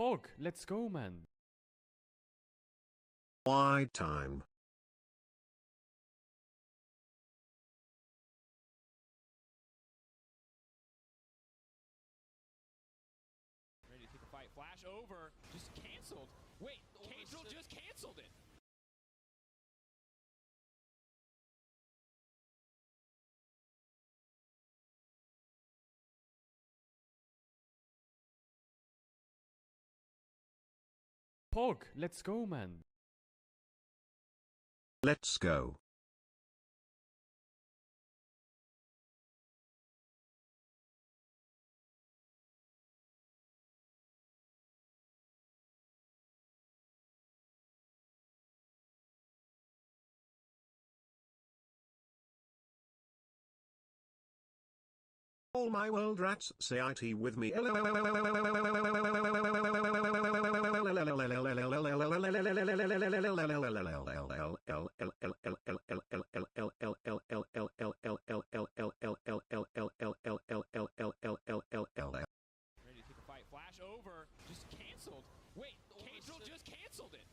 Pog, let's go, man. Wide time. Ready to take a fight. Flash over. Just canceled. Wait, Caedrel just canceled it. Pog, let's go, man. Let's go. All my world rats say IT with me. Ready to take a fight. Flash over. Just canceled. Wait, Caedrel just canceled it.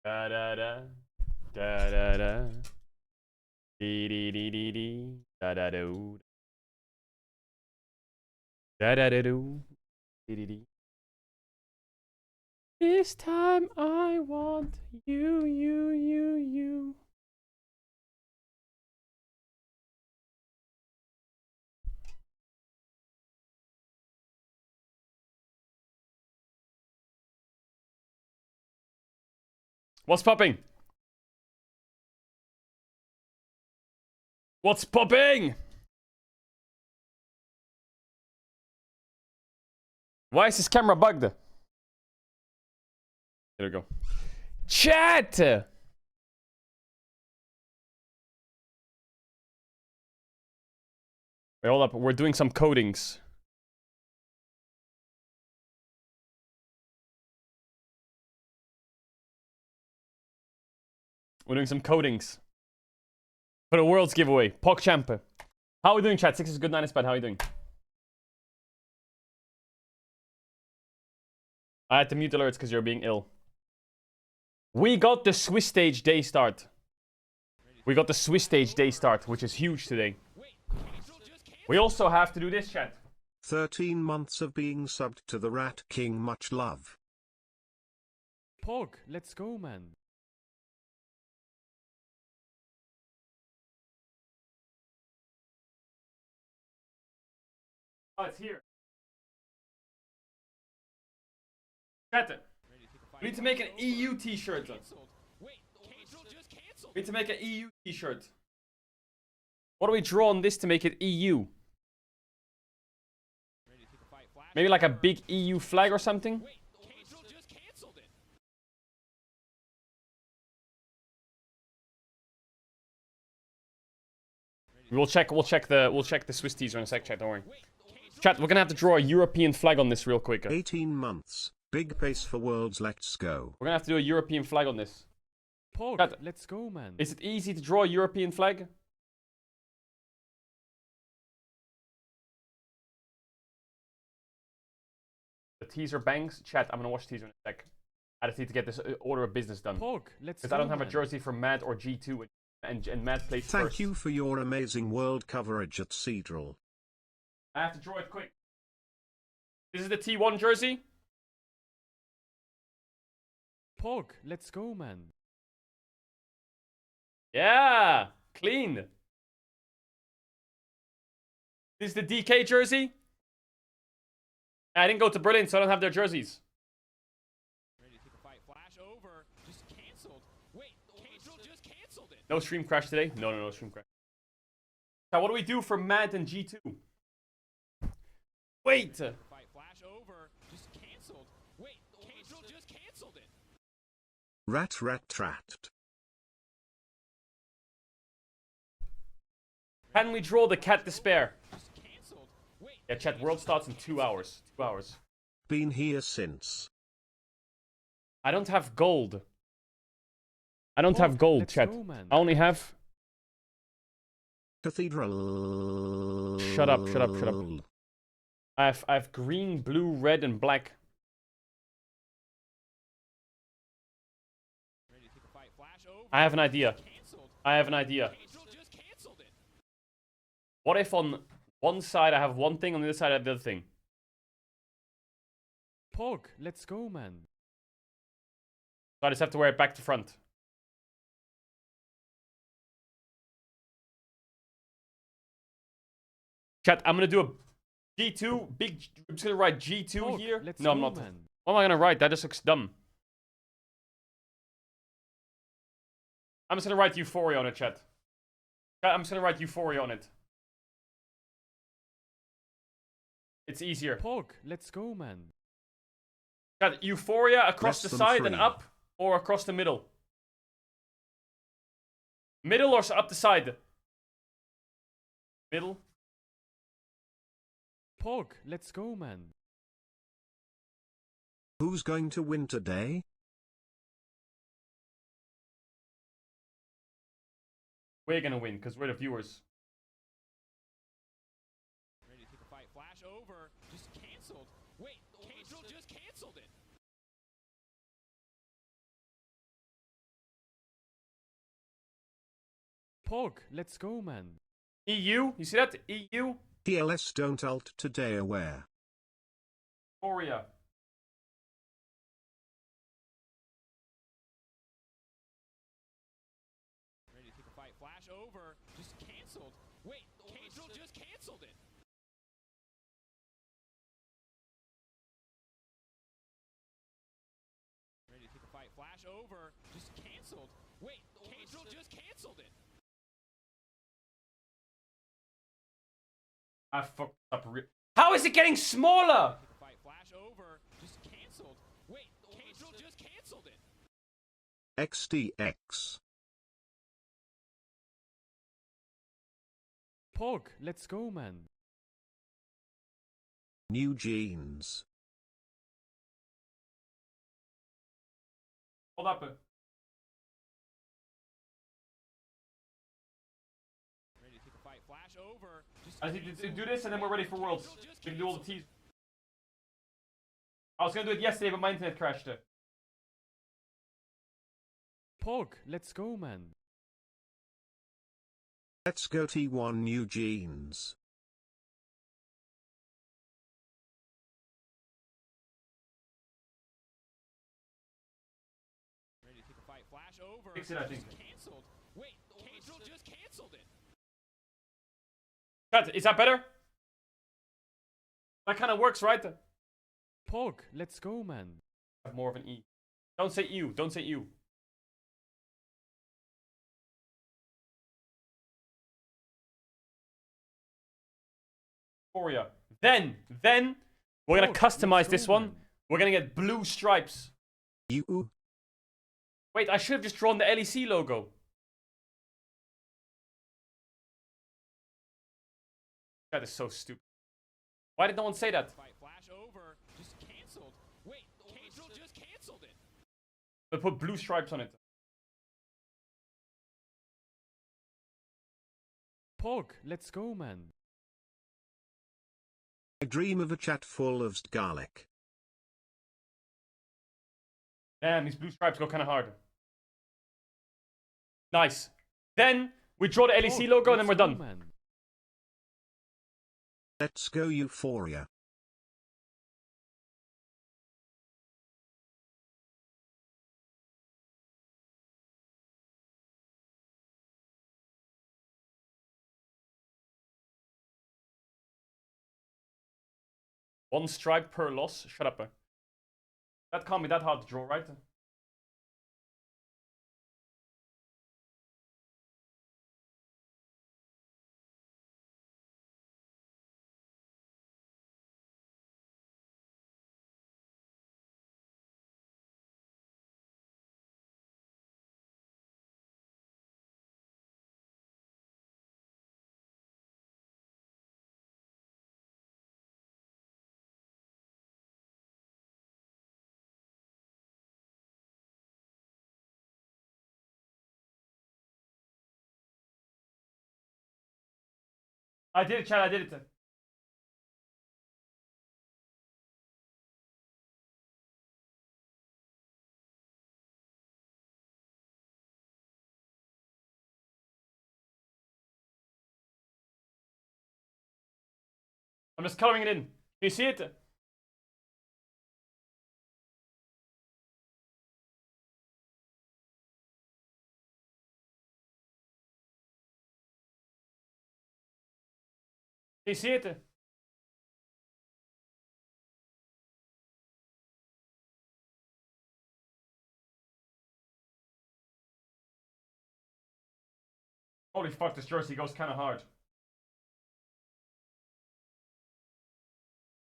Da da da. Da da da. Dee dee dee dee dee. Da da do. Da da da do. Dee dee dee. This time I want you. What's popping? What's popping? Why is this camera bugged? There we go. Chat! Wait, hold up. We're doing some codings. We're doing some codings. For the world's giveaway. PogChamp. How are we doing, chat? 6 is good, 9 is bad. How are you doing? I had to mute alerts because you're being ill. We got the Swiss stage day start. We got the Swiss stage day start, which is huge today. We also have to do this, chat. 13 months of being subbed to the Rat King. Much love. Pog, let's go, man. Oh, it's here. Chat. We need to make an EU t-shirt. We need to make an EU t-shirt. What do we draw on this to make it EU? Maybe like a big EU flag or something? We'll check the Swiss teaser in a sec, chat, don't worry. Chat, we're gonna have to draw a European flag on this real quick. 18 months. Big pace for worlds. Let's go. We're gonna have to do a European flag on this. Pog, Chat, let's go, man. is it easy to draw a European flag? The teaser bangs. Chat, I'm gonna watch teaser in a sec. I just need to get this order of business done. Pog, let's go, Because I don't have man. a jersey for Mad or G2, and Mad plays Thank first. you for your amazing world coverage at Caedrel. I have to draw it quick. This is the T1 jersey. Pog, let's go, man. Yeah, clean. This is the DK jersey. I didn't go to Berlin, so I don't have their jerseys. Ready to take a fight. Flash over. Just canceled. Wait, Caedrel just canceled it. No stream crash today. No stream crash. Now, what do we do for Mad and G2? Wait. Fight. Flash over. Just canceled. Wait, Caedrel just canceled it. Rat trapped. Can we draw the Cat Despair? Just canceled. Wait. Yeah, chat. World starts in 2 hours. 2 hours. Been here since. I don't have gold. I don't Pog, have gold, let's chat. go, man. I only have... Cathedral. Shut up. I have green, blue, red, and black. Ready to take a fight. Flash over. I have an idea. Canceled. Caedrel just canceled it. What if on one side I have one thing, on the other side I have the other thing? Pog, let's go, man. So I just have to wear it back to front. Chat, I'm gonna do a G2, I'm just gonna write G2 Pog, here. let's No, I'm go, not. man. What am I gonna write? That just looks dumb. I'm just gonna write Euphoria on it, chat. I'm just gonna write Euphoria on it. It's easier. Pog, let's go, man. Chat, Euphoria across Less the than side 3. and up, or across the middle? Middle or up the side? Middle. Pog, let's go, man. Who's going to win today? We're gonna win, because we're the viewers. Ready to take a fight. Flash over. Just canceled. Wait, Caedrel just canceled it. Pog, let's go, man. EU, you see that? EU, TLS don't alt today aware. Korea. Ready to take a fight. Flash over. Just canceled. Wait, Caedrel just canceled it. Ready to take a fight. Flash over. Just canceled. Wait, Caedrel just canceled it. I fucked up. How is it getting smaller? Take a fight. Flash over. Just canceled. Wait, Caedrel just canceled it. XDX. Pog, let's go, man. New jeans. Hold up. Ready to take a fight. Flash over. Just I need to canceled. do this and then we're ready for Worlds. Caedrel just We can do all the canceled. T's. I was gonna do it yesterday, but my internet crashed. Pog, let's go, man. Let's go T1 new jeans. Ready to take a fight. Flash over. Fix it, I think. Just canceled. Wait, Caedrel just canceled it. Cut, is that better? That kind of works, right? Pog, let's go, man. Have more of an E. Don't say EU, don't say EU. Korea. Then we're gonna Pog, customize let's this go, one. man. We're gonna get blue stripes. You. Wait, I should have just drawn the LEC logo. That is so stupid. Why did no one say that? Fight. Flash over. Just canceled. Wait, Caedrel just canceled it. But put blue stripes on it. Pog, let's go, man. I dream of a chat full of garlic. Damn, these blue stripes go kind of hard. Nice. Then we draw the LEC Pog, logo and then let's we're go, done. man. Let's go Euphoria. One stripe per loss. Shut up. That can't be that hard to draw, right? I did it, Chad. I did it. I'm just coloring it in. Can you see it? Can you see it? Holy fuck, this jersey goes kind of hard.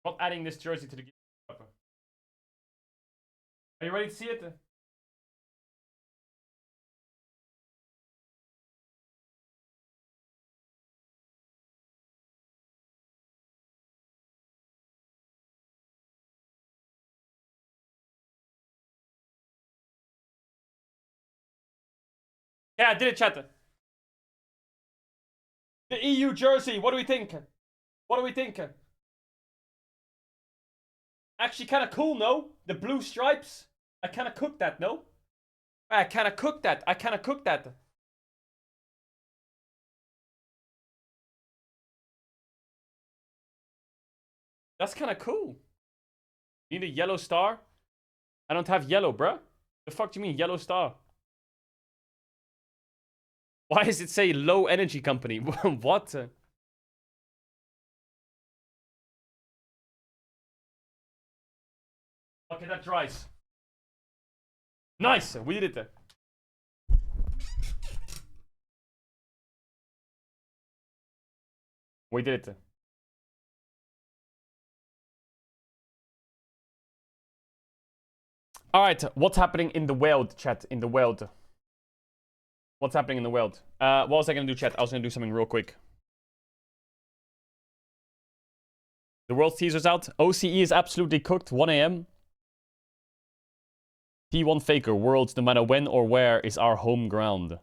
Not adding this jersey to the game. Are you ready to see it? Yeah, I did it, chat. The EU jersey, what do we think? What do we think? Actually kind of cool, no? The blue stripes. I kind of cooked that, no? I kind of cooked that. I kind of cooked that. That's kind of cool. You need a yellow star? I don't have yellow, bruh. The fuck do you mean yellow star? Why does it say low energy company? What? Okay, that dries. Nice! We did it. We did it. Alright, what's happening in the world, chat? In the world. What's happening in the world? What was I gonna do, chat? I was gonna do something real quick. The world teaser's out. OCE is absolutely cooked. 1 a.m. T1 Faker. Worlds, no matter when or where, is our home ground.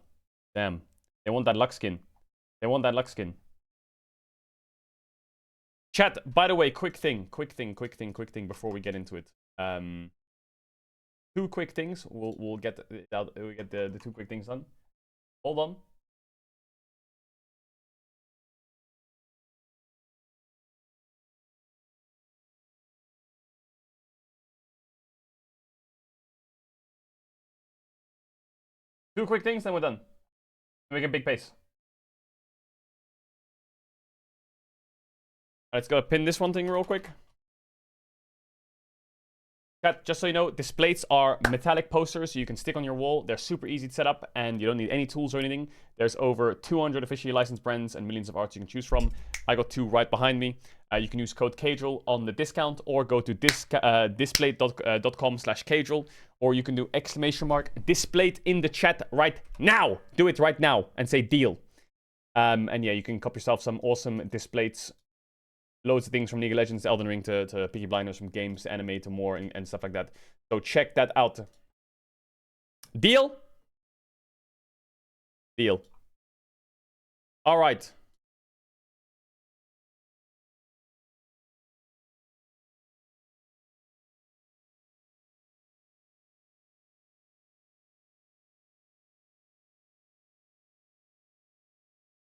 Damn. They want that luck skin. They want that luck skin. Chat, by the way, quick thing before we get into it. Two quick things. We'll get the two quick things done. Hold on. Two quick things, then we're done. Make a big pace. Let's go pin this one thing real quick. Chat, just so you know, these plates are metallic posters you can stick on your wall. They're super easy to set up and you don't need any tools or anything. There's over 200 officially licensed brands and millions of arts you can choose from. I got two right behind me. You can use code Caedrel on the discount or go to displate.com/Caedrel, or you can do !displate in the chat right now. Do it right now and say deal. And yeah, you can cop yourself some awesome displays. Loads of things from League of Legends, Elden Ring to Peaky Blinders, from games to anime to more and stuff like that. So check that out. Deal? Deal. All right.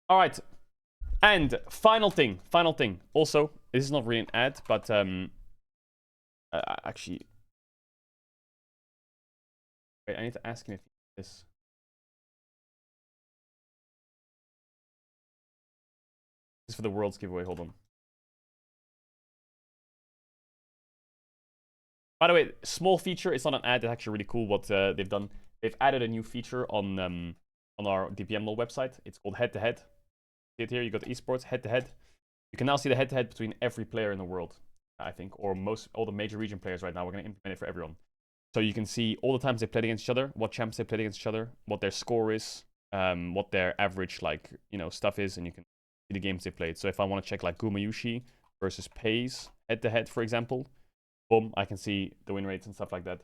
All right. And final thing. Also, this is not really an ad, but actually, wait, I need to ask him if this. This is for the Worlds giveaway. Hold on. By the way, small feature. It's not an ad. It's actually really cool what they've done. They've added a new feature on our DPM website. It's called Head to Head. See it here, you got esports, head-to-head. You can now see the head-to-head between every player in the world, I think, or all the major region players right now. We're going to implement it for everyone. So you can see all the times they played against each other, what champs they played against each other, what their score is, what their average, stuff is, and you can see the games they played. So if I want to check, Gumayushi versus Pays head-to-head, for example, boom, I can see the win rates and stuff like that.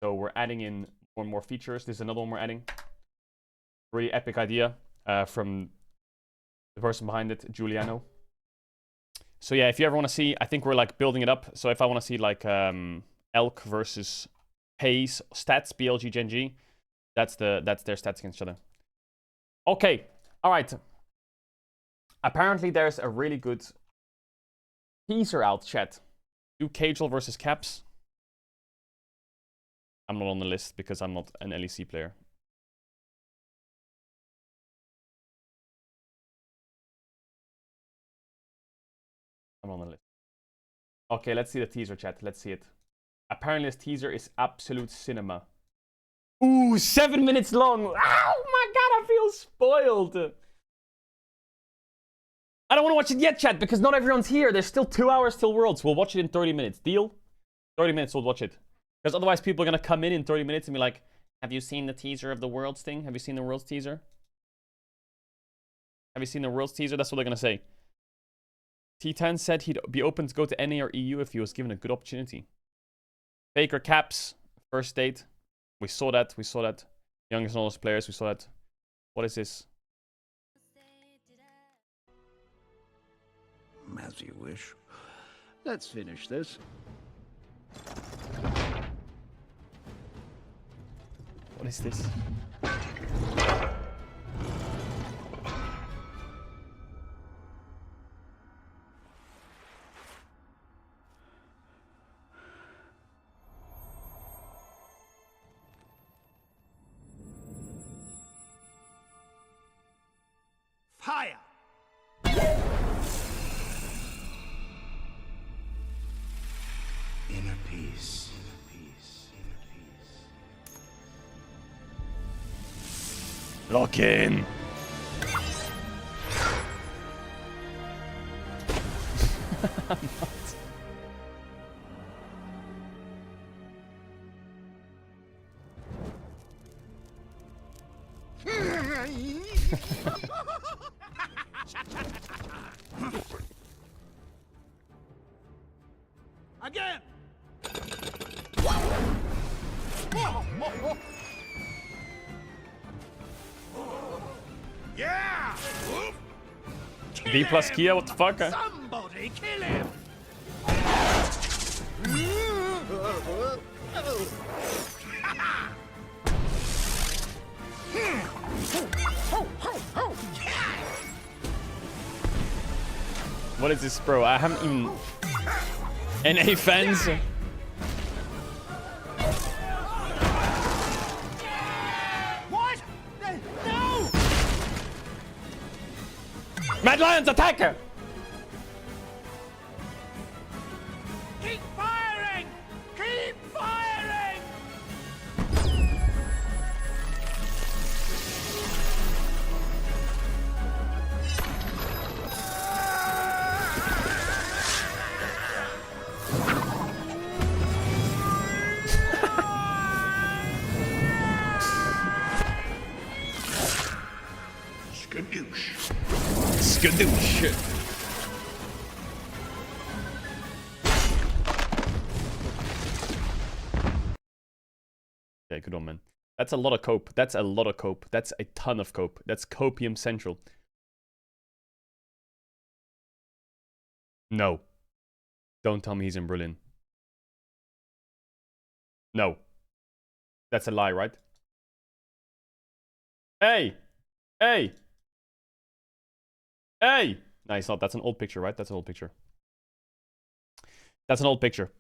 So we're adding in more and more features. This is another one we're adding. Really epic idea from the person behind it, Giuliano. So yeah, if you ever want to see, I think we're building it up. So if I want to see Elk versus Hayes stats, BLG Gen G, that's their stats against each other. Okay, all right. Apparently there's a really good teaser out, chat. Do Caedrel versus Caps. I'm not on the list because I'm not an LEC player. I'm on the list. Okay, let's see the teaser, chat. Let's see it. Apparently this teaser is absolute cinema. Ooh, 7 minutes long. Oh my god, I feel spoiled. I don't want to watch it yet, chat, because not everyone's here. There's still 2 hours till Worlds. We'll watch it in 30 minutes. Deal? 30 minutes, we'll watch it. Because otherwise people are going to come in 30 minutes and be like, have you seen the teaser of the Worlds thing? Have you seen the Worlds teaser? Have you seen the Worlds teaser? That's what they're going to say. T10 said he'd be open to go to NA or EU if he was given a good opportunity. Faker Caps, first date. We saw that. Youngest and oldest players, we saw that. What is this? As you wish. Let's finish this. What is this? Fire! Inner peace. Inner peace. Inner peace. Lock in. Again! Yeah! D plus Kia, what the fuck? Somebody kill him! What is this, bro? I haven't even... NA fans? What? No! Mad Lions, attack her! Keep firing! Keep firing! Skadoosh. Skadoosh. Okay, good one, man. That's a lot of cope. That's a lot of cope. That's a ton of cope. That's copium central. No. Don't tell me he's in Berlin. No. That's a lie, right? Hey! Hey! Hey! No, it's not. That's an old picture, right? That's an old picture. That's an old picture.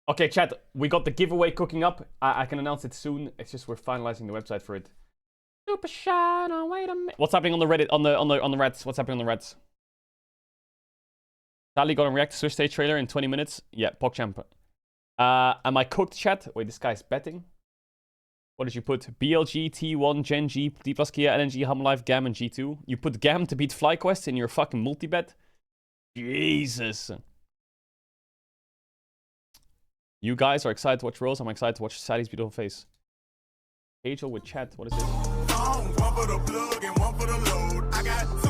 Okay, chat. We got the giveaway cooking up. I can announce it soon. It's just we're finalizing the website for it. Super shine. Oh, wait a minute. What's happening on the Reddit? On the Reds? What's happening on the Reds? Sally gonna react to Swiss Stage trailer in 20 minutes. Yeah, PogChamp. Am I cooked, chat? Wait, this guy's betting. What did you put? BLG, T1, Gen G, D plus Kia, LNG, Hum Life, Gam, and G2. You put Gam to beat FlyQuest in your fucking multi-bet? Jesus. You guys are excited to watch Rose. I'm excited to watch Sally's beautiful face. Caedrel with chat. What is this? One for the plug and one for the load. I got two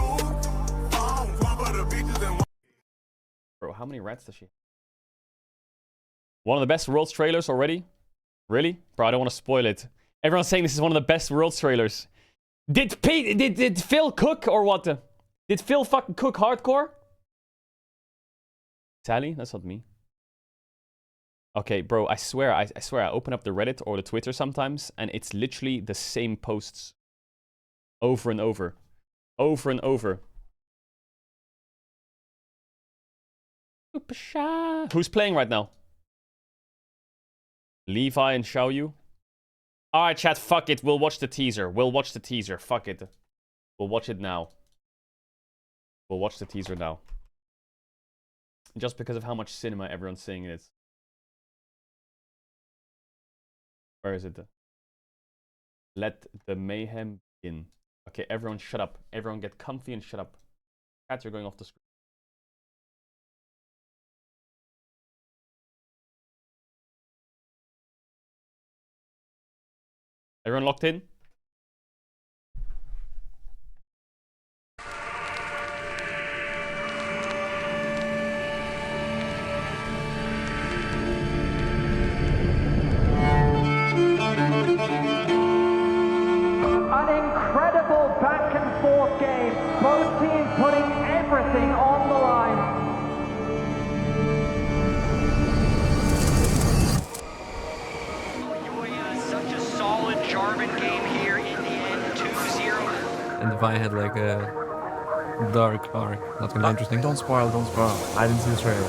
phones, one for the bitches and one. Bro, how many rats does she have? One of the best Worlds trailers already? Really? Bro, I don't want to spoil it. Everyone's saying this is one of the best Worlds trailers. Did Phil cook or what? Did Phil fucking cook hardcore? Sally? That's not me. Okay, bro, I swear I open up the Reddit or the Twitter sometimes, and it's literally the same posts. Over and over. Over and over. Who's playing right now? Levi and Xiaoyu? Alright, chat, fuck it. We'll watch the teaser. We'll watch the teaser. Fuck it. We'll watch it now. We'll watch the teaser now. Just because of how much cinema everyone's saying it is. Where is it? Let the mayhem begin. Okay, everyone shut up. Everyone get comfy and shut up. Cats are going off the screen. Everyone locked in? An incredible back and forth game. Both teams putting everything on the line. Such a solid Jarvan game here in the end, 2-0. And if I had like a dark arc, that's gonna be interesting. Don't spoil, don't spoil. I didn't see the trailer.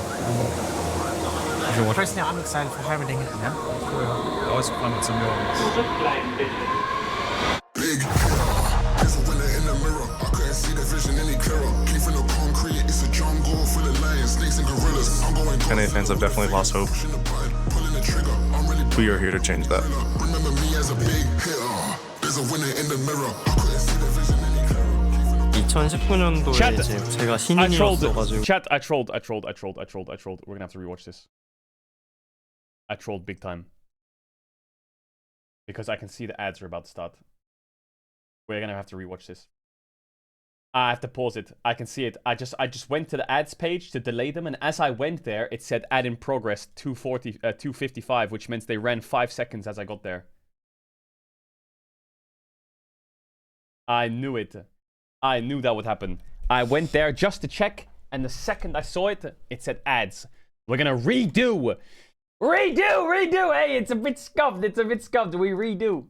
You watch? Personally, I'm excited for everything. Yeah, always fun with some noise. Big, there's a winner in the NA fans have definitely lost hope. We are here to change that. 2019년도에 Chat. 이제 제가 I 신인이었어가지고 trolled. Chat, I trolled. We're gonna have to rewatch this. I trolled big time. Because I can see the ads are about to start. We're gonna have to rewatch this. I have to pause it. I can see it. I just went to the ads page to delay them, and as I went there, it said ad in progress 255, which means they ran 5 seconds as I got there. I knew it. I knew that would happen. I went there just to check, and the second I saw it, it said ads. We're gonna redo. Redo! Hey, it's a bit scuffed. We redo.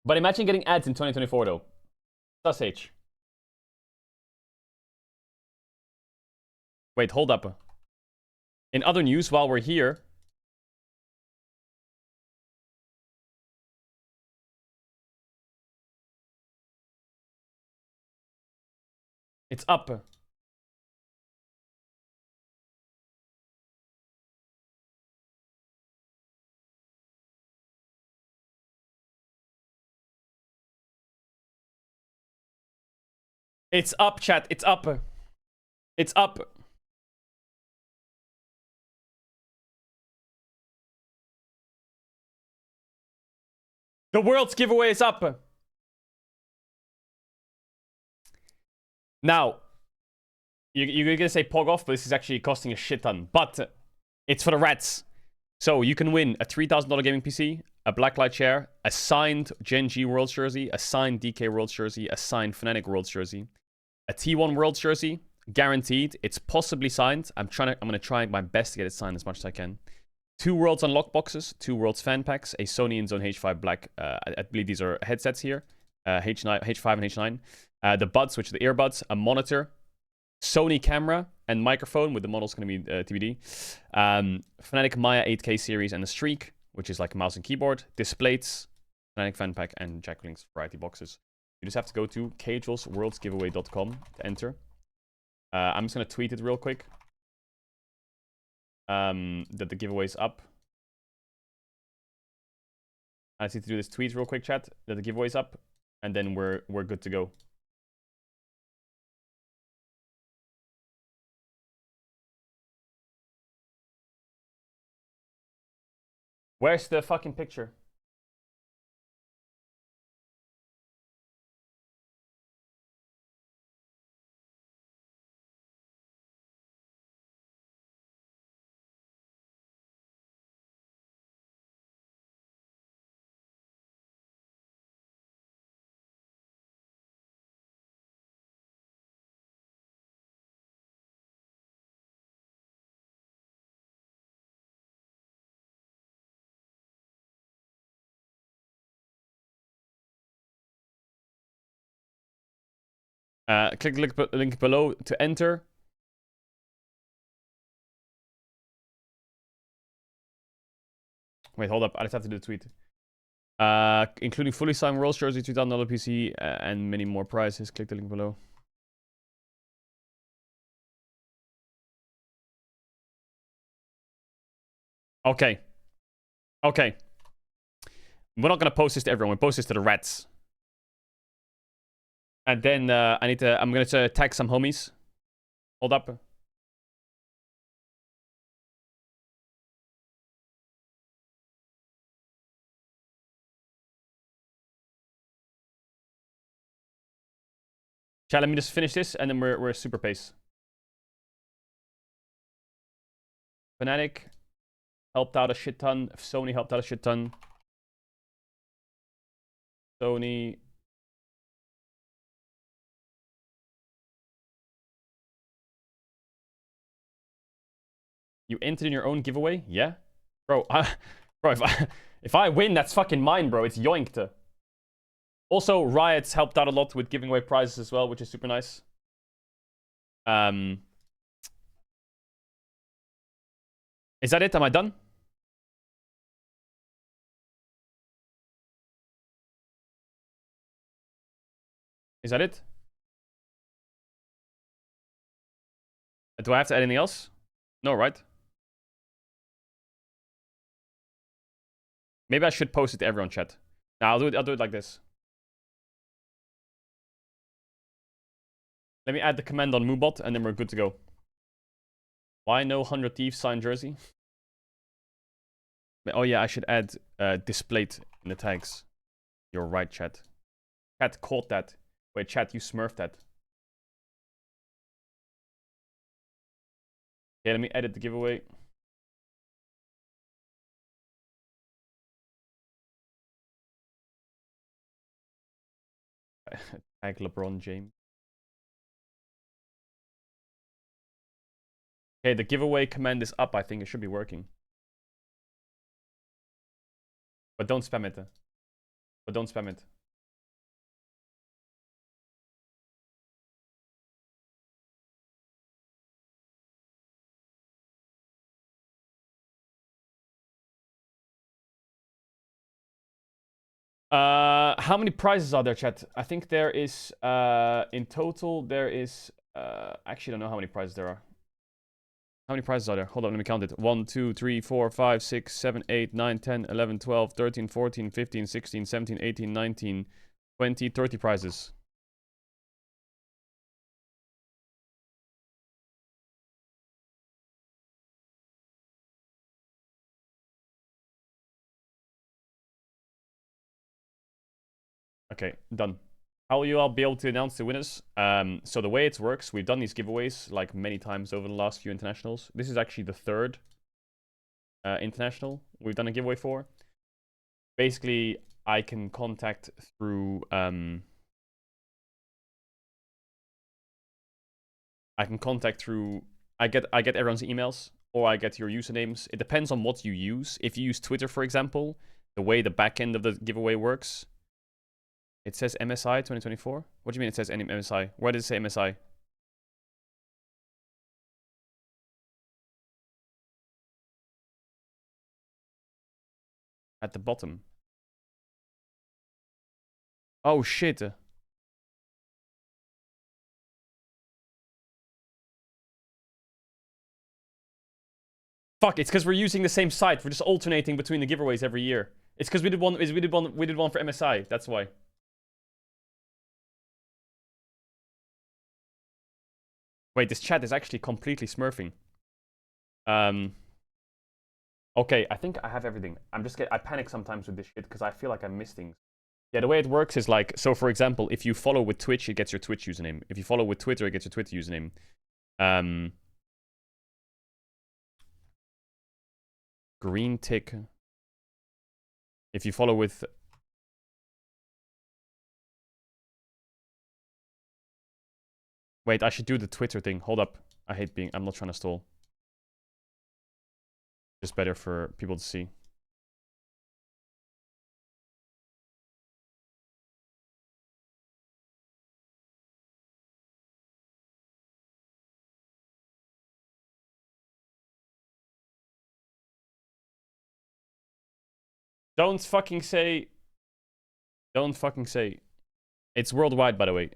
But imagine getting ads in 2024, though. Sus H. Wait, hold up. In other news, while we're here... It's up. It's up, chat. It's up. It's up. The world's giveaway is up. Now, you're gonna say pog off, but this is actually costing a shit ton. But it's for the rats. So you can win a $3,000 gaming PC, a blacklight chair, a signed Gen G Worlds jersey, a signed DK Worlds jersey, a signed Fnatic Worlds jersey, a T1 Worlds jersey, guaranteed. It's possibly signed. I'm gonna try my best to get it signed as much as I can. 2 Worlds unlock boxes, 2 Worlds fan packs, a Sony InZone H5 Black. I believe these are headsets here, H5 and H9. The buds, which are the earbuds, a monitor, Sony camera and microphone, with the model's going to be TBD. Fnatic Maya 8K series and a streak, which is like a mouse and keyboard, displays, Fnatic fan pack, and Jacqueline's variety boxes. You just have to go to caedrelsworldsgiveaway.com to enter. I'm just going to tweet it real quick. That the giveaway's up. I just need to do this tweet real quick, chat, that the giveaway's up, and then we're good to go. Where's the fucking picture? Click the link below to enter. Wait, hold up. I just have to do the tweet. Including fully signed Worlds jersey, $2,000 PC, and many more prizes. Click the link below. Okay. Okay. We're not gonna post this to everyone. We post this to the rats. And then I'm gonna tag some homies. Hold up. Chat, let me just finish this, and then we're super pace. Fnatic helped out a shit ton. Sony helped out a shit ton. Sony. You entered in your own giveaway? Yeah? Bro, if I win, that's fucking mine, bro. It's yoinked. Also, Riot's helped out a lot with giving away prizes as well, which is super nice. Is that it? Am I done? Is that it? Do I have to add anything else? No, right? Maybe I should post it to everyone, chat. Nah, I'll do it like this. Let me add the command on Moobot, and then we're good to go. Why no 100 Thieves signed jersey? Oh yeah, I should add displayed in the tags. You're right, chat. Chat caught that. Wait, chat, you smurfed that. Okay, let me edit the giveaway. Tag LeBron James. Okay, the giveaway command is up. I think it should be working. But don't spam it. But don't spam it. How many prizes are there, chat? I think there is, in total, there is, actually I don't know how many prizes there are. How many prizes are there? Hold on, let me count it. 1, 2, 3, 4, 5, 6, 7, 8, 9, 10, 11, 12, 13, 14, 15, 16, 17, 18, 19, 20, 30 prizes. Okay, done. How will you all be able to announce the winners? So the way it works, we've done these giveaways like many times over the last few internationals. This is actually the third international we've done a giveaway for. Basically, I can contact through I get everyone's emails, or I get your usernames. It depends on what you use. If you use Twitter, for example, the way the back end of the giveaway works, it says MSI 2024. What do you mean it says any MSI? Where does it say MSI? At the bottom. Oh shit. Fuck, it's because we're using the same site. We're just alternating between the giveaways every year. It's because we did one for MSI. That's why. Wait, this chat is actually completely smurfing. Okay, I think I have everything. I panic sometimes with this shit because I feel like I miss things. Yeah, the way it works is like, so for example, if you follow with Twitch, it gets your Twitch username. If you follow with Twitter, it gets your Twitter username. Green tick. If you follow with... Wait, I should do the Twitter thing. Hold up. I'm not trying to stall. Just better for people to see. Don't fucking say... It's worldwide, by the way.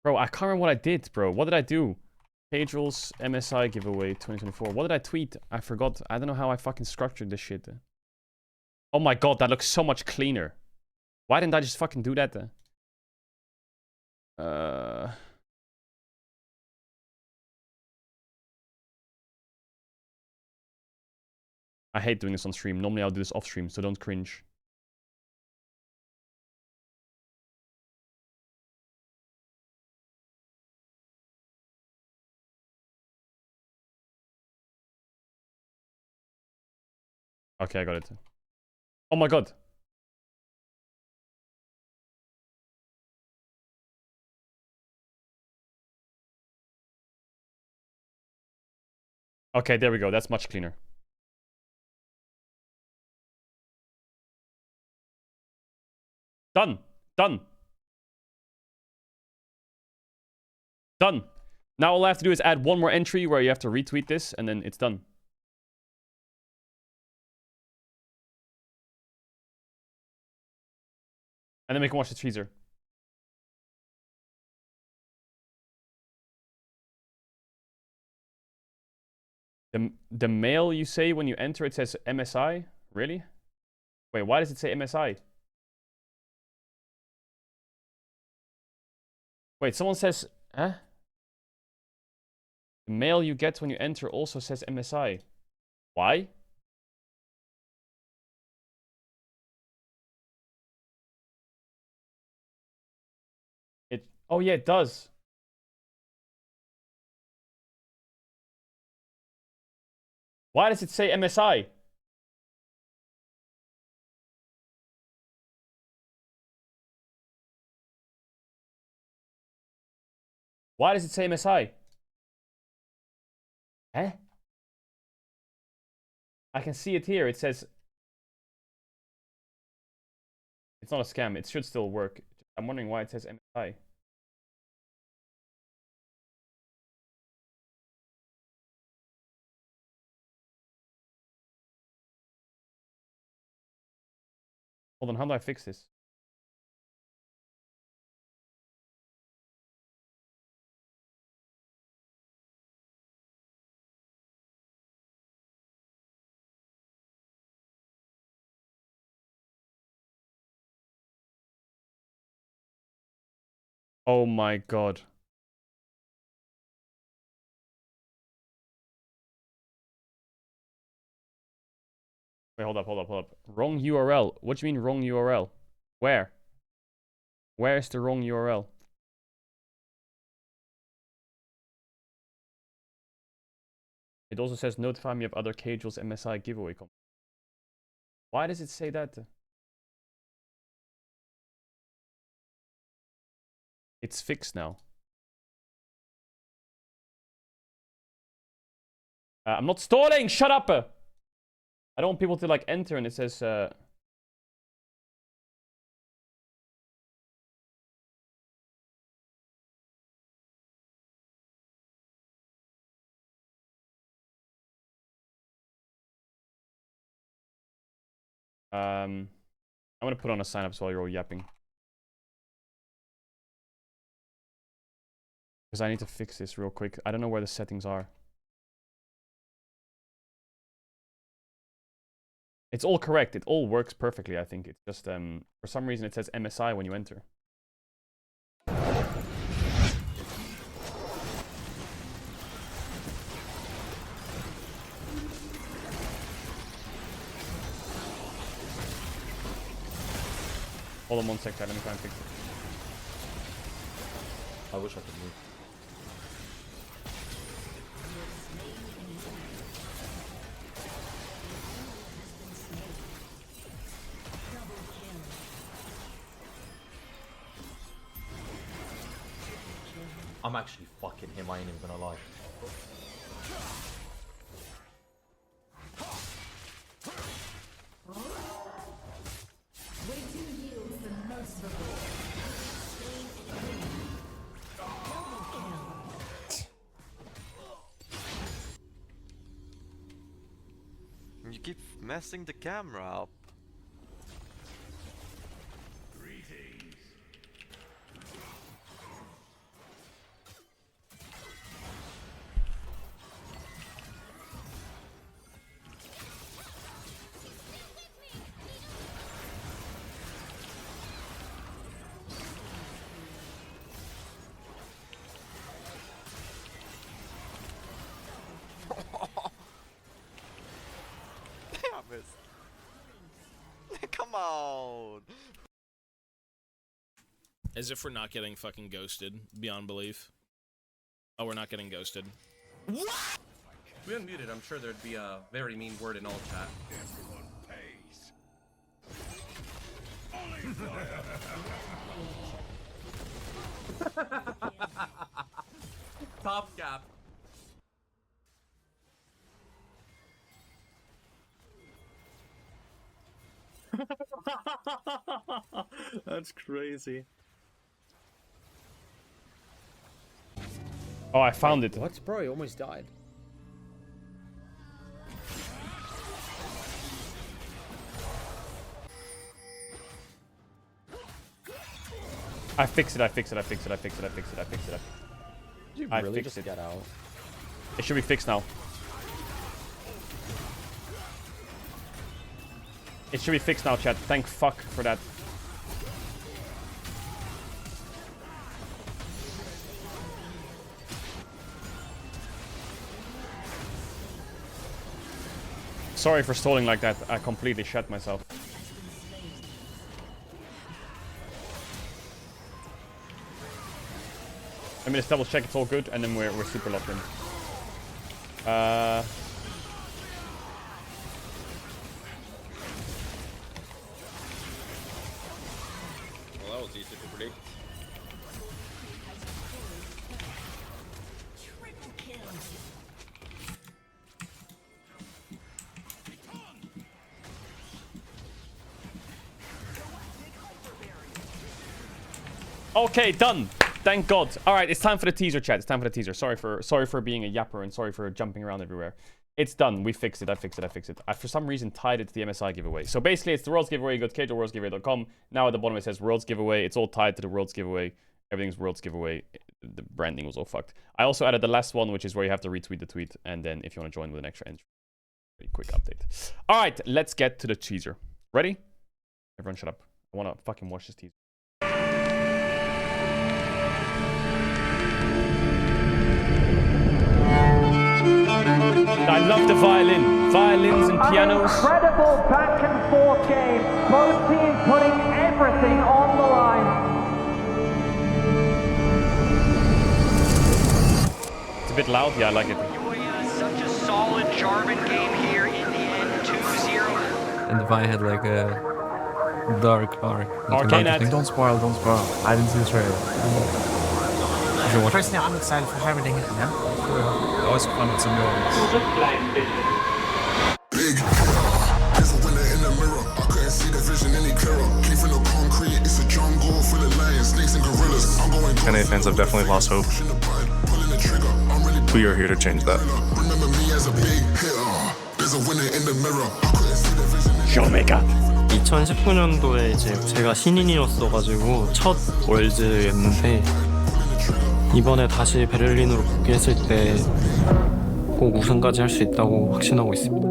Bro, I can't remember what I did, bro. What did I do? Caedrel's MSI giveaway 2024. What did I tweet? I forgot. I don't know how I fucking structured this shit. Oh my god, that looks so much cleaner. Why didn't I just fucking do that? I hate doing this on stream. Normally I'll do this off stream, so don't cringe. Okay, I got it. Oh my god. Okay, there we go. That's much cleaner. Done. Done. Done. Now all I have to do is add one more entry where you have to retweet this, and then it's done. And then we can watch the teaser. The mail you say when you enter, it says MSI? Really? Wait, why does it say MSI? Wait, someone says... Huh? The mail you get when you enter also says MSI. Why? Oh yeah, it does. Why does it say MSI? Why does it say MSI? Eh? I can see it here. It says... It's not a scam. It should still work. I'm wondering why it says MSI. Hold on, how do I fix this? Oh my god. Wait, hold up. Wrong URL. What do you mean wrong URL? Where? Where is the wrong URL? It also says notify me of other Caedrel's MSI giveaway. Why does it say that? It's fixed now. I'm not stalling! Shut up! I don't want people to like enter and it says... I'm gonna put on a sign-ups while you're all yapping. Because I need to fix this real quick. I don't know where the settings are. It's all correct. It all works perfectly, I think. It's just, for some reason it says MSI when you enter. Hold on one sec, let me try and fix it. I wish I could move. I'm actually fucking him, I ain't even gonna lie. You keep messing the camera up. Come on! As if we're not getting fucking ghosted beyond belief. Oh, we're not getting ghosted. What? If we unmuted, I'm sure there'd be a very mean word in all chat. Everyone pays. Top gap. That's crazy. Oh, I found it. What? Bro, he almost died. I fixed it, I fixed it, I fixed it, I fixed it, I fixed it, I fixed it. Did you I really fixed just it. get out? It should be fixed now. It should be fixed now, chat. Thank fuck for that. Sorry for stalling like that. I completely shut myself. Let me just double check it's all good, and then we're super locked in. Well, that was easy to predict. Okay, done. Thank God. All right, it's time for the teaser, chat. It's time for the teaser. Sorry for being a yapper and sorry for jumping around everywhere. It's done. We fixed it. I fixed it. I fixed it. I, for some reason, tied it to the MSI giveaway. So basically, it's the Worlds giveaway. You go to caedrelworldsgiveaway.com. Now at the bottom it says Worlds giveaway. It's all tied to the Worlds giveaway. Everything's Worlds giveaway. The branding was all fucked. I also added the last one, which is where you have to retweet the tweet, and then if you want to join with an extra entry, very quick update. All right, let's get to the teaser. Ready? Everyone, shut up. I want to fucking watch this teaser. I love the violins and pianos. Incredible back and forth game. Both teams putting everything on the line. It's a bit loud. Yeah, I like it. Such a solid Jarvan game here in the end, 2-0. And the Vi had like a dark arc. Arcane ad. Don't spoil, don't spoil. I didn't see the trailer. Personally, I'm excited for everything. Yeah. Always fun with some noise. Big. There's a winner in the mirror. I couldn't see the vision any clearer. Came from the concrete. It's a jungle full of lions, snakes, and gorillas. I'm going. NA fans have definitely lost hope. We are here to change that. Remember me as a big hitter. There's a winner in the mirror. I couldn't see the vision. Showmaker. 2019년도에 이제 제가 신인이었어가지고 첫 월즈였는데 이번에 다시 베를린으로 복귀했을 때 꼭 우승까지 할 수 있다고 확신하고 있습니다.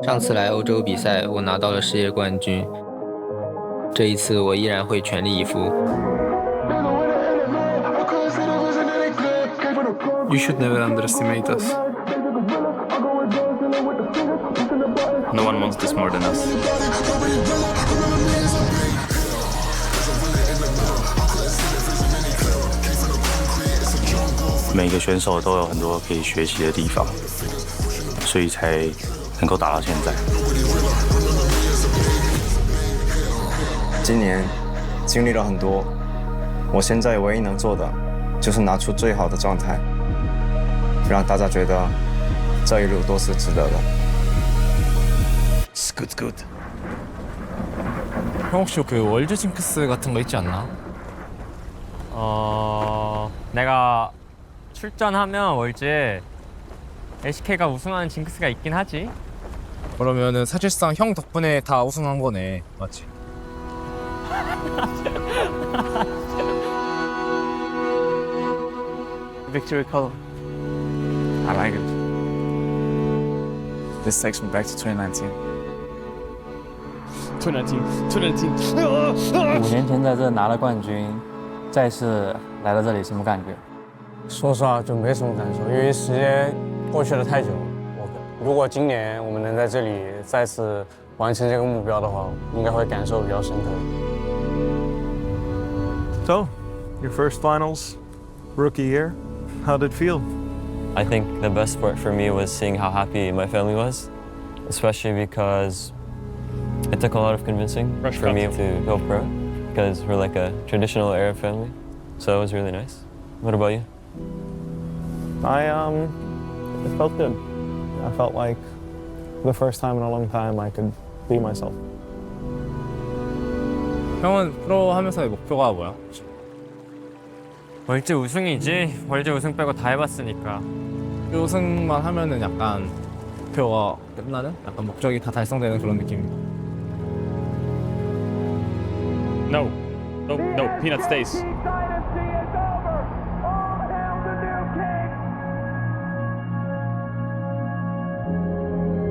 上次来欧洲比赛，我拿到了世界冠军。这一次，我依然会全力以赴。 You should never underestimate us. No one wants this more than us. 每个选手都有很多可以学习的地方，所以才能够打到现在。今年经历了很多，我现在唯一能做的就是拿出最好的状态，让大家觉得这一路都是值得的。Good, good. 형 혹시 그 월드 징크스 같은 거 있지 않나? 내가 출전하면 월즈에 LCK가 우승하는 징크스가 있긴 하지. 그러면은 사실상 형 덕분에 다 우승한 거네, 맞지? Victory color. I like it. This takes me back to 2019. 2019. 5年前在这拿了冠军，再次来到这里，什么感觉？说实话就没什么感受，因为时间过去了太久了。如果今年我们能在这里再次完成这个目标的话，应该会感受比较深刻。So, your first finals, rookie year, how did it feel? I think the best part for me was seeing how happy my family was, especially because it took a lot of convincing for me to go pro, because we're like a traditional Arab family, so it was really nice. What about you? It felt good. I felt like for the first time in a long time I could be myself. 형은 프로 하면서의 목표가 뭐야? 월드 우승이지. 월드 우승 빼고 다 해봤으니까. 우승만 하면은 약간 목표가 끝나는? 약간 목적이 다 달성되는 그런 느낌인가? No. No. Peanut stays.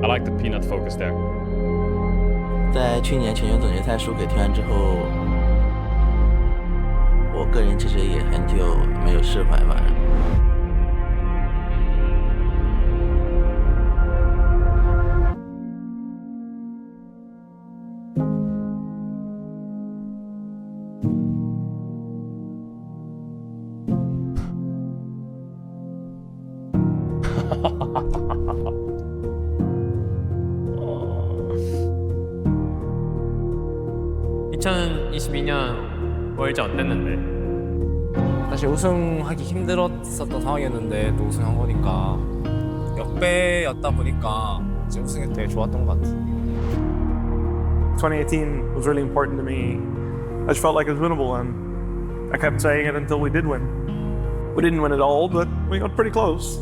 I like the Peanut focus there. 在去年全球总决赛输给 T1 之后，我个人其实也很久没有释怀吧。2022년 월드 어땠는데? 사실 우승하기 힘들었었던 상황이었는데 또 우승한 거니까 역배였다 보니까 이제 우승이 되게 좋았던 것 같아. 2018 was really important to me. I just felt like it was winnable, and I kept saying it until we did win. We didn't win it all, but we got pretty close.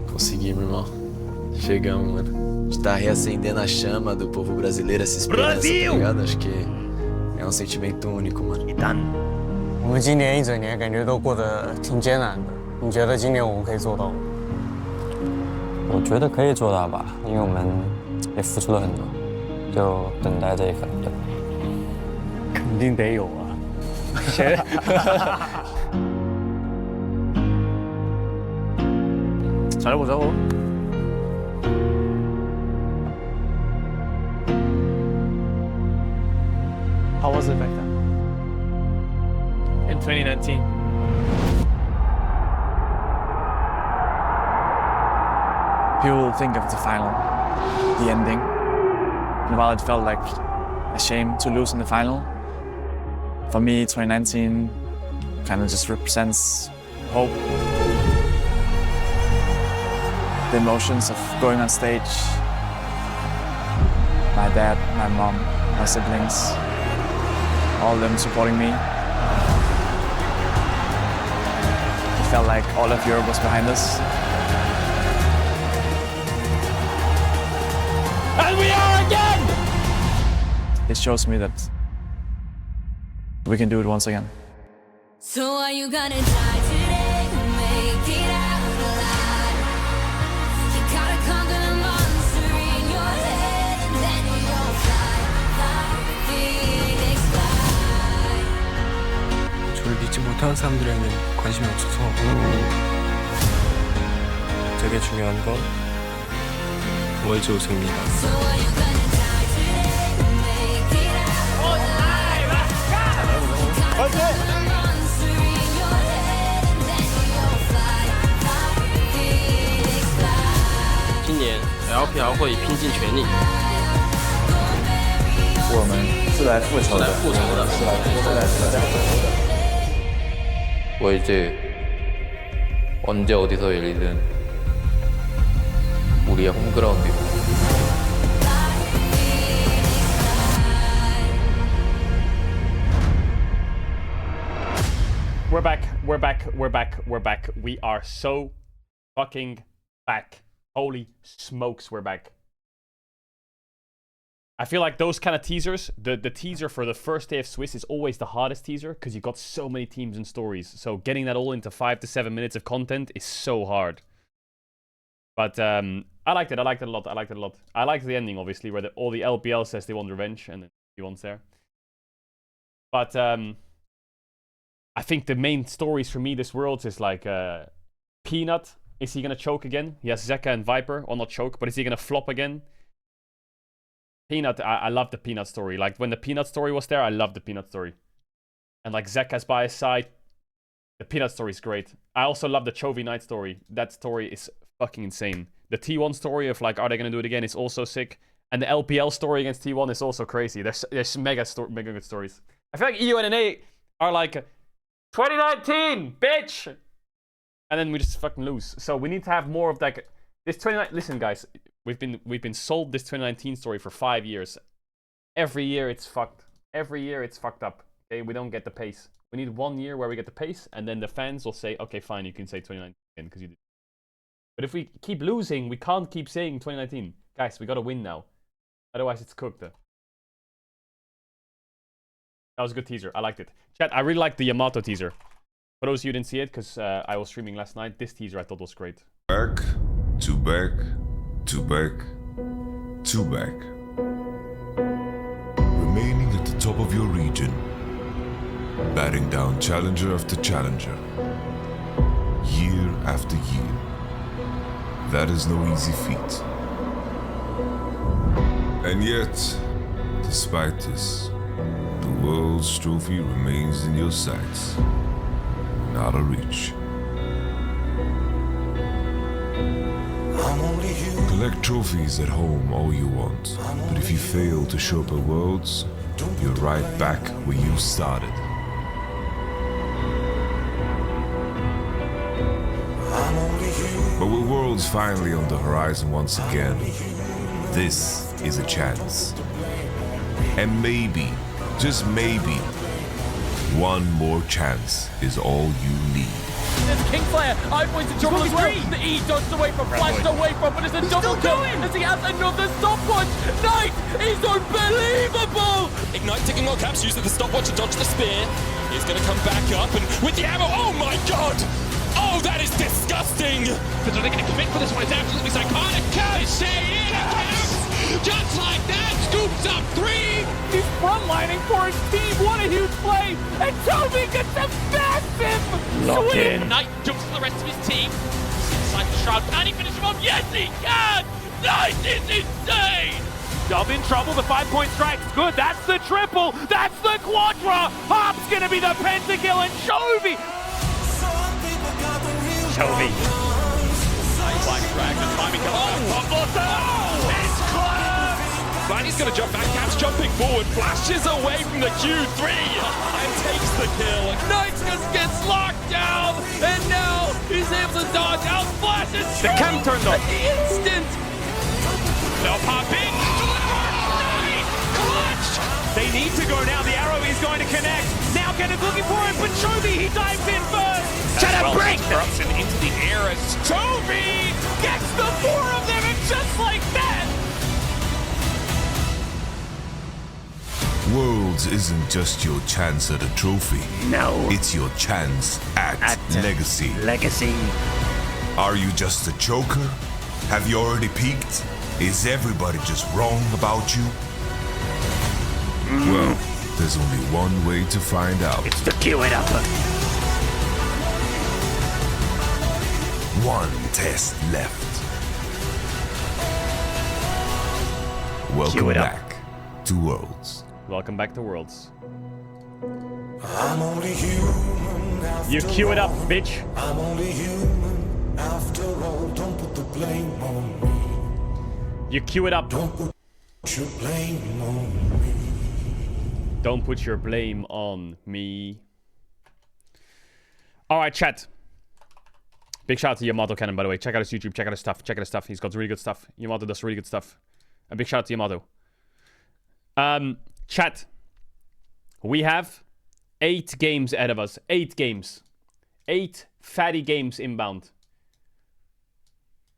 Conseguimos, irmão. Chegamos, mano. A gente tá reacendendo a chama do povo brasileiro, essa esperança, tá ligado? Acho que é um sentimento único, mano. 我们今年一整年感觉都过得挺艰难的，你觉得今年我们可以做到吗？我觉得可以做到吧，因为我们也付出了很多，就等待这一刻。对，肯定得有啊。잘해보자고. How was it back then? In 2019. People think of the final, the ending. And while it felt like a shame to lose in the final, for me, 2019 kind of just represents hope. The emotions of going on stage, my dad, my mom, my siblings, all of them supporting me. It felt like all of Europe was behind us. And we are again! It shows me that we can do it once again. So are you gonna die today? Make it out alive. You gotta conquer the monster in your head, and then you'll fly, fly, Phoenix fly. 저를 믿지 못하는 사람들에게는 관심이 없어서 되게 중요한 건 월드 우승입니다. So are you gonna die today? Make it out alive. You gotta conquer the monster in your head, and then you'll fly, fly, Phoenix fly. 今年 LPL 会拼尽全力。我们是来复仇的，是来复仇的。 월드 언제 어디서 열리든 우리의 홈그라운드입니다. We're back. We're back. We're back. We're back. We are so fucking back. Holy smokes, we're back. I feel like those kind of teasers, the teaser for the first day of Swiss is always the hardest teaser because you got so many teams and stories. So getting that all into 5 to 7 minutes of content is so hard. But I liked it. I liked it a lot. I liked it a lot. I liked the ending, obviously, where all the LPL says they want revenge and then he wants there. But I think the main stories for me this Worlds is like Peanut. Is he going to choke again? He has Zeka and Viper. Or not choke, but is he going to flop again? Peanut, I love the Peanut story. Like, when the Peanut story was there, I loved the Peanut story. And, like, Zeka's by his side. The Peanut story is great. I also love the Chovy Knight story. That story is fucking insane. The T1 story of, like, are they going to do it again is also sick. And the LPL story against T1 is also crazy. There's mega good stories. I feel like EU and NA are like, 2019, bitch! And then we just fucking lose. So we need to have more of, like, this 2019... Listen, guys. We've been sold this 2019 story for 5 years. Every year it's fucked. Every year it's fucked up. Okay, we don't get the pace. We need 1 year where we get the pace, and then the fans will say, okay, fine, you can say 2019 again because you did. But if we keep losing, we can't keep saying 2019. Guys, we gotta win now. Otherwise, it's cooked. That was a good teaser. I liked it. Chat, I really liked the Yamato teaser. For those of you who didn't see it, because I was streaming last night, this teaser I thought was great. Back, to back, to back, to back. Remaining at the top of your region. Batting down challenger after challenger. Year after year. That is no easy feat. And yet, despite this, the world's trophy remains in your sights. Not a reach. Collect trophies at home all you want, but if you fail to show up at Worlds, you're right back where you started. But with Worlds finally on the horizon once again, this is a chance. And maybe, just maybe, one more chance is all you need. There's Kingslayer, I point to trouble as well. The E dodged away from, flashed away from, but it's a double kill as he has another stopwatch. Knight is unbelievable! Ignite ticking on caps, using the stopwatch to dodge the spear. He's gonna come back up and with the ammo, oh my god! Oh, that is disgusting! But are they gonna commit for this one? It's absolutely psychotic. They say it counts! Just like that, scoops up 3! He's frontlining for his team, what a huge play! And Toby gets a massive swing! Knight jumps to the rest of his team. Inside the shroud, can he finish him off? Yes, he can! Knight is insane! Dub in trouble, the 5-point strike's good, that's the triple, that's the quadra! Hop's gonna be the pentakill, and Chovy! Nice like drag, the timing comes back. It's close! Bunny's gonna jump back, Caps jumping forward, flashes away from the Q3 and takes the kill. Knight just gets locked down, and now he's able to dodge out, flashes. The cam turned off. At the instant. They'll pop in. Clutch! They need to go now, the arrow is going to connect. Now Kenneth looking for it, but Chovy, he dives in first. Shut up, break! Corruption into the air as Chovy gets the 4 of them, and just like that. Worlds isn't just your chance at a trophy. No. It's your chance at legacy. Legacy. Are you just a choker? Have you already peaked? Is everybody just wrong about you? Well, there's only one way to find out. It's to queue it up. One test left. Welcome back to Worlds. Welcome back to Worlds. I'm only human after You queue it up, bitch. I'm only human after all. Don't put the blame on me. You queue it up. Don't put your blame on me. Don't put your blame on me. Alright, chat. Big shout out to Yamato Cannon, by the way. Check out his YouTube, check out his stuff, check out his stuff. He's got really good stuff. Yamato does really good stuff. A big shout out to Yamato. Chat. We have 8 games ahead of us. 8 games. 8 fatty games inbound.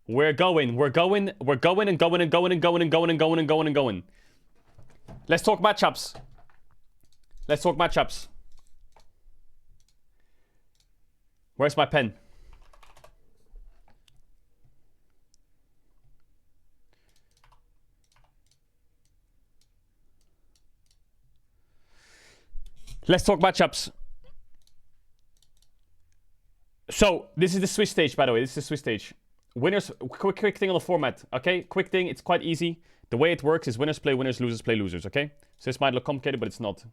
We're going and going and going and going and going and going and going and going. Let's talk matchups. Let's talk matchups. Where's my pen? Let's talk matchups. So, this is the Swiss stage, by the way. This is the Swiss stage. Winners, quick thing on the format, okay? Quick thing, it's quite easy. The way it works is winners play winners, losers play losers, okay? So this might look complicated, but it's not.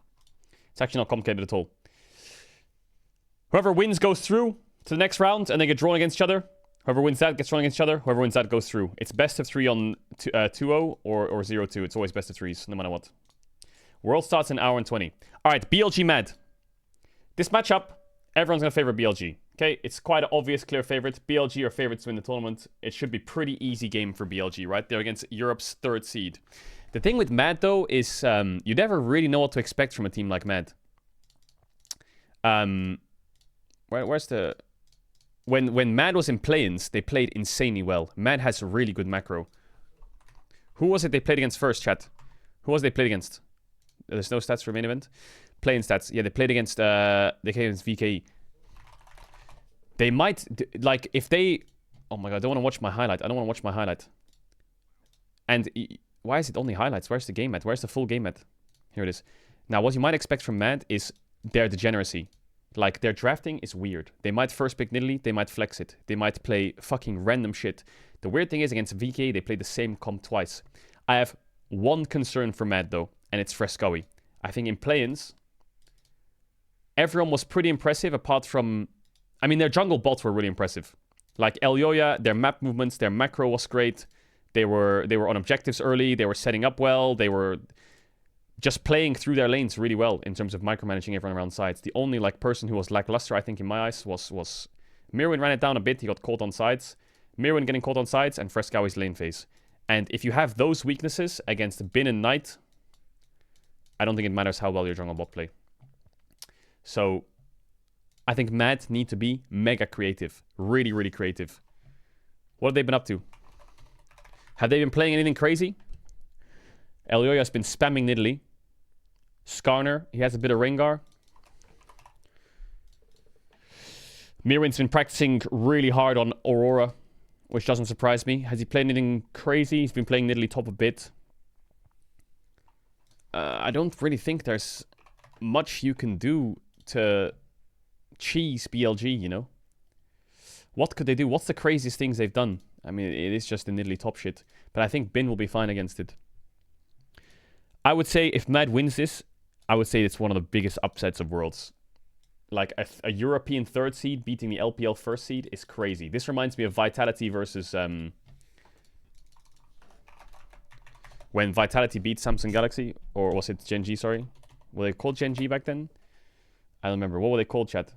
It's actually not complicated at all. Whoever wins goes through to the next round, and they get drawn against each other. Whoever wins that gets drawn against each other. Whoever wins that goes through. It's best of 3 on 2-0 or 0-2. It's always best of 3s, no matter what. World starts in 1 hour and 20. Alright, BLG Mad. This matchup, everyone's going to favor BLG. Okay, it's quite an obvious, clear favorite. BLG are favorites to win the tournament. It should be pretty easy game for BLG, right? They're against Europe's 3rd seed. The thing with Mad, though, is you never really know what to expect from a team like Mad. Where's the... When Mad was in play-ins, they played insanely well. Mad has a really good macro. Who was it they played against first, chat? Who was they played against? There's no stats for main event. Play-in stats. Yeah, they played against... they played against VKE. They might... Like, if they... Oh my god, I don't want to watch my highlight. I don't want to watch my highlight. And why is it only highlights? Where's the game at? Where's the full game at? Here it is. Now, what you might expect from Mad is their degeneracy. Like, their drafting is weird. They might first pick Nidalee, they might flex it. They might play fucking random shit. The weird thing is, against VK, they played the same comp twice. I have one concern for Mad, though, and it's Frescoe. I think in play-ins, everyone was pretty impressive, apart from... I mean, their jungle bots were really impressive. Like, Elyoya, their map movements, their macro was great. They were on objectives early, they were setting up well, they were... just playing through their lanes really well in terms of micromanaging everyone around sides. The only like person who was lackluster, I think, in my eyes, was Mirwin. Ran it down a bit. He got caught on sides. Mirwin getting caught on sides, and Frescoe's lane phase. And if you have those weaknesses against Bin and Knight, I don't think it matters how well your jungle bot play. So I think Mad need to be mega creative. Really, really creative. What have they been up to? Have they been playing anything crazy? Elyoya's been spamming Nidalee. Skarner, he has a bit of Rengar. Mirwin's been practicing really hard on Aurora, which doesn't surprise me. Has he played anything crazy? He's been playing Nidalee top a bit. I don't really think there's much you can do to cheese BLG, you know? What could they do? What's the craziest things they've done? I mean, it is just the Nidalee top shit. But I think Bin will be fine against it. I would say if Mad wins this, I would say it's one of the biggest upsets of Worlds. Like, a European 3rd seed beating the LPL 1st seed is crazy. This reminds me of Vitality versus... when Vitality beat Samsung Galaxy, or was it Gen G, sorry? Were they called Gen G back then? I don't remember. What were they called, chat?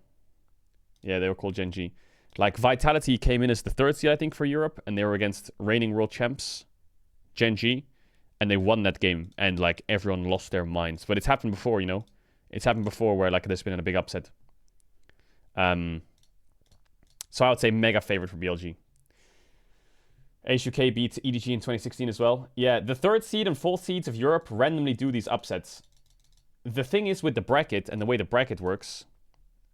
Yeah, they were called Gen G. Like, Vitality came in as the 3rd seed, I think, for Europe, and they were against reigning world champs, Gen G. And they won that game, and like everyone lost their minds. But it's happened before, you know. It's happened before where like there's been a big upset. So I would say mega favorite for BLG. HUK beat EDG in 2016 as well. Yeah, the 3rd seed and 4th seeds of Europe randomly do these upsets. The thing is with the bracket and the way the bracket works,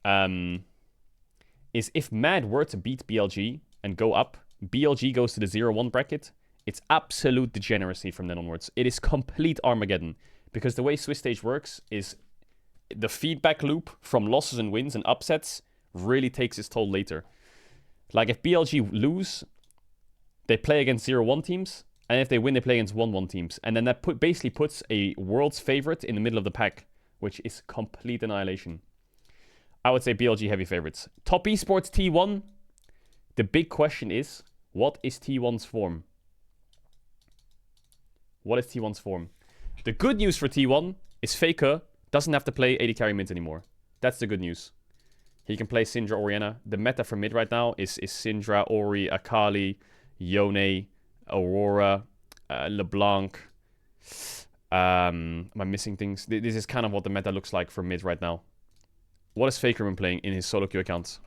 is if Mad were to beat BLG and go up, BLG goes to the 0-1 bracket. It's absolute degeneracy from then onwards. It is complete Armageddon. Because the way Swiss Stage works is the feedback loop from losses and wins and upsets really takes its toll later. Like, if BLG lose, they play against 0-1 teams. And if they win, they play against 1-1 teams. And then that basically puts a world's favorite in the middle of the pack, which is complete annihilation. I would say BLG heavy favorites. Top esports T1. The big question is, what is T1's form? What is T1's form? The good news for T1 is Faker doesn't have to play AD carry mid anymore. That's the good news. He can play Syndra, Orianna. The meta for mid right now is Syndra, Ori, Akali, Yone, Aurora, LeBlanc. Am I missing things? This is kind of what the meta looks like for mid right now. What has Faker been playing in his solo queue accounts?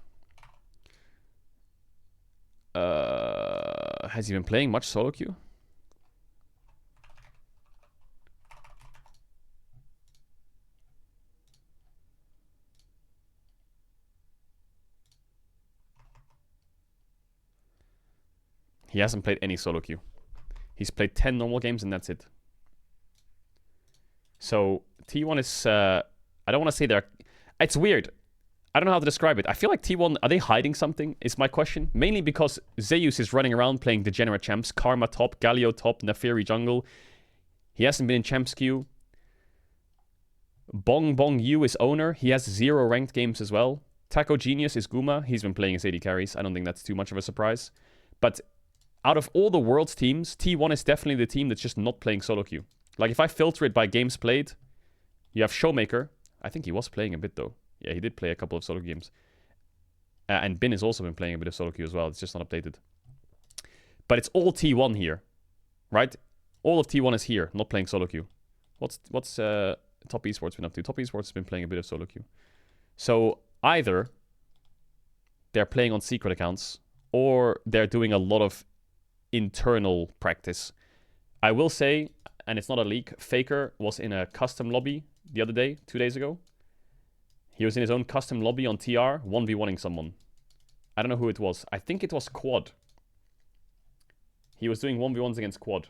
Has he been playing much solo queue? He hasn't played any solo queue. He's played 10 normal games and that's it. So T1 is... I don't want to say they're... It's weird. I don't know how to describe it. I feel like T1... Are they hiding something? Is my question. Mainly because Zeus is running around playing degenerate champs. Karma top, Galio top, Neferi jungle. He hasn't been in champs queue. Bong Bong Yu is owner. He has 0 ranked games as well. Taco Genius is Guma. He's been playing his AD carries. I don't think that's too much of a surprise. But out of all the world's teams, T1 is definitely the team that's just not playing solo queue. Like, if I filter it by games played, you have Showmaker. I think he was playing a bit, though. Yeah, he did play a couple of solo games. And Bin has also been playing a bit of solo queue as well. It's just not updated. But it's all T1 here, right? All of T1 is here, not playing solo queue. What's Top Esports been up to? Top Esports has been playing a bit of solo queue. So either they're playing on secret accounts or they're doing a lot of internal practice. I will say, and it's not a leak, Faker was in a custom lobby the other day, 2 days ago. He was in his own custom lobby on TR, 1v1ing someone. I don't know who it was. I think it was Quad. He was doing 1v1s against Quad.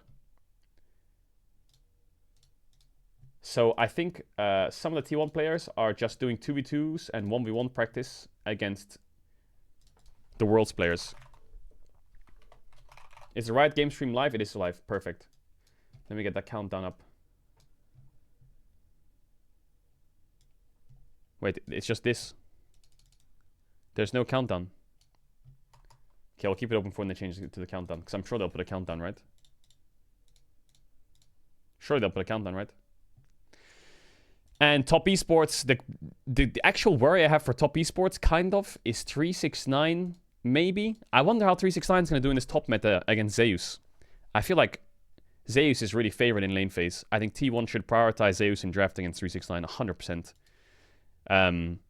So I think some of the T1 players are just doing 2v2s and 1v1 practice against the World's players. Is the Riot game stream live? It is live. Perfect. Let me get that countdown up. Wait, it's just this. There's no countdown. Okay, I'll keep it open for when they change it to the countdown. Because I'm sure they'll put a countdown, right? Sure they'll put a countdown, right? And Top Esports, the actual worry I have for Top Esports, kind of, is 369, maybe? I wonder how 369 is going to do in this top meta against Zeus. I feel like Zeus is really favored in lane phase. I think T1 should prioritize Zeus in draft against 369, 100%. And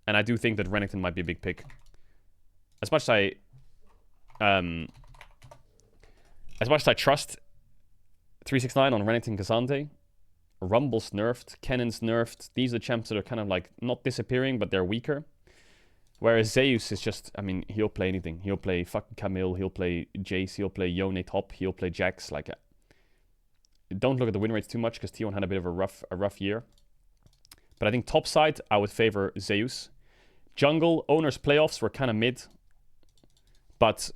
I do think that Renekton might be a big pick. As much as I trust 369 on Renekton Cassante, Rumble's nerfed, Cannon's nerfed. These are the champs that are kind of like not disappearing, but they're weaker. Whereas Zeus is just, I mean, he'll play anything. He'll play fucking Camille, he'll play Jace, he'll play Yone top, he'll play Jax. Like, don't look at the win rates too much because T1 had a bit of a rough year. But I think top side, I would favor Zeus. Jungle, Owners playoffs were kind of mid. But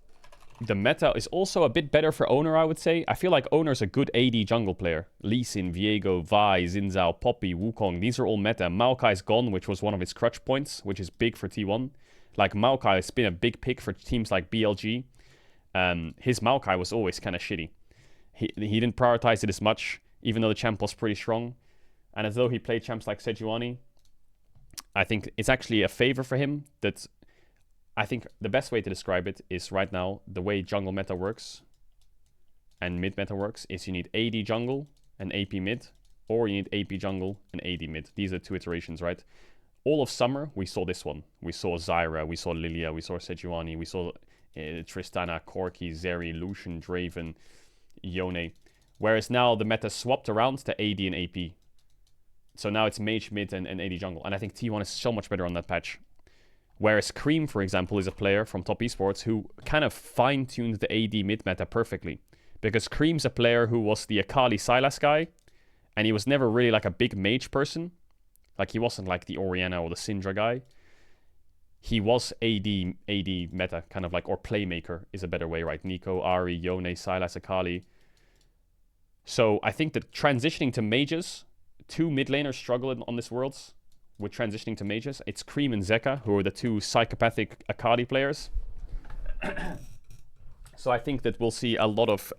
the meta is also a bit better for Owner, I would say. I feel like Owner's a good AD jungle player. Lee Sin, Viego, Vi, Xin Zhao, Poppy, Wukong. These are all meta. Maokai's gone, which was one of his crutch points, which is big for T1. Like, Maokai has been a big pick for teams like BLG. His Maokai was always kind of shitty. He didn't prioritize it as much, even though the champ was pretty strong. And as though he played champs like Sejuani, I think it's actually a favor for him that... I think the best way to describe it is right now, the way jungle meta works and mid meta works is you need AD jungle and AP mid, or you need AP jungle and AD mid. These are two iterations, right? All of summer, we saw this one. We saw Zyra, we saw Lilia, we saw Sejuani, we saw Tristana, Corki, Zeri, Lucian, Draven, Yone. Whereas now the meta swapped around to AD and AP. So now it's mage mid and AD jungle. And I think T1 is so much better on that patch. Whereas Cream, for example, is a player from Top Esports who kind of fine-tuned the AD mid-meta perfectly. Because Cream's a player who was the Akali Sylas guy, and he was never really like a big mage person. Like, he wasn't like the Orianna or the Syndra guy. He was AD meta, kind of like, or playmaker is a better way, right? Nico, Ahri, Yone, Sylas, Akali. So I think that transitioning to mages, two mid laners struggle on this Worlds. With transitioning to mages, it's Cream and Zeka who are the two psychopathic Akali players. So I think that we'll see a lot of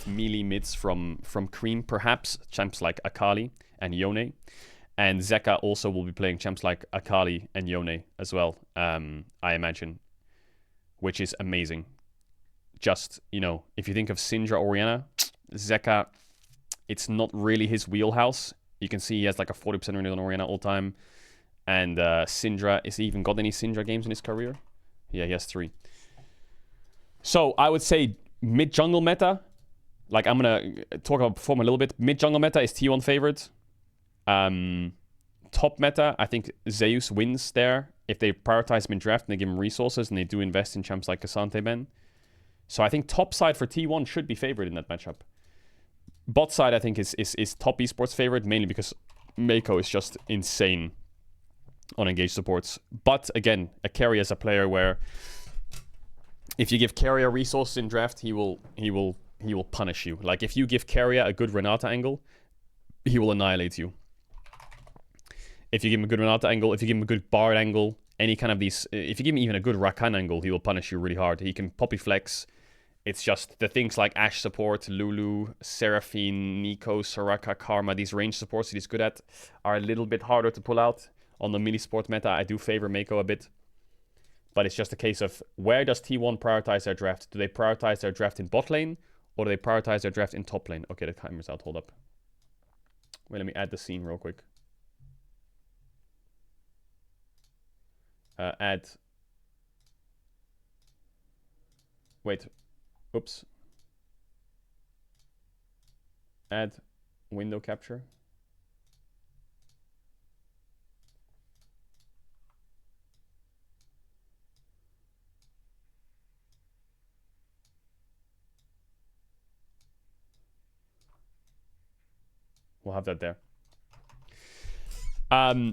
melee mids from Cream, perhaps champs like Akali and Yone, and Zeka also will be playing champs like Akali and Yone as well. I imagine, which is amazing. Just, you know, if you think of Syndra Orianna, Zeka, it's not really his wheelhouse. You can see he has like a 40% win on Orianna all time. And Syndra, has he even got any Syndra games in his career? Yeah, he has 3. So I would say mid-jungle meta. Like, I'm going to talk about perform a little bit. Mid-jungle meta is T1 favored. Top meta, I think Zeus wins there. If they prioritize him in draft and they give him resources and they do invest in champs like Cassante Ben. So I think top side for T1 should be favored in that matchup. Bot side, I think, is Top Esports favorite, mainly because Mako is just insane on engaged supports. But again, a carry is a player where if you give Carrier resources in draft, he will punish you. Like, if you give Carrier a good Renata angle, he will annihilate you. If you give him a good Renata angle, if you give him a good Bard angle, any kind of these, if you give him even a good Rakan angle, he will punish you really hard. He can poppy flex. It's just the things like Ashe support, Lulu, Seraphine, Nico, Soraka, Karma, these range supports that he's good at are a little bit harder to pull out on the mini sport meta, I do favor Mako a bit. But it's just a case of where does T1 prioritize their draft? Do they prioritize their draft in bot lane or do they prioritize their draft in top lane? Okay, the timer's out. Hold up. Wait, let me add the scene real quick. Add. Wait. Oops. Add window capture. We'll have that there.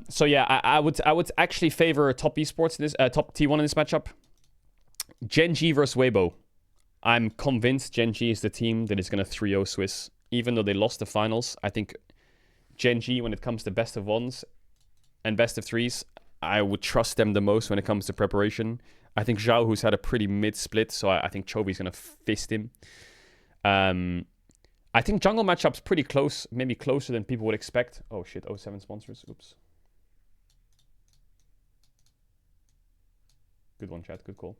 So yeah, I would actually favor top esports in this top T1 in this matchup. Gen G versus Weibo. I'm convinced Gen G is the team that is going to 3-0 Swiss. Even though they lost the finals, I think Gen G, when it comes to best of ones and best of threes, I would trust them the most when it comes to preparation. I think Zhao, who's had a pretty mid split, so I think Chobi's going to fist him. I think jungle matchup's pretty close, maybe closer than people would expect. Oh shit, 07 sponsors, oops. Good one, chat, good call.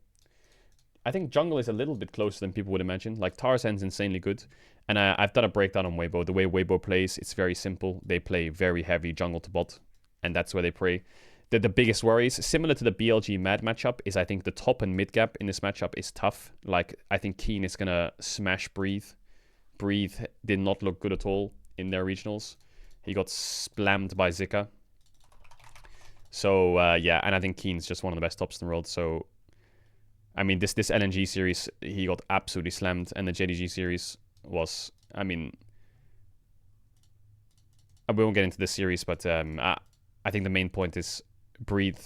I think jungle is a little bit closer than people would imagine. Like, Tarzan's insanely good. And I've done a breakdown on Weibo. The way Weibo plays, it's very simple. They play very heavy jungle to bot, and that's where they play. The biggest worries, similar to the BLG Mad matchup, is I think the top and mid gap in this matchup is tough. Like, I think Keen is going to smash Breathe. Breathe did not look good at all in their regionals. He got slammed by Zika. So, yeah, and I think Keen's just one of the best tops in the world, so... I mean, this LNG series, he got absolutely slammed, and the JDG series was, I mean... We won't get into this series, but I think the main point is Breathe.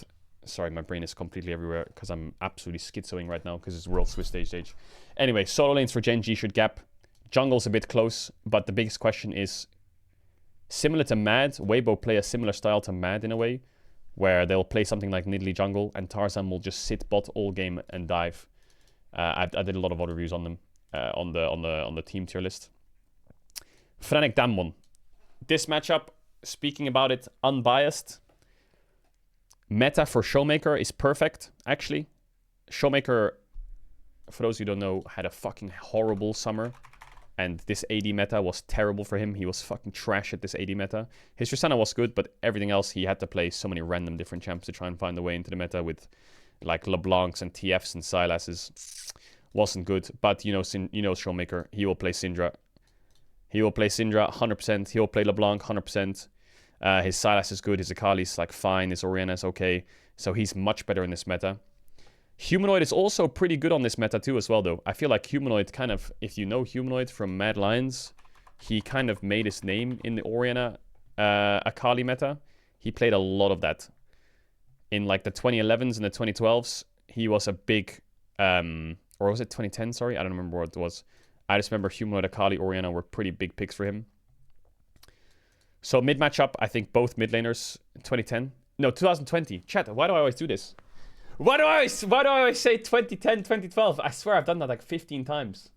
Sorry, my brain is completely everywhere, because I'm absolutely schizoing right now, because it's World Swiss stage. Anyway, solo lanes for Gen G should gap. Jungle's a bit close, but the biggest question is, similar to Mad, Weibo play a similar style to Mad in a way, where they'll play something like Nidalee jungle, and Tarzan will just sit bot all game and dive. I did a lot of other reviews on them on the team tier list. Fnatic Damwon. This matchup, speaking about it unbiased, meta for Showmaker is perfect, actually. Showmaker, for those who don't know, had a fucking horrible summer. And this AD meta was terrible for him. He was fucking trash at this AD meta. His Tristana was good, but everything else, he had to play so many random different champs to try and find a way into the meta with like LeBlancs and TFs and Sylas's. Wasn't good, but you know Showmaker, he will play Syndra. He will play Syndra 100%. He will play LeBlanc 100%. His Sylas is good. His Akali's like fine. His Orianna is okay. So he's much better in this meta. Humanoid is also pretty good on this meta too as well, though. I feel like Humanoid kind of, if you know Humanoid from Mad Lions, he kind of made his name in the Orianna Akali meta. He played a lot of that. In like the 2011s and the 2012s, he was a big, or was it 2010, sorry? I don't remember what it was. I just remember Humanoid, Akali, Orianna were pretty big picks for him. So mid matchup, I think both mid laners, 2010. No, 2020. Chat, why do I always do this? Why do I always say 2010, 2012? I swear I've done that like 15 times.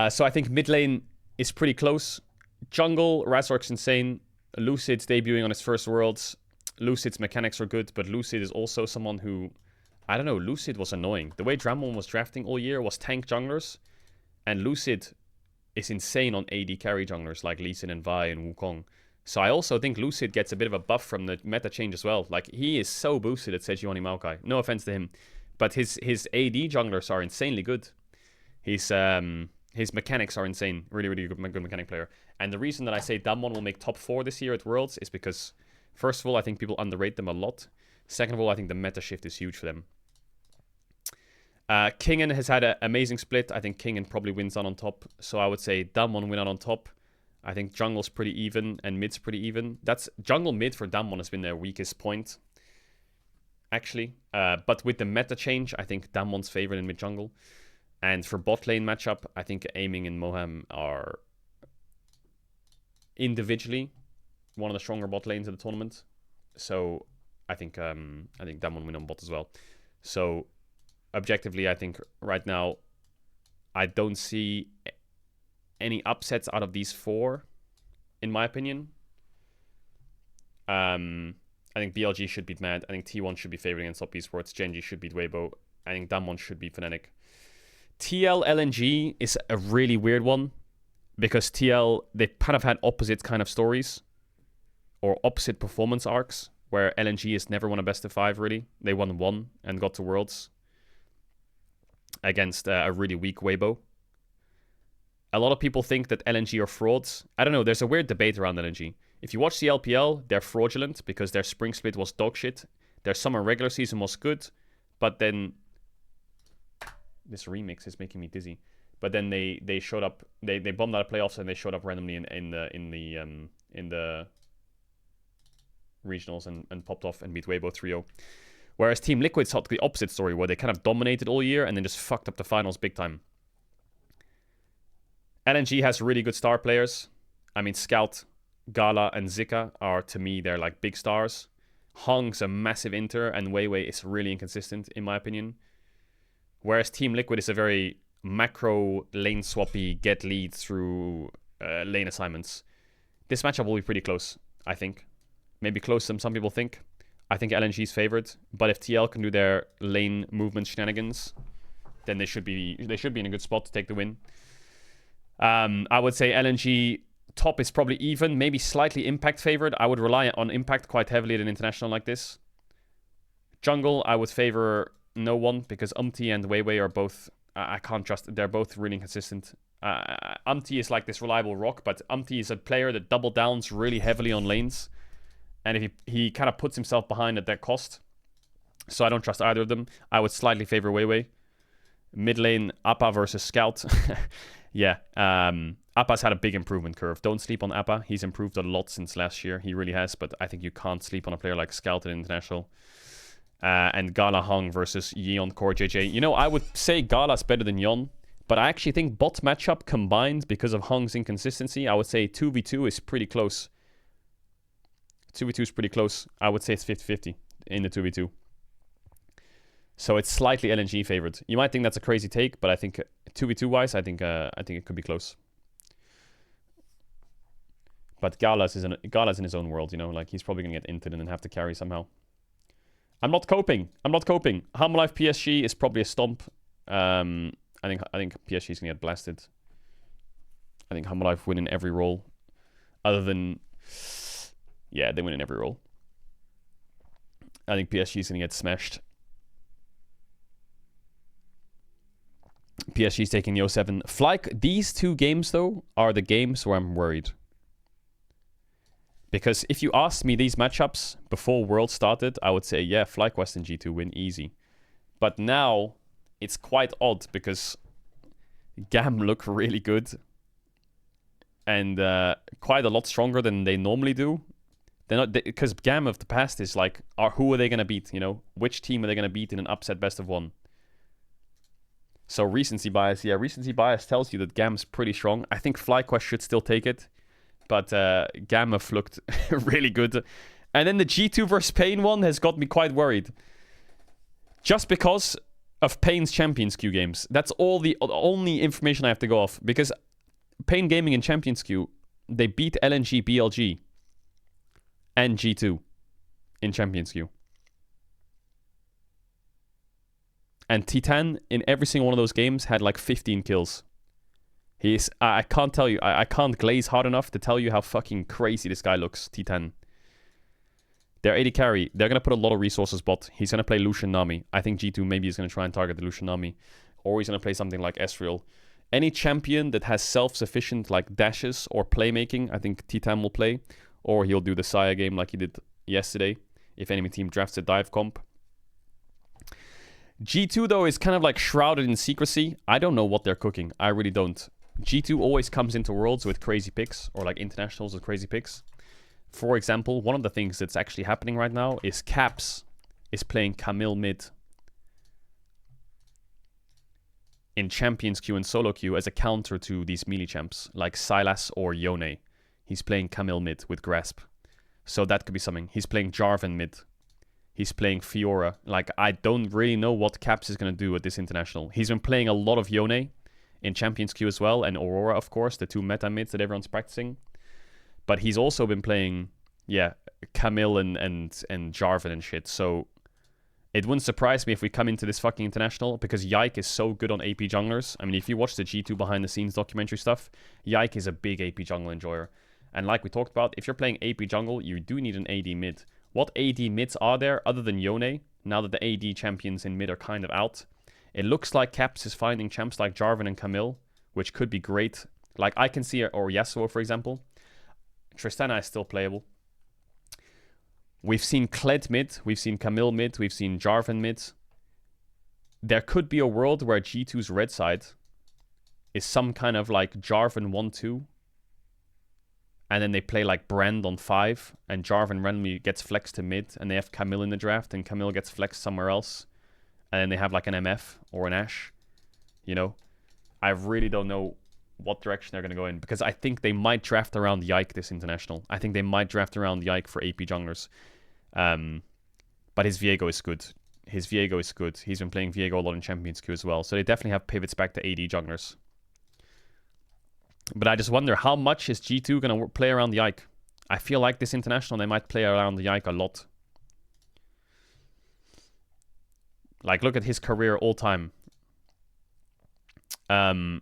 So I think mid lane is pretty close. Jungle, Razork's insane. Lucid's debuting on his first Worlds. Lucid's mechanics are good, but Lucid is also someone who... I don't know, Lucid was annoying. The way Dramon was drafting all year was tank junglers. And Lucid is insane on AD carry junglers like Lee Sin and Vi and Wukong. So I also think Lucid gets a bit of a buff from the meta change as well. Like, he is so boosted at Sejuani Maokai. No offense to him. But his AD junglers are insanely good. His mechanics are insane. Really, really good mechanic player. And the reason that I say Damwon will make top 4 this year at Worlds is because, first of all, I think people underrate them a lot. Second of all, I think the meta shift is huge for them. Kingen has had an amazing split. I think Kingen probably wins on top. So I would say Damwon win out on top. I think jungle's pretty even and mid's pretty even. That's jungle mid for Damwon has been their weakest point, actually. But with the meta change, I think Damwon's favored in mid jungle. And for bot lane matchup, I think Aiming and Moham are individually one of the stronger bot lanes of the tournament. So I think Damwon win on bot as well. So objectively, I think right now I don't see any upsets out of these 4, in my opinion. I think BLG should beat Mad. I think T1 should be favored against Top Esports. Genji should beat Weibo. I think Damwon should beat Fnatic. TL LNG is a really weird one because TL, they kind of had opposite kind of stories or opposite performance arcs where LNG has never won a best of 5 really. They won 1 and got to Worlds against a really weak Weibo. A lot of people think that LNG are frauds. I don't know, there's a weird debate around LNG. If you watch the LPL, they're fraudulent because their spring split was dog shit. Their summer regular season was good, but then this remix is making me dizzy. But then they showed up, they bombed out of playoffs and they showed up randomly in the regionals and popped off and beat Weibo 3-0. Whereas Team Liquid's had the opposite story where they kind of dominated all year and then just fucked up the finals big time. LNG has really good star players. I mean, Scout, Gala, and Zika are, to me, they're like big stars. Hong's a massive inter, and Weiwei is really inconsistent, in my opinion. Whereas Team Liquid is a very macro, lane swappy, get lead through lane assignments. This matchup will be pretty close, I think. Maybe closer than some people think. I think LNG's favored, but if TL can do their lane movement shenanigans, then they should be in a good spot to take the win. I would say LNG top is probably even, maybe slightly Impact favored. I would rely on Impact quite heavily at an international like this. Jungle, I would favor no one because Umti and Weiwei are both, I can't trust, they're both really inconsistent. Umti is like this reliable rock, but Umti is a player that double downs really heavily on lanes. And if he kind of puts himself behind at their cost. So I don't trust either of them. I would slightly favor Weiwei. Mid lane, Appa versus Scout. Yeah, Appa's had a big improvement curve. Don't sleep on Appa. He's improved a lot since last year. He really has, but I think you can't sleep on a player like Scout at International. And Gala Hong versus Yeon Core JJ. You know, I would say Gala's better than Yeon, but I actually think bot matchup combined because of Hong's inconsistency, I would say 2v2 is pretty close. 2v2 is pretty close. I would say it's 50-50 in the 2v2. So it's slightly LNG favored. You might think that's a crazy take, but I think 2v2 wise, I think it could be close. But Gala's in his own world, you know, like he's probably gonna get inted and then have to carry somehow. I'm not coping. Hum Life PSG is probably a stomp. I think PSG is gonna get blasted. I think Hum Life win in every role, other than, yeah, they win in every role. I think PSG is gonna get smashed. PSG is taking the 07. Flyke, these two games, though, are the games where I'm worried. Because if you asked me these matchups before World started, I would say, yeah, Flyke West and G2 win easy. But now, it's quite odd because GAM look really good. And quite a lot stronger than they normally do. They're not, because GAM of the past is like, who are they going to beat? You know, which team are they going to beat in an upset best of 1? So recency bias, yeah, recency bias tells you that GAM's pretty strong. I think FlyQuest should still take it, but GAM have looked really good. And then the G2 versus Pain one has got me quite worried. Just because of Pain's Champions Queue games. That's all the only information I have to go off. Because Pain Gaming in Champions Queue, they beat LNG, BLG, and G2 in Champions Queue. And Titan, in every single one of those games, had like 15 kills. I can't tell you, I can't glaze hard enough to tell you how fucking crazy this guy looks, Titan. They're 80 carry. They're going to put a lot of resources bot. He's going to play Lucian Nami. I think G2 maybe is going to try and target the Lucian Nami. Or he's going to play something like Ezreal. Any champion that has self-sufficient like dashes or playmaking, I think Titan will play. Or he'll do the Saya game like he did yesterday, if enemy team drafts a dive comp. G2, though, is kind of like shrouded in secrecy. I don't know what they're cooking. I really don't. G2 always comes into Worlds with crazy picks, or like internationals with crazy picks. For example, one of the things that's actually happening right now is Caps is playing Camille mid in Champions Queue and Solo Queue as a counter to these melee champs, like Sylas or Yone. He's playing Camille mid with Grasp. So that could be something. He's playing Jarvan mid. He's playing Fiora. Like, I don't really know what Caps is going to do at this international. He's been playing a lot of Yone in Champions Queue as well, and Aurora, of course, the two meta mids that everyone's practicing. But he's also been playing, yeah, Camille and Jarvan and shit. So it wouldn't surprise me if we come into this fucking international, because Yike is so good on AP junglers. I mean, if you watch the G2 behind the scenes documentary stuff, Yike is a big AP jungle enjoyer. And like we talked about, if you're playing AP jungle, you do need an AD mid. What AD mids are there other than Yone, now that the AD champions in mid are kind of out? It looks like Caps is finding champs like Jarvan and Camille, which could be great. Like I can see, or Yasuo, for example. Tristana is still playable. We've seen Kled mid, we've seen Camille mid, we've seen Jarvan mid. There could be a world where G2's red side is some kind of like Jarvan 1-2. And then they play like Brand on 5, and Jarvan randomly gets flexed to mid, and they have Camille in the draft, and Camille gets flexed somewhere else. And then they have like an MF or an Ashe. You know? I really don't know what direction they're going to go in, because I think they might draft around Yike this international. I think they might draft around Yike for AP junglers. But his Viego is good. His Viego is good. He's been playing Viego a lot in Champions Queue as well. So they definitely have pivots back to AD junglers. But I just wonder, how much is G2 going to play around the Yike? I feel like this international, they might play around the Yike a lot. Like, look at his career all time. Or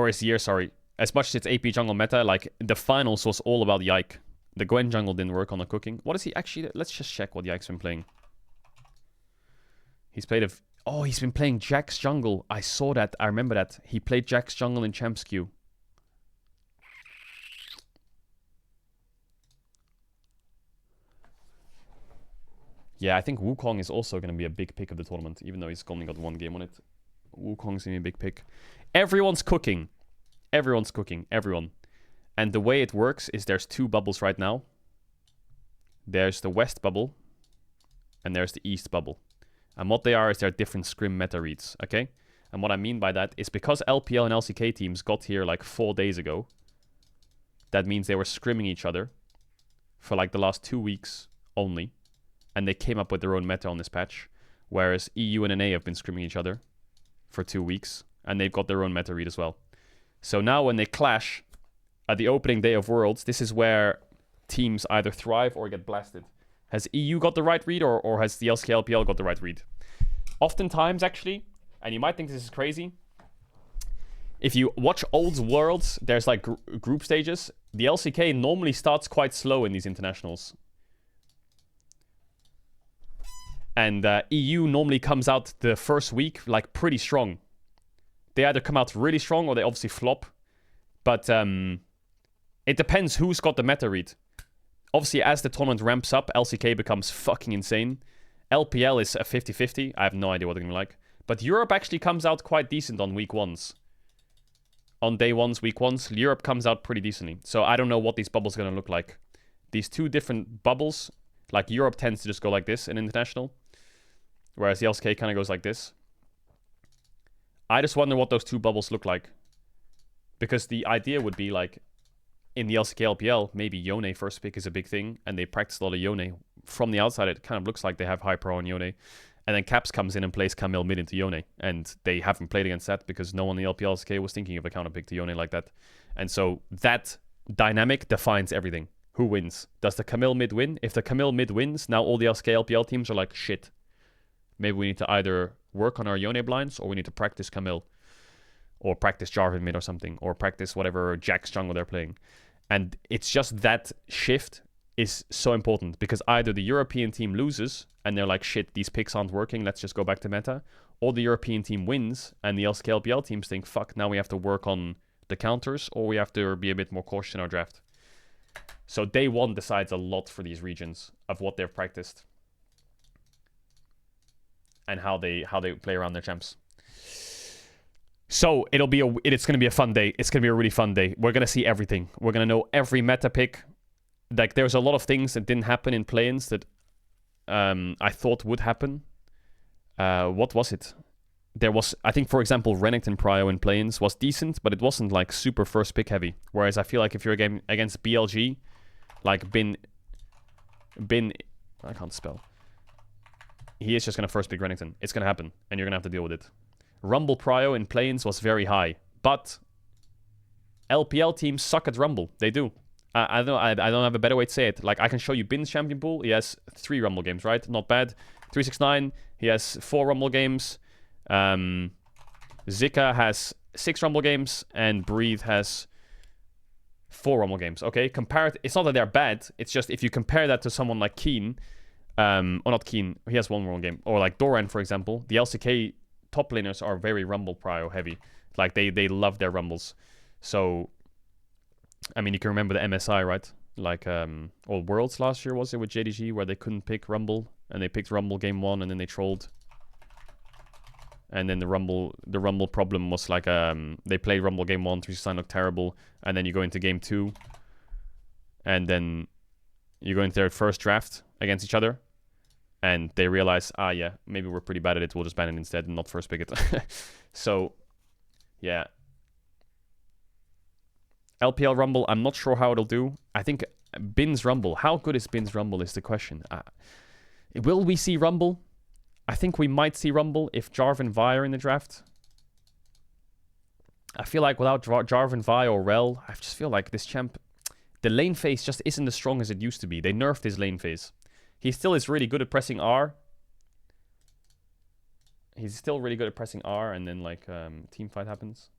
his year, sorry. As much as it's AP jungle meta, like, the finals was all about Yike. The Gwen jungle didn't work on the cooking. What is he actually... Let's just check what Yike's been playing. He's played a... Oh, he's been playing Jax jungle. I saw that. I remember that. He played Jax jungle in Champs Queue. Yeah, I think Wukong is also going to be a big pick of the tournament, even though he's only got one game on it. Wukong's going to be a big pick. Everyone's cooking. Everyone's cooking. Everyone. And the way it works is there's two bubbles right now. There's the West bubble. And there's the East bubble. And what they are is they're different scrim meta reads, okay? And what I mean by that is because LPL and LCK teams got here like 4 days ago, that means they were scrimming each other for like the last 2 weeks only. And they came up with their own meta on this patch. Whereas EU and NA have been scrimming each other for 2 weeks. And they've got their own meta read as well. So now when they clash at the opening day of Worlds, this is where teams either thrive or get blasted. Has EU got the right read, or has the LCK LPL got the right read? Oftentimes, actually, and you might think this is crazy, if you watch old Worlds, there's like group stages. The LCK normally starts quite slow in these internationals. And EU normally comes out the first week like pretty strong. They either come out really strong or they obviously flop. But it depends who's got the meta read. Obviously, as the tournament ramps up, LCK becomes fucking insane. LPL is a 50-50. I have no idea what they're going to be like. But Europe actually comes out quite decent on week ones. On day ones, week ones, Europe comes out pretty decently. So I don't know what these bubbles are going to look like. These two different bubbles, like Europe tends to just go like this in international. Whereas the LCK kind of goes like this. I just wonder what those two bubbles look like. Because the idea would be like, in the LCK LPL, maybe Yone first pick is a big thing, and they practice a lot of Yone. From the outside, it kind of looks like they have high pro on Yone. And then Caps comes in and plays Camille mid into Yone. And they haven't played against that because no one in the LPL LCK was thinking of a counter pick to Yone like that. And so that dynamic defines everything. Who wins? Does the Camille mid win? If the Camille mid wins, now all the LCK LPL teams are like, shit. Maybe we need to either work on our Yone blinds or we need to practice Camille. Or practice Jarvan mid or something. Or practice whatever Jax jungle they're playing. And it's just that shift is so important. Because either the European team loses and they're like, shit, these picks aren't working, let's just go back to meta. Or the European team wins and the LCK LPL teams think, fuck, now we have to work on the counters. Or we have to be a bit more cautious in our draft. So day one decides a lot for these regions of what they've practiced. And how they play around their champs. So it's going to be a fun day. It's going to be a really fun day. We're going to see everything. We're going to know every meta pick. Like there's a lot of things that didn't happen in play-ins that I thought would happen. What was it? There was, I think, for example, Renekton Prio in play-ins was decent, but it wasn't like super first pick heavy. Whereas I feel like if you're against BLG, like Bin, I can't spell. He is just going to first pick Renekton. It's going to happen, and you're going to have to deal with it. Rumble Prio in play-ins was very high, but LPL teams suck at Rumble. They do. I don't have a better way to say it. Like, I can show you Bin's champion pool. He has 3 Rumble games, right? Not bad. 369, he has 4 Rumble games. Zika has 6 Rumble games, and Breathe has 4 Rumble games. Okay, it's not that they're bad. It's just if you compare that to someone like Keen, or not Keen, he has 1 Rumble game, or like Doran, for example. The LCK top laners are very Rumble prio heavy. Like they love their Rumbles. So, I mean, you can remember the MSI, right? Like, or Worlds last year, was it, with JDG, where they couldn't pick Rumble, and they picked Rumble game 1, and then they trolled. And then the Rumble problem was like, they played Rumble game 1, 369 looked terrible, and then you go into game 2, and then you go into their first draft against each other, and they realize, yeah, maybe we're pretty bad at it, we'll just ban it instead and not first pick it. So, yeah. LPL Rumble, I'm not sure how it'll do. I think Bin's Rumble, how good is Bin's Rumble is the question. Will we see Rumble? I think we might see Rumble if Jarvan Vi are in the draft. I feel like without Jarvan Vi or Rel, I just feel like this champ, the lane phase just isn't as strong as it used to be. They nerfed his lane phase. He still is really good at pressing R. He's still really good at pressing R, and then like team fight happens.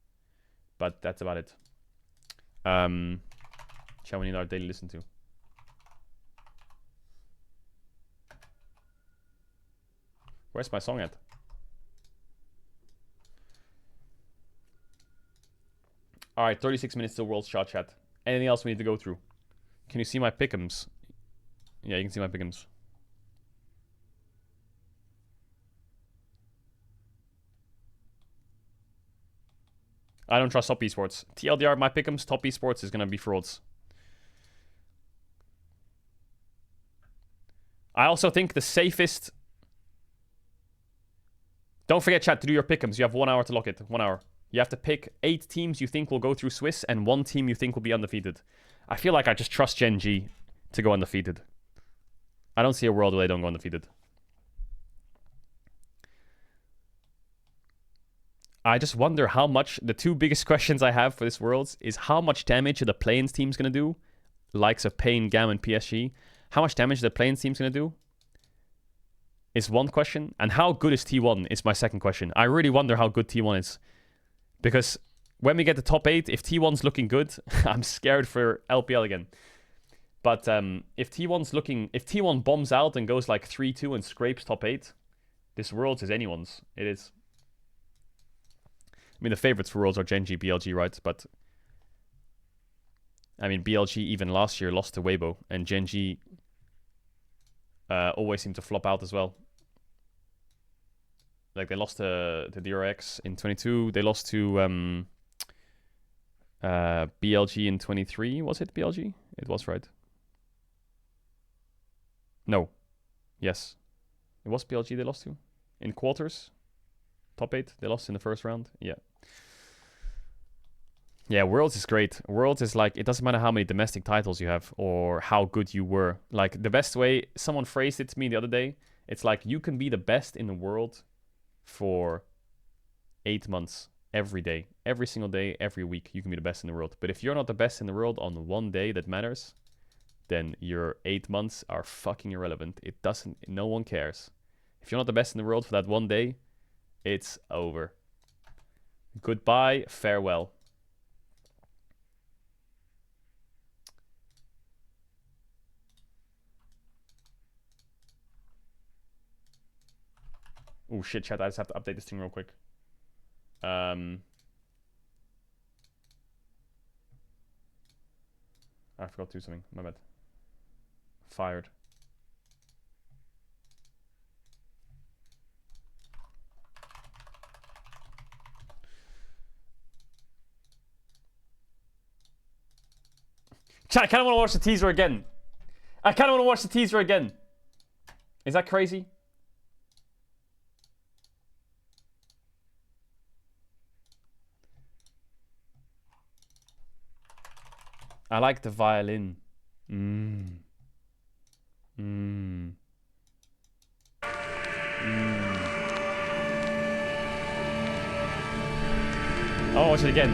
But that's about it. Shall we need our daily listen to? Where's my song at? Alright, 36 minutes till World Shot Chat. Anything else we need to go through? Can you see my pick'ems? Yeah, you can see my pick'ems. I don't trust top esports. TLDR, my pick'ems, top esports is gonna be frauds. I also think the safest... Don't forget, chat, to do your pick'ems. You have 1 hour to lock it. 1 hour. You have to pick 8 teams you think will go through Swiss and 1 team you think will be undefeated. I feel like I just trust Gen G to go undefeated. I don't see a world where they don't go undefeated. I just wonder how much... The 2 biggest questions I have for this Worlds is how much damage are the Plains team's going to do? Likes of Pain, Gam, and PSG. How much damage the Plains team's going to do? Is one question. And how good is T1 is my second question. I really wonder how good T1 is. Because when we get the top 8, if T1's looking good, I'm scared for LPL again. But if T1 bombs out and goes like 3-2 and scrapes top 8, this Worlds is anyone's. It is. I mean, the favorites for Worlds are Gen G, BLG, right? But I mean, BLG even last year lost to Weibo, and Gen G always seem to flop out as well. Like, they lost to DRX in 22. They lost to BLG in 23. Was it BLG? It was, right? No. Yes. It was BLG they lost to. In quarters. Top 8. They lost in the first round. Yeah. Yeah, Worlds is great. Worlds is like, it doesn't matter how many domestic titles you have or how good you were. Like, the best way, someone phrased it to me the other day, it's like you can be the best in the world for 8 months, every day. Every single day, every week, you can be the best in the world. But if you're not the best in the world on one day that matters, then your 8 months are fucking irrelevant. It doesn't, no one cares. If you're not the best in the world for that one day, it's over. Goodbye, farewell. Oh shit, chat, I just have to update this thing real quick. I forgot to do something, my bad. Fired. Chat, I kind of want to watch the teaser again. I kind of want to watch the teaser again. Is that crazy? I like the violin. Oh, watch it again.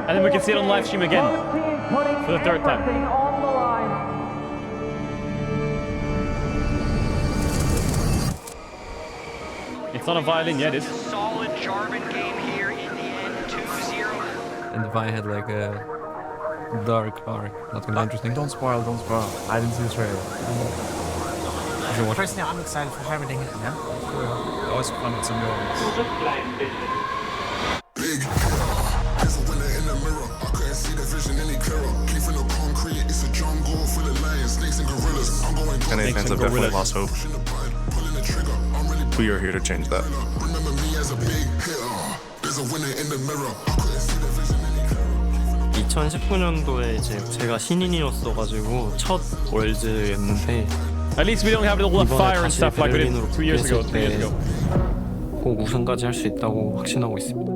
And then we can see it on live stream again for the third time. On the line. It's not a violin yet, is it? Solid Jarvan game here in the end, 2-0. And Vi had like a dark, not gonna be interesting. Don't spoil. I didn't see the trailer. Personally, I'm excited for everything. Yeah. Always fun with some noise. NA fans have definitely lost hope. We are here to change that. 2019년도에 이제 제가 신인이었어가지고 첫 월즈였는데 At least we don't have all the fire and stuff like we did 2 years ago, 3 years ago. 꼭 우승까지 할 수 있다고 확신하고 있습니다.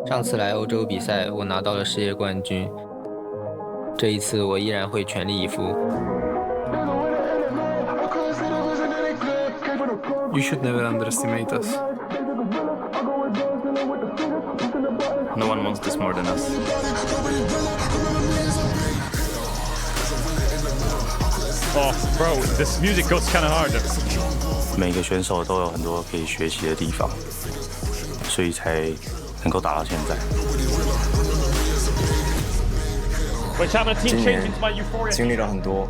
上次来欧洲比赛，我拿到了世界冠军。这一次，我依然会全力以赴。 You should never underestimate us. No one wants this more than us. Oh, bro, this music goes kind of hard. 每个选手都有很多可以学习的地方，所以才能够打到现在。今年经历了很多，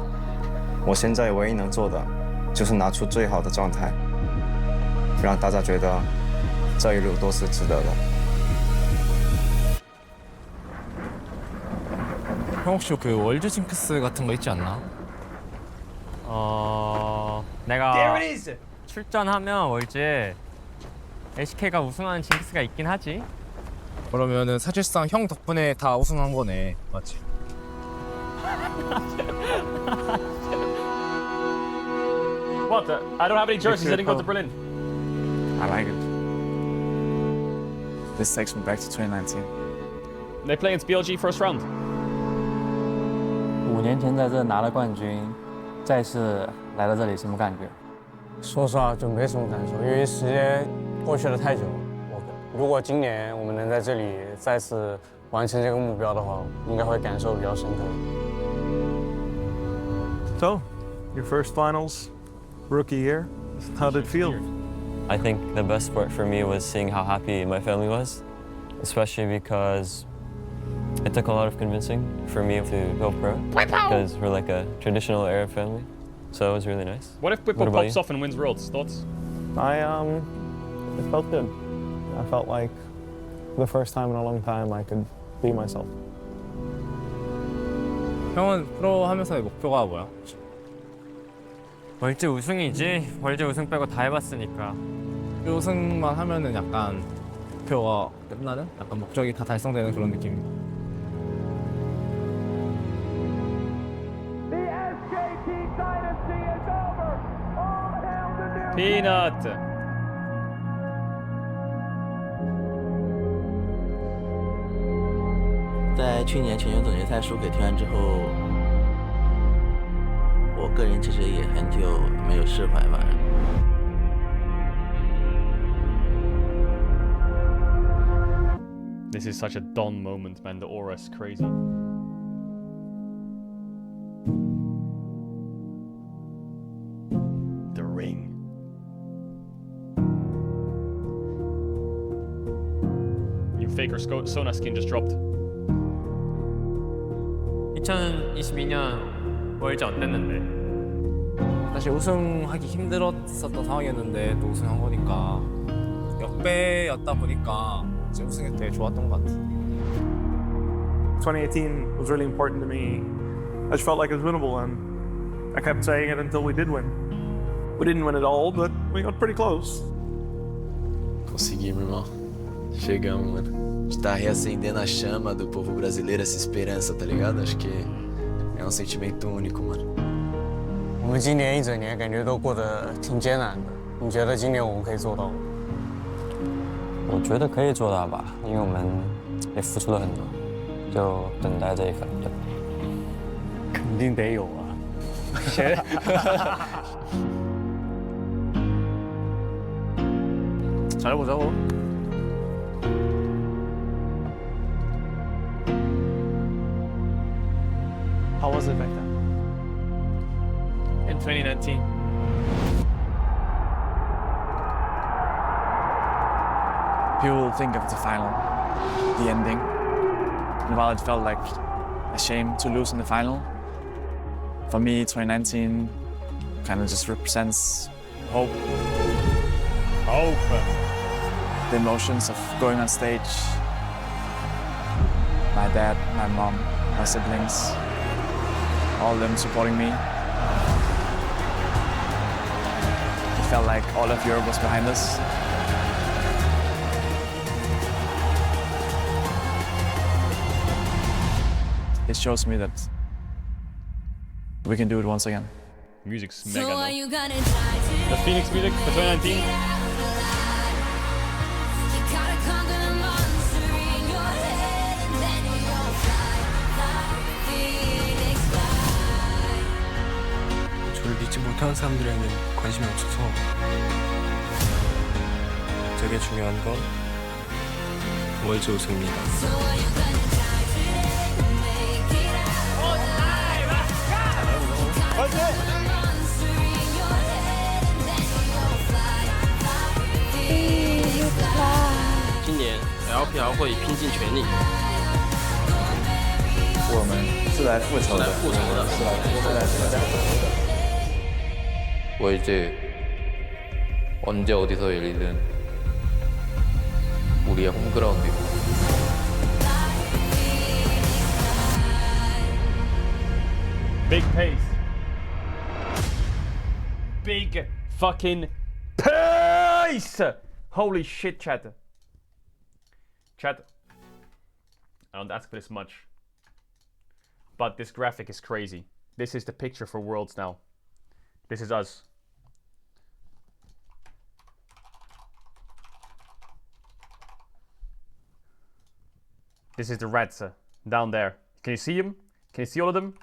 我现在唯一能做的就是拿出最好的状态，让大家觉得这一路都是值得的。 형 혹시 그 월드 징크스 같은 거 있지 않나? 내가 출전하면 월즈에 LCK가 우승하는 징크스가 있긴 하지. 그러면은 사실상 형 덕분에 다 우승한 거네, 맞지? What? I don't have any jerseys. I didn't go to Berlin. I like it. This takes me back to 2019. They play against BLG first round. 5年前在这拿了冠军，再次来到这里什么感觉？说实话就没什么感受，因为时间过去了太久了。如果今年我们能在这里再次完成这个目标的话，应该会感受比较深刻。 So, your first finals, rookie year. How did it feel? I think the best part for me was seeing how happy my family was, especially because it took a lot of convincing for me to go pro, because we're like a traditional Arab family, so it was really nice. What if Whipple pops off and wins Worlds? Thoughts? It felt good. I felt like for the first time in a long time I could be myself. 형은 프로 하면서의 목표가 뭐야? 월즈 우승이지. 월즈 우승 빼고 다 해봤으니까. 우승만 하면은 약간 목표가 끝나는? 약간 목적이 다 달성되는 그런 느낌. Peanut. 在去年全球总决赛输给T1之后，我个人其实也很久没有释怀吧。This is such a Don moment, man. The aura is crazy. The ring. New Faker Sona skin just dropped. 2022년 월즈 어땠는데? 사실 우승하기 힘들었었던 상황이었는데 또 우승한 거니까 역배였다 보니까 이제 우승이 되게 좋았던 것 같아. 2018 was really important to me. I just felt like it was winnable, and I kept saying it until we did win. We didn't win it all, but we got pretty close. Conseguimos, irmão. Chegamos, mano. Está reacendendo a chama do povo brasileiro, essa esperança, tá ligado? Acho que é um sentimento único, mano. 我们今年一整年感觉都过得挺艰难的，你觉得今年我们可以做到吗？我觉得可以做到吧，因为我们也付出了很多，就等待这一刻。肯定得有啊。谁？ 잘해보자고. 2019. People think of the final, the ending. And while it felt like a shame to lose in the final, for me, 2019 kind of just represents hope. Hope. The emotions of going on stage. My dad, my mom, my siblings, all of them supporting me. It felt like all of Europe was behind us. It shows me that we can do it once again. Music's mega though. The Phoenix music for 2019. 저를 믿지 못하는 사람들에는 관심이 없어서 되게 중요한 건 월드 우승입니다.今年 LPL 会拼尽全力。我们是来复仇的，是来决战的。 뭐 이제 언제 어디서 열리든 우리의 홈그라운드이고 Big pace. Big fucking pace! Holy shit, chat. Chat. I don't ask for this much. But this graphic is crazy. This is the picture for Worlds now. This is us. This is the rats down there. Can you see them? Can you see all of them?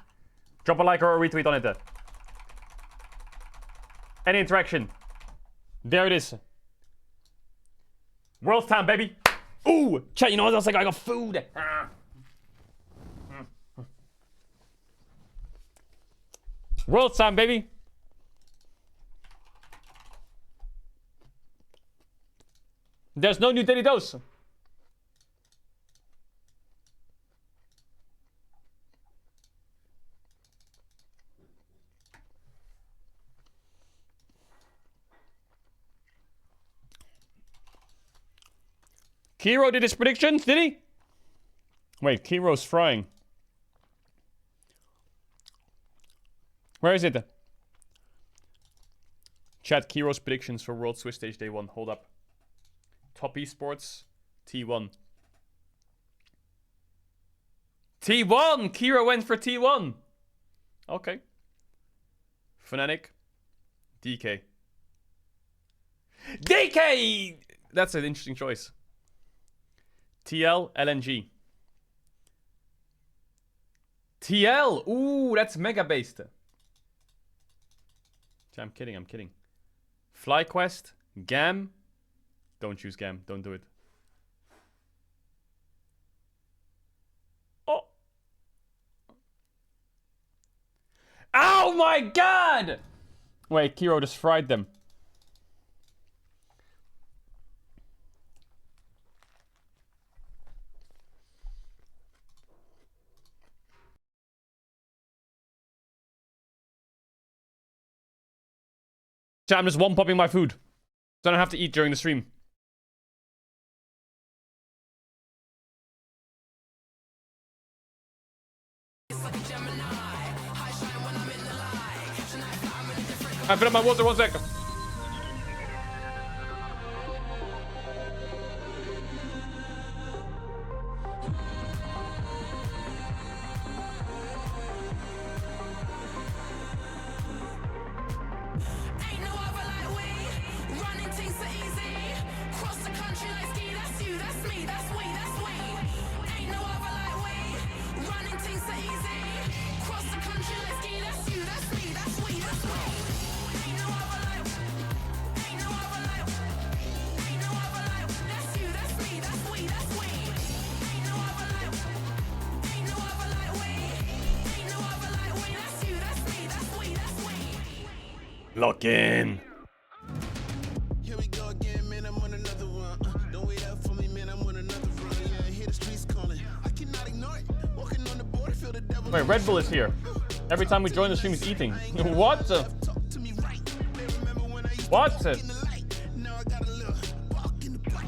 Drop a like or a retweet on it. Any interaction. There it is. World's time, baby. Ooh, chat, you know what else? I got food. World's time, baby. There's no new daily dose. Kiro did his predictions, did he? Wait, Kiro's frying. Where is it? Chat, Kiro's predictions for World Swiss Stage Day 1. Hold up. Top Esports, T1. T1! Kiro went for T1! Okay. Fnatic, DK. DK! That's an interesting choice. TL, LNG. TL! Ooh, that's mega based. I'm kidding, I'm kidding. FlyQuest, GAM. Don't choose GAM, don't do it. Oh! Oh my god! Wait, Kiro just fried them. I'm just one-popping my food, so I don't have to eat during the stream. I fill up my water, 1 second. Lock in. Here we go again, man. I'm on another one. Don't wait up for me, man. I'm on another run. Yeah, I hear the streets calling. I cannot ignore it. Walking on the border, feel the devil. Wait, Red Bull is here. Every time we join the stream, he's eating. What? What? Now I got a little walk in the block.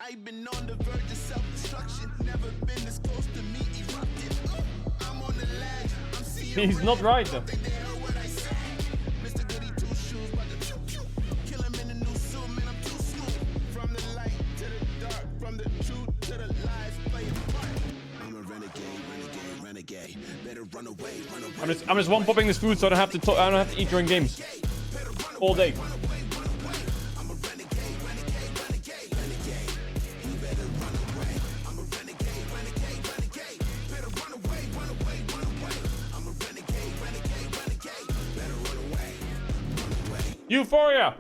I've been on the verge of self-destruction. Never been this close to me erupting. I'm on the ledge. I'm seeing. He's not right. I'm just one popping this food so I don't have to eat during games all day. Euphoria.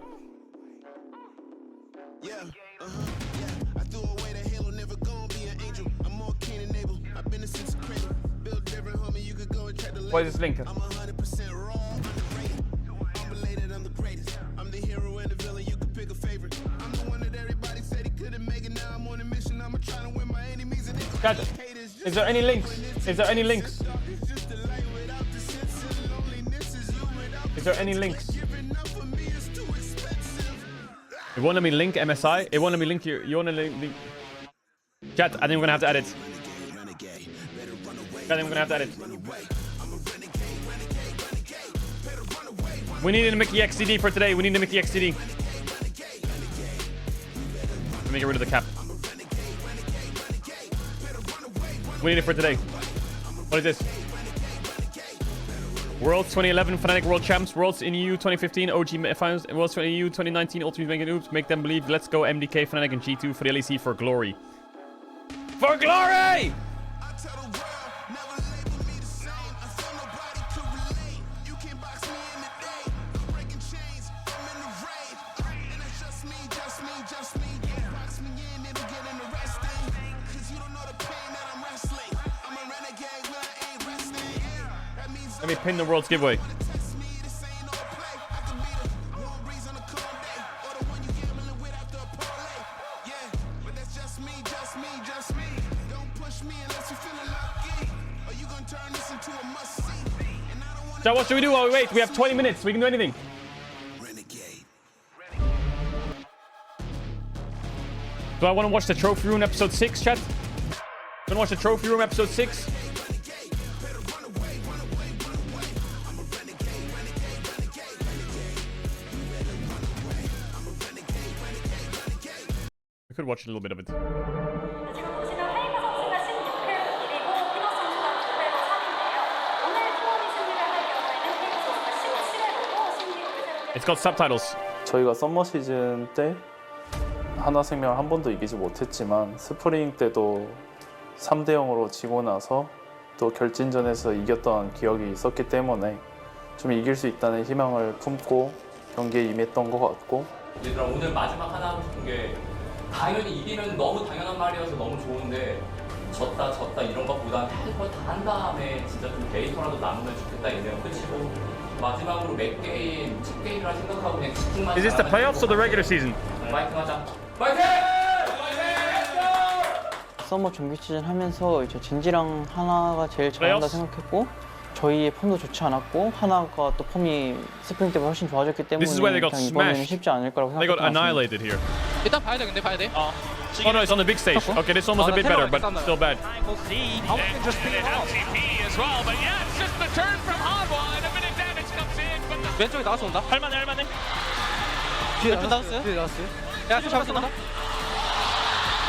I threw away the halo, never gonna be an angel. I'm more keen and able. I've been a since a cradle. Build different, homie. You could go and check the label. What is this link? I'm 100% raw, underrated. I'm related, I'm the greatest. I'm the hero and the villain. You can pick a favorite. I'm the one that everybody said he couldn't make it. Now I'm on a mission. I'm trying to win my enemies. And Chat, is there any links? Is there any links? Is there any links? It won't let me link MSI. It won't let me link you want to link. Chat, I think we're gonna have to edit. I think we're gonna have to edit. We need a Mickey XDD for today. We need a Mickey XDD. Let me get rid of the cap. We need it for today. What is this? Worlds 2011 Fnatic World Champs. Worlds in EU 2015 OG Finals. Worlds in EU 2019 Ultimate Making Oops. Make them believe. Let's go MDK Fnatic and G2 for the LEC for glory. For glory! Let me pin the Worlds giveaway. So what should we do while we wait? We have 20 minutes. We can do anything. Do I want to watch the Trophy Room episode 6, chat? Want to watch the Trophy Room episode 6? I could watch a little bit of it. It's got subtitles. 저희가 썸머 시즌 때 하나생명 한 번도 이기지 못했지만 스프링 때도 3대 0으로 지고 나서 또 결진전에서 이겼던 기억이 있었기 때문에 좀 이길 수 있다는 희망을 품고 경기에 임했던 것 같고. 얘들아 오늘 마지막 하나 하고 싶은 게 당연히 이기면 너무 당연한 말이어서 너무 좋은데 졌다 이런 것보다 할 거 다 한 다음에 진짜 좀 데이터라도 남으면 좋겠다 이네요. 끝이고 마지막으로 몇 게임, 첫 게임이라 생각하고 그냥 집중만. Is this the playoffs or the regular season? 파이팅 하자. 파이팅! 서머 정규 시즌 하면서 이제 진지랑 하나가 제일 잘한다 생각했고 저희의 폼도 좋지 않았고 하나가 또 폼이 스프링 때보다 훨씬 좋아졌기 때문에 이번에는 쉽지 않을 거라고 They got 생각했던 것 annihilated here. 일단 봐야 돼, 근데 봐야 돼. Oh no, it's on the big stage. Okay, this almost a bit better, but still bad. as well, but yeah, it's just the turn from Hanwha and a bit of damage comes in, but the 왼쪽에 나와서 온다. 할만해. 뒤에 나왔어요? 뒤에 나왔어요. 야, 좀 잡았어.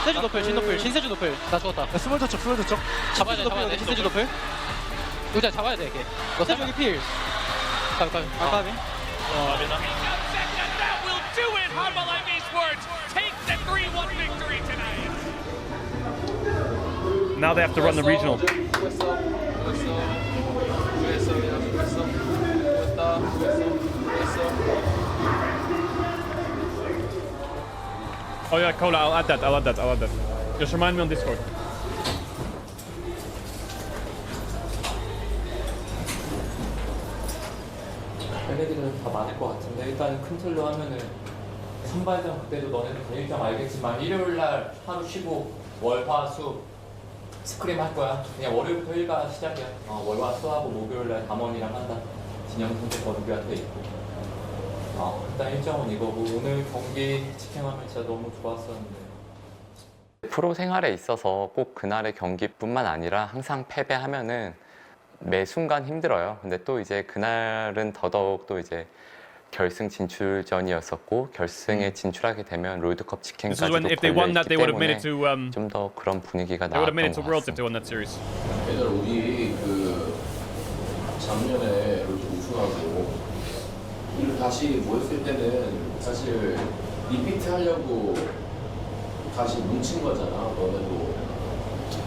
세주 노플, 신세주 노플. 나 죽었다. 야, 스몰 터쪽. 잡아야 돼. 신세주 노플. 의자 잡아야 돼, 이게. 너 세주 여기 필. 가비. will do it. Hanwha Live Esports takes the 3-1 victory tonight. Now they have to run the regional. Oh yeah, Cola, I'll add that. Just remind me on Discord. 다른 애들은 다 많을 것 같은데 일단은 큰 틀로 하면은 선발전 그때도 너네들 다 일정 알겠지만 일요일날 하루 쉬고 월, 화, 수 스크림 할 거야. 그냥 월요일부터 일가 시작이야. 월, 화, 수하고 목요일날 담원이랑 한다. 진영 선택 거두기한테 있고. 일단 일정은 이거고 오늘 경기 직행하면 진짜 너무 좋았었는데. 프로 생활에 있어서 꼭 그날의 경기뿐만 아니라 항상 패배하면은 매 순간 힘들어요. 근데 또 이제 그날은 더더욱 또 이제 결승 진출전이었었고 결승에 진출하게 되면 롤드컵 직행까지도 걸려있기 때문에 좀 더 그런 분위기가 나왔던 것 같습니다. 얘들 우리 그 작년에 롤드컵 우승하고 우리 다시 모였을 때는 사실 리피트 하려고 다시 뭉친 거잖아. 너네도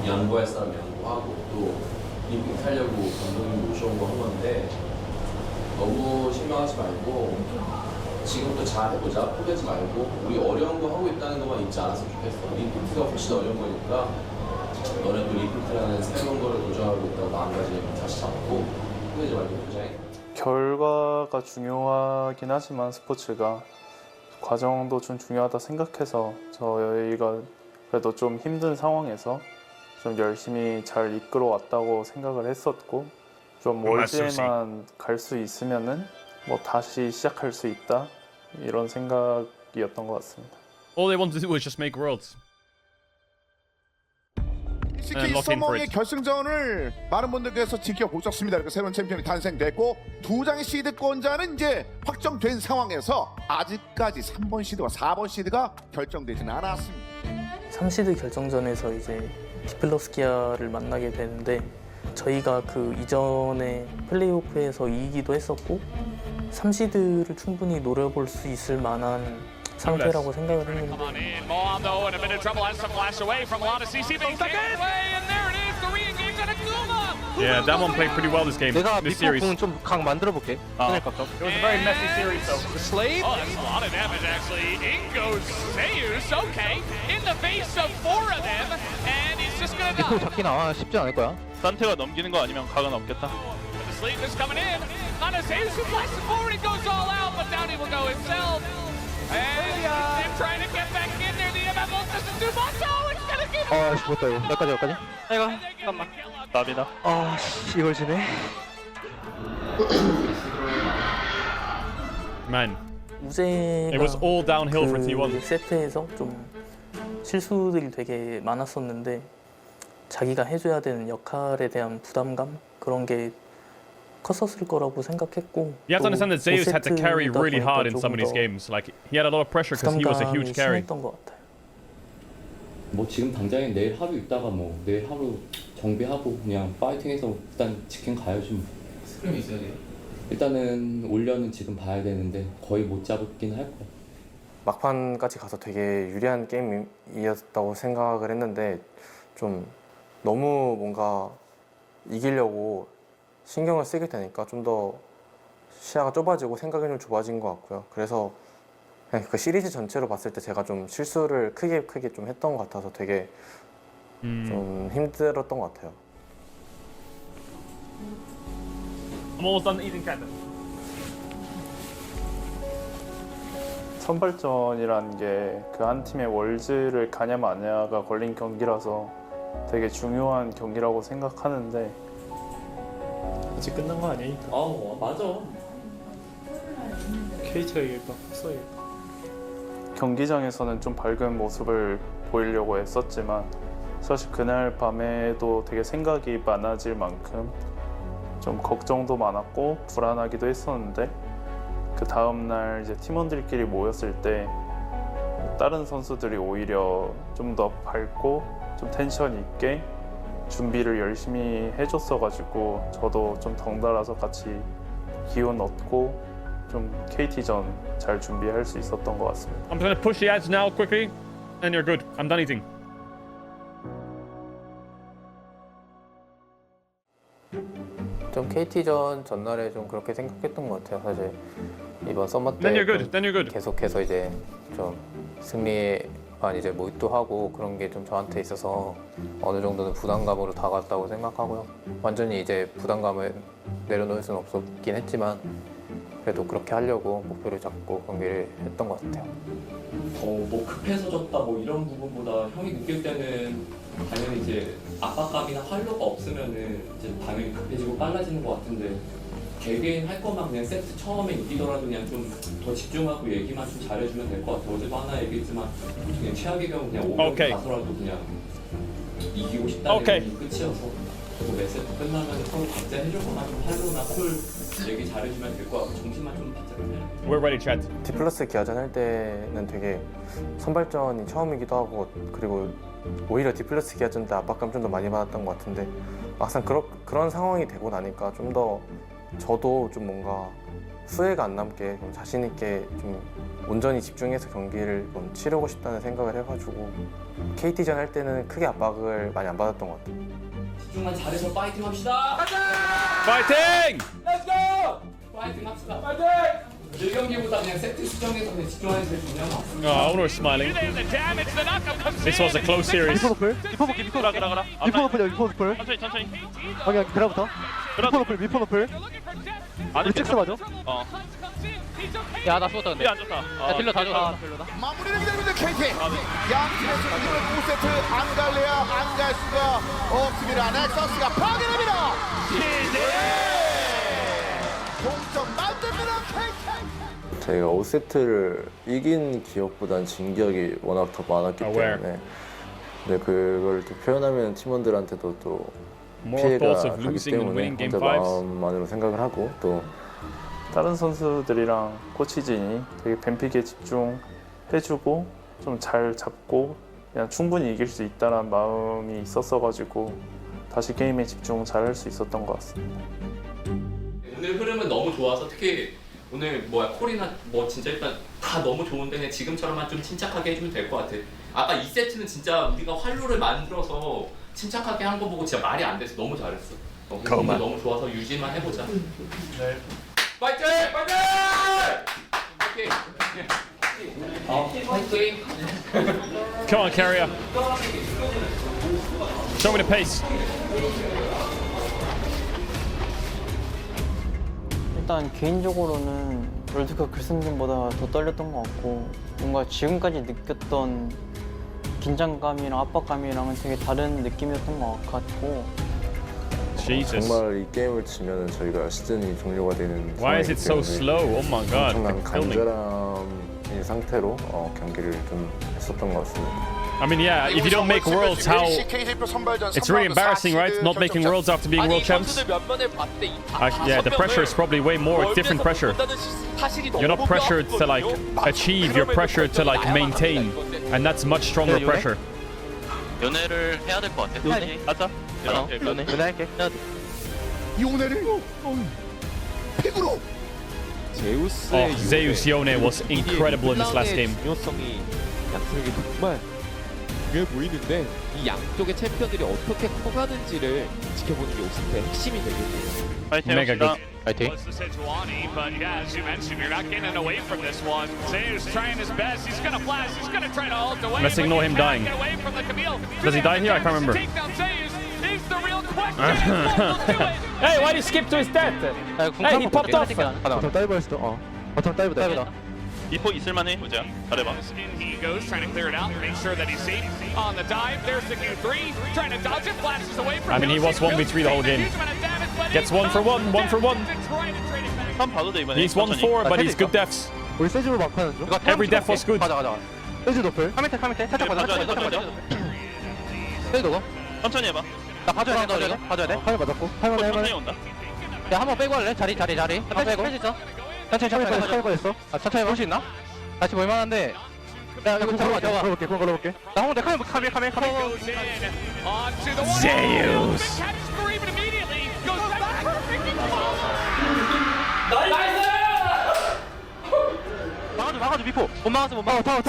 양보할 사람 양보하고 또 리피트 하려고 감독님 모셔온 거 한 건데 너무 실망하지 말고 지금부터 잘 해보자. 포기하지 말고 우리 어려운 거 하고 있다는 것만 잊지 않았으면 좋겠어. 리피트가 훨씬 어려운 거니까 너네도 리피트라는 새로운 거를 도전하고 있다고 마음가짐 다시 잡고 포기하지 말고 해보자. 결과가 중요하긴 하지만 스포츠가 과정도 좀 중요하다 생각해서 저희가 그래도 좀 힘든 상황에서 좀 열심히 잘 이끌어 왔다고 생각을 했었고 좀 월드에만 갈 수 있으면은 뭐 다시 시작할 수 있다 이런 생각이었던 것 같습니다. All they wanted to do was just make worlds. CK 서머의 결승전을 많은 분들께서 지켜보셨습니다. 이렇게 새로운 챔피언이 탄생됐고 두 장의 시드권자는 이제 확정된 상황에서 아직까지 3번 시드와 4번 시드가 결정되지는 않았습니다. 3시드 결정전에서 이제 디플러스키아를 만나게 되는데 저희가 그 이전에 플레이오프에서 이기기도 했었고 3시드를 충분히 노려볼 수 있을 만한 상태라고 생각을 했는데 Yeah, that one played pretty well this game. 내가 This series. 미포 좀각 만들어 볼게. It was a very messy series, though. The slave? Oh, that's a lot of damage, actually. In goes Zeus, okay. In the face of 4 of them, and he's just gonna die. 미포 잡기 나와 쉽지 않을 거야. 산테가 넘기는 거 아니면 각은 없겠다. The slave is coming in. On a Zeus who blasts forward, he goes all out, but down he will go himself. And him trying to get back in there. The MMO doesn't do much. Oh, it's gonna give him. 죽었다 이거. 여기까지. 이거 잠깐만. 답이다. 이걸 지네. Man, 우재가 it was all downhill for T1. 세트에서 좀 실수들이 되게 많았었는데 자기가 해줘야 되는 역할에 대한 부담감 그런 게 컸었을 거라고 생각했고. You have to understand that Zeus had to carry really hard in some of these games. Like he had a lot of pressure because he was a huge carry. 것 같아요. 뭐 지금 당장에 내일 하루 있다가 뭐 내일 하루 정비하고 그냥 파이팅해서 일단 직행 가야지 뭐. 스크림 있어야 돼요? 일단은 올려는 지금 봐야 되는데 거의 못 잡긴 할 거야. 막판까지 가서 되게 유리한 게임이었다고 생각을 했는데 좀 너무 뭔가 이기려고 신경을 쓰게 되니까 좀 더 시야가 좁아지고 생각이 좀 좁아진 것 같고요. 그래서 그 시리즈 전체로 봤을 때 제가 좀 실수를 크게 좀 했던 것 같아서 되게 좀 힘들었던 것 같아요. I'm almost done eating cat. 선발전이라는 게 그 한 팀의 월즈를 가냐 마냐가 걸린 경기라서 되게 중요한 경기라고 생각하는데 아직 끝난 거 아니야? 맞아. KT가 이길까? 흑서 이길까? 경기장에서는 좀 밝은 모습을 보이려고 했었지만 사실 그날 밤에도 되게 생각이 많아질 만큼 좀 걱정도 많았고 불안하기도 했었는데 그 다음날 이제 팀원들끼리 모였을 때 다른 선수들이 오히려 좀 더 밝고 좀 텐션 있게 준비를 열심히 해줬어가지고 저도 좀 덩달아서 같이 기운 얻고 좀 KT전 잘 준비할 수 있었던 것 같습니다. I'm gonna push the ads now quickly, and you're good. I'm done eating. 좀 KT전 전날에 좀 그렇게 생각했던 것 같아요. 사실 이번 서머 때 Then you're good. Then you're good. 계속해서 이제 좀 승리만 이제 몰두하고 그런 게 좀 저한테 있어서 어느 정도는 부담감으로 다가왔다고 생각하고요. 완전히 이제 부담감을 내려놓을 수는 없었긴 했지만 그래도 그렇게 하려고 목표를 잡고 경기를 했던 것 같아요. 뭐 급해서 졌다 뭐 이런 부분보다 형이 느낄 때는 당연히 이제 압박감이나 활로가 없으면은 이제 당연히 급해지고 빨라지는 것 같은데 개개인 할 것만 그냥 세트 처음에 이기더라도 그냥 좀 더 집중하고 얘기만 좀 잘해주면 될 것 같아요. 어제도 하나 얘기했지만 그냥 최악의 경우 그냥 5점 가서라도 그냥 이기고 싶다는 게 끝이어서 매 세트 끝나면 서로 각자 해줄 것만 좀 활로나 콜 얘기 잘해주면 될 것 같고 정신만 좀 바짝 그냥. We're ready, chat. 디플러스 기아전 할 때는 되게 선발전이 처음이기도 하고 그리고 오히려 디플러스 기아전 때 압박감 좀 더 많이 받았던 것 같은데 막상 그런 상황이 되고 나니까 좀 더 저도 좀 뭔가 후회가 안 남게 좀 자신 있게 좀 온전히 집중해서 경기를 좀 치르고 싶다는 생각을 해가지고 KT전 할 때는 크게 압박을 많이 안 받았던 것 같아요. 집중만 잘해서 파이팅 합시다. 가자! 파이팅! 렛츠고! 파이팅 합시다. 파이팅! 1경기보다 그냥 세트 수정해서 그냥 집중하는 게 중요한 것 같습니다. Oh, owner's smiling. This was a close series. 리포 노플 리포 노플이야 리포 노플 천천히 방향 드라부터 리포 노플 우리 잭스 맞아? 야나 쏘다 근데 안 좋다. 야 딜러 다 줬다 별로다 마무리를 기다립니다 KT. 양팀의 승리를 5세트 안 갈래야 안 갈 수가 없습니다. 넥서스가 파괴됩니다. 동점 만듭니다 KT. 저희가 5세트를 이긴 기억보단 진 기억이 워낙 더 많았기 때문에 근데 그걸 또 표현하면 팀원들한테도 또 피해가 가기 때문에 혼자 마음만으로 생각을 하고 또 다른 선수들이랑 코치진이 되게 뱀픽에 집중해주고 좀 잘 잡고 그냥 충분히 이길 수 있다는 마음이 있었어가지고 다시 게임에 집중 잘 할 수 있었던 것 같습니다. 오늘 흐름은 너무 좋아서 특히 오늘 콜이나 진짜 일단 다 너무 좋은데 그냥 지금처럼만 좀 침착하게 해주면 될 것 같아. 아까 2세트는 진짜 우리가 활로를 만들어서 침착하게 한 거 보고 진짜 말이 안 돼서 너무 잘했어. 오늘 너무 좋아서 유지만 해보자. 네. 파이팅! 파이팅! 파이팅! Come on, carrier. Show me the pace. 일단 개인적으로는 월드컵 결승전보다 더 떨렸던 것 같고 뭔가 지금까지 느꼈던 긴장감이랑 압박감이랑은 되게 다른 느낌이었던 것 같고 정말 이 게임을 치면 저희가 시즌이 종료가 되는 Why is it so slow? Oh my god. 엄청난 간절함의 상태로 경기를 좀 했었던 것 같습니다. I mean, yeah, if you don't make worlds, how... It's really embarrassing, right? Not making worlds after being world champs. Yeah, the pressure is probably way more. It's different pressure. You're not pressured to like achieve, you're pressured to like maintain. And that's much stronger pressure. 연애를 해야 될 것 같아. 해야지. 맞아. 연애 할게. 해야 돼. 연애를 픽으로. Oh, Zeus Yone was incredible in this last game. 중요성이 양팀에게 정말 중요해 보이는데 이 양쪽의 챔피언들이 어떻게 커가는지를 지켜보는 게 5세트의 핵심이 되겠네요. Mega good. 파이팅. Was the Sejuani, but yeah, as you mentioned, you're not getting away from this one. Zeus trying his best. He's gonna flash. He's gonna try to ult away. Let's ignore him dying. Does he die here? I can't remember. Take down Zeus is the real question. Hey, why did he skip to his death? Hey, he popped off. 바텀 다이브 했어. 바텀 다이브다. 리포 있을만해. 보자. 잘해봐. He goes trying to clear it out, make sure that he's safe on the dive. There's the Q3 trying to dodge it, flashes away from. I mean, he was 1v3 the whole game. Gets 1 for 1, 1 for 1. 한 봐도 돼 이번에. He's 1-4, but he's good deaths. 우리 세즈로 막하는 중. Every death was good. 가자. 세즈 노플. 카메테 살짝 봐줘. 세즈 너가 천천히 해봐. 나 봐줘야 돼. 너 이거 봐줘야 돼. 팔 맞았고. 할만해 천천히 할만해. 온다. 야 한번 빼고 할래? 자리. 한번 빼고. 천천히 팔 했어. 천천히 볼 수 있나? 다시 볼만한데. 야 이거 걸어볼게. 걸어볼게. 나 홍대 카메. Zeus. 막아줘 미포. 못 막았어.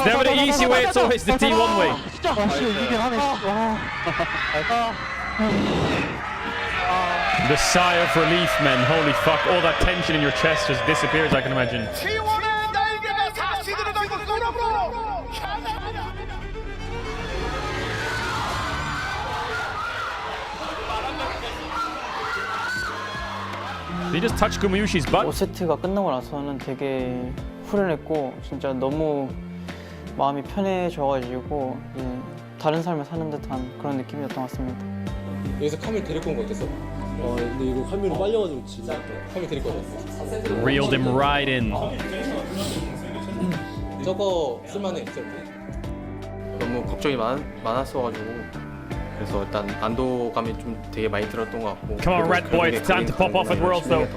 Never the easy way, it's always the T1 way. 진짜. 이게 하네. The sigh of relief, man. Holy fuck. All that tension in your chest just disappears, I can imagine. T1의 날개가 다시 들어가고 끌어보러 향합니다. Did he just touch Gumayushi's butt? 5세트가 끝나고 나서는 되게 후련했고 진짜 너무 마음이 편해져가지고 다른 삶을 사는 듯한 그런 느낌이었던 것 같습니다. 여기서 카밀 데리고 온 거 어땠어? 근데 이거 카밀은 빨려가지고 지금 카밀 데리고 왔어. Reeled him right in. 저거 쓸만해. 너무 걱정이 많았어가지고 그래서 일단 안도감이 좀 되게 많이 들었던 것 같고. Come on, Red Boy, it's time to pop off at Worlds though.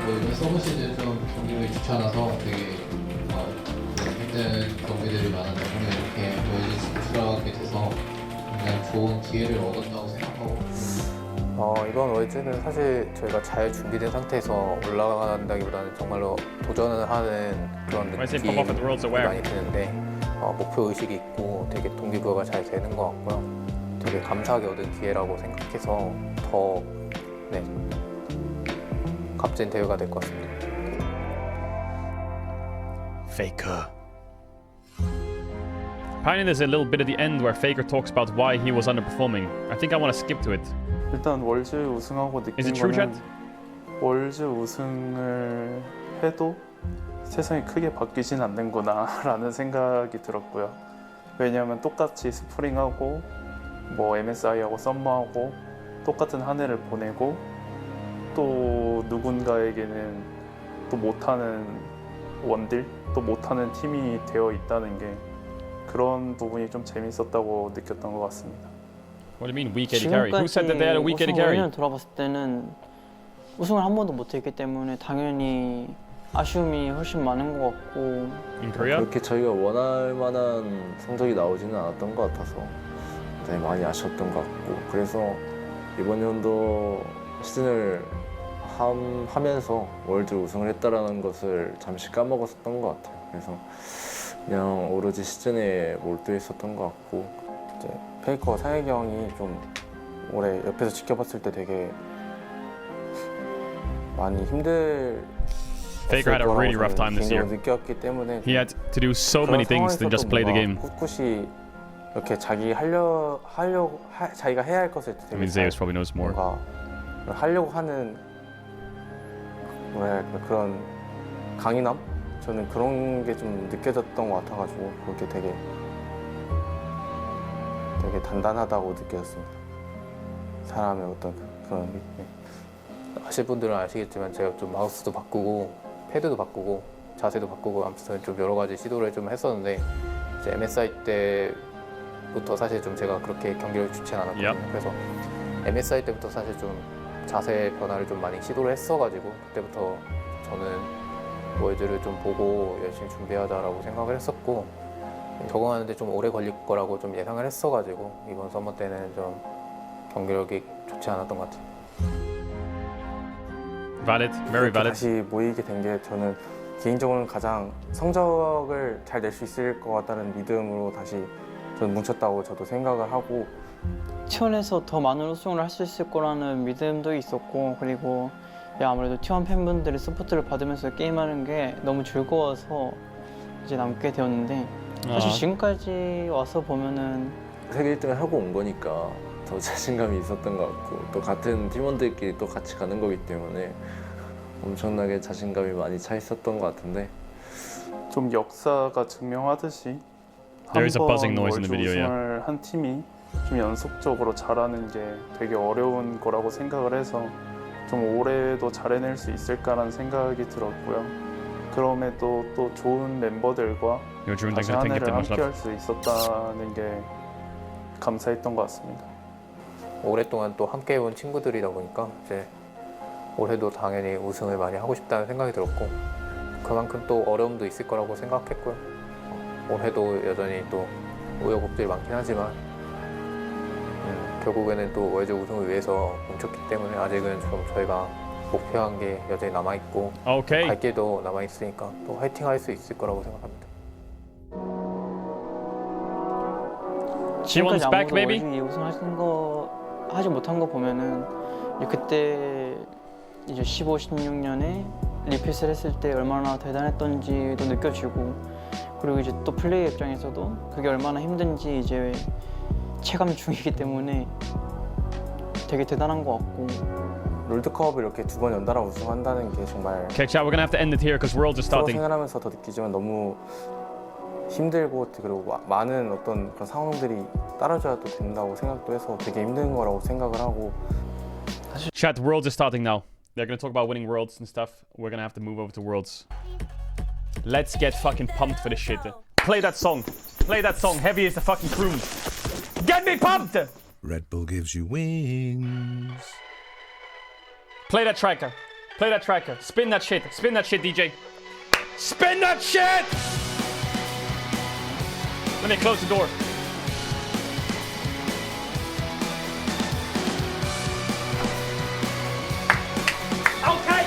이번 서브 시즌 좀 경기력이 좋지 않아서 되게 힘든 경기들이 많았는데 오늘 이렇게 보여진 수술하게 돼서 굉장히 좋은 기회를 얻었다고 생각하고 이번 월즈는 사실 저희가 잘 준비된 상태에서 올라간다기보다는 정말로 도전을 하는 그런 느낌이 많이 드는데 목표 의식이 있고 되게 동기부여가 잘 되는 것 같고요. 되게 감사하게 얻은 기회라고 생각해서 더 값진 대회가 될 것 같습니다. Faker. Apparently there's a little bit at the end where Faker talks about why he was underperforming. I think I want to skip to it. 일단 월즈 우승하고 느낀 거는 월즈 우승을 해도 세상이 크게 바뀌진 않는구나 라는 생각이 들었고요. 왜냐하면 똑같이 스프링하고 뭐 MSI하고 썸머하고 똑같은 한 해를 보내고 또 누군가에게는 또 못하는 원딜, 또 못하는 팀이 되어 있다는 게 그런 부분이 좀 재밌었다고 느꼈던 것 같습니다. What do you mean weak AD carry? Who said that they had a weak AD carry? 우승을 돌아봤을 때는 우승을 한 번도 못했기 때문에 당연히 아쉬움이 훨씬 많은 것 같고. In Korea? 그렇게 저희가 원할 만한 성적이 나오지는 않았던 것 같아서 굉장히 많이 아쉬웠던 것 같고 그래서 이번 연도 시즌을 하면서 월드 우승을 했다라는 것을 잠시 까먹었었던 것 같아요. 그래서 그냥 오로지 시즌에 몰두해 있었던 것 같고 이제 페이커 사익이 형이 좀 올해 옆에서 지켜봤을 때 되게 많이 힘들 Faker had a really rough time this year. 느꼈기 때문에 He had to do so many things than just play the game. 꿋꿋이 이렇게 자기가 해야 할 것을 I 되게 mean, Zeus probably knows more. 뭔가 하려고 하는 뭐랄까 그런 강인함? 저는 그런 게 좀 느껴졌던 것 같아가지고 그게 되게 단단하다고 느껴졌습니다. 사람의 어떤 그런 아실 분들은 아시겠지만 제가 좀 마우스도 바꾸고 패드도 바꾸고 자세도 바꾸고 아무튼 좀 여러 가지 시도를 좀 했었는데 이제 MSI 때부터 사실 좀 제가 그렇게 경기를 좋지 않았거든요. 그래서 MSI 때부터 사실 좀 자세 변화를 좀 많이 시도를 했어가지고 그때부터 저는 월드를 좀 보고 열심히 준비하자라고 생각을 했었고 적응하는데 좀 오래 걸릴 거라고 좀 예상을 했어가지고 이번 서머 때는 좀 경기력이 좋지 않았던 것 같아요. Valid, very valid. 다시 모이게 된 게 저는 개인적으로는 가장 성적을 잘 낼 수 있을 것 같다는 믿음으로 다시 저는 뭉쳤다고 저도 생각을 하고 T1에서 더 많은 우승을 할 수 있을 거라는 믿음도 있었고 그리고 아무래도 T1 팬분들의 서포트를 받으면서 게임하는 게 너무 즐거워서 이제 남게 되었는데 사실 지금까지 와서 보면은 세계 1등을 하고 온 거니까 더 자신감이 있었던 것 같고 또 같은 팀원들끼리 또 같이 가는 거기 때문에 엄청나게 자신감이 많이 차 있었던 것 같은데 좀 역사가 증명하듯이 There is a buzzing noise in 월드 the video, 우승을 한 팀이 좀 연속적으로 잘하는 게 되게 어려운 거라고 생각을 해서 좀 올해도 잘해낼 수 있을까라는 생각이 들었고요. 그럼에도 또 좋은 멤버들과 다시 한 해를 함께 할 수 있었다는 게 감사했던 것 같습니다. 오랫동안 또 함께 해온 친구들이다 보니까 이제 올해도 당연히 우승을 많이 하고 싶다는 생각이 들었고 그만큼 또 어려움도 있을 거라고 생각했고요. 올해도 여전히 또 우여곡절이 많긴 하지만 결국에는 또 월드 우승을 위해서 뭉쳤기 때문에 아직은 좀 저희가 목표한 게 여전히 남아있고 갈 길도 남아있으니까 또 화이팅 할 수 있을 거라고 생각합니다. 지금까지 아무도 월드 우승하지 못한 거 보면은 그때 이제 15, 16년에 리핏을 했을 때 얼마나 대단했던지도 느껴지고 그리고 이제 또 플레이 입장에서도 그게 얼마나 힘든지 이제 체감 중이기 때문에 되게 대단한 것 같고 롤드컵을 이렇게 두 번 연달아 우승한다는 게 정말 Okay, chat, we're gonna have to end it here because Worlds is 프로 starting. 생활하면서 더 느끼지만 너무 힘들고 그리고 많은 어떤 그런 상황들이 따라줘야 또 된다고 생각도 해서 되게 힘든 거라고 생각을 하고 Chat, Worlds is starting now. They're gonna talk about winning Worlds and stuff. We're gonna have to move over to Worlds. Let's get fucking pumped for this shit. Play that song. Play that song. Heavy as the fucking croon. Get me pumped! Red Bull gives you wings. Play that tracker. Play that tracker. Spin that shit. Spin that shit, DJ. Spin that shit! Let me close the door. Okay!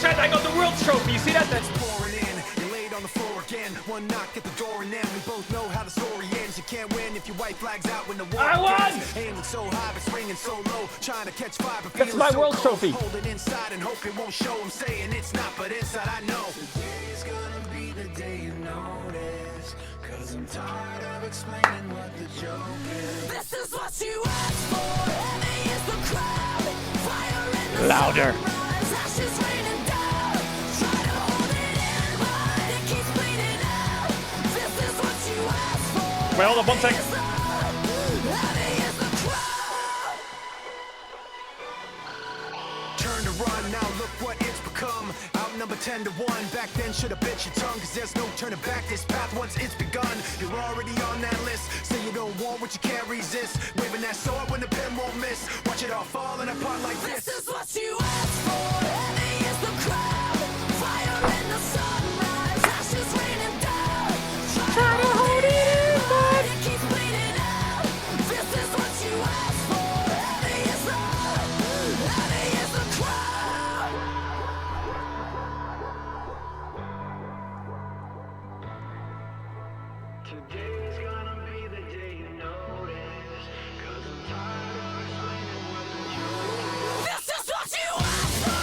Chat, I got the World's Trophy. You see that? That's pouring in. You laid on the floor again. One knock at the door and then we both know how the story ends. You can't win if your white flags out when the war I won! begins. Aiming so high but swinging so low. Trying to catch fire but That's feeling my so World's cold. Trophy. Hold it inside and hope it won't show. I'm saying it's not, but inside I know. Today's gonna be the day you notice. Cause I'm tired of explaining what the joke is. This is what you asked for. Heavy is the crowd. Fire in the Louder. sunrise. Ashes raining down. Try to hold it in, but it keeps bleeding out. This is what you asked for. Wait, hold on 1 second. Turn to run, now look what it's become. Outnumbered 10 to 1, back then should've bit your tongue. Cause there's no turning back, this path once it's begun. You're already on that list, say you don't want what you can't resist. Waving that sword when the pen won't miss. Watch it all falling apart like this. This is what you asked for, heavy is the crowd. Fire in the sunrise, ashes raining down. Try to hold it in, but it keeps bleeding out. This is what you asked for, heavy is the crowd. Today's gonna be the day you notice. Cause I'm tired of explaining what the joke is. This is what you asked for!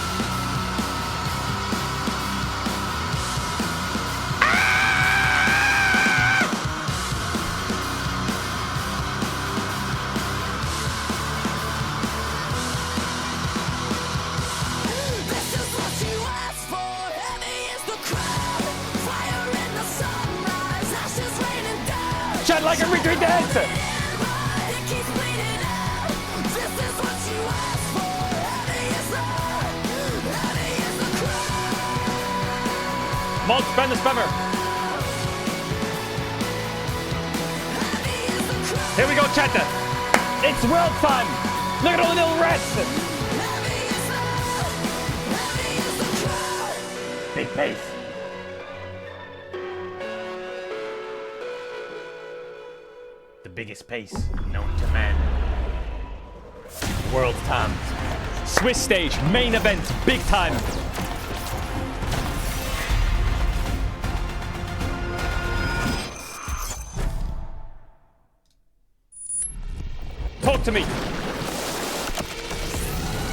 This is what you asked for. Heavy is the crowd. Fire in the sunrise. Ashes raining down. Chat like a retreat dance! It keeps bleeding out. This is what you asked for. Heavy is the crowd. Mod, spam the spammer. Here we go, chat. It's world time. Look at all the little rats. Big pace. The biggest pace known to man. World time. Swiss stage, main event, big time. Talk to me.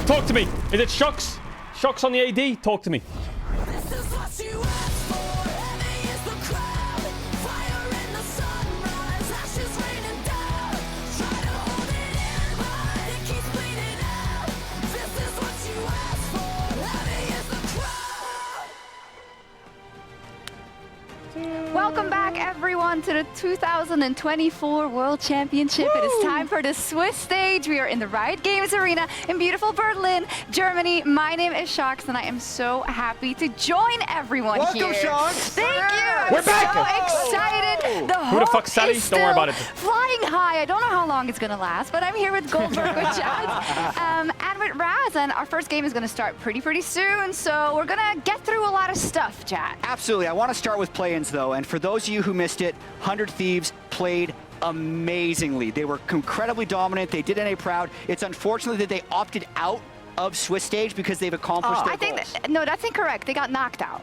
Talk to me. Is it Shocks? Shocks on the AD? Talk to me. This is what you asked for. Heavy is the crowd. Fire in the sunrise. Ashes raining down. Try to hold it in, but it keeps bleeding out. This is what you asked for. Heavy is the crowd. Welcome back, everyone, to the 2024 World Championship. It is time for the Swiss stage. We are in the Riot Games Arena in beautiful Berlin, Germany. My name is Shocks, and I am so happy to join everyone Welcome, here. Shocks. Thank you. We're I'm back. so excited. The Who the hope fuck's Sally? is Don't worry about it. still flying high. I don't know how long it's going to last, but I'm here with Goldberg with Chad and with Raz, and our first game is going to start pretty soon, so we're going to get through a lot of stuff, Chad. Absolutely. I want to start with play-ins, though, and for those of you who missed it, 100 Thieves played amazingly. They were incredibly dominant. They did NA proud. It's unfortunate that they opted out of Swiss stage because they've accomplished their I think goals. no, that's incorrect. They got knocked out.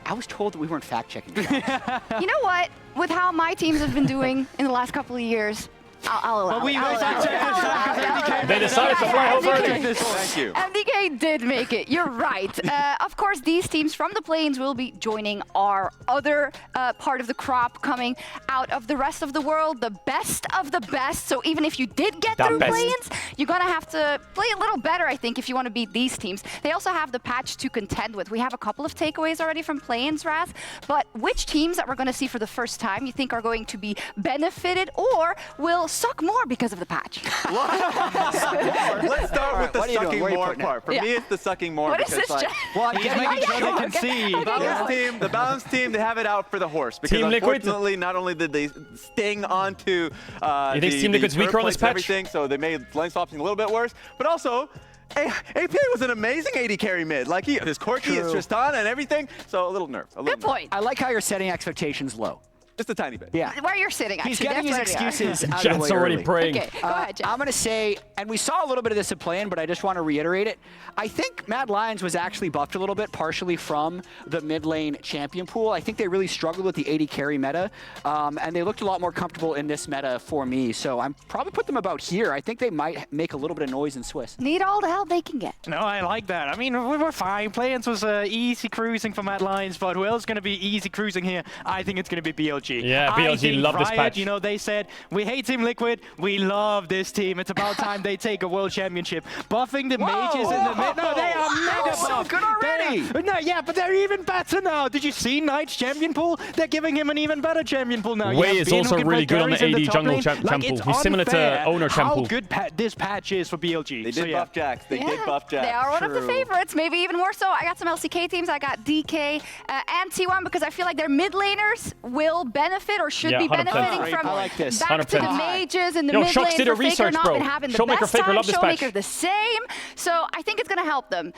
I was told that we weren't fact-checking. You know what? With how my teams have been doing in the last couple of years, I'll allow it. They decided to fly over. Thank you. MDK did make it. You're right. Of course, these teams from the plains will be joining our other part of the crop coming out of the rest of the world, the best of the best. So even if you did get through plains, you're going to have to play a little better, I think, if you want to beat these teams. They also have the patch to contend with. We have a couple of takeaways already from plains, Raz. But which teams that we're going to see for the first time you think are going to be benefited or will suck more because of the patch? Let's start with the sucking more part. For me, it's the sucking more because, like, he's making sure they can see. The balance team, they have it out for the horse because unfortunately, not only did they sting onto you think Team Liquid's weaker on this patch? Everything, so they made lane swapping a little bit worse, but also. AP was an amazing AD carry mid. Like his Corki, his Tristana, and everything. So a little nerf. Good point. I like how you're setting expectations low. Just a tiny bit. Yeah. Where you're sitting, actually. He's getting his excuses out of the Jet's way already early. praying. Okay, go ahead, Jet. I'm going to say, and we saw a little bit of this at play-in, but I just want to reiterate it. I think Mad Lions was actually buffed a little bit, partially from the mid lane champion pool. I think they really struggled with the AD carry meta, and they looked a lot more comfortable in this meta for me. So I'm probably put them about here. I think they might make a little bit of noise in Swiss. Need all the help they can get. No, I like that. I mean, we were fine. Play-ins was easy cruising for Mad Lions, but who else is going to be easy cruising here? I think it's going to be BLG. Yeah, BLG love this patch. You know, they said, we hate Team Liquid, we love this team. It's about time they take a world championship. Buffing the mages in the mid. No, they are mega buff. Good already. No, yeah, but they're even better now. Did you see Knight's champion pool? They're giving him an even better champion pool now. Wei is also really good on the AD jungle champ pool. He's similar to Owner champ pool. How good this patch is for BLG. They did buff Jax. They did buff Jax. They are one of the favorites, maybe even more so. I got some LCK teams. I got DK and T1 because I feel like their mid laners will benefit or should be benefiting from like this. back to the mages and the mid Shox lane did a for research, Faker not bro. been having the Showmaker, best Faker time. love this patch. Showmaker the same. So I think it's going to help them.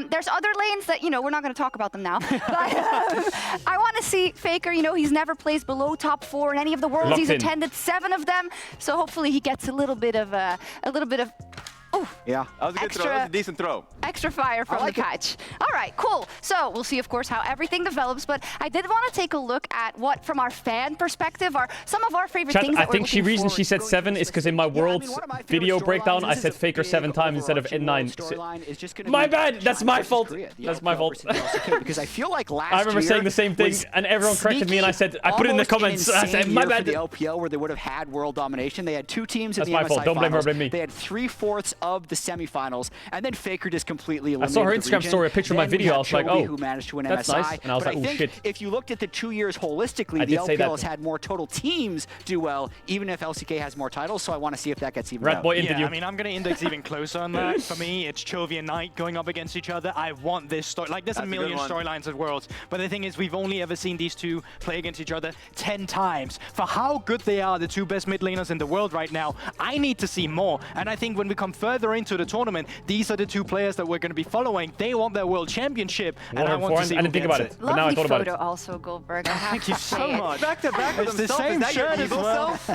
There's other lanes that, you know, we're not going to talk about them now. But I want to see Faker, you know, he's never placed below top 4 in any of the worlds. Locked he's in. attended 7 of them. So hopefully he gets a little bit of Yeah, that was a good throw. That was a decent throw. extra fire from the patch. All right, cool. So we'll see, of course, how everything develops. But I did want to take a look at what, from our fan perspective, are some of our favorite things. I think the reason she said 7 is because in my world's video breakdown, I said Faker 7 times instead of N9. My bad. That's my fault. That's my fault. Because I feel like last I remember saying the same thing, and everyone corrected me, and I said, I put it in the comments. I said, my bad. For the LPL, where they would have had world domination, they had 2 teams in That's the my MSI fault. Don't blame her, finals. blame me. They had 3/4 of the semifinals, and then Faker just completely eliminated I saw her the Instagram region. story, a picture of my Then we video. had I was like, Chovy, oh, who managed to win that's MSI. nice. And I was But like, oh, think shit. if you looked at the 2 years holistically, I the did say LPL that. has had more total teams do well, even if LCK has more titles. So I want to see if that gets even Red out. Boy Yeah, interview. I mean, I'm going to index even closer on that. For me, it's Chovy and Knight going up against each other. I want this story. Like, there's That's a a good million one. storylines at Worlds. But the thing is, we've only ever seen these two play against each other 10 times. For how good they are, the 2 best mid laners in the world right now, I need to see more. And I think when we come further into the tournament, these are the 2 players that we're going to be following. They want their world championship, and I want to see I didn't think about it, but now I Lovely thought about photo it. also, Goldberg. I have Thank you to so say it. much. Back to back with It's the himself. same Is that your shirt as evil well. self?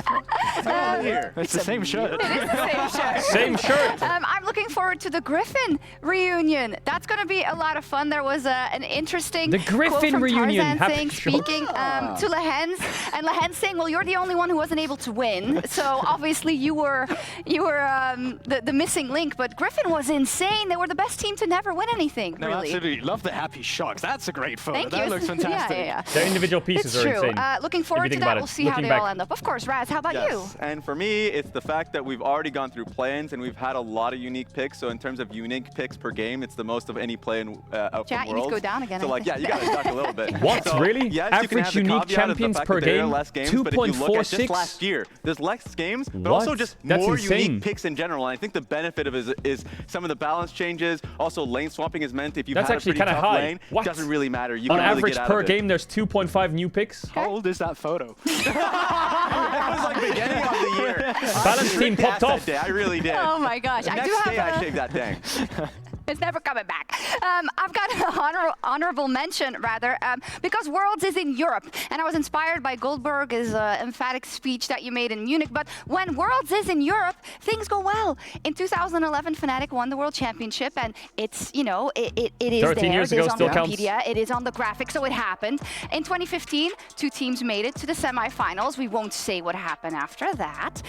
It's the same shirt. It is the same shirt. Same shirt. I'm looking forward to the Griffin reunion. That's going to be a lot of fun. There was an interesting The quote Griffin from reunion. Tarzan saying, Happy speaking to Lehens, and Lehens saying, "Well, you're the only one who wasn't able to win. So obviously you were the missing link." But Griffin was insane. They were the best team to never win anything. No, really. absolutely. Love the happy shocks. That's a great photo. Thank that you. looks fantastic. Yeah. Their individual pieces It's are true. insane. Looking forward to think that. about it. We'll see how Looking they back. all end up. Of course, Raz, how about you? And for me, it's the fact that we've already gone through play-ins and we've had a lot of unique picks. So in terms of unique picks per game, it's the most of any play-in out Chat, from you need to Worlds. go down again, So I like, think. yeah, you got to duck a little bit. What? So, Really? Yes, you can Average have the unique caveat of the champions fact per that there are game, less games, but if you look at just 2.46? last year, there's less games, but What? also just That's more insane. unique picks in general. And I think the benefit of it is some of the balance changes. Also, lane swapping is meant if you've That's had a actually pretty kinda tough high. lane, What? it doesn't really matter. You On can really average get out per of it. game, there's 2.5 new picks. How old is that photo? That was like beginning of the year. Balance team popped off. That day. I really did. Oh my gosh. The I next do have day I shaved that thing. It's never coming back. I've got an honorable mention, rather, because Worlds is in Europe, and I was inspired by Goldberg's emphatic speech that you made in Munich. But when Worlds is in Europe, things go well. In 2011, Fnatic won the World Championship, and it's, you know, it is 13 there. years It ago is on still Wikipedia. counts. It is on the graphic, so it happened. In 2015, 2 teams made it to the semifinals. We won't say what happened after that.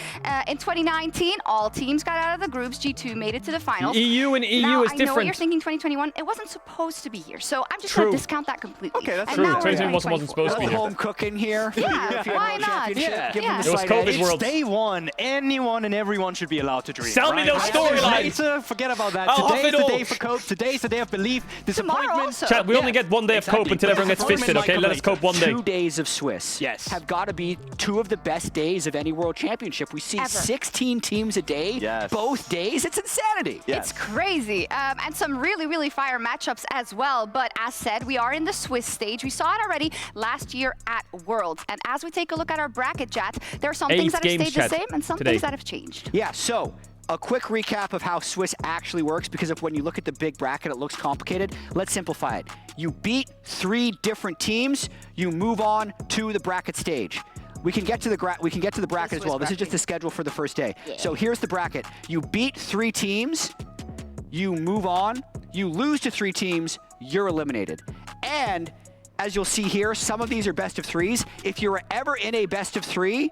In 2019, all teams got out of the groups. G2 made it to the finals. EU and EU now, is I know different. you're thinking 2021. It wasn't supposed to be here, so I'm just True. going to discount that completely. Okay, that's And true. now we're in 2021 wasn't supposed to be here. home cooking here. Yeah, why not? Yeah. Give them It the was slight COVID edge. World. Day one, anyone and everyone should be allowed to dream. Sell me those storylines. Later, forget about that. I'll huff Today's it the all. day for cope. Today's the day of belief, disappointment. also. Chat, we only get 1 day of cope until everyone gets fisted, okay? Let us cope 1 day. 2 days of Swiss have got to be 2 of the best days of any World Championship. We see Ever. 16 teams a day, Yes. both days. It's insanity. It's crazy. And some really, really fire matchups as well. But as said, we are in the Swiss stage. We saw it already last year at Worlds. And as we take a look at our bracket, chat, there are some things that have games, stayed the chat, same and some today. things that have changed. Yeah, so a quick recap of how Swiss actually works, because if when you look at the big bracket, it looks complicated. Let's simplify it. You beat 3 different teams, you move on to the bracket stage. We can get to the bracket as well. This is just the schedule for the first day. Yeah. So here's the bracket. You beat 3 teams, you move on, you lose to 3 teams, you're eliminated. And as you'll see here, some of these are best of 3s. If you're ever in a best of 3,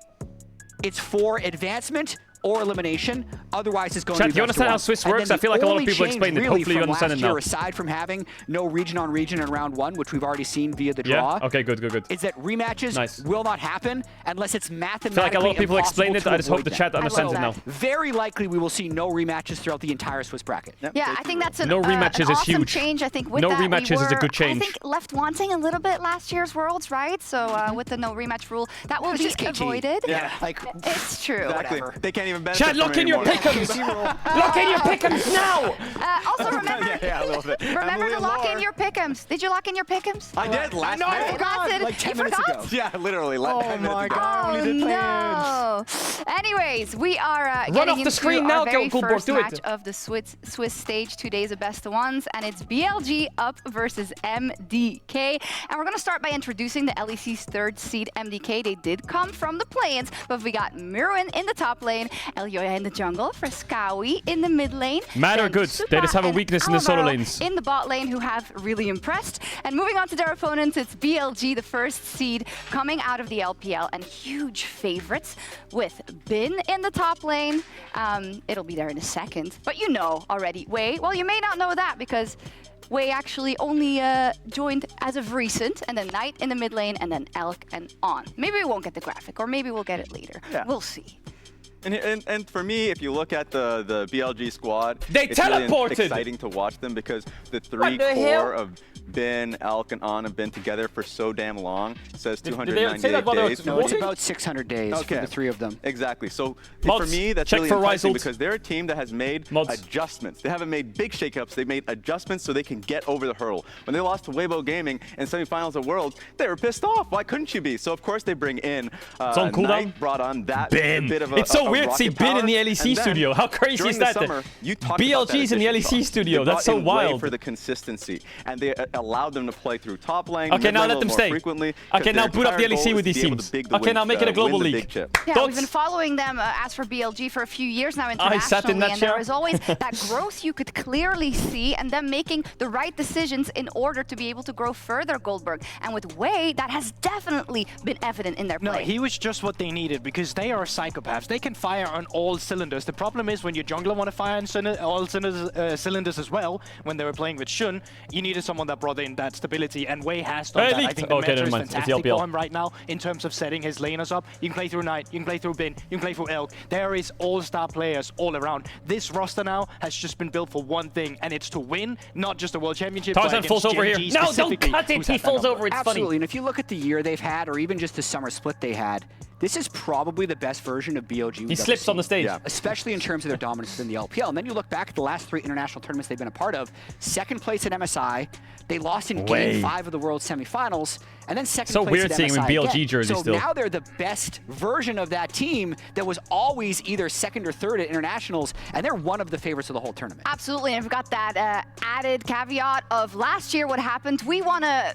it's for advancement or elimination. Otherwise, it's going Chat, to be do you best of understand how 1. Swiss And works? then I feel like a the lot of only people change explained it. really Hopefully you from understand it last now. year, aside from having no region on region in round 1, which we've already seen via the Yeah? draw, Okay, good, good, good. is that rematches Nice. will not happen unless it's I mathematically feel like a lot of people explained it. impossible I to just hope avoid the them. chat understands it now. Very likely we will see no rematches throughout the entire Swiss bracket. Yeah, I think that's an, No rematches an is awesome huge. change. I think with No that, rematches we is a were, good change. I think left wanting a little bit last year's Worlds, right? So with the no rematch rule, that will be just KT. avoided. Yeah, like It's true. Exactly. They can't even benefit Chat, from lock it in your anymore. pick'ems! Lock in your pick'ems now! Also, remember, Yeah, a little bit. remember Emily to and lock Laura. in your pick'ems. Did you lock in your pick'ems? I did last No, I night. forgot. That's it. Like 10 You minutes forgot? ago. Yeah, literally. Oh 10 minutes my ago. God. Oh, Only the no. Anyways, we are Run getting off the into screen our now, very Goldberg, first do it. match of the Swiss stage, 2 days of best of ones, and it's BLG up versus MDK. And we're going to start by introducing the LEC's 3rd seed, MDK. They did come from the play-ins, but we got Mirwin in the top lane, Elyoya in the jungle, Frescawi in the mid lane. Mad are then good. Supa They just have a and weakness in the solo Alvaro lanes. in the bot lane, who have really impressed. And moving on to their opponents, it's BLG, the 1st seed, coming out of the LPL, and huge favorites with Bin in the top lane. It'll be there in a second, but you know already. Wei, well, you may not know that because Wei actually only joined as of recent, and then Knight in the mid lane, and then Elk and On. Maybe we won't get the graphic, or maybe we'll get it later. Yeah. We'll see. And for me, if you look at the BLG squad, They it's really teleported! exciting to watch them because the 3 What the hell? core of Bin, Elk, and On have been together for so damn long. It says Did they say 298 that while they were days. No, it's about 600 days for the 3 of them. Exactly. So Mods, for me, that's check really for enticing Riselt. because they're a team that has made Mods. adjustments. They haven't made big shakeups. They made adjustments so they can get over the hurdle. When they lost to Weibo Gaming in semifinals of Worlds, they were pissed off. Why couldn't you be? So of course they bring in It's on cooldown. Knight, brought on that Bin. bit of a It's so a weird to see rocket Bin in the power. LEC And then, studio. How crazy during is the that? Summer, you talked about that BLG's in the efficient LEC talk. studio. They That's so brought in Wei wild. for the consistency, and they allowed them to play through top lane. Okay, mid now lane let a them little stay. more frequently, Okay, 'cause now their boot up the entire LEC goal with is these to be able to teams. big the Okay, win- now make it a global win the league. big chip. Yeah, Thoughts? we've been following them as for BLG for a few years now I internationally, sat in that and chair. there is always that growth you could clearly see, and them making the right decisions in order to be able to grow further, Goldberg. And with Wei, that has definitely been evident in their No, play. he was just what they needed because they are psychopaths. They can fire on all cylinders. The problem is when your jungler want to fire on all cylinders as well, when they were playing with Shun, you needed someone that brought in that stability, and Wei has done that. I leaked. think the Okay, meta never is mind. It's the fantastic LPL. for him right now in terms of setting his laners up. You can play through Knight, you can play through Bin, you can play through Elk. There is all-star players all around. This roster now has just been built for one thing, and it's to win, not just a World Championship. Tarzan but falls against over here. Gen G No, don't specifically, cut it. who's He at that falls number. over. It's Absolutely, funny. and if you look at the year they've had, or even just the summer split they had, this is probably the best version of BLG. He slips on the stage. Yeah. Especially in terms of their dominance in the LPL. And then you look back at the last 3 international tournaments they've been a part of. 2nd place at MSI. They lost in Game 5 of the World Semifinals. And then 2nd so place weird at seeing him in MSI BLG again. jersey so still. now they're the best version of that team that was always either 2nd or 3rd at internationals. And they're one of the favorites of the whole tournament. Absolutely. And we've got that added caveat of last year what happened. We want to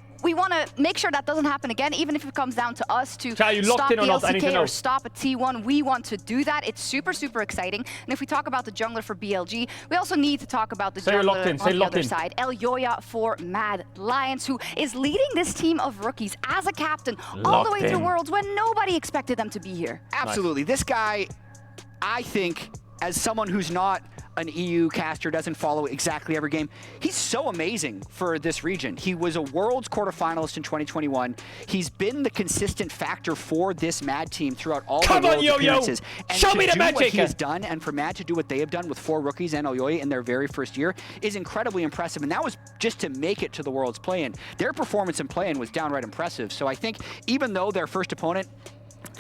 make sure that doesn't happen again, even if it comes down to us to stop the LCK or stop a T1. We want to do that. It's super, super exciting. And if we talk about the jungler for BLG, we also need to talk about the jungler on the other side. El Yoya for Mad Lions, who is leading this team of rookies as a captain all the way through Worlds when nobody expected them to be here. Absolutely. This guy, I think, as someone who's not an EU caster, doesn't follow exactly every game, he's so amazing for this region. He was a Worlds quarterfinalist in 2021. He's been the consistent factor for this Mad team throughout all the Worlds appearances. And show me the magic! What he has done, and for Mad to do what they have done with 4 rookies and Elyoya in their very first year is incredibly impressive. And that was just to make it to the Worlds play-in. Their performance in play-in was downright impressive. So I think even though their first opponent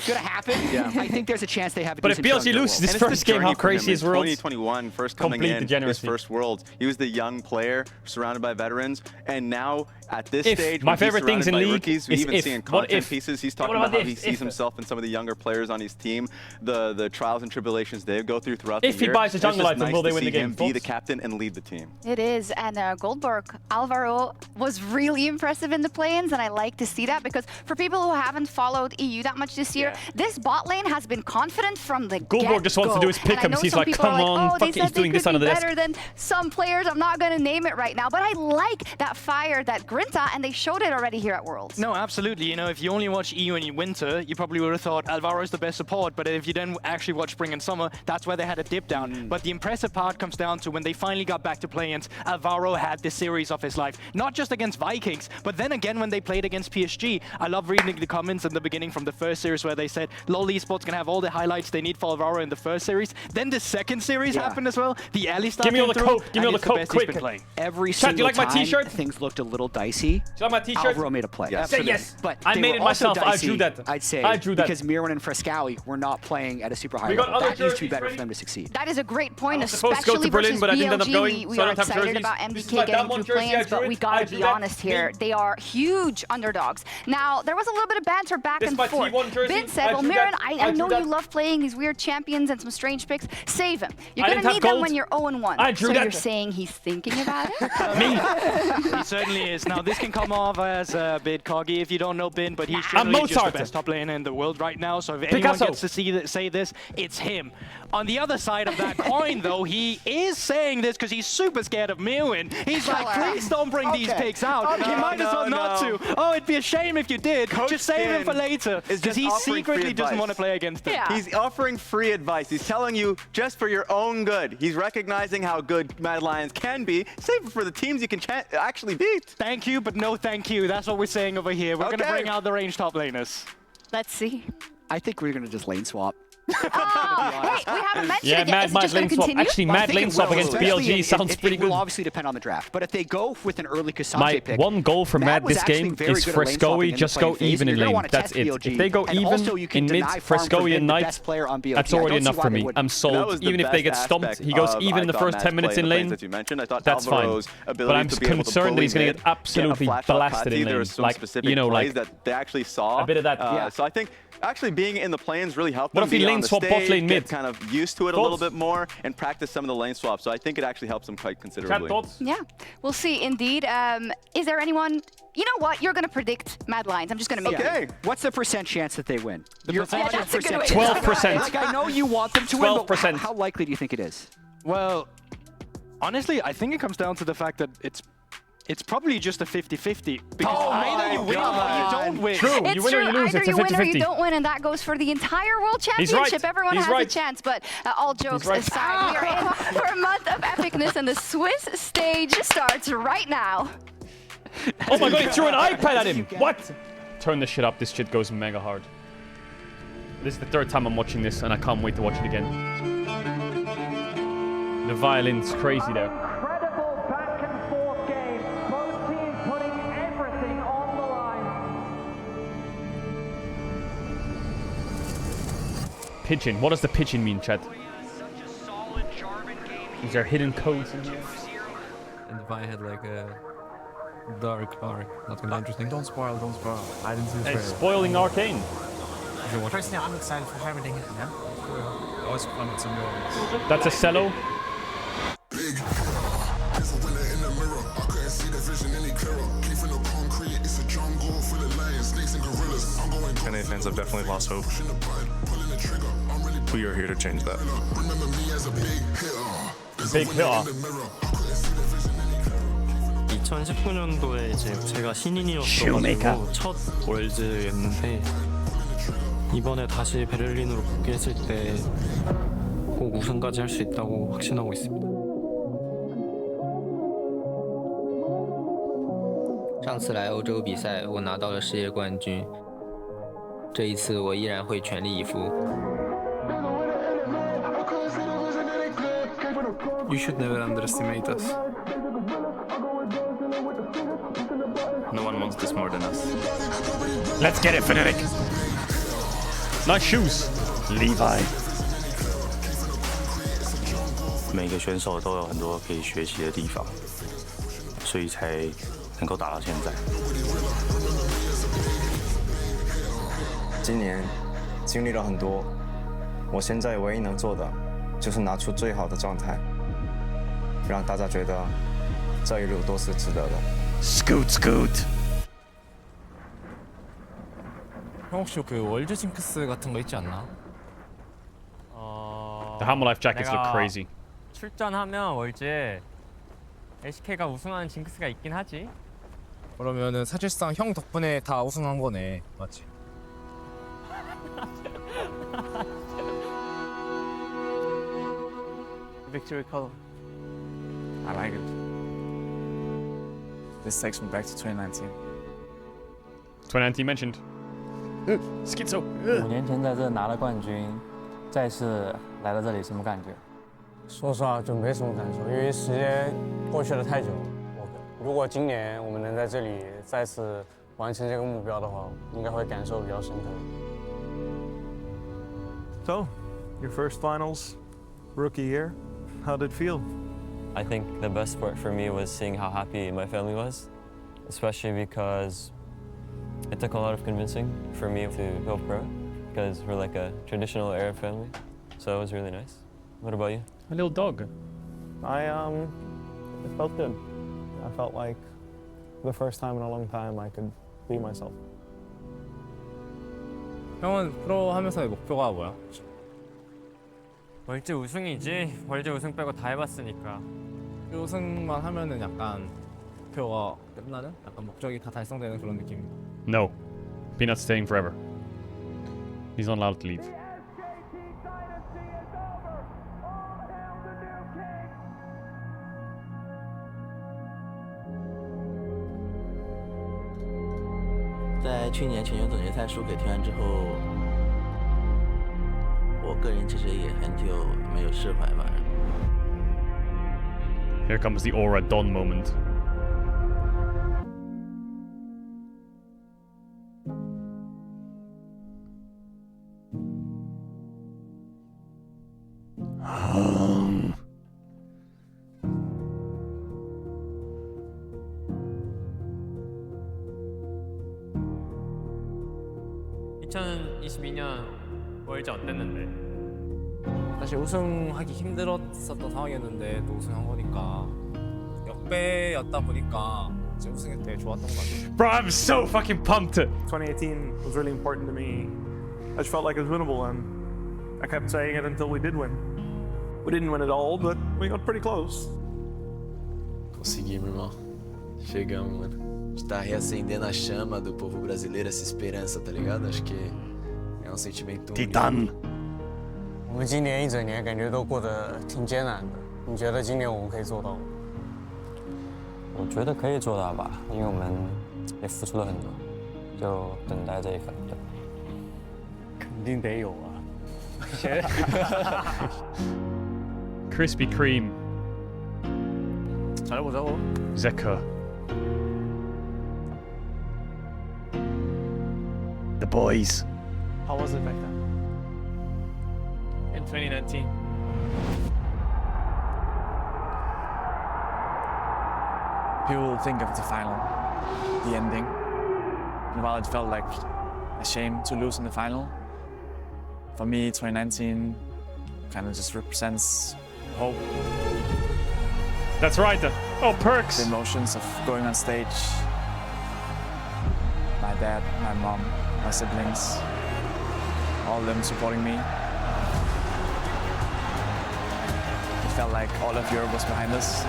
gonna happen. Yeah. I think there's a chance they have a But if BLG loses this first game, how crazy is Worlds? 2021, first coming in, his first Worlds. He was the young player, surrounded by veterans, and now at this stage, my favorite things in league rookies, we even seeing content pieces. He's talking about how he sees himself and some of the younger players on his team, the trials and tribulations they go through throughout the year. If he buys a jungle item, will they win the game? Be the captain and lead the team. It is, and Goldberg, Alvaro was really impressive in the play-ins, and I like to see that because for people who haven't followed EU that much this year, this bot lane has been confident from the get-go. Goldberg just wants to do his pick-ems. He's like, come on, fuck it, he's doing this under the desk. Better than some players. I'm not going to name it right now, but I like that fire, that grinta, and they showed it already here at Worlds. No, absolutely. You know, if you only watch EU in winter, you probably would have thought Alvaro's the best support, but if you then actually watch spring and summer, that's where they had a dip down. But the impressive part comes down to when they finally got back to play-ins, Alvaro had this series of his life. Not just against Vikings, but then again when they played against PSG. I love reading the comments in the beginning from the first series where they said, LoL Esports can have all the highlights they need for Alvaro in the first series. Then the second series happened as well. The alley stuff. Give me all the coke. Give me all the coke, quick. Every Chat, do you single like my time t-shirt? things looked a little dicey. Do you like my t-shirt? Alvaro made a play. Yes. Say yes. But I made it myself. I drew that. I'd say I drew that. because Mirren and Frescowi were not playing at a super high We got level. other That needs to be jerseys better ready? for them to succeed. That is a great point, supposed to go to especially Berlin, versus but I didn't end up BLG. going, We so I are don't have excited jerseys. about This is MBK my getting Diamond through jersey, I play-ins, drew but we it. I gotta drew be that. honest here. They are huge underdogs. Now, there was a little bit of banter back This and is my forth. T1 jersey. Ben said, I well, drew Mirren, that. I know drew you that. love playing these weird champions and some strange picks. Save him. You're I gonna didn't need have them when gold. you're 0-1. I drew so that. you're saying he's thinking about it? He certainly is. Now, this can come off as a bit cocky if you don't know Bin, but he's generally just the best top laner in the world right now. So if anyone gets to say this, it's him. On the other side of that coin, though, he is saying this because he's super scared of Mirren. He's like, please don't bring these picks out. You might as well not to. Oh, it'd be a shame if you did. Just save him for later. Because he secretly doesn't want to play against him. Yeah. He's offering free advice. He's telling you just for your own good. He's recognizing how good Mad Lions can be. Save it for the teams you can actually beat. Thank you, but no thank you. That's what we're saying over here. We're going to bring out the ranged top laners. Let's see. I think we're going to just lane swap. Hey, we haven't mentioned it yet. Mad Is it just lane going to swap. continue? Actually, Mad lane swap against BLG sounds pretty It good. will obviously depend on the draft. But if they go with an early Cassandre My pick, one goal for Mad was this actually game very is good at lane swapping Frescowi in just the go playing phase. even in You're gonna lane. wanna That's test it. BLG. If they go And even also you can in mid, deny farm for Frescowi being and the Knight, best player on BLG. that's I already don't see enough why for they me. wouldn't. I'm sold. Even if they get stomped, he goes even in the first 10 minutes in lane. That's fine. But I'm concerned that he's going to get absolutely blasted in lane. Like, you know, like that they actually saw. a bit of that. So I think actually being in the play-ins really helped What them if he be on lane the swap bot stage, lane get mid? kind of used to it a little bit more, and practice some of the lane swaps. So I think it actually helps them quite considerably. Yeah, we'll see indeed. Is there anyone, you know what, you're going to predict Mad Lions. I'm just going to make Okay. What's the percent chance that they win? Yeah, that's a good way. 12%. Like, I know you want them to win, but 12%. how likely do you think it is? Well, honestly, I think it comes down to the fact that it's probably just a 50-50. Because either you win or you don't win. True, you win or you lose. Either It's a you win or you 50-50. don't win, and that goes for the entire World He's Championship. right. Everyone He's has right. a chance, but all jokes aside, we are in for a month of epicness, and the Swiss stage starts right now. Oh my god, he threw an iPad at him! What? Turn this shit up, this shit goes mega hard. This is the third time I'm watching this, and I can't wait to watch it again. The violin's crazy there. Incredible back and forth game. Both teams putting everything on the line. Pigeon. What does the pigeon mean, chat? Is there hidden codes in here? And if I had like a dark, not gonna be interesting. Don't spoil. I didn't see the Hey, trailer. spoiling Arcane. Personally, I'm excited for everything. Yeah. Always fun with some more. That's a cello. NA fans have definitely lost hope. We are here to change that. Big hitter. 2019년도에 이제 제가 신인이었어가지고 첫 월즈였는데 이번에 다시 베를린으로 복귀했을 때 꼭 우승까지 할 수 있다고 확신하고 있습니다. 上次来欧洲比赛，我拿到了世界冠军。这一次，我依然会全力以赴。 You should never underestimate us. No one wants this more than us. Let's get it, Fnatic. Nice shoes, Levi. 每个选手都有很多可以学习的地方，所以才能够打到现在。今年经历了很多，我现在唯一能做的就是拿出最好的状态，让大家觉得这一路都是值得的。Scoot. 형 혹시 그 월드 징크스 같은 거 있지 않나? The Hammerlife jackets look crazy. 출전하면 월즈에 LCK가 우승하는 징크스가 있긴 하지. 그러면은 사실상 형 덕분에 다 우승한 거네, 맞지? Victory color. I like it. This takes me back to 2019. 2019 mentioned. Schizo. 5年前在这拿了冠军，再次来到这里，什么感觉？说实话就没什么感受，因为时间过去了太久了。如果今年我们能在这里再次完成这个目标的话，应该会感受比较深刻。So, your first finals, rookie year, how did it feel? I think the best part for me was seeing how happy my family was, especially because it took a lot of convincing for me to go pro, because we're like a traditional Arab family, so it was really nice. What about you? A little dog. It felt good. I felt like for the first time in a long time I could be myself. 형은 프로 하면서의 목표가 뭐야? 월즈 우승이지. 월즈 우승 빼고 다 해봤으니까. 우승만 하면은 약간 목표가 끝나는? 약간 목적이 다 달성되는 그런 느낌. No. Peanut's staying forever. He's not allowed to leave.在去年全球总决赛输给T1之后，我个人其实也很久没有释怀吧。Here comes the Aura Dawn moment. 음. 2022년 월즈 어땠는데? 사실 우승하기 힘들었었던 상황이었는데 또 우승한 거니까 역배였다 보니까 이제 우승이 되게 좋았던 것 같아요. Bro, I'm so fucking pumped. 2018 was really important to me. I just felt like it was winnable, and I kept saying it until we did win. We didn't win it all, but we got pretty close. Conseguimos, irmão. Chegamos, mano. Está reacendendo a chama do povo brasileiro, essa esperança, tá ligado? Acho que é um sentimento Titan. 我们今年一整年感觉都过得挺艰难的，你觉得今年我们可以做到吗？我觉得可以做到吧，因为我们也付出了很多，就等待这一刻。对，肯定得有啊。Krispy Kreme. 잘해보자고. Zeka. The boys. How was it back then? 2019. People think of the final, the ending. And while it felt like a shame to lose in the final, for me, 2019 kind of just represents hope. That's right. Oh, perks. The emotions of going on stage. My dad, my mom, my siblings, all of them supporting me. It felt like all of Europe was behind us.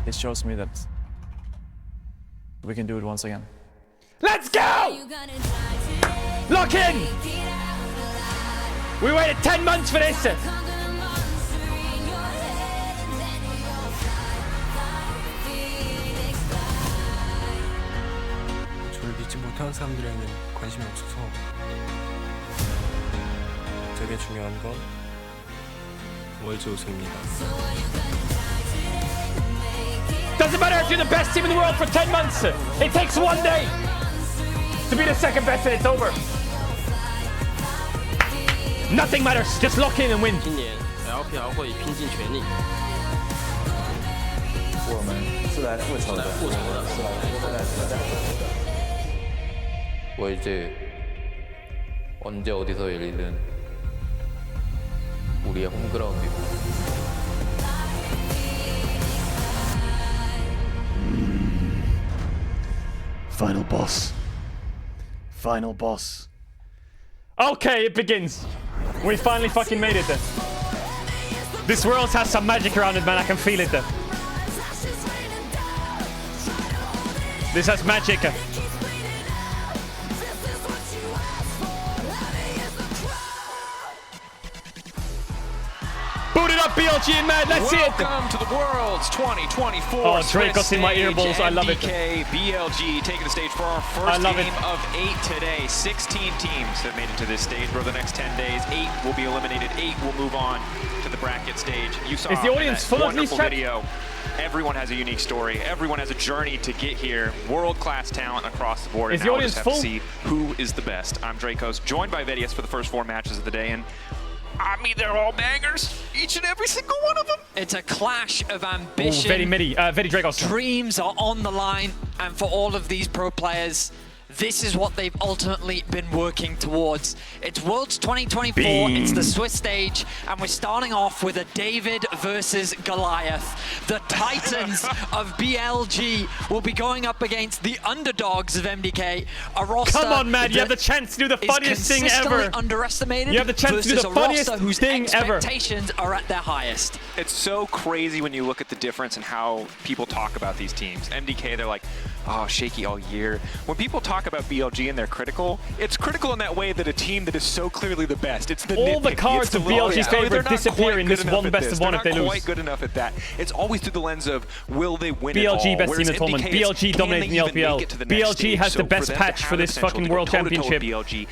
It shows me that we can do it once again. Let's go! Lock in! We waited 10 months for this! 저를 믿지 못하는 사람들에게는 관심이 없어서 되게 중요한 건 월드 우승입니다. Doesn't matter if you're the best team in the world for 10 months. It takes one day to be the second best and it's over. Nothing matters. Just lock in and win. 今年 LPL 会拼尽全力。我们是来复仇的，월드 언제 어디서 열리든 우리의 홈그라운드입니다. Final boss. Final boss. Okay, it begins. We finally fucking made it. This world has some magic around it, man. I can feel it. This has magic. Boot it up, BLG and Mad. Let's see it. Welcome to the World's 2024. Oh, Drake got in my earballs. I love it. MDK, BLG taking the stage for our first game of 8 today. 16 teams have made it to this stage. For the next 10 days, 8 will be eliminated. 8 will move on to the bracket stage. You saw is the audience full of these video. Everyone has a unique story. Everyone has a journey to get here. World-class talent across the board. Is and the now audience we'll full? just have to see who is the best. I'm Dracos, joined by Vedius for the first 4 matches of the day. And I mean, they're all bangers, each and every single one of them. It's a clash of ambition. Very Dracos. Dreams are on the line, and for all of these pro players, this is what they've ultimately been working towards. It's Worlds 2024, it's the Swiss stage, and we're starting off with a David versus Goliath. The Titans of BLG will be going up against the underdogs of MDK, a roster. Come on, man, you have the chance to do the funniest thing ever. Underestimated. You have the chance to do the funniest thing ever. Expectations are at their highest. It's so crazy when you look at the difference in how people talk about these teams. MDK, they're like, oh, shaky all year. When people talk about BLG and they're critical, it's critical in that way that a team that is so clearly the best. It's the all the cards of BLG's favor disappear in this one best of one if they lose. They're not quite good enough at that. It's always through the lens of will they win it all. BLG best team in the tournament. BLG dominating the LPL. BLG has the best patch for this fucking world championship.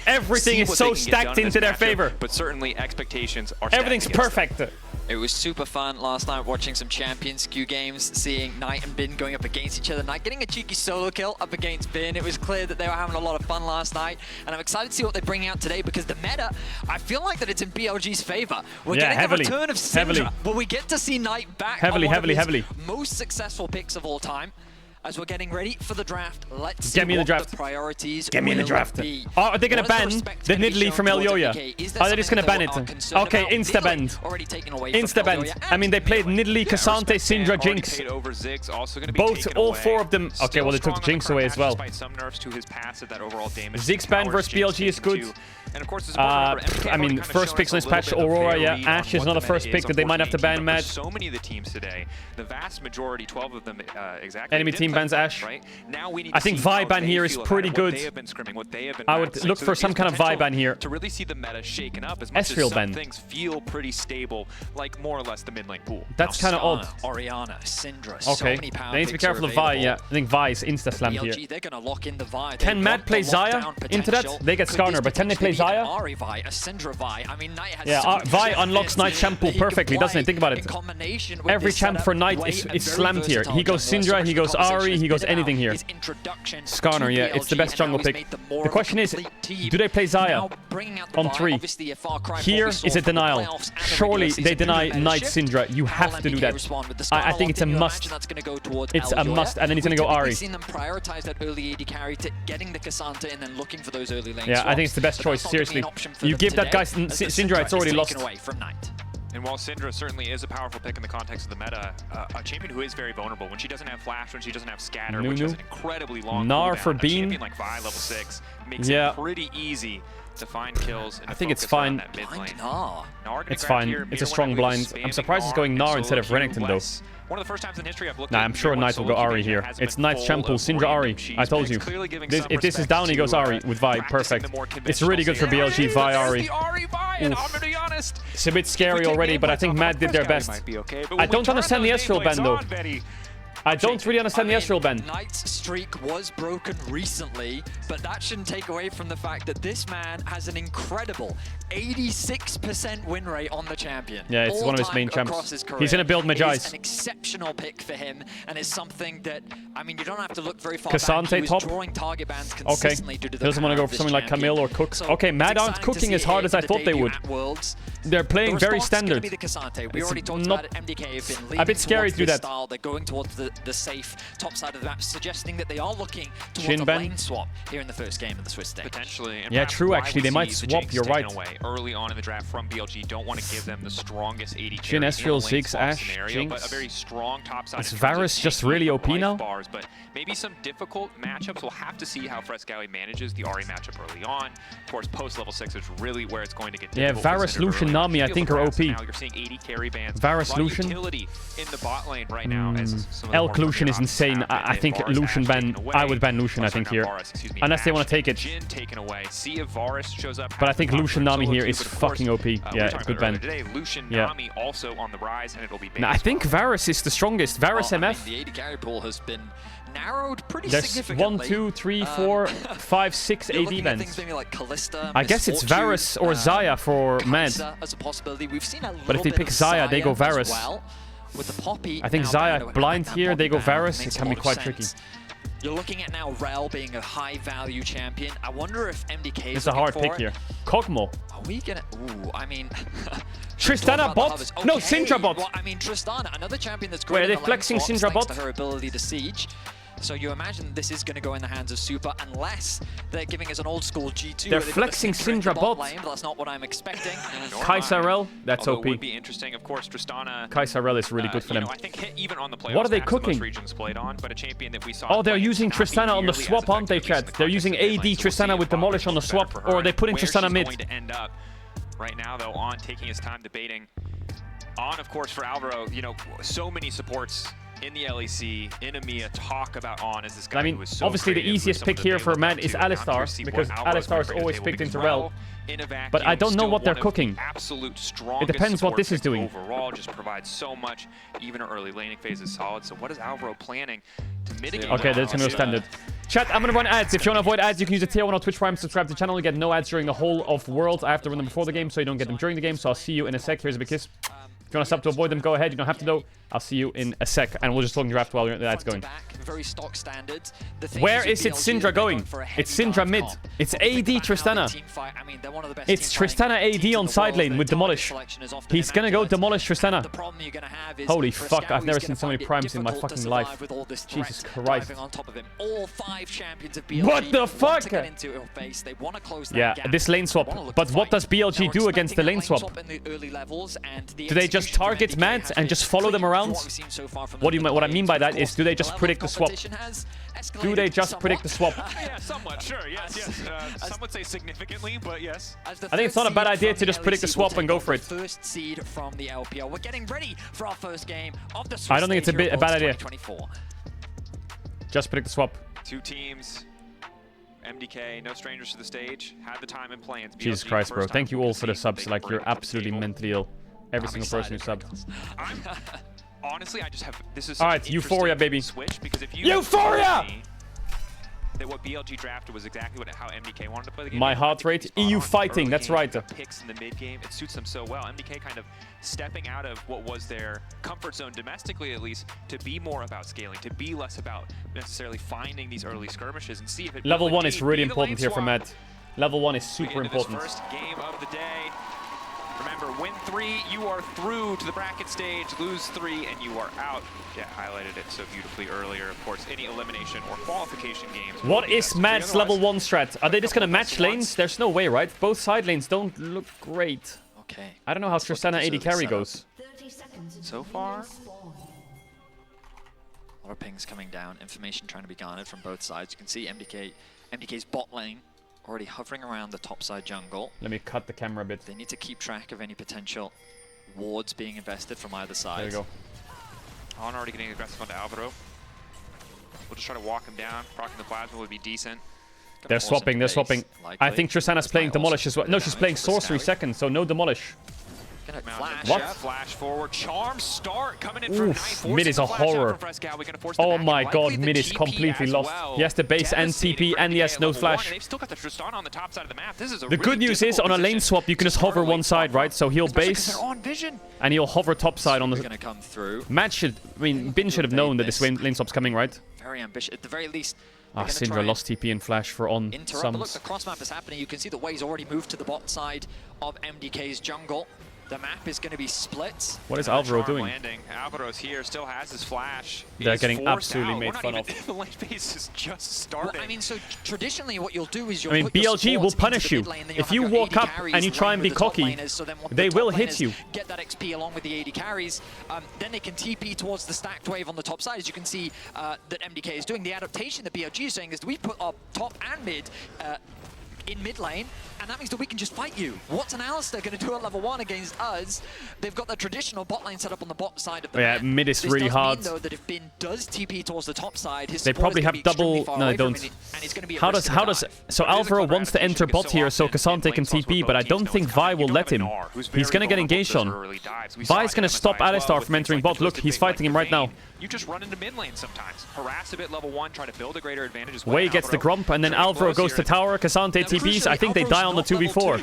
Everything is so stacked into their favor. But certainly expectations are everything's perfect. It was super fun last night watching some Champions Q games, seeing Knight and Bin going up against each other. Knight getting a cheeky solo kill up against Bin. It was clear that they were having a lot of fun last night, and I'm excited to see what they bring out today because the meta, I feel like that it's in BLG's favor. We're getting a return of Syndra. Will we get to see Knight back on one of his most successful picks of all time? As we're getting ready for the draft, let's see what the priorities will be. Are they going to ban the Nidalee from Elioya? Are they just going to ban it? Okay, insta-ban. Insta-ban. I mean, they played Nidalee, Cassante, Syndra, Jinx. All 4 of them. Okay, well, they took the Jinx away as well. Ziggs ban versus BLG is good. I mean, first picks on this patch, Aurora, yeah. Ashe is not a first pick that they might have to ban, Mad. So many of the teams today, the vast majority, 12 of them exactly. Enemy team bans Ashe. I think Vi ban here is pretty good. I would look for some kind of Vi ban here. To really see the meta shaken up as much as some things feel pretty stable, like more or less the mid lane pool. That's kind of odd. Orianna, Syndra, okay, they need to be careful of Vi, yeah. I think Vi is insta-slammed here. They're gonna lock in the Vi. Can Mad play Xayah into that? They get Skarner, but can they play Xayah? Yeah, Vi unlocks Knight Shampoo perfectly, doesn't it? Think about it. Every champ for Knight is slammed here. He goes Syndra, he goes Ahri. Ari, he goes anything here. Skarner, yeah, it's the best jungle pick. The question is, do they play Xayah on 3? Here is a denial. Surely they deny Knight Syndra. You have to do that. I think it's a must. It's a must, and then he's gonna go Ari. Seen them prioritize that early AD carry to getting the Cassandra and then looking for those early lane Yeah, I think it's the best choice, seriously. You give that guy Syndra, it's already lost. And while Syndra certainly is a powerful pick in the context of the meta, a champion who is very vulnerable. When she doesn't have flash, when she doesn't have scatter, which has an incredibly long Gnar cooldown, for Bean. a champion like Vi level 6 makes it pretty easy to find kills. And I think it's fine. It's fine. It's a strong blind. I'm surprised it's going Gnar instead of Renekton, though. One of the first times in history I've looked Nah, I'm sure Knight will go Ari here. It's Knight's champ pool. Syndra Ari. I told you. If this is down, he goes Ari with Vi. Perfect. It's really good for BLG. Vi Ari. It's a bit scary already, but I think Mad did their best. I don't understand the Ezreal ban, though. I don't really understand the Ezreal ban. Knight's streak was broken recently, but that shouldn't take away from the fact that this man has an incredible 86% win rate on the champion. Yeah, it's one of his main champs. He's going to build Magi's. It's an exceptional pick for him, and it's something that, I mean, you don't have to look very far Cassante back. He was top. drawing target bans consistently due to the He doesn't want to go for something like Camille or Cook. Okay, Mad aren't cooking as hard as I thought they would. They're playing very standard. We already talked about it. MDK have been leaning a bit scary to do that. Style. They're going towards the safe top side of the map, suggesting that they are looking towards Shin a ban. lane swap here in the first game of the Swiss stage. Potentially. Yeah, true, actually. They might swap. You're right. Early on in the draft from BLG, don't want to give them the strongest AD Shin, Ezreal, Ziggs, Ashe, scenario, but a very strong top side. Is Varus just really OP now? Bars, but maybe some difficult matchups. We'll have to see how Fresskowy manages the Ari matchup early on. Of course, post level 6 is really where it's going to get difficult. Yeah, Varus, Lucian, Nami, I think are OP. Now you're seeing 80 carry bans. Varus, Lucian. Utility in the bot lane right now. Elk Lucian is insane. I think Lucian ban. I would ban Lucian, I think, here. Unless they want to take it. Taken away. See if Varus shows up. But I think Lucian Nami here is fucking OP. Yeah, good ban. Lucian Nami also on the rise, and it'll be nah, I think Varus is the strongest. Varus MF. The AD carry pool has been narrowed pretty There's significantly. 1, 2, 3, 4, 5, 6 AD bans. Like Kalista, I guess it's Varus or Xayah for Mad. As a possibility. We've seen a But if they pick Xayah, they go Varus. Well, with the Poppy I think Xayah blind here, they go Varus. It can be quite tricky. You're looking at now Rel being a high-value champion. I wonder if MDK is It's a hard pick here. Kog'Maw. Are we gonna? Ooh, I mean, Tristana bot? Okay. No, Syndra bot. Well, I mean, Tristana, another champion that's great. Wait, are they flexing Syndra bot? To her ability to siege. So you imagine this is going to go in the hands of Super unless they're giving us an old school G2. They're flexing Syndra bot. Lane, but that's not what I'm expecting. Caedrel, that's OP. It would be interesting, of course. Tristana. Caedrel is really good for them. I think hit even on the playoffs. What are they cooking? Regions played on, but a champion that we saw. Oh, they're using Tristana on the swap, aren't they, chat? They're using AD Tristana with Demolish on the swap, or are they putting Tristana mid? Going to end up right now, though, on taking his time debating. On, of course, for Alvaro, you know, so many supports in the LEC, in EMEA, talk about On as this guy. I mean, who is so obviously the easiest pick here for Mad is Alistar, because Alistar is always picked into Rel. But I don't know what they're cooking. It depends what this is doing. Overall, just provides so much. Even an early laning phase is solid. So what is Alvaro planning to mitigate? Okay, that's gonna go standard. Chat, I'm gonna run ads. If you wanna avoid ads, you can use a tier 1 on Twitch Prime. Subscribe to the channel. You get no ads during the whole of Worlds. I have to run them before the game, so you don't get them during the game. So I'll see you in a sec. Here's a big kiss. If you want to sub to avoid them, go ahead. You don't have to, though. I'll see you in a sec. And we'll just talk draft while the ad's going. Very stock standards. Where is it Syndra going? It's Syndra mid. It's AD Tristana. It's Tristana AD on side lane with Demolish. He's gonna go Demolish Tristana. Holy fuck, I've never seen so many primes in my fucking life. Jesus Christ. What the fuck? Yeah, this lane swap. But what does BLG do against the lane swap? Do they just target Mad and just follow them around? What I mean by that is, do they just predict the swap? Do they just predict the swap? Yeah, somewhat, sure, yes. Some would say significantly, but yes. I think it's not a bad idea to just predict the swap and go for it. First seed from the LPL. We're getting ready for our first game of the Swiss I don't think it's a bad idea. 2024. Just predict the swap. Two teams. MDK, no strangers to the stage. Had the time and plans. Jesus Christ, bro. Thank you all for the subs. Like, you're absolutely mentally ill. Every single person who subbed. Honestly, I just have... This is all right, Euphoria, baby. Switch because if you Euphoria! that what BLG drafted was exactly how MDK wanted to play the game. My heart rate, EU fighting, that's right. Picks in the mid game, it suits them so well. MDK kind of stepping out of what was their comfort zone domestically, at least, to be more about scaling, to be less about necessarily finding these early skirmishes and see if it Level will 1 is really important here for Matt. Matt. Level 1 is super important. First game of the day. Remember, win 3, you are through to the bracket stage. Lose 3, and you are out. Yeah, highlighted it so beautifully earlier. Of course, any elimination or qualification games. What is Matt's level 1 strat? Are they just gonna match lanes? There's no way, right? Both side lanes don't look great. Okay. I don't know how Tristana AD carry goes. So far. A lot of pings coming down. Information trying to be garnered from both sides. You can see MDK's bot lane already hovering around the topside jungle. Let me cut the camera a bit. They need to keep track of any potential wards being invested from either side. There you go. On already getting aggressive onto Alvaro. We'll just try to walk him down. Proccing the plasma would be decent. They're swapping, they're swapping. I think Tristana's playing Demolish as well. No, she's playing Sorcery second, so no Demolish. Flash, What? yeah, flash forward, charm start coming in from Oof, mid is a horror. Oh my god, mid is completely lost. He has the base and TP and he has no flash. They've still got the Tristana on the top side of the map. This is a The good news is on a lane swap you can just hover one side, right? So he'll base and he'll hover top side on the. Gonna come through. Matt should, I mean, Bin should have known that this lane swap's coming, right? Very ambitious. At the very least. Ah, Syndra lost TP and flash for on Interrupt, but look, the cross map is happening. You can see the Way's already moved to the bot side of MDK's jungle. The map is going to be split. What is Alvaro doing? Landing. Alvaro's here, still has his flash. They're getting absolutely made fun of. The lane phase is just starting. Well, I mean, so traditionally what you'll do is you'll I mean, BLG will punish you. If you walk up and you try and be cocky, they will hit you. Get that XP along with the AD carries. Then they can TP towards the stacked wave on the top side, as you can see that MDK is doing. The adaptation that BLG is saying is that we put our top and mid in mid lane, and that means that we can just fight you. What's an Alistar going to do at level 1 against us? They've got the traditional bot lane set up on the bot side of the map. Yeah, mid is really hard. This does mean, though, that if Bin does TP towards the top side, his they probably have double. No, they don't. How does? So Alvaro wants to enter bot here, so Cassante can TP, but I don't think Vi will let him. He's gonna get engaged on. Vi's gonna stop Alistar from entering bot. Look, he's fighting him right now. You just run into mid lane sometimes. Harass a bit level 1, try to build a greater advantage as well. Way gets the Grump, and then Alvaro goes to tower. Cassante TPs. I think they die on the 2v4.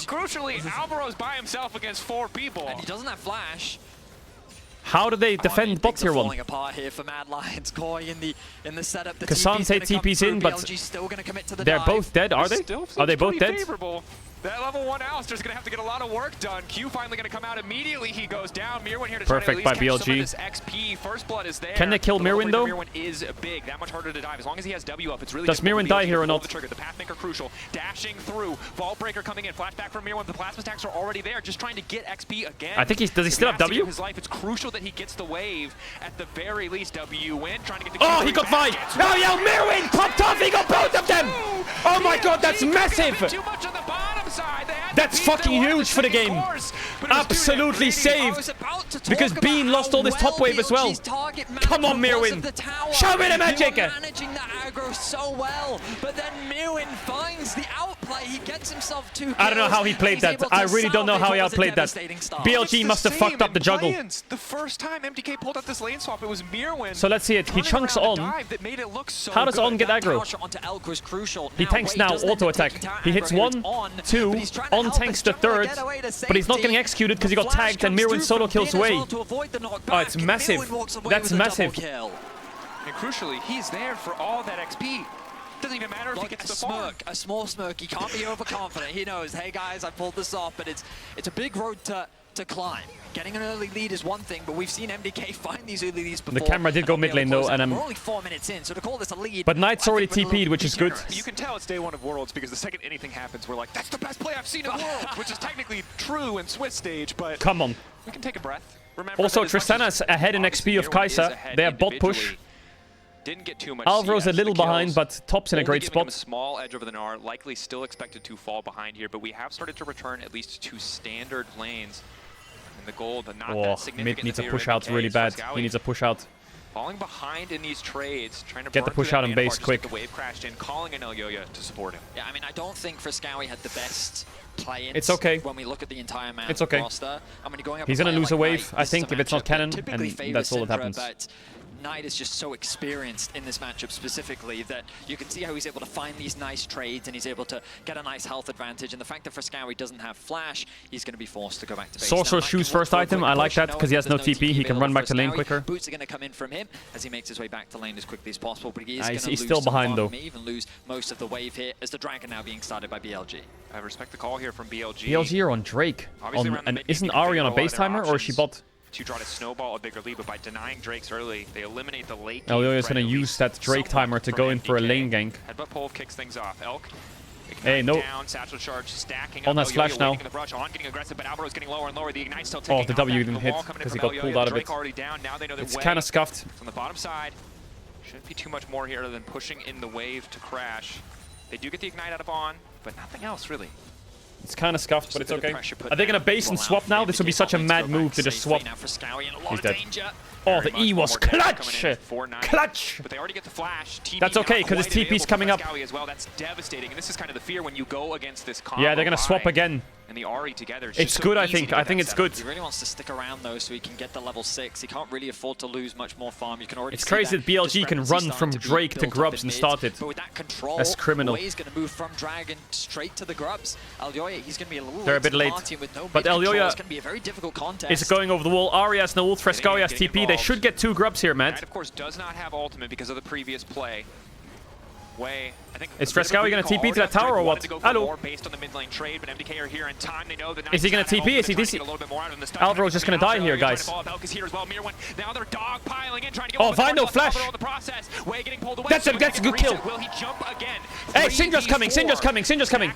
Crucially, Alvaro's by himself against 4 people. And he doesn't have flash. How do they defend bot tier 1? Falling apart here for Mad Lions. Koi in the setup. The Cassante TP's in, but still gonna commit to the they're dive. both dead, are they? Are they both dead? Favorable. That level 1 Alistar's gonna have to get a lot of work done. Q finally gonna come out immediately. He goes down. Mirwin here to perfect try to at least by catch some BLG. of this XP. First blood is there. Can they kill Mirwin though? Mirwin is big. That much harder to dive. As long as he has W up, it's really does Mirwin die here or not? The trigger. The Pathmaker crucial. Dashing through. Vault Breaker coming in. Flashback from Mirwin. The plasma stacks are already there. Just trying to get XP again. I think does he still have W? His life. It's crucial that he gets the wave. At the very least, W win. Trying to get the oh, he got Vi! Oh, yo, Mirwin popped off! He got both of them! Oh my god, that's massive! Too much on the bottom side. That's fucking huge for the game. Absolutely saved. Because Bean lost all this top wave as well. Come on, Mirwin. Show me the magic. Managing the aggro so well, but then Mirwin finds the outplay. He gets himself 2 kills. I don't know how he played that. I really don't know how he outplayed that. BLG must have fucked up the juggle. The first time MDK pulled out this lane swap, it was Mirwin. So let's see it. He chunks on. How does on get aggro? He tanks now, auto attack. He hits 1, 2, on tanks the 3rd, but he's not getting executed because he got tagged and Mirwin solo kills Way. Oh, it's massive. That's massive. And crucially, he's there for all that XP. Doesn't even matter if he gets the farm. A small smirk. He can't be overconfident. He knows, hey guys, I pulled this off, but it's a big road to climb. Getting an early lead is one thing, but we've seen MDK find these early leads before. The camera did go mid lane though, and we're only 4 minutes in, so to call this a lead. But Knight's already TP'd, which is good. You can tell it's day 1 of Worlds because the second anything happens, we're like, that's the best play I've seen in Worlds, which is technically true in Swiss stage, but come on. We can take a breath. Remember also, Tristana's ahead in XP of Kai'Sa. They have bot push. Didn't get too much. Alvaro's a little behind, but top's in a great spot. A small edge over the Gnar, likely still expected to fall behind here, but we have started to return at least to standard lanes. The gold, but not that significant. Mid needs a push out really bad. He needs a push out. Falling behind in these trades, trying to get the push out in base quick. The wave crashed in, calling in Elyoya to support him. Yeah, I mean, I don't think Friskawi had the best play-ins. It's okay. When we look at the entire map it's okay. roster. I mean, going up he's gonna lose a wave, like I think, if it's not cannon, and that's all that happens. Knight is just so experienced in this matchup specifically that you can see how he's able to find these nice trades and he's able to get a nice health advantage. And the fact that Frescowi doesn't have flash, he's going to be forced to go back to base. Sorcerer choose first item. I like that because he has no TP. He can run back to lane quicker. Boots are going to come in from him as he makes his way back to lane as quickly as possible. But he is He's going to still behind though. Even lose most of the wave here as the Dragon now being started by BLG. I respect the call here from BLG. BLG are on Drake. And isn't Ari on a base timer or is she bot? To try to snowball a bigger lead, but by denying Drake's early, they eliminate the late. Elyoya is going to use that Drake timer to go in for a lane gank. Headbutt pull kicks things off. Elk. Hey, no. Down, satchel charge stacking On has flash now. On getting aggressive, but Alvaro's getting lower and lower. The ignite's still the W didn't hit because he got pulled out of it. It's kind of scuffed. On the bottom side, shouldn't be too much more here other than pushing in the wave to crash. They do get the ignite out of on, but nothing else really. It's kind of scuffed, but it's okay. Are they going to base and swap now? This would be such a mad move to just swap. He's dead. Oh, the E was clutch! Clutch! But they already get the flash. That's okay, because his TP's coming up. As well. That's devastating, and this is kind of the fear when you go against this combo. Yeah, they're going to swap again. And the Ahri together. It's good, I think. I think it's good. He really wants to stick around though, so he can get the level 6. He can't really afford to lose much more farm. You can already. It's crazy that BLG can run from Drake to Grubs and start it. But with that control, that's criminal. He's going to move from Dragon straight to the Grubs. Elyoya, he's going to be a little. They're a bit late, but Elyoya is going over the wall. Ari has no ult. Frescowi has TP. They should get 2 Grubs here, man. Knight, of course, does not have ultimate because of the previous play. I think is Frescowi going to TP to that tower or what? Hello. Based on the mid lane trade, but MDK are here in time. They know that is he going to TP? Is he DC? Alvaro's just going to die here, guys. Now they're dogpiling in, trying to get oh, Vino flash. That's a good kill. Will he jump again? Hey, Syndra's coming. Syndra's coming. Syndra's coming.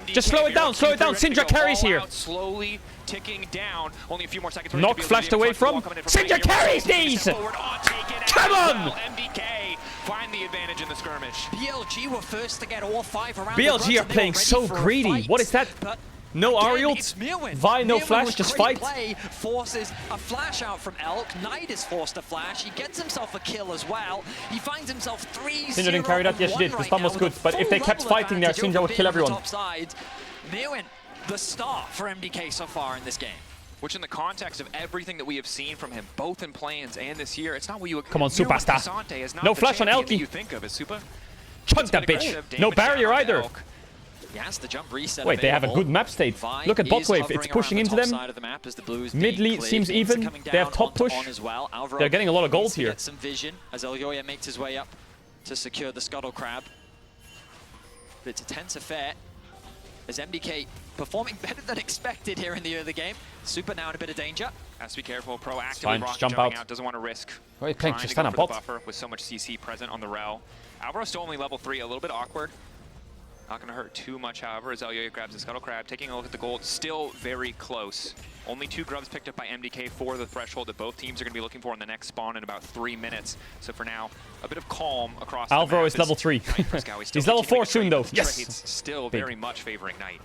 Just slow it down. Slow it down. Syndra carries here. Slowly ticking down. Only a few more seconds. Knock flashed away from. Syndra carries these. Come on. MDK find the advantage in the skirmish. BLG were first to get all 5 around. BLG are playing so greedy. What is that? No Ahri ult. Vi no flash, just fight. Play forces a flash out from Elk. Knight is forced to flash. He gets himself a kill as well. He finds himself 3-0. Syndra didn't carry that. Yes, she did. The stun was good. But if they kept fighting there, Syndra would kill everyone. Mirwin, the star for MDK so far in this game. Which in the context of everything that we have seen from him, both in plans and this year, it's not what you... Come on, Superstar. No flash on Elky. You think of as Super. Chunk that bitch. No barrier either. Yes, the jump reset wait, they have a good map state. Look at bot wave. It's pushing into them. Mid lead seems even. They have top push. They're getting a lot of gold here. Get some vision as Elyoya makes his way up to secure the Scuttle Crab. But it's a tense affair. As MDK performing better than expected here in the early game. Super now in a bit of danger. Has to be careful. Proactively jump out. Doesn't want to risk. Oh, he's playing just bot. Buffer with so much CC present on the rel. Alvaro's still only level 3, a little bit awkward. Not going to hurt too much, however, as Elyoya grabs the Scuttle Crab. Taking a look at the gold, still very close. Only 2 grubs picked up by MDK for the threshold that both teams are going to be looking for in the next spawn in about 3 minutes. So for now, a bit of calm across the map. Alvaro is level 3. He's level 4 soon, though. Yes! Still very much favoring Knight.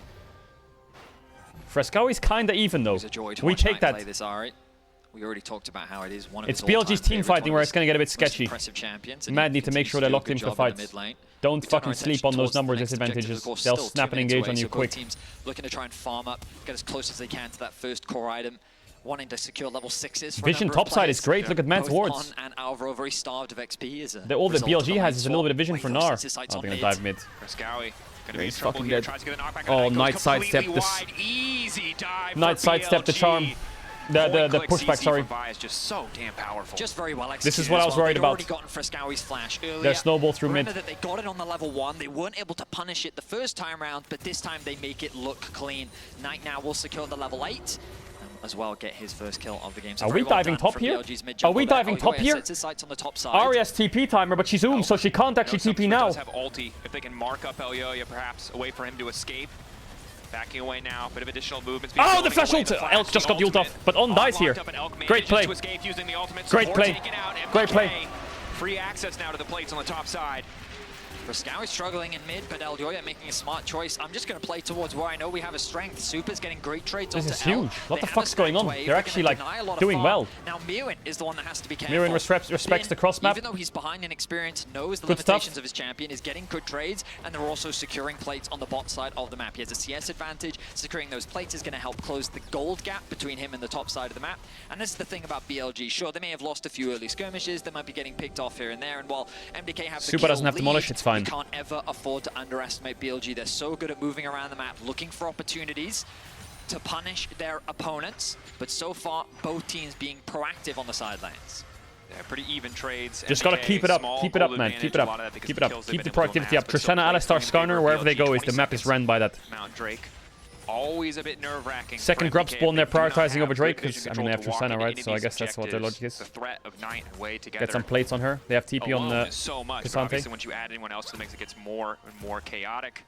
Frescowi's kind of even, though. We take that. We already talked about how it is one of it's BLG's team fighting where it's going to get a bit sketchy. Mad need to make sure they're locked in for fights. Don't fucking sleep on those number disadvantages. They'll snap and engage on you quick. Teams looking to try and farm up, get as close as they can to that first core item. Wanting to secure level 6s. Vision topside is great. Look at Man's wards. And Alvaro very starved of XP. All that BLG has is a little bit of vision for Gnar. Oh, they're going to dive mid. He's fucking dead. Oh, Knight sidestepped this. Knight sidestepped the charm. The pushback, sorry. Is just so damn powerful. Just very well executed. This is what I was worried about. They'd already gotten Frescowi's flash earlier. Their snowball through mid. Remember that they got it on the level 1. They weren't able to punish it the first time round, but this time they make it look clean. Knight now will secure the level 8. As well, get his first kill of the game. So are we diving top here? Are we diving top here? Ahri has TP timer, but she zooms, so she can't actually TP now. Have ulti if they can mark up Elyoya, perhaps a way for him to escape. Backing away now, bit of additional movements. Oh, the flash ult! Elk just got the ult off, but On dies here. Great play. Great play. Great play. Free access now to the plates on the top side. Frescowi struggling in mid, but Elyoya making a smart choice. I'm just going to play towards where I know we have a strength. Super's getting great trades onto This is L. huge. What the fuck's going on? They're actually like doing well. Now Mirwin is the one that has to be careful. Mirwin respects the cross map. Even though he's behind in experience, knows the Good limitations stuff. of his champion, is getting good trades, and they're also securing plates on the bot side of the map. He has a CS advantage. Securing those plates is going to help close the gold gap between him and the top side of the map. And this is the thing about BLG. Sure, they may have lost a few early skirmishes. They might be getting picked off here and there. And while MDK have the Super doesn't have demolish, it's fine. You can't ever afford to underestimate BLG. They're so good at moving around the map, looking for opportunities to punish their opponents. But so far, both teams being proactive on the sidelines. Yeah, pretty even trades. Just gotta keep it up. Keep it up, man. Keep it up. Keep it up. Keep the productivity up. Tristana, Alistar, Skarner, wherever they go, is the map is ran by that. Mount Drake. Always a bit nerve-wracking. Second grub spawn, they're prioritizing over Drake because I mean they have Tristana, right? So I guess that's what their logic is. The threat of Knight and Way together. Get some plates on her. They have TP on so much. But obviously, once you add anyone else, it makes it gets more and more chaotic.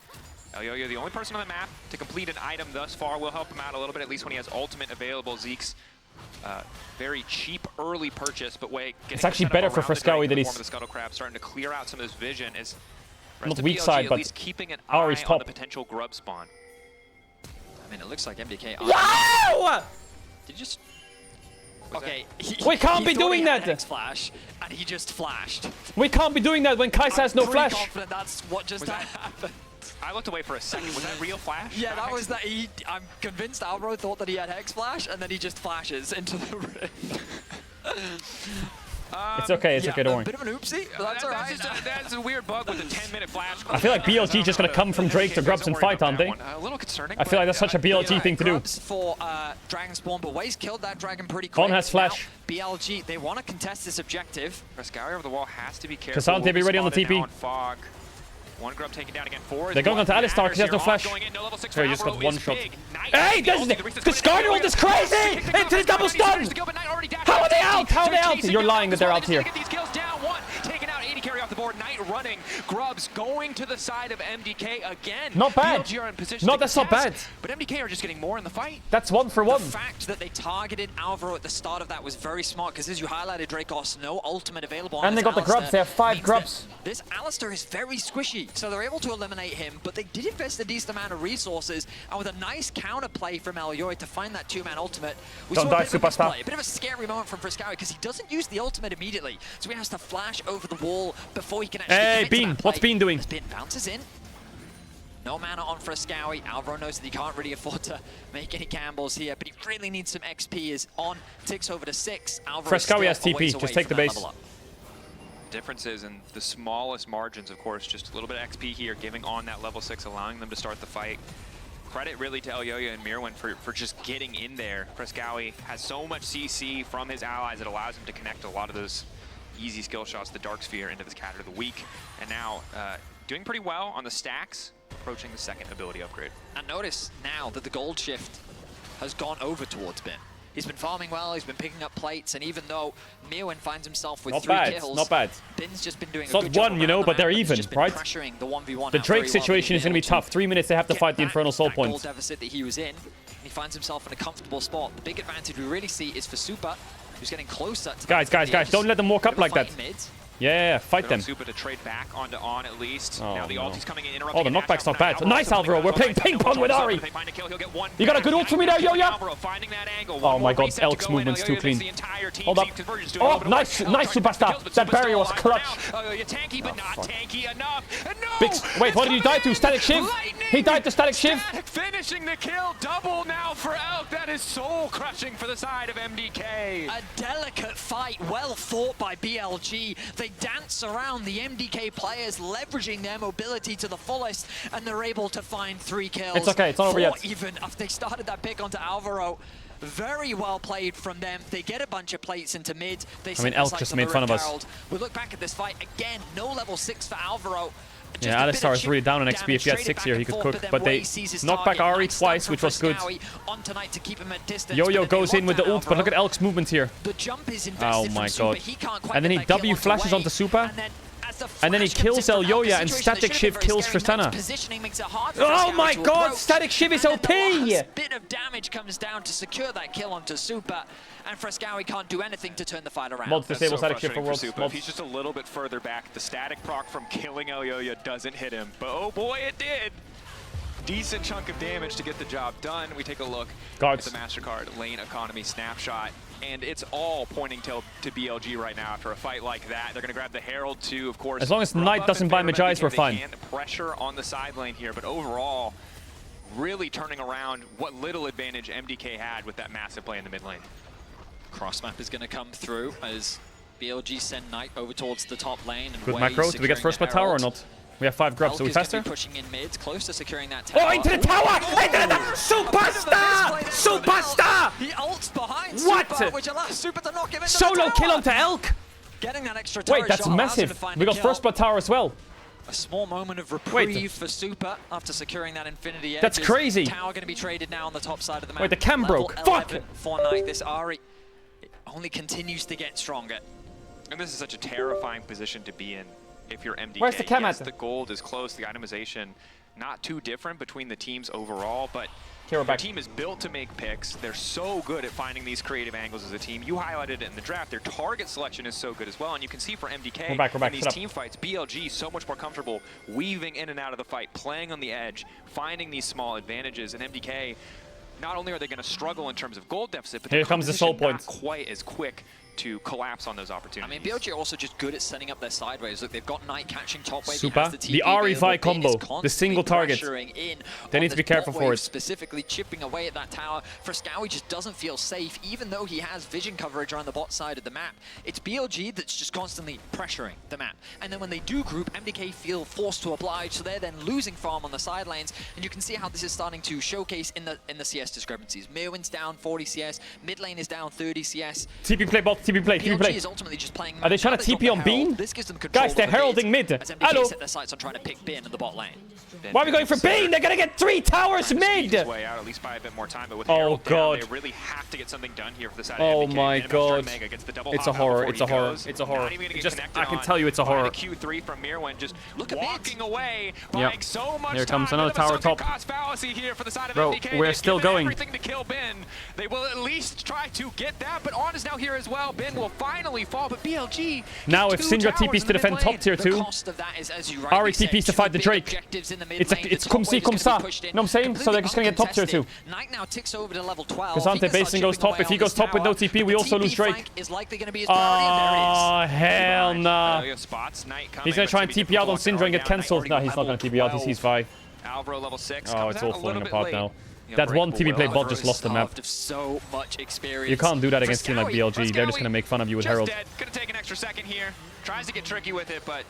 Elyoya, the only person on the map to complete an item thus far, will help him out a little bit, at least when he has ultimate available. Zeke's very cheap early purchase, but Way it's actually better for Frescowi that he's the Scuttle Crab starting to clear out some of his vision. Is not weak side, but keeping an Ari's eye top. on the potential grub spawn. I mean, it looks like MDK. Wow! Did you just? Okay. We can't be doing that. Hex flash, and he just flashed. We can't be doing that when Kai'Sa has no flash. I'm confident that's what just happened. I looked away for a second. Was that real flash? Yeah, that was that. I'm convinced Alvaro thought that he had hex flash, and then he just flashes into the rift. It's okay, it's okay, don't worry. A bit of an oopsie, but that's alright. That's a weird bug with a 10-minute flash. I feel like BLG just gonna come from Drake to grubs and fight, aren't they? A little concerning. I feel like that's such a BLG thing to do. Grubs for Dragon Spawn, but Way's killed that dragon pretty quick. Von has flash. Now, BLG, they want to contest this objective. Frescowi over the wall has to be careful. Cassante, be ready on the TP. Fog. One grub taken down again. They're going on to Alistar because he has no flash. Here, he just got one shot. Hey, the Skarner ult is crazy! Into the double stun! How are they out? How are they out? You're lying that they're out here. Taken out 80 carry off the board. Knight running. Grubs going to the side of MDK again. Not bad. No, that's not bad. But MDK are just getting more in the fight. That's 1 for 1. The fact that they targeted Alvaro at the start of that was very smart because, as you highlighted, Dracos, no ultimate available. And they got the grubs. They have 5 grubs. This Alistar is very squishy, so they're able to eliminate him, but they did invest a decent amount of resources, and with a nice counterplay from Elyoya to find that 2-man ultimate, we saw a bit of a bit of a scary moment from Frescowi because he doesn't use the ultimate immediately, so he has to flash over the wall before he can actually Hey, Bean, what's Bean doing? Bean bounces in. No mana on Frescowi. Alvaro knows that he can't really afford to make any gambles here, but he really needs some XP. Is on, ticks over to 6. Frescowi has TP, just take the base. Differences in the smallest margins, of course, just a little bit of XP here, giving on that level 6, allowing them to start the fight. Credit really to Elyoya and Mirwin for just getting in there. Frescowi has so much CC from his allies, it allows him to connect a lot of those easy skill shots, the Dark Sphere, into this Caedrel of the week. And now, doing pretty well on the stacks, approaching the second ability upgrade. And notice now that the gold shift has gone over towards Bin. He's been farming well, he's been picking up plates, and even though Mirwin finds himself with 3 kills, not bad. Bin's just been doing it's a good not 1, you know, but they're even, right? The 1v1 the Drake situation is going to be tough. 3 minutes, they have to fight the Infernal Soul Gold points. deficit that he was in, and he finds himself in a comfortable spot. The big advantage we really see is for Super, who's getting closer to guys, don't let them walk up like that. Yeah, fight them. Super to trade back onto on at least. Oh, now the ulti's coming in, oh, the knockback's not bad. Nice, Alvaro. We're playing ping pong with Ari. You got a good ult for me there, Yo-Yo. Oh my god, Elk's movement's too clean. Hold up. Oh, nice superstar. That barrier was clutch. Tanky, but not tanky enough. Big, wait, what did you die to? Static Shiv? He died to Static Shiv. Finishing the kill. Double now for Elk. That is soul crushing for the side of MDK. A delicate fight, well fought by BLG. They dance around the MDK players, leveraging their mobility to the fullest, and they're able to find 3 kills. It's okay, it's not over yet. Even after they started that pick onto Alvaro. Very well played from them. They get a bunch of plates into mid. I mean, Elk just made fun of us. We look back at this fight again. No level 6 for Alvaro. Yeah, Alistar is really down on XP. If he had 6 here, he could cook. But they knocked back Ari twice, which was good. Yo-Yo goes in with the ult, but look at Elk's movement here. The jump is oh my god. And then he W flashes onto Super. And then he kills Elyoya, and Static Shiv kills Tristana. Oh my god, Static Shiv is OP! Bit of damage comes down to secure that kill onto Super, and Frescowi can't do anything to turn the fight around. Mods disable Static Shiv for Worlds. If he's just a little bit further back, the static proc from killing Elyoya doesn't hit him. But oh boy, it did! Decent chunk of damage to get the job done. We take a look at the MasterCard lane economy snapshot, and it's all pointing to BLG right now after a fight like that. They're going to grab the Herald too, of course. As long as Knight doesn't buy Magi's, we're fine. Pressure on the side lane here, but overall, really turning around what little advantage MDK had with that massive play in the mid lane. Cross map is going to come through as BLG send Knight over towards the top lane. And Good macro. Do we get first by tower or not? We have 5 grubs, so we faster? Pushing in mid, close to securing that tower. Oh, into the tower! Into the Superstar! Superstar! He ults behind what? Super, which allows Super to knock him into Solo the tower. kill onto Elk! Getting that extra tower. Wait, that's massive. We got first by tower as well. A small moment of reprieve for Super after securing that Infinity Edge. That's crazy. Tower going to be traded now on the top side of the map. Wait, the cam broke. Fuck! For Knight, this Ahri only continues to get stronger. And this is such a terrifying position to be in. If you're MDK, where's the cam yes, at? the gold is close, the itemization not too different between the teams overall, but the team is built to make picks. They're so good at finding these creative angles as a team. You highlighted it in the draft. Their target selection is so good as well, and you can see for MDK in these team fights, BLG so much more comfortable weaving in and out of the fight, playing on the edge, finding these small advantages, and MDK, not only are they going to struggle in terms of gold deficit, but here comes the soul point. Not quite as quick to collapse on those opportunities. I mean, BLG are also just good at setting up their sideways. Look, they've got Knight catching top wave. Super. The Ahri combo, the single target. They need to be careful for it. Specifically chipping away at that tower. Frescowi just doesn't feel safe, even though he has vision coverage around the bot side of the map. It's BLG that's just constantly pressuring the map. And then when they do group, MDK feel forced to oblige, so they're then losing farm on the side lanes. And you can see how this is starting to showcase in the CS discrepancies. Mirwin's down 40 CS, mid lane is down 30 CS. TP play bot, TP play, TP play. Is ultimately just playing. Are they trying to TP on Bean? This gives them control. Guys, they're heralding mid. Hello. Set their sights on trying to pick Bin in the bot lane. Why are we going for Bean? They're gonna get 3 towers mid. Way out, at least by a bit more time, but with oh god! Down, they really have to get something done here for the side oh of MDK. My god! It's a horror. It's a horror. It's a horror. I can tell you, it's a horror. Q3 from Mirwin just walking away, buying so much here comes time. another tower top. Here for the side of Bro, MDK. we're still going. Everything to kill Bin. They will at least try to get that, but On is now here as well. Bin will finally fall, but BLG. Now, if Syndra TPs to defend top tier 2, Ahri TPs to fight the Drake. It's come see, come sa. You know what I'm saying? So they're just gonna get top tier 2. Knight now ticks over to level 12. Kasante Basin goes top. If he goes top with no TP, we also lose Drake. Oh, hell nah. He's gonna try and TP out on Syndra and get cancelled. No, he's not gonna TP out. He's Vi. Alvaro level 6. Oh, it's all falling apart now. That one TP play bot just lost the map. So much experience. You can't do that against a team like BLG. They're just gonna make fun of you with Herald. Gonna take an extra second here. Tries to get tricky with it, but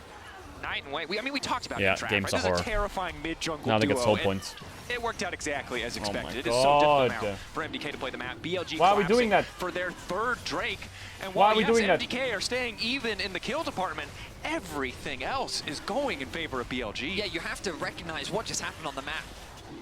Knight and Wait. I mean, we talked about yeah, the trap, game's right? a horror. This is a terrifying mid-jungle now they get duo, soul points. It worked out exactly as expected. Oh it is so difficult now for MDK to play the map. BLG why are we doing that? For their 3rd Drake. And why while are we doing that? MDK are staying even in the kill department, everything else is going in favor of BLG. Yeah, you have to recognize what just happened on the map.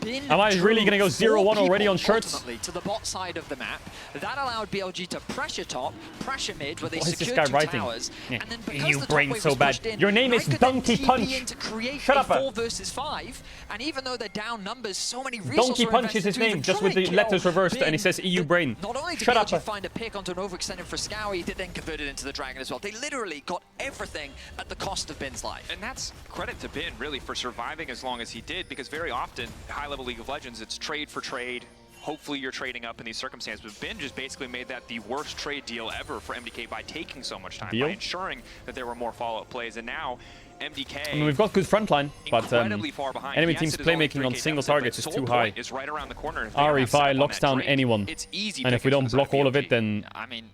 Am I really going to go 0-1 already on shirts? To the bot side of the map. That allowed BLG to pressure top, pressure mid, where they secured this guy 2 writing? towers. Yeah. And then because you the brain top so bad. Your name is Donkey Punch. To create Shut up. 4 versus 5, and even though they're down numbers, so many resources. Donkey Punch is his name, just with the letters reversed, and he says EU brain. Not only did BLG find a pick onto an overextended Frescowi, they then converted into the Dragon as well. They literally got everything at the cost of Bin's life. And that's credit to Bin, really, for surviving as long as he did, because very often, high-level League of Legends, it's trade for trade. Hopefully you're trading up in these circumstances, but Bin just basically made that the worst trade deal ever for MDK by taking so much time, by ensuring that there were more follow-up plays, and now MDK. I mean, we've got good frontline, but far behind. enemy team's playmaking on single targets is too high. Is right around the corner. Ahri Vi locks down anyone, it's easy and if we don't block all of it, then I mean,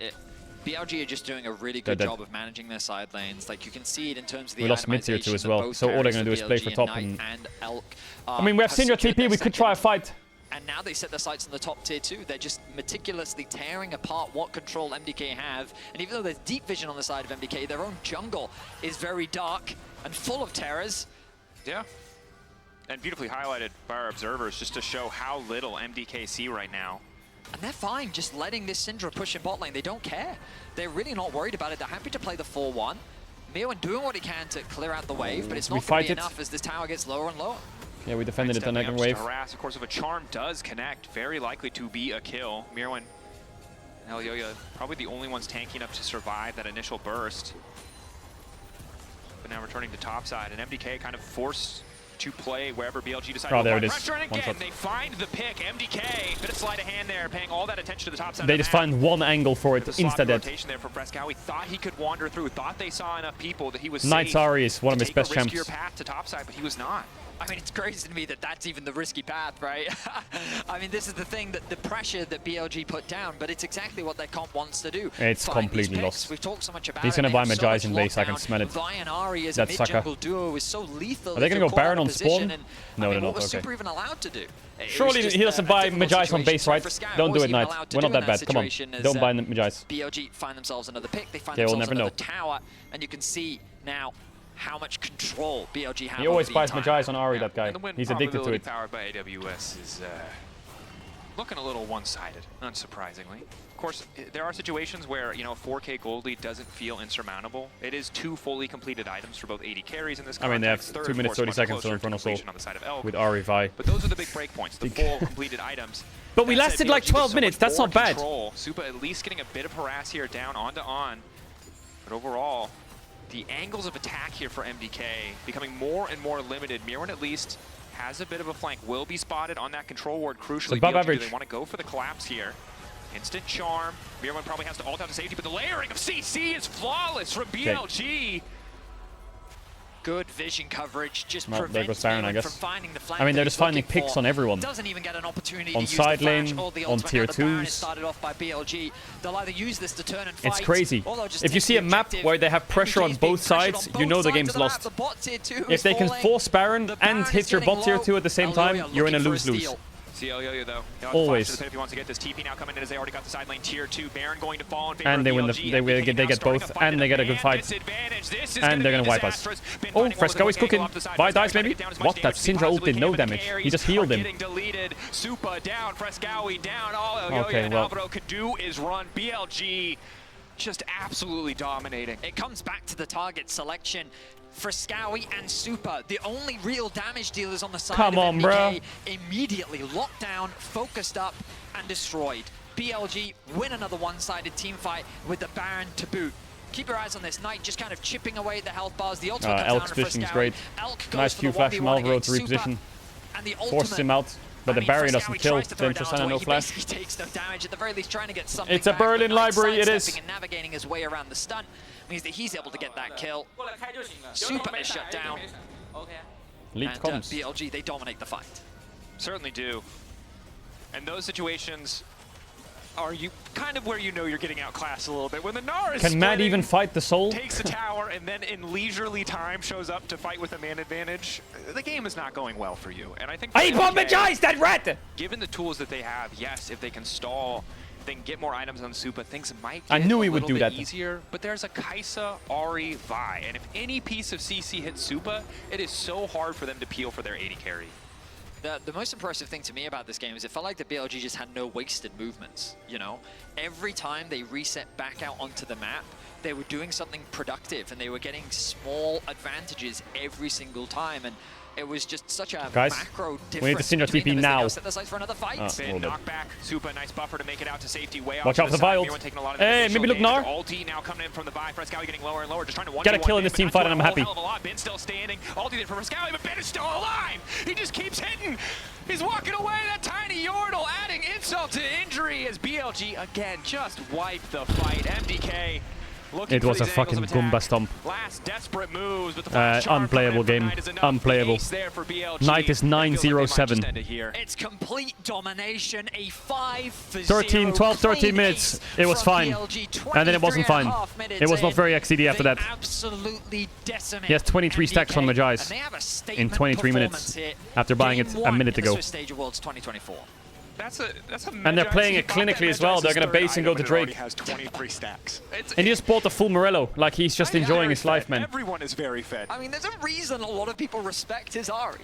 BLG are just doing a really good job of managing their side lanes. Like, you can see it in terms of the we lost mid tier 2 as well, so all they're gonna do is play for top. And Elk, I mean, we have Syndra TP. We could try a fight. And now they set their sights on the top tier 2. They're just meticulously tearing apart what control MDK have. And even though there's deep vision on the side of MDK, their own jungle is very dark and full of terrors. Yeah. And beautifully highlighted by our observers just to show how little MDK see right now. And they're fine just letting this Syndra push in bot lane. They don't care. They're really not worried about it. They're happy to play the 4-1. Mirwin doing what he can to clear out the wave, but it's not going fight to be it. enough as this tower gets lower and lower. Yeah, we defended it on Stepping that up wave. to harass. Of course, if a charm does connect, very likely to be a kill. Mirwin and Elyoya probably the only ones tanky enough to survive that initial burst. But now returning to topside, and MDK kind of forced to play wherever BLG decided Oh, there to it is. pressure. And One again, shot. they find the pick. MDK, bit of sleight of hand there, paying all that attention to the top side They of the just map. find one angle for it, The sloppy insta-dead. rotation there for Frescowy. Thought he could wander through, thought they saw enough people that he was Knight safe Ari is one of to his take best a champs. riskier path to topside, but he was not. I mean, it's crazy to me that that's even the risky path, right? I mean, this is the thing, that the pressure that BLG put down, but it's exactly what their comp wants to do. It's Find these completely picks. lost. We've talked so much about He's it. gonna They buy have so Magi's much in base, I can lockdown. smell it. Vi and Ari as That a sucker. mid-jungle duo is so lethal. Are they if gonna they're go caught out Baron of on position, spawn? and, No, I mean, they're not, what was okay. Super even allowed to do? It was Surely just he doesn't a buy difficult Magi's on base, situation. right? So for Sky, Don't what do was it, he even Knight. allowed to We're do not in that bad. Come on. situation as, Don't buy Magi's. BLG find themselves another pick. They find Okay, we'll themselves never another know. tower, and you can see now how much control BLG have. He always over the buys entire Magi's on Ari, Yeah, that guy. and the win He's addicted to probability it. powered by AWS is looking a little one-sided, unsurprisingly. Of course, there are situations where, you know, 4K gold lead doesn't feel insurmountable. It is 2 fully completed items for both AD carries in this I mean, they have context. Third, 2 minutes, of course, 30 much seconds closer till to Infernal Soul completion on the side of Elk. with Ari Vi. But those are the big breakpoints, the full completed items. But we That said, lasted like BLG 12 with so minutes. much That's more not bad. control. Supa at least getting a bit of harass here, down onto on. But overall, the angles of attack here for MDK becoming more and more limited. Mirwin at least has a bit of a flank, will be spotted on that control ward. Crucially, above BLG, average. they want to go for the collapse here. Instant charm. Mirwin probably has to ult out to safety, but the layering of CC is flawless from BLG. Good vision coverage just Well, there goes prevents Baron, I Mirwin guess. from finding the flank I mean, that they're he's just finding looking picks for. on everyone. Doesn't even get an opportunity On to use side the flash lane, or the on ultimate. tier Now the Baron is 2s. started off by BLG. They'll either use this to turn and fight. It's crazy. or they'll just If you take see the a map objective. where they have pressure on MDK is being both pressured sides, on you know both the sides game's of the map. lost. The bot tier 2 If is they can falling. force Baron The and Baron hit is your getting bot tier low. 2 at the same time, Elyoya you're in a looking for lose-lose. steal. See Elyoya though. Always. If he wants to get this TP now coming in as they already got the side lane tier 2. Baron going to fall in favor And of they win the BLG. they MDK now get starting both a fight and they at get a good fight. disadvantage. This is And they're gonna be wipe us. disastrous. Been Oh, finding more Fresco than is one angle cooking. off the side. Vi Fresco dies trying to maybe? get down as much What? That damage as he Syndra ult possibly did can, no but the damage. carries He just are healed him. getting deleted. Supa down, Frescowy down. All Elyoya Okay, and well. Alvaro can do is run. BLG just absolutely dominating. It comes back to the target selection. Frescowy and Supa, the only real damage dealers on the side Come of on, MDK, bruh. immediately locked down, focused up, and destroyed. BLG win another one-sided team fight with the Baron to boot. Keep your eyes on this. Knight just kind of chipping away at the health bars. The ultimate comes Elk's down to position is Frescowy. great. Elk goes Nice for Q the flash from 1v1 Alvaro to against Supa, reposition. and the Forced ultimate, him out, but the I mean, barrier doesn't Frescowy kill. tries to throw Then it down Tristana to no it. He flash. basically takes no damage. At the very least, trying to get something It's a back, but Berlin Knight library, it sidestepping is. and navigating his way around the stun means that he's able to get that kill. Supa is shut down. Lead And comes. BLG, they dominate the fight. Certainly do. And those situations are you kind of where you know you're getting outclassed a little bit. When the Gnar is Can Matt splitting, even fight the soul? takes a tower, and then in leisurely time shows up to fight with a man advantage, the game is not going well for you. And I think I for bought MDK, Magi's, that rat! given the tools that they have, yes, if they can stall, if they can get more items on Supa, things might I get knew a he would little do bit that. easier. But there's a Kai'Sa, Ahri, Vi, and if any piece of CC hits Supa, it is so hard for them to peel for their AD carry. The most impressive thing to me about this game is it felt like the BLG just had no wasted movements, you know? Every time they reset back out onto the map, they were doing something productive and they were getting small advantages every single time. And it was just such a Guys, macro difference. we need to Syndra between TP them as they now. set their sights for another fight. Been knocked back. Supa, nice buffer to make it out to safety. Way off Watch to out for the side. Vi Mirwin ult. taking a lot of the Hey, initial maybe look damage. Gnar. Ulti now coming in from the Vi. Frescowy getting lower and lower. Just trying to Get a kill in this team fight and I'm happy. Hell of a lot. Ben still standing. Ulti there for Frescowy, but Ben is still alive. He just keeps hitting. He's walking away. That tiny Yordle adding insult to injury as BLG again just wiped the fight. MDK. It was a fucking Goomba stomp. Last desperate moves, but the flash charm Unplayable coming in game. from Knight is enough. Unplayable. Ace there for BLG. Knight is It feels like they might 9-0-7. just end it here. It's complete domination, a 5-0 13, 12, 13 clean minutes. ace It was from fine. BLG, And then it wasn't fine. 23.5 minutes It was not in. very XCD after They that. absolutely decimate He has 23 stacks on MDK, Magi's and they have a in statement 23 performance minutes here. after buying it Game a one minute at the ago. Swiss Stage Awards 2024. That's a And they're playing it clinically as well. They're going to base and go to Drake. Has 23 stacks. And he just bought the full Morello. Like, he's just enjoying his life, man. Everyone is very fed. I mean, there's a reason a lot of people respect his Ahri.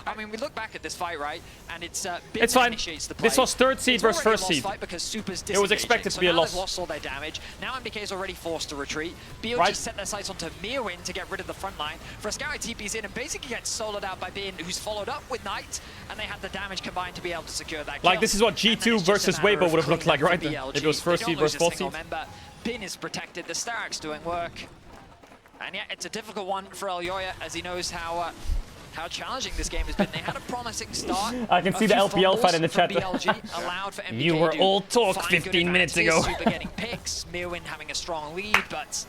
I mean, we look back at this fight, right? And it's Bin It's fine. initiates the play. This was third seed It's versus already a first lost seed. fight because Super's It was expected to be a now loss. they've lost all their damage. Now MDK is already forced to retreat. BLG Right. set their sights onto Mirwin to get rid of the front line. Frescari TP's in and basically gets soloed out by Bin, who's followed up with Knight, and they had the damage combined to be able to secure that kill. Like, this is what G2 versus Weibo would have looked like, right? If it was first seed versus fourth seed. Bin is protected, the Starak's doing work. And yeah, it's a difficult one for Elyoya as he knows how challenging this game has been. They had a promising start. I can see the LPL fight in the chat. BLG allowed for MDK You were to all talk find 15 good minutes advantages. ago. Super getting picks, Mirwin having a strong lead, but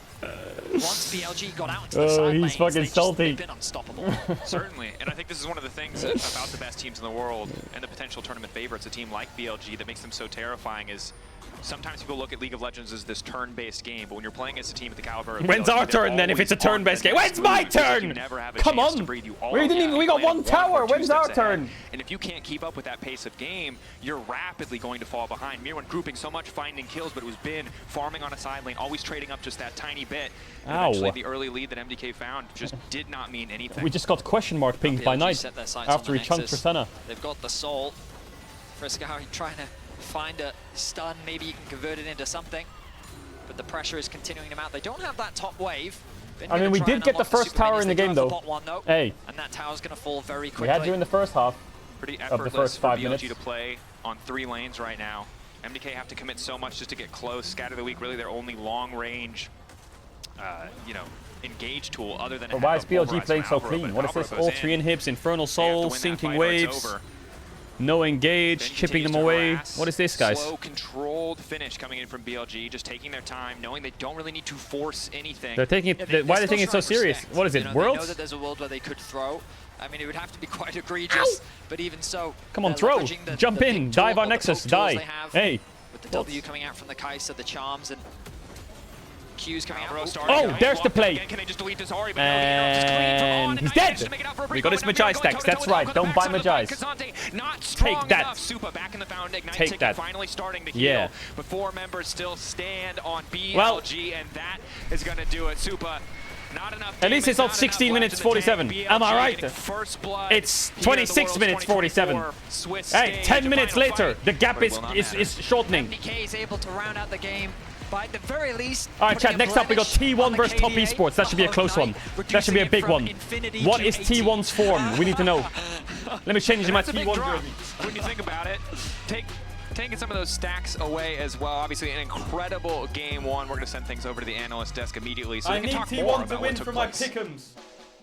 once BLG got out into the side lanes, he's fucking salty. they've been unstoppable. Certainly, and I think this is one of the things about the best teams in the world and the potential tournament favorites, a team like BLG, that makes them so terrifying is sometimes people look at League of Legends as this turn-based game, but when you're playing against a team at the caliber of When's BLG, our they're turn then if it's a always turn-based game? When's my turn? Come on! We got one tower. When's our turn? And if you can't keep up with that pace of game, you're rapidly going to fall behind. Mirwin grouping so much, finding kills, but it was Bin farming on a side lane, always trading up just that tiny bit. And eventually the early lead that MDK found just did not mean anything. We just got question mark pinged by Knight after he chunked Tristana. They've got the soul. Frescari trying to find a stun, maybe you can convert it into something. But the pressure is continuing them out. They don't have that top wave. I mean, we did get the first tower in the game, though. Hey. And that tower's going to fall very quickly. We had you in the first half Pretty of the effortless first 5 for minutes. BLG to play on 3 lanes right now. MDK have to commit so much just to get close. Scatter the Weak, really their only long-range, you know, engage tool other than. But why is BLG playing so clean? What is this? All 3 inhibs, Infernal Soul, sinking waves, no engage, chipping them away. What is this, guys? Slow, controlled finish coming in from BLG, just taking their time, knowing they don't really need to force anything. They're taking it. Why are they taking it so serious? What is it? They know Worlds? that there's a world where they could throw. I mean, it would have to be quite egregious, but even so, Come on, throw! Jump in! Dive our Nexus! Die! Hey! With the W coming out from the Kai'Sa, the charms, and Q's coming out. Oh, there's the play! Can they just delete this Ahri? And he's dead! We got his Magi stacks, that's right, don't buy Magi's. Take that! Take that. Finally starting to Yeah. heal, but 4 members still stand on BLG, and that is going to do it. Super. Not enough. At least it's not 16 minutes 47. Am I right? It's 26 minutes 47. Hey, 10 minutes later, the gap is shortening. MDK is able to round out the game by the very least. All right, chat, next up we got T1 versus Top Esports. That should be a close one. That should be a big one. What is T1's form? We need to know. Let me change my T1 jersey. When you think about it, taking some of those stacks away as well. Obviously, an incredible game 1. We're going to send things over to the analyst desk immediately so we can talk more about what took place. pick'ems.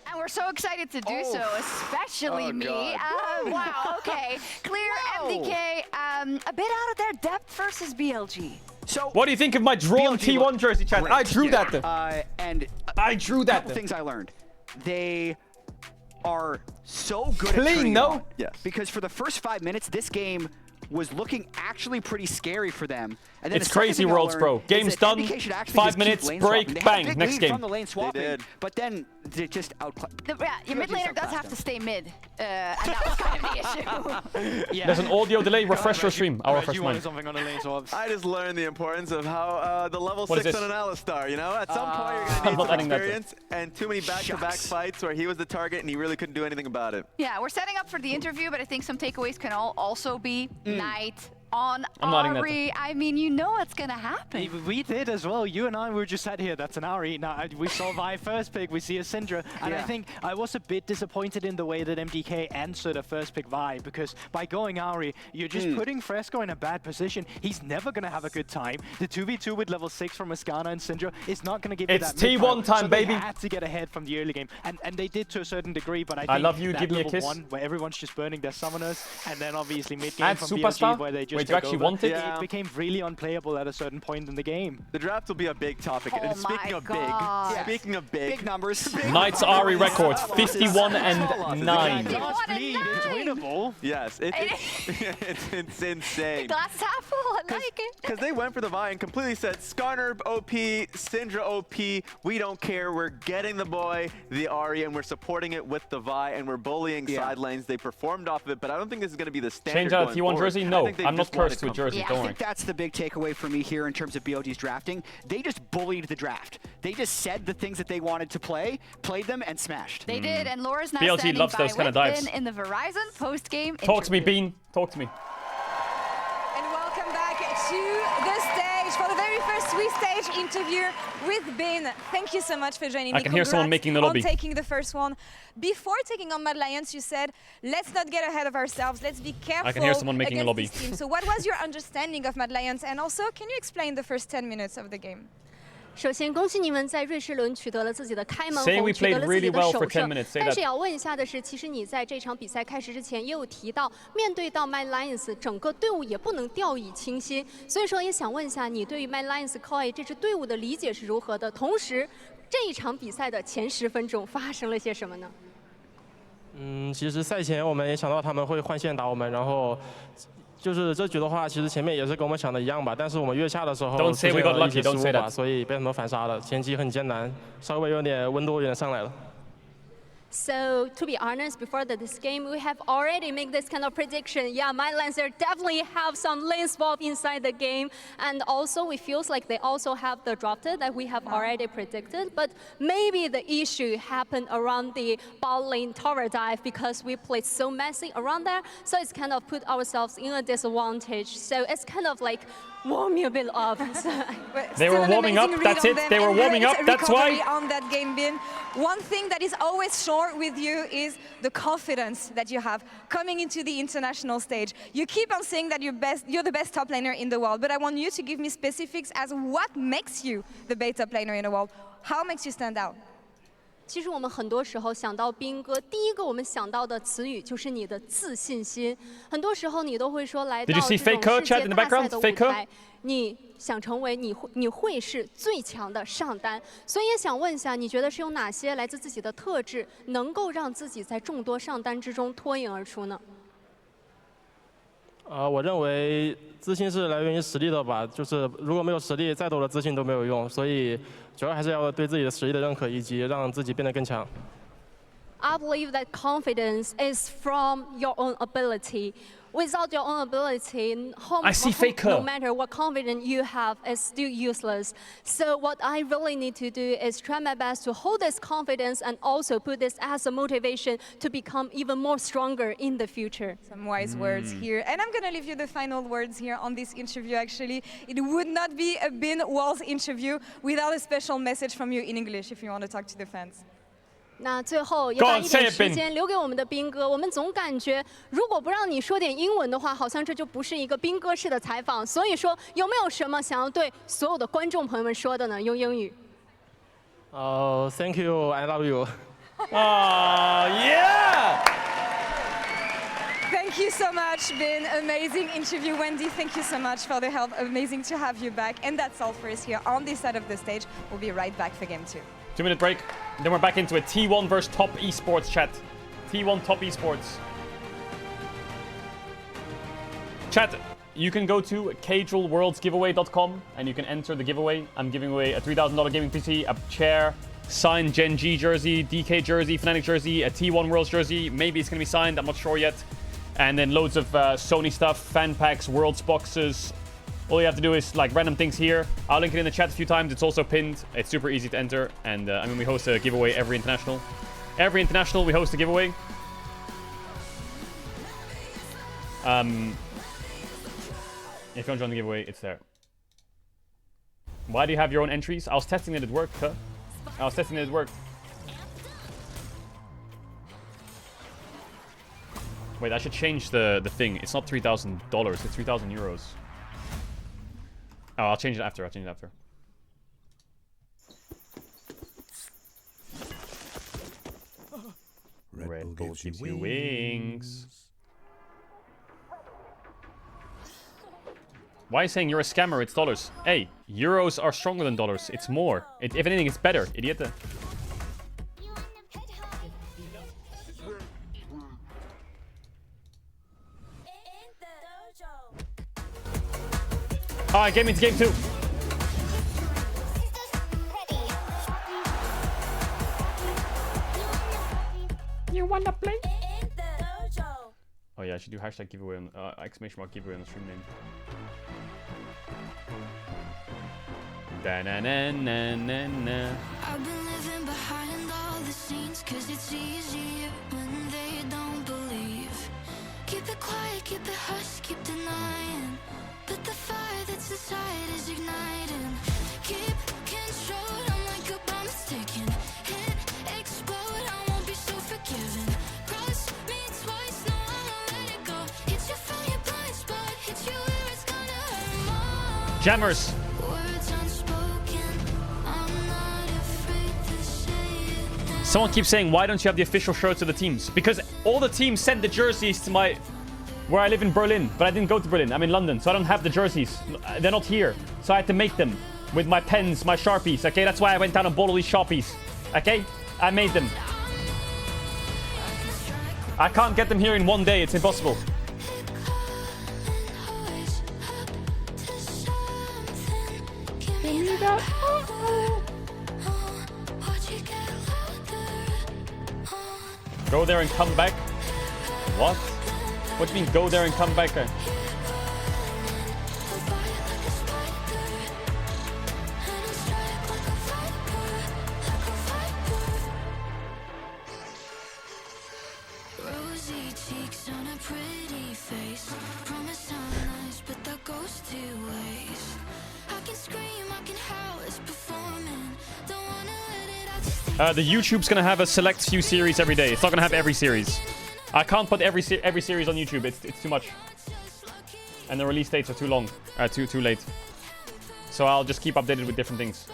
And we're so excited to do so, especially me. Wow, okay. Clear MDK, a bit out of their depth versus BLG. So, what do you think of my drawn T1 jersey, chat? I drew that. And I drew that. Couple things I learned. They are so good Clean, at turning no? it on. Yes. Because for the first 5 minutes, this game was looking actually pretty scary for them. And then It's crazy worlds, bro. Game's done. 5 minutes, break, bang, next game. From the lane swapping, but then they just Your mid laner does have to stay mid, and that was kind of the issue. There's an audio delay. Refresh your stream. I'll refresh mine. I just learned the importance of how the level What is 6 this? on an Alistar, you know? At some point you're I'm going not to adding need that some to- experience and too many back-to-back fights where he was the target and he really couldn't do anything about it. Yeah, we're setting up for the interview, but I think some takeaways can also be Knight on I'm not adding that Ahri. I mean, you know what's going to happen. We did as well. You and I were just sat here. That's an Ahri. Now, we saw Vi first pick. We see a Syndra. And I think I was a bit disappointed in the way that MDK answered a first pick Vi, because by going Ahri, you're just putting Fresco in a bad position. He's never going to have a good time. The 2v2 with level 6 from Ascana and Syndra is not going to give you that It's T1 time, so baby. They had to get ahead from the early game. And they did to a certain degree, but I think I love you, that give me a level kiss. 1 where everyone's just burning their summoners, and then obviously mid-game Add from Superstar? BLG where they just Wait, do you actually want it? It became really unplayable at a certain point in the game. The draft will be a big topic. Oh And speaking my of God. big, speaking of big numbers. Knight's Ahri record, 51 and 9. Last bleed is winnable. Yes, it's insane. Glass is half full. I like it. Because they went for the Vi and completely said, Skarner OP, Syndra OP, we don't care. We're getting the boy, the Ahri, and we're supporting it with the Vi, and we're bullying side lanes. They performed off of it, but I don't think this is going to be the standard Change out going T1 forward. jersey? I No, think they've I'm not not cursed with jersey, Yeah, don't I worry. think that's the big takeaway for me here in terms of BLG's drafting. They just bullied the draft. They just said the things that they wanted to play, played them, and smashed. They did, and Laura's now BLG standing loves by those kind of with dives. Ben in the Verizon post-game Talk to me, interview. Bean. Talk to me. And welcome back to the stage for the very first Swiss stage interview with Ben. Thank you so much for joining me. I can hear someone making the lobby. On taking the first one. Before taking on Mad Lions, you said, let's not get ahead of ourselves. Let's be careful. I can hear someone making a against lobby. this team. So what was your understanding of Mad Lions? And also, can you explain the first 10 minutes of the game? 首先，恭喜你们在瑞士轮取得了自己的开门 Say 红， we 取得 played 了自 really 己的 well 首 for 10胜。 minutes. Say 但是 that. 要问一下的是，其实你在这场比赛开始之前也有提到，面对到 Mad Lions， 整个队伍也不能掉以轻心。所以说，也想问一下你对于 Mad Lions Koi 这支队伍的理解是如何的？同时，这一场比赛的前10分钟发生了些什么呢？ 其实赛前我们也想到他们会换线打我们，然后就是这局的话，其实前面也是跟我们想的一样吧，但是我们越下的时候 Don't say we got 出现了一些 lucky, 失 don't 误 say 吧， that. 所以被他们反杀了。前期很艰难，稍微有点温度有点上来了。 So to be honest, before this game, we have already made this kind of prediction. Yeah, my Lancer definitely have some lane swap inside the game, and also we feels like they also have the drafted that we have already predicted. But maybe the issue happened around the bot lane tower dive because we played so messy around there. So it's kind of put ourselves in a disadvantage. So it's kind of like warm me a bit up. They were warming up, that's it. They were warming up, that's why. On that game, Bin. One thing that is always sure with you is the confidence that you have coming into the international stage. You keep on saying that you're the best top laner in the world, but I want you to give me specifics as what makes you the best top laner in the world. How makes you stand out? 其实我们很多时候想到兵哥，第一个我们想到的词语就是你的自信心。很多时候你都会说来到这种世界大赛的舞台，你想成为你会是最强的上单。所以也想问一下，你觉得是有哪些来自自己的特质，能够让自己在众多上单之中脱颖而出呢？ 我认为自信是来源于实力的吧，就是如果没有实力，再多的自信都没有用，所以主要还是要对自己的实力的认可，以及让自己变得更强。 I believe that confidence is from your own ability. Without your own ability, no matter what confidence you have, is still useless. So what I really need to do is try my best to hold this confidence and also put this as a motivation to become even more stronger in the future. Some wise words here. And I'm going to leave you the final words here on this interview, actually. It would not be a Bin Walls interview without a special message from you in English if you want to talk to the fans. 那最后也把一点时间留给我们的兵哥。我们总感觉，如果不让你说点英文的话，好像这就不是一个兵哥式的采访。所以说，有没有什么想要对所有的观众朋友们说的呢？用英语。Thank you, I love you. Yeah. Thank you so much, Bin. Amazing interview, Wendy. Thank you so much for the help. Amazing to have you back. And that's all for us here on this side of the stage. We'll be right back for game 2. 2-minute break. Then we're back into it. T1 versus Top Esports, chat. T1 Top Esports. Chat, you can go to CaedrelWorldsGiveaway.com and you can enter the giveaway. I'm giving away a $3,000 gaming PC, a chair, signed Gen G jersey, DK jersey, Fnatic jersey, a T1 Worlds jersey. Maybe it's going to be signed, I'm not sure yet. And then loads of Sony stuff, fan packs, Worlds boxes. All you have to do is like random things here. I'll link it in the chat a few times. It's also pinned. It's super easy to enter. And I mean, we host a giveaway every international. Every international, we host a giveaway. If you want to join the giveaway, it's there. Why do you have your own entries? I was testing that it worked, huh? I was testing that it worked. Wait, I should change the thing. It's not $3,000. It's 3,000 euros. Oh, I'll change it after. Red Bull gives you wings. Why are you saying you're a scammer? It's dollars. Hey, euros are stronger than dollars. It's more. If anything, it's better, idiot. Alright, game into game 2. You wanna play? Oh yeah, I should do hashtag giveaway on exclamation mark giveaway on the stream name. Da-na-na-na-na-na. I've been living behind all the scenes, cause it's easier when they don't believe. Keep it quiet, keep it hush, keep denying, but the fire that's inside is igniting. Keep control, I'm like a bomb that's taken. Hit, explode, I won't be so forgiving. Cross me twice, no, I won't let it go. Hit you from your blind spot, hit you where it's gonna hurt more. Jammers. Words unspoken, I'm not afraid to say it. Someone keeps saying, why don't you have the official shirts of the teams? Because all the teams sent the jerseys to my... where I live in Berlin, but I didn't go to Berlin. I'm in London, so I don't have the jerseys. They're not here. So I had to make them with my pens, my Sharpies, okay? That's why I went down and bought all these Sharpies, okay? I made them. I can't get them here in one day. It's impossible. Go there and come back? What? What do you mean go there and come back? Rosy cheeks on a pretty face. Promise I'm nice, but that goes two ways. I can scream, I can howl, it's performing. Don't wanna let it out. The YouTube's gonna have a select few series every day. It's not gonna have every series. I can't put every series on YouTube. It's too much, and the release dates are too long, too late. So I'll just keep updated with different things.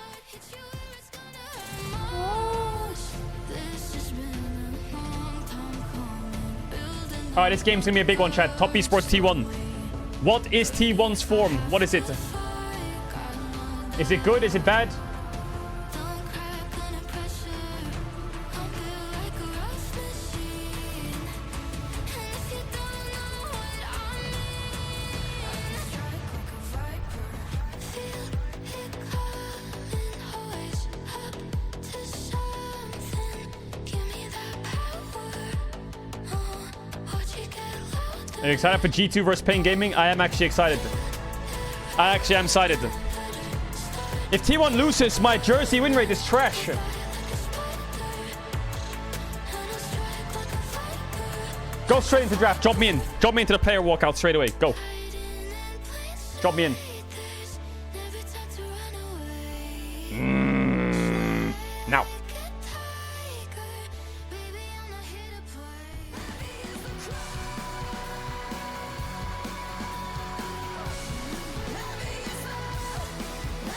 All right, this game's gonna be a big one, chat. Top Esports T1. What is T1's form? What is it? Is it good? Is it bad? Are you excited for G2 versus Pain Gaming? I am actually excited. I actually am excited. If T1 loses, my jersey win rate is trash. Go straight into draft. Drop me in. Drop me into the player walkout straight away. Go. Drop me in. Now.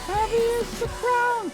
Heavy is the crown.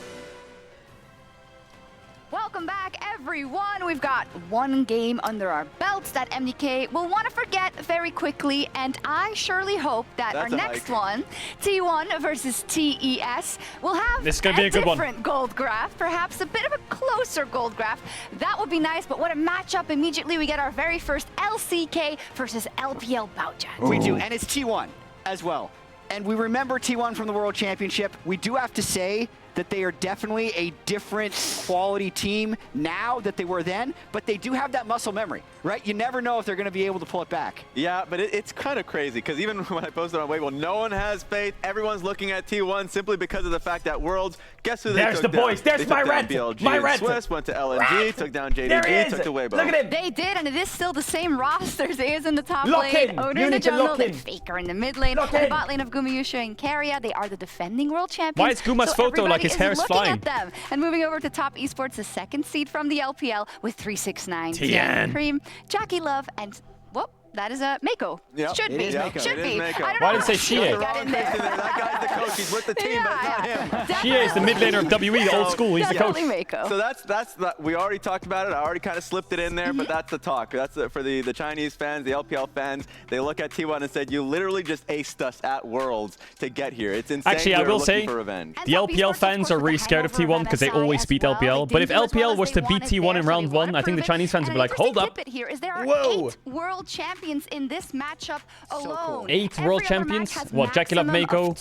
Welcome back, everyone. We've got one game under our belts that MDK will want to forget very quickly, and I surely hope that our next one, T1 versus TES, will have this is gonna be a good different gold graph, perhaps a bit of a closer gold graph. That would be nice, but what a matchup. Immediately, we get our very first LCK versus LPL bout chat. We do, and it's T1 as well. And we remember T1 from the World Championship. We do have to say that they are definitely a different quality team now that they were then, but they do have that muscle memory, right? You never know if they're going to be able to pull it back. Yeah, but it's kind of crazy because even when I posted on Weibo, no one has faith. Everyone's looking at T1 simply because of the fact that Worlds, guess who they There's took the down? boys. There's my red. BLG My and red. Swiss went to LNG, took down JDG, There he took is. to Weibo. Look at him. They did, and it is still the same rosters. It is in the top Lock lane, in. Oda You in the need to jungle, lock then in. Faker in the mid lane, Lock and the in. bot lane of Gumayusha and Keria. They are the defending world champions. Why is Guma's so photo like his hair is looking flying? At them. And moving over to Top Esports, the second seed from the LPL with 369. Tian. Cream, Jackie Love, and whoop, that is Mako. Yep. Should It be. is Mako. Should It is be. Mako. I don't Why know did it say how Shea? she Wrong got in there. person there. That guy's the coach. He's with the team, but it's not him. She is the mid laner of WE, the old school. He's the coach. Definitely Mako. So that's we already talked about it. I already kind of slipped it in there, but that's the talk. That's for the Chinese fans, the LPL fans. They look at T1 and said, "You literally just aced us at Worlds to get here. It's insane." Actually, I We're will looking say, for revenge. the LPL fans are really scared of T1 because they always beat LPL. But if LPL was to beat T1 in round 1, I think the Chinese fans would be like, hold up. Here is there are Whoa. 8 world champions. champions in this matchup alone. 8 world champions? What, Jackie Love, Mako,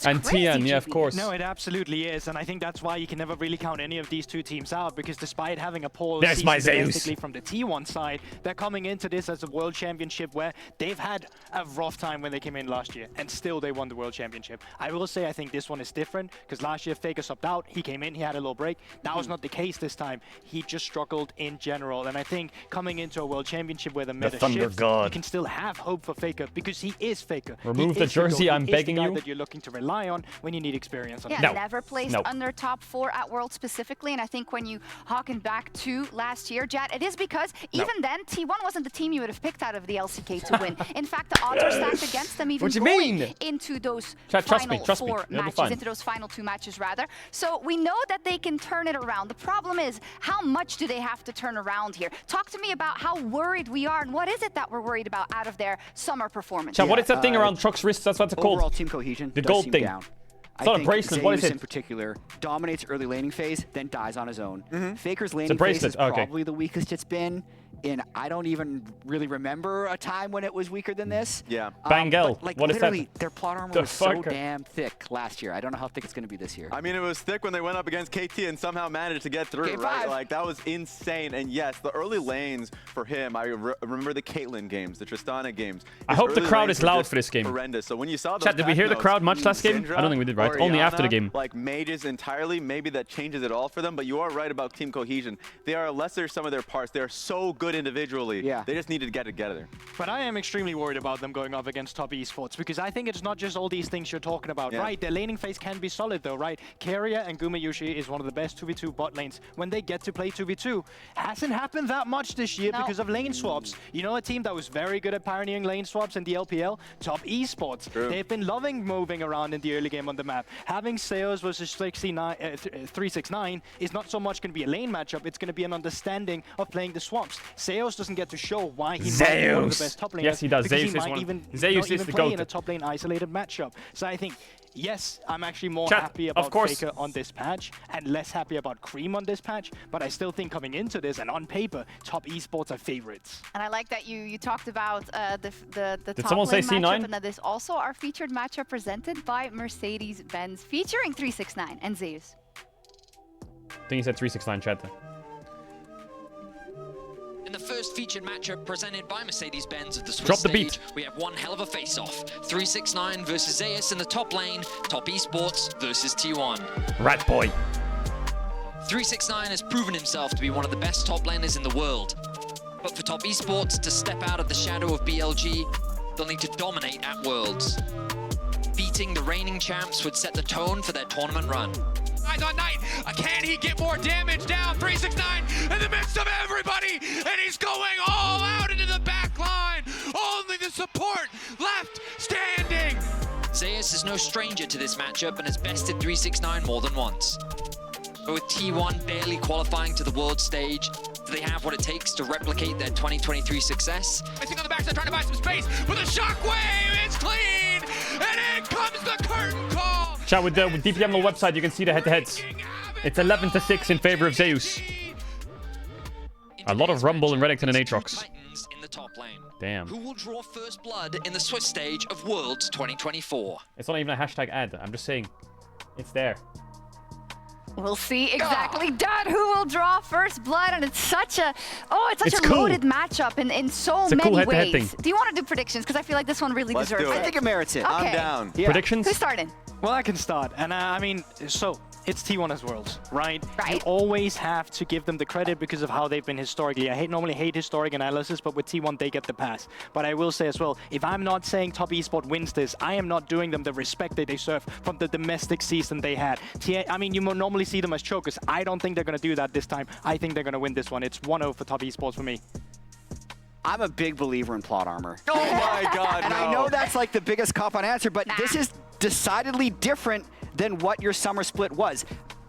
and Tian, yeah, of course. No, it absolutely is, and I think that's why you can never really count any of these two teams out, because despite having a poor There's my season Zeus. domestically from the T1 side, they're coming into this as a world championship where they've had a rough time when they came in last year, and still they won the world championship. I will say I think this one is different, because last year Faker subbed out, he came in, he had a little break. That was not the case this time. He just struggled in general, and I think coming into a world championship where the meta shifts, you can still have hope for Faker, because he is Faker. Remove the jersey, I'm begging you. That you're looking to rely on when you need experience on. Yeah, never placed under top 4 at World specifically, and I think when you harken back to last year, Jad, it is because even then T1 wasn't the team you would have picked out of the LCK to win. In fact, the odds were stacked against them even going into those final 4 matches, into those final 2 matches rather. So we know that they can turn it around. The problem is, how much do they have to turn around here? Talk to me about how worried we are, and what is it that we're worried about out of their summer performance? Chat, what is that thing around Chuck's wrist? That's what's it called? Overall team cohesion. The gold thing. Down. It's not a bracelet. What is it? In particular, dominates early laning phase, then dies on his own. Faker's laning it's a bracelet. phase is probably the weakest it's been. And I don't even really remember a time when it was weaker than this. Yeah. Bangel. Like what is that? Their plot armor was so damn thick last year. I don't know how thick it's going to be this year. I mean, it was thick when they went up against KT and somehow managed to get through, right? Like, that was insane. And yes, the early lanes for him, I remember the Caitlyn games, the Tristana games. I hope the crowd is loud for this game. Horrendous. So when you saw those Chat, did we hear the crowd much last game? I don't think we did, right? Only after the game. Like mages entirely, maybe that changes it all for them. But you are right about team cohesion. They are a lesser sum of their parts. They are so good individually. Yeah. They just need to get together. But I am extremely worried about them going up against top esports, because I think it's not just all these things you're talking about, right? Their laning phase can be solid though, right? Keria and Gumayushi is one of the best 2v2 bot lanes when they get to play 2v2. Hasn't happened that much this year because of lane swaps. You know, a team that was very good at pioneering lane swaps in the LPL? Top esports. True. They've been loving moving around in the early game on the map. Having Zeus versus 369 is not so much going to be a lane matchup, it's going to be an understanding of playing the swaps. Zeus doesn't get to show why he might be one of the best top laners. Yes, he does. Zeus Zeus he is might one. even Zeus is the play goat. in a top lane isolated matchup. So I think, yes, I'm actually more happy about Faker on this patch and less happy about Cream on this patch, but I still think coming into this and on paper, top esports are favorites. And I like that you talked about the Did top someone say lane C9? matchup, and that is also our featured matchup presented by Mercedes-Benz, featuring 369 and Zeus. I think he said 369 chat. In the first featured matchup presented by Mercedes-Benz of the Swiss Drop the stage, beat. we have one hell of a face-off. 369 versus Zeus in the top lane, top esports versus T1. Rat boy. 369 has proven himself to be one of the best top laners in the world. But for top esports to step out of the shadow of BLG, they'll need to dominate at Worlds. Beating the reigning champs would set the tone for their tournament run. Eyes on Knight, can he get more damage down? 369 in the midst of everybody, and he's going all out into the back line. Only the support left standing. Zeus is no stranger to this matchup and has bested 369 more than once. But with T1 barely qualifying to the world stage, do they have what it takes to replicate their 2023 success? Missing on the backside, trying to buy some space, but the shockwave is clean, and in comes the curtain call. Chat, with DPML website, you can see the head-to-heads. It's 11-6 in favor of Zeus. A lot of Rumble in Reddington and Aatrox. In the top lane. Damn. Who will draw first blood in the Swiss stage of Worlds 2024? It's not even a hashtag ad. I'm just saying. It's there. We'll see exactly, Dad, who will draw first blood, and it's such a cool. loaded matchup in so It's a many cool head-to-head ways. thing. Do you want to do predictions? Because I feel like this one really deserves it. I think it merits it. Okay. I'm down. Yeah. Predictions? Who's starting? Well, I can start. And I mean, so it's T1 as Worlds, right? Right. You always have to give them the credit because of how they've been historically. I normally hate historic analysis, but with T1, they get the pass. But I will say as well, if I'm not saying top esport wins this, I am not doing them the respect they deserve from the domestic season they had. I mean, you normally see them as chokers. I don't think they're going to do that this time. I think they're going to win this one. It's 1-0 for top esports for me. I'm a big believer in plot armor. Oh my God, And no. I know that's like the biggest cop-on answer, but this is decidedly different than what your summer split was.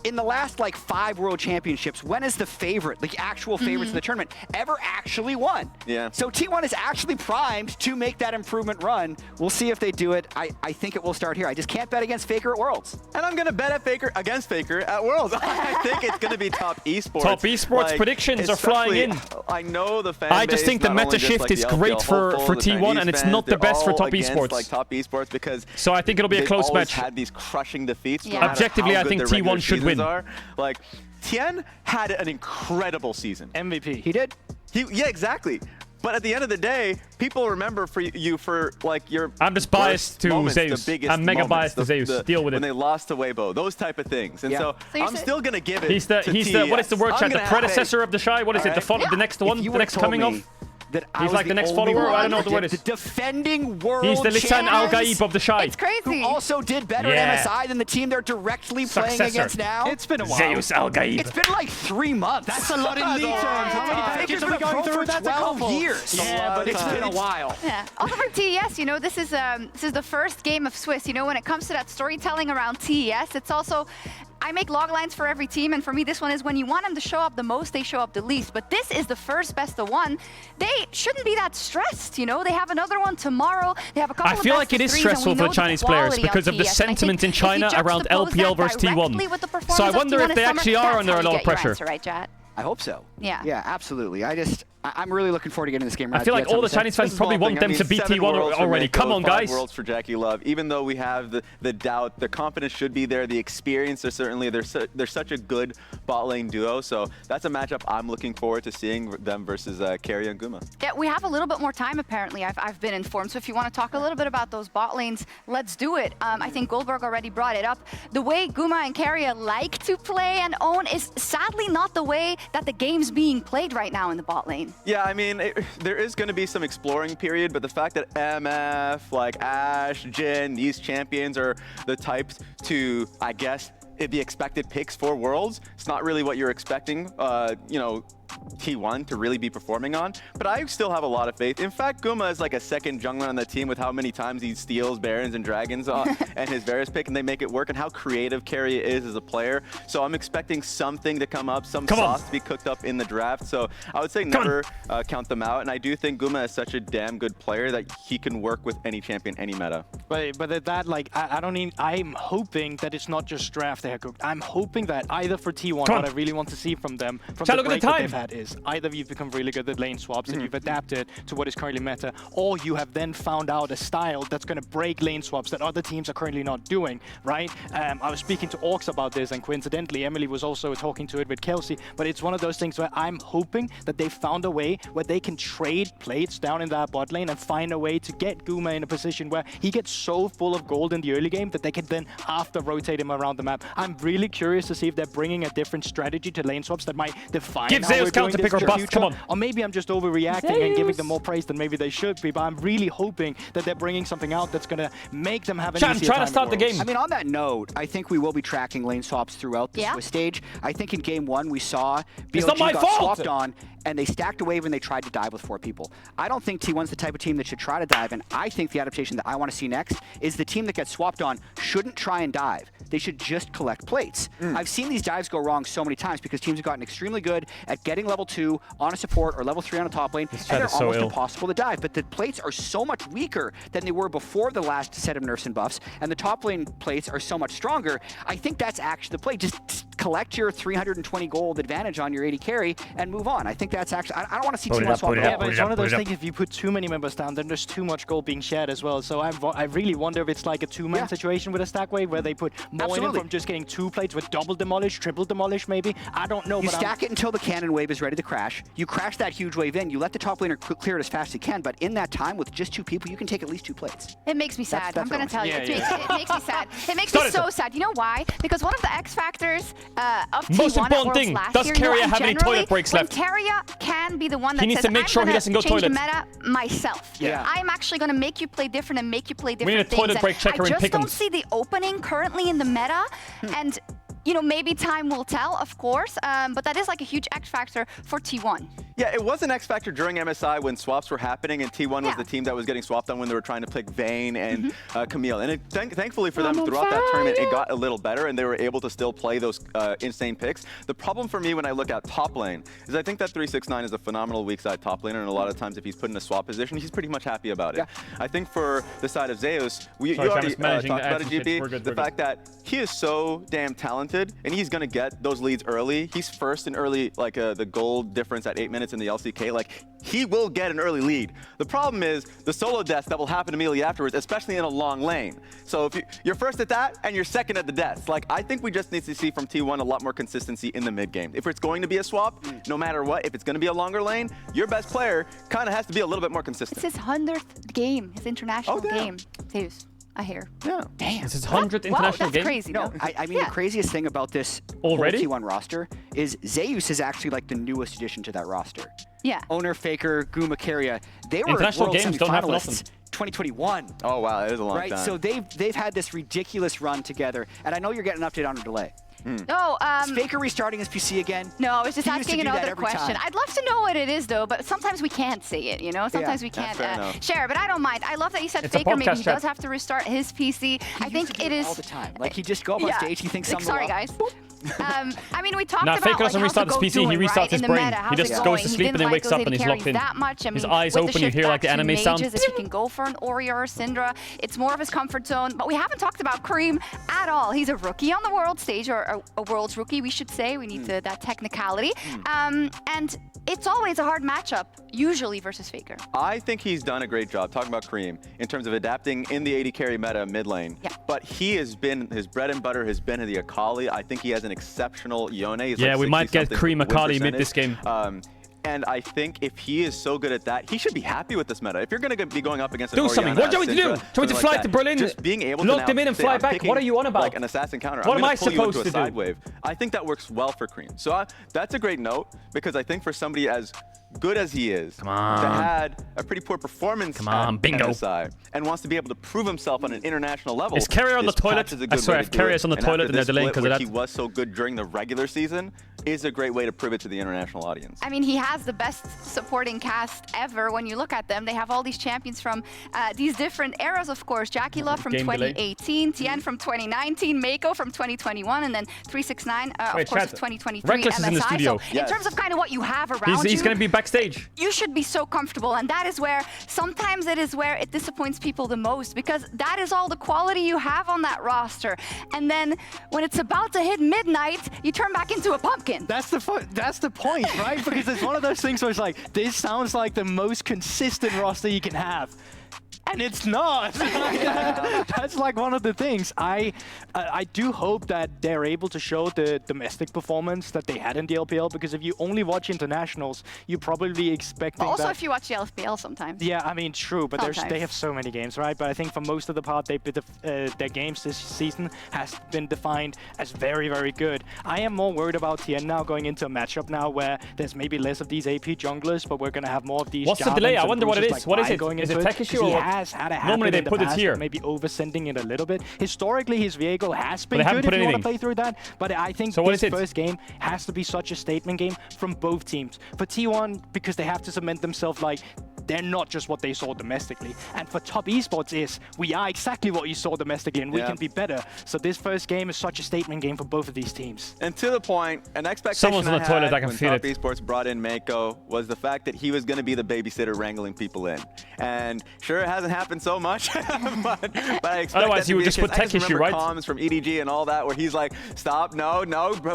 In the last like 5 world championships, when is the favorite, the actual favorites in the tournament, ever actually won? Yeah. So T1 is actually primed to make that improvement run. We'll see if they do it. I think it will start here. I just can't bet against Faker at Worlds. And I'm going to bet against Faker at Worlds. I think it's going to be top esports. Top esports predictions are flying in. I know the fan I just base, think the not only meta just, shift like, is the great LPL for hopeful, the T1, Chinese and it's fans, not the they're best for all top against, esports. like top esports because So I think it'll be a they've close always match. had these crushing defeats. Yeah. No matter Objectively, how I good think their regular T1 should seasons win. Are. Like Tien had an incredible season. MVP. He did. Yeah, exactly. But at the end of the day, people remember you for like your. I'm just biased to moments, Zeus. The biggest I'm mega moments, biased to Zeus. Deal with when it. they lost to Weibo, those type of things. And so you're I'm still gonna give it. He's the to what is the word TES. chat? I'm The gonna have predecessor faith. of the Shy. What is it? The next one, the next coming of. That He's like the next follower. I don't know what the word is. The defending world He's the Lisan Al champions, Gaib of the Shy. It's crazy. who also did better Yeah. at MSI than the team they're directly playing Successor. against now. It's been a while. Zeus Al Gaib. It's been like 3 months. That's a lot in league terms. How many packages are we going through? That's a 12 couple. years. Yeah, but it's been a while. Yeah. Also for TES, you know, this is the first game of Swiss. You know, when it comes to that storytelling around TES, it's also. I make log lines for every team, and for me, this one is when you want them to show up the most, they show up the least. But this is the first best of one. They shouldn't be that stressed, you know? They have another one tomorrow. They have a couple I of feel best like it of is threes, stressful and for we the know Chinese players quality on because of the TES. And I think sentiment in if you China around juxtapose LPL that versus directly T1. with the So I performance of wonder T1 if in they summer, actually are that's under how a you lot of get your pressure. answer, right, Jat? I hope so. Yeah. Yeah, absolutely. I'm really looking forward to getting this game. I feel like all the Chinese fans probably want them to beat T1 already. Come on, guys. 5 worlds for Jackie Love. Even though we have the doubt, the confidence should be there. The experience, they're such a good bot lane duo. So that's a matchup I'm looking forward to seeing them versus Carry and Guma. Yeah, we have a little bit more time, apparently. I've been informed. So if you want to talk a little bit about those bot lanes, let's do it. I think Goldberg already brought it up. The way Guma and Carrier like to play and own is sadly not the way that the game's being played right now in the bot lane. Yeah, I mean, there is going to be some exploring period, but the fact that MF, like Ashe, Jhin, these champions are the types to, I guess, the expected picks for Worlds, it's not really what you're expecting, you know, T1 to really be performing on, but I still have a lot of faith. In fact, Guma is like a second jungler on the team with how many times he steals Barons and Dragons and his Varus pick, and they make it work, and how creative Carry is as a player. So I'm expecting something to come up, some sauce to be cooked up in the draft. So I would say never count them out, and I do think Guma is such a damn good player that he can work with any champion, any meta. But that, like, I'm hoping that it's not just draft they have cooked. I'm hoping that either for T1, what I really want to see from them, from the break that they've had, is either you've become really good at lane swaps and you've adapted to what is currently meta, or you have then found out a style that's going to break lane swaps that other teams are currently not doing, right? I was speaking to Orcs about this, and coincidentally, Emily was also talking to it with Kelsey, but it's one of those things where I'm hoping that they found a way where they can trade plates down in that bot lane and find a way to get Guma in a position where he gets so full of gold in the early game that they can then after rotate him around the map. I'm really curious to see if they're bringing a different strategy to lane swaps that might define Give how Zeus we're doing counter this pick or in the bust, future. come on. Or maybe I'm just overreacting and giving them more praise than maybe they should be, but I'm really hoping that they're bringing something out that's going to make them have an easier time at Worlds. I mean, on that note, I think we will be tracking lane swaps throughout the Swiss stage. I think in game 1 we saw BLG got swapped on, and they stacked a wave and they tried to dive with 4 people. I don't think T1's the type of team that should try to dive, and I think the adaptation that I want to see next is the team that gets swapped on shouldn't try and dive. They should just collect plates. I've seen these dives go wrong so many times because teams have gotten extremely good at getting level 2 on a support or level 3 on a top lane, and they're almost impossible to dive. But the plates are so much weaker than they were before the last set of nerfs and buffs, and the top lane plates are so much stronger. I think that's actually the play. Just collect your 320 gold advantage on your 80 carry and move on. I think that's actually, I don't want to see T1 swap it Yeah, but it's one of those things, if you put too many members down, then there's too much gold being shared as well. So I really wonder if it's like a two-man situation with a stack wave where they put more in from just getting 2 plates with double demolish, triple demolish maybe. I don't know. You stack it until the cannon wave is ready to crash. You crash that huge wave in, you let the top laner clear it as fast as he can, but in that time with just 2 people, you can take at least 2 plates. It makes me sad. I'm going to tell you. It makes me sad. It makes Start me so sad. You know why? Because one of the X factors of T1 at Worlds last year, Carrier have any toilet breaks left? Carrier can be the one that He needs says, to make sure he doesn't go change toilet. the meta myself. I'm actually going to make you play different and make you play different We need a things. toilet break checker in I just don't Pick'ems. see the opening currently in the meta, and you know, maybe time will tell, of course, but that is like a huge X factor for T1. Yeah, it was an X factor during MSI when swaps were happening, and T1 was the team that was getting swapped on when they were trying to pick Vayne and Camille. And thankfully for them, throughout that tournament, it got a little better, and they were able to still play those insane picks. The problem for me when I look at top lane is I think that 369 is a phenomenal weak side top laner, and a lot of times if he's put in a swap position, he's pretty much happy about it. I think for the side of Zeus, you already talked about it, GP, the fact that he is so damn talented, and he's going to get those leads early. He's first in early, like the gold difference at 8 minutes performance in the LCK, like, he will get an early lead. The problem is the solo deaths that will happen immediately afterwards, especially in a long lane. So if you're first at that and you're second at the deaths, like, I think we just need to see from T1 a lot more consistency in the mid game. If it's going to be a swap, no matter what, if it's going to be a longer lane, your best player kind of has to be a little bit more consistent. It's his 100th game, his international game. Zeus, I hear. Yeah. Damn. It's his 100th international game? That's crazy. No, I mean, the craziest thing about this Already? whole T1 roster is Zeus is actually like the newest addition to that roster. Yeah. Owner, Faker, Guma, Keria, they were International World games don't happen often. semifinalists 2021. Oh, wow, that is a long right? time. So they've had this ridiculous run together, and I know you're getting an update on a delay. No, Is Faker restarting his PC again? No, I was just He used to asking do that another every question. time. I'd love to know what it is, though, but sometimes we can't say it, you know? Sometimes we that's can't fair enough. share, but I don't mind. I love that you said It's a Faker. Maybe podcast he chat. does have to restart his PC. I think it is... all the time. Like, he just go up on stage, he thinks something Sorry, guys. I mean, we talked Nah, about Faker doesn't like, how's restart the his GOAT PC, he doing, restarts right? his In the brain. meta, He how's just it goes going? to He sleep didn't and then like wakes those up and AD he's locked carries in. that much. I mean, His eyes with the open, you shift hear like back the to anime mages, sound. If he can go for an Ori or a Syndra, it's more of his comfort zone. But we haven't talked about Kareem at all. He's a rookie on the world stage, or a world's rookie, we should say. We need that technicality. And it's always a hard matchup, usually versus Faker. I think he's done a great job, talking about Kareem, in terms of adapting in the AD carry meta mid lane. Yeah. But he has been, his bread and butter has been the Akali. I think he has an exceptional Yone. He's Yeah, like we might get 60-something Kareem win Akali mid percentage. this game. And I think if he is so good at that, he should be happy with this meta. If you're going to be going up against an Do something. Orianna, What do you want me to do? Syndra, Do you want me to something fly like to that, Berlin? just being able Lock to them now in and say, fly I'm back? picking, What are you on about? Like an assassin counter. What I'm am gonna I pull you into supposed a to do? side wave. I think that works well for Kareem. So that's a great note, because I think for somebody as good as he is, that had a pretty poor performance at MSI, and wants to be able to prove himself on an international level. Is Carrier on the this patch toilet? is a I good swear, way if to do Carrier's it. on the And toilet, after then they're this delaying split, because of where that. he was so good during the regular season, is a great way to prove it to the international audience. I mean, he has the best supporting cast ever. When you look at them, they have all these champions from these different eras, of course. Jackie Love from Game delay. 2018, Tien from 2019, Mako from 2021, and then 369, Wait, of course, chat. 2023 Reckless MSI. is in the studio. So in terms of kind of what you have around He's you, going to be backstage. you should be so comfortable, and that is where sometimes it is where it disappoints people the most, because that is all the quality you have on that roster. And then when it's about to hit midnight, you turn back into a pumpkin. That's the point, right? Because it's one of those things where it's like, this sounds like the most consistent roster you can have. And it's not. That's like one of the things. I do hope that they're able to show the domestic performance that they had in the LPL, because if you only watch internationals, you're probably expecting Also, that. if you watch the LPL sometimes. Yeah, I mean, true, but Sometimes. they have so many games, right? But I think for most of the part, their games this season has been defined as very, very good. I am more worried about Tien now going into a matchup now where there's maybe less of these AP junglers, but we're going to have more of these. What's the delay? I wonder what it is. What is it? Going Is into it tech issue or he what? has had a habit Normally they in the put it past here. of maybe oversending it a little bit. Historically, his Viego has been they haven't good put if you want to anything. play through that, but I think So what this is it? first game has to be such a statement game from both teams. For T1, because they have to cement themselves like they're not just what they saw domestically. And for top esports is, we are exactly what you saw domestically, and we can be better. So this first game is such a statement game for both of these teams. And to the point, an expectation Someone's on the toilet, I can when feel Top it. Esports brought in Mako was the fact that he was going to be the babysitter wrangling people in. And sure, it hasn't happened so much, but I expect Otherwise, that to you would be just the put case. I tech issue, remember right? comms from EDG and all that, where he's like, stop, no,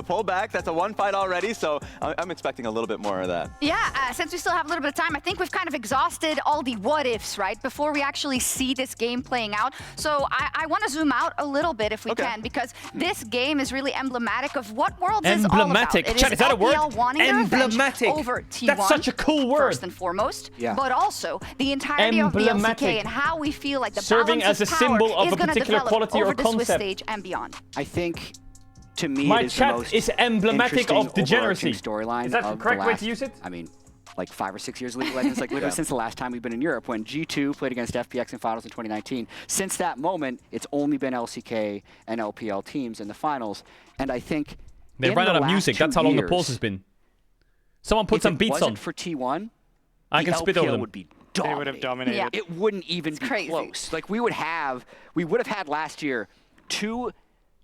pull back. That's a one fight already. So I'm expecting a little bit more of that. Yeah, since we still have a little bit of time, I think we've kind of exhausted all the what-ifs, right, before we actually see this game playing out. So I want to zoom out a little bit if we can, because this game is really emblematic of what Worlds is all about. Emblematic. It Chat, is that a word? LPL wanting their revenge Emblematic. over T1. That's such a cool word. First and foremost, Yeah. but also the entirety of the Emblematic. LCK and how we feel like the Serving balance as of a power symbol of is a gonna particular develop quality or over the Swiss concept. stage and beyond. I think, to me, My it is chat the most is emblematic of interesting degeneracy. overarching storyline Is that the of correct the way last, to use it? I mean, like 5 or 6 years of League of Legends, like literally since the last time we've been in Europe, when G2 played against FPX in finals in 2019. Since that moment, it's only been LCK and LPL teams in the finals. And I think They in ran the out of last music. 2 That's how long the years, pause has been. Someone put some if it beats wasn't on. for T1, I the can spit over LPL them. would be They would have dominated. Yeah. It wouldn't even be crazy. close. Like we would have had last year 2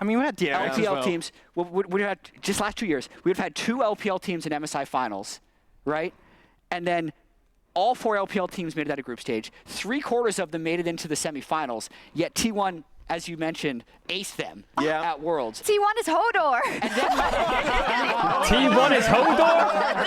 I mean, we had DRX as LPL well. teams. We had just last 2 years. We would have had 2 LPL teams in MSI finals, right? And then all 4 LPL teams made it out of group stage. 3/4 of them made it into the semifinals. Yet T1, as you mentioned, aced them at Worlds. T1 is Hodor. T1 is Hodor?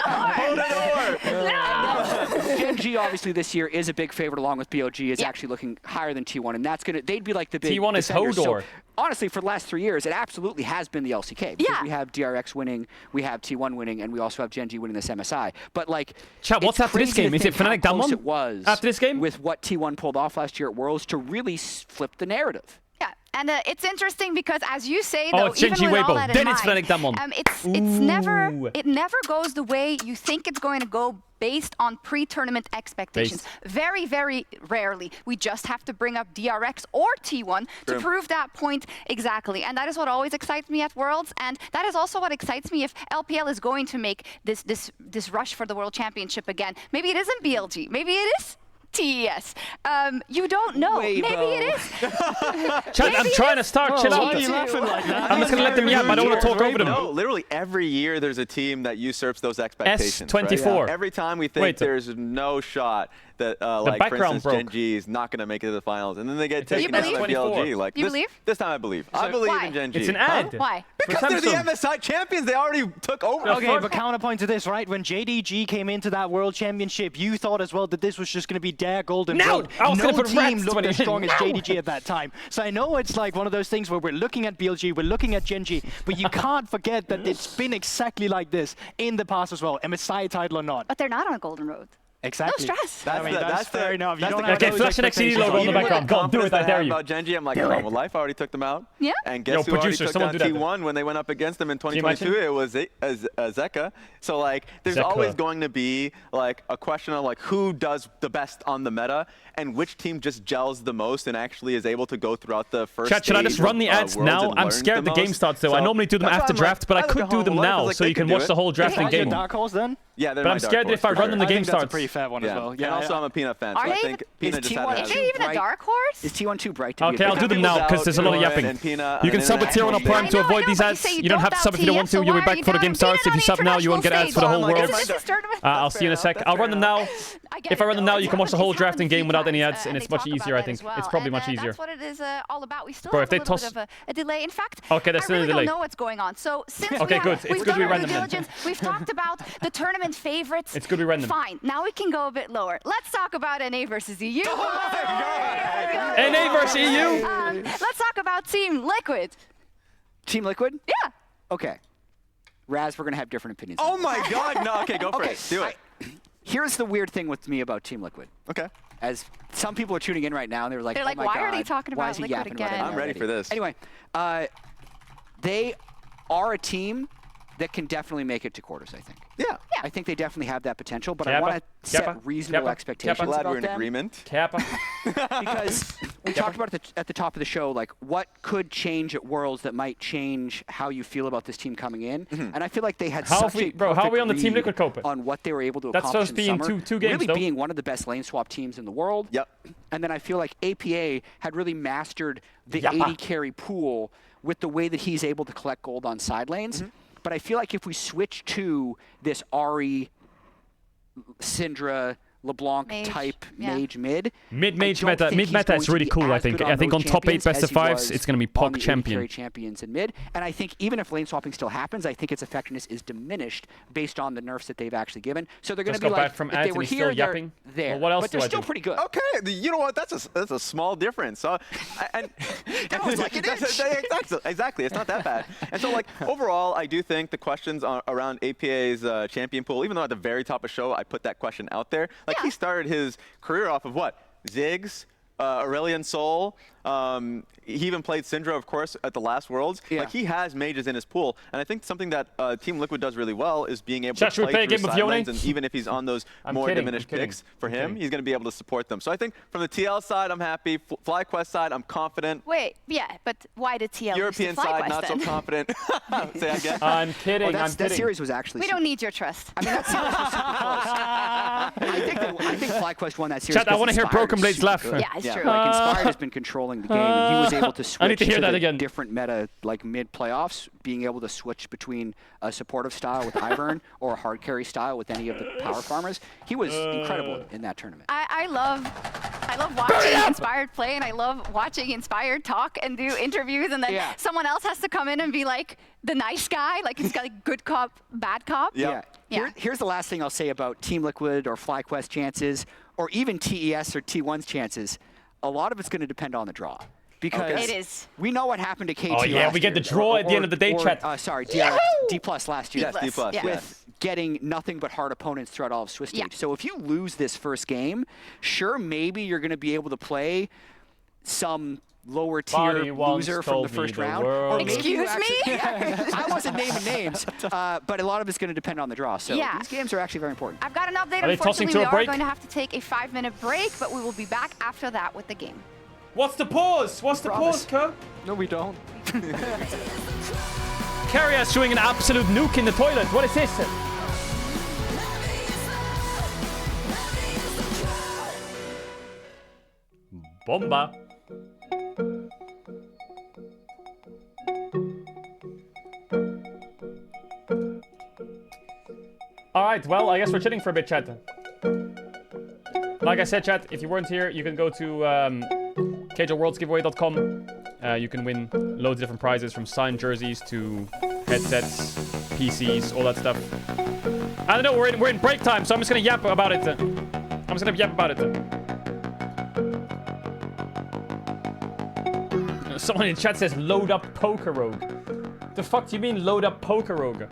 Gen G obviously this year is a big favorite, along with BLG, is actually looking higher than T1, and that's they'd be like the big T1 is defenders. Hodor. So, honestly, for the last 3 years, it absolutely has been the LCK. Because we have DRX winning, we have T1 winning, and we also have Gen G winning this MSI. But like, chat, what's after this game? Is it Fnatic Damwon? It was after this game with what T1 pulled off last year at Worlds to really flip the narrative. Yeah, and it's interesting because, as you say, though, it's Gen G even with all Weibo. that Then in it's mind, Fnatic Damwon. it never goes the way you think it's going to go based on pre-tournament expectations. Very, very rarely. We just have to bring up DRX or T1 to prove that point exactly. And that is what always excites me at Worlds. And that is also what excites me if LPL is going to make this rush for the World Championship again. Maybe it isn't BLG. Maybe it is TES. You don't know. Maybe it is. Chat, I'm trying to start. Chill out. Why are you laughing like that? I'm just going to let them yap. I don't want to talk over them. No, literally every year there's a team that usurps those expectations. S24. Right? Every time we think there's no shot that, like, for instance, Gen G is not going to make it to the finals, and then they get taken out by BLG. Like, this time I believe. I believe in Gen G. It's an ad. Why? Because they're the MSI champions. They already took over. Okay, but counterpoint to this, right? When JDG came into that World Championship, you thought as well that this was just going to be their golden road. No team looked as strong as JDG at that time. So I know it's like one of those things where we're looking at BLG, we're looking at Gen G, but you can't forget that it's been exactly like this in the past as well, MSI title or not. But they're not on a golden road. Exactly. No stress. That's fair enough. You don't have okay, flash an XCD logo on the background. Go on, do it. I dare you. About Gen G, I'm like, well, Life already took them out. Yeah. And guess who already took down T1 when they went up against them in 2022? It was Zeka. So like, there's always going to be like a question of like who does the best on the meta and which team just gels the most and actually is able to go throughout the first. Chat, should I just run the ads now? I'm scared the game starts though. I normally do them after draft, but I could do them now, so you can watch the whole draft and game. Dark horse then? Yeah, but I'm scared that if I run them, the game starts. That's a pretty fair one as well. Yeah, and also I'm a Peanut fan, so I think Peanut just had Is it even a dark horse? Is T1 too bright to be Okay, I'll do them now because there's a lot of yapping. You can sub with Tier 1 or Prime to avoid these ads. You don't have to sub if you don't want to. You'll be back before the game starts. If you sub now, you won't get ads for the whole world. I'll see you in a sec. I'll run them now. If I run them now, you can watch the whole drafting game without any ads, and it's much easier, I think. It's probably much easier. That's what it is all about. We still have a little bit of a delay. In fact, I really don't know what's going on. So since we've done our due diligence, we've talked about the tournament favorites. It's good we ran them. Fine. Now we can go a bit lower. Let's talk about NA versus EU. NA versus EU? Let's talk about Team Liquid. Team Liquid? Yeah. Okay. Raz, we're going to have different opinions. Oh my God. No, okay, go for it. Do it. Here's the weird thing with me about Team Liquid. Okay. As some people are tuning in right now, and they're like, why God, are they talking why about is he Liquid yapping again? about it I'm ready for this. Anyway, they are a team that can definitely make it to quarters, I think. Yeah. I think they definitely have that potential, but I want to set reasonable expectations Glad about we're in them. agreement. Because we talked about it at the top of the show, like what could change at Worlds that might change how you feel about this team coming in. And I feel like they had such a how are we on the Team Liquid coping? on what they were able to That's accomplish supposed to be in two games, really though. being one of the best lane swap teams in the world. Yep. And then I feel like APA had really mastered the 80 carry pool with the way that he's able to collect gold on side lanes. But I feel like if we switch to this Ahri, Syndra, LeBlanc type mage mid. Mid-mage meta. Mid-meta is really cool, I think. I think on top 8 best of 5s, it's going to be POG champion. Champions in mid. And I think even if lane swapping still happens, I think its effectiveness is diminished based on the nerfs that they've actually given. So they're going to be like, if they were here, they're there. Well, what else but they're still pretty good. Okay, you know what? That's a small difference. And that was like an inch. Exactly, it's not that bad. And so, like, overall, I do think the questions around APA's champion pool, even though at the very top of the show I put that question out there, like he started his career off of what? Ziggs, Aurelion Sol. He even played Syndra, of course, at the last Worlds. Like, he has mages in his pool. And I think something that Team Liquid does really well is being able to play through side lanes. And even if he's on those more diminished picks for him, he's going to be able to support them. So I think from the TL side, I'm happy. FlyQuest side, I'm confident. Wait, yeah, but why did TL European side, not so confident. Say again. I'm kidding. That series was actually We don't need your trust. I mean, that series was super close. I think FlyQuest won that series. Chat, I want to hear Broken Blades laugh. Yeah, it's true. Like, Inspired has been controlling the game, and he was able to switch I need to hear that again. different meta, like mid-playoffs, being able to switch between a supportive style with Ivern or a hard carry style with any of the power farmers. He was incredible in that tournament. I love love watching Inspired play, and I love watching Inspired talk and do interviews, and then someone else has to come in and be like the nice guy, like it's got like good cop, bad cop. Yeah. Here's the last thing I'll say about Team Liquid or FlyQuest chances, or even TES or T1's chances. A lot of it's going to depend on the draw. Because we know what happened to KT Oh yeah, we get the draw at the end of the day, chat. Sorry, D+ last year. Yes, D+. With getting nothing but hard opponents throughout all of Swiss stage. So if you lose this first game, sure, maybe you're going to be able to play some lower tier loser from the first round. Or maybe you actually, I wasn't naming names, but a lot of it's going to depend on the draw. So these games are actually very important. I've got an update. Unfortunately, we are going to have to take a 5-minute break, but we will be back after that with the game. What's the pause? What's the pause, Kerr? No, we don't. Carrier's showing an absolute nuke in the toilet. What is this? Bomba. Alright, well, I guess we're chilling for a bit, chat. Like I said, chat, if you weren't here, you can go to CaedrelWorldsGiveaway.com. You can win loads of different prizes, from signed jerseys to headsets, PCs, all that stuff. I don't know, we're in break time, so I'm just gonna yap about it. Someone in chat says, load up Poker Rogue. The fuck do you mean, load up Poker Rogue?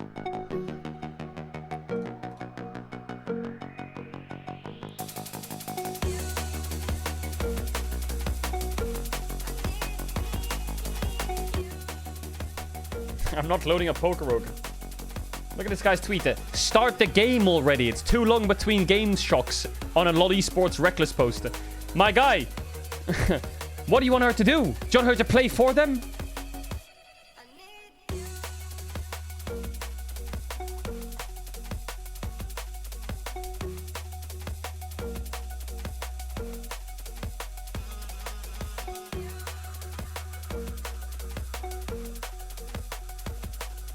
I'm not loading a Poker Rogue. Look at this guy's tweet. Start the game already. It's too long between game shocks on a LoL Esports Reckless post. My guy. What do you want her to do? Do you want her to play for them?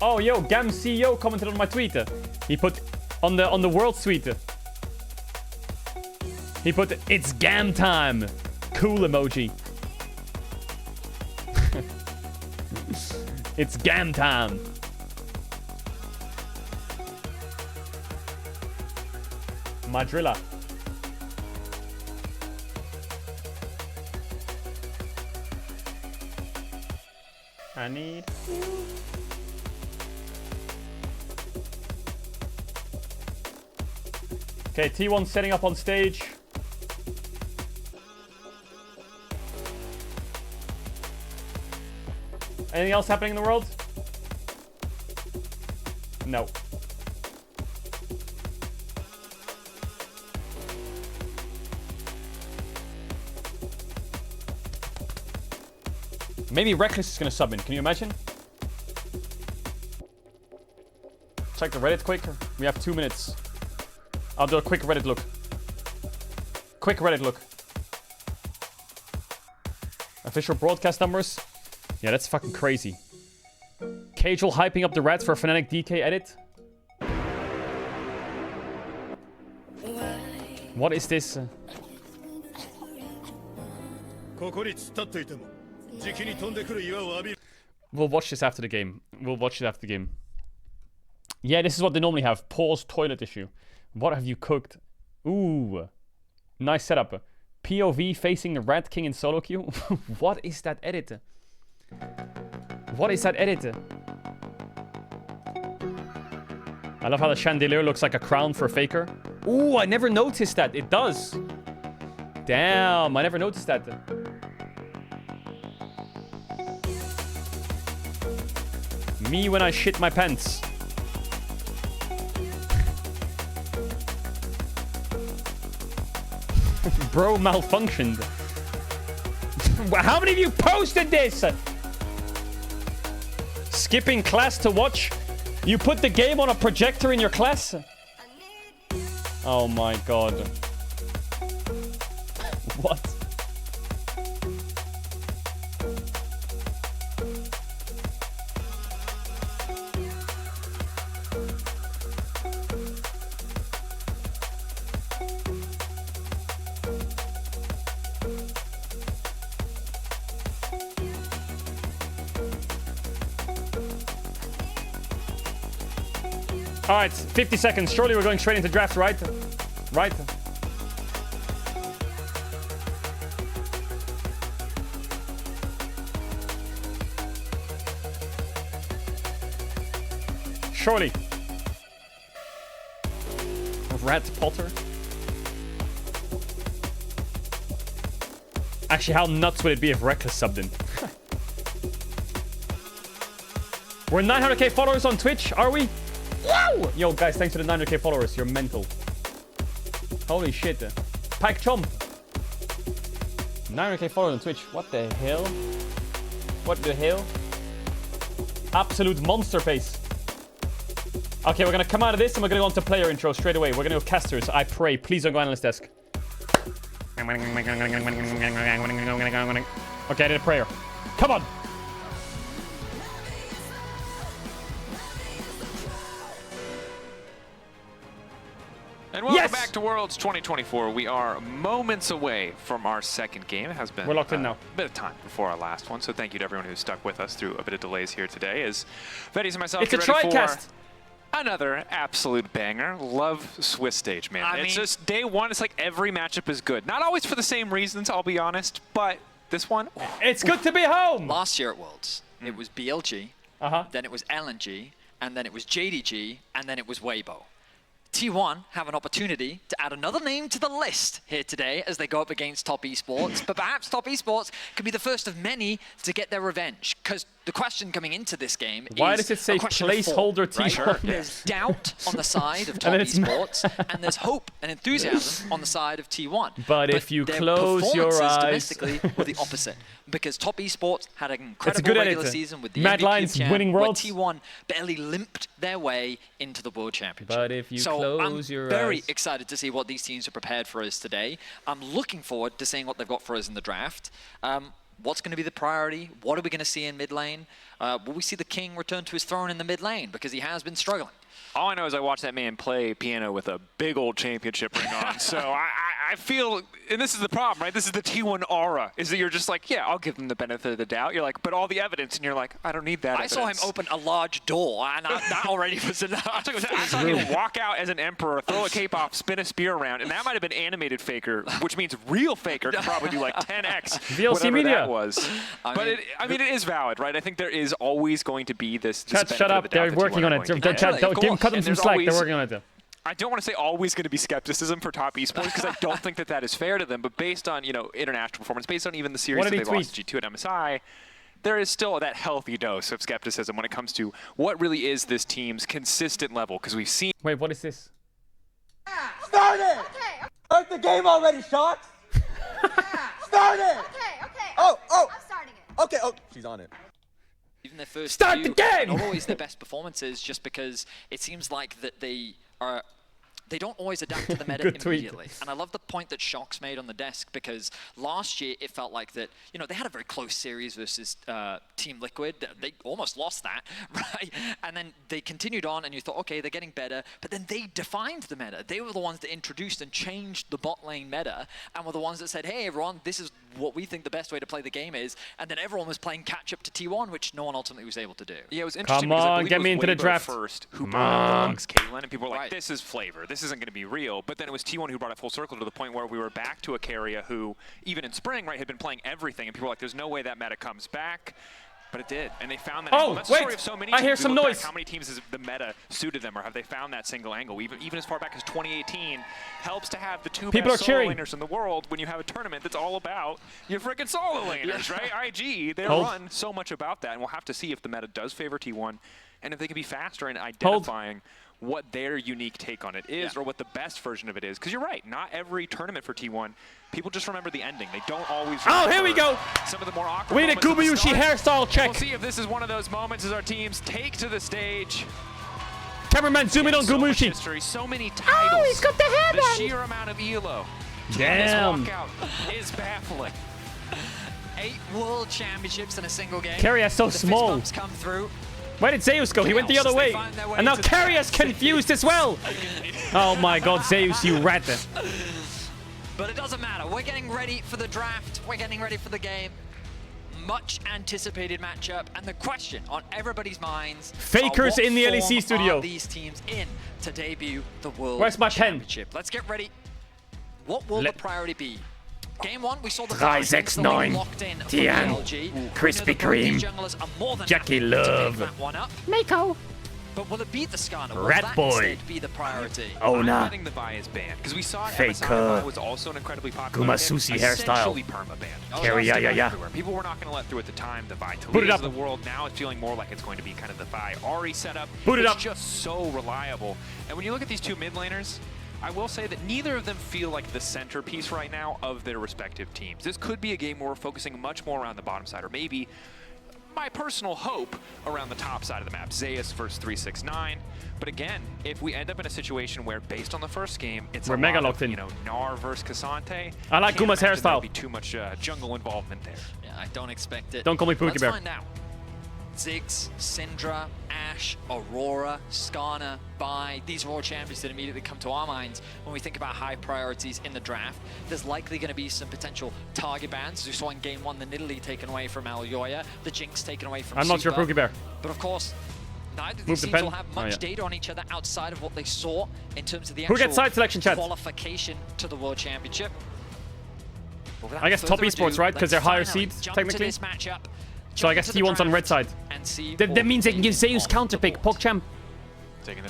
Oh, yo, Gam CEO commented on my tweet. He put on the world tweet. He put, it's Gam time. Cool emoji. It's Gam time. Madrilla. I need you. Okay, T1 setting up on stage. Anything else happening in the world? No. Maybe Reckless is gonna sub in. Can you imagine? Check the Reddit quick. We have 2 minutes. I'll do a quick Reddit look. Quick Reddit look. Official broadcast numbers. Yeah, that's fucking crazy. Caedrel hyping up the rats for a Fnatic DK edit. What is this? We'll watch this after the game. We'll watch it after the game. Yeah, this is what they normally have. Pause toilet issue. What have you cooked? Ooh. Nice setup. POV facing the Rat King in solo queue. What is that edit? What is that edit? I love how the chandelier looks like a crown for a faker. Ooh, I never noticed that. It does. Damn, I never noticed that. Me when I shit my pants. Bro malfunctioned. How many of you posted this? Skipping class to watch? You put the game on a projector in your class? Oh my god. What? All right, 50 seconds. Surely we're going straight into draft, right? Right. Surely. Rat Potter. Actually, how nuts would it be if Reckless subbed in? We're 900k followers on Twitch, are we? Wow! Yo, guys, thanks for the 900k followers. You're mental. Holy shit. Pike Chomp. 900k followers on Twitch. What the hell? What the hell? Absolute monster pace. Okay, we're gonna come out of this and we're gonna go on to player intro straight away. We're gonna go casters. I pray. Please don't go analyst desk. Okay, I did a prayer. Come on! And welcome back to Worlds 2024. We are moments away from our second game. It has been We're locked in now. A bit of time before our last one, so thank you to everyone who stuck with us through a bit of delays here today. As Veddies and myself It's a get ready TriCast. for another absolute banger. Love Swiss stage, man. It's just day one. It's like every matchup is good. Not always for the same reasons, I'll be honest, but this one, it's good to be home. Last year at Worlds, it was BLG, then it was LNG, and then it was JDG, and then it was Weibo. T1 have an opportunity to add another name to the list here today as they go up against Top Esports, but perhaps Top Esports could be the first of many to get their revenge, because the question coming into this game Why is does it say a question of placeholder form, T1? right? There's doubt on the side of Top Esports, and there's hope and enthusiasm on the side of T1. But if you their close your performances eyes... domestically were the opposite, because Top Esports had an incredible good regular editor. season with the Mad MVP Lions champ, winning where Worlds. T1 barely limped their way into the World Championship. But if you so close I'm your very eyes... excited to see what these teams are prepared for us today. I'm looking forward to seeing what they've got for us in the draft. What's going to be the priority? What are we going to see in mid lane? Will we see the king return to his throne in the mid lane? Because he has been struggling. all I know is I watched that man play piano with a big old championship ring on. So I feel, and this is the problem, right? This is the T1 aura, is that you're just like, yeah, I'll give them the benefit of the doubt. You're like, but all the evidence, and you're like, I don't need that I saw him open a large door, and that already was enough. I saw him walk out as an emperor, throw a cape off, spin a spear around, and that might have been animated Faker, which means real Faker could probably do like 10x VLC whatever media. that was. But it is valid, right? I think there is always going to be this. Shut up! They're working on it. Cut them some slack. They're working on it. I don't want to say always going to be skepticism for top esports because I don't think that is fair to them. But based on international performance, based on even the series that they lost to G2 at MSI, there is still that healthy dose of skepticism when it comes to what really is this team's consistent level. Because we've seen. Wait, what is this? Start it! Okay. Start the game already, Sharks! Start it! Okay. Oh! I'm starting it. Okay, oh, she's on it. Even their first Start the game! Not always their best performances, just because it seems like that they don't always adapt to the meta immediately. And I love the point that Shox made on the desk, because last year it felt like that, they had a very close series versus Team Liquid. They almost lost that, right? And then they continued on and you thought, okay, they're getting better, but then they defined the meta. They were the ones that introduced and changed the bot lane meta and were the ones that said, hey, everyone, this is what we think the best way to play the game is. And then everyone was playing catch up to T1, which no one ultimately was able to do. Yeah, it was interesting. Come on, because get me into the Weibo draft. First, who brought up Lux Caitlyn, and people were like, this is flavor. This isn't going to be real. But then it was T1 who brought it full circle to the point where we were back to a Keria who, even in spring, right, had been playing everything. And people were like, there's no way that meta comes back. But it did, and they found that angle. That's the story of so many teams. I hear some noise. How many teams has the meta suited them, or have they found that single angle? Even as far back as 2018, helps to have the two best solo laners in the world when you have a tournament that's all about your freaking solo laners, right? IG, they run so much about that, and we'll have to see if the meta does favor T1, and if they can be faster in identifying what their unique take on it is, or what the best version of it is. Because you're right, not every tournament for T1, people just remember the ending. They don't always remember here we go. Some of the more awkward We need a Gumayushi hairstyle check. We'll see if this is one of those moments as our teams take to the stage. Cameraman, zoom in on Gumayushi. History, so many titles. Oh, he's got the hairband. The sheer amount of elo. Damn. This walkout is baffling. 8 world championships in a single game. Keria so small. The fist bumps come through. Where did Zeus go? He went the other way. And now Keria's confused as well. Oh my god, Zeus, you rat. But it doesn't matter. We're getting ready for the draft. We're getting ready for the game. much anticipated matchup, and the question on everybody's minds: Fakers in the LEC studio. Are these teams in to debut the World Where's my pen? Championship? Let's get ready. What will the priority be? Game 1, we saw the 369, locked in for Tian, BLG. Krispy Kreme, Jackie Love, Mako. But will it beat the Skarner? Will Rat that Boy, instead be the priority? Oh I'm nah. betting the Vi is banned because we saw Faker, MSI was also an incredibly popular Kumasusi pick, hairstyle, essentially perma-banned. Carry yeah. People were not going to let through at the time. The Vi Boot it up. of the world now is feeling more like it's going to be kind of the Vi Ari setup. Boot it up. It's just so reliable. And when you look at these two mid laners, I will say that neither of them feel like the centerpiece right now of their respective teams. This could be a game where we're focusing much more around the bottom side, or maybe my personal hope around the top side of the map. Zeus versus 369. But again, if we end up in a situation where, based on the first game, it's we're mega locked in. You know, Gnar versus Cassante. I like Guma's hairstyle. There'll be too much jungle involvement there. Yeah, I don't expect it. Don't call me Pookie Bear. Let's find out. Ziggs, Syndra, Ashe, Aurora, Skarner, Vi. These are all champions that immediately come to our minds when we think about high priorities in the draft. There's likely going to be some potential target bans. We saw in Game 1 the Nidalee taken away from Alyoya, the Jinx taken away from I'm not your Pookie Bear. But of course, neither of Move these the teams pen. will have much data on each other outside of what they saw in terms of the Who actual gets side selection, chat? qualification to the World Championship. I guess top esports, right? Because they're higher seed, technically. So I guess T1's on red side. That means they can give Zeus counterpick, PogChamp.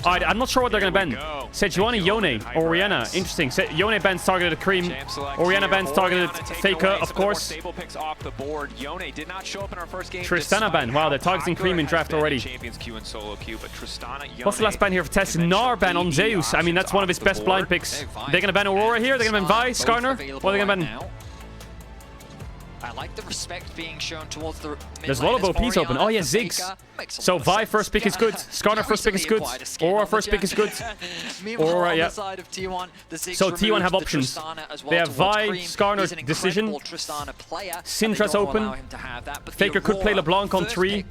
I'm not sure what they're going to ban. Sejuani, Yone, Orianna. Interesting. Yone bans targeted Cream. Orianna bans targeted Faker, of course. Off the board. Yone did not show up in our first game. Tristana ban. Wow, they're targeting Cream in draft already. Champions queue and solo queue, but Tristana, What's the last ban here for Tess? Gnar ban on Zeus. I mean, that's one of his best blind picks. They're going to ban Aurora here. They're going to ban Vi, Skarner. What are they going to ban? I like the respect being shown towards the There's a lot of OPs open. Oh yeah, Ziggs. So Vi first pick is good. Skarner first pick is good. Aurora first pick is good. Aurora, yeah. So T1 have options. They have Vi, Skarner, Decision. Syndra's open. Faker could play LeBlanc on 3.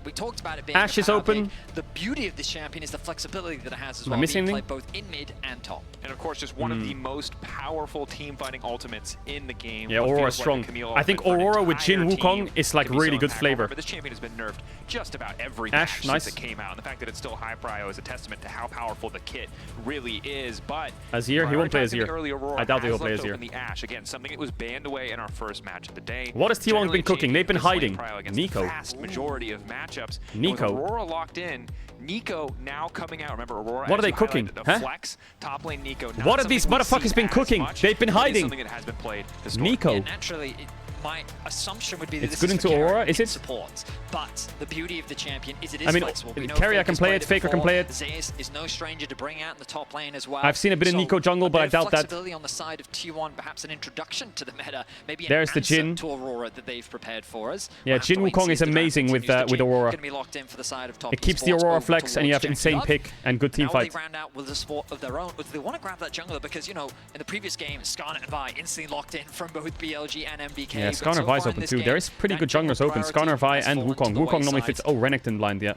Ashe is open. The beauty of this champion is the flexibility that it has as Am well. I missing Play anything? both in mid and top. And of course, just one of the most powerful team fighting ultimates in the game. Yeah, Aurora's strong. I think Aurora with Jin Wukong is like really good flavor. But this champion has been nerfed just about every Ashe, patch nice. since it came out. And the fact that it's still high prio is a testament to how powerful the kit really is. But Azir, he won't play prioritizing Azir. the early Aurora I doubt he will has play left Azir. open the Ashe. Again, something that was banned away in our first match of the day. What has T1 Generally been cooking? They've been changing hiding. the prio against Nico. the vast majority of matchups. Nico. And with Aurora locked in, Nico now coming out. Remember, Aurora. What are they actually cooking? highlighted a Huh? Flex, top lane Nico. Not What have these something we motherfuckers see been as cooking? much. They've been It is hiding. something that has been played historically. Nico. Yeah, naturally, my assumption would be that It's this good is into for Aurora, carry is it? Supports. But the beauty of the champion is it is I mean, flexible. We know Carry, I can Faker's play played it, Faker can before. play it. Zeus is no stranger to bring out in the top lane as well. I've seen a bit of Nico jungle, but I doubt that. Flexibility on the side of T1, perhaps an introduction to the meta, maybe an There's the answer Jhin. to Aurora that they've prepared for us. Yeah, We'll have to Jin wait and Wukong see is if the draft amazing with continues. The Jhin Aurora. gonna be locked in for the side of top It keeps the esports Aurora over flex, and you have towards insane Jackie pick and good team Love. Now fight. they round out with a sport of their own. They want to grab that jungler because, you know, in the previous game, Skarner and Vi instantly locked in from both BLG and MBK. Yeah, but Skarner so Vi's far in open this too. game, There is pretty that good junglers open. priority Skarner, Vi, has and fallen to Wukong. the Wukong normally wayside. fits. Oh, Renekton blind, yeah.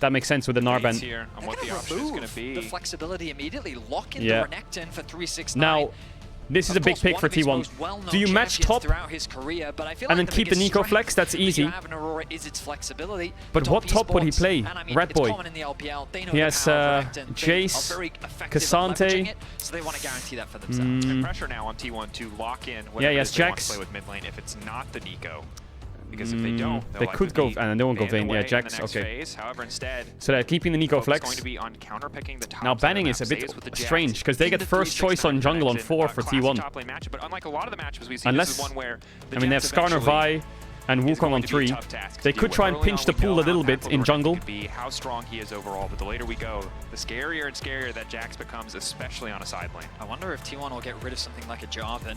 That makes sense with the Gnar ban. Here on what the option is going to be. The flexibility immediately, lock in Yeah. the Renekton for 369. Now, this is a big pick for T1. Do you match top his career, but I feel and like then keep the biggest Nico strength flex? That's that easy. you have in Aurora is its flexibility. But what top would he esports, play? and I mean, Rat it's Boy. common in the LPL. They know He the has power of Renekton. They are Jace, very effective at Cassante. leveraging it, so they want to guarantee that for themselves. And pressure now on T1 to lock in Yeah, whatever he it has is they want to Jax. play with mid lane if it's not the Nico. Because if they don't, They could go, and they won't go banned Vayne. away Yeah, in the Jax, next okay. phase. However, instead, So they're keeping the Nico focus flex. going to be on counterpicking the top Now side of banning the is a map. bit Zeus with the strange Jax because they in get the first choice on 369 jungle on connection, 4 for classic T1. top lane matchup, but unlike a lot of the matches we see, Unless, this is one where the I mean, they have Jax Skarner, eventually Vi, and is Wukong going on to be a 3. tough task They to could do. try and Early pinch on, the we know pool a how little bit impactful in the jungle. Renekton could be, how strong he is overall, but the later we go, the scarier and scarier that Jax becomes, especially on a side lane. I wonder if T1 will get rid of something like a Jarvan.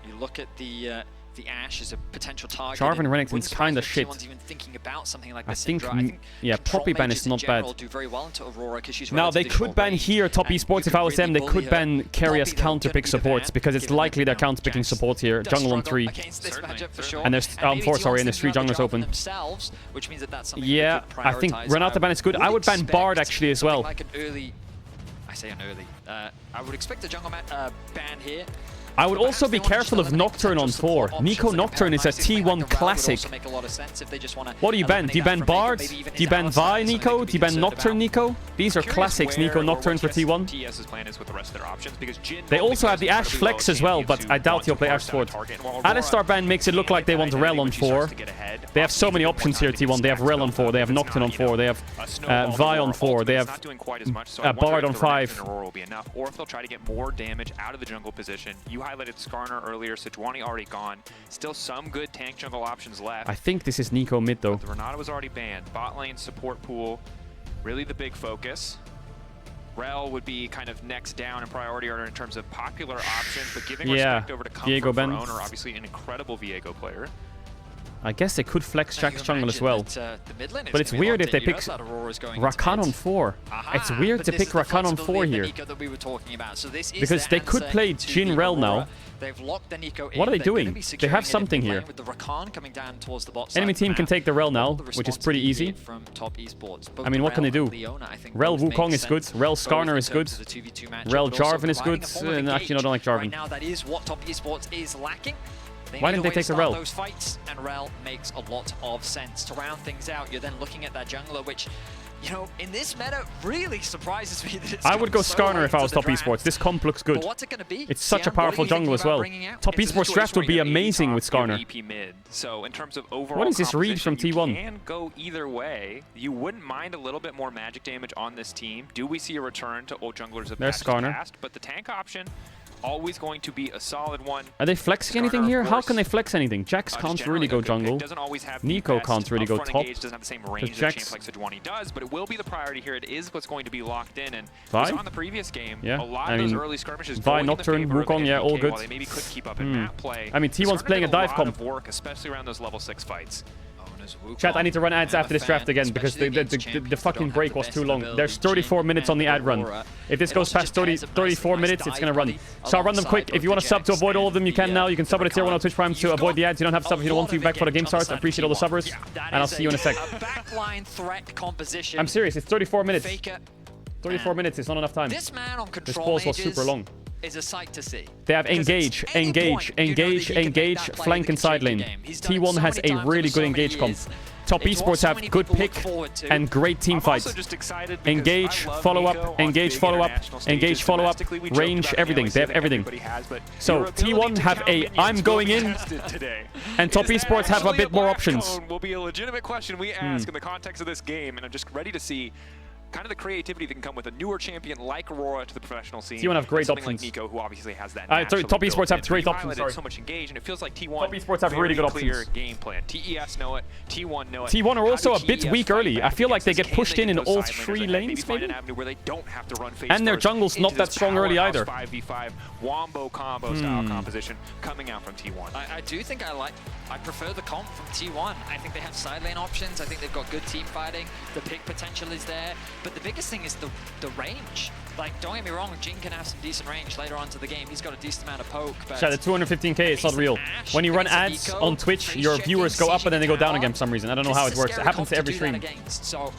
You look at the Ashe as a potential target. Jarvan and Renekton's wouldn't surprise kinda me if shit. T1's even thinking about something like I this. think, Syndra. yeah, control Poppy ban mages is in not general bad. do very well into Aurora because she's Now, they relatively could short ban range, here top and esports you if I was really them. They bully could her. ban carry as Poppy, though, counter gonna pick be the supports ban, because it's given likely that, they're you know, counter picking Jax supports here. does Jungle on struggle 3. against this matchup for sure. And there's maybe 4, T1's sorry, and there's 3 thinking about junglers the open. themselves, which means that that's something Yeah, they could I think prioritize. Renata ban is good. I would ban expect Bard actually as well. Like an early, I say an early. I would expect a jungle ban here. I would also be careful of Nocturne on 4. Nico Nocturne is a T1 classic. What do you ban? Do you ban Bard? Do you ban Vi, Nico? Do you ban Nocturne, Nico? These are classics, Nico Nocturne for T1. They also have the Ashe Flex as well, but I doubt he'll play Ashe Sword. Alistar ban makes it look like they want Rel on 4. They have so many options here, T1. They have Rel on 4, they have Nocturne on 4, they have Vi on 4, they have Bard on 5. Or if they'll try to get more damage out of the jungle position. You highlighted Skarner earlier, Sejuani already gone. Still some good tank jungle options left. I think this is Nico mid though. The Renata was already banned. Bot lane support pool, really the big focus. Rel would be kind of next down in priority order in terms of popular options, but giving respect over to Comfort for Owner, obviously an incredible Viego player. I guess they could flex Jack's jungle as well. But it's weird if they pick Rakan on 4. It's weird to pick Rakan on 4 here. Because they could play Jhin Rel now. What are they doing? They have something here. Enemy team can take the Rel now, which is pretty easy. I mean, what can they do? Rel Wukong is good. Rel Skarner is good. Rel Jarvan is good. Actually, no, I don't like Jarvan. Why didn't they take the Rel? Those fights, and Rel makes a lot of sense. To round things out, you're then looking at that jungler, which, you know, in this meta, really surprises me that it's I would go Skarner if I was top esports. This comp looks good. What's it gonna be? It's such a powerful jungle as well. Top esports draft would be amazing with Skarner. So in terms of overall what is this read from T1? You can go either way. You wouldn't mind a little bit more magic damage on this team. Do we see a return to old junglers of There's Skarner. past? But the tank option, always going to be a solid one. Are they flexing anything here? How can they flex anything? Jax can't really go jungle. Nico can't really go top. Doesn't have the same range Jax like Sejuani does, but it will be the priority here. It is what's going to be locked in. And Vi? on the previous game, Yeah, a lot I of mean, those early skirmishes Vi, Nocturne, Wukong, yeah, all good. They maybe could keep up in map play. I mean, T1's playing a dive comp. Work, especially around those level 6 fights. Chat, I need to run ads after this draft again because the fucking break was too long. There's 34 minutes on the ad run. If this goes past 34 minutes, it's gonna run. So I'll run them quick. If you want to sub to avoid all of them, you can now. You can sub at a tier 1 on Twitch Prime to avoid the ads. You don't have to sub if you don't want to. Back for the game starts. I appreciate all the subbers. And I'll see you in a sec. I'm serious, it's 34 minutes. 34 minutes, it's not enough time. This man on This control pause was super long. is a sight to see. They have engage, flank and side lane. T1 has a really good engage comp. Top esports have good pick and great team fights. Engage, follow up, engage, follow up, engage, follow up, range, everything. They have everything. So T1 have a I'm going in, and top esports have a bit more options. Will be a legitimate question we ask in the context of this game, and I'm just ready to see kind of the creativity that can come with a newer champion like Aurora to the professional scene. T1 have great options. Like Nico, who obviously has that. Sorry, top esports have great options. So much engage, and it feels like T1 top esports have really good options. Game plan. TES know it. T1 know it. T1 are also a bit weak early. I feel like they get pushed in all 3 lanes, maybe. And their jungle's not that strong early either. 5v5 wombo combo style composition coming out from T1. I do think I prefer the comp from T1. I think they have side lane options. I think they've got good team fighting. The pick potential is there. But the biggest thing is the range. Like, don't get me wrong, Jhin can have some decent range later on to the game. He's got a decent amount of poke. But Chat, the 215k, it's not real. When you run ads on Twitch, your viewers go up and then they go down again for some reason. I don't know how it works. It happens to every stream. So,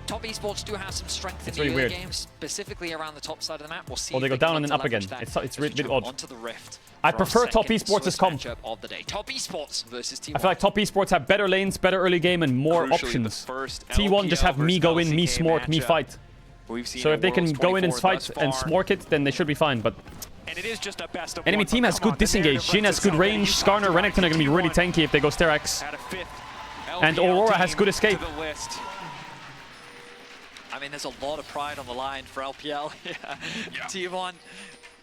top esports do have some strength in It's the really early weird. games, specifically around the top side of the map. We'll see. Or they go down and then up again. It's really bit odd. Onto the rift. I prefer top esports as comp. Of the day. Top esports versus T1. I feel like top esports have better lanes, better early game, and more options. T1 just have me go in, me smork, me fight. So if they can go in and fight and smork it, then they should be fine. But and it is just a best of enemy team has good disengage. Jhin has good range. Skarner, Renekton are going to be really tanky if they go Sterak's. And Aurora has good escape. I mean, there's a lot of pride on the line for LPL. T1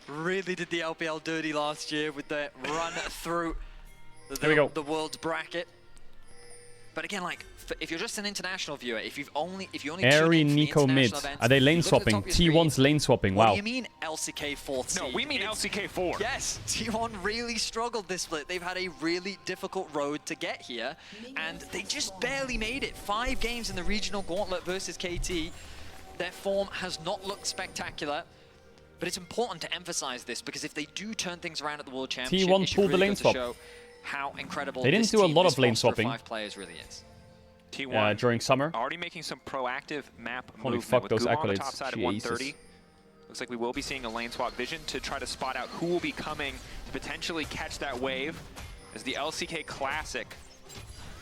really did the LPL dirty last year with the run through the world's bracket. But again, like, if you're just an international viewer, if you only Airy Nico mid. Are they lane swapping? T1's lane swapping. Wow. What do you mean LCK 4th? No, we mean LCK 4. Yes, T1 really struggled this split. They've had a really difficult road to get here, and they just barely made it. 5 games in the regional gauntlet versus KT. Their form has not looked spectacular. But it's important to emphasize this, because if they do turn things around at the World Championship, T1 pulled the lane swap. How incredible they didn't do a lot of lane swapping. 5 players really is. During summer. Already making some proactive map Holy movement fuck, with those Gu on the accolades. top side at Jesus. 130. Looks like we will be seeing a lane swap vision to try to spot out who will be coming to potentially catch that wave. As the LCK classic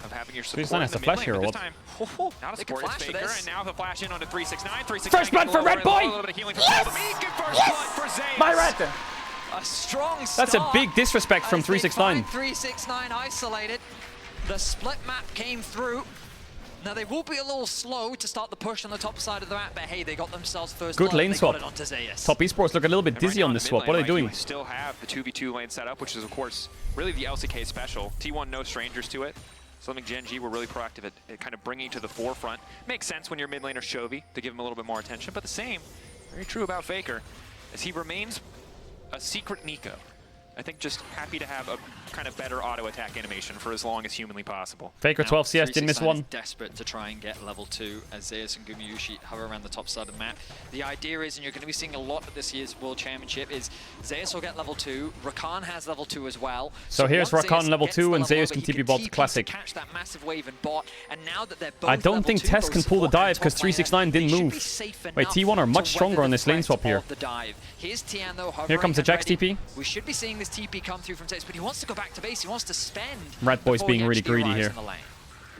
of having your support has in the to flash mid here, lane, or but what? this time, not a support, it's Faker, and now the flash in onto 369. 369 First blood for Red Boy! A little bit of healing from Meek, and first blood for Zeus. My red! A strong start. That's a big disrespect from 369. 369 isolated. The split map came through. Now they will be a little slow to start the push on the top side of the map, but hey, they got themselves first Good blood. lane They swap. got it onto Zeus. Top esports look a little bit dizzy on this swap. What are they doing? We still have the 2v2 lane set up, which is, of course, really the LCK special. T1 no strangers to it. Something Gen G were really proactive at kind of bringing to the forefront. Makes sense when you're mid laner Chovy to give him a little bit more attention, but the same, very true about Faker, as he remains a secret Nico. I think just happy to have a kind of better auto attack animation for as long as humanly possible. Faker 12 CS didn't miss one. Desperate to try and get level 2 as Zeus and Gumayushi hover around the top side of the map. The idea is, and you're going to be seeing a lot of this year's World Championship, is Zeus will get level 2, Rakan has level 2 as well. So here's Rakan level 2 and Zeus can TP bot classic. Catch that massive wave and bot, and now that they're both I don't think Tess can pull the dive because 369 didn't move. Wait, T1 are much stronger on this lane swap here. Here's Tian though, Here comes the Jax TP. We should be seeing this TP come through from Zeus, but he wants to go back to base. He wants to spend. Rat Boy's being really greedy here.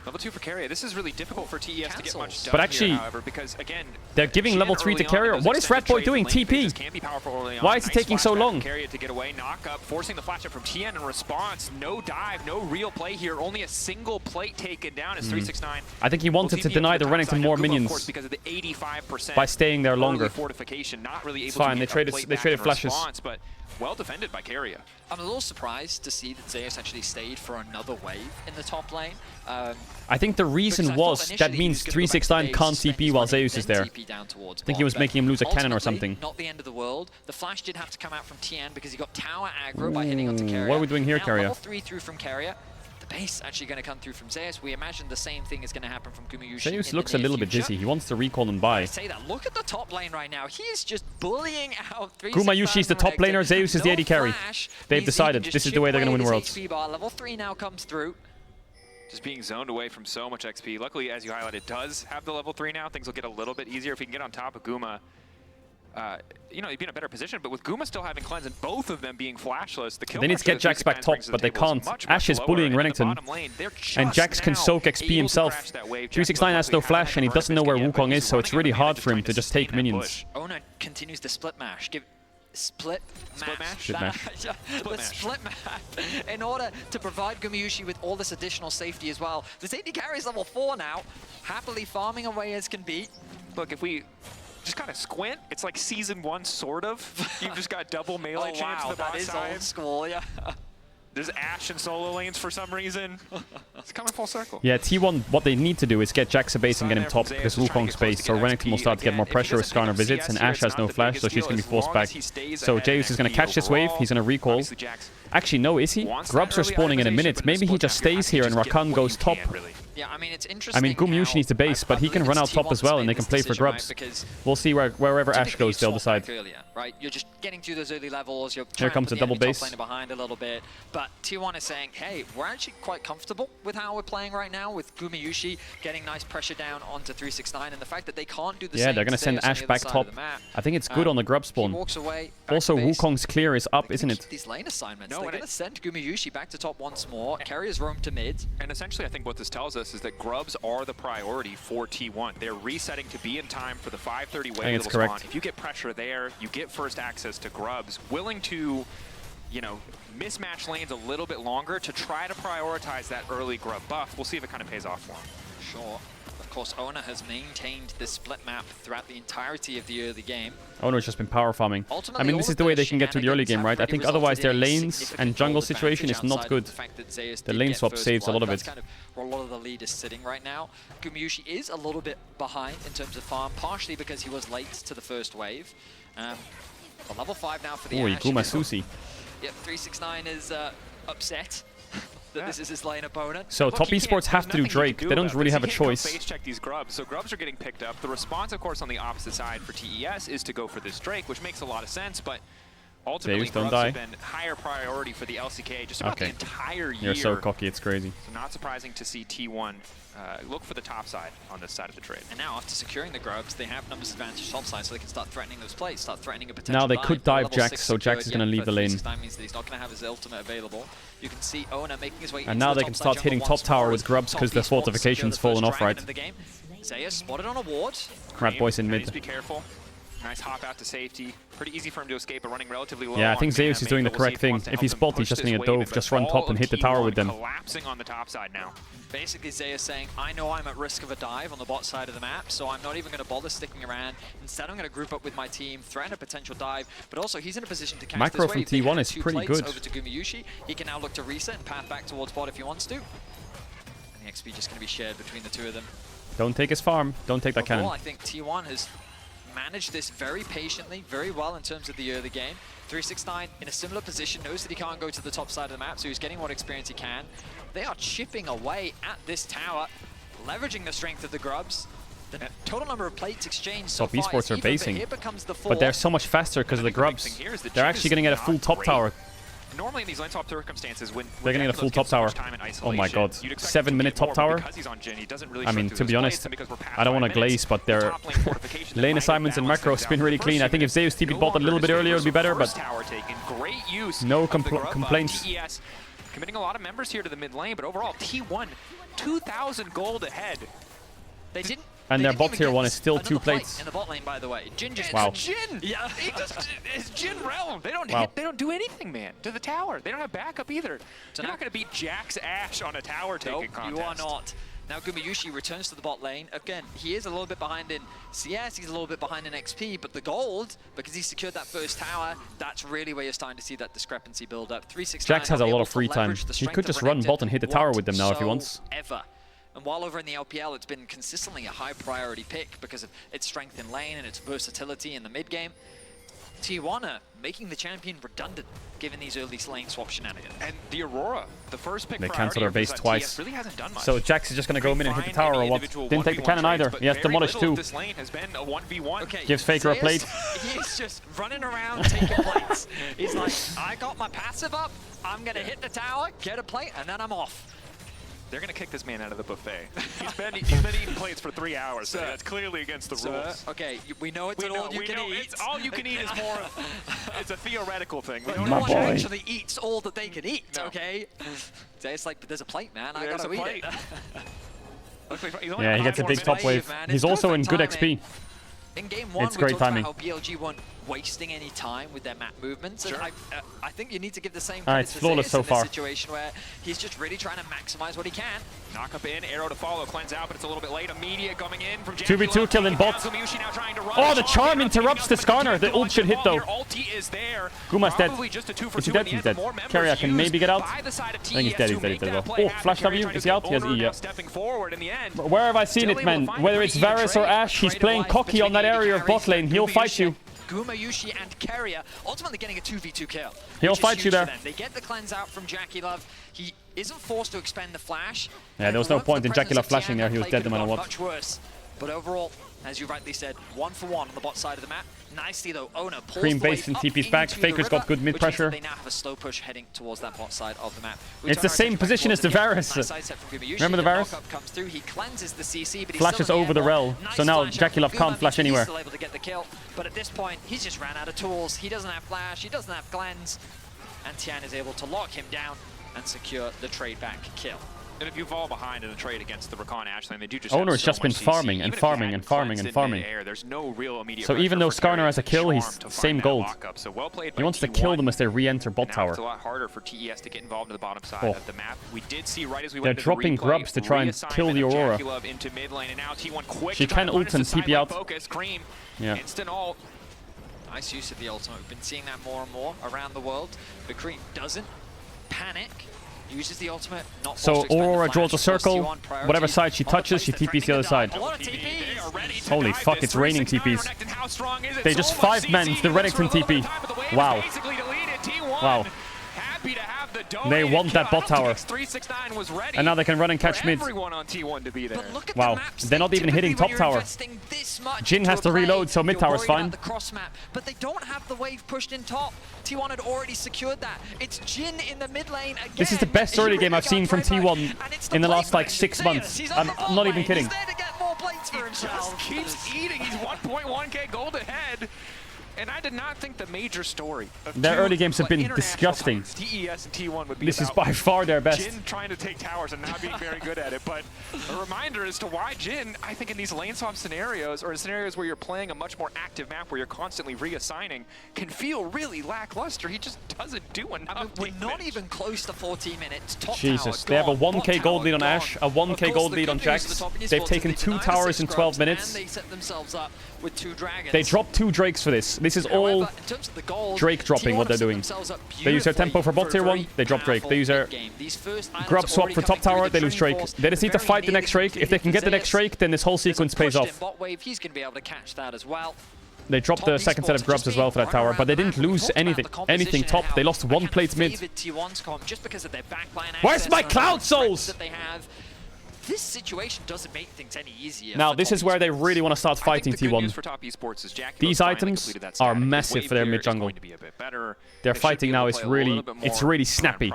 Level 2 for Carrier. This is really difficult for TES to get much done But actually, here, however, because again, they're giving level 3 to Carrier. What is Rat Boy doing? TP. Why is he taking so long? Carrier to get away, knock up, forcing the flash up from TN in response. No dive, no real play here. Only a single plate taken down as 369. I think he wanted to deny the Renekton more minions because of the 85% by staying there longer. Fortification, not really able it's fine. To they traded flashes. Response, but well defended by Carrier. I'm a little surprised to see that Zeus actually stayed for another wave in the top lane. I think the reason was that means 369 can't TP while Zeus is there. I think he was making him lose a cannon or something. Not the end of the world. The flash did have to come out from TN because he got tower aggro by hitting onto Carrier. What are we doing here, now, Carrier? Level 3 through from Carrier. The base actually going to come through from Zeus. We imagine the same thing is going to happen from Gumayushi. Zeus looks a little bit dizzy. He wants to recall and buy. I say that. Look at the top lane right now. He is just bullying out 369. Gumayushi is the top laner. Zeus is the AD carry. They've decided this is the way they're going to win worlds. Level 3 now comes through. Just being zoned away from so much XP. Luckily, as you highlighted, does have the level 3 now. Things will get a little bit easier if he can get on top of Guma. You know, he'd be in a better position, but with Guma still having cleanse and both of them being flashless, the kill they need to get Jax back top, but they can't. Ash is bullying Renekton, and Jax can soak XP himself. 369 has no flash, and he doesn't know where Wukong is, so it's really hard for him to just take minions. Ona continues to split mash. Split mash. Split mash. In order to provide Gumayushi with all this additional safety as well. This AD carry is level 4 now, happily farming away as can be. Look, if we just kind of squint, it's like season 1, sort of. You've just got double melee champs to the bot side. That is old school, yeah. There's Ashe in solo lanes for some reason. It's coming full circle. Yeah, T1, what they need to do is get Jax a base and get him top because Wukong's base, so Renekton will start to get more pressure as Skarner visits, and Ashe has no flash, so she's going to be forced back. So Zeus is going to catch this wave, he's going to recall. Actually, no, is he? Grubs are spawning in a minute. Maybe he just stays here and Rakan goes top. Yeah, I mean, it's interesting. I mean, Gumayushi needs the base, but he can run out top as well, and they can play for Grubs. We'll see wherever Ashe goes, they'll decide. Right, you're just getting through those early levels. You're Here comes a double base. Behind a little bit, but T1 is saying, hey, we're actually quite comfortable with how we're playing right now, with Gumayushi getting nice pressure down onto 369, and the fact that they can't do the same. Yeah, they're going to send Ashe back top. I think it's good on the Grub spawn. Also, Wukong's clear is up, isn't it? These lane assignments, they're going to send Gumayushi back to top once more. Carrier's roam to mid. And essentially, I think what this tells us is that Grubs are the priority for T1. They're resetting to be in time for the 5:30 wave little spawn. If you get pressure there, you get first access to Grubs, willing to, you know, mismatch lanes a little bit longer to try to prioritize that early Grub buff. We'll see if it kind of pays off for him. Sure. Of course, Ona has maintained this split map throughout the entirety of the early game. Ona's just been power farming. I mean, this is the way they can get to the early game, right? I think otherwise their lanes and jungle situation is not good. The lane swap saves a lot of it. That's kind of where a lot of the lead is sitting right now. Gumayushi is a little bit behind in terms of farm, partially because he was late to the first wave. But level 5 now for the Ashe. Guma Susi. Yep, 369 is upset that this is his lane opponent. So top esports have to do Drake. They don't really have a choice. Base check these Grubs, so Grubs are getting picked up. The response, of course, on the opposite side for TES is to go for this Drake, which makes a lot of sense. But Ultimately, Zeus, don't grubs die. have been higher priority for the LCK just about the entire year. You're so cocky, it's crazy. So not surprising to see T1 look for the top side on this side of the trade. And now, after securing the grubs, they have numbers advantage top side, so they can start threatening those plays, start threatening a potential Now they could dive Jax, so Jax is going to leave the lane. That means that he's not going to have his ultimate available. You can see Oner making his way And now they can start hitting top tower with grubs because their fortification's fallen off, right? Zeus spotted on a ward. Rat Boy's in mid. Be careful. Nice hop out to safety. Pretty easy for him to escape, but running relatively low. Yeah, I think Zeus is doing the correct thing. If he's bot, he's just going to dove, just run top and hit the tower with them. Collapsing on the top side now. Basically, Zeus saying, I know I'm at risk of a dive on the bot side of the map, so I'm not even going to bother sticking around. Instead, I'm going to group up with my team, threaten a potential dive, but also he's in a position to catch Macro this from wave. They T1 had is 2 pretty plates good. over to Gumayushi. He can now look to reset and path back towards bot if he wants to. And the XP just going to be shared between the two of them. Don't take his farm. Don't take that cannon. I think T1 has managed this very patiently, very well in terms of the early game. 369 in a similar position, knows that he can't go to the top side of the map, so he's getting what experience he can. They are chipping away at this tower, leveraging the strength of the grubs. The total number of plates exchanged so Top far esports are even, basing, here becomes the but they're so much faster because of the grubs. They're actually going to get a full top tower. Normally in these lane swap circumstances, when they're going to get a full top tower. Oh my god. 7-minute top tower? I mean, to be honest, I don't want to glaze, but their lane assignments and macro has been really clean. I think if Zeus TP'd bot a little bit earlier, it would be better, but no complaints. Committing a lot of members here to the mid lane, but overall, T1, 2,000 gold ahead. They didn't. And their bot tier 1 is still 2 plates. In the bot lane, by the way. Jin just Jin! Yeah, it's Jin realm. They don't hit, they don't do anything, man, to the tower. They don't have backup either. You're not going to beat Jax Ashe on a tower taking contest. You are not. Now Gumayushi returns to the bot lane. Again, he is a little bit behind in CS, he's a little bit behind in XP, but the gold, because he secured that first tower, that's really where you're starting to see that discrepancy build up. 369 Jax has a lot of free time. He could just run bot and hit the tower with them now if he wants. And while over in the LPL, it's been consistently a high priority pick because of its strength in lane and its versatility in the mid game. T1 are making the champion redundant given these early lane swap shenanigans. And the Aurora, the first pick they cancelled our base twice. Really hasn't done much. So Jax is just going to go mid and hit the tower or what? Didn't take the cannon either. He has demolished too. This lane has been a 1v1. Okay, gives Faker a plate. He's just running around taking plates. He's like, I got my passive up, I'm going to hit the tower, get a plate, and then I'm off. They're going to kick this man out of the buffet. He's been eating plates for 3 hours, so that's clearly against the rules. Okay, we know it's all you can eat. It's all you can eat is more of, it's a theoretical thing. But no one actually eats all that they can eat, okay? So it's like, but there's a plate, man. I gotta eat it. Yeah, he gets a big top wave. He's also in good XP. In game 1, it's great timing. About how BLG weren't wasting any time with their map movements. Sure. And I think you need to give the same credit to it's flawless so in far. This situation where he's just really trying to maximize what he can. Knock up in, arrow to follow, cleanse out, but it's a little bit late. Immediate coming in from 2v2 killing bot. Oh, the charm interrupts the Skarner. The ult should hit though. Guma's dead. Is he dead? He's dead. Carrier can maybe get out. I think he's dead. He's dead. He's dead. Oh, flash W. Is he out? He has E. Yeah. Where have I seen it, man? Whether it's Varus or Ashe, he's playing cocky on that area of bot lane. He'll fight you. Gumayushi and Carrier ultimately getting a 2v2 kill. He'll fight you there. They get the cleanse out from Jackie Love. He isn't forced to expend the flash. Yeah, there was no point in Jackie Love flashing there. He was dead no matter what. Much worse. But overall, as you rightly said, 1-for-1 on the bot side of the map. Nicely though, Oner pulls Cream base and TP's back. Faker's got good mid pressure. They now have a slow push heading towards that bot side of the map. It's the same position as the Varus. Remember the Varus? Comes through. He cleanses the CC, but flashes over the rel. So now Jackie Love can't flash anywhere. He's still able to get the kill, but at this point, he's just ran out of tools. He doesn't have flash. He doesn't have cleanse, and Tian is able to lock him down and secure the trade back kill. And if you fall behind in a trade against the Rakan Ashe lane, they do just Oner has just been farming and farming and farming and farming. There's no real immediate so even though Skarner has a kill, he's same gold. So well played he wants to kill them as they re-enter bot tower. It's a lot harder for TES to get involved in the bottom side of the map. We did see right as we they're went dropping grubs to try and kill the Aurora. Into mid lane, and now T1 quick she can ult and TP out. Focus, Cream, yeah. Instant ult. Nice use of the ultimate. We've been seeing that more and more around the world. But Cream doesn't panic. Uses the ultimate, not so Aurora draws a circle, whatever side she touches, she TPs the other side. Holy fuck, it's raining TPs. They just 5-manned the Reddington TP. Wow. Wow. Happy to have the They want that bot tower. 369 was ready. And now they can run and catch mid. Everyone on T1 to be there. Wow, they're not even hitting top tower. Jin has to reload, so mid tower's fine. The cross map, but they don't have the wave pushed in top. T1 had already secured that. It's Jin in the mid lane again. This is the best early game I've seen from T1 in the last like 6 months. I'm not even kidding. He's there to get more plates for himself. Keeps eating. He's 1.1k gold ahead. And I did not think the major story of Their early games have been disgusting. TES and T1 would be This is by far their best. Jin trying to take towers and not being very good at it. But a reminder as to why Jin, I think in these lane swap scenarios, or in scenarios where you're playing a much more active map where you're constantly reassigning, can feel really lackluster. He just doesn't do enough. I mean, we're not even close to 14 minutes. Top Jesus, tower, they have a gone. 1k gold lead on Ashe, a 1k gold lead on Jax. They've taken 2 towers in 12 minutes. And they set themselves up with 2 dragons. They dropped 2 Drakes for this. This is all Drake dropping what they're doing. They use their tempo for bot tier 1, they drop Drake. They use their grub swap for top tower, they lose Drake. They just need to fight the next Drake. If they can get the next Drake, then this whole sequence pays off. He's going to be able to catch that as well. They dropped the second set of grubs as well for that tower, but they didn't lose anything top. They lost 1 plate mid. Where's my Cloud Souls? This situation doesn't make things any easier. Now, this is where they really want to start fighting T1. These items are massive for their mid jungle. Their fighting now is really snappy.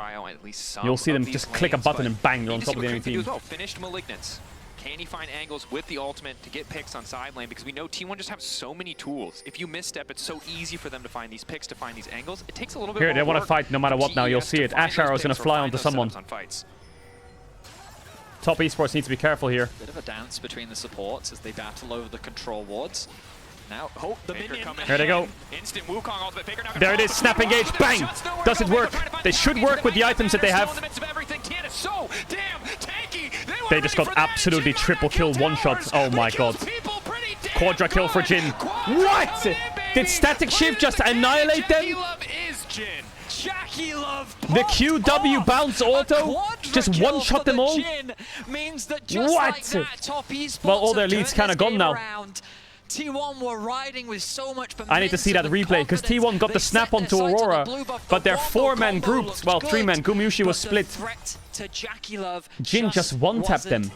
You'll see them just click a button and bang, they're on top of the enemy team. Finished Malignants. Can he find angles with the ultimate to get picks on side lane? Because we know T1 just have so many tools. If you misstep, it's so easy for them to find these picks, to find these angles. It takes a little bit more Here, they want to fight no matter what now, you'll see it. Ashe Arrow is going to fly onto someone. Top esports needs to be careful here. Bit of a dance between the supports as they battle over the control wards. Now, oh, the minion. Here they go. Instant Wukong ultimate. Faker now there it is, snap engage, bang! Does it work? They should work with the items that they have. They just got absolutely triple kill one shot. Oh my god. Quadra kill for Jin. What? Did Static Shift just annihilate them? The QW bounce auto just one-shot them all? What? Well, all their leads kind of gone now. T1 were riding with so much I need to see that replay, because T1 got the snap onto Aurora, but their 4-man groups, well, 3-man, Gumyushi was split. Jin just one-tapped them.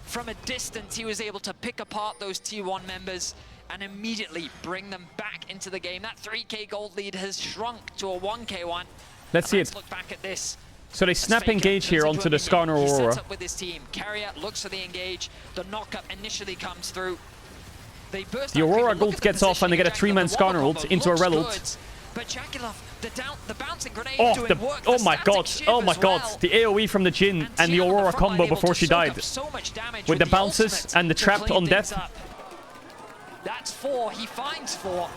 From a distance, he was able to pick apart those T1 members and immediately bring them back into the game. That 3k gold lead has shrunk to a 1k one. Let's see it. Look back at this. So they snap engage here onto the Skarner Aurora. Up with his team. Carrier looks for the engage. The knockup initially comes through. They burst the Aurora ult gets off and they get a 3-man Skarner ult into a Rel ult. But Jakilov, the bouncing grenade oh my god, oh my god. The AoE from the Jin and the Aurora combo before she died. With the bounces and the trap on death. That's 4, he finds 4.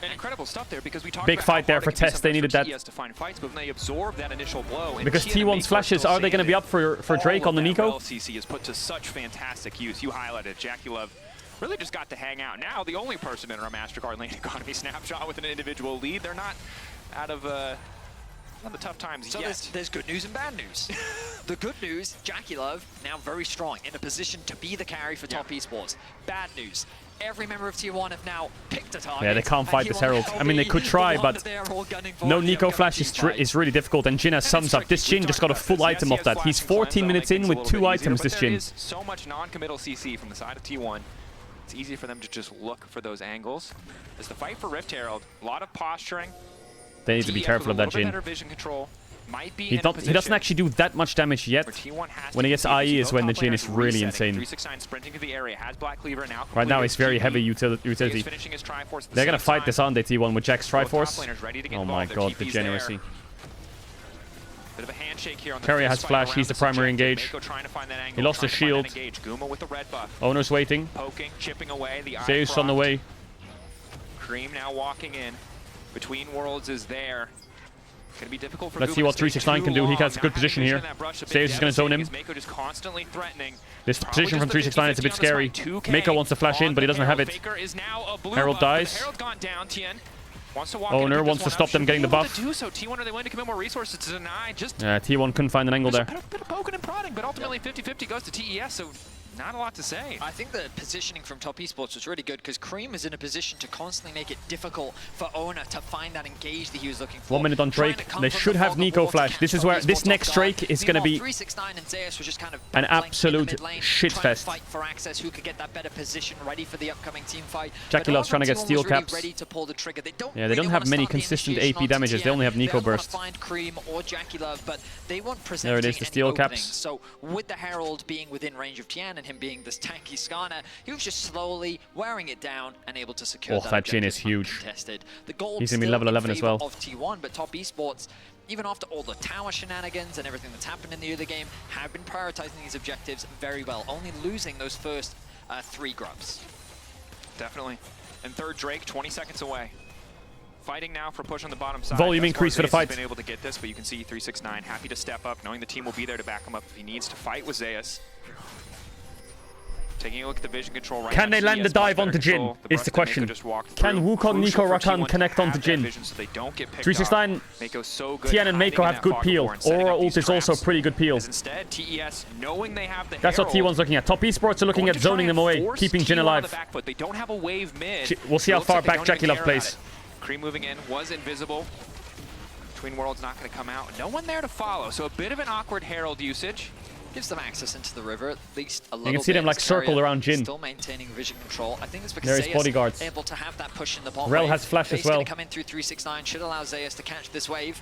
And incredible stuff there, because we talked big about fight there for Test, they needed that. To find fights, but when they absorb that initial blow, because T1's flashes, are they going to be up for Drake on the Nico? LCC is put to such fantastic use. You highlighted Jakilov. Really just got to hang out. Now the only person in our MasterCard lane economy snapshot with an individual lead. They're not out of the tough times so yet. There's good news and bad news. The good news, Jakilov now very strong, in a position to be the carry for top esports. Bad news, every member of T1 have now picked a target. Yeah, they can't fight this Herald. I mean, they could try, but no Nico flash is really difficult. And Jin has sums up. This Jin just got a full item of that. He's 14 minutes in with 2 items, this Jin. So much non-committal CC from the side of T1. It's easy for them to just look for those angles. As the fight for Rift Herald, a lot of posturing. They need to be careful of that Jin. He doesn't actually do that much damage yet. When he gets IE is when the Jin is really insane. Right now he's very heavy utility. They're gonna fight this, aren't they, T1, with Jack's Triforce? Oh my god, degeneracy. Bit of a handshake here on the Carrier has flash, he's the primary engage. He lost his shield. Owner's waiting. Poking, chipping away. Zeus on the way. Cream now walking in. Between Worlds is there. Gonna be difficult for Let's see what 369 can do. He has a good position here. Zeus is gonna zone him. This position from 369 is a bit scary. Mako wants to flash in, but he doesn't have it. Herald dies. Owner wants to stop them getting the buff. T1, are they willing to commit more resources to deny? Yeah, T1 couldn't find an angle there. A bit of poking and prodding, but ultimately 50-50 goes to TES, so not a lot to say. I think the positioning from Top Esports was really good because Cream is in a position to constantly make it difficult for Owner to find that engage that he was looking for. 1 minute on Drake. They should have Nico flash. This is where this next Drake is going to be 369 and Zeus was just kind of an absolute shitfest. Fight for access, who could get that better position ready for the upcoming team fight. Jackie Love's trying to get steel caps. Ready to pull the trigger. Yeah, they don't have many consistent AP damages. They only have Nico burst. Find Cream or Jackie Love, but they won't present. There it is, the steel caps. So with the Herald being within range of Tian and him being this tanky Skarner, he was just slowly wearing it down and able to secure that Jhin is huge. The gold He's going to be level 11 as well. Of T1, but Top Esports, even after all the tower shenanigans and everything that's happened in the other game, have been prioritizing these objectives very well, only losing those first 3 grubs. Definitely. And third Drake, 20 seconds away. Fighting now for push on the bottom side. Volume increase for the fight. Been able to get this, but you can see 369 happy to step up, knowing the team will be there to back him up if he needs to fight with Zeus. Taking a look at the vision control right now. Can they land the dive onto Jhin? Is the question. Can Wukong, Nico, Rakan connect onto Jhin? 369, Tian and Mako have good peel. Aurora ult is also pretty good peel. Instead, TES, knowing they have the That's what T1's looking at. Top Esports are looking at zoning them away, keeping Jhin alive. They don't have a wave mid. We'll see how far back Jackie Love plays. Cream moving in, was invisible. Twin World's not going to come out. No one there to follow, so a bit of an awkward Herald usage. Gives them access into the river, at least a little bit. You can see them like circled around Jhin. Still maintaining vision control. I think it's because there is bodyguards. able to have that push in the bot Rel wave. has flash as well. Come in through 369, should allow Zeus to catch this wave.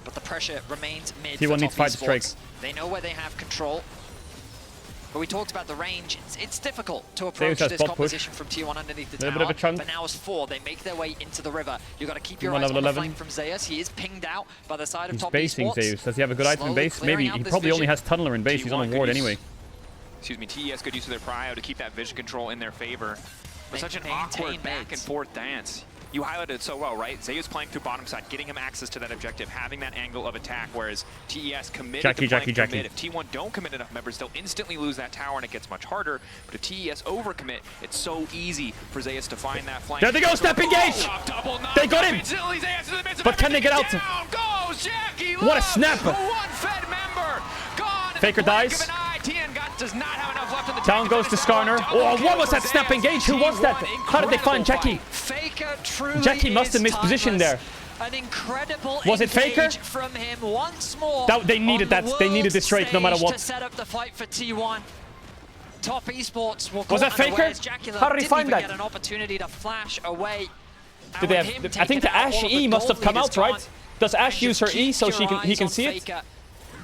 But the pressure remains mid. T1 needs fight strike. They know where they have control. But we talked about the range. It's difficult to approach this composition from T1 underneath the tower. Bit of a chunk. But now as 4, they make their way into the river. You've got to keep your eyes on the flank from Zeus. He is pinged out by the side of Top Esports. He's basing Zeus. Does he have a good item in base? Maybe. He probably only has Tunneler in base. He's on a ward anyway. Excuse me, TES good use of their prio to keep that vision control in their favor. But such an awkward back and forth dance. You highlighted it so well, right? Zeus playing through bottom side, getting him access to that objective, having that angle of attack, whereas TES committed to playing through mid. If T1 don't commit enough members, they'll instantly lose that tower and it gets much harder. But if TES overcommit, it's so easy for Zeus to find that flank. There they go, step engage! They got him! But can they get out? What a snap! Faker dies. Down goes to Skarner. Oh, what was that snap engage? Who was that? How did they find Jackie? Jackie must have mispositioned there. An incredible was it Faker? From him once more. They needed that. They needed this Drake no matter what. To set up the fight for T1. Top Esports will was that Faker? How did he find that? Get an opportunity to flash away. Did they have, I think the Ashe E must have come out, right? Does Ashe use her E so he can see it?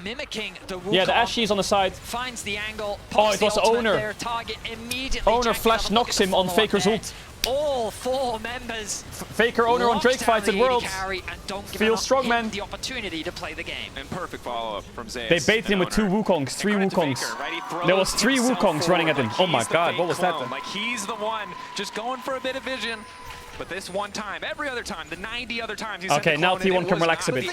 Mimicking the Wukong. Yeah, the Ashe is on the side. Finds the angle. Oh, it was Owner. Owner flash knocks him on Faker's ult. All 4 members. Faker Owner on Drake fights at Worlds. Feels strong, man. The opportunity to play the game. And perfect follow-up from Zeus. They baited him with 2 Wukongs, 3 Wukongs. There was 3 Wukongs running at him. Oh my god, what was that then? Like he's the one just going for a bit of vision. But this one time, every other time, the 90 other times he's okay, now T1 can relax a bit.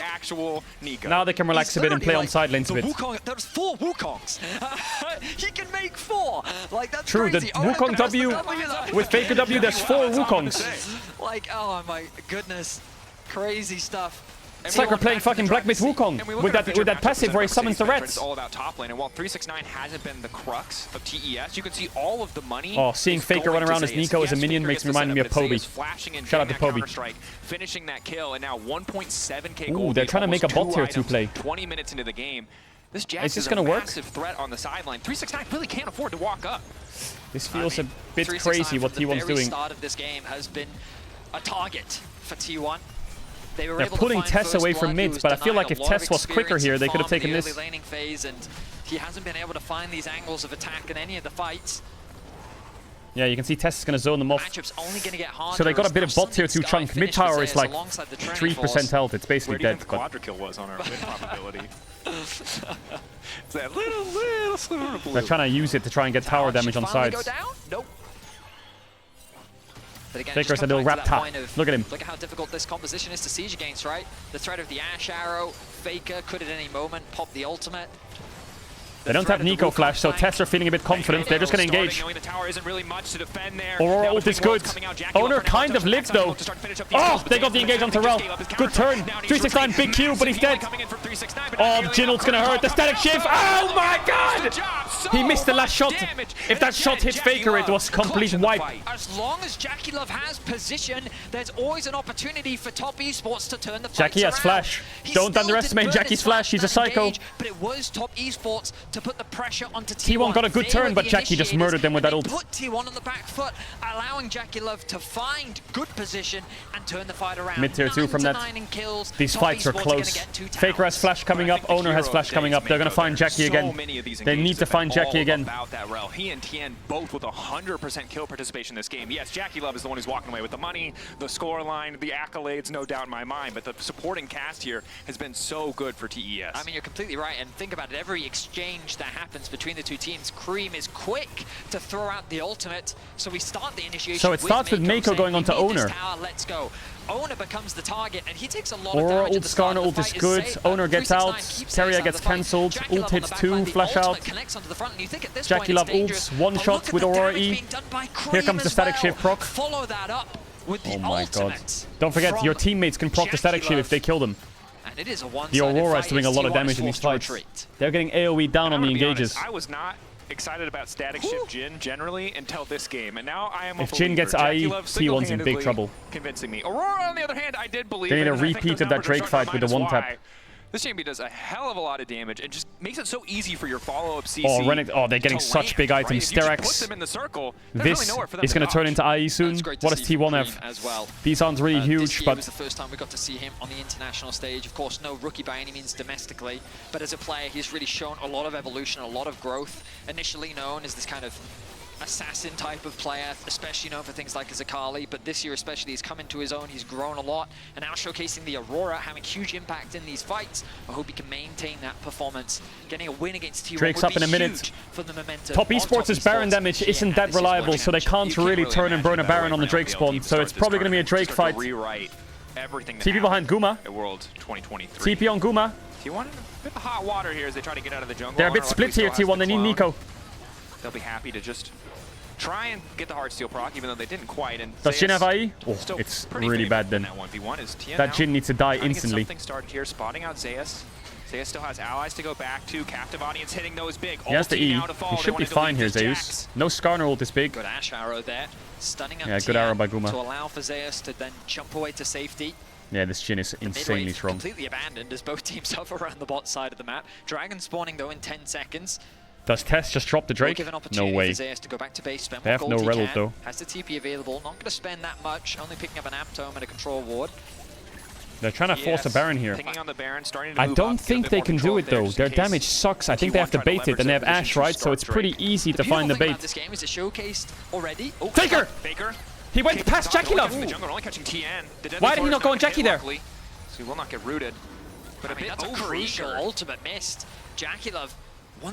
Now they can relax a bit and play on side lanes a bit. There's 4 Wukongs. He can make 4. Like that's true. Crazy. The Wukong W with Faker W, there's 4 Wukongs. Like, oh my goodness, crazy stuff. It's like we're playing fucking Black Myth Wukong with that passive where he summons the reds. It's all about top lane, and while 369 hasn't been the crux of TES, you can see all of the money. Oh, seeing Faker run around as Nico as a minion makes me remind me of Poby. Shout out to Poby. Finishing that kill, and now 1.7k gold. Ooh, they're trying to make a bot tier 2 play. 20 minutes into the game. This Jax is this a gonna work? massive threat on the sideline. 369 really can't afford to walk up. This feels a bit crazy what T1's doing. The start of this game has been a target for T1. They're pulling Tess away from mid, but I feel like if Tess was quicker here, they could have taken this. Laning phase, and he hasn't been able to find these angles of attack in any of the fights. Yeah, you can see Tess is going to zone them off. Only gonna get harder. So they got a bit of bot tier 2 chunk. Mid tower is like 3% health. It's basically dead. The quadra-kill was on our mid probability. It's that little sliver of blue. They're trying to use it to try and get tower damage on sides. Nope. Faker's a little raptor. Look at him. Look at how difficult this composition is to siege against, right? The threat of the Ashe arrow. Faker could at any moment pop the ultimate. They don't have Nico flash, so Tess are feeling a bit confident. They're just going to engage. Aurora ult is good. Owner kind of lived though. Oh, they got the engage on Terrell. Good turn. 369, big Q, but he's dead. Oh, Jin ult's going to hurt. The static shift. Oh my god! He missed the last shot. If that shot hit Faker, it was complete wipe. As long as Jackie Love has position, there's always an opportunity for Top Esports to turn the fights Jackie has flash. Don't underestimate Jackie's flash. He's a psycho. But it was Top Esports to put the pressure onto T1 got a good turn, but Jackie just murdered them with that ult. Put T1 on the back foot, allowing Jackie Love to find good position and turn the fight around. Mid tier 2 from that. These fights are close. Faker has flash coming up. Owner has flash coming up. They're going to find Jackie again. They need to find Jackie again. He and Tien both with 100% kill participation in this game. Yes, Jackie Love is the one who's walking away with the money, the score line, the accolades, no doubt in my mind. But the supporting cast here has been so good for TES. I mean, you're completely right. And think about it. Every exchange that happens between the two teams, Cream is quick to throw out the ultimate. So we start the initiation. So it starts with Mako going on to Owner. Let's go. Owner becomes the target, and he takes a lot Aurora of damage. ult, Skarner ult is good. Owner gets out. Carrier gets cancelled. Ult hits 2, flash out. Jackie Love ults, one shot with Aurora E. Here comes the static shift proc. Follow that up with the oh my god. ultimate. Don't forget, your teammates can proc the static shift if they kill them. And it is a The Aurora is doing a lot of damage in these fights. They're getting AoE down on the engages. I was not excited about static shift Jin generally until this game, and now I am If Jin gets IE, T1's in big trouble. Convincing me. Aurora, on the other hand, I did believe they need a repeat of that Drake fight with the one tap. This champion does a hell of a lot of damage and just makes it so easy for your follow-up CC. Oh, they're getting such big items. Sterex. This is going to turn into IE soon. What does T1 have? As well. Bison's really huge, but was the first time we got to see him on the international stage. Of course, no rookie by any means domestically, but as a player, he's really shown a lot of evolution, a lot of growth. Initially known as this kind of assassin type of player, especially known for things like Zakali, but this year especially he's come into his own, he's grown a lot, and now showcasing the Aurora, having huge impact in these fights. I hope he can maintain that performance. Getting a win against T1 Drake's up in a minute. For the momentum. Top Esports' Baron damage isn't that reliable, so they can't really turn and burn a Baron on the Drake spawn, so it's probably going to be a Drake fight. TP behind Guma. World 2023. TP on Guma. T1 a bit of hot water here as they try to get out of the jungle. They're a bit split here, T1. They need Nico. They'll be happy to just try and get the Heartsteel proc, even though they didn't quite. And does Jin have IE? Oh, it's really bad then. That Jin needs to die instantly. Something started here, spotting out Zeus. Zeus still has allies to go back to. Captive audience hitting those big. He has the E. He should be fine here, Zeus. No Skarner ult is big. Good Ash arrow there, stunning up good arrow by Guma. to allow for Zeus to then jump away to safety. Yeah, this Jin is insanely strong. Completely abandoned as both teams hover around the bot side of the map. Dragon spawning though in 10 seconds. Does Tess just drop the Drake? No way. To go back to base, they have no rel ult though. Has the TP available, not going to spend that much, only picking up an Aptome and a control ward. They're trying to force a Baron here. On the Baron, starting to I don't think they can do it though. Their damage sucks. I think they have to bait it, and they have Ashe, right? So it's pretty easy to find the bait. This game is showcased already. Oh, Faker! He went past Jackie Love! Why did he not go on Jackie there? So he will not get rooted. But I mean, that's a crucial ultimate missed. Jackie Love.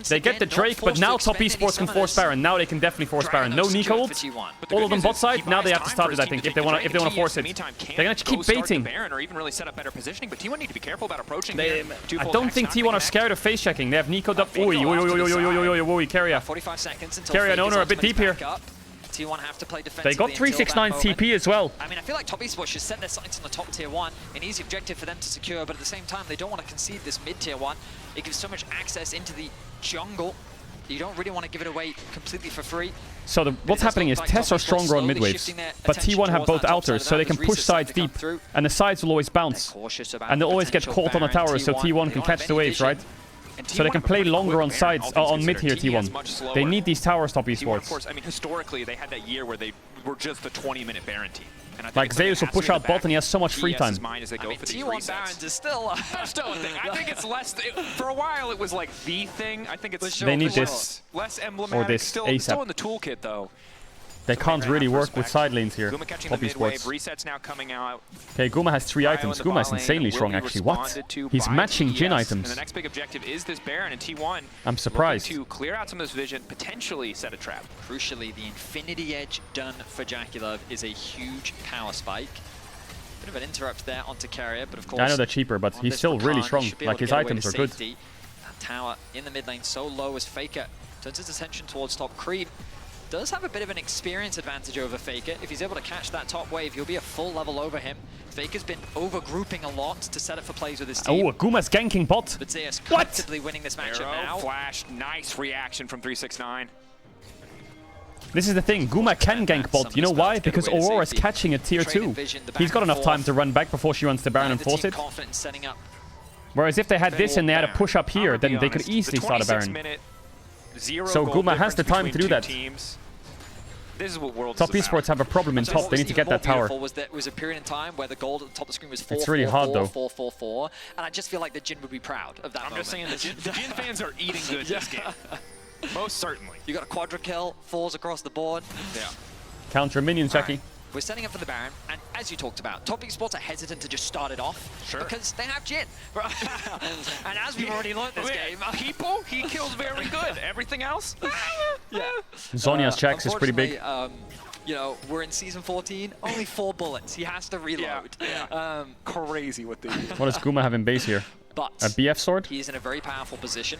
They get the Drake, but now Top Esports can force Baron. Now they can definitely force Baron. No Nico ult. All of them bot side. Now they have to start it, I think, if they want to force it. They're gonna keep baiting. Or even really set up better positioning, but T1 need to be careful about approaching. I don't think T1 are scared of face checking. They have Nico up. Oi, Carrier. 45 seconds until Carrier and Owner a bit deep here. T1 have to play defensively. They got 369 TP as well. I mean, I feel like Top Esports should set their sights on the top tier 1, an easy objective for them to secure, but at the same time, they don't want to concede this mid tier 1. It gives so much access into the jungle. You don't really want to give it away completely for free. So what's happening is Tess are stronger on mid waves, but T1 have both altars, so they can push sides deep, and the sides will always bounce, and they'll always get caught on the tower, so T1 can catch the waves, right? So they can play longer on sides, on mid here, T1. They need these towers, Top Esports. Of course, I mean, historically, they had that year where they were just the 20-minute Baron team. Like Zeus will push out bot and he has so much free time. I mean, T1 Barons is still still a thing. I think it's less. For a while, it was like the thing. I think it's they need this less emblematic. Or this still ASAP. in the toolkit though. They can't really work with side lanes here. Guma catching Top the mid-wave. Esports. Resets now coming out. Okay, Guma has 3 items. Guma is insanely strong, actually. What? He's matching Jin items. And the next big objective is this Baron, and T1 I'm surprised. to clear out some of this vision, potentially set a trap. Crucially, the Infinity Edge done for Jackie Love is a huge power spike. Bit of an interrupt there onto Carrier, but of course... I know they're cheaper, but he's still really strong. Like, his items are good. tower in the mid lane so low as Faker turns his attention towards top creep. Does have a bit of an experience advantage over Faker. If he's able to catch that top wave, he'll be a full level over him. Faker's been over-grouping a lot to set up for plays with his team. Oh, Guma's ganking bot. But Zeus comfortably winning this matchup now. Flash, nice reaction from 369. This is the thing, Guma can gank bot. You know why? Because Aurora's catching a tier 2. He's got enough time to run back before she runs to Baron and force it. Whereas if they had this and they had a push up here, then they could easily start a Baron. So Guma has the time to do that. This is what Worlds Top esports have a problem in top. They need to get that tower. Was a period in time where the gold at the top of the screen was 4, it's really hard though. 4, 4, 4, and I just feel like the Jin would be proud of that. I'm just saying the Jin fans are eating good this game. Most certainly. You got a quadra kill, falls across the board. Yeah. Counter minions, Jackie. We're setting up for the Baron, and as you talked about, top esports are hesitant to just start it off because they have Jin. And as we've already learned this game, people, he kills very good. Everything else, Zhonya's checks is pretty big. You know, we're in season 14, only 4 bullets. He has to reload. Crazy what they do. What does Guma have in base here? But a BF sword? He's in a very powerful position.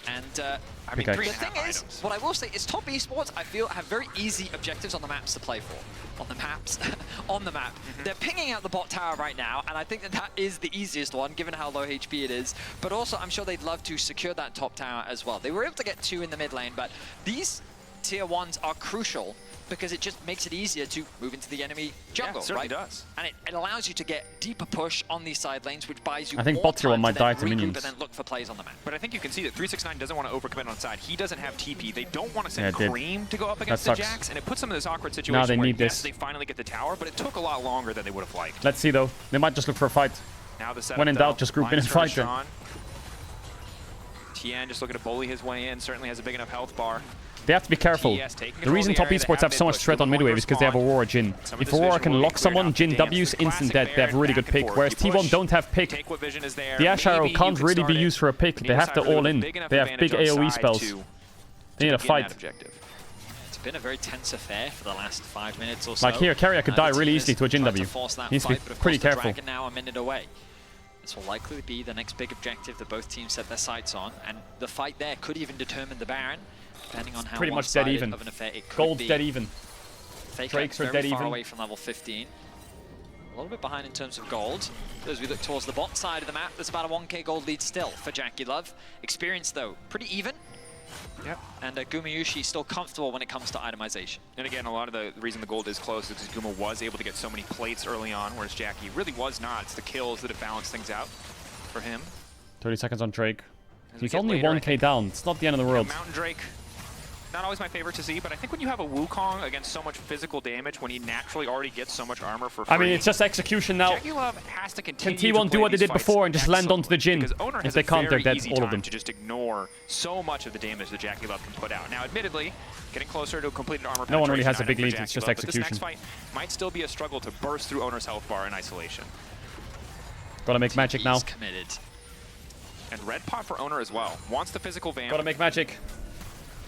And I mean, the thing is, what I will say is top esports, I feel, have very easy objectives on the maps to play for. On the maps. On the map. They're pinging out the bot tower right now, and I think that that is the easiest one, given how low HP it is. But also, I'm sure they'd love to secure that top tower as well. They were able to get 2 in the mid lane, but these tier 1s are crucial because it just makes it easier to move into the enemy jungle, yeah, it right? does. And it allows you to get deeper push on these side lanes, which buys you I think more bot tier 1 time might die to regroup minions. and then look for plays on the map. But I think you can see that 369 doesn't want to overcommit on side. He doesn't have TP. They don't want to send Cream to go up against the Jax, and it puts them in this awkward situation now they where need yes, this. they finally get the tower, but it took a lot longer than they would have liked. Let's see though. They might just look for a fight. Now the setup, when in doubt, just group in and fight them. Tien just looking to bully his way in. Certainly has a big enough health bar. They have to be careful. The reason top esports have so much threat on mid wave is because they have Aurora Jin. If Aurora can lock someone, Jin W's instant dead. They have a really good pick. Whereas T1 don't have pick. The Ash Arrow can't really be used for a pick. They have to all in. They have big AoE spells. They need a fight. It's been a very tense affair for the last 5 minutes or so. Like here, Carrier could die really easily to a Jin W. Needs to be pretty careful. Dragon now a minute away. This will likely be the next big objective that both teams set their sights on, and the fight there could even determine the Baron, depending on how pretty much dead even. Of an affair it could Gold's be. dead even. Faker Drakes are very dead far even. away from level 15. A little bit behind in terms of gold. As we look towards the bot side of the map, there's about a 1k gold lead still for Jackie Love. Experience though, pretty even. Yep. And Gumayushi still comfortable when it comes to itemization. And again, a lot of the reason the gold is close is because Guma was able to get so many plates early on, whereas Jackie really was not. It's the kills that have balanced things out for him. 30 seconds on Drake. He's only 1k down. It's not the end of the world. Mountain Drake, not always my favorite to see, but I think when you have a Wukong against so much physical damage, when he naturally already gets so much armor for free. I mean, it's just execution now. Jackie Love has to continue Can T1 do what they did before and just land onto the Jin? If they can't, they're dead, all of them. To just ignore so much of the damage that Jackie Love can put out. Now, admittedly, getting closer to a completed armor no one really has a penetration big lead, item for it's just Jackie Love, execution. But this next fight might still be a struggle to burst through Owner's health bar in isolation. Gotta make magic now. Committed. And red pot for Owner as well. Wants the physical vamp. Gotta make magic.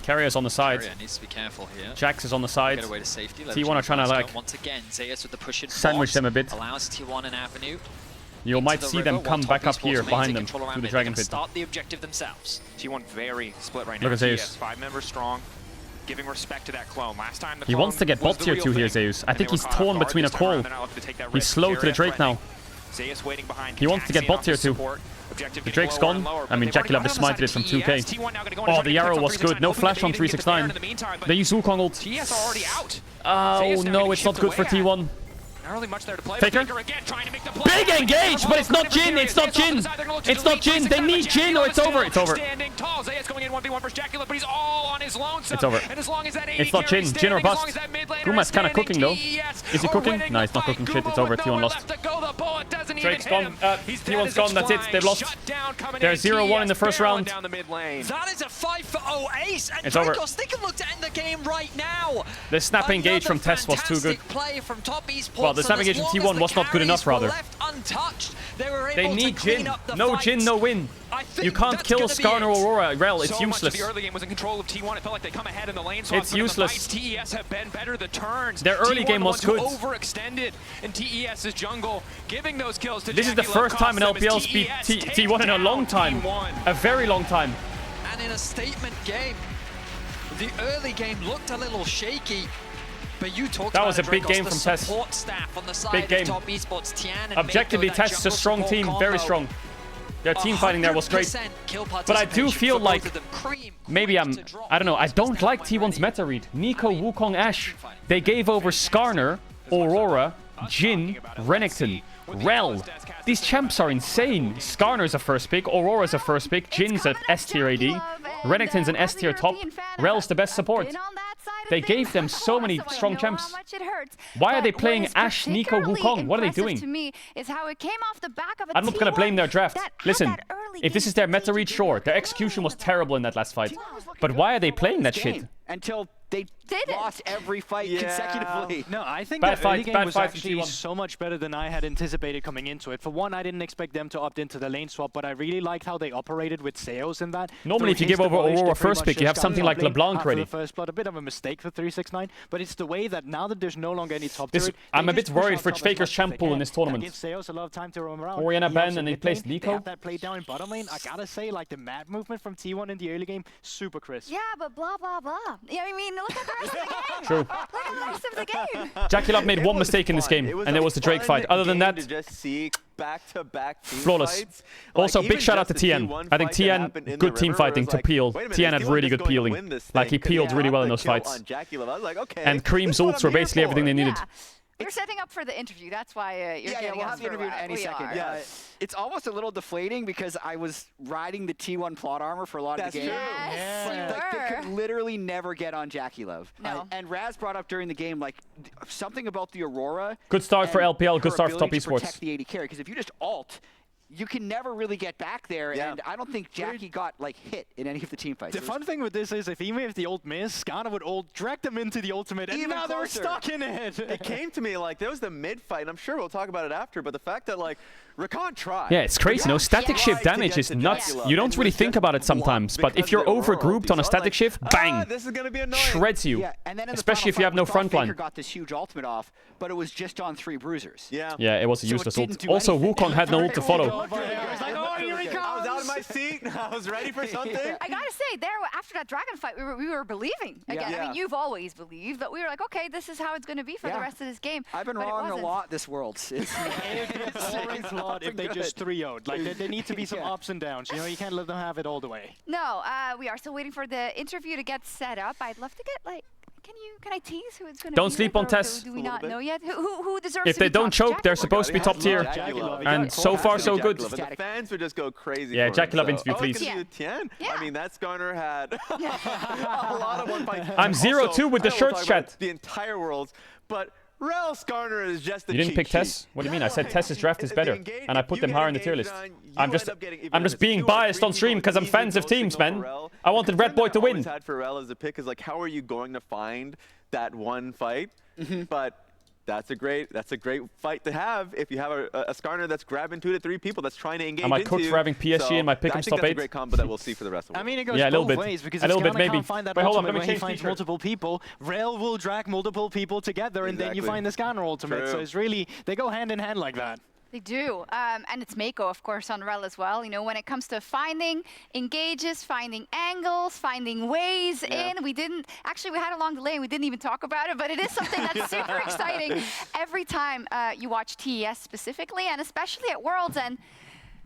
Carrier's on the side. Carrier needs to be careful here. Jax is on the side. Get away to safety. T1 are trying to like once again, Zeus with the push in sandwich them a bit. Allows T1 an avenue. You might see them come back up here behind them through the Dragon Pit. Start the objective themselves. T1 very split right now. Look at Zeus. 5 members strong. Giving respect to that clone. Last time the he wants to get bot tier 2 here, Zeus. I think he's torn between a call. He's slow to the Drake now. Zeus waiting behind. He wants to get bot tier 2. The Drake's gone. I mean, Jackie Love just smited it from 2k. Oh, the arrow was good. No flash on 369. They use Wukong ult. Oh no, it's not good for T1. Faker? Big engage, but it's not Jin, it's not Jin. It's not Jin, they need Jin or it's over. It's over. It's over. It's not Jin, Jin or bust. Guma's kind of cooking though. Is he cooking? No, he's not cooking shit, it's over. T1 lost. Drake's gone. T1's gone, that's it, they've lost. They're 0-1 in the first round. That is a 5-0 ace, and it's over. Dracos, they can look to end the game right now. The snap engage from Tess was too good. Play from top esports. Well, the snap engage from T1 was not good enough, rather. They need Jin. No Jin, no win. You can't kill Skarner or Aurora. Rel, it's useless. The early game was in control of T1. It felt like they come ahead in the lane swaps. It's useless. TES have been better the turns. Their early game was good. Overextended in TES's jungle, giving those kills. This is the first time an LPL's beat T1 in a long time. A very long time. And in a statement game, the early game looked a little shaky. But you talked that about was a big game from Tess. Staff on the side big game. Of Top Esports, Tian and Objectively, Mako, Tess is a strong team, very strong. Their team fighting there was great. But I do feel like maybe I don't know, I don't like T1's meta read. Nico, Wukong, Ashe. They gave over Skarner, Aurora, Jhin, Renekton, Rel. These champs are insane. Skarner's a first pick, Aurora's a first pick, Jin's an S tier AD, Renekton's an S tier top, Rel's the best support. They gave them so many strong champs. Why are they playing Ashe, Nico, Wukong? What are they doing? To me is how it came off the back of a I'm not going to blame their draft. Listen, if this is their meta read, sure. Their execution was terrible in that last fight. But why are they playing that shit? Until they lost every fight consecutively. No, I think bad that fight, early game bad was fight actually so much better than I had anticipated coming into it. For one, I didn't expect them to opt into the lane swap, but I really liked how they operated with Seos in that. Normally, if you give over Aurora first pick, you have something like LeBlanc ready. The first blood, a bit of a mistake for 369, but it's the way that now that there's no longer any top turret, I'm a bit worried for Faker's champ pool in this tournament. Give Seos a lot of time to roam around. Oriana ban and he plays Nico. They have that play down in bottom lane. I gotta say, like the mad movement from T1 in the early game, super crisp. Yeah, but blah blah blah. Yeah, I mean, look at the rest of the game. True. Look at the rest of the game. JackieLove made one mistake in this game, and it was the Drake fight. Other than that, back-to-back flawless. Also, big shout out to Tian. I think Tian, good team fighting to peel. Tian had really good peeling. Like, he peeled really well in those fights. And Cream's ults were basically everything they needed. You're setting up for the interview. That's why you're getting we'll us have the interview in any second. Yeah. It's almost a little deflating because I was riding the T1 plot armor for a lot of the game. Yes, Like, they could literally never get on JackieLove. No. And Raz brought up during the game, like, something about the Aurora. Good start for LPL, good start for Top Esports. Protect the AD carry, because if you just ult, you can never really get back there, and I don't think Jackie got like hit in any of the team fights. The fun thing with this is, even if the ult missed, Skarner would ult, drag them into the ultimate, and now they're stuck in it. It came to me like there was the mid fight, and I'm sure we'll talk about it after, but the fact that like Rakan tried. Yeah, it's crazy. No, static shift damage is nuts. You don't really think about it sometimes, but if you're overgrouped on a static shift, bang, this is gonna be annoying. Shreds you. Yeah, and then in especially if you have no front line. Faker got this huge ultimate off, but it was just on 3 bruisers. Yeah. Yeah, it was a useless ult. Also, Wukong had no ult to follow. I was out of my seat. I was ready for something. I gotta say, there after that dragon fight, we were believing again. I mean, you've always believed, but we were like, okay, this is how it's going to be for the rest of this game. I've been wrong a lot this world. It's always flawed if they just 3-0'd. Like there need to be some ups and downs. You know, you can't let them have it all the way. No, we are still waiting for the interview to get set up. I'd love to get like. Can I tease who it's going to be? Don't sleep on Tess. Do we not know yet? Who deserves if to be they don't choke, they're supposed to be top tier. And so far, so good. The fans would just go crazy. Yeah, for JackieLove interview, please. Tian? I mean, that Skarner had a lot of one fight. I'm 0-2 with the shirts chat. The entire world, but Rel Skarner is just the You didn't pick Tess? What do you mean? I said Tess's draft is better, and I put them higher in the tier list. I'm just being biased on stream because I'm fans of teams, man. I wanted Red Boy to win. Had for Rel as a pick is like, how are you going to find that one fight? But that's a great fight to have if you have a Skarner that's grabbing 2 to 3 people that's trying to engage. Am I cooked for having PSG in my pick and top 8? That's a great combo that we'll see for the rest of the I mean, it goes both ways because if Skarner can't find that ultimate where he finds multiple people, Rel will drag multiple people together, and then you find the Skarner ultimate. So it's really, they go hand in hand like that. They do, and it's Mako, of course, on Rel as well. You know, when it comes to finding engages, finding angles, finding ways in, we had a long delay and we didn't even talk about it, but it is something that's super exciting every time you watch TES specifically, and especially at Worlds. And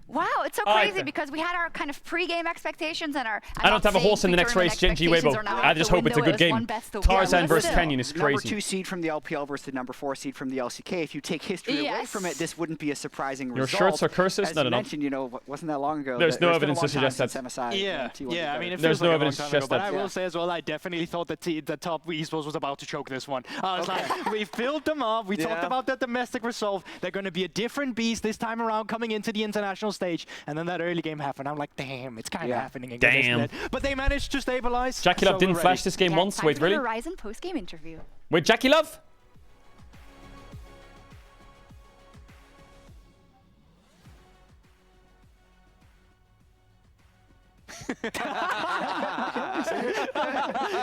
wow, it's so crazy because we had our kind of pre-game expectations and our. I don't have a horse in the next race, Genji Weibo. I just hope it's a good game. Tarzan versus Canyon is crazy. Number 2 seed from the LPL versus the number 4 seed from the LCK. If you take history away from it, this wouldn't be a surprising result. Your shirts are curses? As no, you mentioned, you know, wasn't that long ago? There's no evidence to suggest that. Yeah, I mean, it there's feels no like evidence to suggest that. But I will say as well, I definitely thought that the top esports was about to choke this one. I was like, we filled them up. We talked about that domestic resolve. They're going to be a different beast this time around coming into the international stage. And then that early game happened. I'm like, damn, it's kind of happening again. Damn. But they managed to stabilize. JackieLove didn't flash this game once. Wait, really? Horizon post-game interview. Wait, JackieLove?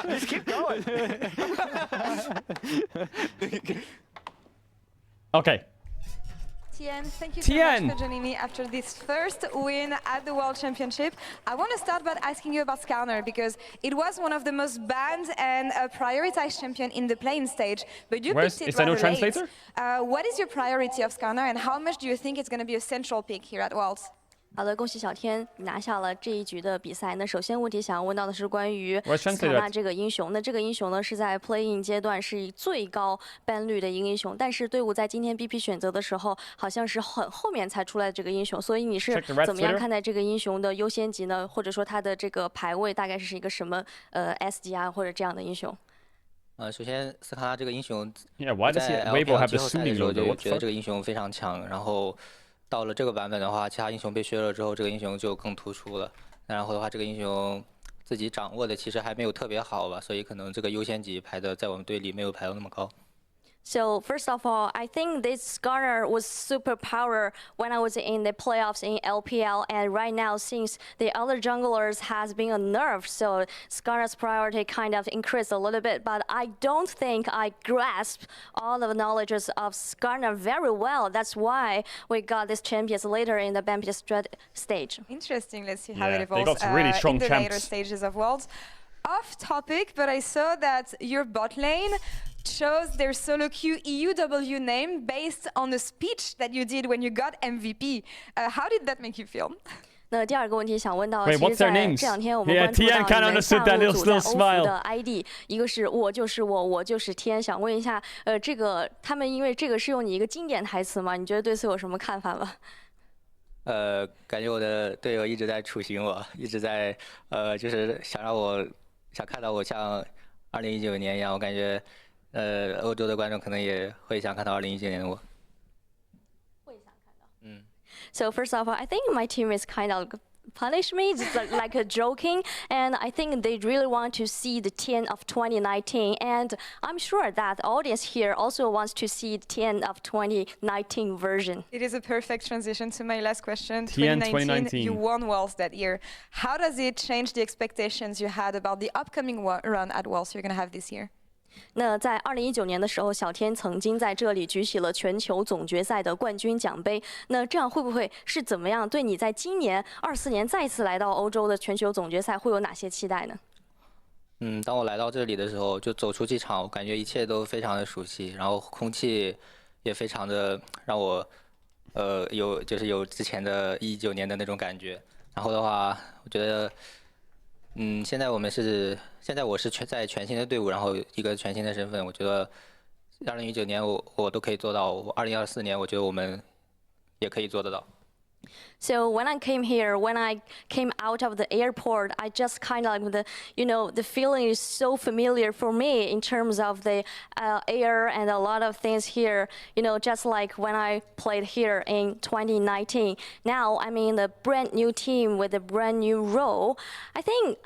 Just keep going. Okay. Tien, thank you so Tien. much for joining me after this first win at the World Championship. I want to start by asking you about Skarner because it was one of the most banned and prioritized champion in the playing stage, but you picked it is there no rather translator? late. What is your priority of Skarner and how much do you think it's going to be a central pick here at Worlds? 好的，恭喜小天拿下了这一局的比赛。那首先问题想要问到的是关于斯卡纳这个英雄。那这个英雄呢是在 play-in 阶段是最高 ban 率的一个英雄，但是队伍在今天 BP 选择的时候，好像是很后面才出来的这个英雄。所以你是怎么样看待这个英雄的优先级呢？或者说他的这个排位大概是一个什么S 级啊，或者这样的英雄？首先斯卡纳这个英雄在 LPL 季后赛的时候就觉得这个英雄非常强，然后。 到了这个版本的话，其他英雄被削了之后，这个英雄就更突出了。然后的话，这个英雄自己掌握的其实还没有特别好吧，所以可能这个优先级排的在我们队里没有排到那么高。 So first of all, I think this Skarner was super power when I was in the playoffs in LPL, and right now since the other junglers has been a nerf, so Skarner's priority kind of increased a little bit. But I don't think I grasp all of the knowledges of Skarner very well. That's why we got these champions later in the Bambi stage. Interesting. Let's see how it evolves they got really strong in the champs. later stages of Worlds. Off topic, but I saw that your bot lane chose their solo queue EUW name based on the speech that you did when you got MVP. How did that make you feel? 那第二个问题想问到，其实在这两天我们 Yeah, 关注 Tian 到 kind 你 of 们 understood 上 that 路 little 组在 little 欧服 smile. 的 ID， 一个是我就是我，我就是天。想问一下，这个他们因为这个是用你一个经典台词吗？你觉得对此有什么看法吗？ 感觉我的队友一直在处刑我，一直在就是想看到我像2019年一样，我感觉欧洲的观众可能也会想看到2019年的我。会想看到。So first of all, I think my team is kind of punish me, just like a joking, and I think they really want to see the Tian of 2019, and I'm sure that the audience here also wants to see the Tian of 2019 version. It is a perfect transition to my last question. Tian 2019, you won Worlds that year. How does it change the expectations you had about the upcoming run at Worlds you're going to have this year? 那在2019年的时候，小天曾经在这里举起了全球总决赛的冠军奖杯。那这样会不会是怎么样？对你在今年24年再次来到欧洲的全球总决赛会有哪些期待呢？当我来到这里的时候，就走出机场，我感觉一切都非常的熟悉，然后空气也非常的让我有之前的19年的那种感觉。然后的话，我觉得。现在我是在全新的队伍，然后一个全新的身份，我觉得2019年我都可以做到，2024年我觉得我们也可以做得到。 So when I came here, when I came out of the airport, I just kind of like the feeling is so familiar for me in terms of the air and a lot of things here. Just like when I played here in 2019. Now I'm in a brand new team with a brand new role. I think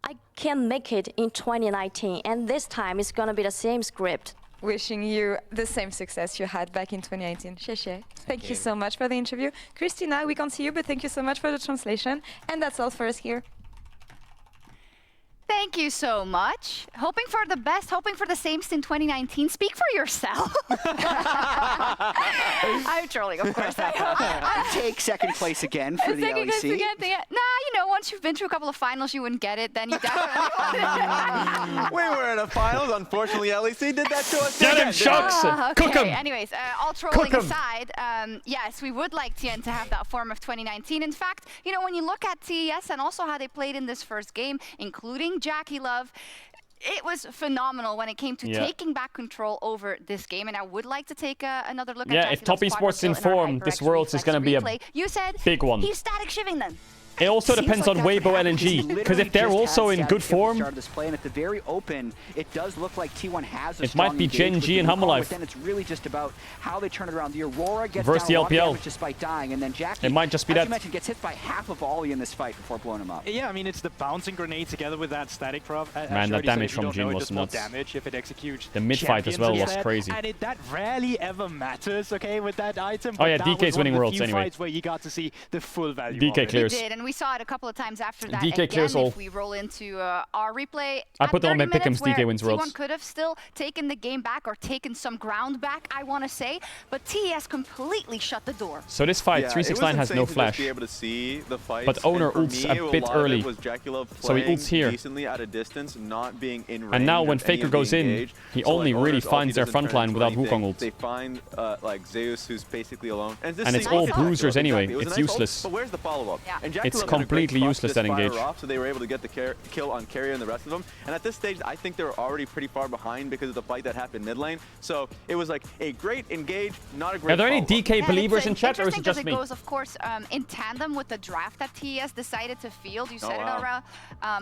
I can make it in 2019, and this time it's gonna be the same script. Wishing you the same success you had back in 2019. Xie. Thank you so much for the interview. Christina, we can't see you, but thank you so much for the translation. And that's all for us here. Thank you so much. Hoping for the best, hoping for the same in 2019. Speak for yourself. I'm trolling, of course. I take second place again for the LEC. Nah, once you've been to a couple of finals, you wouldn't get it. Then you definitely We were in a finals. Unfortunately, LEC did that to us. Get him, Shucks! Cook him! Anyways, all trolling aside, yes, we would like Tien to have that form of 2019. In fact, when you look at TES and also how they played in this first game, including Jackie Love, it was phenomenal when it came to taking back control over this game, and I would like to take another look at Jackie if Top Esports in form, this Worlds is going to be a big one. He's static shivving them. It also depends on Weibo LNG, because if they're also in good form, at the very open, it does look like T1 has a it might be Gen G and Humble Life. Then it's really just about how they turn it around. The Aurora gets versus down the LPL damage despite dying, and then Jackie, it might just be as that. you mentioned, gets hit by half a volley in this fight before blowing him up. Yeah, I mean it's the bouncing grenade together with that static proc. Man, that damage from Jin was nuts. Damage if it executes. The mid fight as well was crazy. And that rarely ever matters, okay, with that item. Oh yeah, DK is winning Worlds anyway. Fights where you got to see the full value. DK clears. He did, and we saw it a couple of times after that. DK clears all. If we roll into our replay, I put on my pick'ems, DK wins T1 worlds. could have still taken the game back or taken some ground back, I want to say, but TES completely shut the door. So this fight, 369 has no flash. Be able to see the fights, but Owner ults a bit early. So he ults here. Decently at a distance, not being in range. And now when Faker goes in, he only really finds their front line without Wukong ult. They find like Zeus, who's basically alone. And it's all bruisers anyway. It's useless. But where's the follow-up? Yeah. It's completely useless that engage. So they were able to get the kill on Carrier and the rest of them. And at this stage, I think they were already pretty far behind because of the fight that happened mid lane. So it was like a great engage, not a great. Are there any DK believers in chat, or is it just me? It goes, of course, in tandem with the draft that TES decided to field. You said it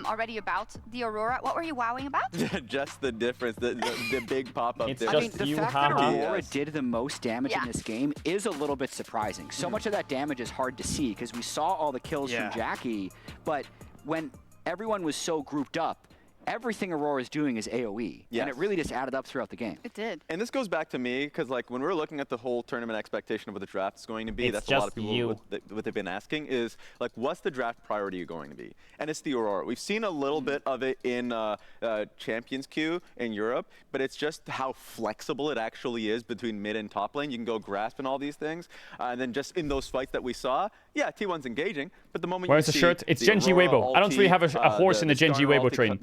already about the Aurora. What were you wowing about? Just the difference, the big pop-up difference. I mean, the fact that Aurora did the most damage in this game is a little bit surprising. So much of that damage is hard to see because we saw all the kills from Jackie, but when everyone was so grouped up, everything Aurora's doing is AoE, and it really just added up throughout the game. It did. And this goes back to me, because like when we're looking at the whole tournament expectation of what the draft is going to be, that's a lot of people what they've been asking is, like, what's the draft priority going to be? And it's the Aurora. We've seen a little bit of it in Champions Queue in Europe, but it's just how flexible it actually is between mid and top lane. You can go grasp and all these things, and then just in those fights that we saw, yeah, T1's engaging, but the moment where's the shirt? It's Genji Weibo. I don't really have a horse in the Genji Weibo train.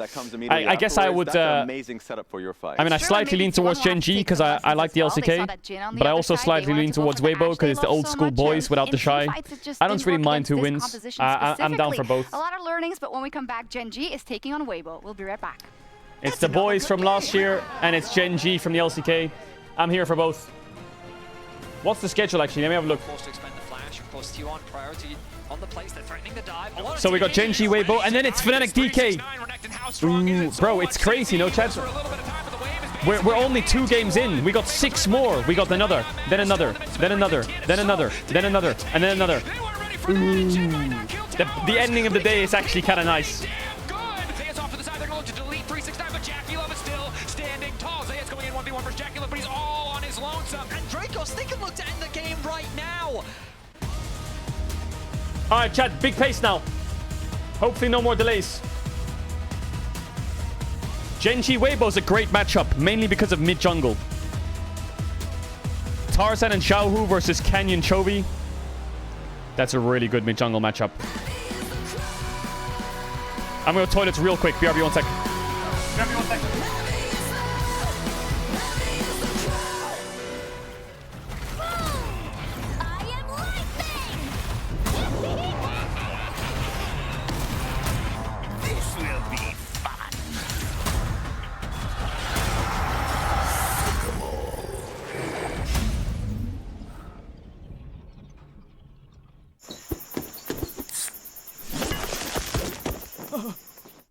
I guess I would. That's an amazing setup for your fight. I mean, I slightly lean towards Genji because I like the LCK, but I also slightly lean towards Weibo because it's the old school boys without the shy. I don't really mind who wins. I'm down for both. A lot of learnings, but when we come back, Genji is taking on Weibo. We'll be right back. It's the boys from last year, and it's Genji from the LCK. I'm here for both. What's the schedule actually? Let me have a look. So we got Genji, Weibo, and then it's Fnatic DK. Ooh, bro, it's crazy, no chat. We're only 2 games in. We got 6 more. We got another, then another, then another, then another, then another, and then another. Ooh. The ending of the day is actually kind of nice. All right, chat, big pace now. Hopefully no more delays. Genji Weibo's a great matchup, mainly because of mid-jungle. Tarzan and Xiaohu versus Canyon Chovy. That's a really good mid-jungle matchup. I'm going to toilets real quick. BRB 1 second. BRB 1 second.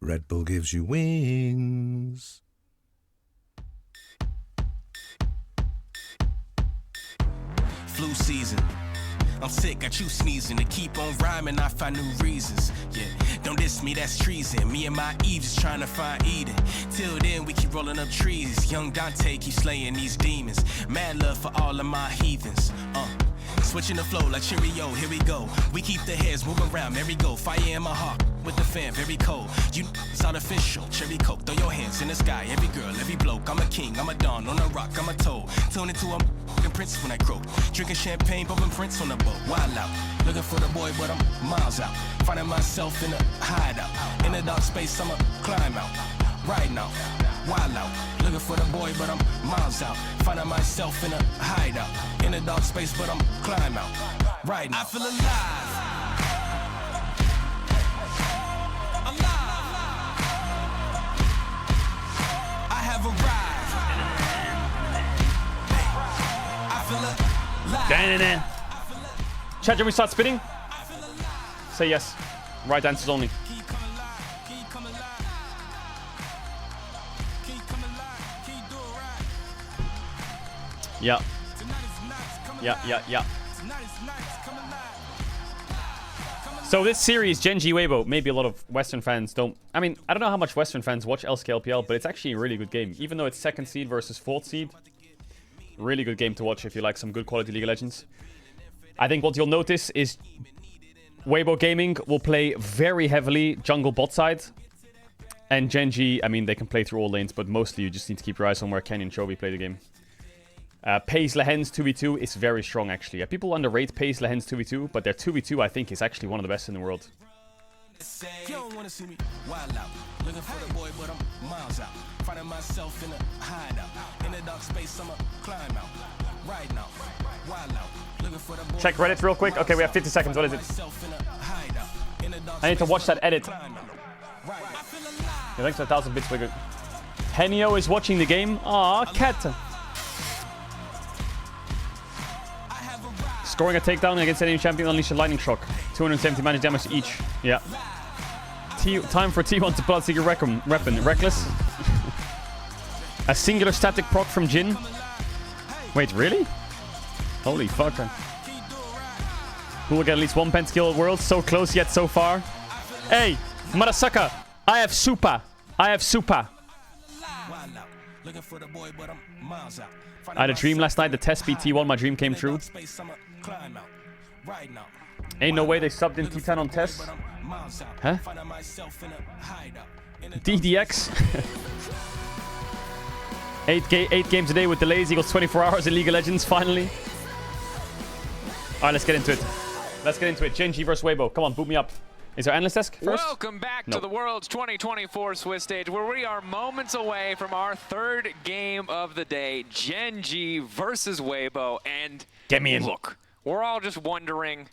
Red Bull gives you wings. Flu season. I'm sick, got you sneezing. To keep on rhyming, I find new reasons. Yeah, don't diss me, that's treason. Me and my Eve just trying to find Eden. Till then, we keep rolling up trees. Young Dante keep slaying these demons. Mad love for all of my heathens. Switching the flow like Cheerio, here we go. We keep the heads moving around, merry go. Fire in my heart, with the fan, very cold. You, it's artificial, cherry coke. Throw your hands in the sky, every girl, every bloke. I'm a king, I'm a dawn, on a rock, I'm a toad. Turn into a f***ing princess when I croak. Drinking champagne, bumping Prince on the boat. Wild out, looking for the boy, but I'm miles out. Finding myself in a hideout. In a dark space, I'ma climb out. Right now, wild out. Looking for the boy, but I'm miles out. Finding myself in a hideout. In a dark space, but I'm climb out. Right now. I feel alive. I have arrived. I feel alive. Dan. Chat, can we start spinning? Say yes. Right answers only. Yeah. So this series, Genji Weibo, maybe a lot of Western fans don't... I mean, I don't know how much Western fans watch LCK-LPL, but it's actually a really good game. Even though it's 2nd seed versus 4th seed. Really good game to watch if you like some good quality League of Legends. I think what you'll notice is Weibo Gaming will play very heavily jungle bot side. And Genji, I mean, they can play through all lanes, but mostly you just need to keep your eyes on where Kenny and Chovy play the game. Pace Lehens 2v2 is very strong, actually. People underrate Pace Lehens 2v2, but their 2v2, I think, is actually one of the best in the world. You don't want to see me wild out. Looking for the boy, but I'm miles out. Finding myself in a hideout. In a dark space, I'ma climb out. Right now, wild out. Looking for the boy. Check Reddit real quick. Okay, we have 50 seconds. What is it? I need to watch that edit. Yeah, thanks for 1,000 bits, we're good. Henio is watching the game. Aw, cat. Scoring a takedown against any champion, unleash a lightning shock. 270 magic damage each. Yeah. Time for T1 to blood secret weapon. Reckless. A singular static proc from Jin. Wait, really? Holy fuck. Who will get at least one pentakill at Worlds? So close yet so far. Hey, Marasaka. I have super. I have super. I had a dream last night. The test beat T1. My dream came true. Ain't no way they subbed in T10 on test. Huh? DDX. 8 games a day with delays equals 24 hours in League of Legends, finally. Alright, let's get into it. Let's get into it. Genji versus Weibo. Come on, boot me up. Is there Analyst Desk first? Welcome back to the World's 2024 Swiss stage, where we are moments away from our third game of the day. Genji versus Weibo. And get me in. Look, we're all just wondering,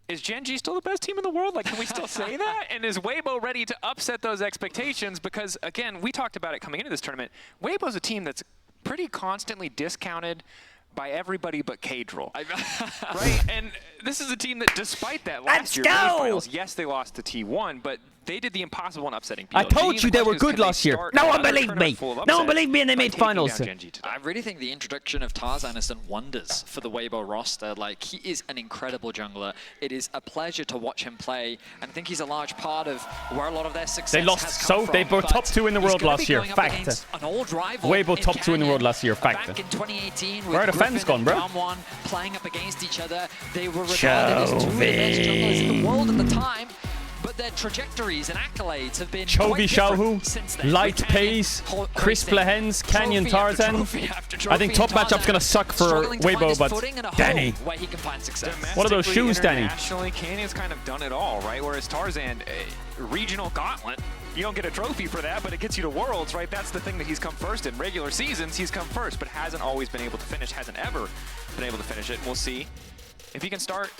is Genji still the best team in the world? Like, can we still say that? And is Weibo ready to upset those expectations? Because, again, we talked about it coming into this tournament. Weibo's a team that's pretty constantly discounted by everybody but Caedrel. Right? And this is a team that, despite that last year finals, yes, they lost to T1, but they did the impossible in upsetting BLG. I told you they were good last year. No one believed me. No one believed me, and they made finals. I really think the introduction of Tarzan has done wonders for the Weibo roster. Like, he is an incredible jungler. It is a pleasure to watch him play, and I think he's a large part of where a lot of their success They lost has come so from. they were top 2 in the world last year. Fact. An old rival Weibo top 2 in the world last year. Fact. Back in 2018, where are the fans gone, bro? Playing up against each other, they were regarded as 2 of the best junglers in the world at the time. But their trajectories and accolades have been Chovy quite different since Xiaohu, then. Light Pace, Crisp Lehens, Canyon Tarzan. I think top matchup's gonna suck for Weibo, but Danny. Where he can find success. What are those shoes, Danny? Internationally, Canyon's kind of done it all, right? Whereas Tarzan, regional gauntlet, you don't get a trophy for that, but it gets you to Worlds, right? That's the thing that he's come first in. Regular seasons, he's come first, but hasn't always been able to finish, hasn't ever been able to finish it. We'll see if he can start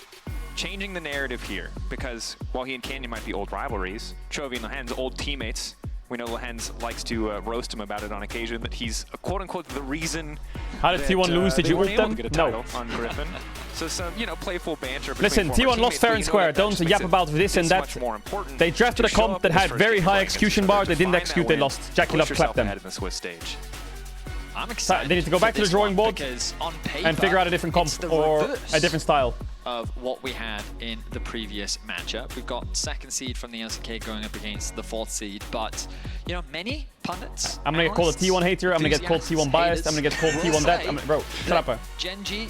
changing the narrative here, because while he and Canyon might be old rivalries, Chovy and Lehens old teammates. We know Lehens likes to roast him about it on occasion, that he's quote-unquote the reason. How did T1 lose? Did you root them? No. On Griffin. So some, playful banter. Listen, T1 lost fair and square. Don't yap about this and that. They drafted a comp that had very high execution bar. They didn't execute. They lost. Jackie Love clapped them. I'm excited. They need to go back to the drawing board and figure out a different comp or a different style of what we had in the previous matchup. We've got second seed from the LCK going up against the fourth seed, but many pundits. I'm gonna get called a T1 hater. I'm gonna get called T1 biased. I'm gonna get called T1 that. Bro, shut up. Genji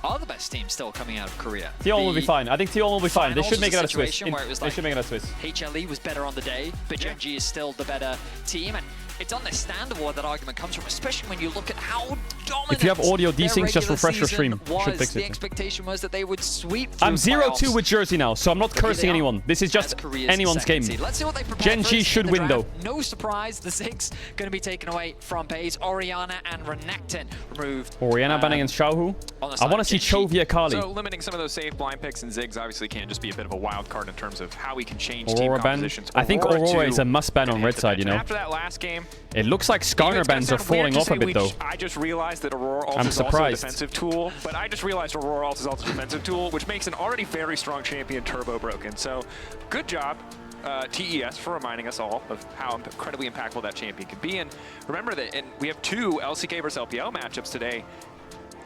are the best team still coming out of Korea. T1 will be fine. I think T1 will be fine. They should make it out of Swiss. Where it was like they should make it out of Swiss. HLE was better on the day, but Genji is still the better team. And it's understandable where that argument comes from, especially when you look at how dominant. If you have audio desyncs, just refresh your stream. Should fix it. The expectation was that they would sweep. I'm 0-2 with Jersey now, so I'm not cursing anyone. This is just anyone's game. Let's see what they prepare. Genji should win though. No surprise, the 6 going to be taken away from Pace. Orianna and Renekton removed. Orianna banning against Xiaohu. I want to see Chovy Akali. So limiting some of those safe blind picks and Ziggs obviously can just be a bit of a wild card in terms of how we can change Aurora team compositions. I think Aurora is a must ban on red side, After that last game, it looks like Skarner bans are falling off a bit though. I just realized that Aurora Ult is also a defensive tool, but I just realized Aurora Ult is also a defensive tool, which makes an already very strong champion turbo broken. So good job, TES, for reminding us all of how incredibly impactful that champion can be. And remember that we have 2 LCK versus LPL matchups today.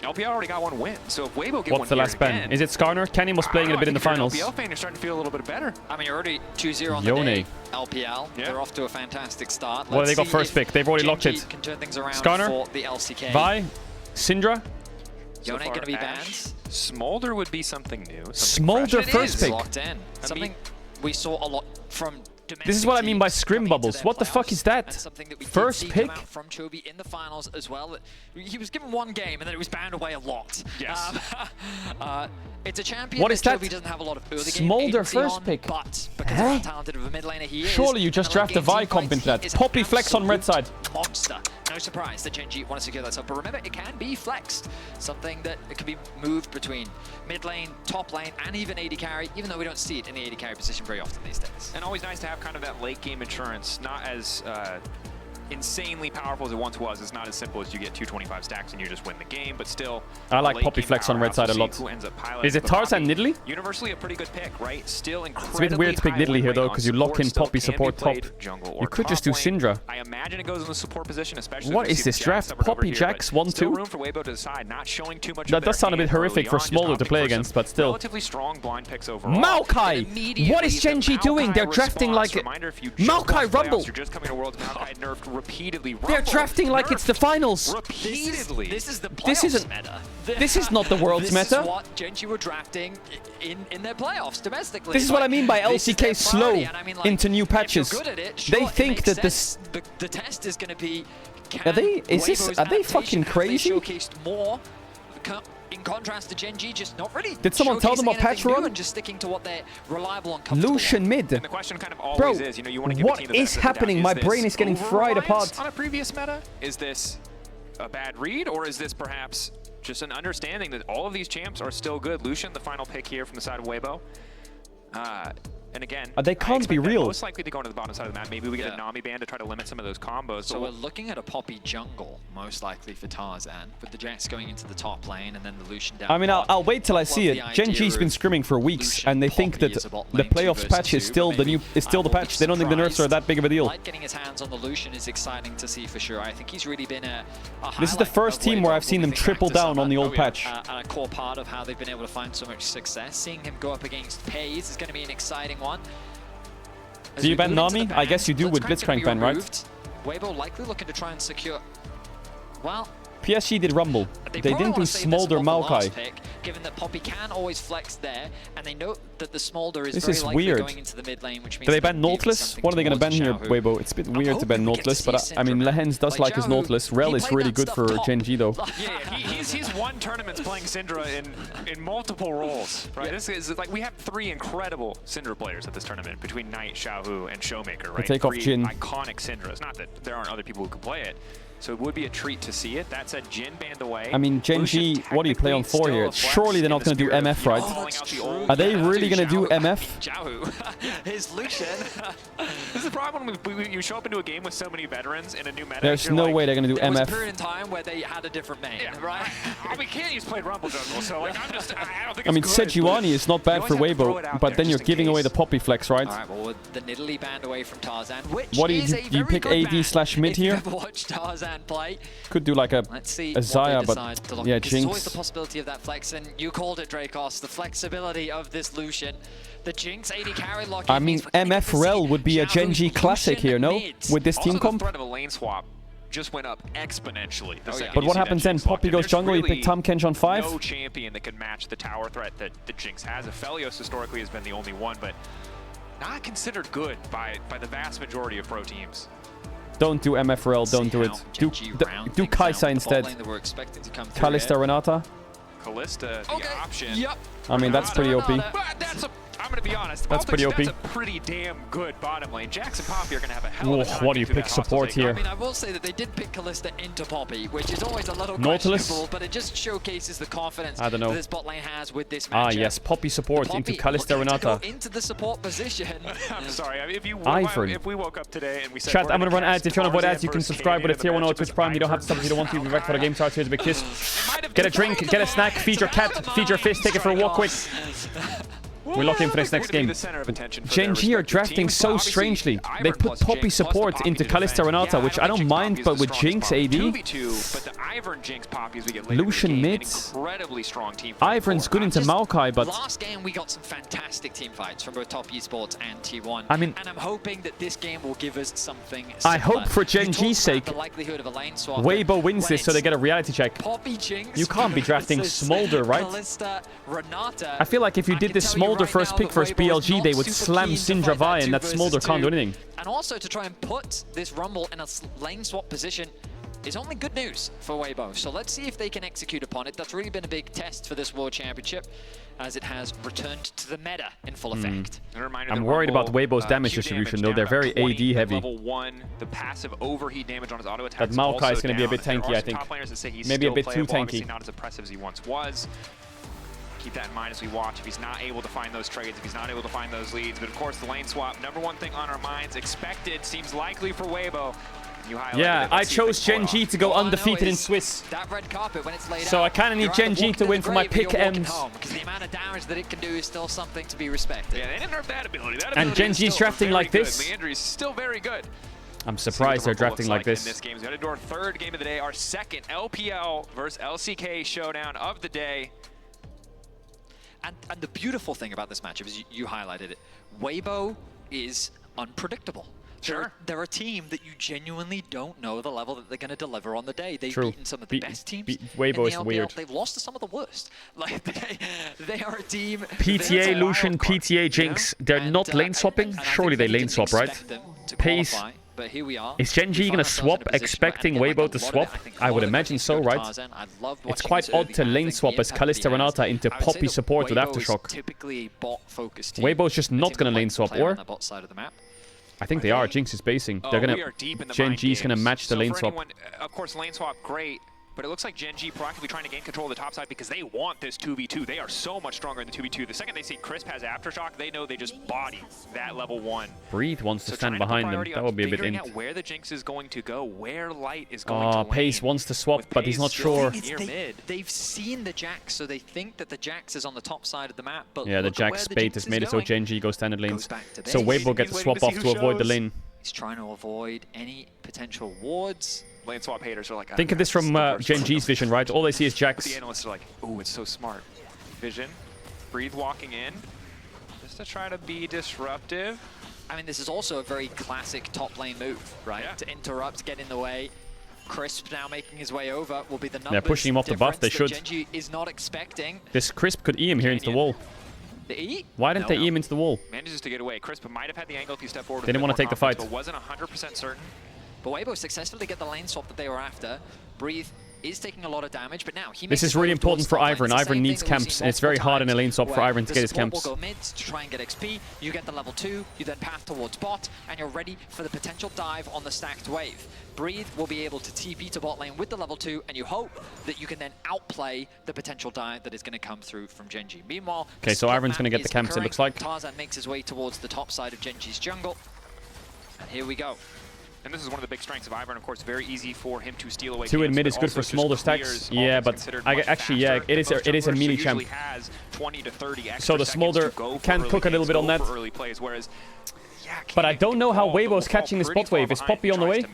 LPL already got 1 win, so if Weibo get What's the last ban? Is it Skarner? Kenny was playing it a bit in the finals. LPL fan, you're starting to feel a little bit better. I mean, you're already 2-0 on the day. LPL, they're off to a fantastic start. What have they got first pick? They've already locked it. Can turn things around Skarner, for the LCK. Vi, Syndra. Yone far. going to be Ash. banned. Smolder would be something new. Smolder first pick. Locked in. Something we saw a lot from. This is what I mean by scrim bubbles. What the fuck is that? First pick? From Chobi in the finals as well. He was given one game and then it was banned away a lot. Yes. It's a champion. What is that? Chobi doesn't have a lot of early Smolder first pick. But because of how talented of a mid laner he is. Surely you just draft a Vi comp into that. Poppy flex on red side. Monster. No surprise that Gen G want to secure that sub. But remember, it can be flexed. Something that it can be moved between mid lane, top lane, and even AD carry, even though we don't see it in the AD carry position very often these days. And always nice to have kind of that late game insurance, not as insanely powerful as it once was. It's not as simple as you get 225 stacks and you just win the game, but still. I like Poppy flex on red side a lot. Is it Tarzan Nidalee? Universally a pretty good pick, right? Still incredibly. It's a bit weird to pick Nidalee here though, because you lock in Poppy support top. You could just do Syndra. I imagine it goes in the support position, especially. What is this draft? Poppy Jax 1-2? Room for Weibo to decide, not showing too much. That does sound a bit horrific for Smolder to play against, but still. Relatively strong blind picks overall. Maokai! What is Gen G doing? They're drafting like Maokai Rumble. You're just coming to Worlds. Maokai nerfed repeatedly. They're drafting like it's the finals. Repeatedly. This is the This isn't meta. This is not the world's This meta. is what Gen G were drafting in their playoffs domestically. This is what I mean by LCK slow into new patches. They think that this. The test is going to be. Are they fucking crazy? Showcased more. In contrast to Gen G, just not really. Did someone tell them what patch we're on? And just sticking to what they're reliable and comfortable. Lucian mid. And the question kind of always Bro, is, you know, you want to give what a team the is benefit of the doubt. happening? My brain is getting fried apart. On a previous meta, is this a bad read, or is this perhaps just an understanding that all of these champs are still good? Lucian, the final pick here from the side of Weibo. And again, they can't be real. Most likely to go into the bottom side of the map. Maybe we get a Nami ban to try to limit some of those combos. So we're looking at a Poppy jungle, most likely for Tarzan, with the Jax going into the top lane and then the Lucian down. I mean, I'll wait till I see it. Gen G's been scrimming for weeks, and they think that the playoffs patch is still the patch. They don't think the nerfs are that big of a deal. Light getting his hands on the Lucian is exciting to see for sure. I think he's really been a This is the first team where I've seen them triple down on the old patch. And a core part of how they've been able to find so much success. Seeing him go up against Pays is going to be an exciting one. Do you ban Nami? I guess you do with Blitzcrank ban, right? Weibo likely looking to try and secure. Well, PSG did Rumble. They didn't do Smolder Maokai. Given that Poppy can always flex there, and they know that the Smolder is This very is likely weird. going into the mid lane, which means Do they ban Nautilus? What are they going to ban here, Weibo? It's a bit weird to ban Nautilus, but I mean, Lehens does like his Nautilus. Rel is really good for Gen G, though. Yeah, he's won tournaments playing Syndra in multiple roles, right? This is like, we have 3 incredible Syndra players at this tournament between Knight, Xiaohu, and Showmaker, right? They take off 3 Jin. iconic Syndras. Not that there aren't other people who could play it. So it would be a treat to see it. That said, Jin banned away. I mean, Gen G, what do you play on 4 here? Surely they're not going to do MF, right? Are they really going to do MF? Xiaohu. His Lucian. This is the problem when you show up into a game with so many veterans in a new meta. There's no way they're going to do There was a MF. period in time where they had a different main, right? We can't use played Rumble jungle, so like, I don't think I mean, it's good. Sejuani is not bad for Weibo, but then you're giving away the Poppy flex, right? Alright, well, the Nidalee banned away from Tarzan, which What do is you a do? You very pick good ban AD/mid if you've here? ever watched Tarzan play. Could do like a Let's see Zaya, what they but decide to look yeah, at, 'cause there's always the Jinx. possibility of that flex, and you called it, Dracos, the flexibility of this Lucian. The Jinx AD carry lock. I mean, MF Rel would be a Gen G classic here, no? With this team Also, comp? the threat of a lane swap just went up exponentially. The second But you what see happens that then? Jinx walk Poppy in. goes There's jungle, you pick really Tahm Kench on 5? No champion that can match the tower threat that the Jinx has. Aphelios historically has been the only one, but not considered good by the vast majority of pro teams. Don't do MFRL, don't do it. Do Kaisa instead. Kalista Renata. Kalista, the option. Yep. I mean, that's pretty OP. I'm going to be honest. That's pretty OP. That's a pretty damn good bottom lane. Jax and Poppy are going to have a hell of a time. What do you through pick that hostile support takeover. here? I mean, I will say that they did pick Kalista into Poppy, which is always a little Nautilus? questionable, but it just showcases the confidence I don't know. that this bot lane has with this matchup. Ah, yes, Poppy support into Kalista Renata. Into the support position. I'm sorry. If we woke up today and we said, Chat, I'm gonna gonna run ads. If you want to avoid Tarzan ads, you can versus subscribe with a Kaedrel tier 1 in the or Twitch Prime. You don't have to stop if you don't want to. You'll be back for the game starts. Here's a big kiss. Get a drink, get a snack, feed your cat, feed your fish, take it for a walk quick. We lock in for this next game. Gen G are drafting so strangely. They put Poppy support into Kalista Renata, which I don't mind, but with Jinx AD, Ivern, Jinx, Poppy as we get later Lucian in the game. mid. An incredibly strong team. Ivern's good into Maokai, but last game we got some fantastic team fights from both Top Esports and T1. I mean, and I'm hoping that this game will give us something similar. I hope for Gen G's sake, the likelihood of a lane swap. Weibo wins this so they get a reality check. Poppy, Jinx, You can't be drafting Smolder, right? Kalista, Renata. I feel like if you did this Smolder first pick versus BLG, they would slam Syndra Vi, and that Smolder can't do anything. And also to try and put this Rumble in a lane swap position is only good news for Weibo. So let's see if they can execute upon it. That's really been a big test for this World Championship, as it has returned to the meta in full effect. I'm worried about Weibo's damage distribution, though. They're very AD heavy. Level 1, the passive overheat damage on his auto attack. That Maokai is going to be a bit tanky, I think. Maybe a bit too tanky. Obviously not as oppressive as he once was. Keep that in mind as we watch. If he's not able to find those trades, if he's not able to find those leads. But of course, the lane swap, #1 thing on our minds, expected, seems likely for Weibo. Yeah, I chose Gen G to go undefeated in Swiss. That red carpet, when it's laid So I kind of need Gen G to win for my pick M's. Because the amount of damage that it can do is still something to be respected. Yeah, they didn't nerf that ability. And Gen G's drafting like this. Leandry's still very good. I'm surprised they're drafting like this. In this game, we're headed to our third game of the day, our second LPL versus LCK showdown of the day. And the beautiful thing about this matchup is you highlighted it. Weibo is unpredictable. Sure. They're a team that you genuinely don't know the level that they're going to deliver on the day. They've True. beaten some of the best teams Weibo in is the LPL. weird. They've lost to some of the worst. Like they are a team. PTA Lucian, PTA Jinx. They're not lane swapping? Surely they lane swap, right? Pace. But here we are. Is Gen G going to swap expecting Weibo to swap? I would imagine so, right? It's quite odd to lane swap as Kalista Renata into Poppy support with Aftershock. Weibo's just not going to lane swap, or? I think they are. Jinx is basing. They're going to... Gen G's going to match the lane swap. Of course, lane swap, great. But it looks like Gen G proactively trying to gain control of the top side because they want this 2v2. They are so much stronger in the 2v2. The second they see Crisp has Aftershock, they know they just body that level 1. Breathe wants to stand behind them. That would be a bit out where the Jinx is going to go, where Light is going to lane. Pace wants to swap, but he's not sure. They've seen the Jax, so they think that the Jax is on the top side of the map. But yeah, the Jax bait has made it so Gen G goes standard lanes. So Weibo gets to swap off to avoid the lane. He's trying to avoid any potential wards. Lane swap haters are like, think of this from Gen G's vision, right? All they see is Jax. The analysts are like, ooh, it's so smart. Vision, Breathe walking in, just to try to be disruptive. I mean, this is also a very classic top lane move, right? Yeah. To interrupt, get in the way. Crisp now making his way over will be the numbers. They're pushing him off the buff, they should. Gen G is not expecting. This Crisp could E him here into the wall. The E? Why didn't they E him into the wall? Manages to get away. Crisp might have had the angle if you step forward. They didn't want to take the fight. But wasn't 100% certain. But Weibo successfully get the lane swap that they were after. Breathe is taking a lot of damage, but now he this is really important for Ivern. Ivern needs camps, and it's very hard in a lane swap for Ivern to get his camps. Will go mid to try and get XP. You get the level 2, you then path towards bot, and you're ready for the potential dive on the stacked wave. Breathe will be able to TP to bot lane with the level 2, and you hope that you can then outplay the potential dive that is going to come through from Gen G. Meanwhile, okay, so Ivern's going to get the camps, it looks like. Tarzan makes his way towards the top side of Gen G's jungle. And here we go. And this is one of the big strengths of Ivern, of course, very easy for him to steal away. 2 in mid is good for smolder stacks. Yeah, but actually, yeah, it is a melee champ. 20 to 30 so the smolder can cook a little bit on that. Early plays, whereas, but I don't know how Weibo's catching this bot wave. Is Poppy on the way?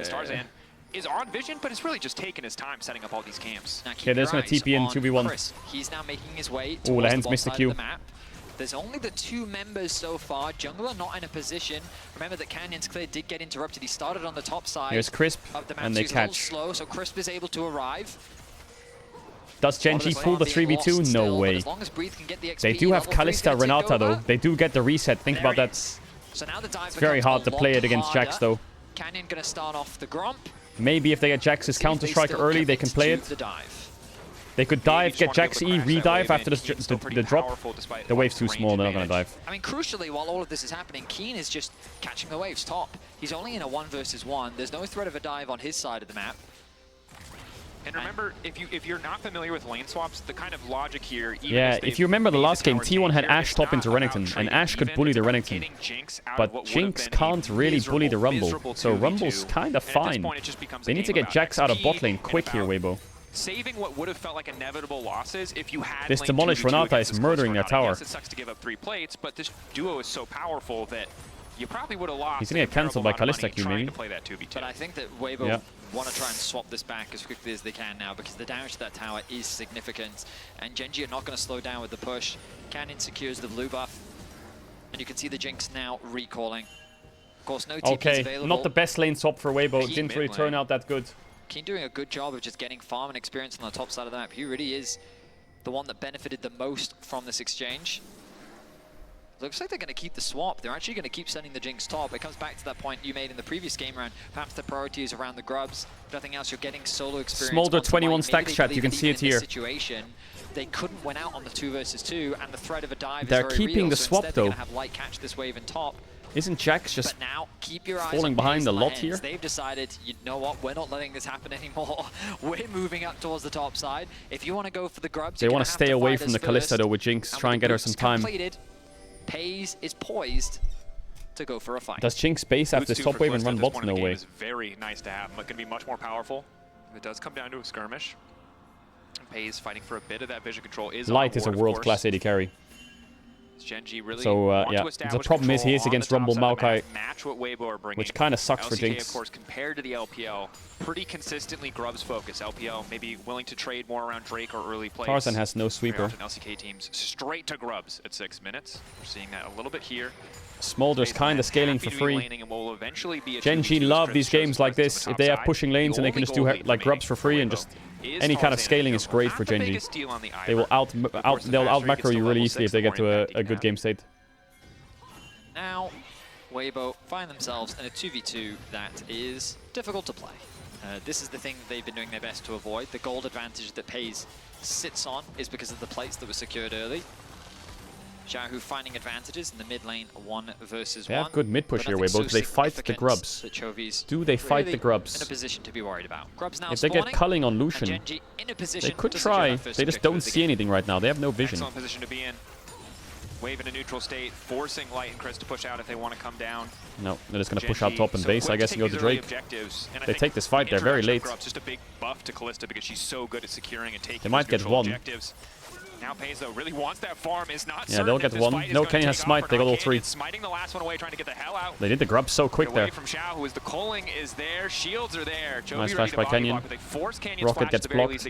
Tarzan is on vision, but it's really just taking his time setting up all these camps. Okay, they're just going to TP in 2v1. He's now making his way towards the bot side of the map. There's only the 2 members so far. Jungler not in a position. Remember that Canyon's Clear did get interrupted. He started on the top side. Here's Crisp, of the map, and so they he's catch. A little slow, so Crisp is able to arrive. Does Gen G pull the 3v2? No way. As long as Breathe can get the XP, they do have Kalista Renata though. They do get the reset. Think about that. So now the dive it's very hard to play it against Jax though. Canyon gonna start off the Gromp. Maybe if they get Jax's Counter-Strike early, they can play it. They could dive, get Jax E, re-dive after the drop. The wave's too small, they're not going to dive. I mean, crucially, while all of this is happening, Keen is just catching the waves top. He's only in a 1 versus 1. There's no threat of a dive on his side of the map. And remember, if you're not familiar with lane swaps, the kind of logic here... Yeah, if you remember the last game, T1 had Ashe top into Renekton, and Ashe could bully the Renekton. But Jinx can't really bully the Rumble, so Rumble's kind of fine. They need to get Jax out of bot lane quick here, Weibo. Saving what would have felt like inevitable losses if you had this demolished Renata is murdering their tower. Yes, it sucks to give up 3 plates, but this duo is so powerful that you probably would have lost. He's gonna get cancelled by Kalista Q maybe. But I think that Weibo want to try and swap this back as quickly as they can now because the damage to that tower is significant. And Genji are not going to slow down with the push. Canyon secures the blue buff. And you can see the Jinx now recalling. Of course, no TPs available. Not the best lane swap for Weibo. Didn't really turn out that good. Keen doing a good job of just getting farm and experience on the top side of the map. He really is the one that benefited the most from this exchange. Looks like they're going to keep the swap. They're actually going to keep sending the Jinx top. It comes back to that point you made in the previous game round. Perhaps the priority is around the grubs. If nothing else, you're getting solo experience. Smolder 21 stacks, chat. You can see it here. Situation, they couldn't win out on the 2 versus 2, and the threat of a dive They're is very keeping real. the So swap, instead, though. They're going to have Light catch this wave in top. Isn't Jax just But now, keep your eyes falling on behind Maze a and lot Lens. here? They've decided, you know what, we're not letting this happen anymore. We're moving up towards the top side. If you want to go for the grubs, They want to stay away from the Kalista though with Jinx, try and get her some time. Completed, Paze is poised to go for a fight. Does Jinx space after this top wave and run bots? No way. It's very nice to have. It can be much more powerful. It does come down to a skirmish. Paze fighting for a bit of that vision control. Light is a world-class AD carry. Genji really So yeah, the problem is he is against Rumble Maokai, match what Weibo are bringing. which kind of sucks for LCK, Jinx. of course, compared to the LPL, pretty consistently grubs focus. LPL maybe willing to trade more around Drake or early plays. Tarzan has no sweeper. Very often LCK teams straight to grubs at 6 minutes. We're seeing that a little bit here. Smolder's kind of scaling for free. Genji 2v2 love as these Chris games like pushes this. to If the they top have pushing side. lanes The and they can only just do goal lead like grubs for free and just any kind of scaling is great for Genji. They will out macro you really easily if they get to a good game state. Now, Weibo find themselves in a 2v2 that is difficult to play. This is the thing they've been doing their best to avoid. The gold advantage that Paze sits on is because of the plates that were secured early. Xiaohu finding advantages in the mid lane, 1 versus 1. They have good mid push here, Weibo. Do they fight the grubs? Do they fight the grubs? In a position to be worried about. Grubs now If they get culling on Lucian, they could try. They just don't see anything right now. They have no vision. Excellent position to be in. Wave in a neutral state, forcing Light and Chris to push out if they want to come down. No, they're just going to push out top and base, I guess, and go to Drake. They take this fight. They're very late. Just a big buff to Kalista because she's so good at securing and taking They might get one. objectives. Now Paze though really wants that farm, is not Yeah, they'll get one. No, Kenny has smite. They got all 3. Smiting the last one away, trying to get the hell out. They did the grub so quick there. From Xiao, who is the culling is there, shields are there. Nice flash by Canyon. Rocket gets blocked.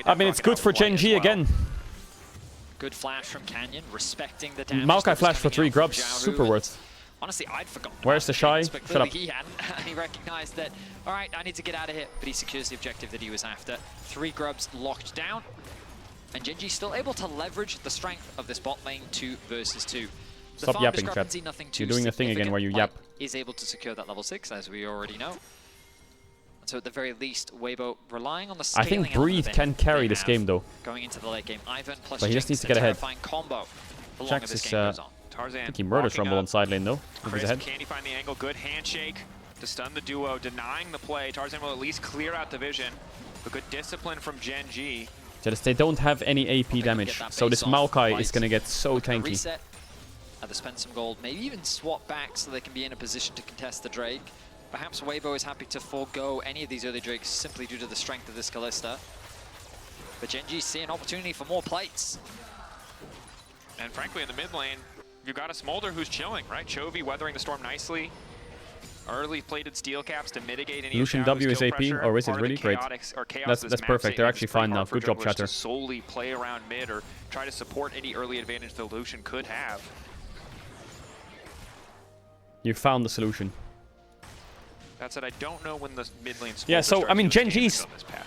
I I mean, it's good for Genji again. Good flash from Canyon, respecting the damage. Maokai flash for 3 grubs, super worth. Honestly, I'd forgotten. Where's the Shy? But Shut up. he hadn't, and he recognized that, all right, I need to get out of here, but he secures the objective that he was after. 3 grubs locked down, and Genji still able to leverage the strength of this bot lane 2 versus 2. The Stop farm yapping, discrepancy, chat. nothing too You're doing a thing again where you yap. Is able to secure that level 6, as we already know. So at the very least, Weibo relying on the I scaling think Breathe can carry this game though. going into the late game. Ivan plus But he just Jinx, needs to a get ahead. terrifying combo. The longer Jax this is, game goes on. I think he murders Rumble on side lane though. If he's ahead. Can he find the angle? Good handshake to stun the duo, denying the play. Tarzan will at least clear out the vision. But good discipline from Genji. Just they don't have any AP damage, so this Maokai is gonna get so tanky. Reset. They spend some gold, maybe even swap back so they can be in a position to contest the Drake. Perhaps Weibo is happy to forego any of these early Drakes simply due to the strength of this Kalista. But Genji see an opportunity for more plates. And frankly, in the mid lane, you've got a Smolder who's chilling, right? Chovy weathering the storm nicely. Early plated steel caps to mitigate any Lucian W is AP, or is it really great? That's perfect. They're actually fine now. Good job, chatter. To solely play around mid or try to support any early advantage that Lucian could have. You found the solution. That said, I don't know when the mid lane. Yeah, so I mean, Genji's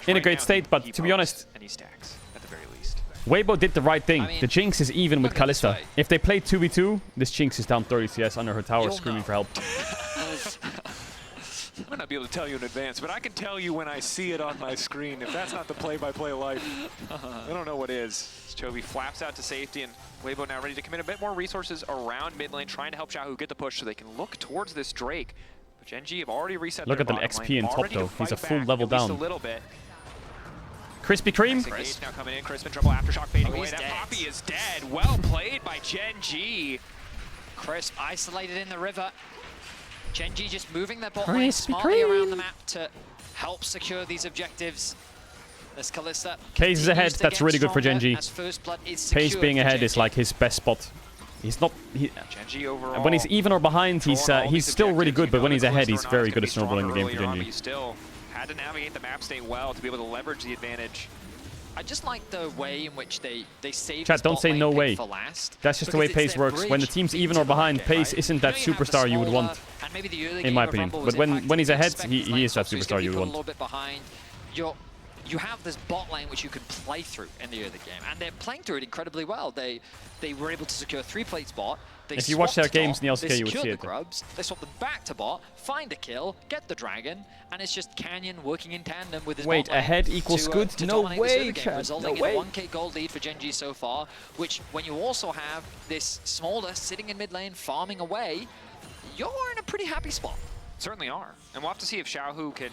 in a great state, but to be honest, and he stacks at the very least. Weibo did the right thing. The Jinx is even with Kalista. If they play 2v2, this Jinx is down 30 CS under her tower screaming for help. I might not be able to tell you in advance, but I can tell you when I see it on my screen. If that's not the play-by-play life, I don't know what is. Chovy flaps out to safety, and Weibo now ready to commit a bit more resources around mid lane, trying to help Xiaohu get the push so they can look towards this Drake. But Genji have already reset Look their at the bottom XP lane, in top already to though. He's a fight full back level at least down. a little bit. Krispy Kreme. Chris now coming in. Crispin triple aftershock fading away. That Poppy is dead. Well played by Genji. Crisp isolated in the river. Genji just moving their bot lane smartly around the map to help secure these objectives. This Kalista. Case is ahead. That's really good for Genji. Pace being ahead is like his best spot. He's not. Genji overall. When he's even or behind, he's still really good. But when he's ahead, he's very good at snowballing the game for Genji. Still had to navigate the map state well to be able to leverage the advantage. I just like the way in which they save Chat, don't say no way. for last. That's just the way Pace works. When the team's even or behind, Pace isn't that superstar you would want, in my opinion. But when he's ahead, he is that superstar you would want. A little bit behind. You have this bot lane which you can play through in the early game, and they're playing through it incredibly well. They were able to secure 3 plates bot. If you watch their games in the LCK, you would see it. Grubs, they swap them back to bot, find a kill, get the dragon, and it's just Canyon working in tandem with his Wait, bot lane ahead equals good? to No dominate way, this game, Chad. resulting No way. in a 1k gold lead for Gen G so far, which when you also have this Smolder sitting in mid lane farming away, you're in a pretty happy spot. Certainly are. And we'll have to see if Xiaohu can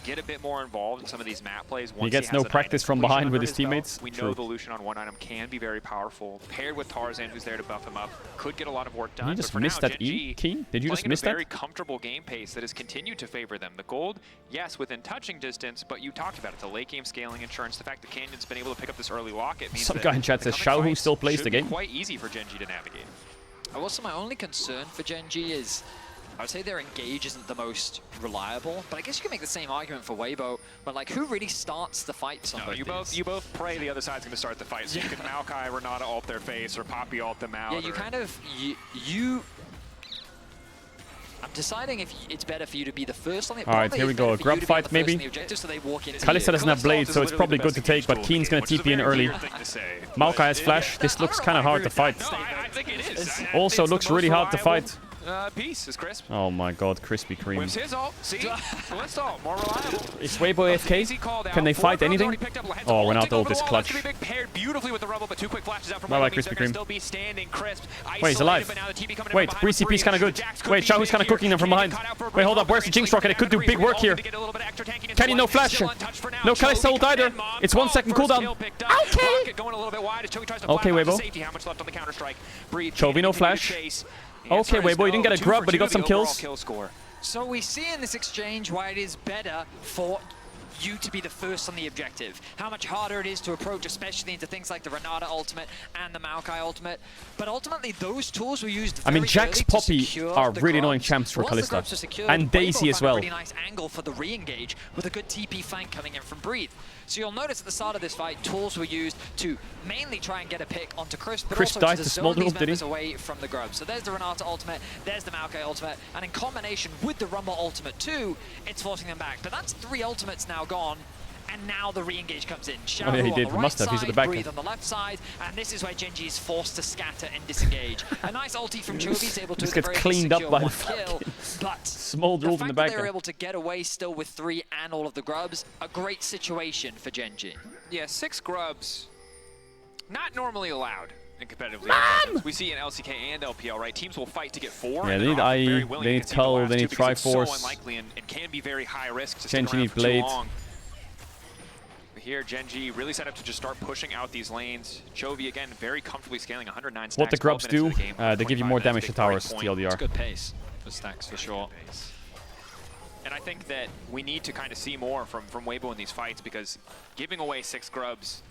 get a bit more involved in some of these map plays. Once He gets has no an practice item from completion behind under with his teammates. belt. We True. know the Lucian on one item can be very powerful. Paired with Tarzan, who's there to buff him up, could get a lot of work done. You just but for missed now, that Gen E, G Keen? Did you just playing miss at a that? very comfortable game pace that has continued to favor them. The gold, yes, within touching distance, but you talked about it. The late game scaling insurance, the fact that Canyon's been able to pick up this early lock, it means Some that guy in chat the says coming Xiaohu fights still plays should the be game. quite easy for Gen G to navigate. Also, my only concern for Gen G is, I would say their engage isn't the most reliable, but I guess you can make the same argument for Weibo, but like, who really starts the fights on both You both pray the other side's going to start the fight, so you can Maokai, Renata ult their face, or Poppy ult them out. Yeah, you kind of, I'm deciding if it's better for you to be the first on the Alright, here we go. A grub fight, maybe. Kalista doesn't have blade, so it's probably good to take, but Keen's going to TP in early. Maokai has flash. This looks kind of hard to fight. Also looks really hard to fight. Piece is crisp. Oh my god, Krispy Kreme. Whips his ult. See? Blitz ult. More reliable. Is Weibo AFK? Can they fight anything? Oh, Renata ult is clutch. Paired beautifully with the Rumble, but 2 quick flashes out from Bye-bye, Krispy Kreme. Wait, he's alive. Wait, 3CP's kind of good. Wait, Xiaohu's kind of cooking them from behind. Wait, hold up. Where's the Jinx Rocket? It could do big work here. Kenny, no flash. No Kalista ult either. It's 1 second cooldown. Okay. Okay, Weibo. Chovy, no flash. Okay, Weibo, he didn't get a grub, but he got some kills. So we see in this exchange why it is better for you to be the first on the objective. How much harder it is to approach, especially into things like the Renata ultimate and the Maokai ultimate. But ultimately, those tools were used I mean, Jax, Poppy are really annoying champs for Kalista. And Daisy as well. Pretty nice angle for the re-engage with a good TP flank coming in from Breathe. So you'll notice at the start of this fight, tools were used to mainly try and get a pick onto Crisp, but Crisp also died to to zone Smolder these ult, did he? members away from the Grubs. So there's the Renata ultimate, there's the Maokai ultimate, and in combination with the Rumble ultimate too, it's forcing them back. But that's 3 ultimates now gone. And now the re-engage comes in. Oh yeah, he did. On the He must right have. He's at the side, back. Breathe on the left side, and this is where Gen G is forced to scatter and disengage. A nice ulti from Chovy, able to Just gets cleaned up by the fucking Smolder ult in the back. They're able to get away still with 3 and all of the Grubs. A great situation for Gen G. Yeah, 6 Grubs, not normally allowed in competitive league. We see in LCK and LPL, right? Teams will fight to get 4. Yeah, they need IE, they need Tull, they need Triforce. So unlikely and can be very high risk to Gen stick G around need for too Blade. long. Here, Gen G really set up to just start pushing out these lanes. Chovy, again, very comfortably scaling 109 stacks. What the Grubs 12 do, minutes into the game, they give you more damage to towers, TLDR. It's good pace for stacks for sure. And I think that we need to kind of see more from Weibo in these fights, because giving away 6 Grubs,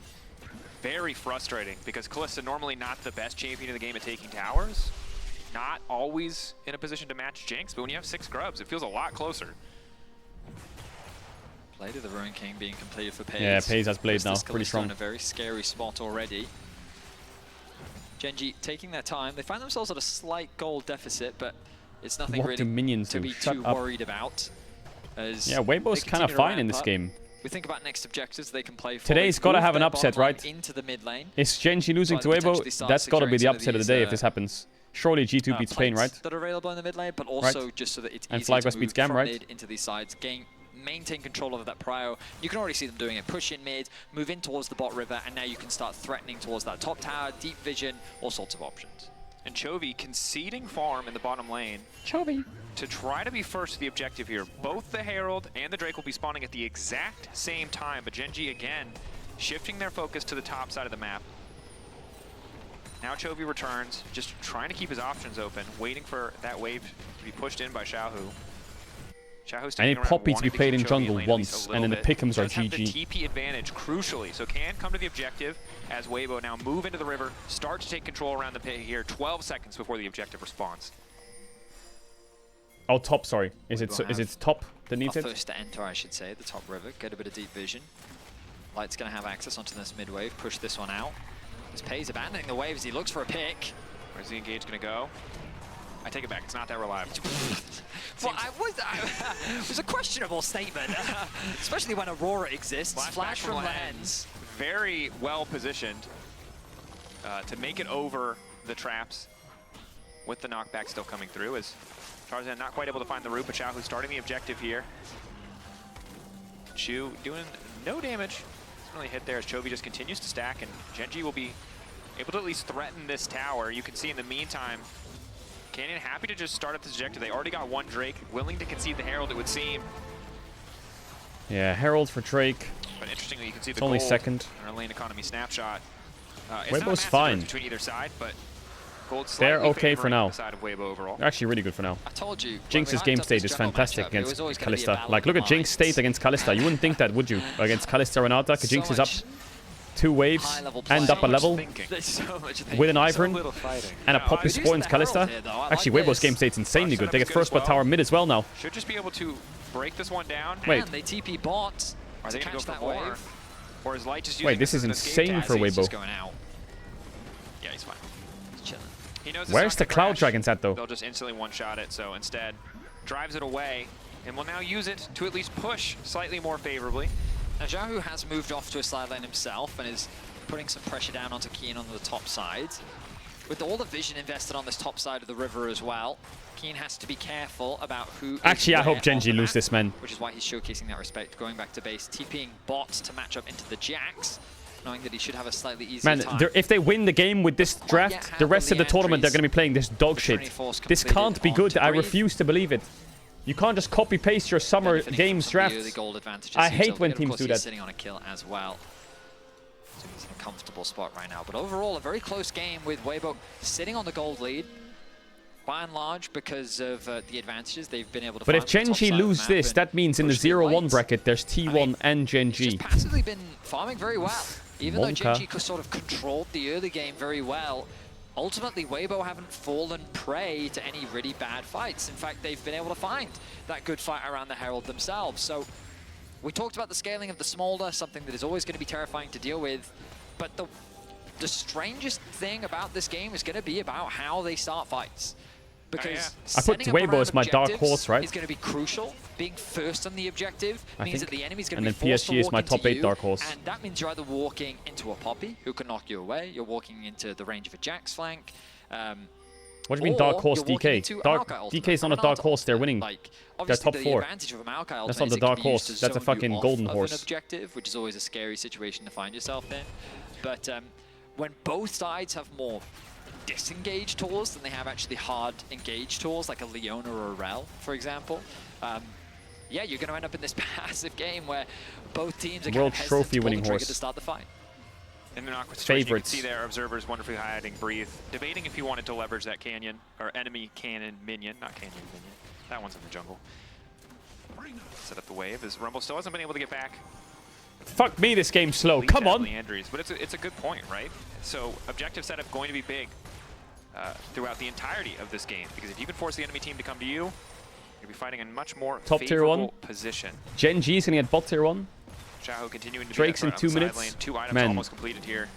very frustrating, because Kalista normally not the best champion in the game at taking towers. Not always in a position to match Jinx, but when you have 6 Grubs, it feels a lot closer. Blade of the Ruin King being completed for Paze. Yeah, Paze has Blade now, This pretty Kalista strong. in a very scary spot already. Gen G taking their time. They find themselves at a slight goal deficit, but it's nothing What really do minions to do? be Shut too up. worried about. As Yeah, Weibo's they kind of continue to fine in ramp this up. game. We think about next objectives they can play for. Today's They've got to moved have an their upset, bottom lane right? Into the mid lane. Is Gen G losing But to potentially Weibo? start That's got to be the securing upset of the some day of if this happens. Surely G2 beats Pain, right? That are available in the mid lane, but also just so that it's And easier FlyQuest to beats move Gam, from right? mid into these sides, maintain control of that prio. You can already see them doing it. Push in mid, move in towards the bot river, and now you can start threatening towards that top tower, deep vision, all sorts of options. And Chovy conceding farm in the bottom lane. Chovy. To try to be first to the objective here. Both the Herald and the Drake will be spawning at the exact same time, but Gen G again shifting their focus to the top side of the map. Now Chovy returns, just trying to keep his options open, waiting for that wave to be pushed in by Xiaohu. I need Poppy to be played in jungle once, and then the pick'ems are GG. The TP advantage, crucially, so can come to the objective as Weibo now move into the river, start to take control around the pit here, 12 seconds before the objective response. Oh, top, sorry. Is it top that needs it? First to enter, I should say, the top river. Get a bit of deep vision. Light's going to have access onto this mid wave. Push this one out. This Pay's abandoning the wave as he looks for a pick. Where's the engage going to go? I take it back. It's not that reliable. Well, it was a questionable statement, especially when Aurora exists. Flash from Lens. Very well positioned to make it over the traps with the knockback still coming through as Tarzan not quite able to find the root, but Chow who's starting the objective here. Chu doing no damage. Doesn't really hit there as Chovy just continues to stack, and Gen.G will be able to at least threaten this tower. You can see in the meantime, Canyon happy to just start up this objective. They already got one Drake, willing to concede the Herald, it would seem. Yeah, Herald for Drake. But interestingly, you can see the it's only gold second. in our lane economy snapshot. Weibo's fine. Between either side, but they're okay for now. The side of Weibo overall. They're actually really good for now. I told you. Jinx's game state is fantastic against Kalista. Like, look at Jinx's state against Kalista. You wouldn't think that, would you? Against Kalista Renata, Jinx is up 2 waves and up a level with an Ivern and a Poppy Spore into Kalista. Actually, Weibo's game state's insanely good. They get first blood tower mid as well now. Should just be able to break this one down. Wait. And they TP bot. Are they going to go for more? Or is Light just using Wait, this is insane for Weibo. Yeah, he's fine. He's chilling. He knows where's the Cloud crash. Dragons at, though? They'll just instantly one-shot it, so instead drives it away and will now use it to at least push slightly more favorably. Now, Jahu has moved off to a side lane himself and is putting some pressure down onto Keen on the top side. With all the vision invested on this top side of the river as well, Keen has to be careful about who. Actually, I hope Gen.G lose this, man. Which is why he's showcasing that respect, going back to base, TPing bot to match up into the Jax, knowing that he should have a slightly easier time. If they win the game with this draft, the rest of the tournament they're going to be playing this dog shit. This can't be good. I refuse to believe it. You can't just copy-paste your summer games drafts. I hate when teams do that. He's sitting on a kill as well. So he's in a comfortable spot right now. But overall, a very close game with Weibo sitting on the gold lead. By and large, because of the advantages they've been able to. But if Gen.G lose this, that means in the 0-1 bracket, there's T1 and Gen.G. Just passively been farming very well. Even though Gen.G sort of controlled the early game very well, ultimately Weibo haven't fallen prey to any really bad fights. In fact, they've been able to find that good fight around the Herald themselves. So we talked about the scaling of the Smolder, something that is always going to be terrifying to deal with. But the strangest thing about this game is going to be about how they start fights. Because I put Weibo as my dark horse, right? Is going to be crucial. Being first on the objective means that the enemy's going and to be forced to walk is my top 8 dark horse. And that means you're either walking into a Poppy, who can knock you away, you're walking into the range of a Jax flank. What do you mean dark horse DK? DK is not a dark horse, they're winning. They're top 4. That's not the dark horse, that's a fucking golden horse. An objective, which is always a scary situation to find yourself in. But when both sides have more disengage tools than they have actually hard engage tools, like a Leona or a Rel, for example. Yeah, you're going to end up in this passive game where both teams are kind of hesitant to pull the trigger to start the fight. In an awkward situation, you can see there observers wonderfully hiding, Breathe, debating if he wanted to leverage that canyon, or enemy cannon minion, not canyon minion. That one's in the jungle. Set up the wave as Rumble still hasn't been able to get back. Fuck me, this game's slow. Come on. Leandries, but it's a good point, right? So objective setup going to be big throughout the entirety of this game, because if you can force the enemy team to come to you, you'll be fighting in much more top tier 1 position. Gen.G is gonna get bot tier 1. Chaho continuing to Drake's be in 2 minutes. Lane. 2 items Man. almost completed here.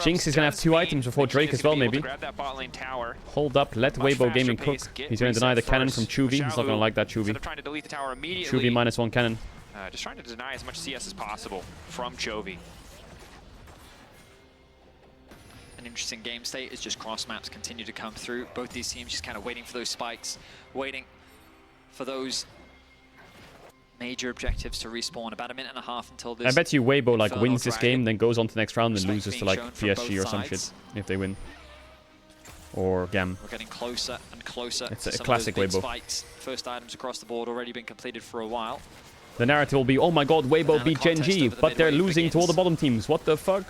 Jinx is gonna have 2 items before Drake as well, maybe. Grab that bot lane tower. Hold up, let Weibo Gaming cook. He's gonna deny the cannon from Chuvy. He's not gonna like that Chuvy. Trying to delete the tower immediately. Chuvy -1 cannon. Just trying to deny as much CS as possible from Chovy. An interesting game state is just cross maps continue to come through. Both these teams just kind of waiting for those spikes, waiting for those major objectives to respawn. About a minute and a half until this. I bet you Weibo like Infernal wins this Dragon. game, then goes on to the next round and loses to like shown from PSG or both some shit sides. if they win. Or Gam. We're getting closer and closer. It's to a some classic of those big Weibo. spikes. First items across the board already been completed for a while. The narrative will be, oh my god, Weibo beat Gen.G, but they're losing to all the bottom teams. What the fuck?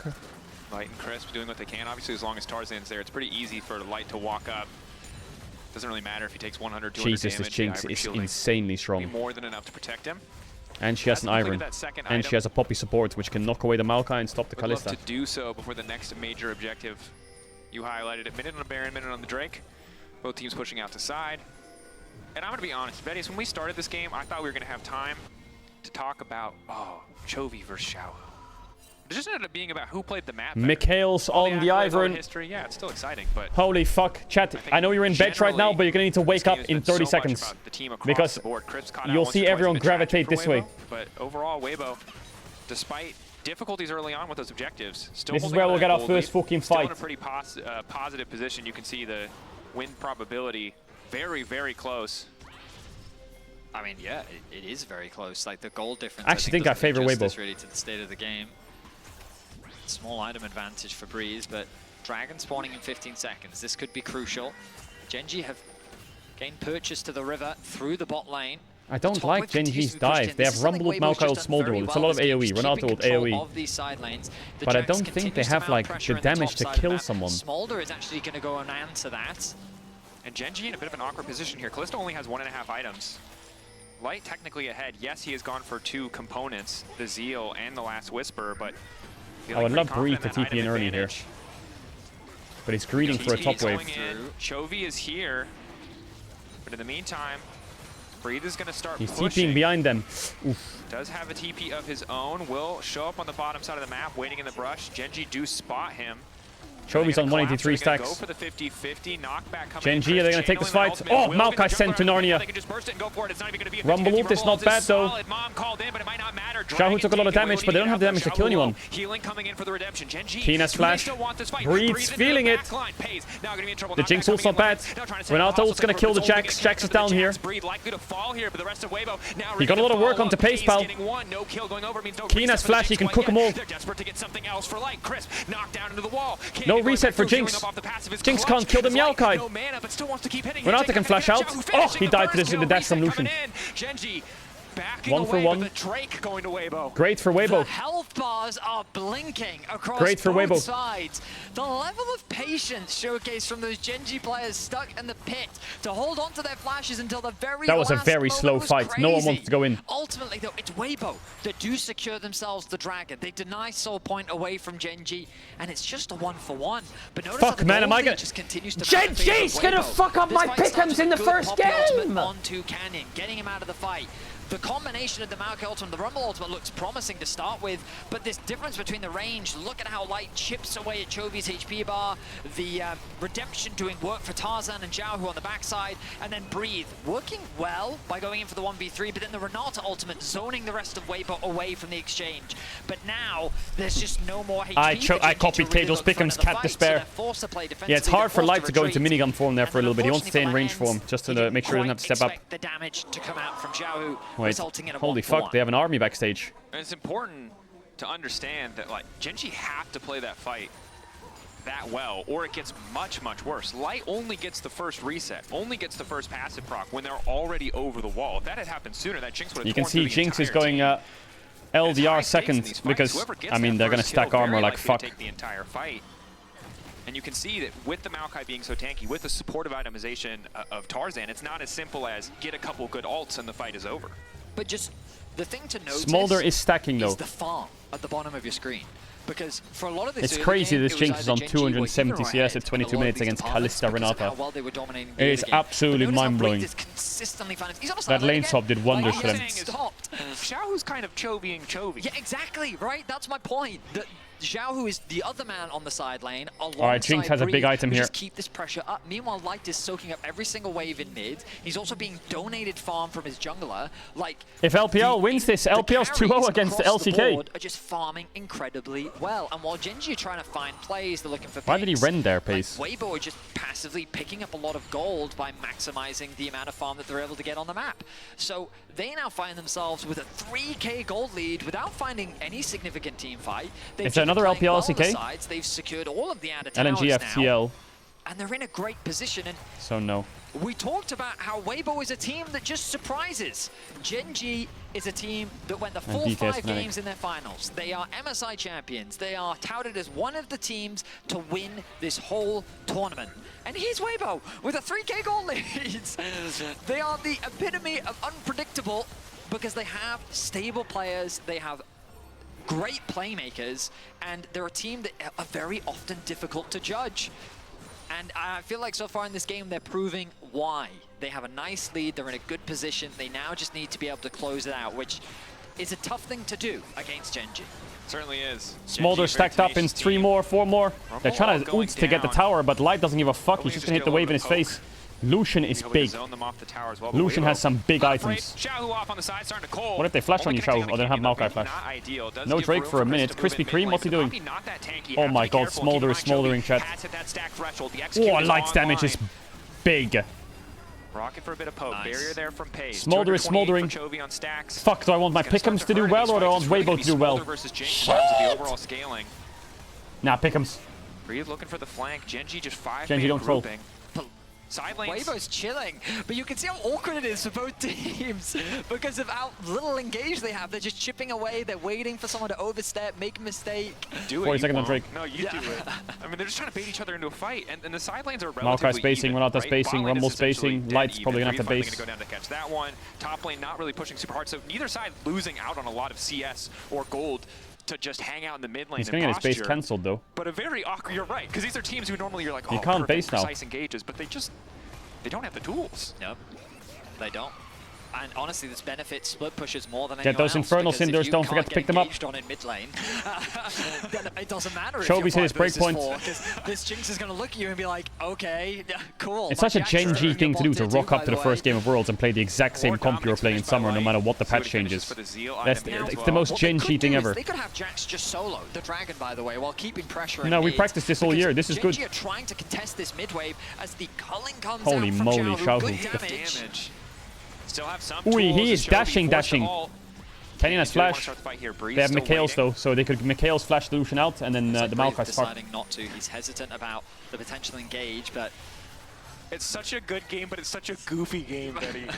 Light and Crisp doing what they can. Obviously, as long as Tarzan's there, it's pretty easy for Light to walk up. Doesn't really matter if he takes 100, 200 Jesus, damage. this Jinx is insanely strong. More than enough to protect him. And she has an Iron. And she has a Poppy support, which can knock away the Maokai and stop the Would love Kalista. to do so before the next major objective. You highlighted it. Minute on the Baron, minute on the Drake. Both teams pushing out to side. And I'm going to be honest, Betty, when we started this game, I thought we were going to have time to talk about, Chovy versus Xiao. It just ended up being about who played the map better. Mikhail's on the Ivern. History, yeah, it's still exciting, but holy fuck. Chat, I know you're in bed right now, but you're going to need to wake up in 30 seconds. Because you'll see everyone gravitate this way. But overall, Weibo, despite difficulties early on with those objectives, still this is where we'll get our first fucking fight. Still in a pretty positive position. You can see the win probability very, very close. I mean, yeah, it is very close. Like the goal difference. I actually think I favor Weibo. Really to the state of the game. Small item advantage for Breeze, but Dragon spawning in 15 seconds. This could be crucial. Genji have gained purchase to the river through the bot lane. I don't like Genji's dive. They have Rumble, Maokai, Smolder. It's a lot of AoE. Renato with AoE. But I don't think they have like the damage to kill someone. Smolder is actually going to go and answer that. And Genji in a bit of an awkward position here. Callisto only has 1.5 items. Light technically ahead. Yes, he has gone for 2 components, the Zeal and the Last Whisper, but I would love Breathe to TP in early here. But he's greeting for a top wave. Chovy is here. But in the meantime, Breathe is going to start He's pushing. TPing behind them. Oof. Does have a TP of his own. Will show up on the bottom side of the map, waiting in the brush. Genji do spot him. Chovy's on 183 stacks. Go for the 50-50 knockback coming Genji, are they going to take this fight? Oh, Maokai sent to Narnia. Rumble ult is not bad though. Xiao took a lot of damage, but they don't have the damage to kill anyone. Keena's flash. Breathes, feeling it. The Jinx ult's not bad. Renato ult's going to kill the Jax. Jax is down here. He got a lot of work onto Pace Pal. Keena's flash, he can cook them all. No reset for Jinx. Jinx can't kill the Maokai. Renato can flash out. Oh, he died to this in the dash from Lucian. 1 for 1. Great for Weibo. The health bars are blinking across both sides. The level of patience showcased from those Genji players stuck in the pit to hold on to their flashes until the very That was a last very slow moment fight. No one wants to go in. Ultimately, though, it's Weibo that do secure themselves the Dragon. They deny Soul Point away from Genji, and it's just a 1-for-1. But notice fuck, man, am I gonna... Genji's gonna fuck up my pick'ems in the first game! Onto Canyon, getting him out of the fight. The combination of the Maokai ultimate and the Rumble ultimate looks promising to start with, but this difference between the range, look at how Light chips away at Chovy's HP bar, the Redemption doing work for Tarzan and Xiao on the backside, and then Breathe working well by going in for the 1v3, but then the Renata ultimate zoning the rest of Weibo away from the exchange. But now, there's just no more HP. I copied Caedrel's pick'ems, Cat Despair. Yeah, it's hard for Light to go into minigun form there for a little bit. He wants to stay in range form, just to make sure he doesn't have to step up. The damage to come out from Xiao. Wait, holy fuck, they have an army backstage. And it's important to understand that, like, Genji have to play that fight that well, or it gets much, much worse. Light only gets the first reset, only gets the first passive proc when they're already over the wall. If that had happened sooner, that Jinx would have You can see Jinx is going LDR second because, I mean, they're going to stack armor like fuck. Take the entire fight. And you can see that with the Maokai being so tanky, with the supportive itemization of Tarzan, it's not as simple as get a couple good ults and the fight is over. But just the thing to notice Smolder is stacking though. Is the farm at the bottom of your screen. Because for a lot of this it's crazy this Jinx is on 270 CS at 22 minutes against Kalista Renata. It is absolutely mind-blowing. That lane swap did wonders for them. Xiaohu's kind of Chovy-ing Chovy. Yeah, exactly, right? That's my point. Xiao, who is the other man on the side lane, alright, Jinx has a big item here. Just keep this pressure up. Meanwhile, Light is soaking up every single wave in mid. He's also being donated farm from his jungler. Like, if LPL wins this, LPL's 2-0 against the LCK. Are just farming incredibly well. And while Genji are trying to find plays, they're looking for Why did he rend there, Pace? Weibo are just passively picking up a lot of gold by maximizing the amount of farm that they're able to get on the map. So they now find themselves with a 3k gold lead without finding any significant team fight. It's another LPL LCK. They've secured all of the LNG FTL. And they're in a great position. And so no. We talked about how Weibo is a team that just surprises. Genji is a team that went the full 5 games in their finals. They are MSI champions. They are touted as one of the teams to win this whole tournament. And here's Weibo with a 3k goal lead. They are the epitome of unpredictable because they have stable players. They have great playmakers, and they're a team that are very often difficult to judge. And I feel like so far in this game, they're proving why They have a nice lead. They're in a good position. They now just need to be able to close it out, which is a tough thing to do against Gen.G. Certainly is. Smolder stacked up in 3 more, 4 more. They're trying to ult to get the tower, but Light doesn't give a fuck. He's just gonna hit the wave in his face. Lucian is big. Lucian has some big items. What if they flash on you, Xiao? Oh, they don't have Maokai flash. No Drake for a minute. Krispy Kreme, what's he doing? Oh my god, Smolder is smoldering, chat. Oh, Light's damage is big. Rocking for a bit of poke. Barrier there from Pace. Smolder is smoldering. Fuck, do I want my Pick'ems to do well or do I want Weibo to do well? Nah, Pick'ems. Breathe looking for the flank. Gen.G just 5 Gen.G don't troll. Side lanes. Weibo's chilling, but you can see how awkward it is for both teams because of how little engage they have. They're just chipping away. They're waiting for someone to overstep, make a mistake. Do it. 40 seconds on Drake. No, you do it. I mean, they're just trying to bait each other into a fight, and the side lanes are relatively Maokai spacing, even, Renata right? spacing, Rumble spacing. Light's probably gonna have to base. Gonna go down to catch that one. Top lane not really pushing super hard, so neither side losing out on a lot of CS or gold to just hang out in the mid lane. He's gonna get his base cancelled though. But a very awkward. You're right, because these are teams who normally you're like, oh, you can't perfect, base now. precise engages, but they don't have the tools. Nope, they don't. And honestly, this benefits split pushers more than Get anyone those Infernal Cinders, don't forget to pick them up. On in mid lane, then it doesn't matter Chobi's hit his breakpoint. This Jinx is going to look at you and be like, okay, cool. It's such a Gen.G thing to do, to rock up to the first game of Worlds and play the exact same comp you were playing in summer, no matter what the patch changes. It's the most Gen.G thing ever. They could have Jax just solo the dragon, by the way, while keeping pressure. No, we practiced this all year. This is good. Gen.G are trying to contest this mid wave as the culling comes Holy out from moly, Xiao. Good Xiao. damage. Still have some Ooh, tools. he is dashing. Canyon has flash. They have Mikhail's though, so they could Mikhail's flash Lucian out, and then the Maokai spark. Deciding not to. He's hesitant about the potential engage, but it's such a good game, but it's such a goofy game, Betty.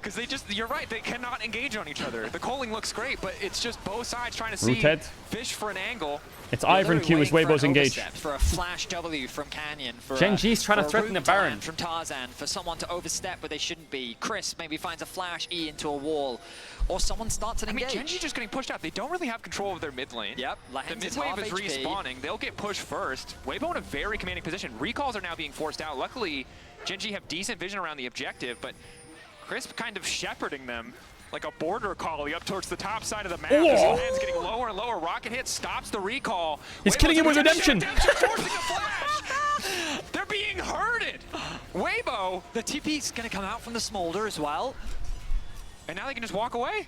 Because you're right, they cannot engage on each other. The calling looks great, but it's just both sides trying to see fish for an angle. It's Ivern Q is Weibo's engage. For a flash W from Canyon. Gen.G's trying to threaten the Baron. From Tarzan, for someone to overstep where they shouldn't be. Chris maybe finds a flash E into a wall. Or someone starts an engage. I mean, Gen.G just getting pushed out. They don't really have control of their mid lane. Yep. The mid wave is respawning. They'll get pushed first. Weibo in a very commanding position. Recalls are now being forced out. Luckily, Gen.G have decent vision around the objective, but Crisp kind of shepherding them like a border collie up towards the top side of the map. His hand's getting lower and lower. Rocket hit stops the recall. He's killing him with redemption. Forcing a flash. They're being herded. Weibo. The TP's going to come out from the Smolder as well. And now they can just walk away.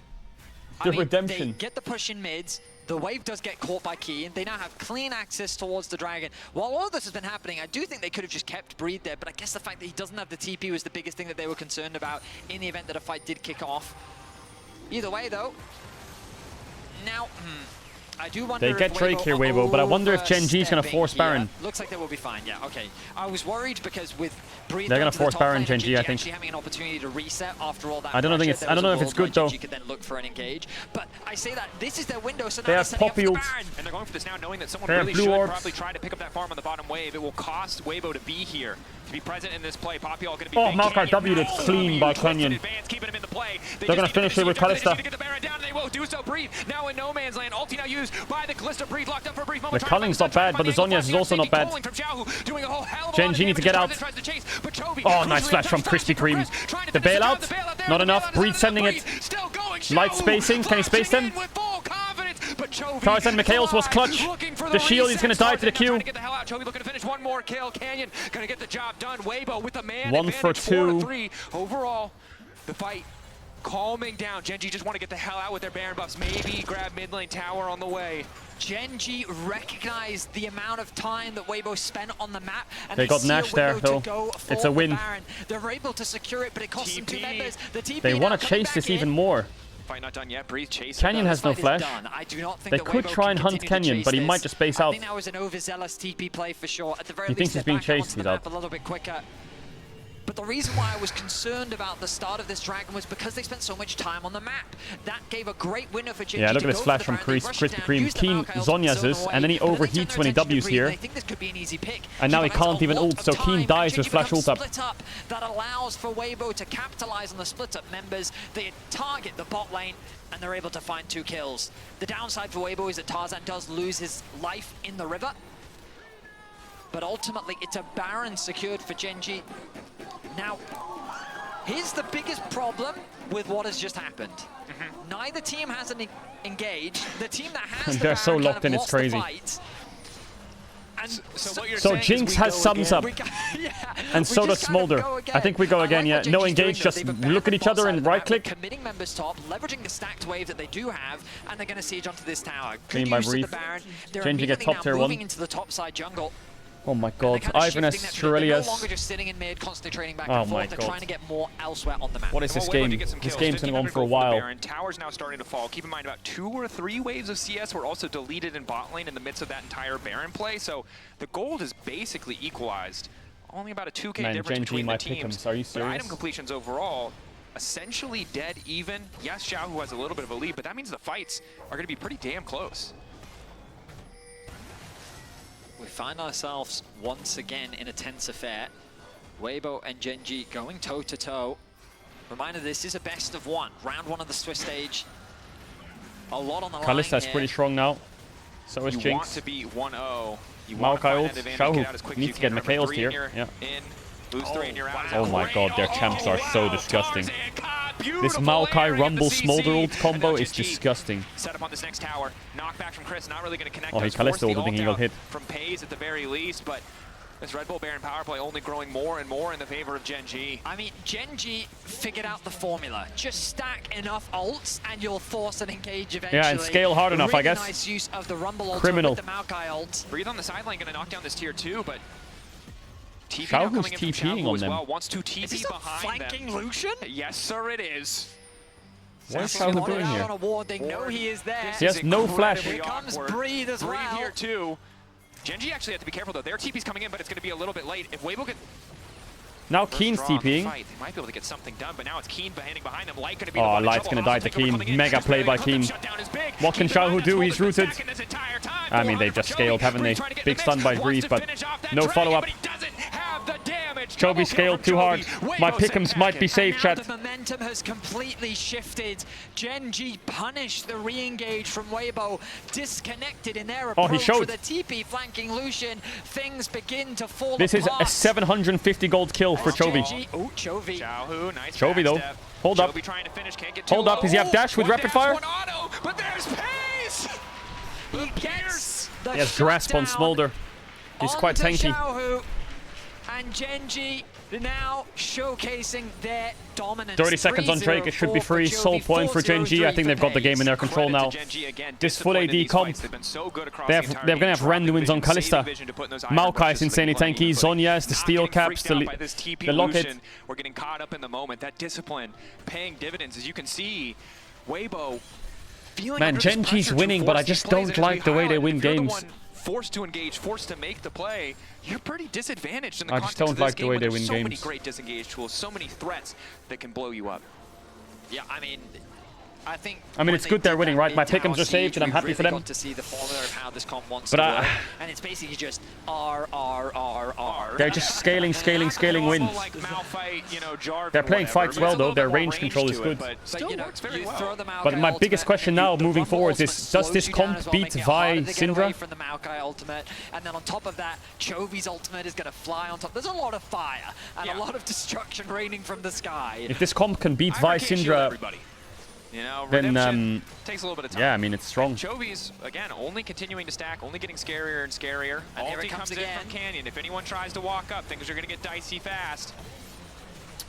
The redemption. They get the push in mids. The wave does get caught by Key, and they now have clean access towards the dragon. While all of this has been happening, I do think they could have just kept Breed there, but I guess the fact that he doesn't have the TP was the biggest thing that they were concerned about in the event that a fight did kick off. Either way, though, now, I do wonder they get Drake here, Weibo, but I wonder if Gen.G's going to force Baron. Looks like they will be fine, yeah, okay. I was worried because with Breed, they're going to force Baron, Gen.G, I think. Having an opportunity to reset after all that I don't know if it's good, though. Gen.G could then look for an engage, but I say that this is their window, so now they have Poppy ult. And they're going for this now, knowing that someone really should probably try to pick up that farm on the bottom wave. It will cost Weibo to be here, to be present in this play. Poppy all going to be big. Maokai W did clean by Canyon. They're going to finish it with Kalista. They will do so. Breathe now in no man's land. Ulti now used by the Kalista. Breathe locked up for a brief moment. The culling's not bad, but the Zhonya's is also not bad. Gen.G needs to get out. Oh, nice flash from Krispy Kreme. The bailout, not enough. Breed sending it. Light spacing, can he space them? Tarzan Mikhail's was clutch. The shield, he's going to die to the Q. Chobi looking to finish one more kill. Canyon going to get the job done. Weibo with the man 1 for 2. 4-3. Overall, the fight calming down. Gen.G just want to get the hell out with their Baron buffs. Maybe grab mid lane tower on the way. Gen.G recognized the amount of time that Weibo spent on the map, and they got Nash there, though. It's a win. They're able to secure it, but it costs them 2 members. The TP they want to chase this even more. Fight not done yet. Breathe, chase. Canyon has no flash. I do not think they could try and hunt Canyon, but he might just space out. I think that was an overzealous TP play for sure. At the very he thinks he's being chased. He's out. A little bit quicker. But the reason why I was concerned about the start of this dragon was because they spent so much time on the map. That gave a great window for Gen.G. Yeah, look at this flash from Krispy Kreme. Keen Zhonya's, and then he overheats when he W's here. And now he can't even ult, so Keen dies with flash ult up. That allows for Weibo to capitalize on the split up members. They target the bot lane, and they're able to find 2 kills. The downside for Weibo is that Tarzan does lose his life in the river. But ultimately, it's a Baron secured for Gen.G. Now, Here's the biggest problem with what has just happened. Neither team hasn't engaged. The team that has They're so locked in, it's crazy. So Jinx has sums up, and so does Smolder. I think we go again, yeah. No engage, just look at each other and right-click. Committing members top, leveraging the stacked wave that they do have, and they're going to siege onto this tower. Clean by Breathe. Genji gets top tier 1. Moving into the top side jungle. Oh my god, Ivan has Shurelius. No longer just sitting in mid, constantly trading back Oh and my forth. They're god. trying to get more elsewhere on the map. What is this game? This game's been on for a while. Towers now starting to fall. Keep in mind, about 2 or 3 waves of CS were also deleted in bot lane in the midst of that entire Baron play. So the gold is basically equalized. Only about a 2K Man, difference Genji, between my the teams. pick'ems. Are you But serious? item completions overall, essentially dead even. Yes, Xiaohu has a little bit of a lead, but that means the fights are going to be pretty damn close. We find ourselves once again in a tense affair. Weibo and Genji going toe-to-toe. Reminder, this is a best of 1. Round 1 of the Swiss stage. A lot on the line Kalista's here. pretty strong now. So is You Jinx. want to be 1-0. You Maokai ult. Xiaohu needs to get McHale's here. Yeah. Oh my god, their champs are so disgusting. This Maokai Rumble Smolder ult combo is disgusting. Set up on this next tower. Knockback from Chris, not really going to connect. Oh, he Kalista ult, I think he got hit. From Pays at the very least, but this Red Bull Baron power play only growing more and more in the favor of Genji. I mean, Genji figured out the formula. Just stack enough ults and you'll force an engage eventually. Yeah, and scale hard enough, I guess. Nice use of the Rumble ult Criminal. with the Maokai ult. Breathe on the sideline, going to knock down this tier 2, but TP now Xiaohu's coming in from TPing Xiaohu on as them. well. Wants to TP Is this a behind flanking them. Lucian? Yes, sir, it is. What is Xiaohu doing here? On a ward. They know he is there. He has no flash. Here comes Breathe as well. Breathe here too. Genji actually have to be careful though. Their TP's coming in, but it's going to be a little bit late. If Weibo could Now Keen's TPing. fight, they might be able to get something done, but now it's Keen standing behind them. Light going to be Oh, Light's gonna die to Keen. Mega play by Keen. What can Xiaohu do? He's rooted. I mean, they've just scaled, haven't they? Big stun by Breeze, but no follow-up. Chovy scaled too hard. My pick'ems might be safe, Now chat. the momentum has completely shifted. Genji punished the re-engage from Weibo, disconnected in their Oh, he approach showed. with a TP flanking Lucian. Things begin to fall This is apart. a 750 gold kill for Chovy. Oh, Chovy. Xiaohu, nice Chovy though. backstep. Hold up. Chovy trying to finish, can't get Hold too up. Does he low. have dash with One rapid dash, fire? one auto, but there's Pays! He gets the He has grasp on shutdown Smolder. He's quite onto tanky. Xiaohu, and Genji now showcasing their dominance. 30 seconds on Drake, it should be free. Soul point for Genji. I think they've got the game in their control now. This full AD comp. They're going to have Randuins on Kalista. Maokai is insanely tanky. Zonya has the steel caps, the locket. We're getting caught up in the moment. That discipline paying dividends, as you can see. Weibo feeling Man, under this Genji's pressure to winning, but I force these just plays. don't And as like the way they highlighted, win if you're the games. one forced to engage, forced to make the play, you're pretty disadvantaged in the I context just don't of this like the game way when they there's win so many games. great disengage tools, so many threats that can blow you up. Yeah, I mean, I think. I mean, it's good they're winning, right? My pick'ems are saved, and I'm happy for them. Got to see the formula of how this comp wants But to I- work, and it's basically just R. They're just scaling wins. They're playing fights well though. Their range control is good. But you know, you throw the Maokai But my ultimate, biggest question now, the moving Rumble forward, ultimate is does this slows you down comp as well, beat making it harder Vi to get away Syndra? from the Maokai ultimate, and then on top of that, Chovy's ultimate is going to fly on top. There's a lot of fire and a lot of destruction raining from the sky. If this comp can beat Vi Syndra, You know, then redemption takes a little bit of time. yeah, I mean it's strong. Chovy's, again, only continuing to stack, only getting scarier and scarier. And here it Ulti comes comes in from Canyon. If anyone tries to walk up, things are going to get dicey fast.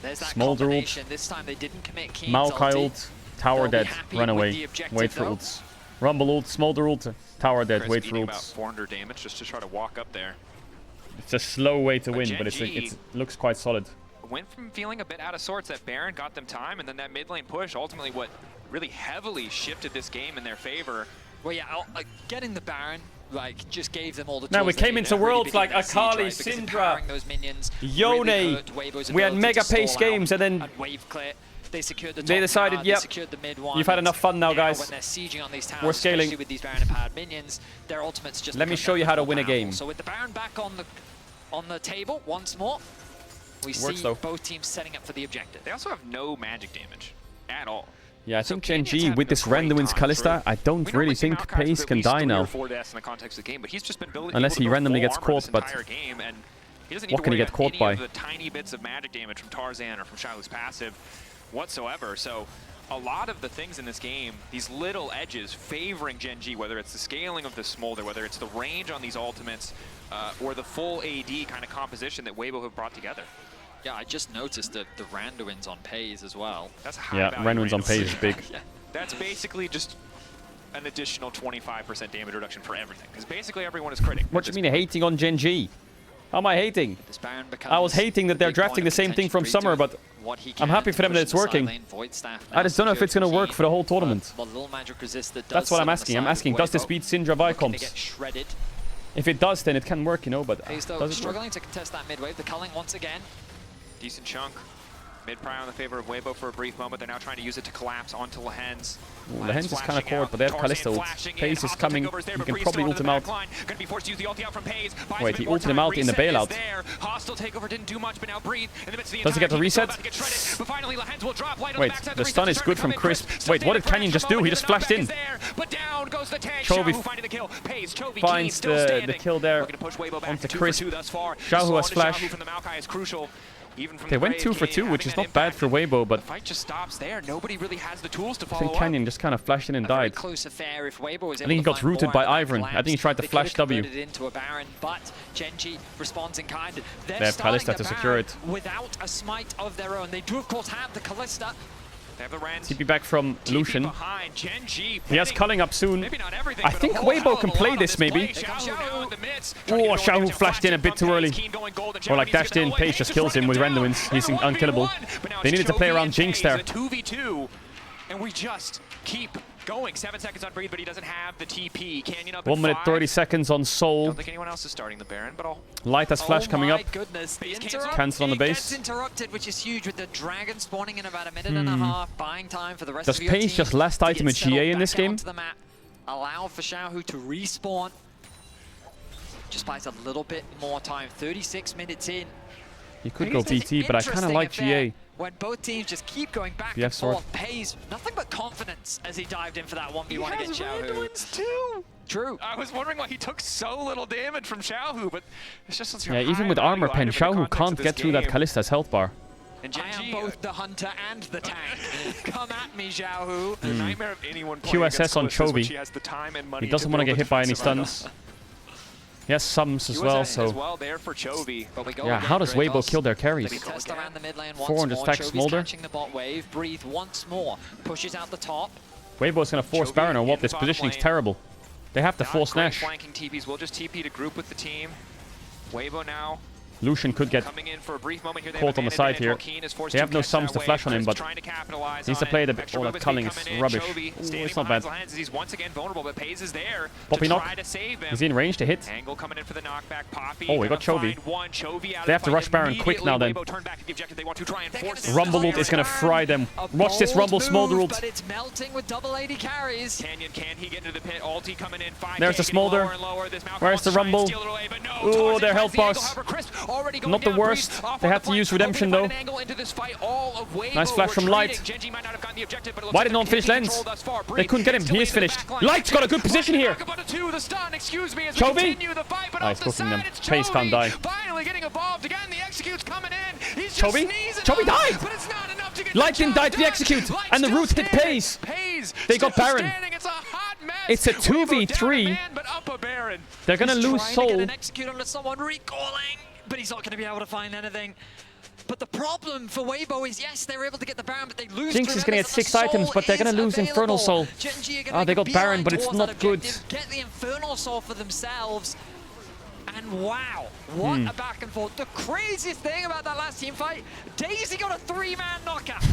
There's that Smolder ult. combination. This time they didn't commit Keen's Maokai ulti. ult, tower They'll be dead, happy run with away, the objective, wait for though. ults. Rumble ult, Smolder ult, tower dead, Chris wait for eating about ults. 400 damage just to try to walk up there. It's a slow way to win, but Genji it looks quite solid. Went from feeling a bit out of sorts that Baron got them time, and then that mid lane push, ultimately what really heavily shifted this game in their favor. Well, yeah, getting the Baron, like, just gave them all the tools. Now we they came needed. into Really worlds became like that siege, Akali, right? Because Syndra, empowering those minions Yone. really hurt Weibo's We had ability mega to pace stall out games, and then and wave clear. They secured the top they decided, tower, yep, they secured the mid one. you've had enough fun now, When guys. they're sieging on these towers, We're scaling. especially with these Baron empowered minions, their ultimates just Let me become show you that how to much win a more powerful. game. So with the Baron back on the table once more, we Works, see though. both teams setting up for the objective. They also have no magic damage at all. Yeah, I think Genji with this Randuin's Kalista, I don't really think Pace can die now. In the context of the game, but he's just been building, Unless he randomly gets caught, but game, and He doesn't need What to can he worry get about caught any by? of the tiny bits of magic damage from Tarzan or from Xiaohu's passive whatsoever. So a lot of the things in this game, these little edges favoring Gen G, whether it's the scaling of the Smolder, whether it's the range on these ultimates, or the full AD kind of composition that Weibo have brought together. Yeah, I just noticed that the Randuin's on Pays as well. That's a high Yeah, value Randuin's on Pays is big. Yeah. That's basically just an additional 25% damage reduction for everything, because basically everyone is critting. What do you mean hating on Gen G? How am I hating? I was hating that they're drafting the same thing from Summer, but I'm happy for them that it's working. I just don't know if it's going to work for the whole tournament. That's what I'm asking. I'm asking, does this beat Syndra Vicoms? If it does, then it can work, you know, but Pays though does it struggling work? to contest that mid wave. The culling once again. Decent chunk. Mid-prio in the favor of Weibo for a brief moment. They're now trying to use it to collapse onto Lehens. Lehens is kind of caught, but they have Kalista ult. Pays is coming. You can probably ult him out. Wait, he ulted him out in the bailout. Hostile takeover didn't do much, but now Breathe in the midst of the Does he get the reset? Wait, the stun is good from Crisp. Wait, what did Canyon just do? He just flashed in. Chovy finds the kill there onto Crisp. Xiaohu has flash. They went 2 for 2, which is not bad for Weibo, but fight just stops there. Nobody really has the tools to I follow think Canyon just kind of flashed in and died. Close affair if Weibo was I think he got rooted by Ivern. I think he tried to flash W. into a Baron, but Gen G responds in kind. They have Kalista to secure it. Without a smite of their own. They do of course have the Kalista. They have the Rens. TP back from Lucian. Behind. Gen G He has culling up soon. maybe not everything, I but think a whole hell Weibo of can a lot play on this maybe. Oh, Xiaohu flashed in a bit too early. Or like dashed in, Paige just kills him with Randuins. He's unkillable. They needed to play around Jinx there. 2v2, and we just keep going. 7 seconds on Breathe, but he doesn't have the TP. Canyon up 1 minute 30 seconds on Soul. Don't think anyone else is starting the Baron, but I'll... Light has flash coming up. Goodness, the Cancel on the base. gets interrupted, which is huge with the Dragon spawning in about a minute and a half, buying time for the rest Does of your team. Paige just last item at GA in this game? The map. Allow for Xiaohu to respawn. Just buys a little bit more time. 36 minutes in. He could go BT, but I kind of like GA. When both teams just keep going back Yeah, and sword. forth, Pays nothing but confidence as he dived in for that 1v1 against Xiaohu. Randuins too. True. I was wondering why he took so little damage from Xiaohu, but it's just such a Yeah, even high with armor value pen, item in the Xiaohu context can't of this get through that game. Kalista's health bar. And Gen I am G, both the hunter and the tank. Come at me, Xiaohu. the nightmare of anyone playing QSS on against Kalista is when Chovy. she has the time and money He doesn't want to build get hit by any defensive items. stuns. He has sums as QSS well, as so... well there for Chovy. But we go Yeah, again, how does Weibo Kratos. kill their carries? They test around the mid lane once 400 more. stack Chovy's Smolder. catching the bot wave. Breathe once more. Pushes out the top. Weibo's going to force Chovy Baron or in what? the This bottom positioning's lane. terrible. They have to Not force great Nash. flanking TPs. We'll just TP to group with the team. Weibo now Lucian could get coming in for a brief moment here. They caught have on the an side advantage. here. Joaquin is forced They have to no catch sums that to flash on wave. him, but Trying to capitalize needs to on play it. the bit. Extra Oh, that movement culling speed is coming in. rubbish. Chovy Ooh, standing it's not behind bad. Lehens as he's once again vulnerable, but Pays is there Poppy to knock. try to save him. He's in range to hit. Angle coming in for the knockback. Poppy. Oh, we got gonna Chovy. find one. Chovy out They of have to the rush fight Baron quick now then. immediately. Weibo turn back to the objective. They want to try and force this. Rumble ult is going to fry them. Watch this Rumble Smolder ult. But it's melting with double AD carries. Canyon, can he get into the pit? Ulti coming in. 5K There's the getting lower Smolder. and lower. This Malcolm Where's wants the to try and Rumble? steal it away, but no. Oh, Tarzan their finds health the angle. bars. However, Crisp already going Not the down. worst. Breathe off They on have the to flank. use Hoping to Redemption find though. an angle into this fight. All of Weibo Nice flash from Light. retreating. Gen G might not have gotten the objective, but it looks Why like did no one they're finish taking Lens? control thus far. They Breathe couldn't get him. still He is into the finished. backline. Light's got a good position here. Back up onto 2, the stun, excuse me, as we Chovy? continue the fight, but Oh, off he's the cooking side, them. it's Pace can't Chovy. die. Finally getting involved again. The execute's coming in. He's just Chovy? sneezing Chovy up, died! but it's not enough to get Light the didn't job die to the done. execute, Light's and the still root hit standing. Pays. Pays They got still Baron. standing. It's a hot mess. It's a Weibo down 2v3. a man, but up a Baron. They're going to He's lose trying to Soul. get an execute onto someone recalling, but he's not going to be able to find anything. But the problem for Weibo is, yes, they're able to get the Baron, but they lose. Jinx is going to get 6 items, but they're going to lose Infernal Soul. Ah, they got Baron, but it's not good. Get the Infernal Soul for themselves. And wow, what a back and forth. The craziest thing about that last team fight, Daisy got a 3-man knockout.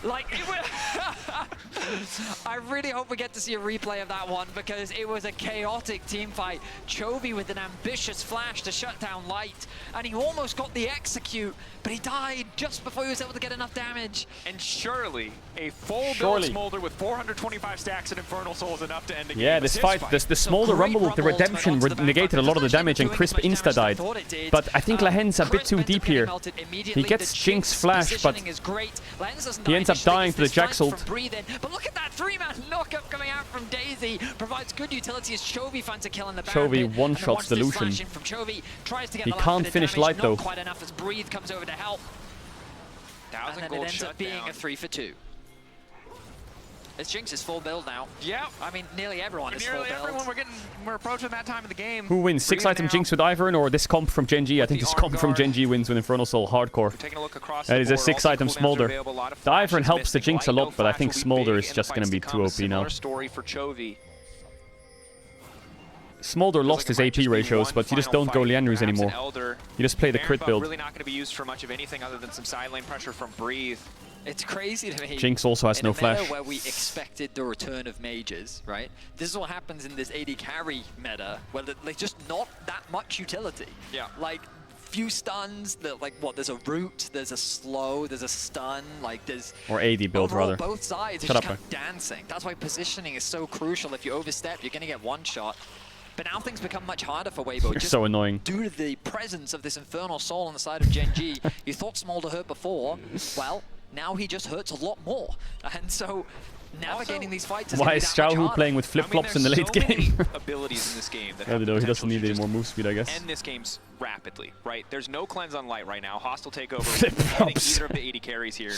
Like, it was I really hope we get to see a replay of that one because it was a chaotic team fight. Chovy with an ambitious flash to shut down Light, and he almost got the execute, but he died just before he was able to get enough damage. And surely a full build Smolder with 425 stacks and Infernal Soul is enough to end the game. Yeah, But this fight, the Smolder Rumble, the Redemption negated a lot of the damage, and Crisp insta-died. But I think Lahen's a bit too deep here. He gets Jinx flash, but he ends up dying to the Jax ult. But look at that 3-man knockup coming out from Daisy. Provides good utility as Chovy finds a kill in the Baron Chovy pit. one-shots the Lucian. He can't finish Light though. Quite enough as Breathe comes over to help. And then it ends up being a 3-for-2. As Jinx is full build now. Yeah. I mean, nearly everyone is full build. We're approaching that time of the game. Who wins? 6-item Jinx with Ivern or this comp from Gen G? I think this comp from Gen G wins with Infernal Soul hardcore. That is a 6-item Smolder. The Ivern helps the Jinx a lot, but I think Smolder is just going to be too OP now. Smolder lost his AP ratios, but you just don't go Lianrus anymore. You just play the crit build. Really not going to be used for much of anything other than some side lane pressure from Breathe. It's crazy to me. Jinx also has no flash. In a meta where we expected the return of mages, right? This is what happens in this AD carry meta, where there's just not that much utility. Yeah. Like, few stuns, like what, there's a root, there's a slow, there's a stun, like there's... Or AD build, overall, rather. both sides are just kind of dancing. That's why positioning is so crucial. If you overstep, you're going to get one shot. But now things become much harder for Weibo. You're so annoying. Due to the presence of this Infernal Soul on the side of Gen G, you thought Smolder hurt before. Well, now he just hurts a lot more. And so, navigating these fights is Why is Xiaohu playing with flip-flops in the late game? Abilities in this game that I don't know, he doesn't need any more move speed, I guess. End this game's rapidly, right? There's no cleanse on Light right now. Hostile takeover. I think either of the AD carries here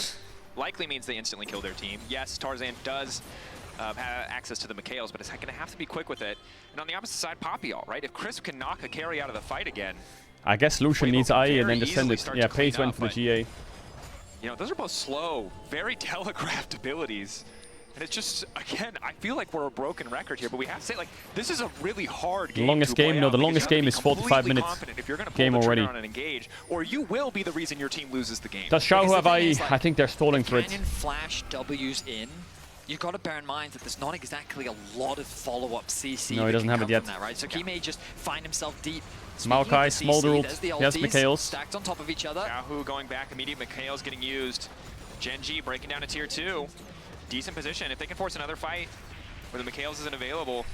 likely means they instantly kill their team. Yes, Tarzan does have access to the Mikhails, but it's going to have to be quick with it. And on the opposite side, Papillon, right? If Crisp can knock a carry out of the fight again, I guess Lucian needs IE and then just send it. Yeah, Pace went for the GA. You know, those are both slow, very telegraphed abilities. And it's just, again, I feel like we're a broken record here, but we have to say, like, this is a really hard game. The longest game? No, the longest game is 45 minutes. If you're going to game already. On and engage, or you will be the reason your team loses the game. Does Xiaohu have IE? I think they're stalling for it. Canyon flash W's in. You've got to bear in mind that there's not exactly a lot of follow-up CC. No, he doesn't have it yet. That, right? So he may just find himself deep. Maokai, Smolder ult, yes, Mikhails. Stacked on top of each other. Xiaohu going back, immediate Mikhails getting used. Gen G breaking down to tier 2. Decent position. If they can force another fight where the Mikhails isn't available,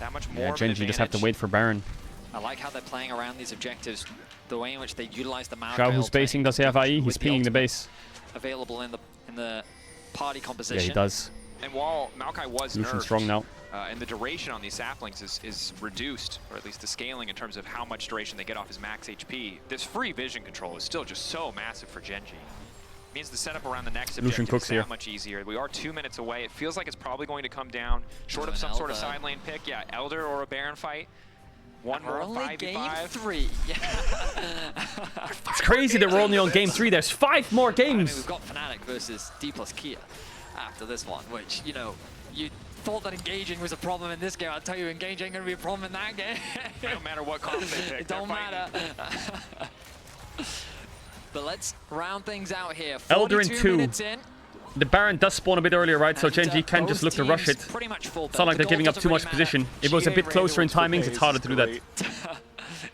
that much more. Yeah, Gen G just have to wait for Baron. I like how they're playing around these objectives, the way in which they utilize the Maokai. Xiaohu's spacing, does he have IE? He's pinging the base. Available in the party composition. Yeah, he does. And while Maokai was Lucian's nerfed, strong now. And the duration on these saplings is reduced, or at least the scaling in terms of how much duration they get off his max HP, this free vision control is still just so massive for Gen G. Means the setup around the next objective is that much easier. We are 2 minutes away. It feels like it's probably going to come down short of some sort of side lane pick. Yeah, Elder or a Baron fight. One more 5v5. Game 3. It's crazy that we're only on game 3. There's 5 more games. I mean, we've got Fnatic versus D plus Kia after this one, which, you know, you thought that engaging was a problem in this game. I'll tell you, engaging going to be a problem in that game. No matter what comp they pick. It don't matter. But let's round things out here. Elder in 2. In. The Baron does spawn a bit earlier, right? So Gen G can just look to rush it. It's not like they're giving up too much position. If it was a bit closer in timings, it's harder to do that.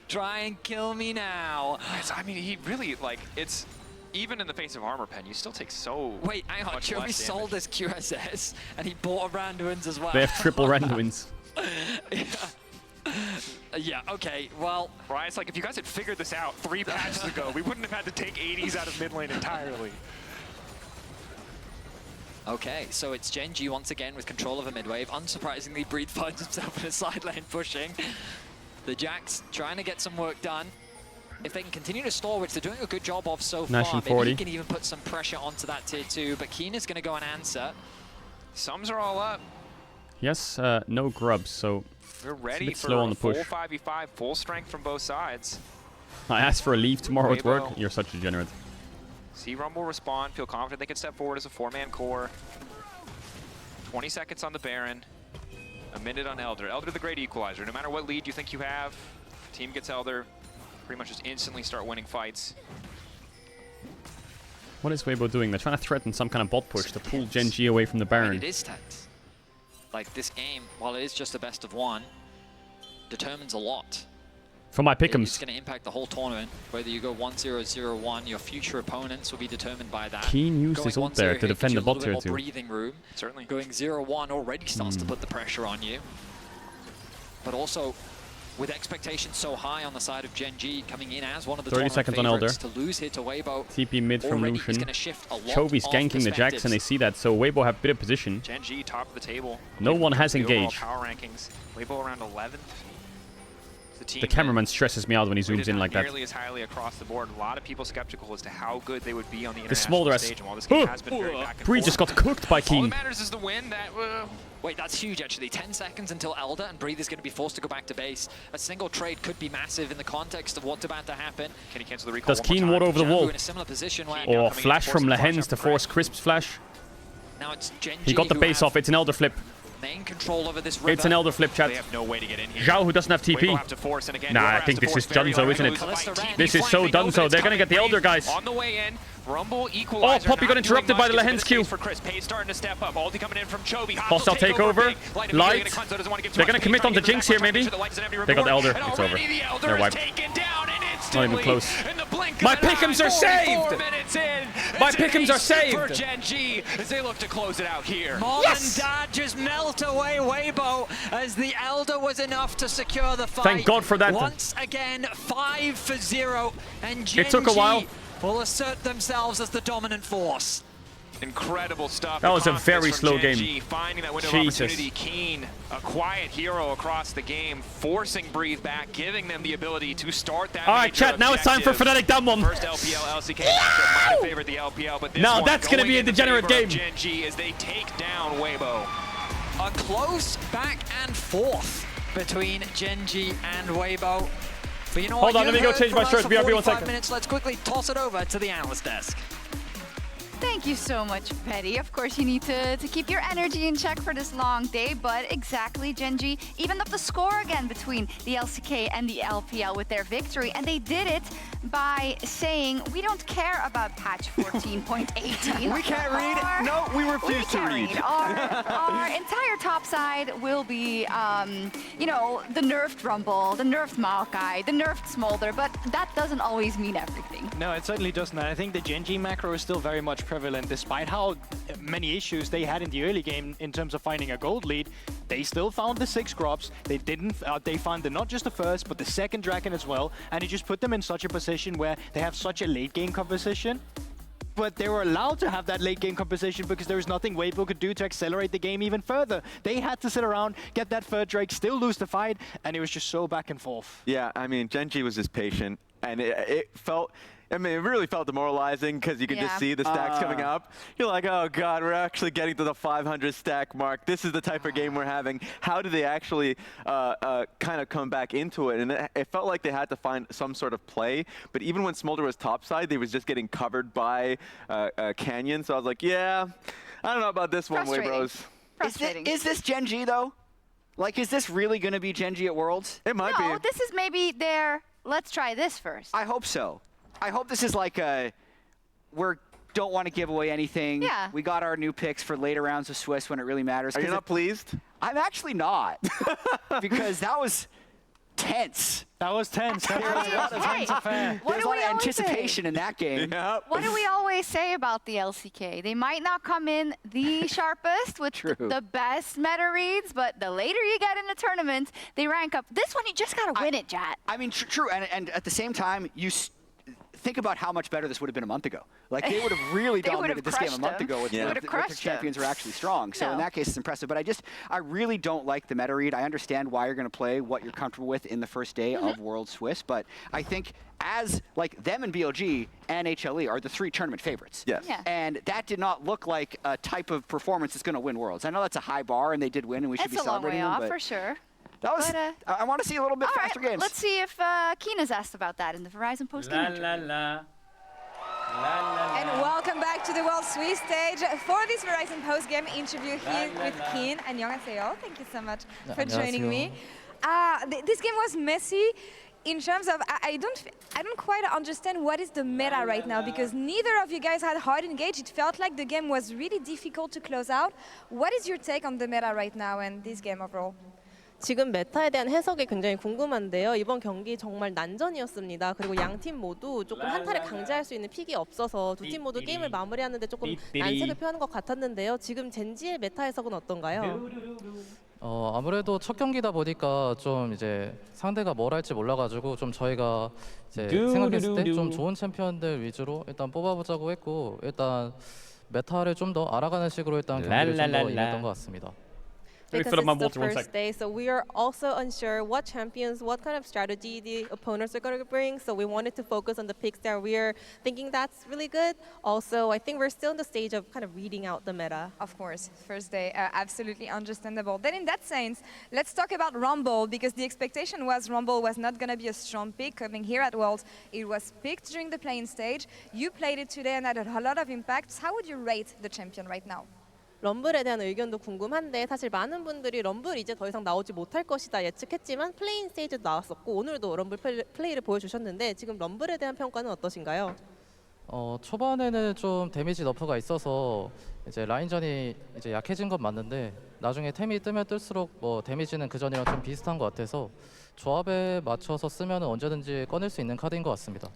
Try and kill me now. I mean, he really, like, it's... Even in the face of Armor Pen, you still take so Wait, hang on. Chovy sold his QSS, and he bought a Randuin's as well. They have triple Randuin's. Yeah, okay, well... Right, it's like if you guys had figured this out 3 patches ago, we wouldn't have had to take 80s out of mid lane entirely. Okay, so it's Gen G once again with control of a mid wave. Unsurprisingly, Breathe finds himself in a side lane pushing. The Jax trying to get some work done. If they can continue to stall, which they're doing a good job of so far, maybe he can even put some pressure onto that tier 2, but Keen is going to go and answer. Sums are all up. Yes, no grubs, so we're ready it's a bit for slow on the full push. 5v5, full strength from both sides. I asked for a leave tomorrow at work. You're such a degenerate. See Rumble respond, feel confident they can step forward as a 4-man core. 20 seconds on the Baron, a minute on Elder. Elder the great equalizer. No matter what lead you think you have, team gets Elder, pretty much just instantly start winning fights. What is Weibo doing? They're trying to threaten some kind of bot push to pull Gen G away from the Baron. I mean, it is tense. Like, this game, while it is just a best of 1, determines a lot. For my pick'ems. It's going to impact the whole tournament. Whether you go 1-0-0-1, your future opponents will be determined by that. Keen used his ult there to defend the bot tier 2. Breathing room. Certainly. Going 0-1 already starts to put the pressure on you. But also, with expectations so high on the side of Gen G, coming in as one of the 30 seconds on Elder. to lose here to Weibo. TP mid from Already Lucian. is gonna shift a lot Chovy's of ganking the Jax and they see that, so Weibo have better position. Gen G top of the table. No one has The overall engaged. power rankings. Weibo around 11th. The cameraman stresses me out when he zooms in like that. Nearly as highly across the board. A lot of people skeptical as to how good they would be on the The international Smolder stage. And while this game has been very back and Bree forth, just got cooked by all Keen. that matters is the win. That Wait, that's huge actually. 10 seconds until Elder, and Breathe is going to be forced to go back to base. A single trade could be massive in the context of what's about to happen. Can he cancel the recall? Does Keen ward over the wall? In a similar position where Or flash from Lehens to force Crisp's flash? now it's Gen G He got the who base have off. It's an Elder flip. main control over this river. It's an Elder flip, chat. They have no way to get in here. Zhao, who doesn't have TP. Weibo have to force, and again, Nah, whoever I has think to this force is very Dunzo, hard isn't to it? lose the fight. This is Team so flank, they know that Dunzo. it's They're gonna get the coming. Elder, guys. On the way in, Rumble equalizer. Oh, Poppy got not interrupted doing by the much. Lehens It's Q. for Chris. Pei starting to step up. Ulti coming in from Chovy. Hostile takeover. Light. They're gonna commit on the Jinx here, maybe. They got the Elder. It's over. They're wiped. Not even close. My pick'ems are saved! My pick'ems are For saved! Gen G as they look to close it out here. Mom and Dad just melt away Weibo as the Elder was enough to secure the fight. Thank God for that. Once again, 5-0, and Gen It took a while. G will assert themselves as the dominant force. Incredible stuff. That The was a confidence very from slow Gen game. G, finding that window Jesus. of opportunity. Keen, a quiet hero across the game, forcing Breathe back, giving them the ability to start that. All right, chat. Now it's time for Fnatic down one. First LPL LCK matchup might have favored the LPL, but this Now one that's gonna going be a in the degenerate favor of game. Gen G as they take down Weibo. A close back and forth between Gen G and Weibo. But you know Hold what? on, let You've me go heard change from my us shirt. for BRB, 1 45 second. minutes. Let's quickly toss it over to the analyst desk. Thank you so much, Petty. Of course, you need to keep your energy in check for this long day, but exactly, Gen G evened up the score again between the LCK and the LPL with their victory, and they did it by saying, we don't care about patch 14.18. We can't read. No, we refuse to read. Our entire top side will be, you know, the nerfed Rumble, the nerfed Maokai, the nerfed Smolder, but that doesn't always mean everything. No, it certainly doesn't. I think the Gen G macro is still very much prevalent, despite how many issues they had in the early game in terms of finding a gold lead. They still found the 6 crops. They didn't. They found not just the first, but the second dragon as well, and it just put them in such a position where they have such a late game composition. But they were allowed to have that late game composition because there was nothing Weibo could do to accelerate the game even further. They had to sit around, get that third Drake, still lose the fight, and it was just so back and forth. Yeah, I mean, Gen G was just patient, and it felt. I mean, it really felt demoralizing because you could just see the stacks coming up. You're like, oh God, we're actually getting to the 500 stack mark. This is the type of game we're having. How do they actually kind of come back into it? And it felt like they had to find some sort of play. But even when Smolder was topside, they was just getting covered by Canyon. So I was like, yeah, I don't know about this one, Weibros. Is this Gen G though? Like, is this really going to be Gen G at Worlds? It might No, this is maybe their, let's try this first. I hope so. I hope this is like a, don't want to give away anything. Yeah. We got our new picks for later rounds of Swiss when it really matters. Are you not pleased? I'm actually not. Because that was tense. That was tense. There was a lot of tense affair. There's a lot of anticipation in that game. What do we always say about the LCK? They might not come in the sharpest with the best meta reads, but the later you get in the tournament, they rank up. This one, you just got to win it, Jat. I mean, true. And at the same time, think about how much better this would have been a month ago. Like, they would have really dominated this game a month ago if the champions were actually strong. So in that case, it's impressive. But I really don't like the meta read. I understand why you're going to play what you're comfortable with in the first day of World Swiss. But I think them and BLG and HLE are the 3 tournament favorites. Yes. Yeah. And that did not look like a type of performance that's going to win Worlds. I know that's a high bar, and they did win, and we should be celebrating them. It's a long way off, but for sure. that was. I want to see a little bit faster games. Let's see if Keena's asked about that in the Verizon post-game interview. And welcome back to the World Swiss stage for this Verizon post-game interview here with Keen. 안녕하세요. Thank you so much for joining me. This game was messy in terms of I don't quite understand what is the meta right now, because neither of you guys had hard engage. It felt like the game was really difficult to close out. What is your take on the meta right now and this game overall? 지금 메타에 대한 해석이 굉장히 궁금한데요. 이번 경기 정말 난전이었습니다. 그리고 양 팀 모두 조금 한타를 강제할 수 있는 픽이 없어서 두 팀 모두 게임을 마무리하는데 조금 난색을 표하는 것 같았는데요. 지금 젠지의 메타 해석은 어떤가요? 아무래도 첫 경기다 보니까 좀 이제 상대가 뭘 할지 몰라가지고 좀 저희가 이제 생각했을 때 좀 좋은 챔피언들 위주로 일단 뽑아보자고 했고 일단 메타를 좀 더 알아가는 식으로 일단 경기를 좀 더 임했던 것 같습니다. Because it's the first day, so we are also unsure what champions, what kind of strategy the opponents are going to bring. So we wanted to focus on the picks that we are thinking that's really good. Also, I think we're still in the stage of kind of reading out the meta. Of course, first day, absolutely understandable. Then in that sense, let's talk about Rumble, because the expectation was Rumble was not going to be a strong pick coming here at Worlds. It was picked during the playing stage. You played it today and had a lot of impact. How would you rate the champion right now? 럼블에 대한 의견도 궁금한데 사실 많은 분들이 럼블 이제 더 이상 나오지 못할 것이다 예측했지만 플레인 스테이지도 나왔었고 오늘도 럼블 플레이를 보여주셨는데 지금 럼블에 대한 평가는 어떠신가요? 초반에는 좀 데미지 너프가 있어서 이제 라인전이 이제 약해진 건 맞는데 나중에 템이 뜨면 뜰수록 뭐 데미지는 그 전이랑 좀 비슷한 것 같아서 조합에 맞춰서 쓰면 언제든지 꺼낼 수 있는 카드인 것 같습니다.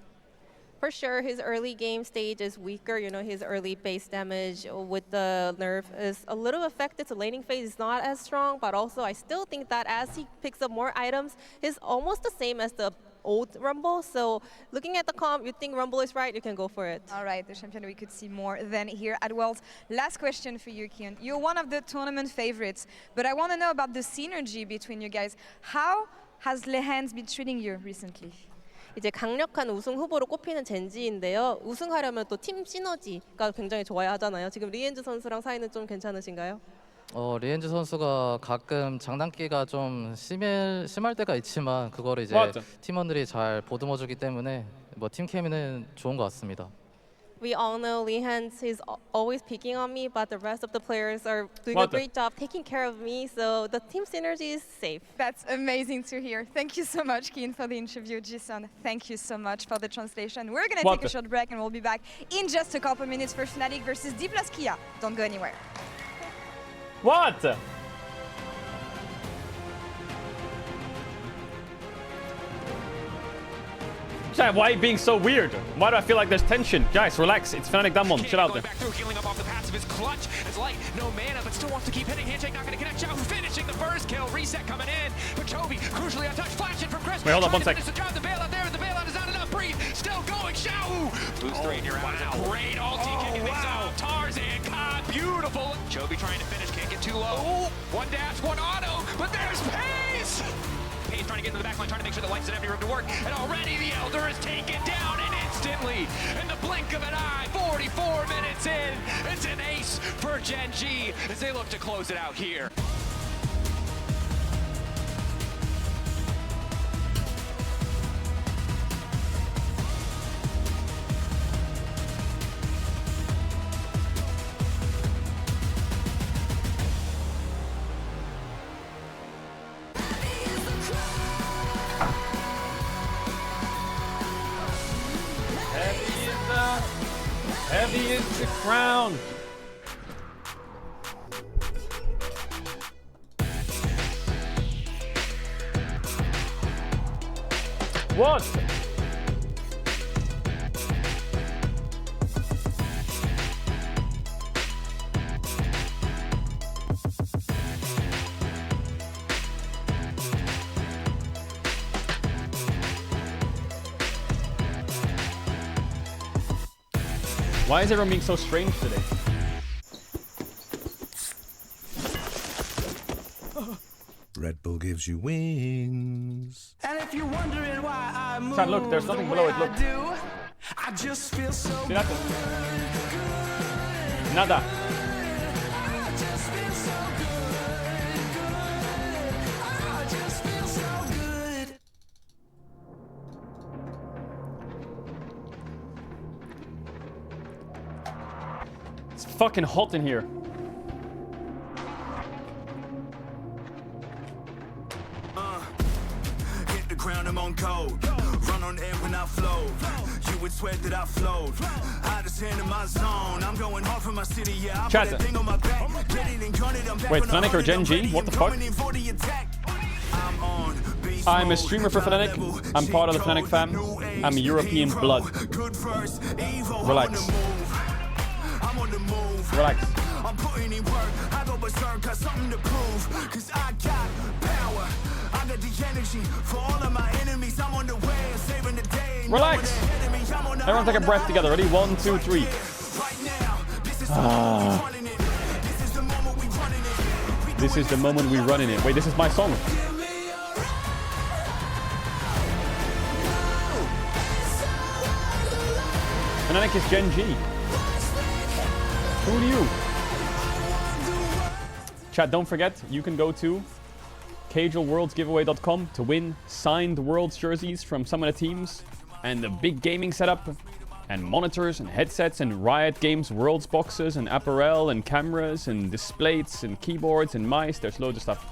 For sure, his early game stage is weaker. You know, his early base damage with the nerf is a little affected. So laning phase is not as strong, but also I still think that as he picks up more items, he's almost the same as the old Rumble. So looking at the comp, you think Rumble is right, you can go for it. All right, the champion we could see more than here at Worlds. Last question for you, Kian. You're one of the tournament favorites, but I want to know about the synergy between you guys. How has Lehans been treating you recently? 이제 강력한 우승 후보로 꼽히는 젠지인데요. 우승하려면 또 팀 시너지가 굉장히 좋아야 하잖아요. 지금 리엔즈 선수랑 사이는 좀 괜찮으신가요? 리엔즈 선수가 가끔 장난기가 좀 심할 때가 있지만 그거를 이제 팀원들이 잘 보듬어주기 때문에 뭐 팀 케미는 좋은 것 같습니다. We all know Lehans is always picking on me, but the rest of the players are doing a great job taking care of me, so the team synergy is safe. That's amazing to hear. Thank you so much, Kian, for the interview. Jason, thank you so much for the translation. We're going to take a short break and we'll be back in just a couple minutes for Fnatic versus D plus Kia. Don't go anywhere. What? Chat, why are you being so weird? Why do I feel like there's tension? Guys, relax. It's Fnatic Damwon. Chill out there. Back through, healing up off the passive is clutch. It's light, no mana, but still wants to keep hitting. Handshake not going to connect. Xiao finishing the first kill. Reset coming in. But Chovy crucially untouched. Flashing from Chris. Wait, hold on 1 sec. The bailout there. The bailout is not enough. Breathe. Still going. Xiao. Boost rate here. Wow. Great ulti kicking things out. Tarzan, God, beautiful. Chovy trying to finish. Can't get too low. One dash, one auto. But there's pace. Pace trying to get into the backline, trying to make sure the lights don't have any room to work. And already the Elder is taken down, and instantly, in the blink of an eye, 44 minutes in, it's an ace for Gen G as they look to close it out here. Heavy is the crown. What? Why is everyone being so strange today? Red Bull gives you wings. And if you're wondering why I move Chat, look, there's nothing below it, look. I just feel so See that? Nada. It's fucking hot in here. Hit the ground, I'm on code. Run on air when I flow. You would swear that I flowed. Hottest hand in my zone. I'm going hard for my city, yeah. I Chat. put that thing on my back. Get it and gun it. I'm back Wait, on the Fnatic or Gen G? What the fuck? I'm a streamer for Fnatic. I'm part of the Fnatic fam. I'm European blood. Relax. Relax. I'm putting in work, I go berserk, got something to prove. Cause I got power, I got the energy for all of my enemies. I'm on the way, saving the day. Relax. Everyone take a breath together. Ready? 1, 2, 3. This is the moment we run in it. Wait, this is my song. Fnatic is Gen G. Who do you? Chat, don't forget, you can go to CaedrelWorldsGiveaway.com to win signed Worlds jerseys from some of the teams and the big gaming setup and monitors and headsets and Riot Games Worlds boxes and apparel and cameras and displays and keyboards and mice. There's loads of stuff.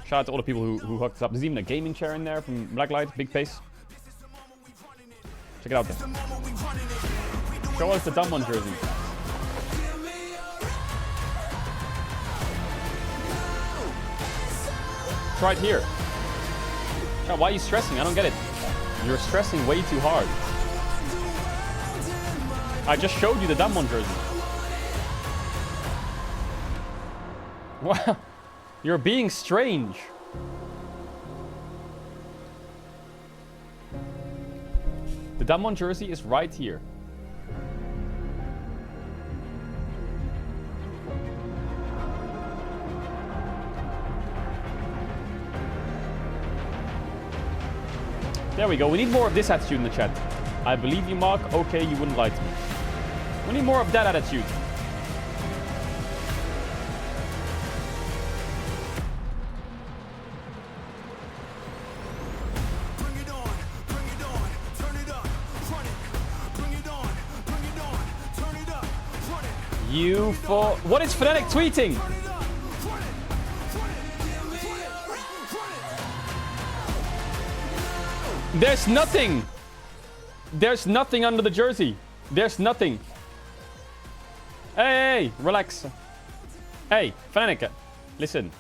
Shout out to all the people who hooked us up. There's even a gaming chair in there from Blacklight, big pace. Check it out there. Show us the dumb one jersey. It's right here. Chat, why are you stressing? I don't get it. You're stressing way too hard. I just showed you the dumb one jersey. Wow. You're being strange. The dumb one jersey is right here. There we go. We need more of this attitude in the chat. I believe you, Mark. Okay, you wouldn't lie to me. We need more of that attitude. You for... What is Fnatic tweeting? There's nothing. There's nothing under the jersey. There's nothing. Hey, relax. Hey, Fnatic, listen.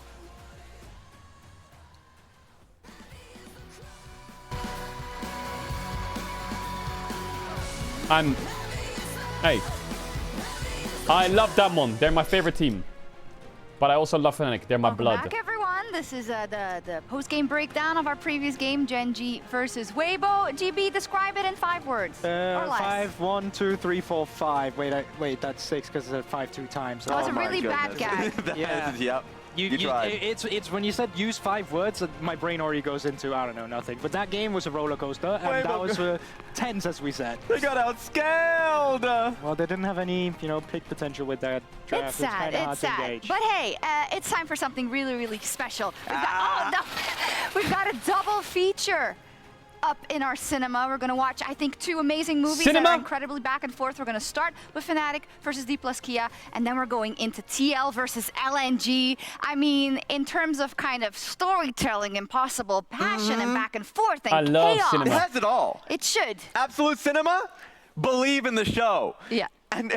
Hey. I love Damwon. They're my favorite team. But I also love Fnatic. They're my blood. Back, everyone. This is the post-game breakdown of our previous game, Gen G versus Weibo. GB, describe it in 5 words or less. 5, 1, 2, 3, 4, 5. Wait, that's 6 because I said 5 2 times. That was a really bad gag. Yeah. Yep. You tried. It's when you said use 5 words, my brain already goes into, I don't know, nothing. But that game was a roller coaster, and that was tense, as we said. They got outscaled! Well, they didn't have any, pick potential with that draft. It's sad, it's sad. But hey, it's time for something really, really special. We've got a double feature up in our cinema. We're going to watch, I think, 2 amazing movies that are incredibly back and forth. We're going to start with Fnatic versus D plus Kia, and then we're going into TL versus LNG. I mean, in terms of kind of storytelling, impossible passion and back and forth and I love chaos. cinema. It has it all. It should. Absolute cinema. Believe in the show. Yeah. And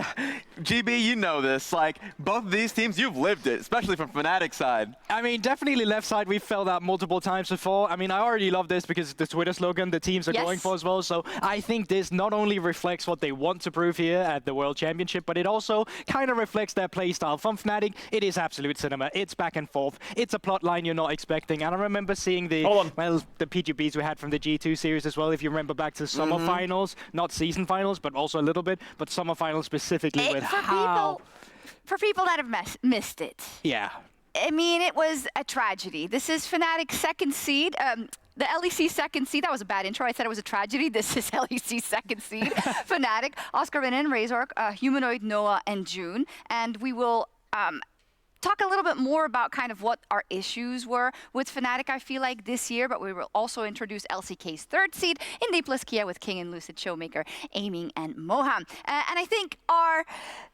GB, you know this. Like, both of these teams, you've lived it, especially from Fnatic side. I mean, definitely left side, we've felt that multiple times before. I mean, I already love this because the Twitter slogan the teams are going for as well. So I think this not only reflects what they want to prove here at the World Championship, but it also kind of reflects their playstyle. From Fnatic, it is absolute cinema. It's back and forth. It's a plot line you're not expecting. And I remember seeing the PGBs we had from the G2 series as well. If you remember back to summer finals, not season finals, but also a little bit, but summer finals specifically with for people that have missed it. Yeah. I mean, it was a tragedy. This is Fnatic's 2nd seed. The LEC 2nd seed, that was a bad intro. I said it was a tragedy. This is LEC 2nd seed. Fnatic, Oscar Renan, Razork, Humanoid, Noah, and June. And we will talk a little bit more about kind of what our issues were with Fnatic, I feel like, this year, but we will also introduce LCK's 3rd seed in D plus Kia with King and Lucid, Showmaker, Aiming, and Moham. And I think our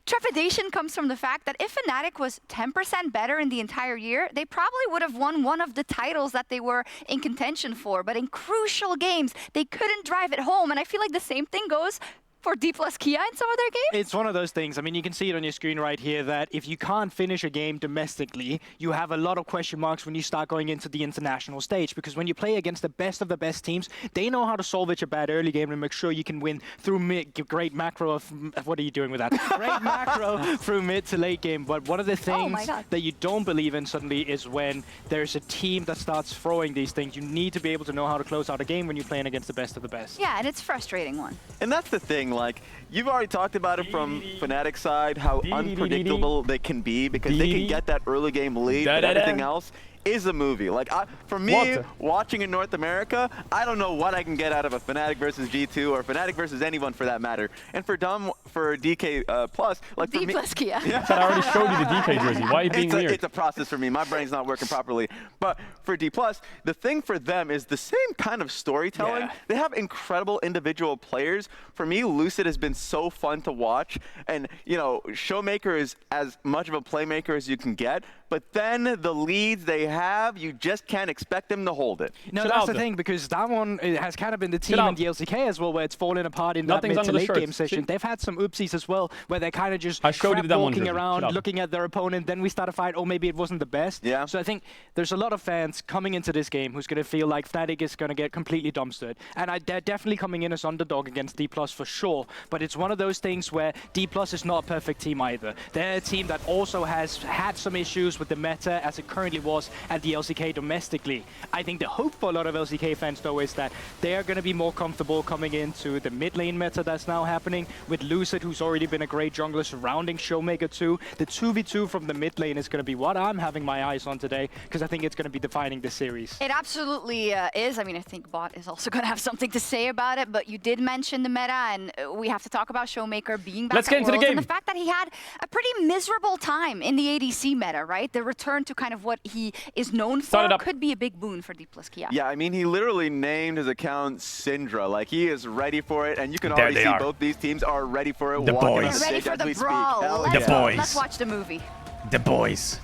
trepidation comes from the fact that if Fnatic was 10% better in the entire year, they probably would have won one of the titles that they were in contention for. But in crucial games, they couldn't drive it home. And I feel like the same thing goes for D plus Kia in some of their games? It's one of those things. I mean, you can see it on your screen right here that if you can't finish a game domestically, you have a lot of question marks when you start going into the international stage. Because when you play against the best of the best teams, they know how to salvage a bad early game and make sure you can win through great macro of... What are you doing with that? Great macro through mid to late game. But one of the things that you don't believe in suddenly is when there's a team that starts throwing these things. You need to be able to know how to close out a game when you're playing against the best of the best. Yeah, and it's a frustrating one. And that's the thing, like, you've already talked about it from Fnatic's side, how unpredictable they can be, because they can get that early game lead, but everything else is a movie. Like, for me, watching in North America, I don't know what I can get out of a Fnatic versus G2 or Fnatic versus anyone for that matter. And for DK Plus, like D plus Kia. Yeah. I already showed you the DK jersey. Why are you being weird? It's a process for me. My brain's not working properly. But for D Plus, the thing for them is the same kind of storytelling. Yeah. They have incredible individual players. For me, Lucid has been so fun to watch. And, you know, Showmaker is as much of a playmaker as you can get. But then the leads they have, you just can't expect them to hold it. No, that's the thing, because that one has kind of been the team in the LCK as well, where it's fallen apart in that mid to late game session. They've had some oopsies as well, where they're kind of just walking around, looking at their opponent. Then we start a fight, or maybe it wasn't the best. Yeah. So I think there's a lot of fans coming into this game who's going to feel like Fnatic is going to get completely dumpstered. And they're definitely coming in as underdog against D+ for sure. But it's one of those things where D+ is not a perfect team either. They're a team that also has had some issues with the meta as it currently was at the LCK domestically. I think the hope for a lot of LCK fans though is that they are going to be more comfortable coming into the mid lane meta that's now happening with Lucid, who's already been a great jungler surrounding Showmaker 2. The 2v2 from the mid lane is going to be what I'm having my eyes on today, because I think it's going to be defining the series. It absolutely is. I mean, I think Bot is also going to have something to say about it, but you did mention the meta, and we have to talk about Showmaker being back at Worlds, and the fact that he had a pretty miserable time in the ADC meta, right? The return to kind of what he is known for could be a big boon for D+ Kia. Yeah, I mean, he literally named his account Syndra. Like, he is ready for it, and you can already see both these teams are ready for it. The boys. They're ready for the brawl. The boys. Let's watch the movie. The boys.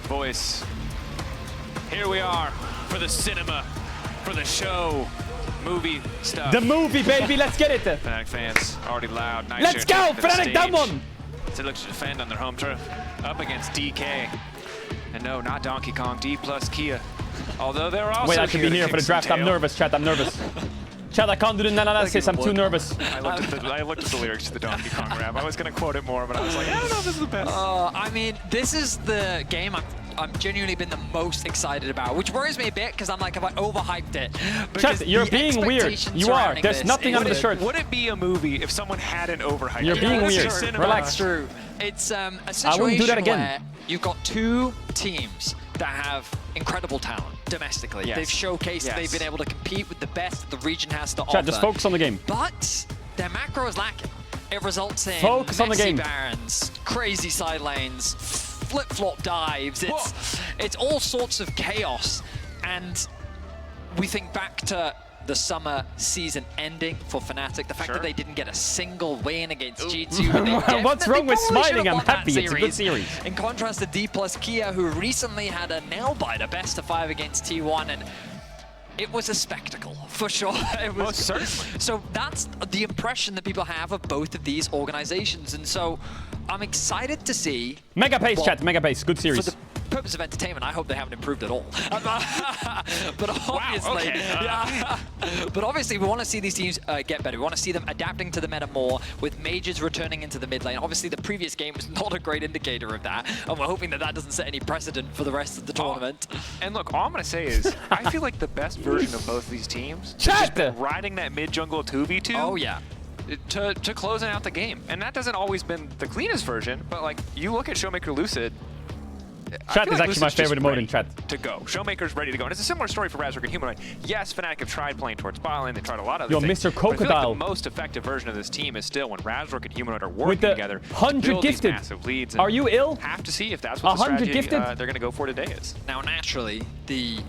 Boys, here we are for the cinema, for the show. Movie stuff. The movie, baby, let's get it. Fnatic fans already loud. Nice. Let's go, Fnatic, that one. They look to defend on their home turf, up against DK. And no, not Donkey Kong, D+ Kia. Although they're also Wait, I should be here for the draft. I'm nervous, chat. I'm nervous. Chat, I can't do the analysis. I'm too nervous. I looked at the lyrics to the Donkey Kong rap. I was going to quote it more, but I was like, I don't know if this is the best. I mean, this is the game I'm genuinely been the most excited about, which worries me a bit because I'm like, have I overhyped it? Chat, you're being weird. You are. There's nothing under the shirt. Would it be a movie if someone hadn't overhyped it? You're being weird. Relax. True. It's a situation I wouldn't do that again. where you've got two teams that have incredible talent domestically. Yes. They've showcased that they've been able to compete with the best that the region has to offer. Chat, just focus on the game. But their macro is lacking. It results in focus on the game. Barons, crazy side lanes, flip-flop dives. It's all sorts of chaos. And we think back to the summer season ending for Fnatic, the fact that they didn't get a single win against G2. What's wrong with smiling? I'm happy. It's a good series. In contrast to D+ Kia, who recently had a nail-biter best of 5 against T1, and it was a spectacle, for sure. It was, most certainly. So that's the impression that people have of both of these organizations, and so I'm excited to see... Mega pace, chat. Mega pace. Good series. For the purpose of entertainment, I hope they haven't improved at all. But obviously, but obviously, we want to see these teams get better. We want to see them adapting to the meta more, with mages returning into the mid lane. Obviously, the previous game was not a great indicator of that, and we're hoping that that doesn't set any precedent for the rest of the tournament. And look, all I'm going to say is, I feel like the best version of both these teams is just riding that mid jungle 2v2. Oh yeah. To closing out the game. And that doesn't always been the cleanest version, but like, you look at Showmaker Lucid, Chat is actually my favorite mode in chat. To go. Showmaker's ready to go. And it's a similar story for Razork and Humanoid. Yes, Fnatic have tried playing towards bot lane. They tried a lot of other things. Mr. Crocodile. But I feel like the most effective version of this team is still when Razork and Humanoid are working together 100 to build gifted. these massive leads. Are you ill? Have to see if that's what the strategy they're going to go for today is. Now, naturally, the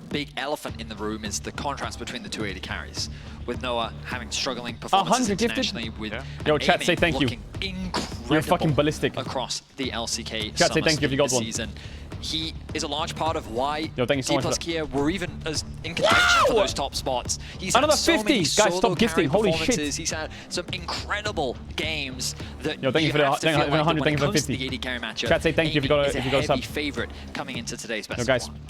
big elephant in the room is the contrast between the two AD carries, with Noah having struggling performances internationally with Yo, chat, say thank you. Incredible. You're fucking ballistic. Across the LCK Chat, say thank you if you got one. season. He is a large part of why Yo, thank you so much for that. Kia were even as in contention for those top spots. He's Another had so 50! many Guys, solo stop gifting. carry Holy performances. shit. He's had some incredible games that Yo, thank you for the have to feel like 100, when thank it you for comes to 50. the AD carry matchup, Chat, say thank you if you got a sub. heavy favorite coming into today's best Yo, guys. of 1.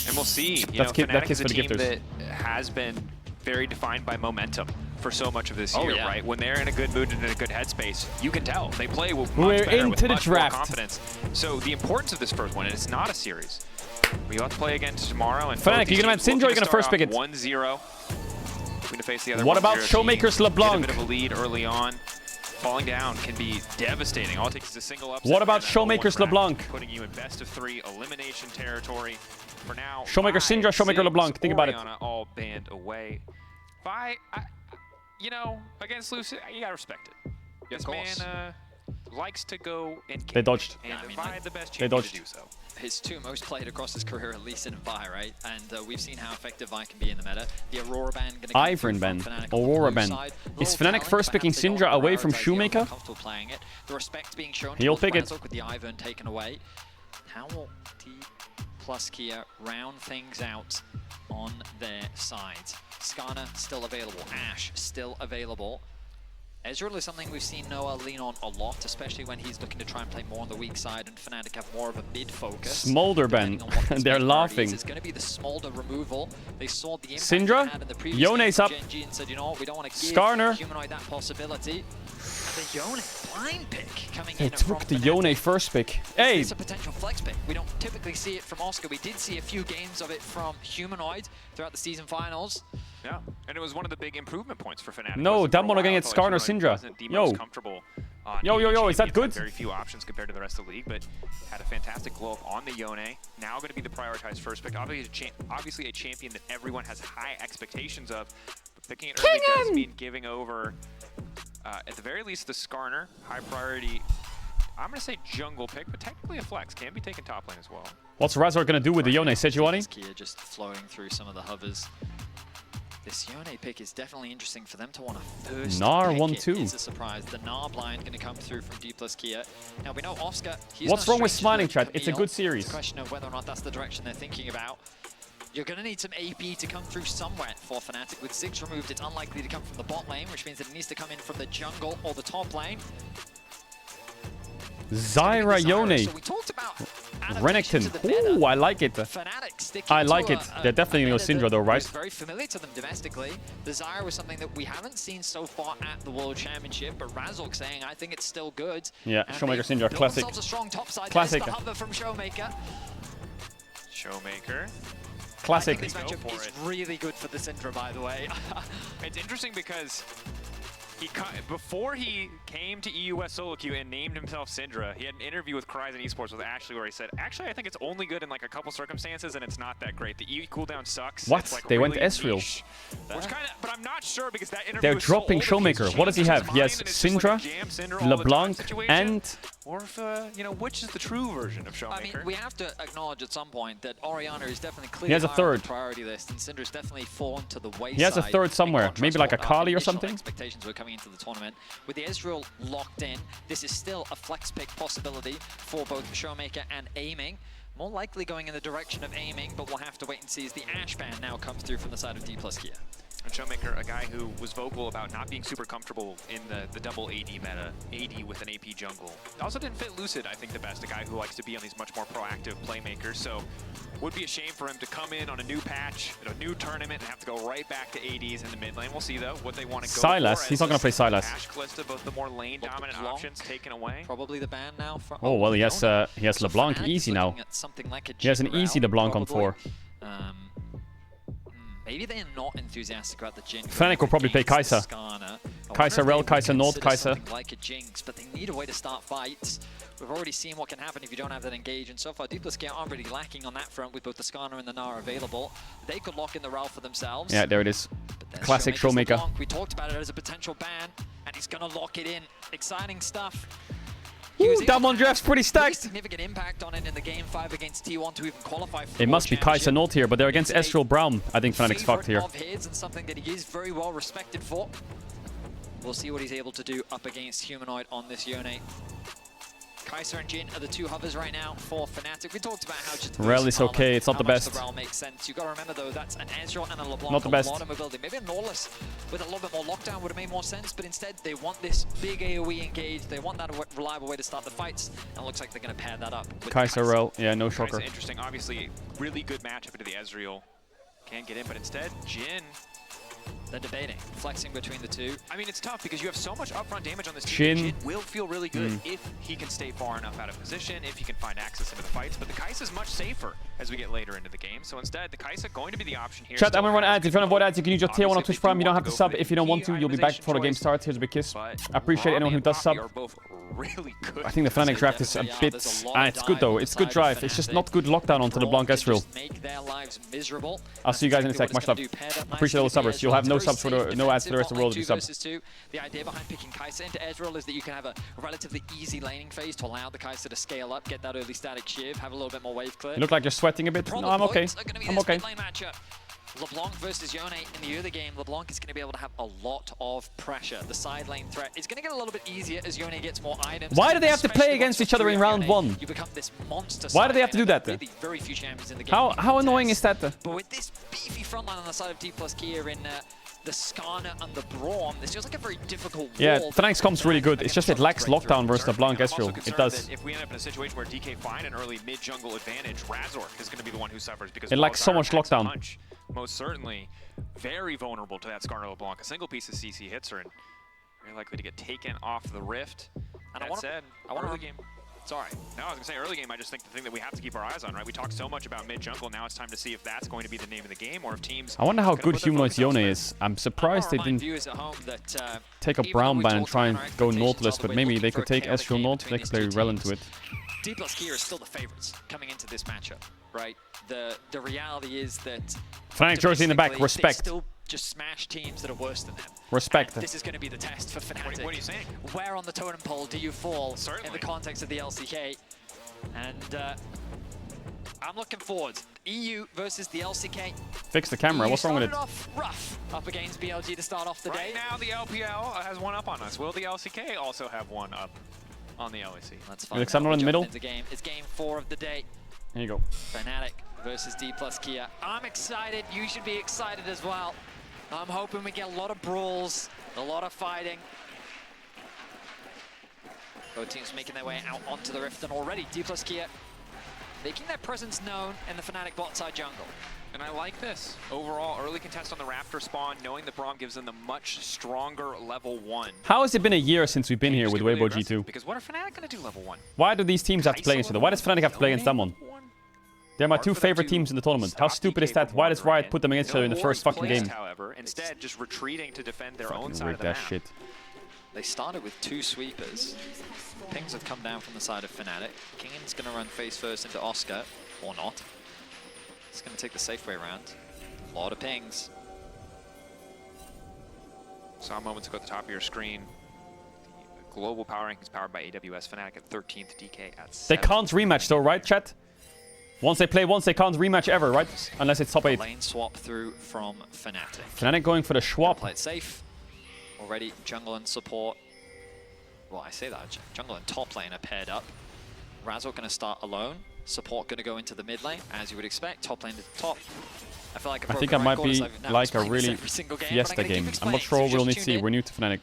And we'll see. You That's know, that Fnatic kiss is a for the team gifters. that has been very defined by momentum for so much of this Oh, year, yeah. right? When they're in a good mood and in a good headspace, you can tell. They play with We're much better, into with the much more draft. confidence. So the importance of this first one, and it's not a series. We have to play again tomorrow. And Fnatic, you gonna have Syndra or you gonna first pick it? 1-0. We're gonna face the other What about 1-0 Showmaker's team. LeBlanc? Get a bit of a lead early on. Falling down can be devastating. All it takes is a single upset. What about and then a Showmaker's one rack, LeBlanc? Putting you in best of 3 elimination territory. For now, Showmaker Syndra, Showmaker LeBlanc. Think about it. Orianna all banned away. You know, against Lucid, you gotta respect it. This man likes to go and They dodged. And Vi the best They champion dodged. to do so. His 2 most played across his career, at least in Vi, right? And we've seen how effective Vi can be in the meta. The Aurora ban going to come Ivory ban. Fnatic on the Aurora blue ban. side. Is Little Fnatic telling, first picking perhaps they don't Syndra away from prioritize the Shoemaker? comfortable playing it. The respect being shown He'll towards pick it. Razork with the Ivern taken away. How will T plus Kia round things out on their sides? Skarner still available. Ashe still available. Ezreal is something we've seen Noah lean on a lot, especially when he's looking to try and play more on the weak side and Fnatic have more of a mid focus. Smolder ban. They're laughing. It's going to be the Smolder removal. They saw the impact Syndra? they had in the previous Yone's game up. from Gen G and said, you know what, we don't want to give Skarner. Humanoid that possibility. The Yone blind pick coming They in took from the Fnatic. Yone first pick. Hey! It's a potential flex pick. We don't typically see it from Oscar. We did see a few games of it from Humanoid throughout the season finals. Yeah, and it was one of the big improvement points for Fnatic. No, that one against Skarner Syndra. Yo. Yo, is that good? Very few options compared to the rest of the league, but had a fantastic glow up on the Yone. Now going to be the prioritized first pick. Obviously a champion that everyone has high expectations of. But picking it early does mean giving over, at the very least, the Skarner. High priority, I'm going to say jungle pick, but technically a flex. Can be taken top lane as well. What's Razor gonna do with the Yone, Sejuani? Kia just flowing through some of the hovers. This Yone pick is definitely interesting for them to want to first Gnar pick 1-2. It's a surprise. The Gnar blind going to come through from D plus Kia. Now we know Oscar, he's What's no wrong with stranger smiling, to chat? It's a Camille. good series. It's a question of whether or not that's the direction they're thinking about. You're going to need some AP to come through somewhere for Fnatic. With Ziggs removed, it's unlikely to come from the bot lane, which means that it needs to come in from the jungle or the top lane. Zyra Yone. So we talked about Renekton. Ooh, I like it. I like it. They're definitely gonna go Syndra though, right? It's very familiar to them domestically. The Zyra was something that we haven't seen so far at the World Championship, but Razork saying, I think it's still good. Yeah, And Showmaker they Syndra, built classic. themselves a strong top side. Classic. There's the hover from Showmaker. Showmaker. Classic. I think this matchup is really good for the Syndra, by the way. It's interesting because before he came to EUS Solo Queue and named himself Syndra, he had an interview with Cryzen Esports with Ashley where he said, actually, I think it's only good in like a couple circumstances and it's not that great. The E cooldown sucks. What? It's, like, They went really Ezreal. niche. Which kind of, but I'm not sure because that interview They're was dropping so old, if Showmaker. he's What does he changed have? his He has mind and it's just like a Syndra, jam Syndra all the time LeBlanc, situation. and Or if, you know, which is the true version of Showmaker? I mean, we have to acknowledge at some point that Orianna is definitely clearly He has a higher on the third. priority list, and Syndra's definitely fallen to the wayside. he has a third somewhere. in Maybe like a contrast to what our Kali or initial something. Expectations were coming into the tournament. With the Ezreal locked in, this is still a flex pick possibility for both Showmaker and Aiming. More likely going in the direction of Aiming, but we'll have to wait and see as the Ashe ban now comes through from the side of D plus Kia. And Showmaker, a guy who was vocal about not being super comfortable in the double AD meta, AD with an AP jungle. Also didn't fit Lucid, I think, the best, a guy who likes to be on these much more proactive playmakers, so would be a shame for him to come in on a new patch, at a new tournament, and have to go right back to ADs in the mid lane. We'll see, though, what they want to go Silas, for. he's not going to play Silas. Ashe, Kalista, both the more lane-dominant options taken away. Probably the ban now for Oh, well, he has LeBlanc easy now. He has an easy LeBlanc on 4. Maybe they're not enthusiastic about the Jinx. Fnatic will probably play Kai'Sa. Kai'Sa Rel, Kai'Sa Nord, Kai'Sa. Like a Jinx, but they need a way to start fights. We've already seen what can happen if you don't have that engage, and so far D plus K aren't really lacking on that front with both the Skarner and the Gnar available. They could lock in the Rel for themselves. Yeah, there it is. Classic Showmaker's Showmaker. LeBlanc. We talked about it as a potential ban, and he's gonna lock it in. Exciting stuff. Ooh, that one draft's pretty stacked. Significant impact on it in the game 5 against T1 to even qualify for It must be Kai'Sa Nord here, but they're against Ezreal Brown. I think Fnatic's fucked here. of his and something that he is very well respected for. We'll see what he's able to do up against Humanoid on this Yone. Kai'Sa and Jin are the two hovers right now for Fnatic. We talked about how just Rel is okay, it's not the best. The Rel makes sense. You got to remember though, that's an Ezreal and a LeBlanc. Not the best. A lot of mobility. Maybe a Nautilus with a little bit more lockdown would have made more sense, but instead they want this big AoE engage. They want that reliable way to start the fights, and it looks like they're going to pair that up with Kai'Sa Rel, yeah, no shocker. Kai'Sa interesting, obviously really good matchup into the Ezreal. Can't get in, but instead Jin. They're debating, flexing between the two. I mean, it's tough because you have so much upfront damage on this team. Jin Jin will feel really good if he can stay far enough out of position, if he can find access into the fights. But the Kai'Sa is much safer as we get later into the game. So instead, the Kai'Sa going to be the option here. Chat, I'm gonna run ads. If you want to avoid ads, you can use your tier 1 on Twitch Prime. You don't have to sub if you don't want to. You'll be back before the game starts. Here's a big kiss. I appreciate anyone who does sub. Really good. I think the Fnatic draft is a bit... it's good though. It's good drive. It's just not good lockdown onto the LeBlanc Ezreal. I'll see you guys in a sec. Much love. Appreciate all the subbers. You'll have no subs for the... no ads for the rest of the world if you sub. The idea behind picking Kai'Sa into Ezreal is that you can have a relatively easy laning phase to allow the Kai'Sa to scale up, get that early static shiv, have a little bit more wave clear. You look like you're sweating a bit. No, I'm okay. I'm okay. LeBlanc versus Yone in the other game, LeBlanc is going to be able to have a lot of pressure. The side lane threat is going to get a little bit easier as Yone gets more items. Why do they have to play against each other in round 1? You become this monster. Why do they have to do that? Really very few champions in the game. How annoying is that? But with this beefy frontline on the side of D plus Kia in the Skarner and the Braum, this feels like a very difficult wall. Yeah, Fnatic's comp's really good. It's just it lacks lockdown versus the LeBlanc Ezreal. It does. If we end up in a situation where DK find an early mid-jungle advantage, Razor is going to be the one who suffers because it lacks so much lockdown. Punch, most certainly very vulnerable to that Skarner LeBlanc. A single piece of CC hits her and very likely to get taken off the rift. And that said, early game. Sorry. No, I was going to say early game, I just think the thing that we have to keep our eyes on, right? We talked so much about mid-jungle, now it's time to see if that's going to be the name of the game, or if teams... I wonder how good Humanoid's Yone is. I'm surprised they didn't take a Brown ban and try and go Nautilus, but maybe they could take Ezreal Naut, they could play Rel into it. D plus Kia is still the favorites coming into this matchup, right? The reality is that... Fnatic jersey in the back, respect. Still just smash teams that are worse than them. Respect. And this is going to be the test for Fnatic. What are you saying? Where on the totem pole do you fall Certainly. in the context of the LCK? And I'm looking forward. EU versus the LCK. Fix the camera. What's wrong with it? Off rough up against BLG to start off the day. Right now, the LPL has one up on us. Will the LCK also have one up on the LEC? Let's find out. In the middle. It's game 4 of the day. There you go. Fnatic versus D plus Kia. I'm excited. You should be excited as well. I'm hoping we get a lot of brawls, a lot of fighting. Both teams making their way out onto the rift, and already D plus Kia making their presence known in the Fnatic bot side jungle. And I like this. Overall, early contest on the Raptor spawn, knowing that Braum gives them the much stronger level 1. How has it been a year since we've been here with Weibo G2? Because what are Fnatic going to do level 1? Why do these teams have to play against each other? Why does Fnatic have to play against someone? They're my two favorite teams in the tournament. How stupid is that? Why does Riot put them against each other in the first fucking game? However, instead just retreating to defend their own Fucking side rig of the that map. shit. They started with 2 sweepers. Pings have come down from the side of Fnatic. Kingan's going to run face first into Oscar, or not. He's going to take the safe way around. A lot of pings. Saw a moment ago at the top of your screen. The global power ranking is powered by AWS. Fnatic at 13th, DK at 7th. They can't rematch though, right, chat? Once they play once, they can't rematch ever, right? Unless it's top 8. Lane swap through from Fnatic. Fnatic going for the swap. Play it safe. Already jungle and support. Well, I say that. Jungle and top lane are paired up. Razor going to start alone. Support going to go into the mid lane, as you would expect. Top lane to the top. I feel like I think I might be like a really Fiesta game. I'm not sure we'll need to see. We're new to Fnatic.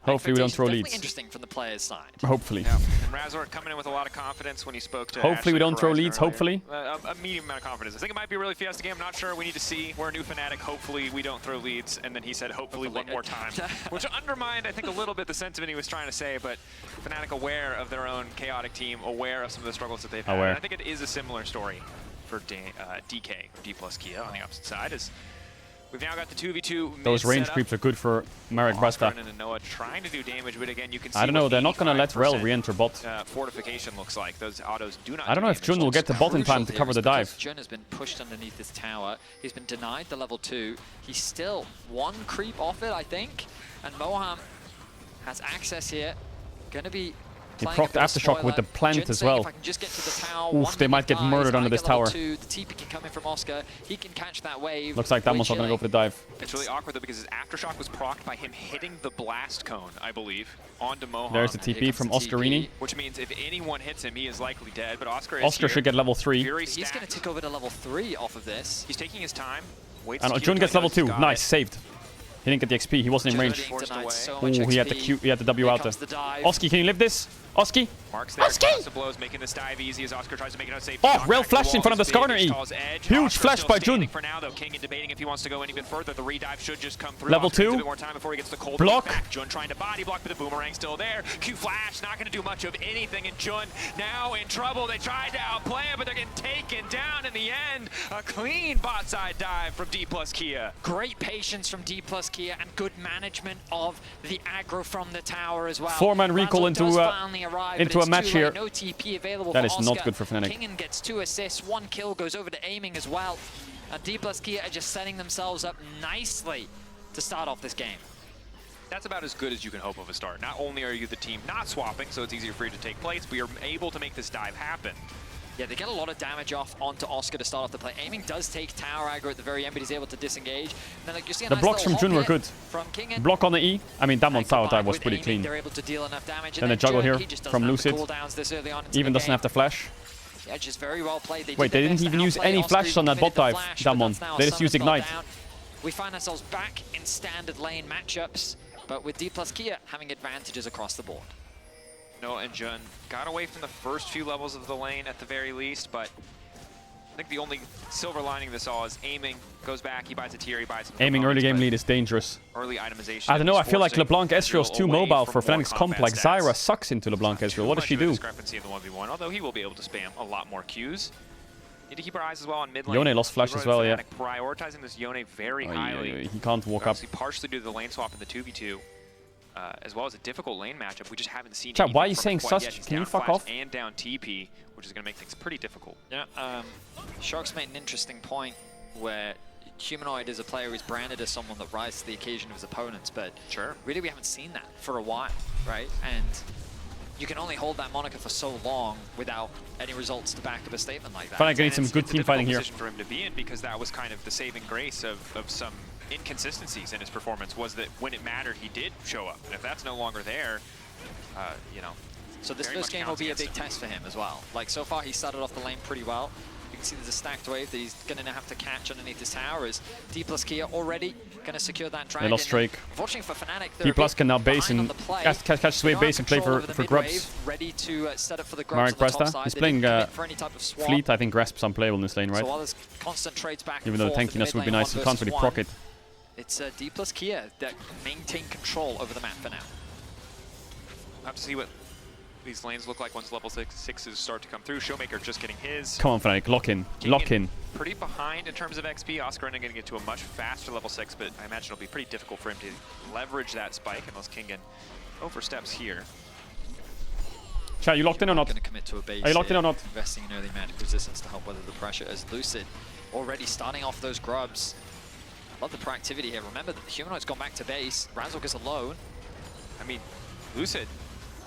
Hopefully we don't throw leads. Interesting from the players' side. Hopefully. Yeah. And Razor coming in with a lot of confidence when he spoke to Hopefully we don't throw leads, hopefully. A medium amount of confidence. I think it might be a really Fiesta game. I'm not sure. We need to see. We're a new Fnatic. Hopefully we don't throw leads. And then he said hopefully one more time. Which undermined, I think, a little bit the sentiment he was trying to say. But Fnatic aware of their own chaotic team, aware of some of the struggles that they've had. And I think it is a similar story for DK, or D plus Kia on the opposite side. Is we've now got the 2v2 Those range creeps are good for Marek Brasta. And Noah trying to do damage, but again, you can see I don't know, they're not going to let Rel re-enter bot. Fortification looks like. Those autos do not I don't know if Jun will get the bot in time to cover the dive. Jun has been pushed underneath this tower. He's been denied the level 2. He's still 1 creep off it, I think. And Moham has access here. Going to be He procced Aftershock with the plant as well. Oof, they might get murdered under this tower. The TP can come in from Oscar. He can catch that wave. Looks like Damon's not going to go for the dive. It's really awkward though because his Aftershock was procced by him hitting the blast cone, I believe, onto Mohan. There's the TP from Oscarini. Which means if anyone hits him, he is likely dead. But Oscar should get level 3. He's going to tick over to level 3 off of this. He's taking his time. And Jun gets level 2. Nice, saved. He didn't get the XP. He wasn't in range. Ooh, he had the W out there. Oski, can you live this? Oski? Oski! Blows, making this dive easy as Oscar tries to make it safe. Oh, rail flash in front of the Skarner E. Huge flash by Jun. For now, though, King debating if he wants to go any bit further. The redive should just come through. Level 2. A bit more time before he gets the cold block. Back. Jun trying to body block, but the boomerang still there. Q flash not going to do much of anything, and Jun now in trouble. They tried to outplay him, but they're getting taken down in the end. A clean bot side dive from D+ Kia. Great patience from D+ Kia and good management of the aggro from the tower as well. 4-man recall into a match here. No TP available that for is Oscar. not good for Fnatic. Kingen gets 2 assists, 1 kill, goes over to aiming as well. And D+ Kia are just setting themselves up nicely to start off this game. That's about as good as you can hope of a start. Not only are you the team not swapping, so it's easier for you to take place, but you're able to make this dive happen. Yeah, they get a lot of damage off onto Oscar to start off the play. Aiming does take tower aggro at the very end, but he's able to disengage. And then, like, you see a the nice blocks from Jun were good. Block on the E. I mean, Damon's tower dive was pretty clean. They're able to deal enough damage. Then the juggle here from Lucid. Even doesn't have the flash. Yeah, just very well played. Wait, they didn't even use any flashes on that bot dive, Damon. They just used Ignite. We find ourselves back in standard lane matchups, but with D+ Kia having advantages across the board. Noah and Jun got away from the first few levels of the lane at the very least, but I think the only silver lining of this all is aiming goes back, he buys a tier, he buys some aiming early game lead is dangerous. Early itemization. I don't know, I feel like LeBlanc Ezreal's too mobile for Fnatic's comp. Like Zyra sucks into LeBlanc Ezreal. What does she do? Discrepancy in the 1v1, although he will be able to spam a lot more Qs. Need to keep our eyes as well on mid lane. Yone lost flash as well, yeah. Prioritizing this Yone very highly. He can't walk up. Partially due to the lane swap in the 2v2. As well as a difficult lane matchup, we just haven't seen. Chat, why are you saying sus? Can you fuck off? And down TP, which is going to make things pretty difficult. Yeah, Shark's made an interesting point where Humanoid is a player who's branded as someone that rises to the occasion of his opponents, but really we haven't seen that for a while, right? And you can only hold that moniker for so long without any results to back up a statement like that. Fnatic getting some good team fighting here. It's a difficult position for him to be in because that was kind of the saving grace of some inconsistencies in his performance, was that when it mattered, he did show up. And if that's no longer there, you know. So this first game will be a big test for him as well. Like, so far he started off the lane pretty well. You can see there's a stacked wave that he's going to have to catch underneath his tower. Is D+ Kia already going to secure that dragon? They lost Drake. Unfortunately for Fnatic, D+ can now base and catch wave base and play for Grubs. Ready to set up for the Grubs Marek on the top Presta. side. He's playing Fleet. I think Grasp's unplayable in this lane, right? So while there's constant trades back even though the tankiness would be nice, he can't really proc it. It's D+ Kia that maintain control over the map for now. We'll have to see what these lanes look like once level 6s start to come through. Showmaker just getting his. Come on, Fnatic, lock in. Lock in. Pretty behind in terms of XP. Oscar going to get to a much faster level 6, but I imagine it'll be pretty difficult for him to leverage that spike unless Kingen oversteps here. Chat, you locked in or not? Going to commit to a base. Are you locked in or not? Investing in early magic resistance to help weather the pressure as Lucid already starting off those grubs. Love the proactivity here. Remember that the Humanoid's gone back to base. Razork is alone. I mean, Lucid,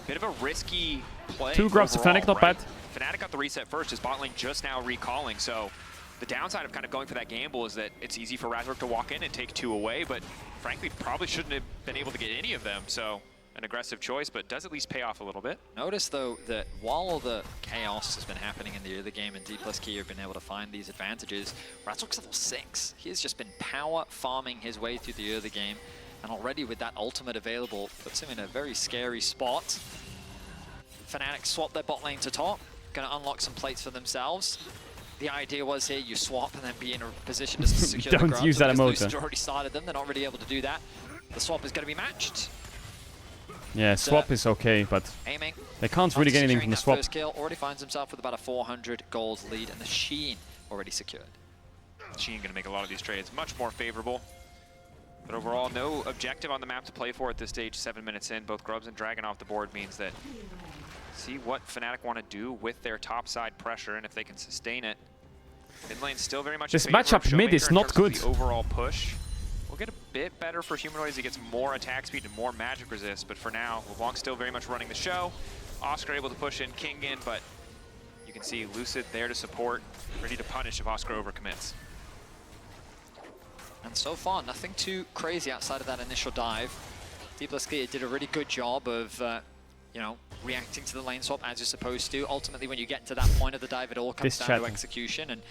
bit of a risky play. 2 grubs to Fnatic, not bad. Fnatic got the reset first. His bot lane just now recalling. So the downside of kind of going for that gamble is that it's easy for Razork to walk in and take 2 away, but frankly, probably shouldn't have been able to get any of them. So an aggressive choice, but does at least pay off a little bit. Notice, though, that while all the chaos has been happening in the early game and D+ Kia have been able to find these advantages, Razork's level 6. He has just been power farming his way through the early game, and already with that ultimate available, puts him in a very scary spot. Fnatic swap their bot lane to top, going to unlock some plates for themselves. The idea was here, you swap and then be in a position to secure the grubs. Don't use that emote. Lucid's already started them, they're not really able to do that. The swap is going to be matched. Yeah, swap is okay, but they can't really get anything from the swap. First kill already finds himself with about a 400 gold lead, and the Sheen already secured. Sheen going to make a lot of these trades much more favorable. But overall, no objective on the map to play for at this stage. 7 minutes in, both Grubs and Dragon off the board means that see what Fnatic want to do with their top side pressure and if they can sustain it. Mid lane's still very much this matchup mid is not good. The overall push will get a bit better for Humanoid as he gets more attack speed and more magic resist, but for now, LeBlanc still very much running the show. Oscar able to push in King in, but you can see Lucid there to support, ready to punish if Oscar overcommits. And so far, nothing too crazy outside of that initial dive. D+K did a really good job of, you know, reacting to the lane swap as you're supposed to. Ultimately, when you get to that point of the dive, it all comes down to execution, and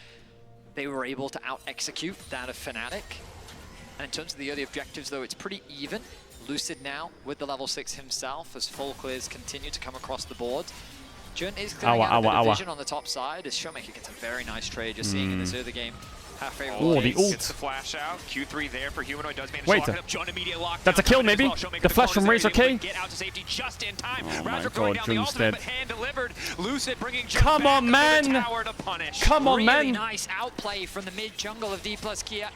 they were able to out-execute that of Fnatic. And in terms of the early objectives, though, it's pretty even. Lucid now with the level 6 himself as full clears continue to come across the board. Jun is clearing out a bit of vision on the top side as Showmaker gets a very nice trade. You're seeing in this early game how favorable the ult. Gets the flash out. Q3 there for Humanoid does manage to lock it up. Jun immediate lockdown. That's a kill, maybe? The flash from Razor K? Get out to safety just in time. Oh my God, Jun's dead. Hand delivered. Lucid bringing Jun Come on, man! Tower to punish. Come on, man! Really nice outplay from the mid jungle of D+Kia.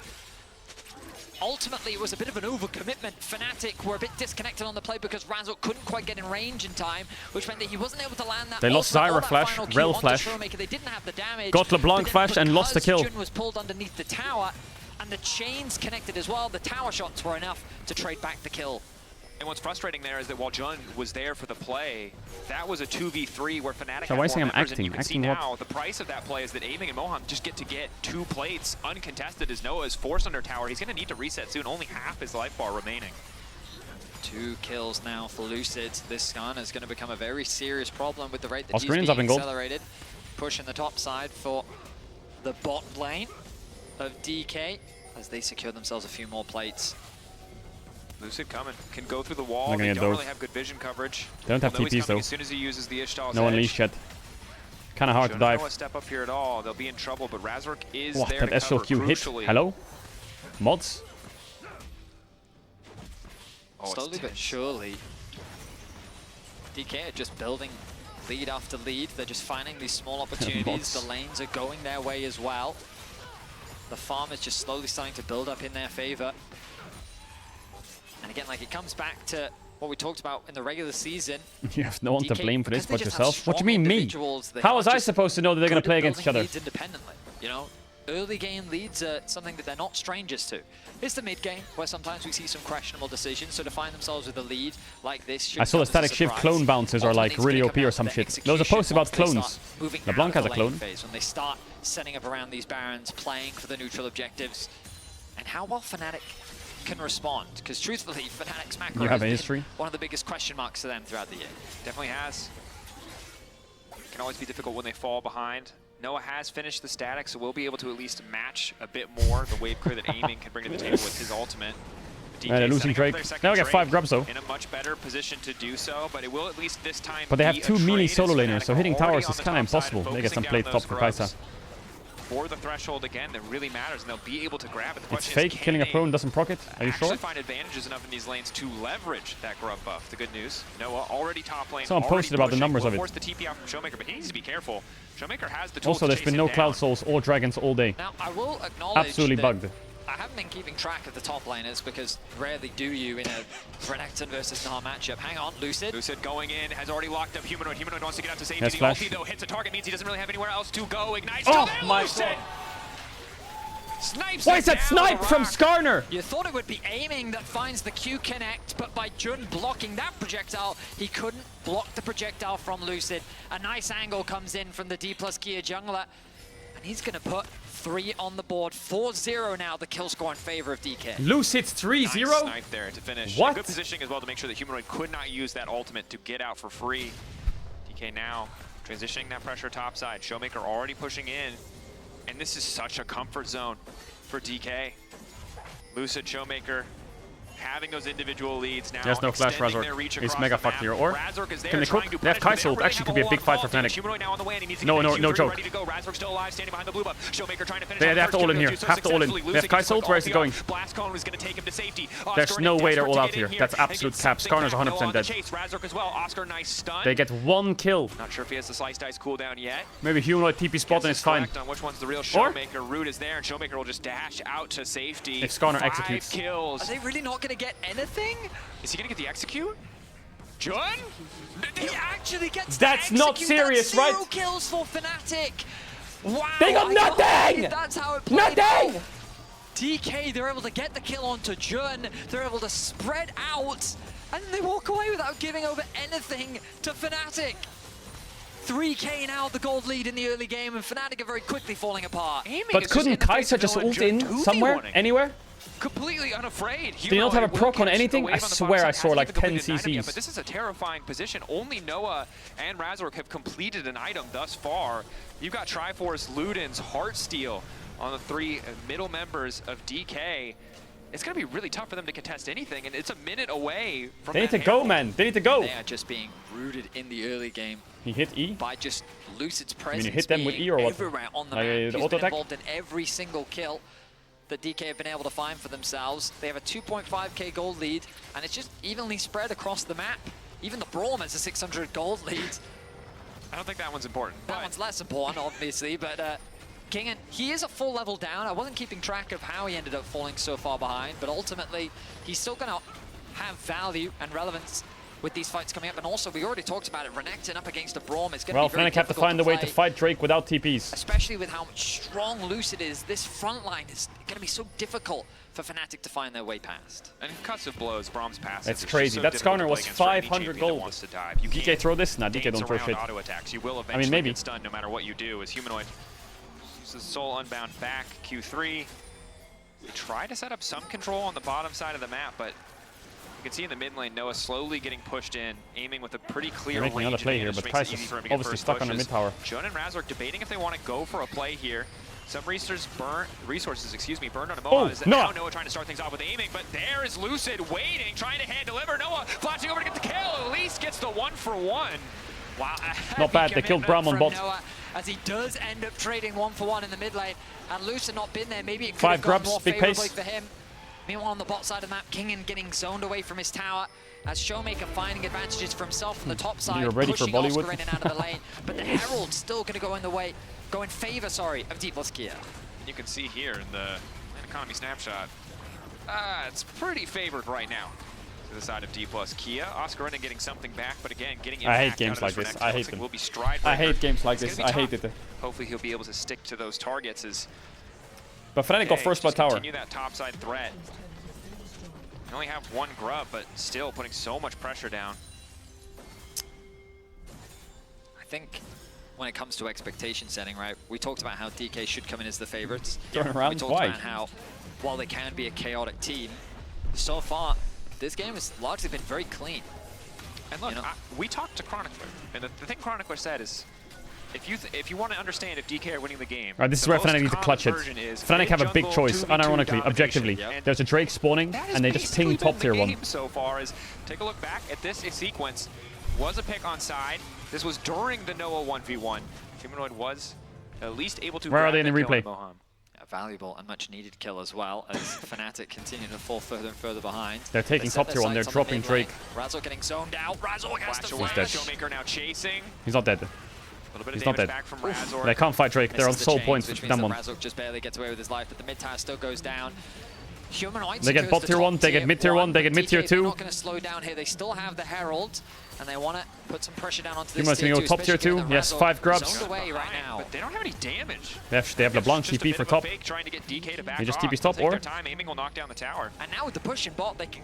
Ultimately, it was a bit of an overcommitment. Fnatic were a bit disconnected on the play because Razork couldn't quite get in range in time, which meant that he wasn't able to land that. They lost Zyra flash, Rel flash, They didn't have the damage, got LeBlanc flash and lost the kill. Jun was pulled underneath the tower, and the chains connected as well. The tower shots were enough to trade back the kill. And what's frustrating there is that while Jun was there for the play, that was a 2v3 where Fnatic So had why more is he members, and acting? you can see Acting what? now the price of that play is that Aiming and Mohan just get 2 plates uncontested as Noah is forced under tower. He's going to need to reset soon, only half his life bar remaining. 2 kills now for Lucid. This stun is going to become a very serious problem with the rate that Oscar he's up in being gold. accelerated. Pushing the top side for the bot lane of DK as they secure themselves a few more plates. Lucid coming, can go through the wall. They're They gonna don't get really dove. have good vision coverage. They don't have They'll know he's TPs coming though. As soon as he uses the Ishtal's No edge. unleash yet. Kind of hard to dive. Noah step up here at all. They'll be in trouble, but Razork is Wow, there that to cover SLQ hit. crucially. Hello? Mods? Slowly but surely, DK are just building lead after lead. They're just finding these small opportunities. Bots. The lanes are going their way as well. The farm is just slowly starting to build up in their favor. And again, like, it comes back to what we talked about in the regular season. You have no one to DK, blame for this because but they just yourself. have What do you mean, strong me? individuals, they How are was I just supposed to know that they're going to good play at against each building other? leads independently, you know? Early game leads are something that they're not strangers to. It's the mid game where sometimes we see some questionable decisions, so to find themselves with a lead like this I saw the static shift clone bounces are like really OP or some shit. There was a post about clones. LeBlanc has a clone. When they start setting up around these barons, playing for the neutral objectives, and how well Fnatic can respond, because truthfully, Fnatic's macro You have a has history? been one of the biggest question marks to them throughout the year. Definitely has. Can always be difficult when they fall behind. Noah has finished the static, so we'll be able to at least match a bit more the wave clear that Aiming can bring to the table with his ultimate. And they're losing Drake. Now we get 5 grubs though. In a much better position to do so, but it will at least this time. But they have be a 2 melee trade solo as laners, Fnatic so are hitting already towers on is the kind of top side, impossible. They get some focusing plate down top for those Kai'Sa. For the threshold again, that really matters, and they'll be able to grab it. The It's question fake, is, can killing a they prone doesn't proc it. Are you sure? actually find advantages enough in these lanes to leverage that grub buff? The good news, Noah already top lane. Someone already posted about the pushing, numbers will of it. force the TP out from Showmaker, but he needs to be careful. Showmaker has the tools Also, to there's chase been him no down. Cloud Souls or Dragons all day. Now, I will acknowledge Absolutely that bugged. I haven't been keeping track of the top laners because rarely do you in a Renekton versus Nah matchup. Hang on, Lucid. Lucid going in, has already locked up Humanoid. Humanoid wants to get out to safety. Yes, The flash. ulti, though, hits a target, means he doesn't really have anywhere else to go. Ignites Oh still there, my Lucid! God. Snipes Why it is that down snipe the from rock. Skarner? You thought it would be Aiming that finds the Q connect, but by Jun blocking that projectile, he couldn't block the projectile from Lucid. A nice angle comes in from the D+Kia jungler, and he's going to put 3 on the board. 4-0 now, the kill score in favor of DK. Lucid's 3-0? Nice snipe there to finish. What? Good positioning as well to make sure that Humanoid could not use that ultimate to get out for free. DK now transitioning that pressure topside. Showmaker already pushing in. And this is such a comfort zone for DK. Lucid, Showmaker, having those individual leads now. There's no flash extending Razork. their reach It's across mega the fucked map. here. Or Razork is there can they trying cook? to They have punish, but Kai'Sa. they Actually could be a already big fight for have a whole lot of Fnatic. Humanoid now on the way, and he needs to No, get no, that no Q3 joke. ready to go. Razork still alive, standing behind the blue buff. Showmaker trying to finish They off have to first all in kill, here. do so Have to all in. successfully. They have Lucid gets Kai'Sa ult. quick Where is he ulti going? off. Blast Cone was going to take him to safety. There's Oscar no way they're desperate all to out get in here. That's and absolute gets cap. something Skarner's back. 100% Noah on the dead. chase. Razork as well. Oscar, nice stun. They get 1 kill. Not sure if he has the slice dice cooldown yet. Maybe Humanoid TP spot and it's fine. On which one's the real Or- Showmaker. Root is there, and Showmaker will just dash out to safety. If Skarner 5 executes. kills. Are they really not going to get anything? Is he going to get the execute? Jun? He actually gets That's to not execute. serious, That's 0 right? kills for Fnatic. Wow. They got I can't nothing! believe That's how it played Nothing! out. DK, they're able to get the kill onto Jun. They're able to spread out And they walk away without giving over anything to Fnatic. 3k now, the gold lead in the early game, and Fnatic are very quickly falling apart. But couldn't Kai'Sa just ult in somewhere? Anywhere? Completely unafraid. Did he not have a proc on anything? I swear I saw like 10 CCs. But this is a terrifying position. Only Noah and Razork have completed an item thus far. You've got Triforce, Ludens, Heartsteel on the 3 middle members of DK. It's going to be really tough for them to contest anything, and it's a minute away from They need to go, man. They need to go. They are just being rooted in the early game. He hit E? By just Lucid's I presence mean, you hit them with E or what? everywhere on the Like, map. the He's auto been attack? involved in every single kill that DK have been able to find for themselves. They have a 2.5k gold lead, and it's just evenly spread across the map. Even the Braum has a 600 gold lead. I don't think that one's important. That one's less important, obviously, but Kingen, he is a full level down. I wasn't keeping track of how he ended up falling so far behind, but ultimately, he's still going to have value and relevance with these fights coming up. And also, we already talked about it, Renekton up against a Braum is going to be very Fnatic have to difficult find a way to play, fight Drake without TPs. especially with how much strong Lucid is. This front line is going to be so difficult for Fnatic to find their way past. And concussive blows, Braum's passive. That's crazy. That Skarner was 500 gold. DK throw this? Nah, DK don't throw shit. Auto attacks. You will I mean, maybe. get stunned no matter what you do. As Humanoid uses Soul Unbound back, Q3. They try to set up some control on the bottom side of the map, but you can see in the mid lane, Noah slowly getting pushed in, aiming with a pretty clear They're making another play here, but Kai'Sa's obviously stuck on the mid tower. Jun and Razork debating if they want to go for a play here. Some resources burned on a Moab. Now Noah trying to start things off with aiming, but there is Lucid waiting, trying to hand deliver. Noah flashing over to get the kill. At least gets the 1-for-1. Wow. Not bad. They killed Braum on bot. Noah, as he does end up trading 1-for-1 in the mid lane, and Lucid not been there. Maybe it could 5 have gone grubs, more big favorably pace. for him. Meanwhile, on the bot side of the map, Kingen getting zoned away from his tower as Showmaker finding advantages for himself from the top side, You're ready for pushing Bollywood. Oscar in and out of the lane. But the Herald's still going to go in the way, go in favor, of D+ Kia. You can see here in the lane economy snapshot, it's pretty favored right now to the side of D+ Kia. Oscar Renan getting something back, but again, getting impact I hate games out like of this. Renekton. I hate Looks like them. will be stride I hate breaker. games like It's this. gonna I be hate tough. it. Hopefully he'll be able to stick to those targets as But Fnatic got first blood tower. continue that topside threat. You only have 1 grub, but still putting so much pressure down. I think when it comes to expectation setting, right, we talked about how DK should come in as the favorites. Turn around, we talked why? about how, while they can be a chaotic team, so far, this game has largely been very clean. And look, we talked to Chronicler, and the thing Chronicler said is, if you want to understand if DK are winning the game, Alright, this is the where most Fnatic need to common clutch it. version is Fnatic have a big mid-jungle choice, 2v2 unironically, domination. objectively. Yep. There's a Drake spawning, That has and they just basically ping top been tier the 1. game so far. Is take a look back at this sequence. Was a pick on side. This was during the Noah 1v1. Humanoid was at least able to. Where are grab they in the kill on replay? Moham. A valuable and much needed kill as well, as Fnatic continue to fall further and further behind. They're taking They set top tier 1, they're their sights dropping on the mid Drake. lane. Razork getting zoned out. Razork has to Flash away. dead. Showmaker now chasing. He's not dead. A little bit He's of not damage dead. back from Razork. They can't fight Drake. They're on Misses the soul chains, points which with means them that one. Razork just barely gets away with his life, but the mid tower still goes down. Humanoid They get secures bot the tier top 1, they get mid tier 1, they get mid tier DK, they're 2. not going to slow down here. They still have the Herald, and they want to put some pressure down onto this Humanoid's tier gonna 2. go top tier especially 2. given that Yes, Razork 5 grubs. zoned away right now. But they don't have any damage. They have LeBlanc Just a TP bit for of a top. fake trying to get DK to back He just off. TP's top, They'll take or? their time. Aiming will knock down the tower. And now with the push and bot, they can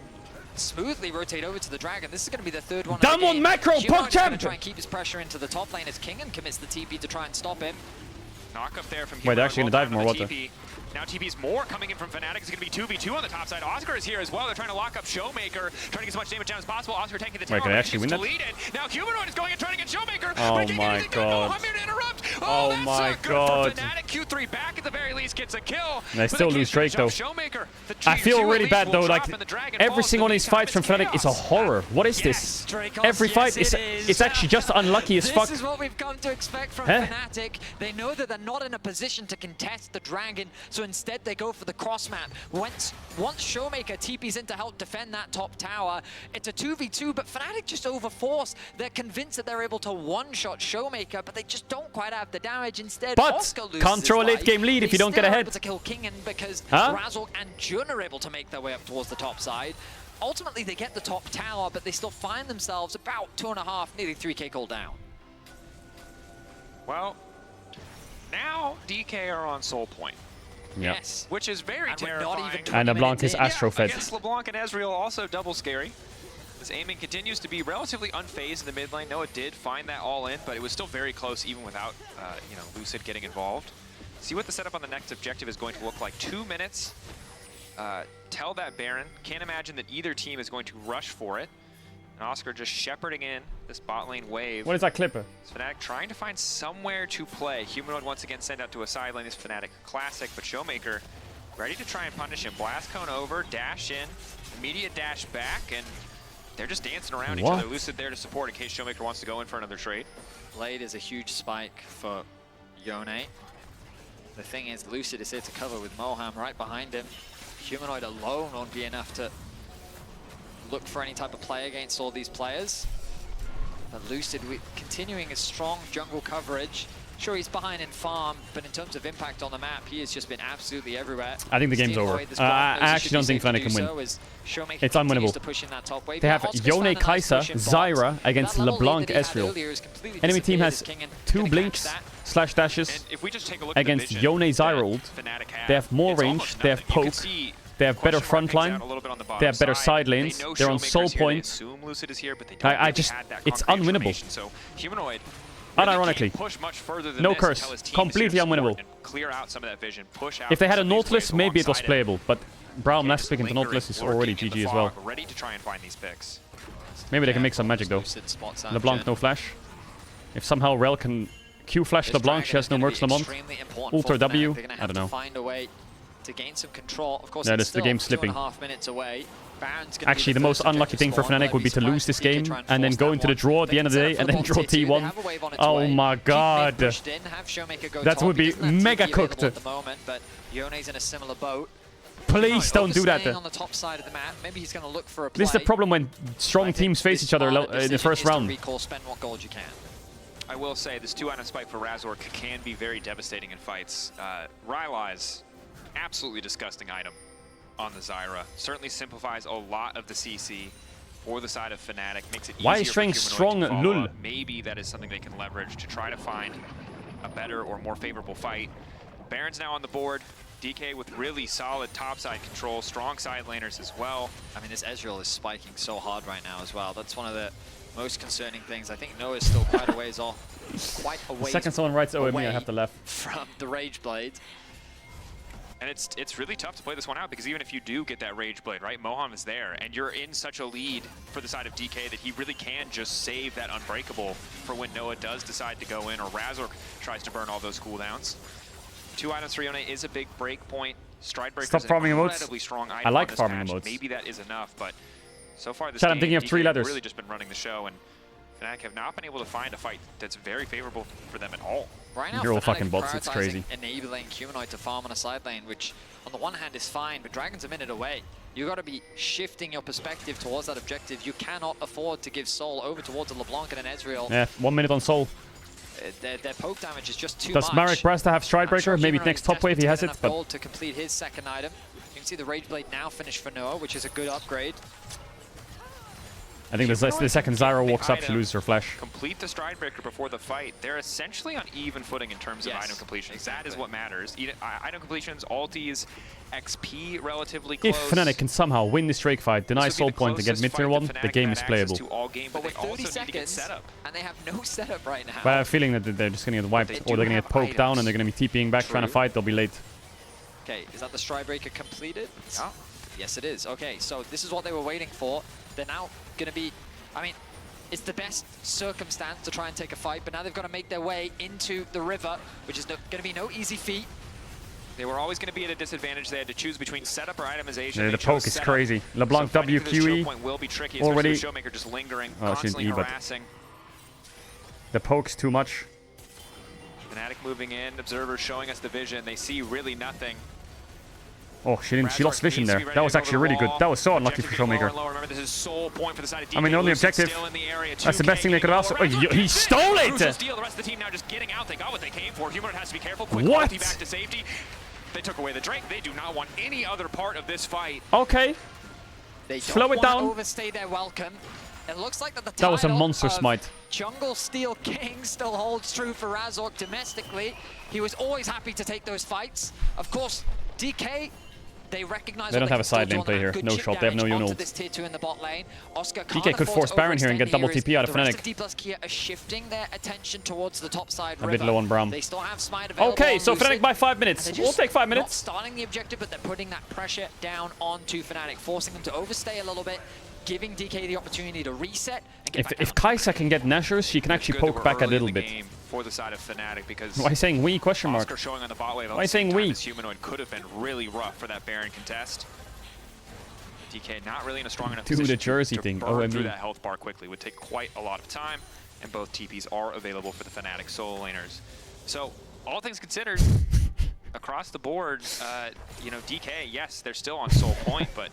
smoothly rotate over to the Dragon. This is going to be the third one. Damn on macro, Humanoid's PogChamp! going to try and keep his pressure into the top lane as Kingen commits the TP to try and stop him. Knock up there from Wait, they're actually Humanoid. gonna dive Well more, timed on what the TP. Now TP's more coming in from Fnatic. It's going to be 2v2 on the top side. Oscar is here as well. They're trying to lock up Showmaker, trying to get as much damage down as possible. Oscar taking the tower. Wait, can they actually win that? Now Humanoid is going and trying to get Showmaker. Oh but he can't get my anything done. God. No, I'm here to interrupt. Oh that's my not good God. For Fnatic. Q3 back at the very least gets a kill. And they but still they lose can't Drake though. finish off Showmaker. The I feel Q2 really at least bad will though, drop like and the Dragon every falls. single one of In the these fights from meantime, Fnatic is a horror. What is this? Every fight is it's actually just unlucky as fuck. This is what we've come to expect from Huh? Fnatic. They know that they're not in a position to contest the Dragon, so instead they go for the cross map. Once Showmaker TP's in to help defend that top tower, it's a 2v2, but Fnatic just overforce. They're convinced that they're able to one-shot Showmaker, but they just don't quite have the damage. Instead, But Oscar loses can't his throw a life. late game lead if They you don't get still are ahead. able to kill Kingen because Huh? Razork and Jun are able to make their way up towards the top side. Ultimately, they get the top tower, but they still find themselves about 2.5, nearly 3k gold down. Well, now DK are on Soul Point. Yeah. Yes. Which is very And we're terrifying. not even And LeBlanc is minutes in. Astro fed. Against LeBlanc and Ezreal, also double scary. This aiming continues to be relatively unfazed in the mid lane. Noah did find that all in, but it was still very close even without, you know, Lucid getting involved. See what the setup on the next objective is going to look like. 2 minutes. Tell that Baron. Can't imagine that either team is going to rush for it. And Oscar just shepherding in this bot lane wave. What is that clipper? Fnatic trying to find somewhere to play. Humanoid once again sent out to a side lane. This Fnatic classic, but Showmaker ready to try and punish him. Blast cone over, dash in, immediate dash back, and they're just dancing around each other. Lucid there to support in case Showmaker wants to go in for another trade. Blade is a huge spike for Yone. The thing is, Lucid is here to cover with Moham right behind him. Humanoid alone won't be enough to look for any type of play against all these players. But Lucid continuing his strong jungle coverage. Sure, he's behind in farm, but in terms of impact on the map, he has just been absolutely everywhere. I think the game's over. I actually don't think Fnatic can win. It's unwinnable. They have Yone Kai'Sa, Zyra against LeBlanc Ezreal. Enemy team has 2 blinks / dashes against Yone Zyra ult. They have more range, they have poke, they have better frontline, they have better side lanes, they're on soul point. It's unwinnable. Unironically, no curse, completely unwinnable. If they had a Nautilus, maybe it was playable, but Braum last pick into Nautilus is already GG as well. Maybe they can make some magic though. LeBlanc no flash. If somehow Rel can Q flash LeBlanc, she has no Mercs Lamont. Ultra W, I don't know. To gain some control. Of course, yeah, it's the game's slipping. 2.5 minutes away. Actually, the most unlucky thing for Fnatic would be to lose this game and then go into the draw at the end of the day and then draw T1. Oh my god. That would be mega cooked. Please don't do that. This is the problem when strong teams face each other in the first round. I will say, this 2-item spike for Razork can be very devastating in fights. Rylai's absolutely disgusting item on the Zyra. Certainly simplifies a lot of the CC for the side of Fnatic. Makes it Why is easier Strength for strong? Humanoid to follow Lul. up. Maybe that is something they can leverage to try to find a better or more favorable fight. Baron's now on the board. DK with really solid topside control, strong side laners as well. I mean, this Ezreal is spiking so hard right now as well. That's one of the most concerning things. I think Noah's still quite a ways off. Quite a ways Second someone writes OME, I have to laugh. From the Rage Blade. And it's really tough to play this one out because even if you do get that Rage Blade, right, Moham is there, and you're in such a lead for the side of DK that he really can just save that Unbreakable for when Noah does decide to go in or Razork tries to burn all those cooldowns. 2 items for Yone is a big break point. Stridebreaker is an incredibly strong item. I like on this farming match. emotes. Maybe that is enough, but so far this Chad, game, I'm thinking of 3 DK letters. have really just been running the show, and Fnatic have not been able to find a fight that's very favorable for them at all. Right now, You're all Fnatic fucking bots, it's prioritizing crazy. Enabling Humanoid to farm on a side lane, which on the one hand is fine, but Dragon's a minute away. You got to be shifting your perspective towards that objective. You cannot afford to give Soul over towards a LeBlanc and an Ezreal. Yeah, 1 minute on Soul. Their poke damage is just too Does much. Marek Brasta have Stridebreaker? Maybe next top wave he has it, but Gold to complete his second item. You can see the Rage Blade now finished for Noah, which is a good upgrade. I think the second Zyra walks up, she loses her flash. Complete the Stridebreaker before the fight. They're essentially on even footing in terms of item completions. Exactly. That is what matters. Item completions, ultis, XP relatively close. If Fnatic can somehow win this Drake fight, deny Soul Point and get mid-tier 1, the game is playable. But with 30 seconds, and they have no setup right now. But I have a feeling that they're just going to get wiped, or they're going to get poked down and they're going to be TPing back, trying to fight, they'll be late. Okay, is that the Stridebreaker completed? Yeah. Yes, it is. Okay, so this is what they were waiting for. They're now going to be... I mean, it's the best circumstance to try and take a fight, but now they've got to make their way into the river, which is going to be no easy feat. They were always going to be at a disadvantage. They had to choose between setup or itemization. Yeah, the poke is crazy. LeBlanc so WQE will be tricky, already. Showmaker just lingering, Oh, constantly she didn't harassing. The poke's too much. Fnatic moving in, observers showing us the vision. They see really nothing. Oh, she lost vision there. That was actually really good. That was so unlucky for Showmaker. Remember, this is Soul Point for the side of DK. I mean, only objective. That's the best thing they could have asked. Oh, he stole it! The rest of the team now just getting out. They got what they came for. Humanoid has to be careful. Quick What? ulti back to safety. They took away the Drake. They do not want any other part of this fight. Okay. They Slow it don't down. want to overstay their welcome. It looks like that the That was a title monster of smite. Jungle Steel King still holds true for Razork domestically. He was always happy to take those fights. Of course, DK, They recognize They don't have a side lane play here. No shot. They have no Uno. this tier 2 in the bot lane. Oscar DK could force Baron here and get double TP out of Fnatic. D plus Kia are shifting their attention towards the top side. A bit low on Braum. They still have Smite available. Okay, so Lucid, Fnatic by 5 minutes. We'll take 5 minutes. Not starting the objective, but they're putting that pressure down onto Fnatic, forcing them to overstay a little bit, giving DK the opportunity to reset. And If Kai'Sa can get Nashers, she can actually poke back a little bit. For the side of Fnatic, because why saying we? Question mark. Oscar showing on the bot wave. Why saying we? This humanoid could have been really rough for that Baron contest. DK not really in a strong enough position the jersey to thing. burn through that health bar quickly. Would take quite a lot of time, and both TPs are available for the Fnatic solo laners. So all things considered, across the board, you know, DK, yes, they're still on sole point, but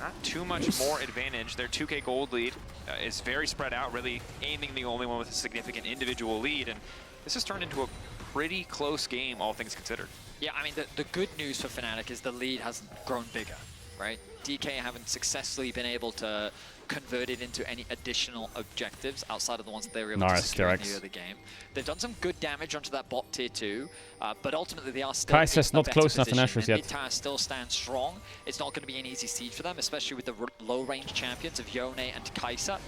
not too much more advantage. Their 2K gold lead is very spread out, really aiming the only one with a significant individual lead, and this has turned into a pretty close game, all things considered. Yeah, I mean, the good news for Fnatic is the lead hasn't grown bigger, right? DK haven't successfully been able to convert it into any additional objectives outside of the ones that they were able to secure in the early game. They've done some good damage onto that bot tier 2, but ultimately they are still Kai'Sa's not close enough to Nashers yet. Mid-tower still stands strong. It's not going to be an easy siege for them, especially with the low-range champions of Yone and Kai'Sa.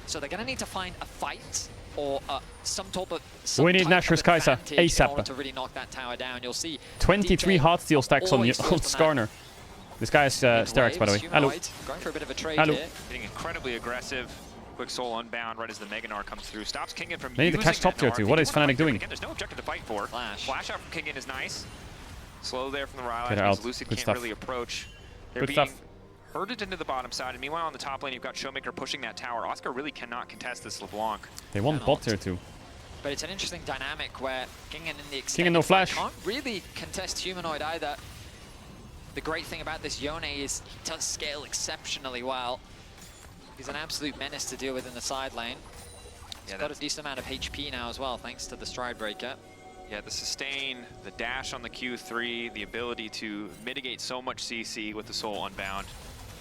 So they're going to need to find a fight or some type of we need Nashor's Kai'Sa ASAP. To really knock that tower down. You'll see 23 Heartsteel stacks on Skarner. This guy is Sterak's, by the way. Hello. Going for a bit of a trade Hello. here. Getting incredibly aggressive. Quick soul unbound right as the Meganar comes through. Stops Kingen from They need to catch top tier 2. What is Fnatic doing? Again, there's no objective to fight for. Flash out from Kingen is nice. Slow there from the Ryle. Get out. Lucid Good can't stuff. really approach. They're Good being stuff. herded into the bottom side. And meanwhile, on the top lane, you've got Showmaker pushing that tower. Oscar really cannot contest this LeBlanc. They want bot tier 2. But it's an interesting dynamic where Kingen in the Kingen no flash. can't really contest Humanoid either. The great thing about this Yone is he does scale exceptionally well. He's an absolute menace to deal with in the side lane. He's got a decent amount of HP now as well, thanks to the Stride Breaker. Yeah, the sustain, the dash on the Q3, the ability to mitigate so much CC with the soul unbound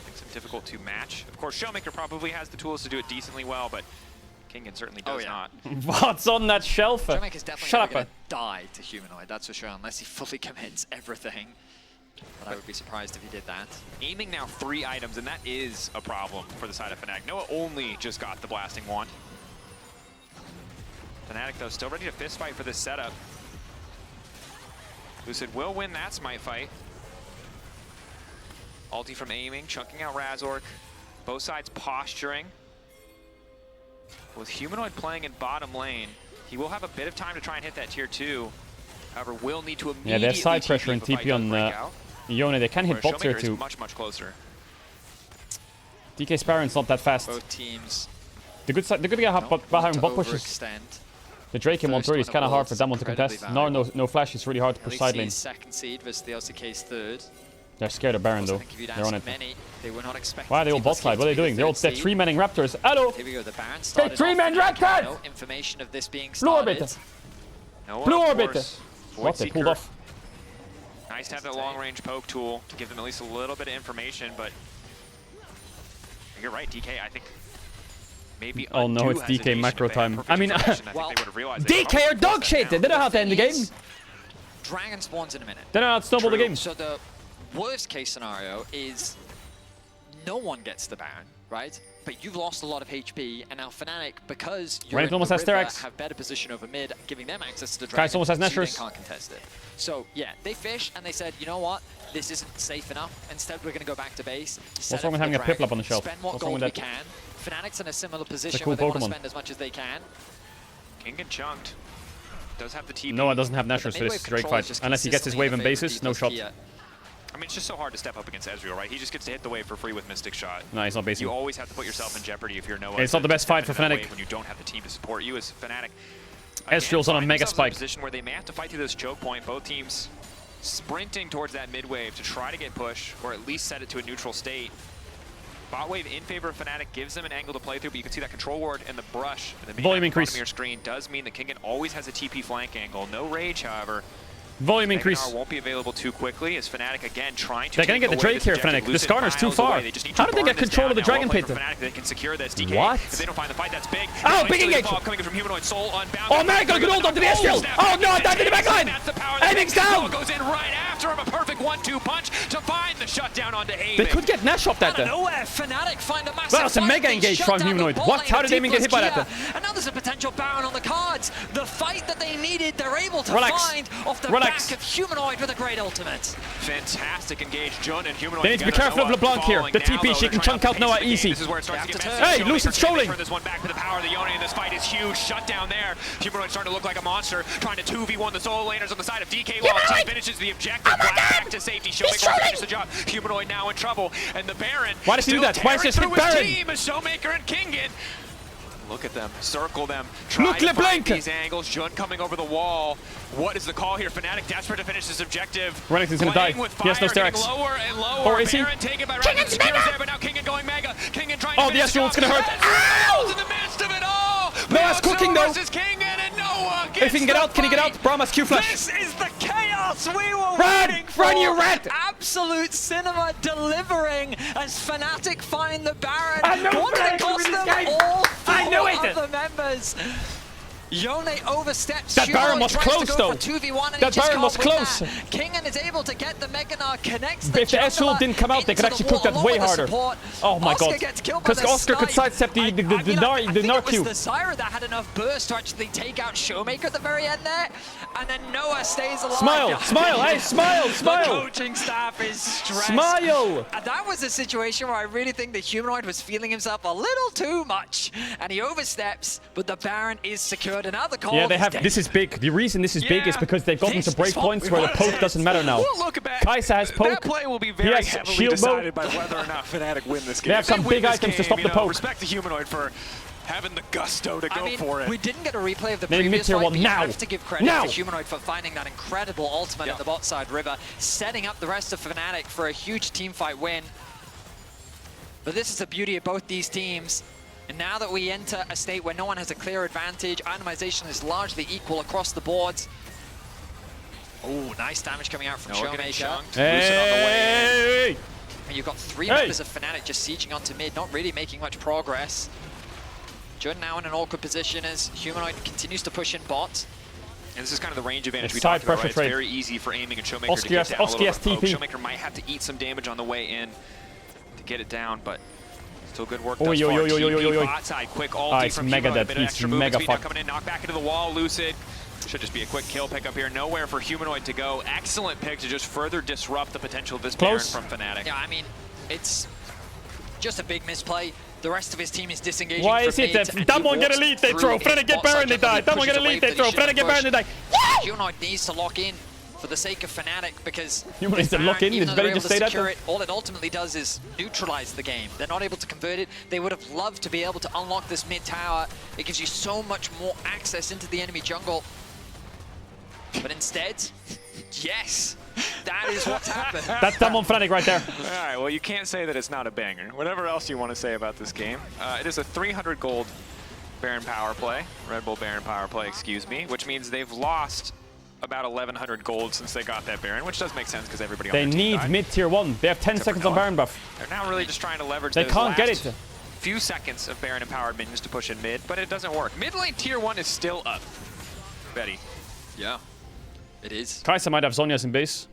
makes it difficult to match. Of course, Showmaker probably has the tools to do it decently well, but Kingen certainly does not. What's on that shelf? Showmaker's definitely going to die to Humanoid, that's for sure, unless he fully commits everything. But I would be surprised if he did that. Aiming now 3 items, and that is a problem for the side of Fnatic. Noah only just got the blasting wand. Fnatic, though, still ready to fist fight for this setup. Lucid will win that smite fight. Ulti from aiming, chunking out Razork. Both sides posturing. With Humanoid playing in bottom lane, he will have a bit of time to try and hit that tier 2. However, will need to immediately Yeah, there's side pressure and TP on Yone. They can hit bot tier 2. Much closer. DK Sparron's not that fast. Both teams. The good guy behind bot pushes. The Drake in 1-3 is kind of hard for them to contest. No flash is really hard to push side lane. Second seed versus the LCK's third. They're scared of Baron though. They're on it. They were not expecting. Why are they all bot side? What are they doing? They're 3-manning Raptors. Hello! Here we go. The Baron started. 3-man Raptors! No information of this being Blue started. Orbit! Blue Orbit! What? They pulled off. Nice to have that long-range poke tool to give them at least a little bit of information, but you're right, DK, I think maybe oh no, it's DK macro time. I mean, DK are dog shit! They don't know how to end the game! Dragon spawns in a minute. They don't know how to snowball the game. So the worst case scenario is no one gets the Baron, right? But you've lost a lot of HP, and now Fnatic, because you're in the almost has river, Sterak's. have better position over mid, giving them access to the Dragon. Kai'Sa almost has so they Nashor's. can't contest it. So yeah, they fish, and they said, you know what? This isn't safe enough. Instead, we're going to go back to base. What's wrong with having a Piplup on the shelf? Spend what What's wrong gold with we that? can. Fnatic's in a similar position cool where they want to Pokemon. spend as much as they can. Kingen chunked. Does have the TP. Noah doesn't have Nashor's for this Drake fight. Unless he gets his wave in basis, no shot. I mean, it's just so hard to step up against Ezreal, right? He just gets to hit the wave for free with Mystic Shot. No, he's not basing. You always have to put yourself in jeopardy if you're Noah. It's not the best fight for Fnatic. When you don't have the team to support you as Fnatic. Ezreal's on a mega spike. In a position where they may have to fight through this choke point. Both teams sprinting towards that mid wave to try to get push, or at least set it to a neutral state. Bot wave in favor of Fnatic gives them an angle to play through, but you can see that control ward and the brush. The Volume increase. Bottom of your screen does mean that Kingen always has a TP flank angle. No rage, however. Volume increase. Meganar won't be available too quickly as Fnatic again trying to They're gonna get the Drake here, Fnatic. The Skarner's too far. How did they get control of the Dragon Pit? They can secure this. DK, What? if they don't find the fight, that's big. Oh, big engage! Coming from Humanoid Soul unbound. Oh man, got a good ult onto the S-Shield! Oh no, dive to the backline! Aiming's down! Goes in right after him, a perfect 1-2 punch to find the shutdown onto Aiming. They could get Nash up that there. Nowhere, Fnatic find a massive Well, it's a mega engage from Humanoid. What? How did Aiming get hit by that? And now there's a potential Baron on the cards. The fight that they needed, they're able to Relax. find off the Relax. back of Humanoid with a great ultimate. Fantastic engage, Jun and Humanoid. They need to be careful of LeBlanc here. The TP, she can chunk out Noah easy. This is where it starts to get messy. Hey, Lucid's trolling. Turn this one back to the power of the Yone, and this fight is huge. Shut down there. Humanoid starting to look like a monster, trying to 2v1 the solo laners on the side of DK while he finishes the objective. Back to safety. Showmaker will finish the job. Humanoid now in trouble, and the Baron. Why does he do that? Why is this hit Baron? Team is Showmaker and Kingen. Look at them, circle them, try to find these angles. Jun coming over the wall. What is the call here? Fnatic desperate to finish this objective. Renekton's is gonna die. He has no Sterex. Lower and lower. Or is he? Baron taken by Kingen's there, but now Kingen going mega. Kingen trying oh, to the S-Shield's gonna hurt. Ow! In the midst of it all. Noah's cooking though. Kingen and Noah if he can get out, can he get out? Brahma's Q flash. This is the chaos we were waiting for. Run, you rat! Absolute cinema delivering as Fnatic find the Baron. I know what did it cost them? All four other members. Yone oversteps. That Baron was close though. That Baron was close. Kingen is able to get the Meganar, connects If the S-Shield didn't come out, they could actually cook that way harder. Oh my god. Because Oscar could sidestep the Narq Q. It was the Zyra that had enough burst to actually take out Showmaker at the very end there. And then Noah stays alive. Smile, smile, hey, smile, smile. The coaching staff is stressed. Smile. And that was a situation where I really think the Humanoid was feeling himself a little too much. And he oversteps, but the Baron is secured. And now the call yeah, they have. This is big. The reason this is big is because they've gotten to break points where the poke doesn't matter now. Look back. Kaisa has poke. That play will be very heavily decided by whether or not Fnatic win this game. They have some big items to stop the poke. Respect the Humanoid for having the gusto to go for it. We didn't get a replay of the They previous fight, but you now. have to give credit to Humanoid for finding that incredible ultimate at the bot side river, setting up the rest of Fnatic for a huge team fight win. But this is the beauty of both these teams. And now that we enter a state where no one has a clear advantage, itemization is largely equal across the boards. Oh, nice damage coming out from Showmaker. Hey! And you've got three members of Fnatic just sieging onto mid, not really making much progress. Jun now in an awkward position as Humanoid continues to push in bot. And this is kind of the range advantage we talked about, right? It's very easy for Aiming and Showmaker to get down a little bit of poke. Showmaker might have to eat some damage on the way in to get it down, but still good work thus far. TP bot side, quick ulti from Humanoid, a bit of extra movement speed now coming in, knock back into the wall, Lucid. Should just be a quick kill pick up here. Nowhere for Humanoid to go. Excellent pick to just further disrupt the potential of this Baron from Fnatic. Yeah, I mean, it's just a big misplay. The rest of his team is disengaging. Why is it that someone get a lead, they throw. Fnatic get Baron, they die. Someone get a lead, they throw. Fnatic get Baron, they die. Humanoid needs to lock in for the sake of Fnatic because Humanoid needs to lock in. It's better just stay that. All it ultimately does is neutralize the game. They're not able to convert it. They would have loved to be able to unlock this mid tower. It gives you so much more access into the enemy jungle. But instead, yes, that is what's happened. That's someone Fnatic right there. All right, well, you can't say that it's not a banger. Whatever else you want to say about this game. It is a 300 gold Baron power play, Red Bull Baron power play, excuse me, which means they've lost about 1,100 gold since they got that Baron, which does make sense because everybody on their team died. They need mid-tier 1. They have 10 seconds on Baron buff. They're now really just trying to leverage They those can't get last it. few seconds of Baron empowered minions to push in mid, but it doesn't work. Mid lane tier 1 is still up. Betty. Yeah. It is. Kaisa might have Zhonya's in base.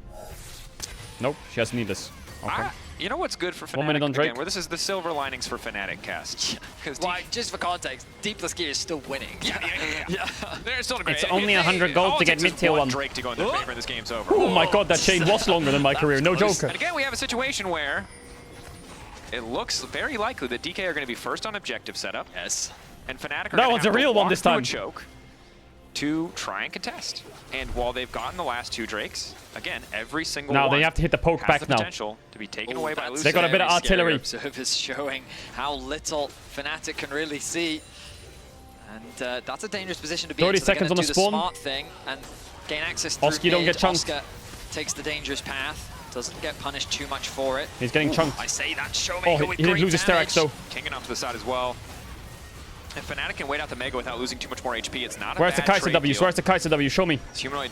Nope, she has Nidus. Okay. You know what's good for Fnatic? 1 minute on Drake. Again, where this is the silver linings for Fnatic cast. Well, just for context, Deepless Gear is still winning. Yeah. They're still great. It's only 100 gold to get mid-tier 1. Drake to go in their favor, this game's over. Oh my god, that chain was longer than my career. No joke. And again, we have a situation where it looks very likely that DK are going to be first on objective setup. Yes. And Fnatic are that one's a real one this time. Choke to try and contest. And while they've gotten the last 2 Drakes, again, every single one they have to hit the poke has back the now. potential to be taken away by Lucid. They got a bit of artillery. Observers showing how little Fnatic can really see. And that's a dangerous position to be in. 30 seconds on the spawn. Smart thing and gain access through Oski don't get chunked. Oscar takes the dangerous path. Doesn't get punished too much for it. He's getting chunked. I say that Showmaker with he didn't lose his Sterex though. Kinging off to the side as well. If Fnatic can wait out the Mega without losing too much more HP, it's not a Where's the bad Kaisa trade W? deal. Where's the Kaisa W? Show me. Humanoid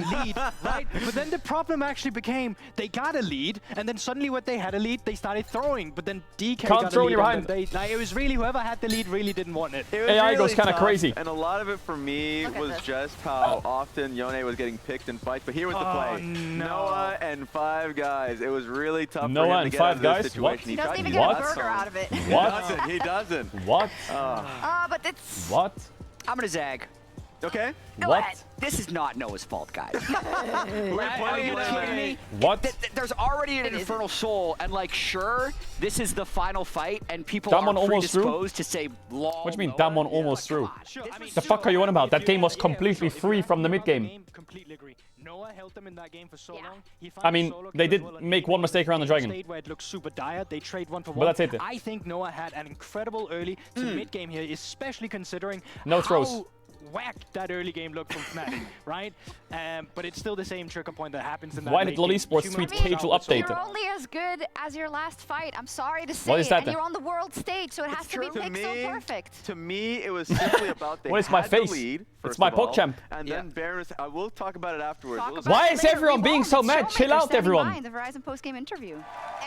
lead, right? But then the problem actually became they got a lead, and then suddenly when they had a lead, they started throwing. But then DK got a lead, and then it was really whoever had the lead really didn't want it. AI really goes kind of tough, crazy. And a lot of it for me was just how often Yone was getting picked and fights, but here was the play. Noah and 5 guys. It was really tough Noah for him and to get out 5 of this guys? situation. What? He He doesn't tried even to get get a burger out of it. What? He doesn't. What? But it's... What? I'm gonna zag. Okay. What? This is not Noah's fault, guys. Are you kidding me? What? There's already an Infernal Soul, and like, sure, this is the final fight, and people Damon are almost through? predisposed to say, lol. What do you mean Damon almost through? The fuck are you on about? That game was completely free from the mid game. Completely agree. Noah held them in that game for so long. I mean, they did make one mistake around the dragon. Where it looks super dire, they trade one for But one. that's it. I think Noah had an incredible early to mid game here, especially considering No throws. how whacked that early game looked from Fnatic, right? But it's still the same trigger point that happens in that Why late did LoL game. Esports tweet Caedrel update? You're only as good as your last fight. I'm sorry to say What is it. that And then? you're on the world stage, so it has to be pixel perfect. To me, it was simply about they What is my had face? the lead, It's first my of all, PogChamp. And then Baron, I will talk about it afterwards. Why is everyone being so mad? Chill out, everyone. The Verizon post-game interview.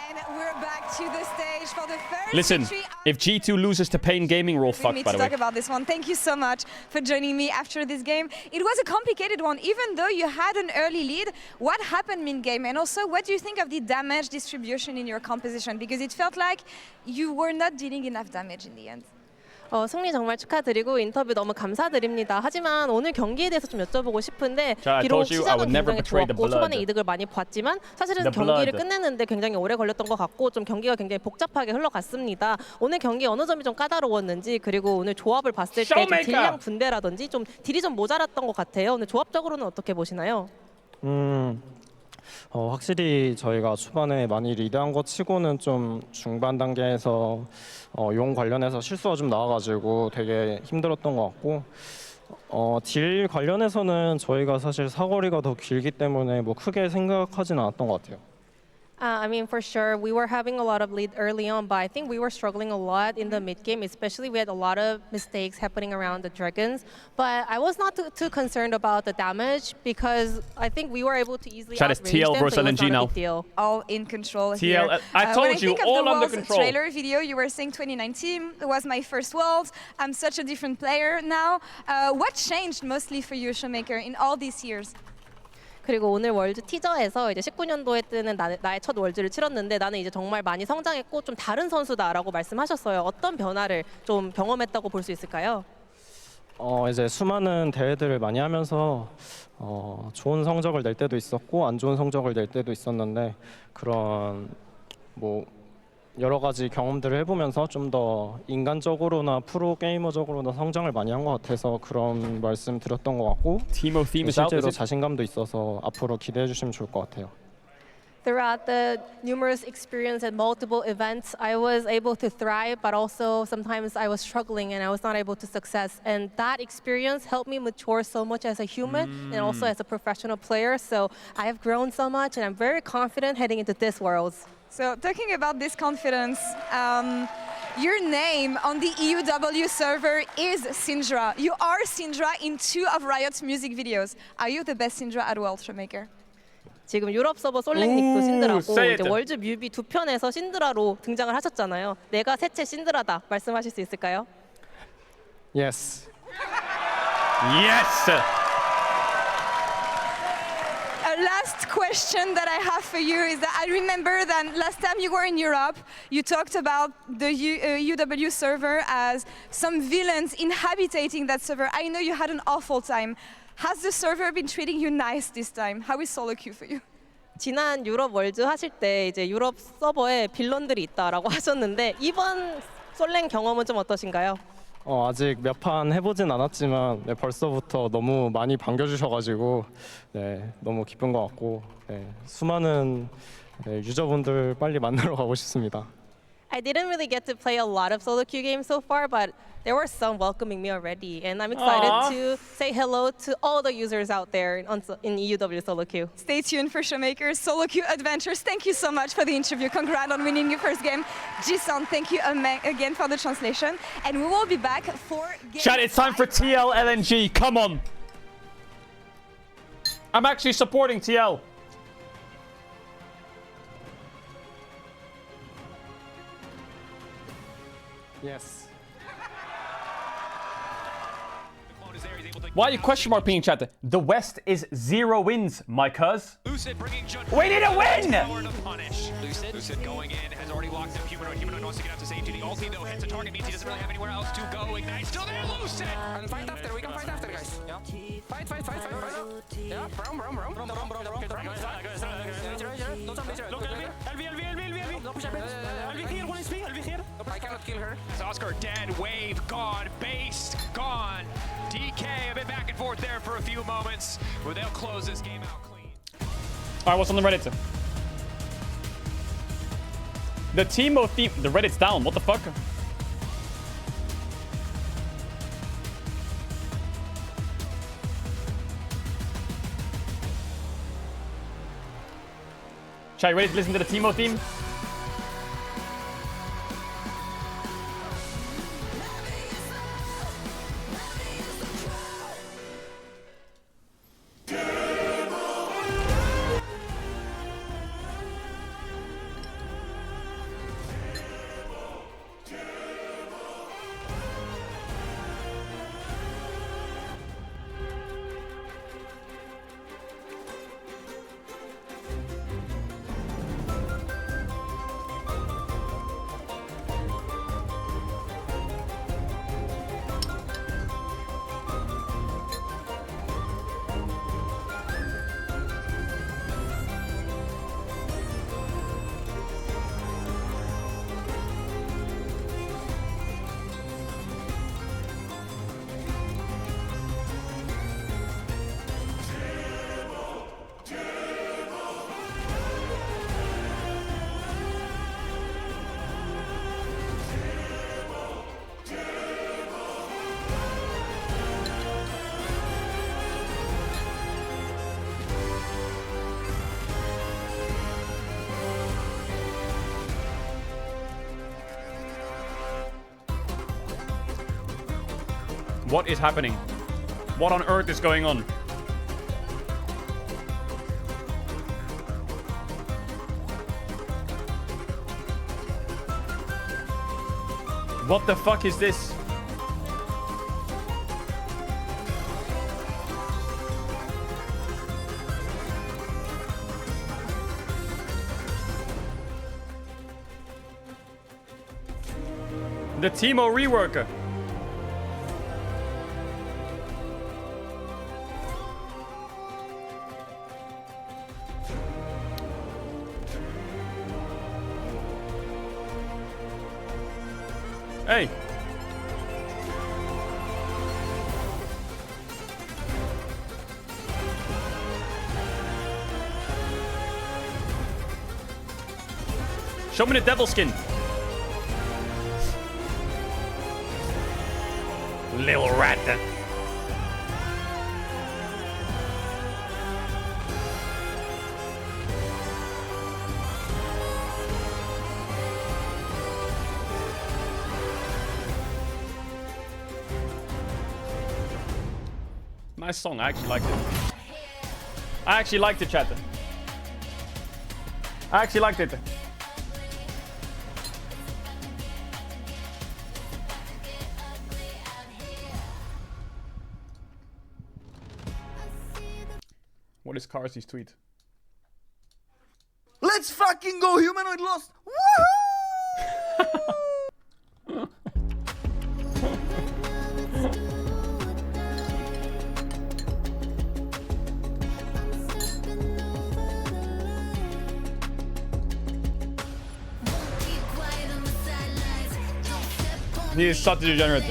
And we're back to the stage for the first Listen, victory if G2 loses to Pain Gaming, we're all with fucked, me by to the way. talk about this one. Thank you so much for joining me after this game. It was a complicated one, even though you had an early lead. What happened mid-game? And also, what do you think of the damage distribution in your composition? Because it felt like you were not dealing enough damage in the end. 승리 정말 축하드리고 인터뷰 너무 감사드립니다. 하지만 오늘 경기에 대해서 좀 여쭤보고 싶은데 I 비록 told you I would 시작은 never 굉장히 betray the 좋았고 초반에 blood. 이득을 많이 봤지만 사실은 The 경기를 blood. 끝내는데 굉장히 오래 걸렸던 것 같고 좀 경기가 굉장히 복잡하게 흘러갔습니다. 오늘 경기 어느 점이 좀 까다로웠는지 그리고 오늘 조합을 봤을 때 좀 Showmaker! 딜량 분배라든지 좀 딜이 좀 모자랐던 것 같아요. 오늘 조합적으로는 어떻게 보시나요? 확실히 저희가 초반에 많이 리드한 것 치고는 좀 중반 단계에서 용 관련해서 실수가 좀 나와가지고 되게 힘들었던 것 같고 딜 관련해서는 저희가 사실 사거리가 더 길기 때문에 뭐 크게 생각하지는 않았던 것 같아요. I mean, for sure, we were having a lot of lead early on, but I think we were struggling a lot in the mid game, especially we had a lot of mistakes happening around the dragons. But I was not too concerned about the damage because I think we were able to easily Chat is outrange TL them, versus so it was LNG not a now. big deal. All in control TL, here. I told when you, I think of all the under Worlds control. trailer video, you were saying 2019 was my first Worlds. I'm such a different player now. What changed mostly for you, Showmaker, in all these years? 그리고 오늘 월드 티저에서 이제 19년도에 뜨는 나의 첫 월드를 치렀는데 나는 이제 정말 많이 성장했고 좀 다른 선수다라고 말씀하셨어요. 어떤 변화를 좀 경험했다고 볼 수 있을까요? 이제 수많은 대회들을 많이 하면서 좋은 성적을 낼 때도 있었고 안 좋은 성적을 낼 때도 있었는데 그런 뭐 여러 가지 경험들을 해보면서 좀 더 인간적으로나 프로 게이머적으로나 성장을 많이 한 것 같아서 그런 말씀 드렸던 것 같고 실제로 자신감도 있어서 앞으로 기대해 주시면 좋을 것 같아요. Throughout the numerous experience at multiple events, I was able to thrive, but also sometimes I was struggling and I was not able to success. And that experience helped me mature so much as a human and also as a professional player. So I have grown so much and I'm very confident heading into this Worlds. So talking about this confidence, your name on the EUW server is Syndra. You are Syndra in 2 of Riot's music videos. Are you the best Syndra at World, Showmaker? 지금 유럽 서버 솔랭닉도 신드라고 say 이제 it. 월즈 뮤비 2편에서 신드라로 등장을 하셨잖아요. 내가 셋째 신드라다 말씀하실 수 있을까요? Yes. Yes! Last question that I have for you is that I remember that last time you were in Europe, you talked about the UW server as some villains inhabiting that server. I know you had an awful time. Has the server been treating you nice this time? How is solo queue for you? 지난 유럽 월즈 하실 때 이제 유럽 서버에 빌런들이 있다라고 하셨는데 이번 솔랭 경험은 좀 어떠신가요? 아직 몇 판 해보진 않았지만 벌써부터 너무 많이 반겨주셔가지고 너무 기쁜 것 같고 수많은 유저분들 빨리 만나러 가고 싶습니다. I didn't really get to play a lot of solo queue games so far, but there were some welcoming me already, and I'm excited to say hello to all the users out there in EUW solo queue. Stay tuned for Showmaker's solo queue adventures. Thank you so much for the interview. Congrats on winning your first game. Jisun, thank you again for the translation, and we will be back for game Chat, it's time for TL LNG. Come on. I'm actually supporting TL. Yes. The clone is there. He's Why are you question mark pinging chat? The West is 0 wins, my cuz. We need a win! Lucid going in, has already locked up Humanoid. Humanoid wants to get out to safety. The ulti though hits a target, means he doesn't really have anywhere else to go. Ignite still there, Lucid! And fight after, we can fight after, guys. Yeah. Fight. Yeah, Brown. I cannot kill her. Oscar dead, wave gone, base gone. DK a bit back and forth there for a few moments, where they'll close this game out clean. Alright, what's on the Reddit? The Teemo theme. The Reddit's down. What the fuck? Chat, you ready to listen to the Teemo theme? What is happening? What on earth is going on? What the fuck is this? The Teemo reworker. Hey. Show me the devil skin. Little rat. Nice song, I actually liked it. I actually liked it, chat. I actually liked it. What is Carsey's tweet? Let's fucking go! Humanoid lost! Woohoo! He is such a degenerate.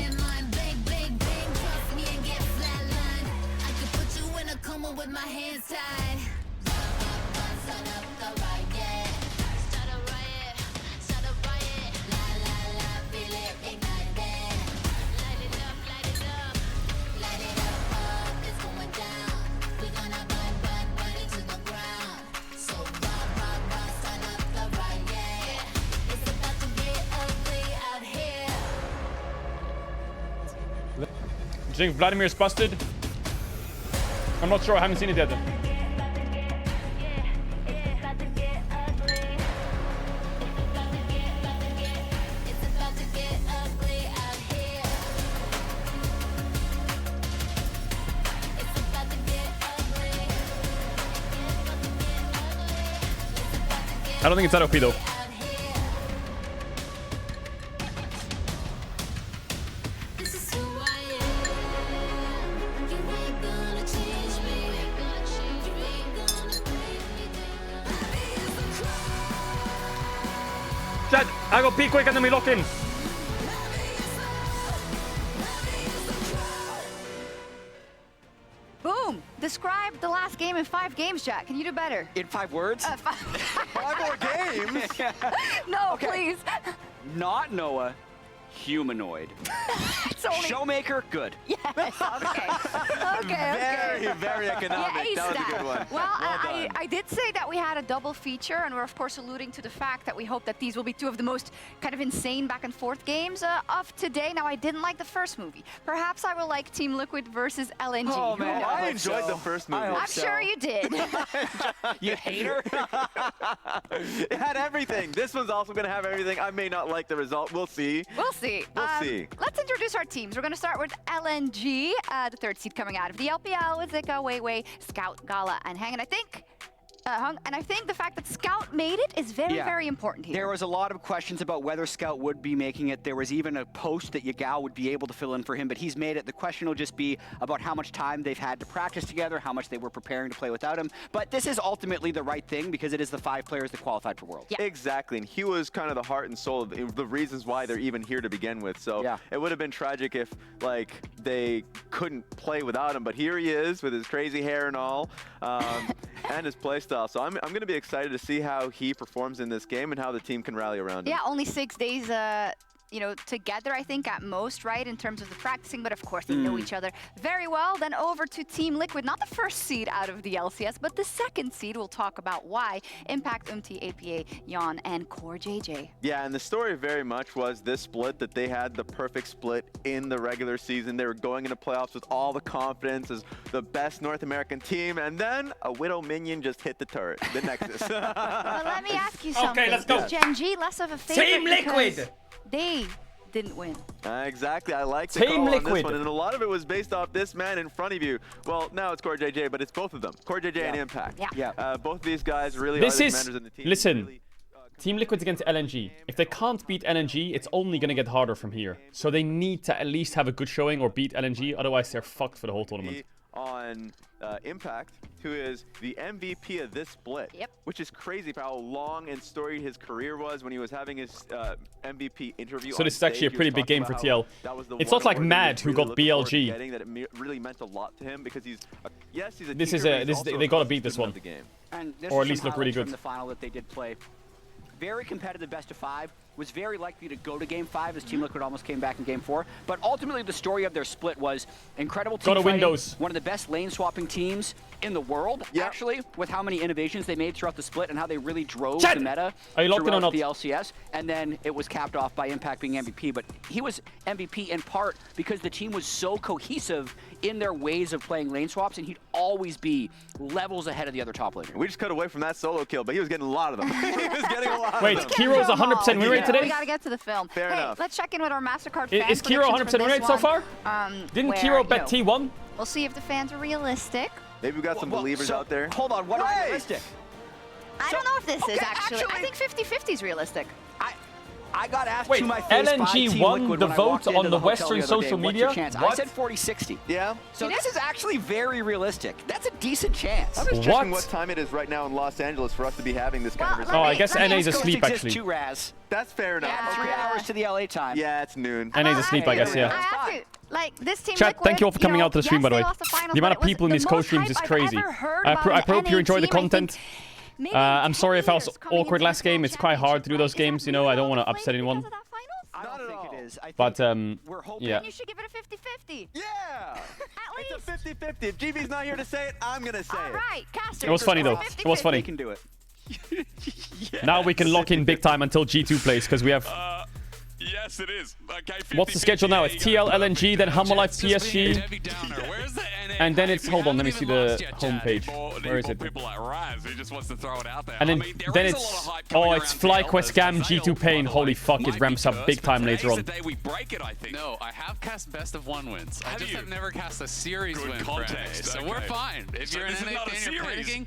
Do you think Vladimir's busted? I'm not sure, I haven't seen it yet. I don't think it's that OP though. Chat, I go peek quick and then we lock in. Boom! Describe the last game in 5 games, Jack. Can you do better? In 5 words? 5 more games? No, please. Not Noah. Humanoid. Showmaker, good. Yes, okay. Very, very economic. Yeah, that was a good one. Well, Well I did say that we had a double feature, and we're of course alluding to the fact that we hope that these will be 2 of the most kind of insane back and forth games of today. Now, I didn't like the first movie. Perhaps I will like Team Liquid versus LNG. Oh, Who man, knows? I enjoyed the first movie. I'm sure you did. You hater. It had everything. This one's also going to have everything. I may not like the result. We'll see. We'll see. We'll see. Let's introduce our teams. We're going to start with LNG, the 3rd seed coming out of the LPL with Zika, Weiwei, Scout, Gala, and Hang. And I think the fact that Scout made it is very, very important here. There was a lot of questions about whether Scout would be making it. There was even a post that Yagao would be able to fill in for him, but he's made it. The question will just be about how much time they've had to practice together, how much they were preparing to play without him. But this is ultimately the right thing because it is the 5 players that qualified for Worlds. Yeah. Exactly, and he was kind of the heart and soul of the reasons why they're even here to begin with. So it would have been tragic if like they couldn't play without him, but here he is with his crazy hair and all, and his play style. So I'm going to be excited to see how he performs in this game and how the team can rally around him. Yeah, only 6 days you know, together, I think, at most, right, in terms of the practicing, but of course they know each other very well. Then over to Team Liquid, not the 1st seed out of the LCS, but the 2nd seed. We'll talk about why. Impact, APA, Yon, and Core JJ. Yeah, and the story very much was this split, that they had the perfect split in the regular season. They were going into playoffs with all the confidence as the best North American team, and then a Widow minion just hit the turret, the Nexus. But let me ask you something. Okay, let's go. Is Gen G less of a favorite? Team Liquid! They didn't win. Exactly, I like the Team call on this Liquid. one, and a lot of it was based off this man in front of you. Well, now it's Core JJ, but it's both of them, Core JJ and Impact. Both of these guys really are the commanders in the team. Listen, Team Liquid's against LNG. If they can't beat LNG, it's only going to get harder from here. So they need to at least have a good showing or beat LNG, otherwise they're fucked for the whole tournament. On Impact, who is the MVP of this split, which is crazy for how long and storied his career was when he was having his MVP interview. So this is actually a pretty big game for TL. It's not like Mad who got BLG. That it really meant a lot to him because he's he's a This teacher, is but he's also they a got to coach beat this one, of the game. And this or is at least some look really highlights good. from the final that they did play. Very competitive best of 5. Was very likely to go to Game 5 as Team Liquid almost came back in Game 4. But ultimately, the story of their split was incredible team fighting. Windows. One of the best lane swapping teams in the world, actually, with how many innovations they made throughout the split and how they really drove the meta throughout the LCS. And then it was capped off by Impact being MVP. But he was MVP in part because the team was so cohesive in their ways of playing lane swaps, and he'd always be levels ahead of the other top laner. We just cut away from that solo kill, but he was getting a lot of them. He was getting a lot of them. Wait, Kiro's 100% win rate today? We gotta get to the film. Fair enough. Let's check in with our MasterCard fans. Is Kiro 100% win rate so far? Didn't Kiro bet T1? We'll see if the fans are realistic. Maybe we got some believers out there. Hold on, what are realistic? I don't know if this is actually. I think 50-50 is realistic. I got asked Wait, to my face LNG by Team won Liquid the when I vote walked into on the hotel Western the other day. social What's media? your chance? What? I said 40-60. Yeah. So this is actually very realistic. That's a decent chance. I'm just checking what time it is right now in Los Angeles for us to be having this kind of result. Oh, I guess NA's asleep actually. 2 Raz. That's fair enough. Yeah, 3 hours to the LA time. Yeah, it's noon. NA's asleep, I guess, yeah. I have to, like, this Team Chat, Liquid, thank you all for coming out to the stream, by the way. finals, The amount of but it people in was these the most co-streams is hype I've crazy. ever heard I about hope an you enjoy the NA team. I think content. I'm sorry if I was awkward last game. It's quite hard to do those games, you know. I don't want to upset anyone. I don't think it is. I think But, we're hoping yeah. You should give it a 50-50. Yeah! At least. It's a 50-50. If GB's not here to say it, I'm going to say All right, Caster. It was funny, though. It was funny. We can do it. Now we can lock in big time until G2 plays, because we have... Yes, it is. Okay, What's the schedule now? It's TL, LNG, then Humble Life, PSG. And then it's... Hold on, let me see the homepage. Where is it? People like Raz, who just wants to throw it out there. And then it's... Oh, it's FlyQuest Gam, G2 Pain. Holy fuck, it ramps up big time later on. We break it, I think. No, I have cast best of 1 wins. I just have never cast a series win for NA, so we're fine. If you're in NA and you're panicking,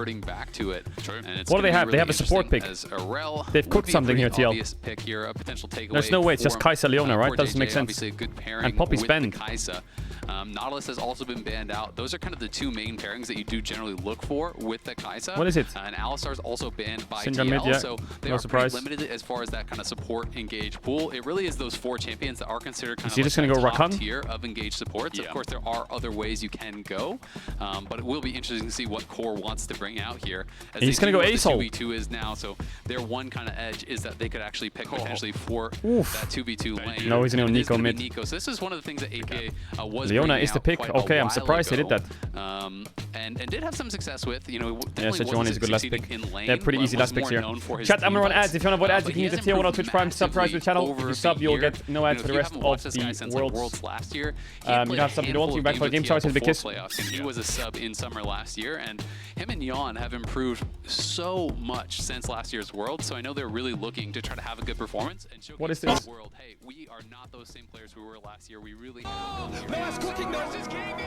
reverting back to it. And it's What do they gonna be have? They really have a support pick. interesting as Arel They've would cooked be a something pretty here, TL. obvious pick here, a potential takeaway There's no way, it's just for, Kai'Sa Leona, right? for Doesn't JJ. make sense. Obviously a good pairing And Poppy's with banned. the Kai'Sa. Nautilus has also been banned out. Those are kind of the two main pairings that you do generally look for with the Kai'Sa. What is it? And Alistar's also banned by Syndra TL, mid, yeah. so they No are surprise. pretty limited as far as that kind of support engage pool. It really is those 4 champions that are considered kind Is of he like just gonna the go top Rakan? tier of engaged supports. Of course, there are other ways you can go, but it will be interesting to see what Core wants to bring out here. As He's they gonna do go what the ASOL. 2v2 is now, so their one kind of edge is that they could actually pick potentially for Oof. that 2v2 lane. No, he's gonna go And it is Nico gonna be mid. Nico. So this is one of the things that APA was Leona bringing is the out pick. quite a Okay, I'm while surprised they did ago, that. and did have some success with. You know, Yeah, definitely Sejuani is a good last succeeding pick. in lane, They're pretty but easy was last picks more here. known for his Chat, I'm gonna run team ads. If you wanna avoid ads, you but can he use the has tier 1 on improved Twitch Prime sub price to the channel. over If you sub, the you'll year. get no ads for the rest of watched this guy the since like Worlds. Worlds last year. You don't have something you don't want to back for the game start. It's a big kiss. And he was a sub in summer last year, and him and Jan have improved so much since last year's World. So I know they're really looking to try to have a good performance and showcase What is to this? the world, hey, we are not those same players we were last year. We really Nice clicking noises came in.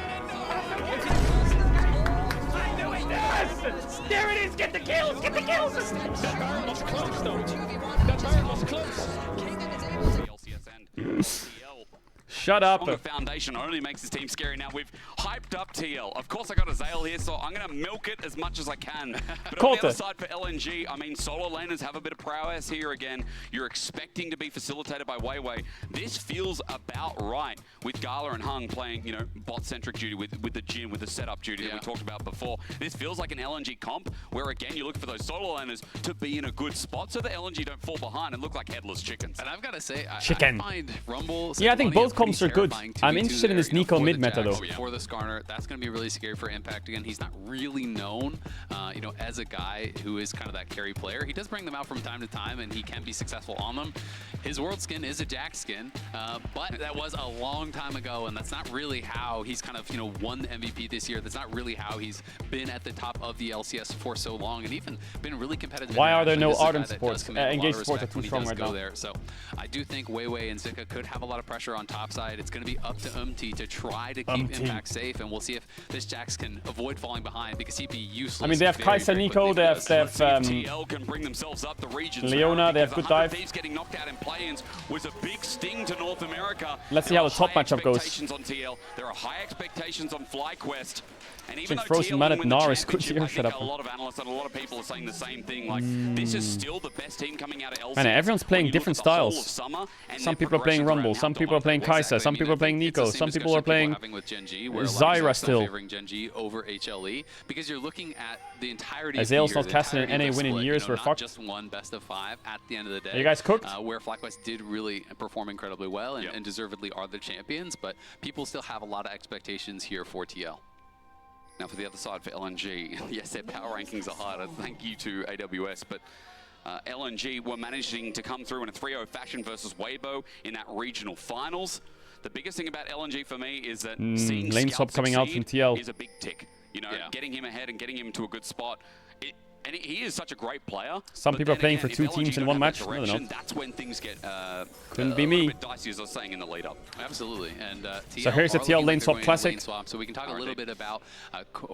I knew it does! There it is! Get the kills! Get the kills! That barrel was close, though. That barrel was close. Shut up. Stronger foundation only makes his team scary. Now we've hyped up TL. Of course, I got a Zale here, so I'm going to milk it as much as I can. But on the other side for LNG, I mean, solo laners have a bit of prowess here again. You're expecting to be facilitated by Weiwei. This feels about right with Gala and Hung playing, you know, bot-centric duty with the Jhin, with the setup duty that we talked about before. This feels like an LNG comp where, again, you look for those solo laners to be in a good spot so the LNG don't fall behind and look like headless chickens. And I've got to say, I Chicken. find Rumble... Yeah, I think both comps are good. I'm interested in this Nico mid meta though. For the Skarner, that's going to be really scary for Impact. Again, he's not really known, you know, as a guy who is kind of that carry player. He does bring them out from time to time, and he can be successful on them. His world skin is a Jack skin, but that was a long time ago, and that's not really how he's kind of, you know, won the MVP this year. That's not really how he's been at the top of the LCS for so long, and even been really competitive. Why are there no internationally. Ardent This is a guy that supports? does command a lot of Engaged supports are respect too when he strong does right go now. there. So I do think Weiwei and Zika could have a lot of pressure on top side. It's going to be up to to try to keep Impact safe, and we'll see if this Jax can avoid falling behind, because he'd be useless. I mean, they have Kai'Sa, Nico, they have TL can bring themselves up the regions. Leona, they have good dive. Thieves getting knocked out in play-ins was a big sting to North America. Let's see how the top matchup goes. On TL. There are high expectations on FlyQuest. And even Think though Frozen TL Man win at the Naris could championship, here. I Shut think up. a lot of analysts and a lot of people are saying the same thing. Like, this is still the best team coming out of LCS. Man, everyone's playing different styles. Some people are playing Rumble, some people are playing Kai'Sa, some people are playing Nico, some people are playing Zyra still. Favoring Gen G over HLE, because you're looking at the entirety Azale's of the not casting an entirety of NA the win in split, years, you know, we're not fucked. just one best of 5 at the end of the day. Are you guys cooked? Where FlyQuest did really perform incredibly well and deservedly are the champions, but people still have a lot of expectations here for TL. Now for the other side for LNG, yes, their power rankings are higher. Thank you to AWS, but LNG were managing to come through in a 3-0 fashion versus Weibo in that regional finals. The biggest thing about LNG for me is that seeing lane Scout swap coming out from succeed TL. is a big tick. You know, getting him ahead and getting him to a good spot. And he is such a great player. Some people are playing for two teams in one match. I don't know. That's when things get Couldn't be a me. bit dicey, as I was saying in the lead up. Absolutely. And So here's a TL lane swap classic. So we can talk a little bit about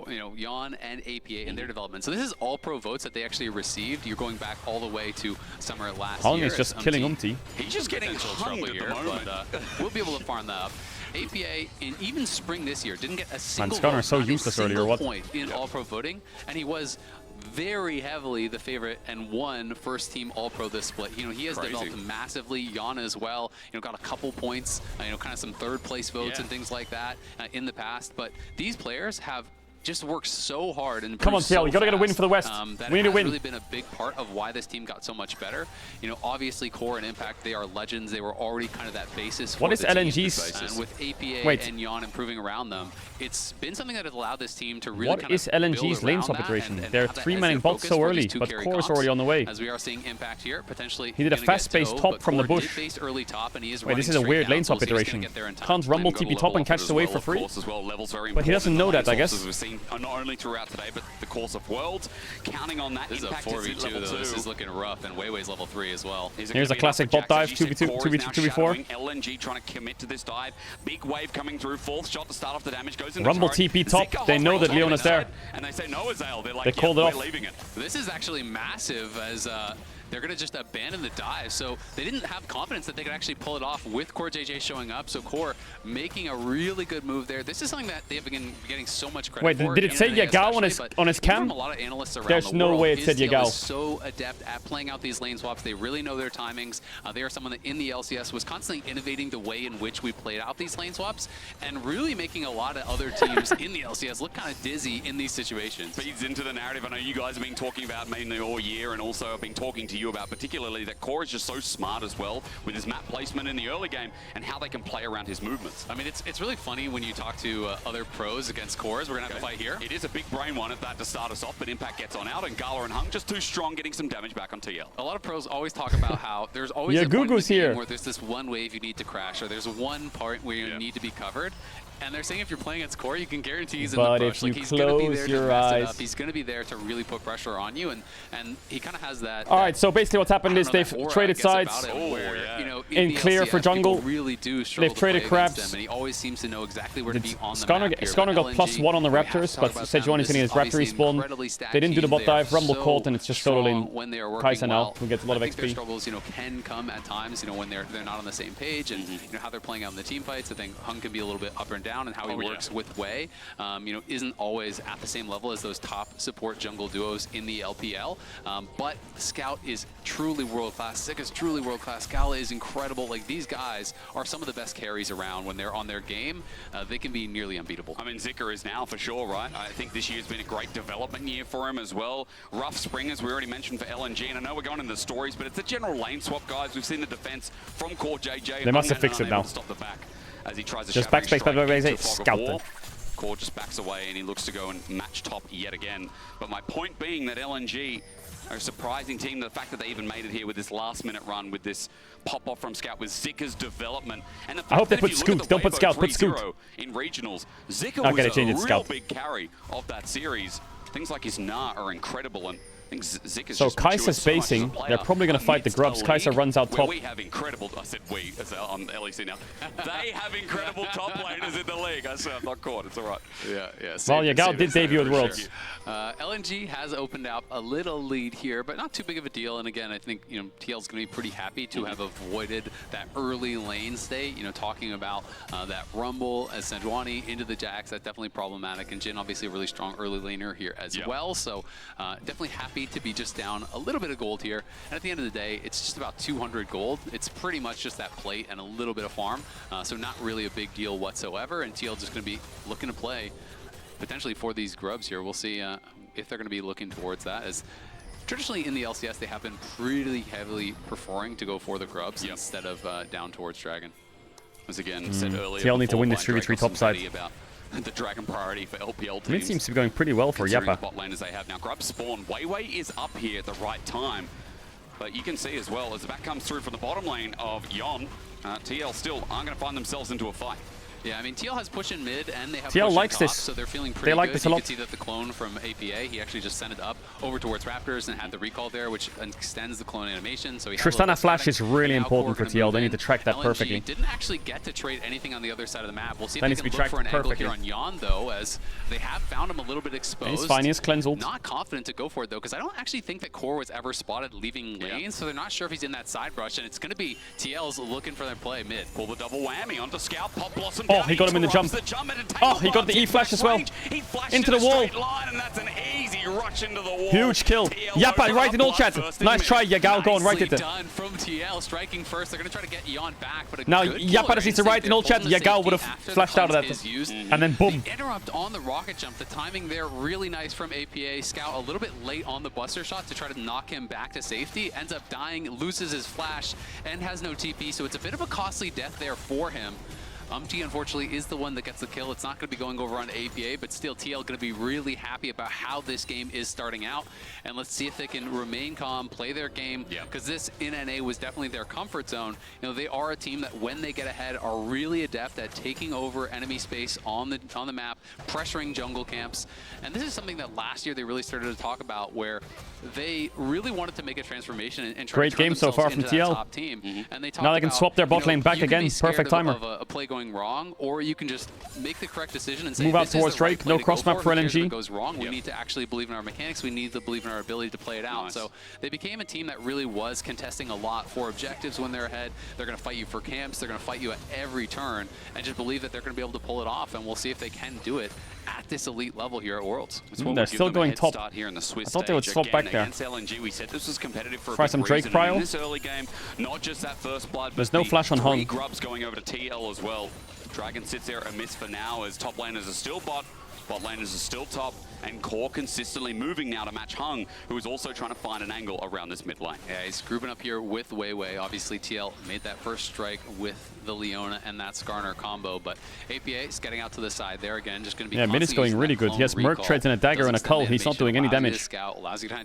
you know, Jan and APA and their development. So this is all pro votes that they actually received. You're going back all the way to summer last Hung year. is just killing Umti. He's just getting hung at the moment. But we'll be able to farm that up. APA in even spring this year didn't get a single Skarner vote, so not a useless earlier, single what? point in all pro voting, and he was very heavily the favorite and won first team all pro this split. You know, he has developed massively. Jan as well, you know, got a couple points, you know, kind of some third place votes and things like that in the past, but these players have just worked so hard and Come on, TL, you gotta get a win for the West. That We need to has win. really been a big part of why this team got so much better. You know, obviously Core and Impact, they are legends. They were already kind of that basis for What is the team. LNG's? And with APA and Jan improving around them, it's been something that has allowed this team to really What kind is of LNG's build lane around swap that iteration? and They're have that as 3-manning their bots focus so for early, these two but carry Core's comps. already on the way. As we are seeing Impact here, potentially He did a gonna get fast-paced Doe, top but from the Core bush. did face early top, and he is Wait, this is running a weird straight lane down, swap so he's gonna iteration. get there in time. Can't Rumble Got a TP top and catch the wave for free? As well. Levels very But he doesn't know that, I guess. We've seen not only throughout today, but the course of Worlds, counting on that. This is a Impact 4v2 level though. This 2. is looking rough, and Weiwei's level 3 as well. Here's a classic bot dive, 2v2, 2v4. LNG trying to commit to this dive. Big wave coming through. Fourth shot to start off the damage goes into Rumble turret. TP top. Zika They know hovering that top Leona's there. inside, and they say no, Azale. They're like, They called it we're off. leaving it. This is actually massive as they're going to just abandon the dive. So they didn't have confidence that they could actually pull it off with Core JJ showing up. So Core making a really good move there. This is something that they've been getting so much credit for. Wait, did it say Yagao on his cam? From a lot of analysts around There's the no world, way it said his team Yagao. is so adept at playing out these lane swaps. They really know their timings. They are someone that in the LCS was constantly innovating the way in which we played out these lane swaps and really making a lot of other teams in the LCS look kind of dizzy in these situations. Feeds into the narrative. I know you guys have been talking about mainly all year, and also I've been talking to you about particularly that Core is just so smart as well with his map placement in the early game and how they can play around his movements. I mean, it's really funny when you talk to other pros against Cores. We're going to have to fight here. It is a big brain one at that to start us off, but Impact gets on out, and Gala and Hung just too strong, getting some damage back on TL. A lot of pros always talk about how there's always a point in the game where there's this one wave you need to crash, or there's one part where you need to be covered. And they're saying if you're playing against Core, you can guarantee he's in the push. Like, he's going to be there to mess it up. He's going to be there to really put pressure on you, and he kind of has that. All right, so basically what's happened is they've traded sides in clear for jungle. Really do they've traded crabs. And he always seems to know exactly where to be on the map here. Skarner got +1 on the Raptors, but Sejuani is getting his Raptor respawn. They didn't do the bot dive. Rumble caught, and it's just totally Kai'Sa now, who gets a lot of XP. Their struggles, can come at times, when they're not on the same page, and how they're playing out in the team fights. I think Hung can be a little bit up and down, and how he works with Wei, isn't always at the same level as those top support jungle duos in the LPL. But Scout is truly world-class. Sick is truly world-class. Gala is incredible. Like, these guys are some of the best carries around when they're on their game. They can be nearly unbeatable. I mean, Zika is now for sure, right? I think this year's been a great development year for him as well. Rough spring, as we already mentioned, for LNG, and I know we're going into the stories, but it's a general lane swap, guys. We've seen the defense from Core JJ. They must have fixed it now. Stop the back as he tries to just backspace, scout them. Core just backs away and he looks to go and match top yet again. But my point being that LNG are a surprising team. The fact that they even made it here with this last-minute run with this pop-off from Scout with Zika's development. And the fact I hope they that put Scoot. Don't put Scout, put Scoot. In regionals, Zika was a real big carry of that series. Things like his Gnar are incredible, and I think Zik is so Kai'Sa's spacing. They're probably going to fight the grubs. Kai'Sa runs out top. We have incredible. I said we as on LEC now. They have incredible top laners in the league. I said I'm not caught. It's all right. Yeah. Well, Yagao did debut at Worlds. LNG has opened up a little lead here, but not too big of a deal. And again, I think TL's going to be pretty happy to have avoided that early lane state. Talking about that rumble as Sejuani into the Jax, that's definitely problematic. And Jin, obviously a really strong early laner here as well. So definitely happy to be just down a little bit of gold here. And at the end of the day, it's just about 200 gold. It's pretty much just that plate and a little bit of farm. So not really a big deal whatsoever. And TL just going to be looking to play potentially for these grubs here. We'll see if they're going to be looking towards that. As traditionally in the LCS, they have been pretty heavily preferring to go for the grubs instead of down towards Dragon. As again said earlier, TL need to win this 3v3 top side. The Dragon priority for LPL teams. It seems to be going pretty well for Yappa. Bot lane as they have now. Grub spawn. Wei is up here at the right time. But you can see as well, as the back comes through from the bottom lane of Yon, TL still aren't going to find themselves into a fight. Yeah, I mean, TL has push in mid, and they have TL push likes in top, this. so they're feeling pretty they like good. This a lot. You can see that the clone from APA, he actually just sent it up over towards Raptors and had the recall there, which extends the clone animation. So Tristana Flash is really important for TL. They need to track that LNG perfectly. Didn't actually get to trade anything on the other side of the map. We'll see if they can look for an angle here on Yon, though, as they have found him a little bit exposed. He's fine, he's cleansed. Not confident to go for it, though, because I don't actually think that Core was ever spotted leaving lane, so they're not sure if he's in that side brush, and it's going to be TL's looking for their play mid. Pull the double whammy onto Scout, Pop Blossom. Oh, he got him in the jump. Oh, he got the E flash as well. Into the wall. Line, and that's an easy rush into the wall. Huge kill. Yappa right in all chat. Nice try, Yagao. Go and right it. Done from TL, striking first. They're going to try to get Yon back, but now Yappa just needs to right in all chat. Yagao would have flashed out of that. And then boom. The interrupt on the rocket jump. The timing there really nice from APA. Scout a little bit late on the buster shot to try to knock him back to safety. Ends up dying, loses his flash, and has no TP. So it's a bit of a costly death there for him. Unfortunately, is the one that gets the kill. It's not going to be going over on APA, but still TL going to be really happy about how this game is starting out. And let's see if they can remain calm, play their game, because this in NA was definitely their comfort zone. They are a team that when they get ahead are really adept at taking over enemy space on the map, pressuring jungle camps. And this is something that last year they really started to talk about, where they really wanted to make a transformation and try great to turn game so far from TL. Top team. And they now they can swap their bot lane back again. Perfect timer. Of a play going going wrong, or you can just make the correct decision and say, move out this is towards the right Drake. play No to go cross map for Who cares if LNG. it goes wrong. We need to actually believe in our mechanics. We need to believe in our ability to play it out. So they became a team that really was contesting a lot for objectives when they're ahead. They're going to fight you for camps. They're going to fight you at every turn, and just believe that they're going to be able to pull it off. And we'll see if they can do it at this elite level here at Worlds. They're still going top. Here in the Swiss I thought they would stage. swap back Again, there. Against LNG, we said this was competitive for a Try big some Drake reason. prio. In this early game, not just that first blood, There's but no the flash on 3 Hung. grubs going over to TL as well. Dragon sits there amiss for now as top laners are still bot laners are still top, and Core consistently moving now to match Hung, who is also trying to find an angle around this mid lane. Yeah, he's grouping up here with Weiwei. Obviously, TL made that first strike with the Leona and that Skarner combo, but APA is getting out to the side there again, just going to be mid is going really good. He has Merc Treads and a dagger and a cull. He's not doing any damage.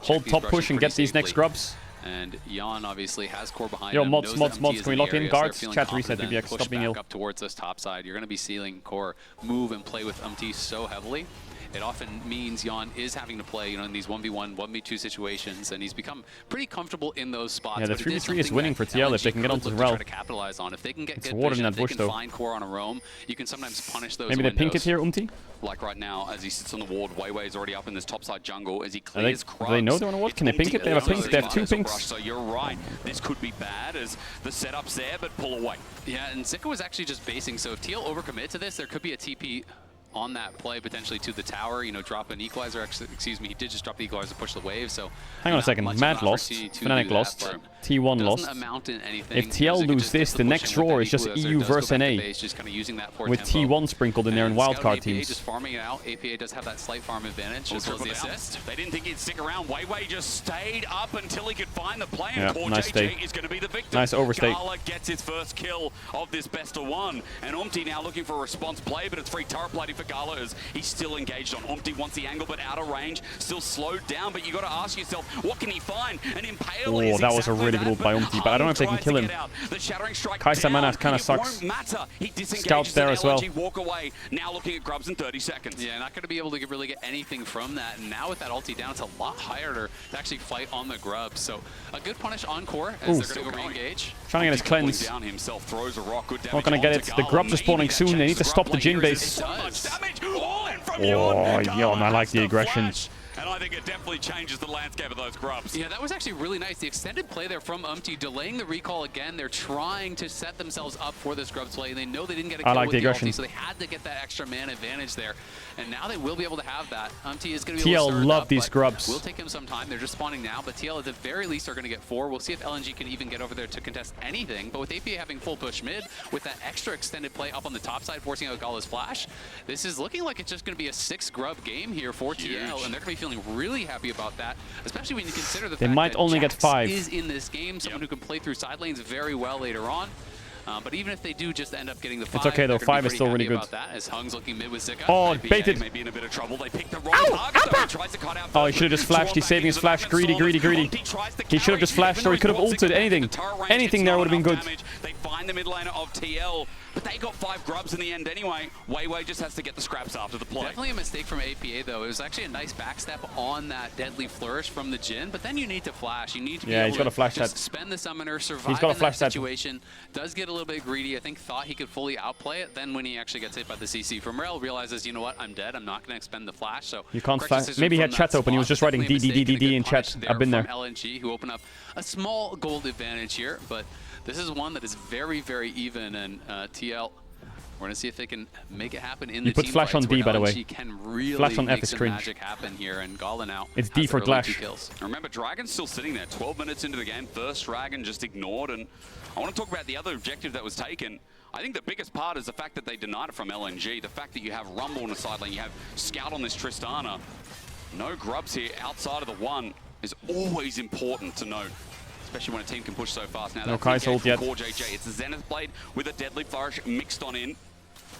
Hold top push and get these next grubs. And Jan obviously has Core behind Yo, him. mods. Can we lock in guards? Chat reset, BBX. BBX. Stop being ill. Up towards this top side. You're going to be seeing Core move and play with so heavily. It often means Jan is having to play, in these 1v1, 1v2 situations, and he's become pretty comfortable in those spots. Yeah, the 3v3 is winning for TL if they can get onto the Rel. To capitalize on. If they can get it's good warded in vision, that bush, if they can though. find Core on a roam, you can sometimes punish those Maybe they pink it here, Umti? Like right now, as he sits on the ward, Weiwei is already up in this topside jungle as he clears Do they know they want to ward? Can they pink it? They have a pink. They have 2 pinks. So you're right. This could be bad as the setup's there, but pull away. Yeah, and Zika was actually just basing. So if TL overcommit to this, there could be a TP on that play potentially to the tower, drop an equalizer. Actually, excuse me, he did just drop the equalizer to push the wave. So hang on a second. Mad lost. Fnatic lost. T1 lost. If TL lose this, the next draw is just EU versus NA. With T1 sprinkled in there and wildcard teams. Just farming it out. APA does have that slight farm advantage as well as the assist. They didn't think he'd stick around. Weiwei just stayed up until he could find the play. Yeah, And Core nice JJ stay. is going to be the victim. Nice overstay. Gala gets his first kill of this best of 1. And Umti now looking for a response play, but it's free turret plating for Gala as he's still engaged on. Umti wants the angle, but out of range. Still slowed down, but you got to ask yourself, what can he find? An Impale is that was a exactly really good ult by Umti, but I don't know if they can kill him. Kai'Sa mana kind of sucks. Scouts there as well. Walk away. Now looking at grubs in 30 seconds. Yeah, not going to be able to really get anything from that. And now with that ulti down, it's a lot harder to actually fight on the grubs. So a good punish on Core as they're going to go re-engage. Trying to get his cleanse. Down himself, throws a rock, good Not going to get it. The grubs are spawning soon. They need to stop the Jhin base. Oh, Yon, I like the aggression. And I think it definitely changes the landscape of those grubs. Yeah, that was actually really nice. The extended play there from Umti, delaying the recall again. They're trying to set themselves up for this grubs play. They know they didn't get a kill with the ulti, so they had to get that extra man advantage there. And now they will be able to have that. Umti is going to be able to stir TL it love up, these grubs. Will take him some time. They're just spawning now, but TL at the very least are going to get 4. We'll see if LNG can even get over there to contest anything. But with APA having full push mid, with that extra extended play up on the top side, forcing out Gala's flash, this is looking like it's just going to be a 6 grub game here for TL, and they're going to be feeling really happy about that, especially when you consider the They fact might that only get Jax 5. is in this game, someone who can play through side lanes very well later on. But even if they do just end up getting the 5, It's okay though, 5 is still really good. That, as Hung's looking mid with Zika. Oh, baited. Maybe in a bit of trouble. They picked the wrong target, though. He tries to cut out Oh, he should have just flashed. He's saving his flash. Greedy, greedy, greedy. He should have just flashed, or he could have ulted. Anything. Anything there would have been good. They find the mid laner of TL, but they got 5 grubs in the end anyway. Weiwei just has to get the scraps after the play. Definitely a mistake from APA though. It was actually a nice backstep on that deadly flourish from the Jhin, but then you need to flash. You need to be able he's got to a flash just that. spend the summoner, survive He's got a in flash that that. situation. Does get a little bit greedy. I think thought he could fully outplay it. Then when he actually gets hit by the CC from Rel, realizes, you know what, I'm dead. I'm not going to expend the flash. So You can't flash. Maybe he had chat open. He was just writing D in chat. I've been there. LNG, who open up a small gold advantage here, but this is one that is very, very even, and TL, we're gonna see if they can make it happen in the put team flash fights on D, where by the way. LNG can really Flash on F make is some cringe. magic happen here, and Gala now It's D has for the early 2 Clash. kills. Remember, Dragon's still sitting there, 12 minutes into the game. First Dragon just ignored, and I want to talk about the other objective that was taken. I think the biggest part is the fact that they denied it from LNG. The fact that you have Rumble on the side lane, you have Scout on this Tristana. No grubs here outside of the 1 is always important to note, especially when a team can push so fast. Now, No that's Kai'Sa ult yet. Core JJ. It's a Zenith Blade with a Deadly Flourish mixed on in.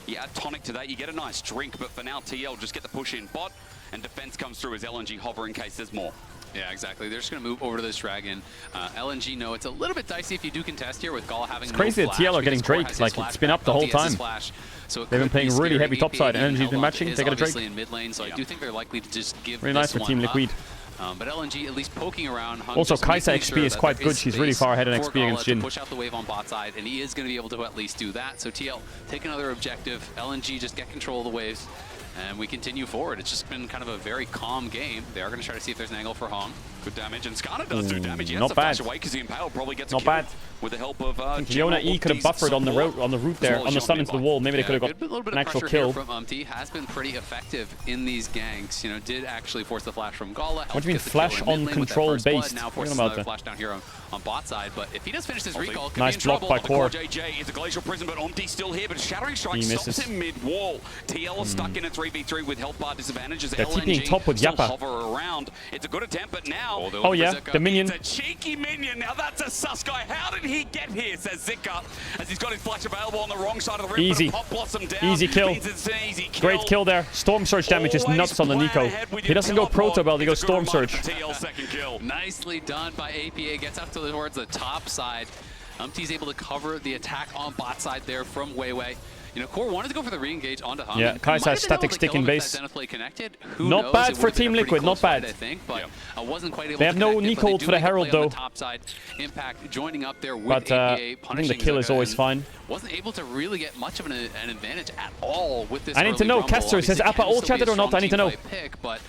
You add tonic to that, you get a nice drink, but for now, TL just get the push in bot, and defense comes through as LNG hover in case there's more. Yeah, exactly. They're just going to move over to this Dragon. LNG, no, it's a little bit dicey if you do contest here with Gala having It's crazy no that flash TL are getting because Core Drake. has Like, his it's been up the whole flashback, LT has his time. flash, so it They've been could be playing really scary. heavy APA topside. even Energy's held been on matching. to his They got a Drake. obviously in mid lane, so I do think they're likely to just give Really this nice for one Team up. Liquid. But LNG at least poking around. Hung, Also, just Kai'Sa making XP sure is that quite there good. is She's really far ahead in for XP Gala against to Jhin. push out the wave on bot side, and he is going to be able to at least do that. So TL take another objective. LNG just get control of the waves, and we continue forward. It's just been kind of a very calm game. They are going to try to see if there's an angle for Hong. Good damage, and Skarner does do damage. He has not to bad. flash away because the Impale probably gets a Not kill bad. with the help of Fiona E could have buffered on the route there, on the stun into the wall. Maybe they could have got A little bit an of actual pressure here kill. from Umti. Has been pretty effective in these ganks. You know, did actually force the flash from Gala. What do you mean flash on control based? Now What forces about another that? flash down here on bot side. But if he does finish this recall, could Nice be in block trouble. by Core. JJ is a glacial prison, but Omti's still here, but Shattering Strike He stops misses. him mid-wall. TL is stuck in a 3v3 with health bar disadvantages. They're LNG TPing top with still Yappa. hover around. It's a good attempt, but now... Oh yeah, the minion. It's a cheeky minion. Now that's a sus guy. How did he get here, says Zika, as he's got his flash available on the wrong side of the rim. Easy. Pop blossom down. Easy kill. Means it's an easy kill. Great kill there. Storm Surge damage is nuts on the Nico. He doesn't go Proto Belt, he goes Storm Surge. TL second kill. Nicely done by APA. Gets up towards the top side. Umti's able to cover the attack on bot side there from Weiwei. You know, Core wanted to go for the re-engage onto Hung. Yeah, Kai'Sa has static stick in base. Not bad for Team Liquid, not bad. I think, but wasn't quite able They have to no connect it, Nico but they ult do for the make a Herald play on though. the top side. Impact joining up there with But APA, I think the punishing kill is Zuka, always and fine. wasn't able to really get much of an advantage at all with this I need to early know, rumble. Caster, says Obviously, Appa can ult still be chatted a or not? strong I need to know. team fight pick, but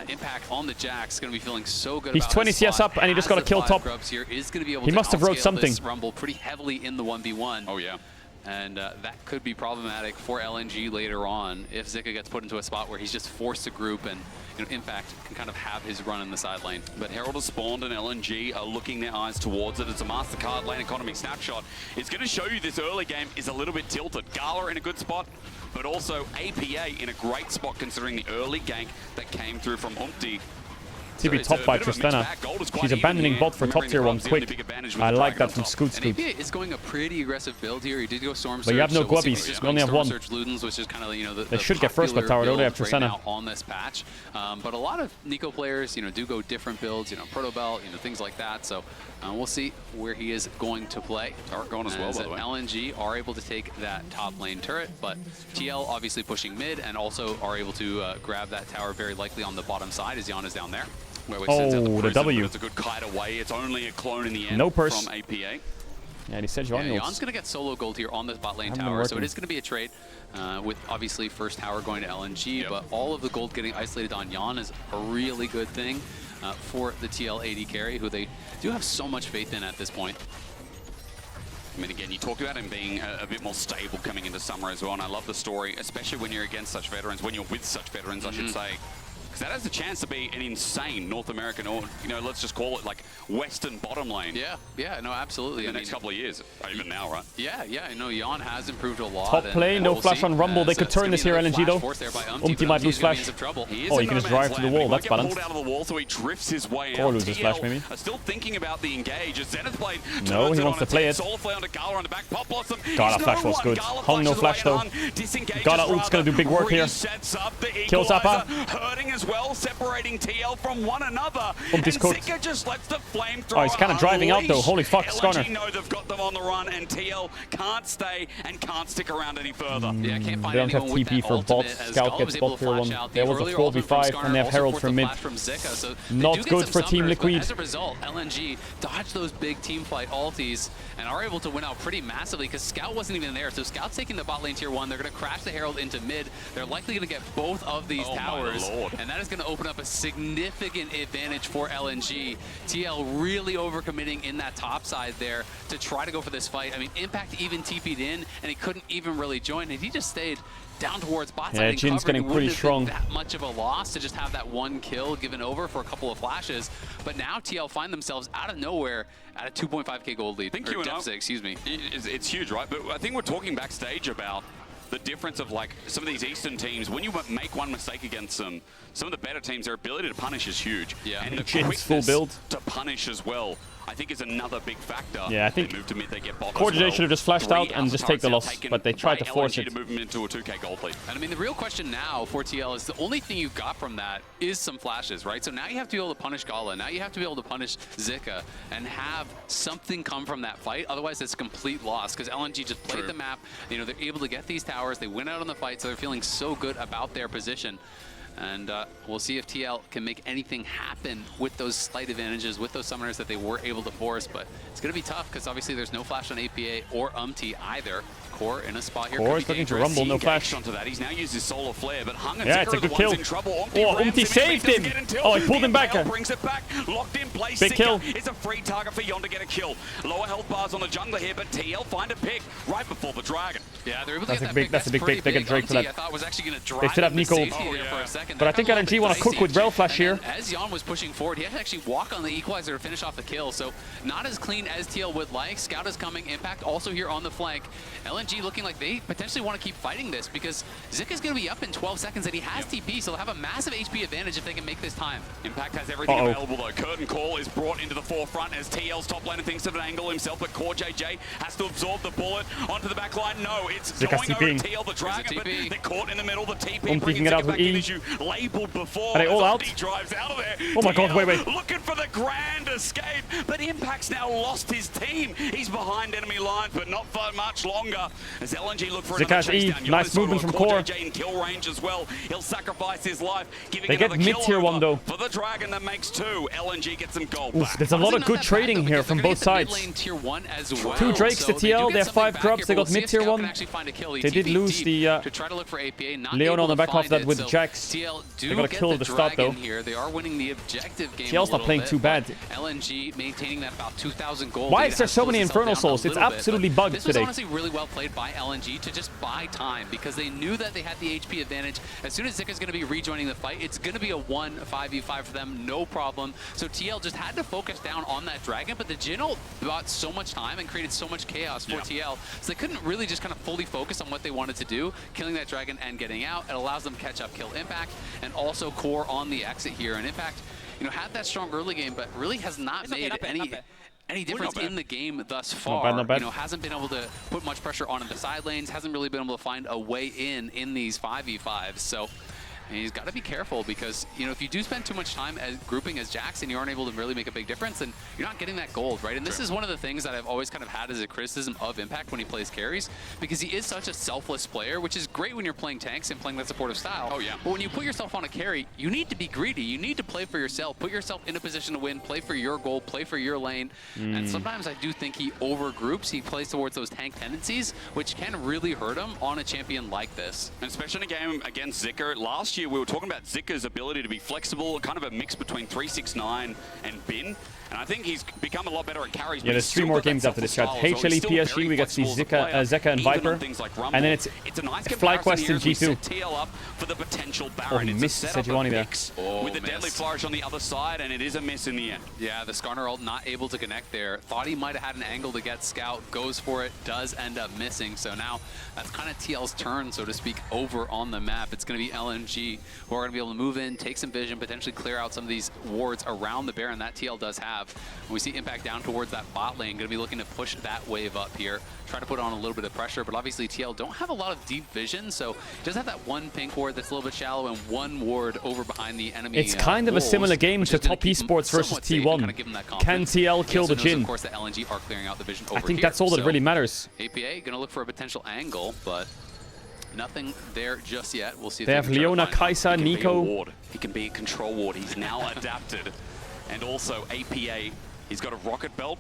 Impact on the Jax going to be feeling so good. He's about 20 his CS spot up and he just as got a the kill five top. grubs here is going to be able He to must have wrote outscale something. this rumble pretty heavily in the 1v1. Oh yeah. And that could be problematic for LNG later on if Zika gets put into a spot where he's just forced to group and Impact can kind of have his run in the side lane. But Herald has spawned and LNG are looking their eyes towards it. It's a MasterCard lane economy snapshot. It's going to show you this early game is a little bit tilted. Gala in a good spot, but also APA in a great spot considering the early gank that came through from Umti. TP top by Tristana. She's abandoning bot for top tier 1 quick. I like that from Scoot Scoot. And APA is going a pretty aggressive build here. He did go Storm Surge. But you have no so we'll see Guabies. if We only have Storm one. Surge Ludens, which is kind of, the They should get first blood tower. They only have build right Tristana. now on this patch. But a lot of Nico players, do go different builds, Proto Belt, things like that. So we'll see where he is going to play. Tarek going as well, by the way. LNG are able to take that top lane turret, but TL obviously pushing mid and also are able to grab that tower very likely on the bottom side as Jan is down there. Oh, the W. It's a good kite away. It's only a clone in the end No purse. from APA. Yeah, and he said Jan Jan's going to get solo gold here on this bot lane Haven't been tower, so it working. is going to be a trade with obviously first tower going to LNG, but all of the gold getting isolated on Jan is a really good thing for the TL AD carry, who they do have so much faith in at this point. I mean, again, you talk about him being a bit more stable coming into summer as well, and I love the story, especially when you're against such veterans, when you're with such veterans, I should say. Because that has the chance to be an insane North American, or, let's just call it like Western bottom lane. Yeah, no, absolutely. In the next couple of years, even now, right? Yeah, I know Jan has improved a lot. Top play, no we'll flash see. on Rumble. They could It's turn gonna this be here, another LNG though. flash force there by Umti might lose flash. Oh, you can just drive to the wall. That's balanced. Pulled out of the wall, so he drifts his way Or out. loses flash, maybe. Are still thinking about the engage. As Zenith Blade No, turns he it wants on to play its it. head. Solar Flare onto Gala on the back. Pop Blossom. Gala He's flash no was one. good. Gala Hung no flashes flash away though. at Hun. Disengages Gala ult's gonna do big work here. Resets up the Kills Appa. equalizer, hurting as well, separating TL from one another. And Umti's cooked. Zika just lets the flamethrower Oh, he's kind of driving out though. unleash. Holy fuck, LNG Skarner. know they've got them on the run, and TL can't stay and can't stick around any further. Yeah, I can't find They don't have anyone with TP that for bot. ultimate, as Scout Gala gets was able bot to tier flash 1. out. There The was a earlier ultimate from 4v5 Skarner and they have also Herald forced from the mid. flash from Zika, so Not they do get good some for Team sunburst, but Liquid. As a result, LNG dodge those big team fight ultis and are able to win out pretty massively because Scout wasn't even there. So Scout's taking the bot lane tier 1. They're going to crash the Herald into mid. They're likely going to get both of these towers, and that is going to open up a significant advantage for LNG. TL really overcommitting in that top side there to try to go for this fight. I mean, Impact even TP'd in, and he couldn't even really join, and he just stayed down towards bot side and Jin's covered. getting It wouldn't pretty have strong. been that much of a loss to just have that one kill given over for a couple of flashes. But now TL find themselves out of nowhere at a 2.5k gold lead. Thank or you, deficit, excuse me. It's huge, right? But I think we're talking backstage about the difference of like some of these Eastern teams, when you make one mistake against them, some of the better teams, their ability to punish is huge. Yeah. And the Jin's full quickness build. to punish as well, I think is another big factor. Yeah, I think they move to mid, they get bot Core as well. should have just flashed 3 out and alpha just take the turrets loss, taken but they tried by to force LNG it. to move them into a 2k gold lead. And I mean, the real question now for TL is the only thing you've got from that is some flashes, right? So now you have to be able to punish Gala. Now you have to be able to punish Zika and have something come from that fight. Otherwise, it's a complete loss because LNG just played the map. They're able to get these towers. They win out on the fight, so they're feeling so good about their position. And we'll see if TL can make anything happen with those slight advantages, with those summoners that they were able to force. But it's going to be tough because obviously there's no flash on APA or either. Core in a spot here. Core is looking to rumble, no flash. Onto that. He's now used his solar flare, but Hung and yeah, it's a good kill. Oh, Umti saved him. Oh, he pulled him back. Brings it back, locked in place. Big kill. It's a free target for Yon to get a kill. Lower health bars on the jungler here, but TL find a pick right before the dragon. Yeah, they're able to get that pick. That's a big pick. They get Drake for that. I thought was actually going to they drive should have Nico. For a second. But I think LNG want to cook with Rel Flash here. As Yon was pushing forward, he had to actually walk on the equalizer to finish off the kill. So not as clean as TL would like. Scout is coming. Impact also here on the flank. LNG looking like they potentially want to keep fighting this because Zik is going to be up in 12 seconds and he has TP, so they'll have a massive HP advantage if they can make this time. Impact has everything available though. Curtain Call is brought into the forefront as TL's top laner thinks of an angle himself, but Core JJ has to absorb the bullet onto the back line. No, it's Zik going over TL the Dragon, but they're caught in the middle. The TP bringing it out with E. as you labeled before. Are they all out? He drives out of there. Oh my god, wait. Looking for the grand escape, but Impact's now lost his team. He's behind enemy lines, but not for much longer. As LNG look for another chase down. Nice movement from Core. JJ in kill range as well. He'll sacrifice his life, giving they get mid-tier one though. For the Dragon that makes 2. LNG gets some gold back. There's a lot of good trading here from both sides. Tier 1 as well. 2 Drakes to TL, they have 5 drops, they got mid-tier 1. They did lose the Leon on the back of that with Jax. They got a kill at the start though. They are winning the objective game. TL's not playing too bad. LNG maintaining that about 2,000 gold. Why is there so many Infernal Souls? It's absolutely bugged today. This was honestly really well played by LNG to just buy time because they knew that they had the HP advantage. As soon as Zik is going to be rejoining the fight, it's going to be a 1-5v5 for them, no problem. So TL just had to focus down on that Dragon, but the Jin'll bought so much time and created so much chaos for TL, so they couldn't really just kind of fully focus on what they wanted to do, killing that Dragon and getting out. It allows them to catch up, kill Impact, and also Core on the exit here. And Impact, you know, had that strong early game, but really has not made any difference in the game thus far. Not bad. You know, hasn't been able to put much pressure on the side lanes, hasn't really been able to find a way in these 5v5s. So he's got to be careful because, you know, if you do spend too much time as grouping as Jax and you aren't able to really make a big difference, then you're not getting that gold, right? And this is one of the things that I've always kind of had as a criticism of Impact when he plays carries, because he is such a selfless player, which is great when you're playing tanks and playing that supportive style. Oh, yeah. But when you put yourself on a carry, you need to be greedy. You need to play for yourself, put yourself in a position to win, play for your goal, play for your lane. And sometimes I do think he overgroups. He plays towards those tank tendencies, which can really hurt him on a champion like this. And especially in a game against Zika. Last year, we were talking about Zika's ability to be flexible, kind of a mix between 369 and Bin. And I think he's become a lot better at carries. Yeah, there's 3 more games after this. Got HLE, PSG, we got see Zeka and Viper. And then it's FlyQuest and G2. TL up for the potential Baron. Oh, he missed Sejuani there. With the deadly flourish on the other side, and it is a miss in the end. Yeah, the Skarner ult not able to connect there. Thought he might have had an angle to get Scout, goes for it, does end up missing. So now that's kind of TL's turn, so to speak, over on the map. It's going to be LNG who are going to be able to move in, take some vision, potentially clear out some of these wards around the Baron that TL does have. We see Impact down towards that bot lane, going to be looking to push that wave up here, try to put on a little bit of pressure, but obviously TL don't have a lot of deep vision, so he does have that one pink ward that's a little bit shallow and one ward over behind the enemy. It's kind of a similar game to Top Esports versus T1. Can TL kill the Jhin? Of course, the LNG are clearing out the vision over I think that's all that really matters. APA going to look for a potential angle, but nothing there just yet. We'll see if they have Leona, Kai'Sa, Nico. He can be a control ward. He's now adapted. And also APA, he's got a rocket belt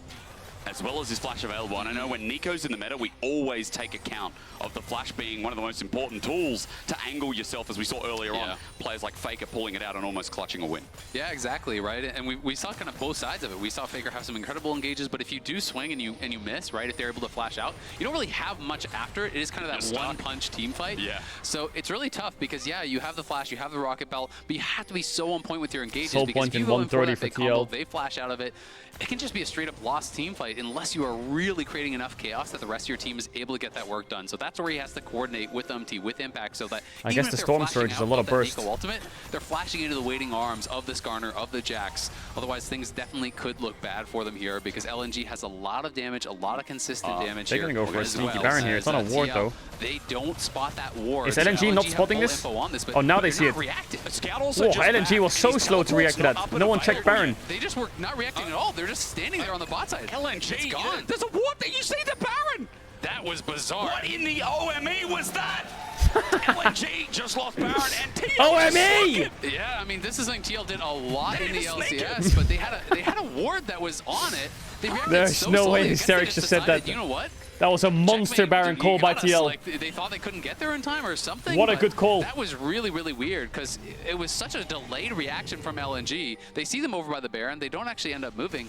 as well as his flash available. And I know when Nico's in the meta, we always take account of the flash being one of the most important tools to angle yourself, as we saw earlier on. Players like Faker pulling it out and almost clutching a win. Yeah, exactly, right? And we saw kind of both sides of it. We saw Faker have some incredible engages, but if you do swing and you miss, right, if they're able to flash out, you don't really have much after it. It is kind of that one-punch team fight. Yeah. So it's really tough because, yeah, you have the flash, you have the rocket belt, but you have to be so on point with your engages Soul because point if you in go in for 130 that big for combo, TL. they flash out of it, it can just be a straight-up lost team fight unless you are really creating enough chaos that the rest of your team is able to get that work done. So that's where he has to coordinate with MT, with Impact, so that I guess the Storm Surge is a lot of burst. Ultimate, they're flashing into the waiting arms of the Skarner, of the Jax. Otherwise, things definitely could look bad for them here because LNG has a lot of damage, a lot of consistent damage they're here. They're going to go for a sneaky Baron here. It's not a ward, though. They don't spot that ward. Is LNG not spotting this? Oh, now they see it. Oh, LNG was so slow to react to that. No one checked Baron. They just were not reacting at all. They're just standing there on the bot side. LNG, it's gone. There's a ward that you see the Baron. That was bizarre. What in the OME was that? LNG just lost Baron and TL. OME! Yeah, I mean, this is something TL did a lot in the LCS, but they had a ward that was on it. They reacted There's so no slowly. way Hysterics just said that. You know what? That was a monster Baron call by TL. Like, they thought they couldn't get there in time or something. What a but good call. That was really, really weird because it was such a delayed reaction from LNG. They see them over by the Baron. They don't actually end up moving.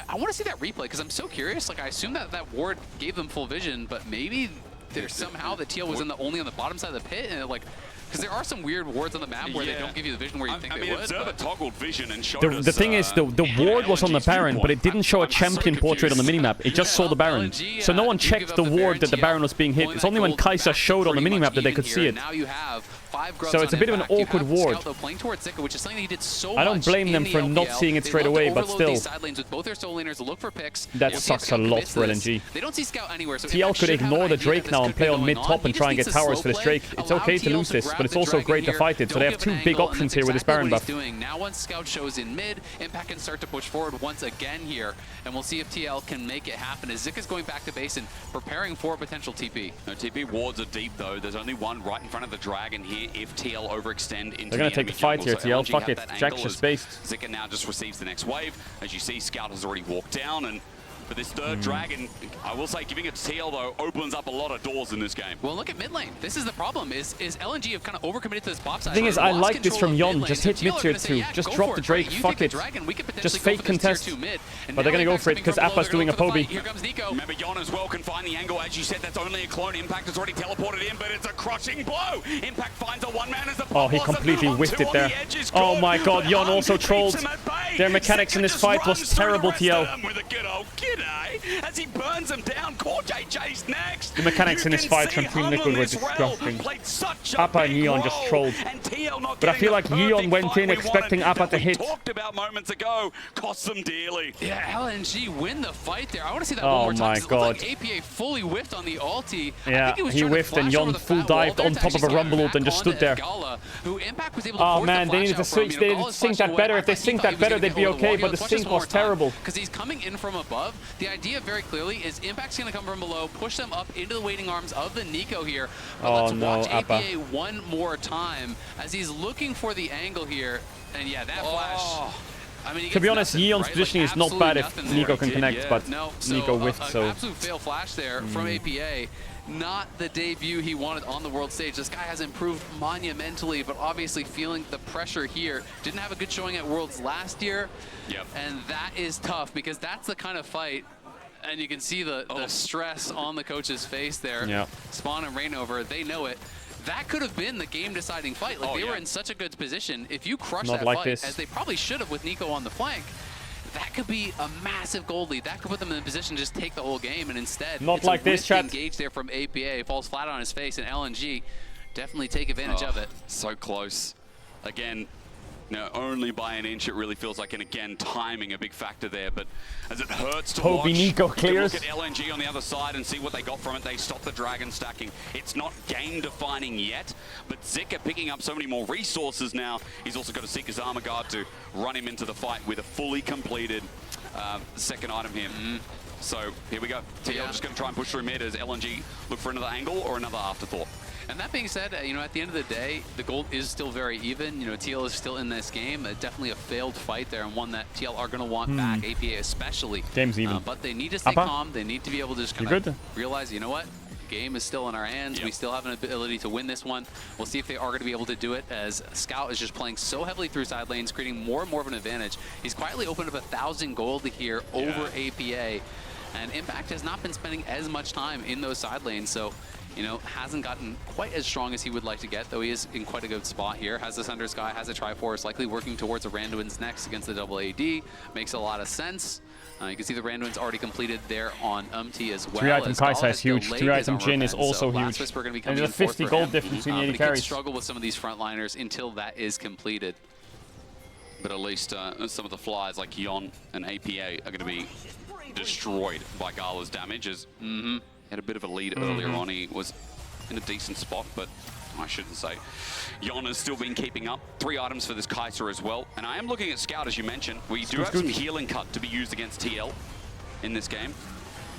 I want to see that replay because I'm so curious. Like, I assume that ward gave them full vision, but maybe there's somehow the TL was only on the bottom side of the pit, and like, because there are some weird wards on the map where they don't give you the vision where you think they would. Observer toggled vision and showed The thing is, the ward was on the Baron, but it didn't show a champion portrait on the minimap. It just saw the Baron. So no one checked the ward that the Baron was being hit. It's only when Kai'Sa showed on the minimap that they could see it. So it's a bit of an awkward ward. I don't blame them for not seeing it straight away, but still. That sucks a lot for LNG. TL could ignore the Drake now and play on mid-top and try and get towers for this Drake. It's okay to lose this, but it's also great to fight it. So they have two big options here with this Baron buff. Now once Scout shows in mid, Impact can start to push forward once again here, and we'll see if TL can make it happen as Zik is going back to base and preparing for a potential TP. No, TP wards are deep though. There's only one right in front of the Dragon here if TL overextend into They're going to take the fight here, TL. Fuck it. Jack's just based. Zika now just receives the next wave. As you see, Scout has already walked down, and for this third Dragon, I will say giving it to TL though opens up a lot of doors in this game. Well, look at mid lane. This is the problem, is LNG have kind of overcommitted to this bop side. The thing is, I like this from Yon. Just hit mid tier 2. Just drop the Drake. Fuck it. Just fake contest. But they're going to go for it because Appa's doing a Poby. Remember, Yon as well can find the angle. As you said, that's only a clone. Impact has already teleported in, but it's a crushing blow. Impact finds a one-man as the Oh, he completely whiffed it there. Oh my god, Yon also trolled. Their mechanics in this fight was terrible, TL. With a good old g'day as he burns him down. Core JJ's next. The mechanics in this fight from Team Liquid were disgusting. Appa and Yeon just trolled. But I feel like Yeon went in expecting Appa to hit. Talked about moments ago, cost them dearly. Yeah, LNG win the fight there. I want to see that one more time. Oh my god. Like APA fully whiffed on the ulti. Yeah, he whiffed and Yon full dived on top of a Rumble ult and just stood there. Oh man, they needed to switch. They needed to sync that better. If they sync that better, they'd be okay, but the sync was terrible. Because he's coming in from above. The idea very clearly is Impact's going to come from below, push them up into the waiting arms of the Nico here. But let's watch APA one more time as he's looking for the angle here. And yeah, that flash. I mean, to be honest, Yeon's positioning is not bad if Nico can connect, but Nico whiffed, so... absolute fail flash there from APA. Not the debut he wanted on the world stage. This guy has improved monumentally, but obviously feeling the pressure here. Didn't have a good showing at Worlds last year, and that is tough because that's the kind of fight, and you can see the stress on the coach's face there. Spawn and Rainover, they know it. That could have been the game-deciding fight. Like they were in such a good position. If you crush that fight, as they probably should have with Nico on the flank, that could be a massive gold lead. That could put them in a position to just take the whole game, and instead, not like this, chat. Engage there from APA, falls flat on his face, and LNG definitely take advantage of it. So close. Again, only by an inch it really feels like, and again, timing a big factor there, but as it hurts to watch, Nico clears. Look at LNG on the other side and see what they got from it. They stop the Dragon stacking. It's not game-defining yet, but Zika picking up so many more resources now. He's also got to seek his armor guard to run him into the fight with a fully completed second item here. So here we go. TL just going to try and push through mid as LNG look for another angle or another afterthought. And that being said, at the end of the day, the gold is still very even. TL is still in this game. Definitely a failed fight there, and one that TL are going to want back, APA especially. Game's even. But they need to stay calm. They need to be able to just kind of realize, you know what? Game is still in our hands. We still have an ability to win this one. We'll see if they are going to be able to do it, as Scout is just playing so heavily through side lanes, creating more and more of an advantage. He's quietly opened up 1,000 gold here over APA, and Impact has not been spending as much time in those side lanes, so hasn't gotten quite as strong as he would like to get, though he is in quite a good spot here. Has the Thunder Sky, has a Triforce, likely working towards a Randuin's next against the double AD. Makes a lot of sense. You can see the Randuin's already completed there on as well. 3-item Kai'Sa is huge. 3-item Jhin is also huge. And there's a 50 gold difference in the AD carries. He could struggle with some of these frontliners until that is completed. But at least some of the flyers like Yon and APA are going to be destroyed by Gala's damage, as had a bit of a lead earlier on. He was in a decent spot, but I shouldn't say. Yon has still been keeping up. 3 items for this Kai'Sa as well. And I am looking at Scout, as you mentioned. We do have some healing cut to be used against TL in this game.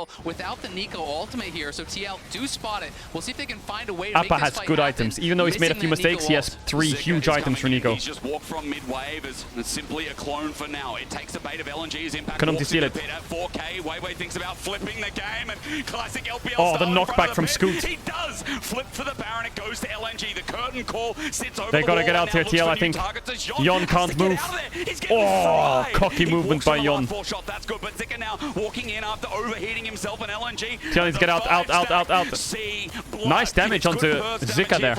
TL without the Nico ultimate here, so TL do spot it. We'll see if they can find a way to make Appa this has fight good happen. items. Even though he's made a few mistakes, he has 3 huge items for Nico. He's just walked from mid-wave as simply a clone for now. It takes the bait of LNG's impact. Couldn't walks steal into it. the pit at 4K. Weiwei thinks about flipping the game, and classic LPL Oh, the style in front knockback of from pit. Scoot. He does does flip for the Baron. It goes to LNG. The curtain call sits over They gotta get out here, TL, I think. Yon can't move. Oh, cocky movement by Yon. That's good, but Zika now walking in after overheating himself and LNG. TL needs to get out. Nice damage onto Zika there.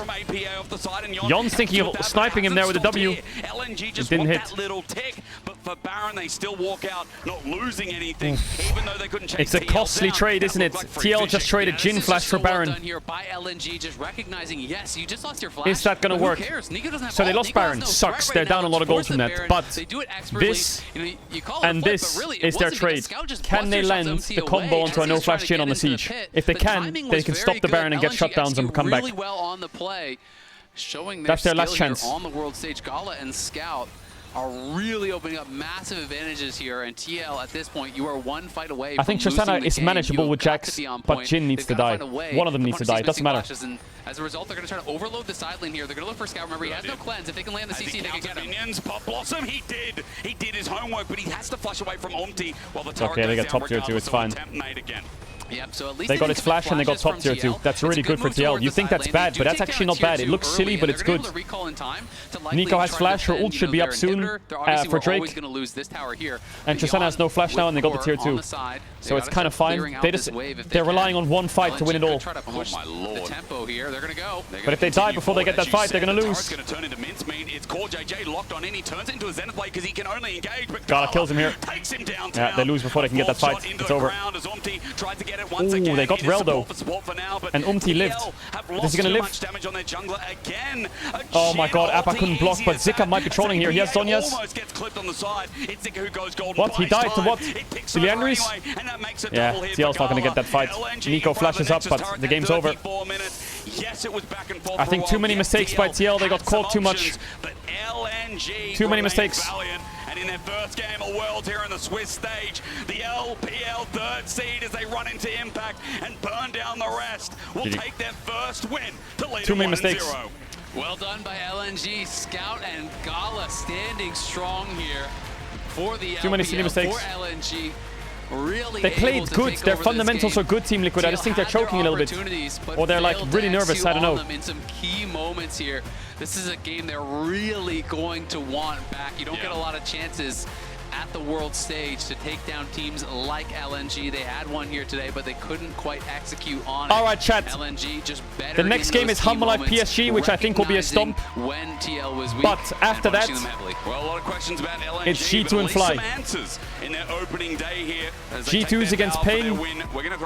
Yon's thinking of sniping him there with a W. LNG just didn't hit. That little tick, but for Baron, they still walk out not losing anything, even though they couldn't chase It's a costly trade, isn't it? TL just traded Jhin Flash for Baron. Here by LNG, just recognizing, yes, you just lost your Flash. Is that gonna work? So they lost Baron. Sucks. They're down a lot of gold from that. But this and this is their trade. Can they land the combo onto a no Flash Jhin on the siege? If they can, they can stop the Baron and get shutdowns and come back. That's their last chance. On the world stage. Gala and Scout are really opening up massive advantages here, and TL at this point, you are one fight away. I think Tristana is manageable with Jax, but Jhin needs to die. One of them needs to die. It doesn't matter. As a result, they're going to try to overload the side lane here. They're going to look for Scout. Remember, he has no cleanse. If they can land the CC, they can get him. Minions, Pop Blossom, he did his homework, but he has to flush away from Umti while the turret okay, they goes got down top tier 2. It's fine. Yep, so at least they got his flash and they got top tier 2. That's really good for TL. You think that's bad, but that's actually not bad. It looks silly, but it's good. Nico has flash. Her ult should be up soon for Drake. And Tristana has no flash now, and they got the tier 2. So it's kind of fine. They're relying on one fight to win it all. Oh my lord. The tempo here. They're going to go. But if they die before they get that fight, they're going to lose. Going to turn into mincemeat. It's Core JJ locked on in. He turns into a Zenith blade because he can only engage. But Gala kills him here. Takes him down. Yeah, they lose before they can get that fight. It's over. Ooh, they got Reldo. And Umti lived. Is he going to live? Oh my god, Appa couldn't block, but Zika might be trolling here. He has Zhonya's. What? He died to what? The Leanderies? Yeah, TL's not going to get that fight. Nico flashes up, but the game's over. I think too many mistakes by TL. They got caught too much. Too many mistakes. And in their first game of Worlds here on the Swiss stage, the LPL third seed as they run into Impact and burn down the rest will take their first win to lead 1-0. Well done by LNG, Scout and Gala standing strong here for the Too many silly mistakes. For LNG. Really they played good. Their fundamentals are good, Team Liquid. I just think they're choking a little bit. Or they're like really nervous. I don't know. In some key moments here. This is a game they're really going to want back. You don't get a lot of chances at the world stage to take down teams like LNG. They had one here today, but they couldn't quite execute on it. All right, chat. LNG just better. The next game is Humble Life PSG, which I think will be a stomp. When TL was weak, but after that, well, a lot of questions about LNG, it's G2 and Fly. In their opening day here, G2's against Pain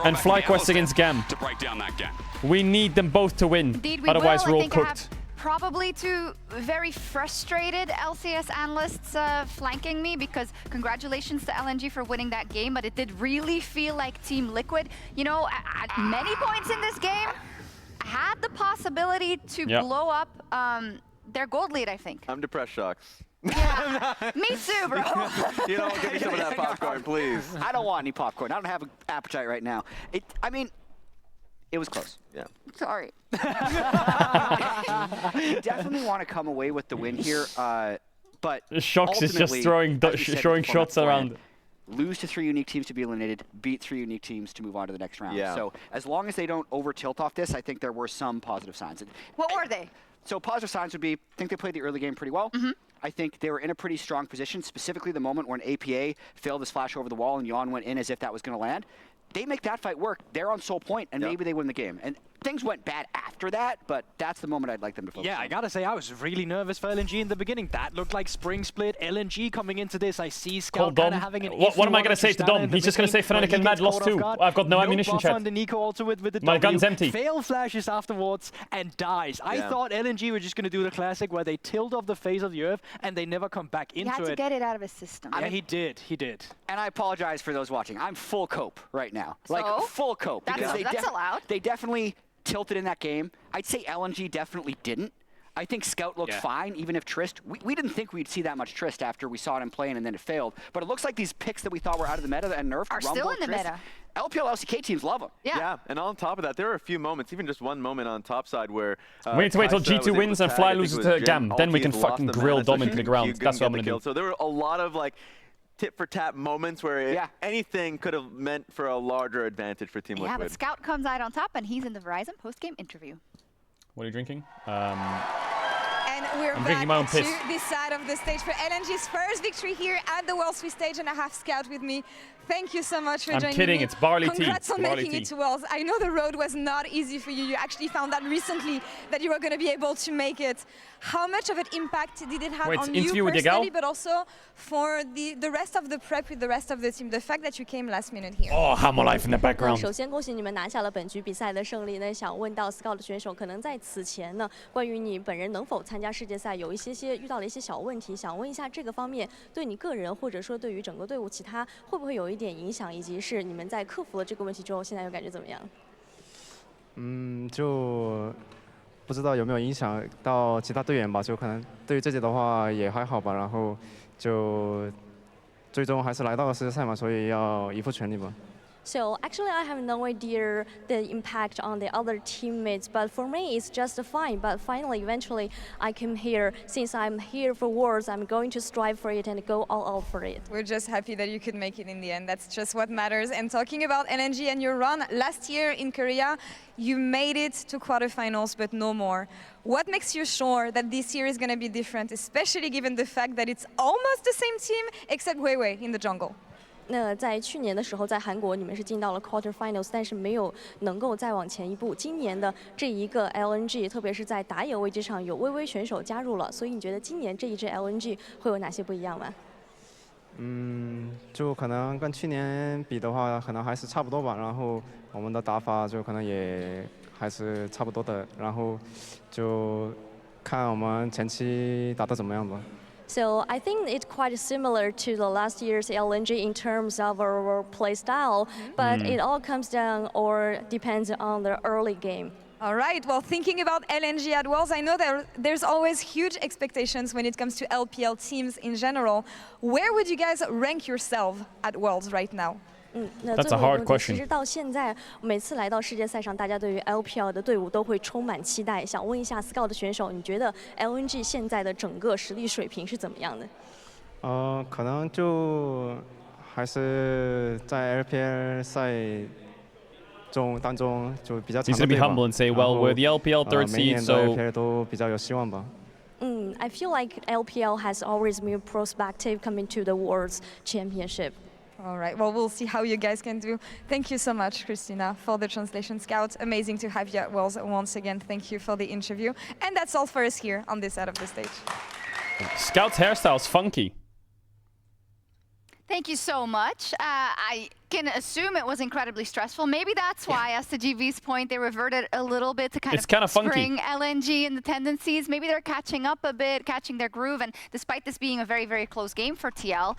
and FlyQuest against Gam. To break down that gap. We need them both to win. Indeed, we otherwise will. we're all cooked. Probably two very frustrated LCS analysts flanking me, because congratulations to LNG for winning that game, but it did really feel like Team Liquid, you know, at many points in this game, had the possibility to blow up their gold lead, I think. I'm depressed, Shocks. Yeah, me too, bro. You know, give me some of that popcorn, please. I don't want any popcorn. I don't have an appetite right now. I mean, it was close. Yeah. Sorry. You definitely want to come away with the win here, but Shocks is just throwing shots around. Lose to 3 unique teams to be eliminated, beat 3 unique teams to move on to the next round. Yeah. So as long as they don't over tilt off this, I think there were some positive signs. What were they? So positive signs would be, I think they played the early game pretty well. I think they were in a pretty strong position, specifically the moment when APA failed his flash over the wall and Yon went in as if that was going to land. They make that fight work. They're on sole point, and maybe they win the game. And things went bad after that, but that's the moment I'd like them to focus on. I gotta say, I was really nervous for LNG in the beginning. That looked like Spring Split. LNG coming into this, I see Scout kind of having an What am I going to say to Dom? He's just going to say Fnatic and Mad lost too. I've got no ammunition, chat. Nico also with the My gun's empty. Fail flashes afterwards and dies. I thought LNG were just going to do the classic where they tilt off the face of the earth and they never come back into it. He had to get it out of his system. Yeah, he did. He did. And I apologize for those watching. I'm full cope right now. So? Like, full cope. That's allowed. They definitely tilted in that game. I'd say LNG definitely didn't. I think Scout looked fine, even if Trist. We didn't think we'd see that much Trist after we saw him playing and then it failed. But it looks like these picks that we thought were out of the meta and nerfed are Rumble, still in the Trist, meta. LPL, LCK teams love them. Yeah, and on top of that, there were a few moments, even just one moment on top side where we need to wait till G2 wins and Fly loses to Gam. Then we can fucking grill Dom into the ground. That's what I'm going to do. So there were a lot of like tit-for-tat moments where anything could have meant for a larger advantage for Team Liquid. Yeah, but Scout comes out on top, and he's in the Verizon post-game interview. What are you drinking? And we're I'm back drinking my own to piss. this side of the stage for LNG's first victory here at the World Swiss stage, and I have Scout with me. Thank you so much for joining me. I'm kidding, it's barley tea. Congrats on Barley making tea. it to Worlds. I know the road was not easy for you. You actually found out recently that you were going to be able to make it. How much of an impact did it have on you personally, but also for the rest of the prep with the rest of the team? The fact that you came last minute here. Oh, Hammer Life in the background. 首先恭喜你们拿下了本局比赛的胜利。那想问到 Scout 选手，可能在此前呢，关于你本人能否参加世界赛，有一些遇到了一些小问题，想问一下这个方面对你个人或者说对于整个队伍其他会不会有一点影响，以及是你们在克服了这个问题之后，现在又感觉怎么样？就不知道有没有影响到其他队员吧，就可能对于自己的话也还好吧，然后就最终还是来到了世界赛嘛，所以要一副全力吧。 So actually, I have no idea the impact on the other teammates, but for me, it's just fine. But finally, eventually, I came here. Since I'm here for Worlds, I'm going to strive for it and go all out for it. We're just happy that you could make it in the end. That's just what matters. And talking about LNG and your run, last year in Korea, you made it to quarterfinals, but no more. What makes you sure that this year is going to be different, especially given the fact that it's almost the same team, except Weiwei in the jungle? 那在去年的时候，在韩国你们是进到了 quarterfinals， 但是没有能够再往前一步。今年的这一个 LNG， 特别是在打野位置上有微微选手加入了，所以你觉得今年这一支 LNG 会有哪些不一样吗？就可能跟去年比的话，可能还是差不多吧。然后我们的打法就可能也还是差不多的。然后就看我们前期打得怎么样吧。 So I think it's quite similar to the last year's LNG in terms of our play style, but it all comes down or depends on the early game. All right, well, thinking about LNG at Worlds, I know there's always huge expectations when it comes to LPL teams in general. Where would you guys rank yourself at Worlds right now? That's a hard question. 其实到现在，每次来到世界赛上，大家对于 LPL 的队伍都会充满期待。想问一下 Scout 的选手，你觉得 LNG 现在的整个实力水平是怎么样的？可能就还是在 LPL 赛当中就比较强的队吧。He's gonna be humble and say, well, we're the LPL third seed, so. LPL 都比较有希望吧。I feel like LPL has always been prospective coming to the World's Championship. All right, well, we'll see how you guys can do. Thank you so much, Christina, for the translation. Scout, amazing to have you at Worlds once again. Thank you for the interview. And that's all for us here on this side of the stage. Scout's hairstyle's funky. Thank you so much. I can assume it was incredibly stressful. Maybe that's why, as to GV's point, they reverted a little bit to kind of spring LNG and the tendencies. Maybe they're catching up a bit, catching their groove. And despite this being a very, very close game for TL,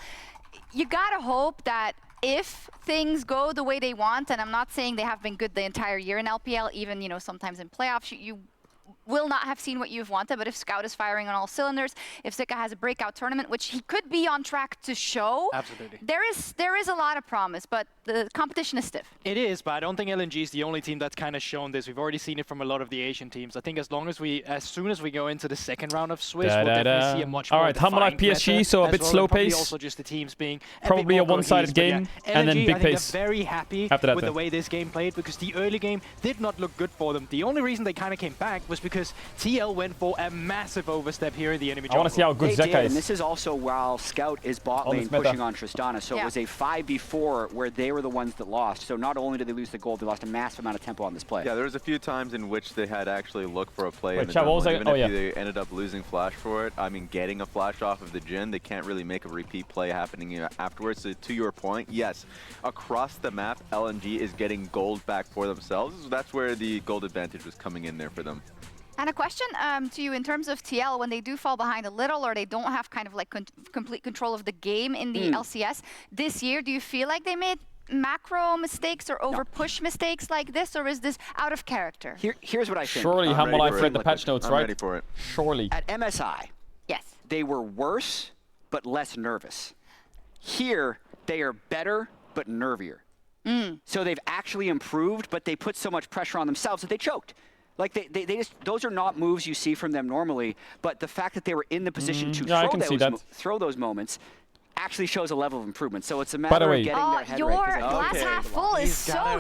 you gotta hope that if things go the way they want, and I'm not saying they have been good the entire year in LPL, even sometimes in playoffs, you will not have seen what you've wanted, but if Scout is firing on all cylinders, if Zika has a breakout tournament, which he could be on track to show, absolutely, there is a lot of promise, but the competition is stiff. It is, but I don't think LNG is the only team that's kind of shown this. We've already seen it from a lot of the Asian teams. I think as soon as we go into the second round of Swiss, we'll definitely see a much more Alright, Hammer Life PSG, so a bit slow pace. Also just the teams being probably a one-sided game, and then big pace. They're very happy with the way this game played, because the early game did not look good for them. The only reason they kind of came back was because TL went for a massive overstep here in the enemy jungle. I want to see how good Zeka is. And this is also while Scout is bot lane pushing on Tristana, so it was a 5v4 where they were the ones that lost. So not only did they lose the gold, they lost a massive amount of tempo on this play. Yeah, there was a few times in which they had actually looked for a play in the jungle. Even if they ended up losing flash for it, I mean, getting a flash off of the Jhin, they can't really make a repeat play happening afterwards. So to your point, yes, across the map, LNG is getting gold back for themselves. So that's where the gold advantage was coming in there for them. And a question to you in terms of TL, when they do fall behind a little or they don't have kind of like complete control of the game in the LCS this year, do you feel like they made macro mistakes or over-push mistakes like this, or is this out of character? Here's what I think. Surely Hammer Life read the patch notes, right? I'm ready for it. Surely. At MSI, yes, they were worse but less nervous. Here, they are better but nervier. So they've actually improved, but they put so much pressure on themselves that they choked. Like they just, those are not moves you see from them normally, but the fact that they were in the position to throw those moments, actually shows a level of improvement. So it's a matter of getting their head your right. glass half full is so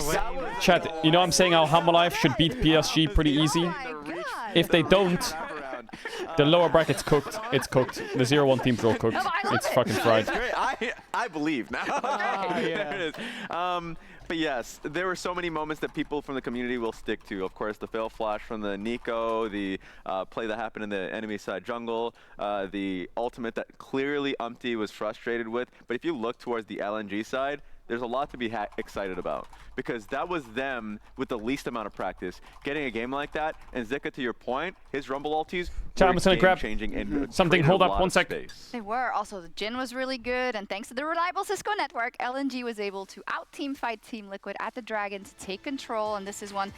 Chat, you know I'm saying how Humble Life should beat PSG pretty easy? If they don't, the lower bracket's cooked. It's cooked. The 0-1 teams are all cooked. It's fucking fried. Great. I believe now. There it is. But yes, there were so many moments that people from the community will stick to. Of course, the fail flash from the Nico, the play that happened in the enemy side jungle, the ultimate that clearly Umpty was frustrated with. But if you look towards the LNG side, there's a lot to be excited about, because that was them with the least amount of practice getting a game like that. And Zika, to your point, his Rumble ultis Chat, I'm just gonna grab and something. Hold up 1 sec. They were. Also, the Jhin was really good, and thanks to the reliable Cisco network, LNG was able to out-team fight Team Liquid at the Dragon to take control, and this is one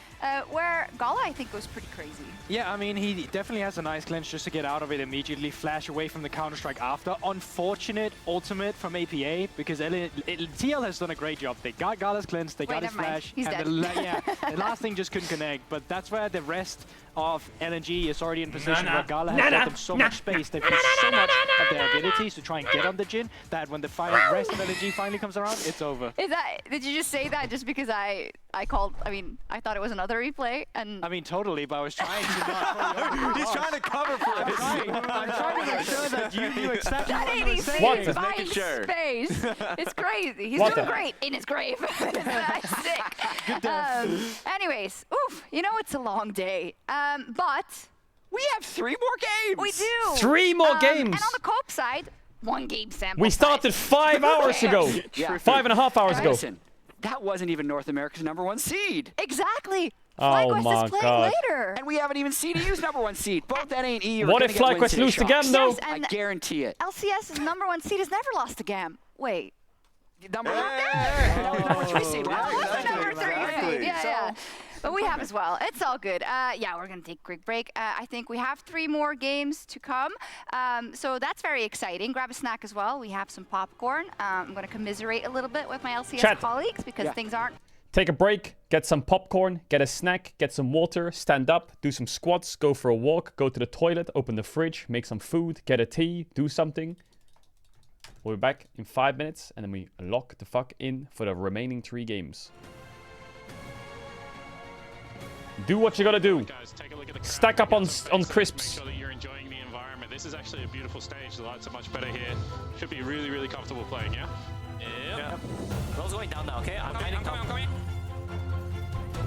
where Gala, I think, goes pretty crazy. Yeah, I mean, he definitely has a nice clinch just to get out of it immediately, flash away from the Counter-Strike after. Unfortunate ultimate from APA, because TL has done a great job. They got Gala's cleanse, they got his flash, He's and the last thing just couldn't connect, but that's where the rest of LNG is already in position where Gala has got them so much space. They've used so much of their abilities to try and get on the Jhin that when the rest of LNG finally comes around, it's over. Did you just say that just because I thought it was another replay? And I mean, totally, but I was trying to not. He's trying to cover for us. I'm trying to make sure that you accept that what 80 I'm saying. seconds by space. It's crazy. He's doing great in his grave. Sick. Anyways, oof, you know it's a long day. But we have 3 more games. We do. 3 more games. And on the co-op side, 1 game sample. We started 5 hours ago. 5.5 hours ago. Listen, that wasn't even North America's #1 seed. Exactly. Oh FlyQuest my is playing God. later. And we haven't even seen EU's #1 seed. Both NA and EU What if FlyQuest lose again, though? Yes, I guarantee it. LCS's #1 seed has never lost a game. Wait. Number Number 3 seed. Exactly. Number 3 seed. Yeah. But we have as well. It's all good. Yeah, we're going to take a quick break. I think we have 3 more games to come. So that's very exciting. Grab a snack as well. We have some popcorn. I'm going to commiserate a little bit with my LCS colleagues because things aren't. Take a break, get some popcorn, get a snack, get some water, stand up, do some squats, go for a walk, go to the toilet, open the fridge, make some food, get a tea, do something. We'll be back in 5 minutes, and then we lock the fuck in for the remaining 3 games. Do what you gotta do. Stack up on crisps. Make sure that you're enjoying the environment. This is actually a beautiful stage. The lights are much better here. Should be really, really comfortable playing, yeah? Yep. Roll's going down now, okay? I'm coming.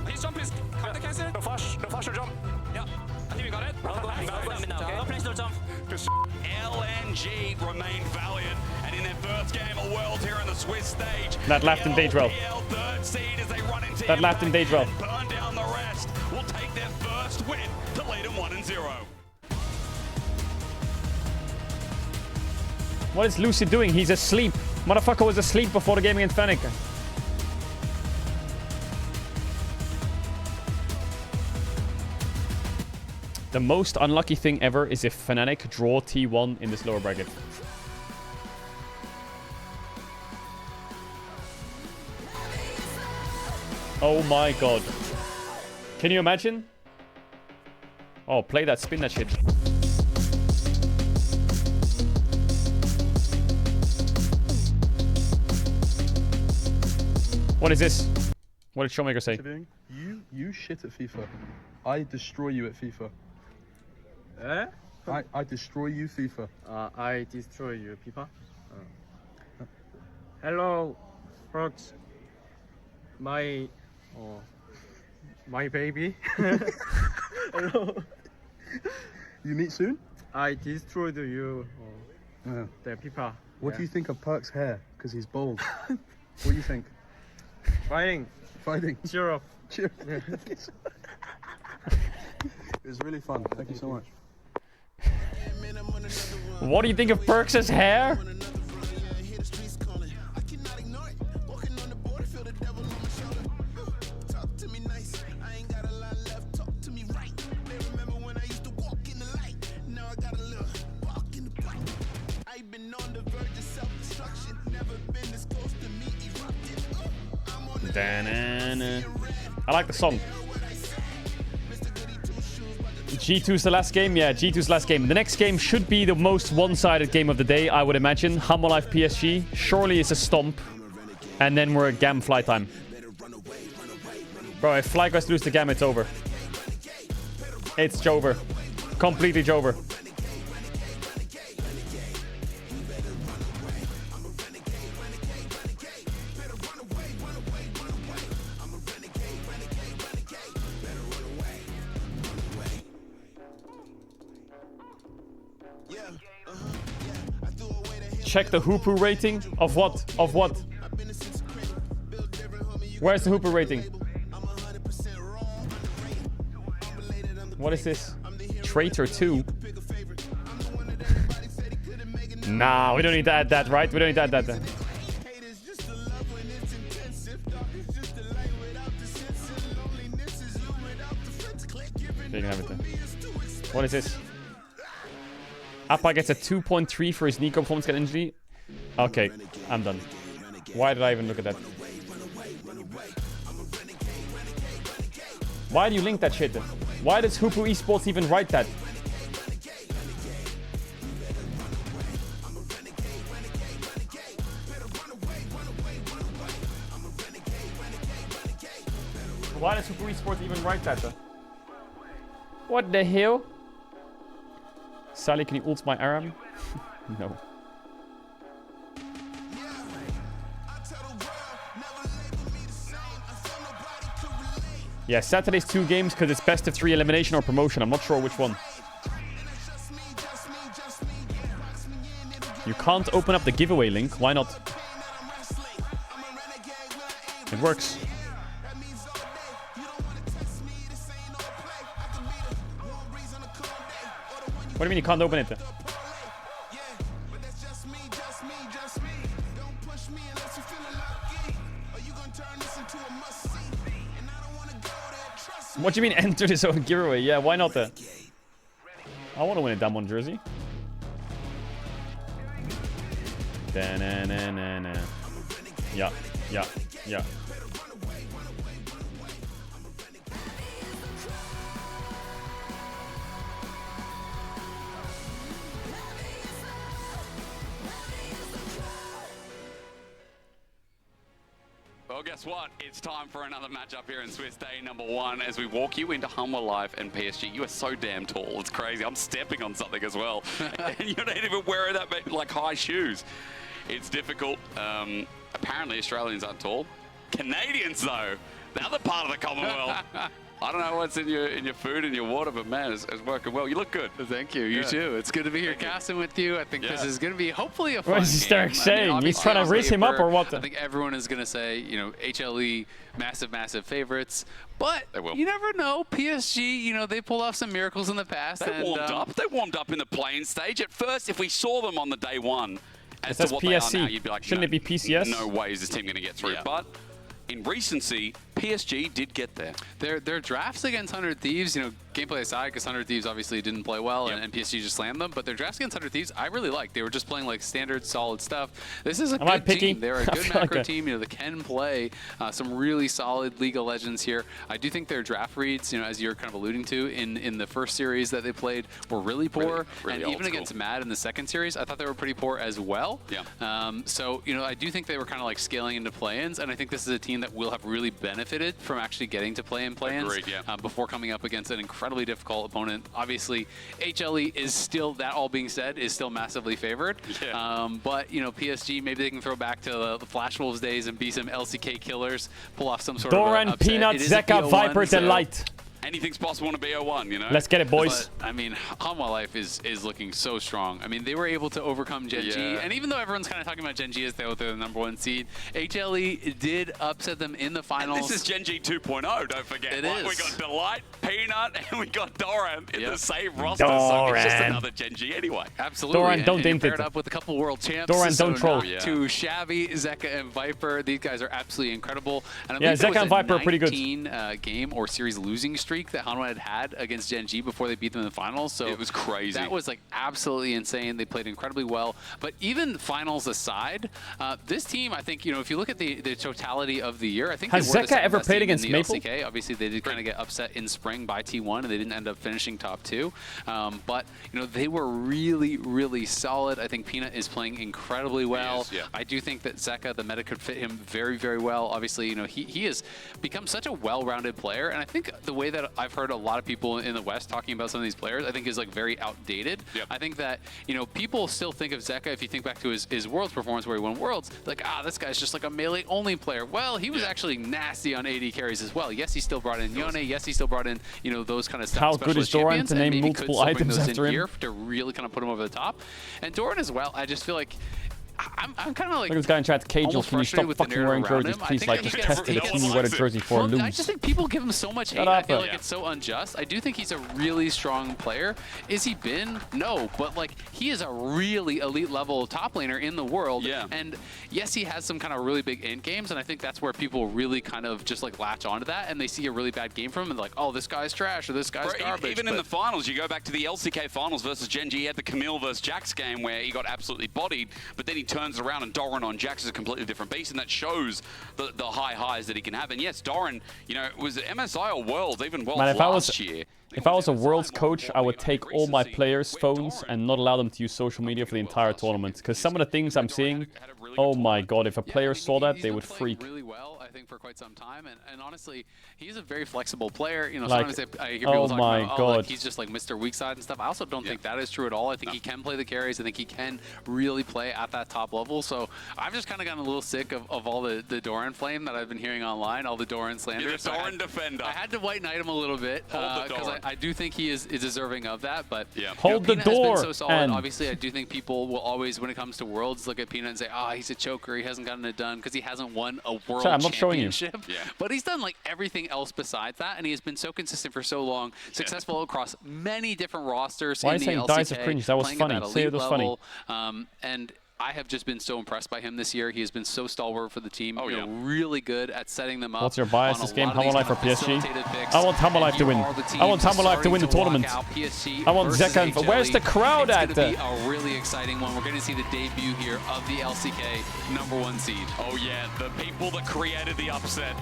Please jump, please. Counter cancel. No flash, or jump. Yeah. I think we got it. Roll going now, okay? No flash, no jump. LNG remained valiant, and in their first game of World here on the Swiss stage, That left in Caedrel. That left in Caedrel. burn down the rest, will take their first win to lead them 1-0. What is Lucy doing? He's asleep. Motherfucker was asleep before the game against Fennec. The most unlucky thing ever is if Fnatic draw T1 in this lower bracket. Oh my god. Can you imagine? Oh, play that, spin that shit. What is this? What did Showmaker say? You shit at FIFA. I destroy you at FIFA. Eh? I destroy you, FIFA. I destroy you, FIFA. Hello, Frogs. My baby. Hello. You meet soon? I destroyed you, the FIFA. What do you think of Perk's hair? Because he's bald. What do you think? Fighting. Cheer up. Cheer up. It was really fun. Thank you so much. What do you think of Perks' hair? I like the song. G2's the last game? Yeah, G2's last game. The next game should be the most one-sided game of the day, I would imagine. Humble Life PSG. Surely it's a stomp. And then we're at GAM fly time. Bro, if Fly Guys lose the GAM, it's over. It's Jover. Completely Jover. Check the Hoopu rating. Of what? Of what? Where's the Hoopu rating? What is this? Traitor 2? Nah, we don't need to add that, right? We don't need to add that then. You can have it then. What is this? Appa gets a 2.3 for his Nico performance get injury. Okay, I'm done. Why did I even look at that? Why do you link that shit? Why does Hoopu Esports even write that? Why does Hoopu Esports even write that? What the hell? Sally, can you ult my Aram? No. Yeah, Saturday's 2 games because it's best of 3 elimination or promotion. I'm not sure which one. You can't open up the giveaway link. Why not? It works. What do you mean you can't open it? What do you mean enter his own giveaway? Yeah, why not then? I want to win a Damwon jersey. Da-na-na-na-na. Yeah, yeah, yeah. Well, guess what? It's time for another matchup here in Swiss Day number 1 as we walk you into Humble Life and PSG. You are so damn tall. It's crazy. I'm stepping on something as well. And you're not even wearing that like high shoes. It's difficult. Apparently Australians aren't tall. Canadians, though, the other part of the Commonwealth. I don't know what's in your food and your water, but man, it's working well. You look good. Thank you. You too. It's good to be here casting with you. I think this is going to be hopefully a fun What is Stark saying? He's trying to risk him up or what? I think everyone is going to say, you know, HLE, massive favorites. But you never know. PSG, you know, they pulled off some miracles in the past. They warmed up. They warmed up in the playing stage. At first, if we saw them on the day 1, as it to what PSC. they are now, you'd be like, Shouldn't it be PCS? No way is this team going to get through. Yeah. But in recency, PSG did get there. Their drafts against 100 Thieves, you know, gameplay aside, because 100 Thieves obviously didn't play well and PSG just slammed them, but their drafts against 100 Thieves, I really liked. They were just playing like standard, solid stuff. This is a good team. They're a good macro team. You know, they can play some really solid League of Legends here. I do think their draft reads, you know, as you're kind of alluding to, in the first series that they played were really poor. Really and even against Mad in the second series, I thought they were pretty poor as well. Yeah. So, you know, I do think they were kind of like scaling into play-ins, and I think this is a team that will have really benefited from actually getting to play in play-ins before coming up against an incredibly difficult opponent. Obviously, HLE is still, that all being said, is still massively favored. But, you know, PSG, maybe they can throw back to the Flash Wolves days and be some LCK killers, pull off some sort Doran, of upset. Peanut, Zeka, Viper, Delight. Anything's possible in a BO1, you know? Let's get it, boys. But, I mean, Hanwha Life is looking so strong. I mean, they were able to overcome Gen G, and even though everyone's kind of talking about Gen G as they're the #1 seed, HLE did upset them in the finals. And this is Gen G 2.0, don't forget. It is. We got Delight, Peanut, and we got Doran in the same roster, Doran. so it's just another Gen G anyway. Absolutely. Doran, don't and dint paired it. up with a couple world champs. Doran, don't troll. To Shabby, Zeka, and Viper. These guys are absolutely incredible. And I Yeah, believe there Zeka and was a Viper are pretty good. 19 game or series losing streak streak that Hanwha had against Gen G before they beat them in the finals. So it was crazy. That was like absolutely insane. They played incredibly well. But even finals aside, this team, I think, you know, if you look at the totality of the year, I think has Zeka ever played against Maple? LCK. Obviously, they did kind of get upset in spring by T1, and they didn't end up finishing top 2. But you know, they were really, really solid. I think Peanut is playing incredibly well. Yeah. I do think that Zeka, the meta, could fit him very, very well. Obviously, you know, he has become such a well-rounded player, and I think the way that I've heard a lot of people in the West talking about some of these players, I think is like very outdated. Yep. I think that, you know, people still think of Zeka, if you think back to his Worlds performance where he won Worlds, like, this guy's just like a melee-only player. Well, he was actually nasty on AD carries as well. Yes, he still brought in Yone. Yes, he still brought in, you know, those kind of stuff. How good is Doran to name multiple items after him? Here to really kind of put him over the top. And Doran as well, I just feel like I'm kind of like... Look at this guy in chat, Caedrel, can you stop fucking wearing jerseys, please? Like, just tested a team you wear a jersey for and lose. I just think people give him so much hate. I feel like it's so unjust. I do think he's a really strong player. Is he been? No, but like, he is a really elite level top laner in the world. Yeah. And yes, he has some kind of really big end games, and I think that's where people really kind of just like latch onto that, and they see a really bad game from him, and they're like, oh, this guy's trash, or this guy's garbage. Even in the finals, you go back to the LCK finals versus Gen G, he had the Camille versus Jax game where he got absolutely bodied, but then he turns around and Doran on Jax is a completely different beast, and that shows the high highs that he can have. And yes, Doran, you know, was it MSI or Worlds, even Worlds last year. If I was a Worlds coach, I would take all my players' phones and not allow them to use social media for the entire tournament. Because some of the things I'm seeing, oh my god, if a player saw that, they would freak. Really well, I think, for quite some time, and honestly, he's a very flexible player. You know, like, sometimes I hear people talking about, god, like, he's just like Mr. Weak Side and stuff. I also don't think that is true at all. I think he can play the carries. I think he can really play at that top level. So I've just kind of gotten a little sick of all the Doran flame that I've been hearing online, all the Doran slander. You're the Doran defender. I had to white knight him a little bit because I do think he is deserving of that. But hold the door. Has been so solid. Obviously, I do think people will always, when it comes to Worlds, look at Peanut and say, he's a choker. He hasn't gotten it done because he hasn't won a World Championship. But he's done like everything else besides that, and he has been so consistent for so long, successful across many different rosters. Why in are you the saying LCK, Dice of Cringe? That was funny. Say it was funny. And I have just been so impressed by him this year. He has been so stalwart for the team. You know, really good at setting them up. What's your bias this game? Humble Life for PSG? I want Humble Life to win. I want Humble Life to win the tournament. I want Zeka. Where's the crowd at? It's going to be a really exciting one. We're going to see the debut here of the LCK #1 seed. Oh yeah, the people that created the upset.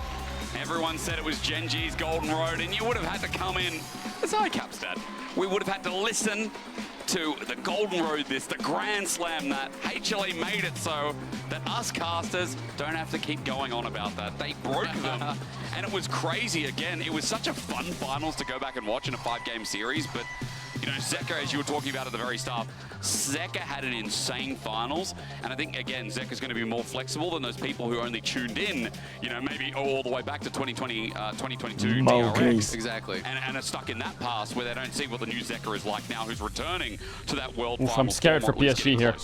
Everyone said it was Gen G's Golden Road, and you would have had to come in as iCapstat. We would have had to listen to the Golden Road this, the Grand Slam that. HLE made it so that us casters don't have to keep going on about that. They broke them, and it was crazy again. It was such a fun finals to go back and watch in a 5-game series, but you know, Zeka, as you were talking about at the very start, Zeka had an insane finals, and I think, again, Zeka's going to be more flexible than those people who only tuned in, you know, maybe all the way back to 2020, 2022 DRX. Exactly. And are stuck in that past where they don't see what the new Zeka is like now, who's returning to that World Finals. I'm scared for PSG here.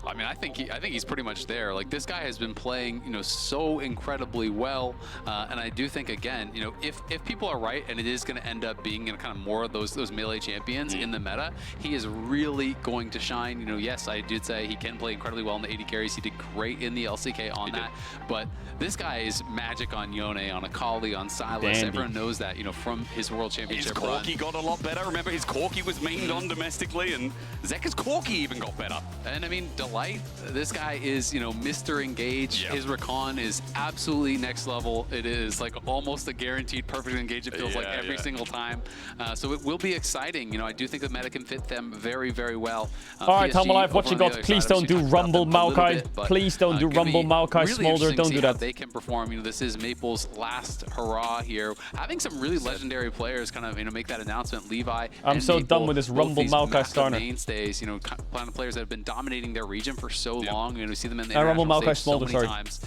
I mean, I think he's pretty much there. Like, this guy has been playing, you know, so incredibly well, and I do think, again, you know, if people are right and it is going to end up being, you know, kind of more of those melee champions in the meta, he is really going to shine. You know, yes, I did say he can play incredibly well in the AD carries. He did great in the LCK on that, but this guy is magic on Yone, on Akali, on Silas. Everyone knows that, you know, from his World Championship His Corki got a lot better. Remember, his Corki was memed on domestically, and Zeka's Corki even got better. And I mean, Delight, this guy is, you know, Mr. Engage. His recon is absolutely next level. It is like almost a guaranteed perfect engage, it feels like every single time. So it will be exciting. You know, I do think the meta can fit them very, very well. Alright, Humble Life, what you got? Please don't do Rumble Maokai. Please don't do Rumble Maokai Smolder. Don't do that. They can perform. You know, this is Maple's last hurrah here. Having some really legendary players kind of, you know, make that announcement. Levi. I'm so done with this Rumble Maokai starter. Mainstays, you know, players that have been dominating their region for so long. You know, we see them in the Rumble Maokai so Smolder, many times.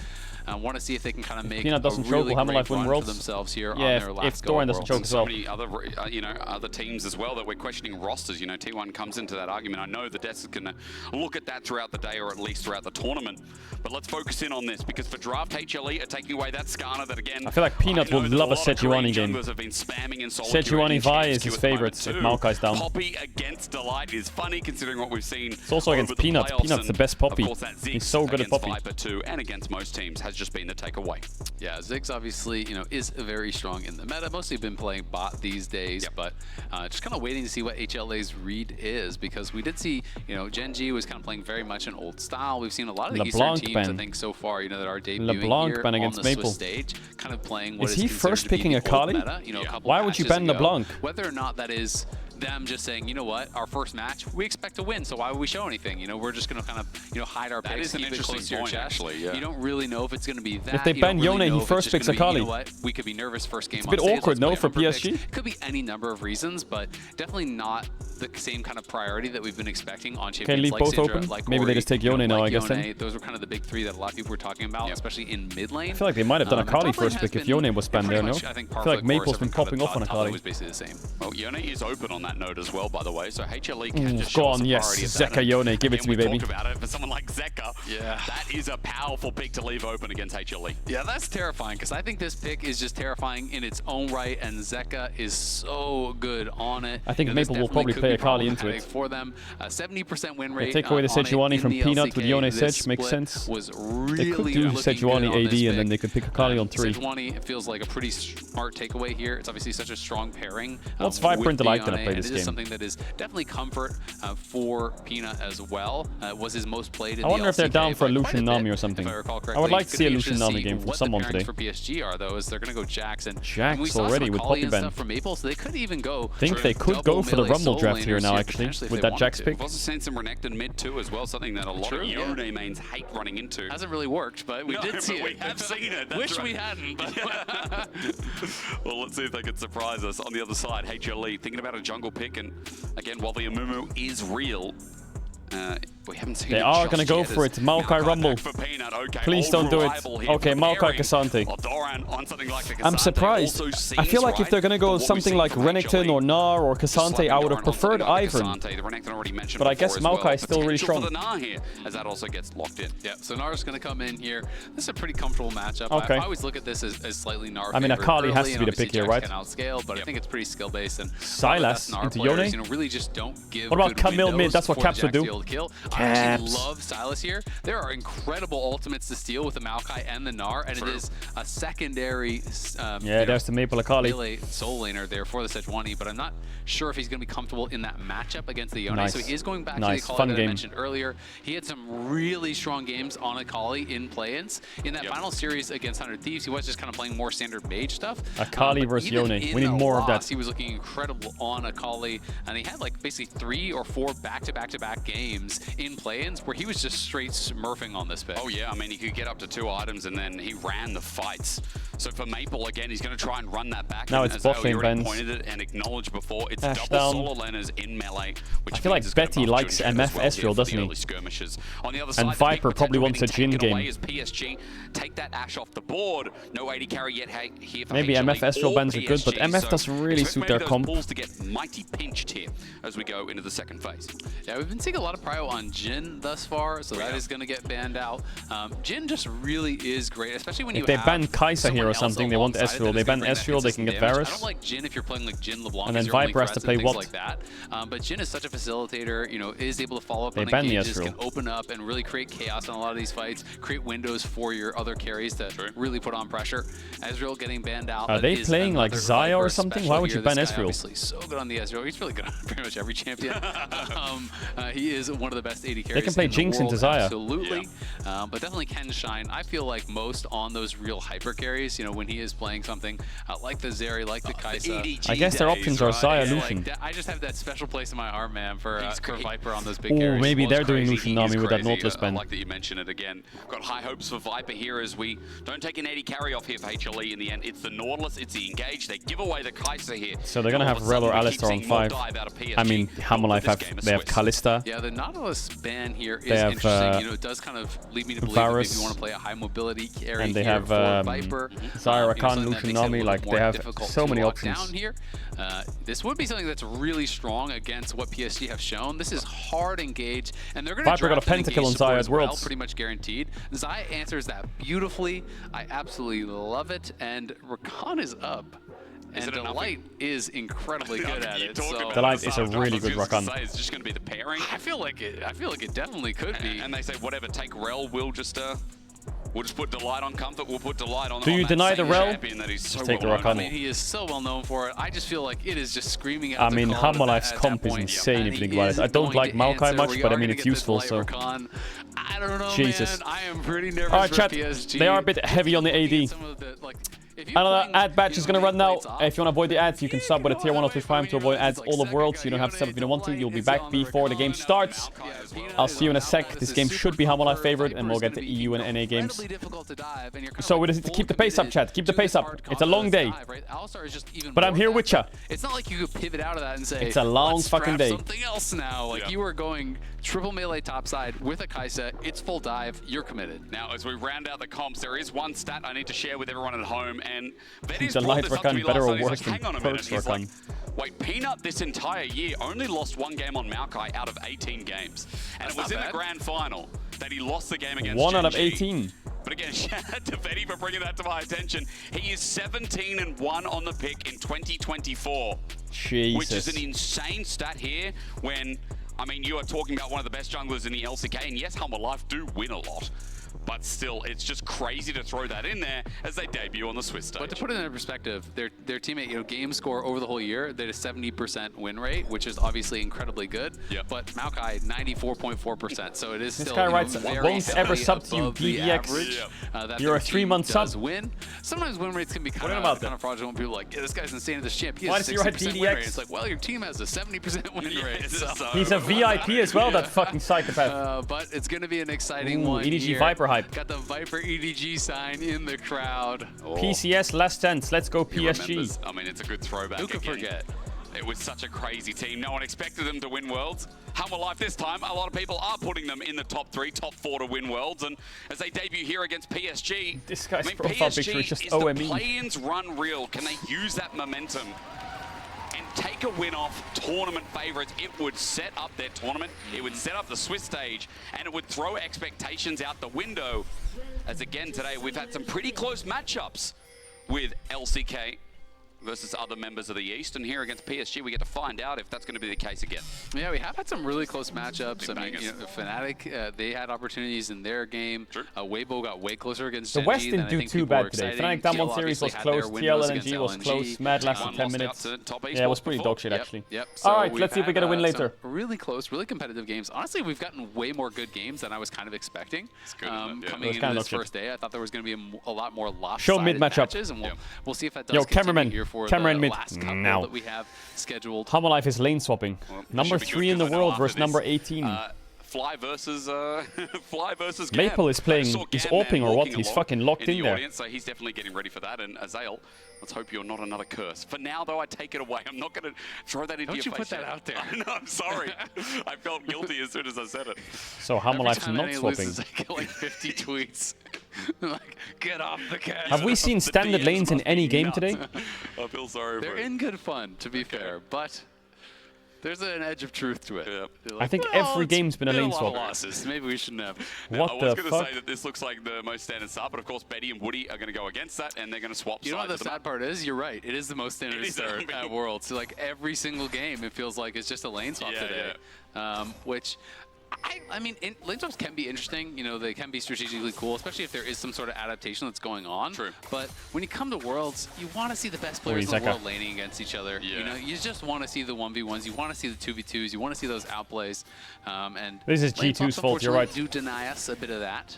I want to see if they can kind of make Peanut doesn't a really choke, great run for Worlds. themselves here on their last if Doran doesn't choke as well. So many other, you know, other teams as well that we're questioning rosters. You know, T1 comes into that argument. I know the desk is going to look at that throughout the day, or at least throughout the tournament. But let's focus in on this, because for draft, HLE are taking away that Skarner that, again, I feel like Peanut would love a Sejuani game. Sejuani Vi is his favorite if Maokai's down. Poppy against Delight is funny, considering what we've seen. It's also against Peanut. Peanut's the best Poppy. Of course, that He's so good at Poppy. Viper too, and against most teams. Has has just been the takeaway. Yeah, Ziggs obviously, is very strong in the meta. Mostly been playing bot these days, but just kind of waiting to see what HLA's read is, because we did see, Gen G was kind of playing very much an old style. We've seen a lot of the Eastern teams, I think, so far, that are debuting here on the Swiss stage, kind of playing what is he first picking a Kali? Why would you ban LeBlanc? Whether or not that is them just saying, you know what, our first match, we expect to win, so why would we show anything? We're just going to kind of, hide our picks, keep it close to your chest. Actually, yeah. You don't really know if it's going to be that. If they ban Yone, he first picks a Kali. You know what, we could be nervous first game. It's a bit awkward, no, for PSG? It could be any number of reasons, but definitely not the same kind of priority that we've been expecting on champions. Can leave like both Caedrel, open? like Maybe Ori, they just take Yone now, I guess then. Those were kind of the big three that a lot of people were talking about, especially in mid lane. I feel like they might have done a Kali first pick if Yone was banned there, no? I feel like Maple's been popping off on a Kali. was basically the same. Well, Yone is open on that note as well, by the way, so HLE can just go show on, yes, Zeka Yone, give it to me, baby. We talked about it for someone like Zeka. Yeah, that is a powerful pick to leave open against HLE. Yeah, that's terrifying, because I think this pick is just terrifying in its own right, and Zeka is so good on it. I think Maple will probably play a Kali into it. For them, 70% win rate. They take away the Sejuani from Peanut with Yone Sedge, makes sense. Was they could do Sejuani AD and then they could pick a Kali on 3. Sejuani feels like a pretty smart takeaway here. It's obviously such a strong pairing. What's Viper delight that I play this game? It is something that is definitely comfort for Peanut as well. Was his most played in I wonder if they're down for a Lucian Nami or something. I would like to see a Lucian Nami game from someone today. For PSG are though is they're going to go Jax and Jax already with Poppy Ben. From Maple, so they could even go. I think they could go for the Rumble draft here now actually with that Jax pick. We've also seen some Renekton mid too as well, something that a lot of Yone mains hate running into. Hasn't really worked, but we did see it. We have seen it. Wish we hadn't, but well, let's see if they can surprise us on the other side. HLE thinking about a jungle pick, and again, while the Amumu is real, we haven't seen they are going to go for it. Maokai Rumble. Okay, please don't do it. Okay, Maokai K'Sante. I'm surprised. I feel like if they're going to go something like Renekton or Gnar or K'Sante, I would have preferred Ivern. But I guess Maokai is still really strong. As that also gets locked in. Yeah, so Gnar's going to come in here. This is a pretty comfortable matchup. Okay. I always look at this as slightly Gnar. I mean, Akali has to be the pick here, right? Outscale, but I think it's pretty skill based. And Sylas into Yone. Really just don't give. What about Camille mid? That's what Caps would do. I actually love Sylas here. There are incredible ultimates to steal with the Maokai and the Gnar, and it is a secondary there's the Maple Akali. Melee soul laner there for the Sejuani, but I'm not sure if he's going to be comfortable in that matchup against the Yone. Nice. So he is going back to the Akali that I mentioned earlier. He had some really strong games on Akali in play-ins. In that final series against 100 Thieves, he was just kind of playing more standard mage stuff. Akali versus Yone. We need more of that. He was looking incredible on Akali, and he had like basically 3 or 4 back-to-back-to-back games in play-ins where he was just straight smurfing on this pick. Oh yeah, I mean, he could get up to 2 items and then he ran the fights. So for Maple, again, he's going to try and run that back. Now it's bot lane bans. Pointed it and acknowledged before, it's Dash double down. solo laners in melee. Which I feel like Betty likes MF Ezreal, doesn't he? On the other side, and Viper probably wants a Jhin game. PSG take that Ashe off the board. No AD carry yet here for maybe HLE MF Ezreal bans are good, but MF so doesn't really suit their comp. Bulls to get mighty pinched here as we go into the second phase. Yeah, we've been seeing a lot of prio on Jhin thus far, so that is going to get banned out. Jhin just really is great, especially when if they ban Kai'Sa here or something, they want Ezreal. They ban Ezreal, they can get Varus. I don't like Jhin if you're playing like Jhin LeBlanc. And then Viper has to play what? Like that. But Jhin is such a facilitator, is able to follow up on ban engages, can open up and really create chaos on a lot of these fights, create windows for your other carries to really put on pressure. Ezreal getting banned out. Are they playing like Xayah or something? Why would you ban Ezreal? Obviously so good on the Ezreal. He's really good on pretty much every champion. He is one of the best AD carries. They can play Jinx into Xayah. Absolutely. But definitely can shine. I feel like most on those real hyper carries, when he is playing something like the Zeri, like the Kai'Sa. I guess their options are Xayah, Lucian. I just have that special place in my heart, man, for Viper on those big carries. Maybe they're doing Lucian Nami with that Nautilus ban. I like that you mention it again. Got high hopes for Viper here as we don't take an 80 carry off here for HLE in the end. It's the Nautilus, it's the Engage. They give away the Kai'Sa here. So they're going to have Rel or Alistar on 5. I mean, Hammerlife they have Kalista. Yeah, the Nautilus ban here is interesting. It does kind of lead me to believe that if you want to play a high mobility carry and they here have for Viper. Xayah, Rakan, Lucian Nami, like they have so many options. Down here. This would be something that's really strong against what PSG have shown. This is hard engage, and they're going to Viper got a pentakill on Xayah at Worlds. Pretty much guaranteed. Xayah answers that beautifully. I absolutely love it, and Rakan is up. And Delight is incredibly good at it. So Delight is a really good Rakan. It's just going to be the pairing. I feel like it definitely could be. And they say whatever, take Rel will just We'll just put Delight on comfort. We'll put Delight on. Do you deny the rel? Just take the rock on. I mean, he is so well known for it. I just feel like it is just screaming out. I mean, Hammerlife's comp is insane if you think about it. I don't like Maokai much, but I mean, it's useful, so. I don't know, Jesus. man. I am pretty nervous Alright, for chat. PSG. They are a bit heavy on the AD. Another ad batch is gonna run now. If you want to avoid the ads, you can sub with a tier 1 or Twitch Prime to avoid ads all of Worlds. You don't have to sub if you don't want to. You'll be back before the game starts. I'll see you in a sec. This game should be Hammerlife favorite, and we'll get to EU and NA games. So we just need to keep the pace up, chat. Keep the pace up. It's a long day. But I'm here with ya. It's not like you could pivot out of that and say, it's a long fucking day. Something else now. Like you are going triple melee topside with a Kaisa. It's full dive. You're committed. Now, as we round out the comps, there is one stat I need to share with everyone at home, and It's a light Rakan better or worse than Perks Rakan. Wait, Peanut this entire year only lost one game on Maokai out of 18 games. And it was in the grand final that he lost the game against 1 out of Gen G. 18. But again, shout out to Vetty for bringing that to my attention. He is 17-1 on the pick in 2024. Jesus. Which is an insane stat here when, I mean, you are talking about one of the best junglers in the LCK, and yes, Humble Life do win a lot. But still, it's just crazy to throw that in there as they debut on the Swiss stage. But to put it in perspective, their teammate, game score over the whole year, they had a 70% win rate, which is obviously incredibly good. Yep. But Maokai, 94.4%. So it is this still, guy writes, won't ever sub to you, BDX. You're a 3-month sub. Win. Sometimes win rates can be kind of fraudulent when people are like, yeah, this guy's insane at this champ. He has a 60% win rate. It's like, well, your team has a 70% win rate. So. He's a VIP as well, that fucking psychopath. But it's going to be an exciting one EDG here. Viper hype. Got the Viper EDG sign in the crowd. PCS last chance. Let's go PSG. I mean, it's a good throwback. Who could forget? It was such a crazy team. No one expected them to win Worlds. Humble Life this time, a lot of people are putting them in the top 3, top 4 to win Worlds. And as they debut here against PSG, this guy's PSG profile picture is just OME. The play-ins run real. Can they use that momentum and take a win off tournament favorites? It would set up their tournament. It would set up the Swiss stage, and it would throw expectations out the window. As again today, we've had some pretty close matchups with LCK versus other members of the East, and here against PSG, we get to find out if that's going to be the case again. Yeah, we have had some really close matchups. I mean, you know, Fnatic, they had opportunities in their game. Weibo got way closer against the Gen West G didn't do too bad today. Fnatic Diamond Series was close, TL was close, Mad lasted 10 minutes. Yeah, it was pretty dog shit, actually. Yep. Alright, let's see if we get a win later. Really close, really competitive games. Honestly, we've gotten way more good games than I was kind of expecting. Coming into this first day, I thought there was going to be a lot more lopsided matches, and we'll see if that does continue here for the last couple that we have scheduled. Humble Life is lane swapping. Number 3 in the world versus number 18. Fly versus Gab. Maple is playing, he's AWPing or what? He's fucking locked in there. Audience, so he's definitely getting ready for that. And Azael, let's hope you're not another curse. For now, though, I take it away. I'm not going to throw that into your face. Don't you put that out there. No, I'm sorry. I felt guilty as soon as I said it. So Humble Life's not swapping. Loses, I get like 50 tweets. Like, get off the cat. Have we seen standard lanes in any game today? I feel sorry for They're in good fun, to be fair, but there's an edge of truth to it. Yeah. Like, I think every game's been a lane swap. Losses. Maybe we shouldn't have. What I the was fuck? going to say that this looks like the most standard start, but of course Betty and Woody are going to go against that, and they're going to swap You know sides. what the sad part is? You're right. It is the most standard start at Worlds. So like every single game, it feels like it's just a lane swap today. Which, I mean, lane swaps can be interesting. You know, they can be strategically cool, especially if there is some sort of adaptation that's going on. True. But when you come to Worlds, you want to see the best players in the world laning against each other. Yeah. You know, you just want to see the 1v1s. You want to see the 2v2s. You want to see those outplays. And this is lane G2's swaps, fault. You're right. Do deny us a bit of that.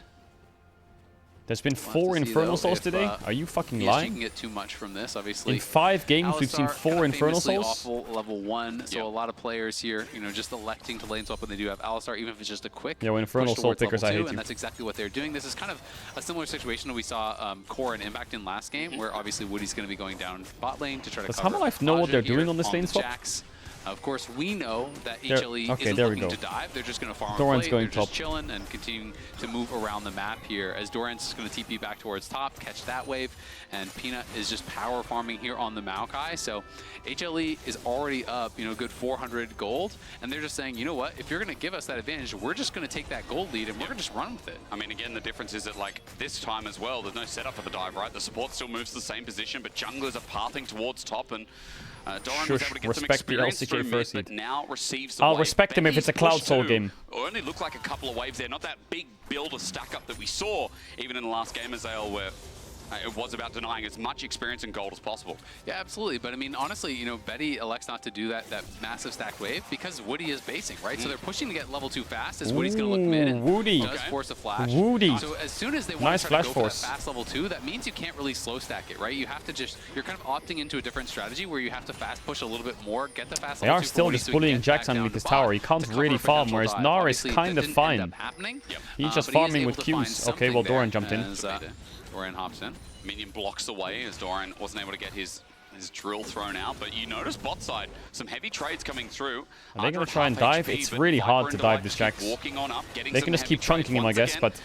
There's been 4 Infernal Souls today? Are you fucking lying? You can get too much from this, obviously. In 5 games, we've seen 4 Infernal Souls? Awful level 1, so a lot of players here, you know, just electing to lane swap when they do have Alistar, even if it's just a quick Infernal Soul pickers, I hate you. And that's exactly what they're doing. This is kind of a similar situation that we saw Core and Impact in last game, where obviously Woody's going to be going down bot lane to try to Does cover Humble Life know what they're doing on this lane swap? Of course, we know that HLE isn't looking to dive. They're just going to farm Doran's play. going They're just top. chilling and continuing to move around the map here as Doran's going to TP back towards top, catch that wave, and Peanut is just power farming here on the Maokai. So HLE is already up, you know, good 400 gold, and they're just saying, you know what, if you're going to give us that advantage, we're just going to take that gold lead and we're going to just run with it. I mean, again, the difference is that, like, this time as well, there's no setup for the dive, right? The support still moves to the same position, but junglers are pathing towards top, and Doran was able to get some respect the experience LCK through mid, first but seed. now receives the I'll wave. respect him if it's a Cloud Soul game. Only looked like a couple of waves there, not that big build or stack up that we saw even in the last game as Azale, where it was about denying as much experience and gold as possible. Yeah, absolutely. But I mean, honestly, you know, Betty elects not to do that massive stack wave because Woody is basing, right? So they're pushing to get level 2 fast as Woody's going to look mid and Woody. does force a flash. Woody. So as soon as they want Nice to try to flash go force. for that fast level 2, that means you can't really slow stack it, right? You have to just, you're kind of opting into a different strategy where you have to fast push a little bit more, get the fast They level are 2 still Woody just so he can bullying get Jax back down underneath to his bot tower. He can't to cover really a farm, potential whereas dive. Gnar is Obviously, kind that of didn't end fine. up happening, He's just but he is farming able with to find Qs. Okay, well, something Doran there jumped in. as, Doran hops in. Minion blocks away as Doran wasn't able to get his drill thrown out, but you notice bot side, some heavy trades coming through. Are they going to try and dive? It's really hard to dive this Jax. They can just keep chunking him, I guess, but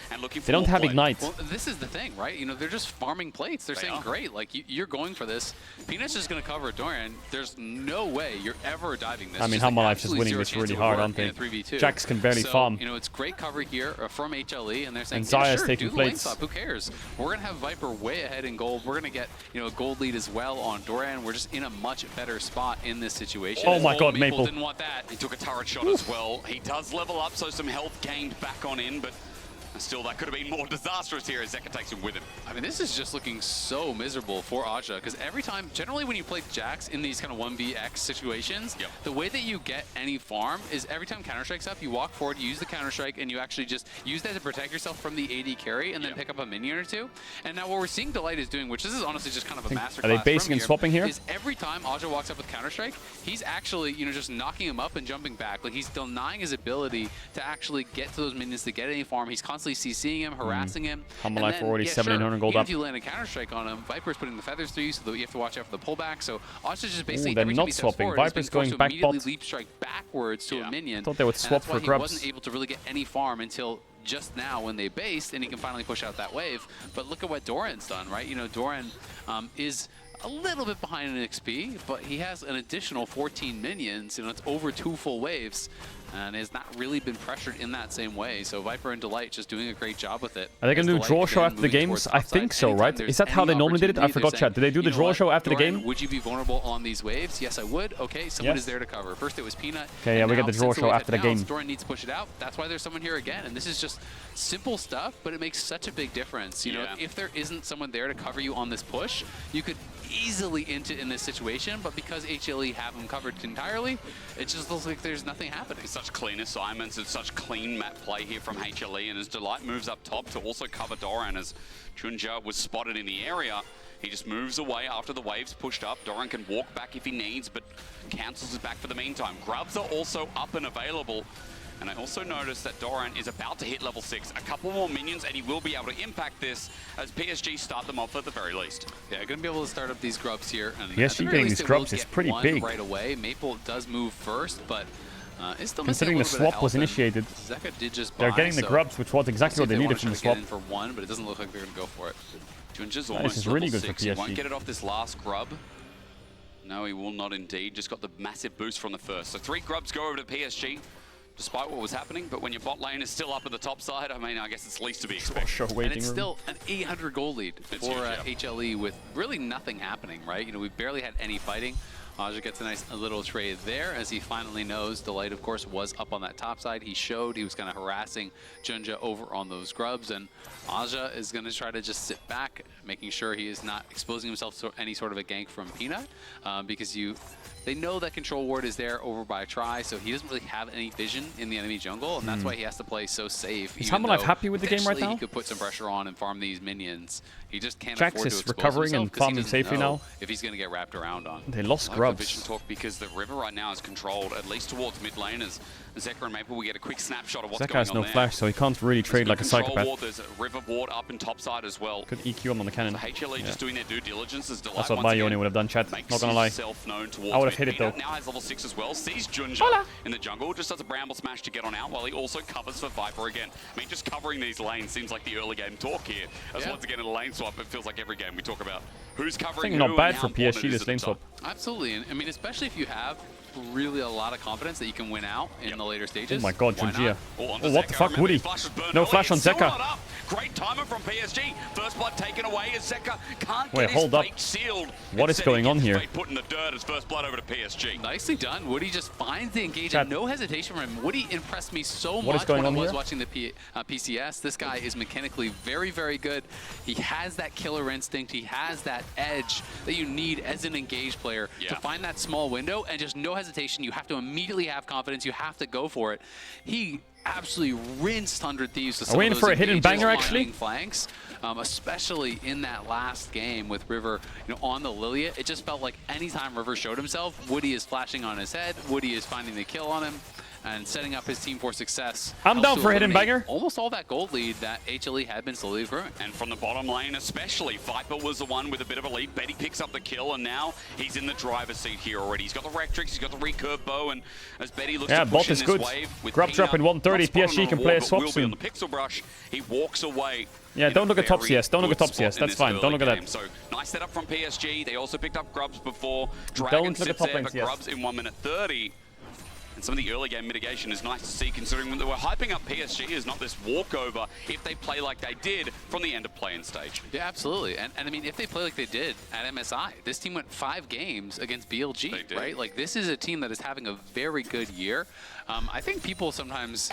they don't have Ignite. Well, this is the thing, right? You know, they're just farming plates. They're saying, great, like, you're going for this. Peanut's just going to cover Doran. There's no way you're ever diving this. I mean, Humble Life's just winning this really hard, aren't they? Jax can barely farm. You know, it's great cover here from HLE, and they're saying, And Zaya's sure, taking do the lane plates. swap. Who cares? We're going to have Viper way ahead in gold. We're going to get, you know, a gold lead as well on Doran. We're just in a much better spot in this situation. Oh my god, Maple. Didn't want that. He took a turret shot as well. He does level up, so some health gained back on in, but still that could have been more disastrous here as Zeka takes him with him. I mean, this is just looking so miserable for Aja, because every time, generally when you play Jax in these kind of 1vx situations, the way that you get any farm is every time Counter-Strike's up, you walk forward, you use the Counter-Strike, and you actually just use that to protect yourself from the AD carry and then pick up a minion or two. And now what we're seeing Delight is doing, which this is honestly just kind of a masterclass. Are they basing and swapping here? Is every time Aja walks up with Counter-Strike, he's actually, you know, just knocking him up and jumping back. Like, he's denying his ability to actually get to those minions to get any farm. He's constantly CCing him, harassing him. Humble Life already 1700 gold even up. if you land a Counter-Strike on him, Viper's putting the feathers through you, so that you have to watch out for the pullback. So Aja's just basically they're every not time he steps swapping. forward, Viper's he's being going forced to back immediately bot. leap strike backwards to a minion. Thought they would swap and that's for why grubs. he wasn't able to really get any farm until just now when they based, and he can finally push out that wave. But look at what Doran's done, right? You know, Doran is a little bit behind in XP, but he has an additional 14 minions, and it's over 2 full waves, and has not really been pressured in that same way. So Viper and Delight just doing a great job with it. Are they going to do draw show after the games? I think so, right? Is that how they normally did it? I forgot, chat. Did they do the draw show after the game? Would you be vulnerable on these waves? Yes, I would. Okay, someone is there to cover. First it was Peanut. Okay, yeah, we get the draw show after the game. Doran needs to push it out. That's why there's someone here again. And this is just simple stuff, but it makes such a big difference. You know, if there isn't someone there to cover you on this push, you could easily int it in this situation, but because HLE have them covered entirely, it just looks like there's nothing happening. Such clean assignments and such clean map play here from HLE, and as Delight moves up top to also cover Doran as Chunja was spotted in the area. He just moves away after the waves pushed up. Doran can walk back if he needs, but cancels his back for the meantime. Grubs are also up and available. And I also noticed that Doran is about to hit level 6. A couple more minions, and he will be able to impact this as PSG start them off at the very least. Yeah, going to be able to start up these grubs here. And PSG getting these grubs is pretty big. Right away. Maple does move first, but it's still considering the swap was initiated. Zeka did just they're buy, getting the grubs, which was exactly what they needed from the swap. In for one, but it doesn't look like they're going to go for it. Junja's This almost is really level good 6. for PSG. He won't get it off this last grub. No, he will not indeed. Just got the massive boost from the first. So 3 grubs go over to PSG, despite what was happening. But when your bot lane is still up at the top side, I mean, I guess it's least to be expected. And it's still an 800 goal lead for HLE with really nothing happening, right? You know, we barely had any fighting. Aja gets a nice little trade there as he finally knows Delight, of course, was up on that top side. He showed he was kind of harassing Junja over on those grubs, and Aja is going to try to just sit back, making sure he is not exposing himself to any sort of a gank from Peanut, because they know that control ward is there over by Try, so he doesn't really have any vision in the enemy jungle, and that's why he has to play so safe. Is Humble Life happy with the game right now? He could put some pressure on and farm these minions. He just can't Jax afford to is expose recovering himself and 'cause he farming doesn't safely know now. if he's going to get wrapped around on. They lost I like grubs. the vision talk because the river right now is controlled, at least towards mid lane, as Zeka and Maple, we get a quick snapshot of what's Zeka going has on no there. flash, so he can't really trade like a psychopath. Ward, there's a river ward up in top side as well. Could EQ him on the cannon. So HLE just doing their due diligence as Delight That's what once my again Yoni would have done, chat. makes Not gonna lie. himself known towards I would have mid. hit it though. Peanut now has level 6 as well, sees Junja in the jungle, just does a bramble smash to get on out while he also covers for Viper again. I mean, just covering these lanes seems like the early game talk here. As once again in a lane swap, it feels like every game we talk about who's covering I think who not bad and for how important PSG it is this at lane the top. swap. Absolutely, and I mean, especially if you have really a lot of confidence that you can win out in the later stages. Oh my god, Why Junjia. not? Oh, what the fuck, Woody? No flash on Zeka. Great timer from PSG. First blood taken away as Zeka can't Wait, get his hold up. fate sealed. What is going on here? Put in the dirt as first blood over to PSG. Nicely done. Woody just finds the engage Chat. and no hesitation from him. Woody impressed me so What is much going when I on was here? watching the PCS. This guy is mechanically very, very good. He has that killer instinct. He has that edge that you need as an engaged player to find that small window and just no hesitation. You have to immediately have confidence. You have to go for it. He absolutely rinsed 100 Thieves with some Are we of in those for a hidden engages banger, actually? finding flanks, especially in that last game with River, on the Lilia. It just felt like anytime River showed himself, Woody is flashing on his head, Woody is finding the kill on him, and setting up his team for success. I'm down for a hidden banger. Almost all that gold lead that HLE had been slowly growing. And from the bottom lane especially, Viper was the one with a bit of a lead. Betty picks up the kill, and now he's in the driver's seat here already. He's got the Rectrix, he's got the recurve bow, and as Betty looks to Yeah, push bot in is this good. wave with Grub drop in 130. not spotted PSG on can a play a wall, but swap will be soon. on the pixel brush. He walks away. Yeah, don't look at top CS. Don't look at top CS. That's fine. Don't look at that. So nice setup from PSG. They also picked up Grubs before. Don't Dragon look at sits top there, lane but CS. Grubs in 1 minute 30. And some of the early game mitigation is nice to see, considering that we're hyping up PSG as not this walkover if they play like they did from the end of play-in stage. Yeah, absolutely. And I mean, if they play like they did at MSI, this team went 5 games against BLG, right? Like, this is a team that is having a very good year. I think people sometimes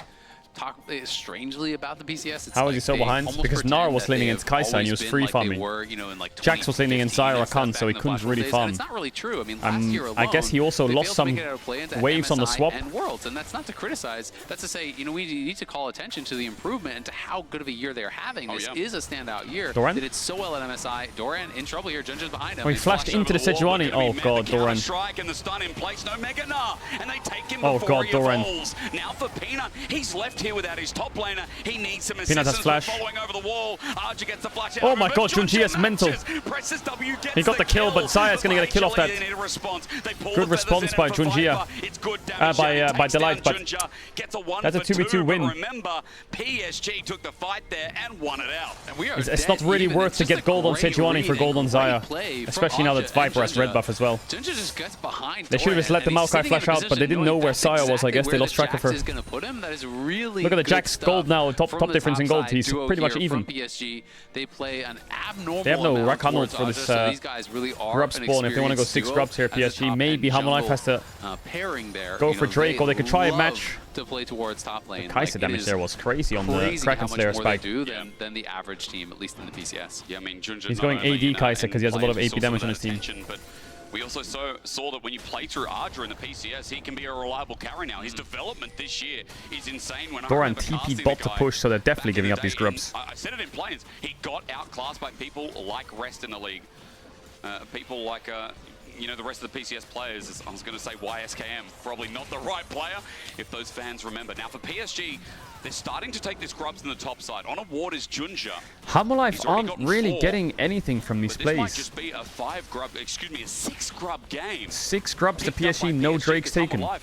talk strangely about the PCS. It's How was like he so they behind? almost Because pretend Nar was that laning they against have Kaisa and he always was been free like they farming. were, in like Jax was laning in 2015 Zyra and stuff Khan, so he back in the couldn't Flash really days, farm. and it's not really true. I mean, last year alone, I guess he also they lost failed to some make it out of play into waves on the MSI swap. and Worlds, and that's not to criticize. That's to say, we need to call attention to the improvement and to how good of a year they're having. This is a standout year. Doran? They did so well at MSI. Doran in trouble here. Junja's behind him. Oh, he flashed into the Sejuani. Oh god, Doran. Strike and the stun in place. No Mega Nah, and they take him Oh before god, he Doran. evolves. Now for Peanut, he's left here without his top laner. He needs some Peanut has assistance flash. following over the wall. Arja gets the flash out. Oh my god, Junjia's mental. Presses W, gets He got the kill, but Zaya's gonna get a kill off that. Good response by Junjia. By Delight, but that's a 2v2 win. Remember, PSG took the fight there and won it out. And we are It's not really worth to get gold on Sejuani for gold on Zaya. Especially now that Viper has red buff as well. Junja just gets behind. They should have just let the Maokai flash out, but they didn't know where Saya was. I guess they lost track of her. Look at the Jax gold now, top difference in gold. He's pretty much even. PSG, they play an abnormal They have no amount Rakanol towards for Aja, this so these guys really are grub an spawn. If they want to go 6 experienced grubs here, duo as a PSG, top maybe and Hamalife has to pairing there. go for Drake, or they could try a match. To play towards top lane. The Kaisa damage there was crazy on the Kraken Slayer spike. Than the average team, at least in the PCS. Yeah, I mean, Junja He's going AD Kaisa because he has a lot of AP damage on his team. But we also saw that when you play through Ardra in the PCS, he can be a reliable carry now. His development this year is insane. When Doran I remember casting TP the bot to guy push, so they're definitely back in giving the up these day, grubs. I said it in Plains, he got outclassed by people like Rest in the league. People like, the rest of the PCS players. I was going to say YSKM, probably not the right player, if those fans remember. Now for PSG, they're starting to take this grubs in the top side. On a ward is Junja. Hamalife aren't really getting anything from these This might plays. just be a 6 grub game. 6 grubs to PSG, no Drakes taken. Got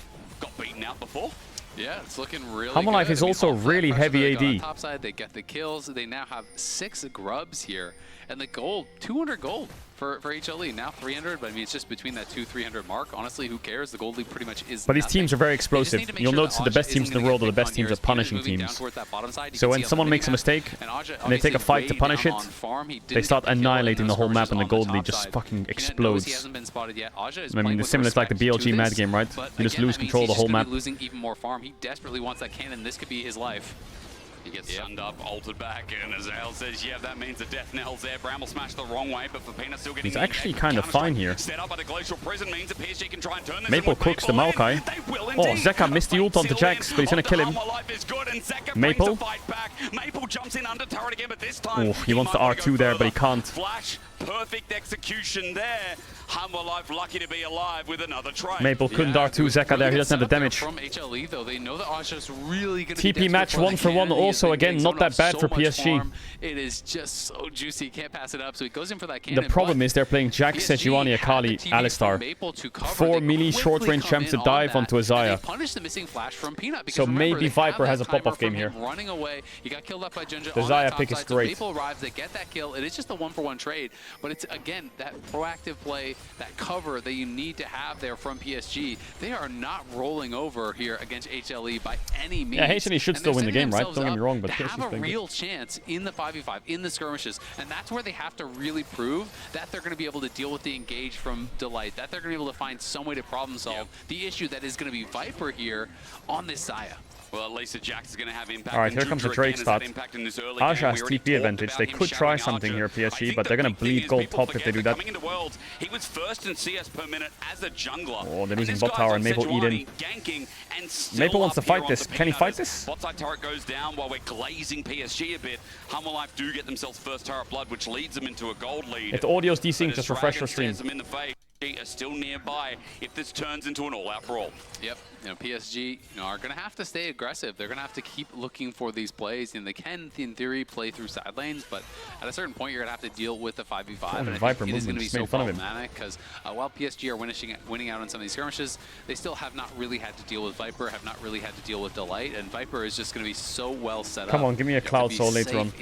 beaten out before. Yeah, it's looking really Hamalife good. is also really heavy AD. Top side, they get the kills. They now have 6 grubs here, and the gold, 200 gold for HLE. Now 300, but I mean it's just between that 200-300 mark. Honestly, who cares? The gold lead pretty much is. But these nothing. teams are very explosive. You'll notice that the best teams in the world are the best teams at punishing teams. So when someone makes a mistake and they take a fight to punish it, they start annihilating the whole map and the gold lead just fucking explodes. I mean, it's similar to like the BLG mad game, right? You just lose control of the whole map. Losing even more farm. He desperately wants that cannon. This could be his life. He gets sunned up, altered back, and as Al says, yeah, that means the death knell's there. Bramble smashed the wrong way, but for Peanut still getting He's actually kind of fine here. Set up by the Glacial Prison means that PSG can try and turn this Maple cooks the Maokai. Oh, Zeka missed the ult onto Jax, but he's gonna kill him. Maple. Maple jumps in under turret again, but this time Oh, he wants the R2 there, but he can't. Flash, perfect execution there. Hamalife lucky to be alive with another try. Maple couldn't R2 Zeka there, he doesn't have the damage. From HLE though, they know that Aja's really going to TP match 1-for-1 also again, not that bad for PSG. It is just so juicy, he can't pass it up, so he goes in for that cannon. The problem is they're playing Jax, Sejuani, Akali, Alistar. 4 melee short-range champs to dive onto a Zaya. Punish the missing flash from Peanut, So maybe Viper has a pop-off game here. Running away, He got killed up by Junja The on Xayah that top pick is side, so great. Maple arrives, they get that kill. It is just a 1-for-1 trade, but it's, again, that proactive play, that cover that you need to have there from PSG. They are not rolling over here against HLE by any means. Yeah, HLE should still win the game, right? Don't get me wrong, but to PSG's have a playing good. real chance in the 5v5, in the skirmishes, and that's where they have to really prove that they're going to be able to deal with the engage from Delight, that they're going to be able to find some way to problem solve the issue that is going to be Viper here on this Xayah. Well, at least Jax is going to have impact. All right, here comes the Drake start. Aja has TP advantage. They could try something here, PSG, but they're going to bleed gold top if they do that. Coming into Worlds, he was first in CS per minute as a jungler. Oh, they're losing bot tower and Maple eat in. Maple wants to fight this. Can he fight this? Bot side turret goes down while we're glazing PSG a bit. Humble Life do get themselves first turret blood, which leads them into a gold lead. If the audio's desynced, just refresh your stream. Them in the face. Are still nearby if this turns into an all-out brawl. Yep, PSG are going to have to stay aggressive. They're going to have to keep looking for these plays, and they can, in theory, play through side lanes, but at a certain point, you're going to have to deal with the 5v5, and Viper it is going to be so made fun of him. problematic, because while PSG are winning out on some of these skirmishes, they still have not really had to deal with Viper, have not really had to deal with Delight, and Viper is just going to be so well set up. Come on, give me a Cloud Soul later on.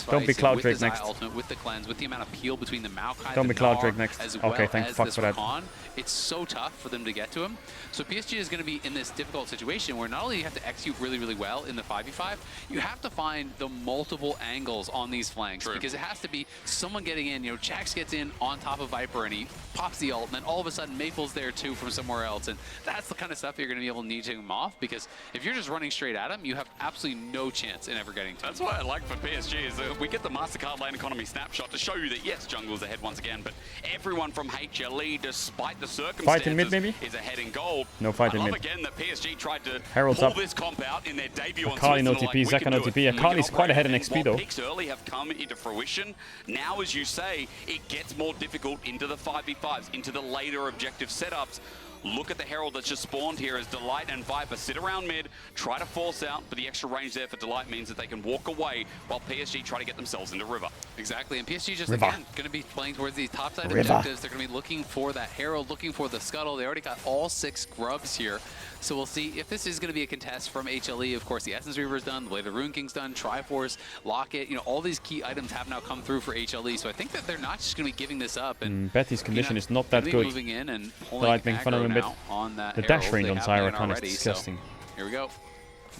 Don't be Cloud Drake next. Ultimate, with the cleanse, with the amount of peel between the Maokai, Don't be the Cloud Gnar, Drake next. as well Okay, thank as fuck this for that. Rakan. It's so tough for them to get to him. So PSG is going to be in this difficult situation where not only you have to execute really, really well in the 5v5, you have to find the multiple angles on these flanks. True. Because it has to be someone getting in. Jax gets in on top of Viper and he pops the ult, and then all of a sudden Maple's there too from somewhere else. And that's the kind of stuff you're going to be able to need to him off, because if you're just running straight at him, you have absolutely no chance in ever getting to him. That's what I like for PSG is that we get the MasterCard lane economy snapshot to show you that yes, jungle's ahead once again, but everyone from HLE, despite the circumstances, Fight in mid, maybe? is ahead in gold. No fight in I love mid. again that PSG tried to Herald's pull up. this comp out in their debut on Akali no Switzerland, TP, like, we Zeka can no do it. TP. We can Akali's quite operate, ahead in and XP while though. picks early have come into fruition, now as you say, it gets more difficult into the 5v5s, into the later objective setups. Look at the Herald that's just spawned here as Delight and Viper sit around mid, try to force out, but the extra range there for Delight means that they can walk away while PSG try to get themselves into River. Exactly, and PSG just, River. again, going to be playing towards these top side River. objectives. They're going to be looking for that Herald, looking for the Scuttle. They already got all 6 grubs here. So we'll see if this is going to be a contest from HLE. Of course, the Essence Reaver's done, the Blade of Rune King's done, Triforce, Locket, all these key items have now come through for HLE. So I think that they're not just going to be giving this up. And Betty's condition is not that good. Moving in and pulling Delight being fun of him a bit. on that The Herald. dash range They on have Xayah Baron Rakan is already, disgusting. So here we go.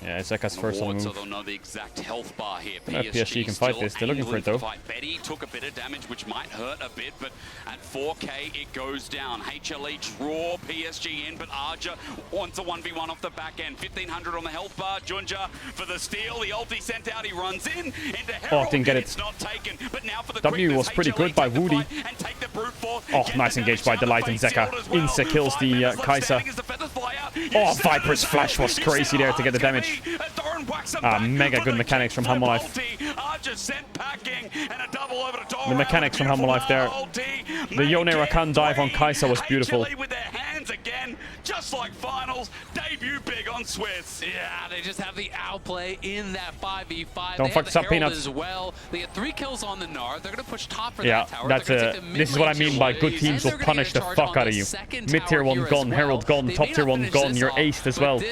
Yeah, Zeka's first on the So move. they'll know the exact health bar here. PSG can fight still this. They're looking for it though. angling fight. Betty took a bit of damage, which might hurt a bit, but at 4K it goes down. HLE draw PSG in, but Aja wants a 1v1 off the back end. 1500 on the health bar. Junja for the steal. The ulti sent out. He runs in into Herald. Didn't get it. It's not taken, but now for the W quickness, was pretty HLE good by take the Woody. fight and take the brute force. Oh, Get nice the engage damage by down, Delight and face Zeka. shield as well. Insta kills 5 the minutes left Kai'Sa. standing as the feathers fly out. Oh, Viper's flash was crazy there to get the damage. Mega good mechanics from Humble Life. The mechanics from Humble Life there. The Yone Rakan dive on Kai'Sa was beautiful. With their hands again, just like finals, debut big on Swiss. Yeah, they just have the outplay in that 5v5. Don't fuck this up, Peanuts. As well. They had 3 kills on the Gnar. They're going to push top for Yeah, that tower. that's this is what I mean by good teams will punish the fuck out of you. Mid tier 1 gone, Herald gone, top tier 1 gone, you're aced as well.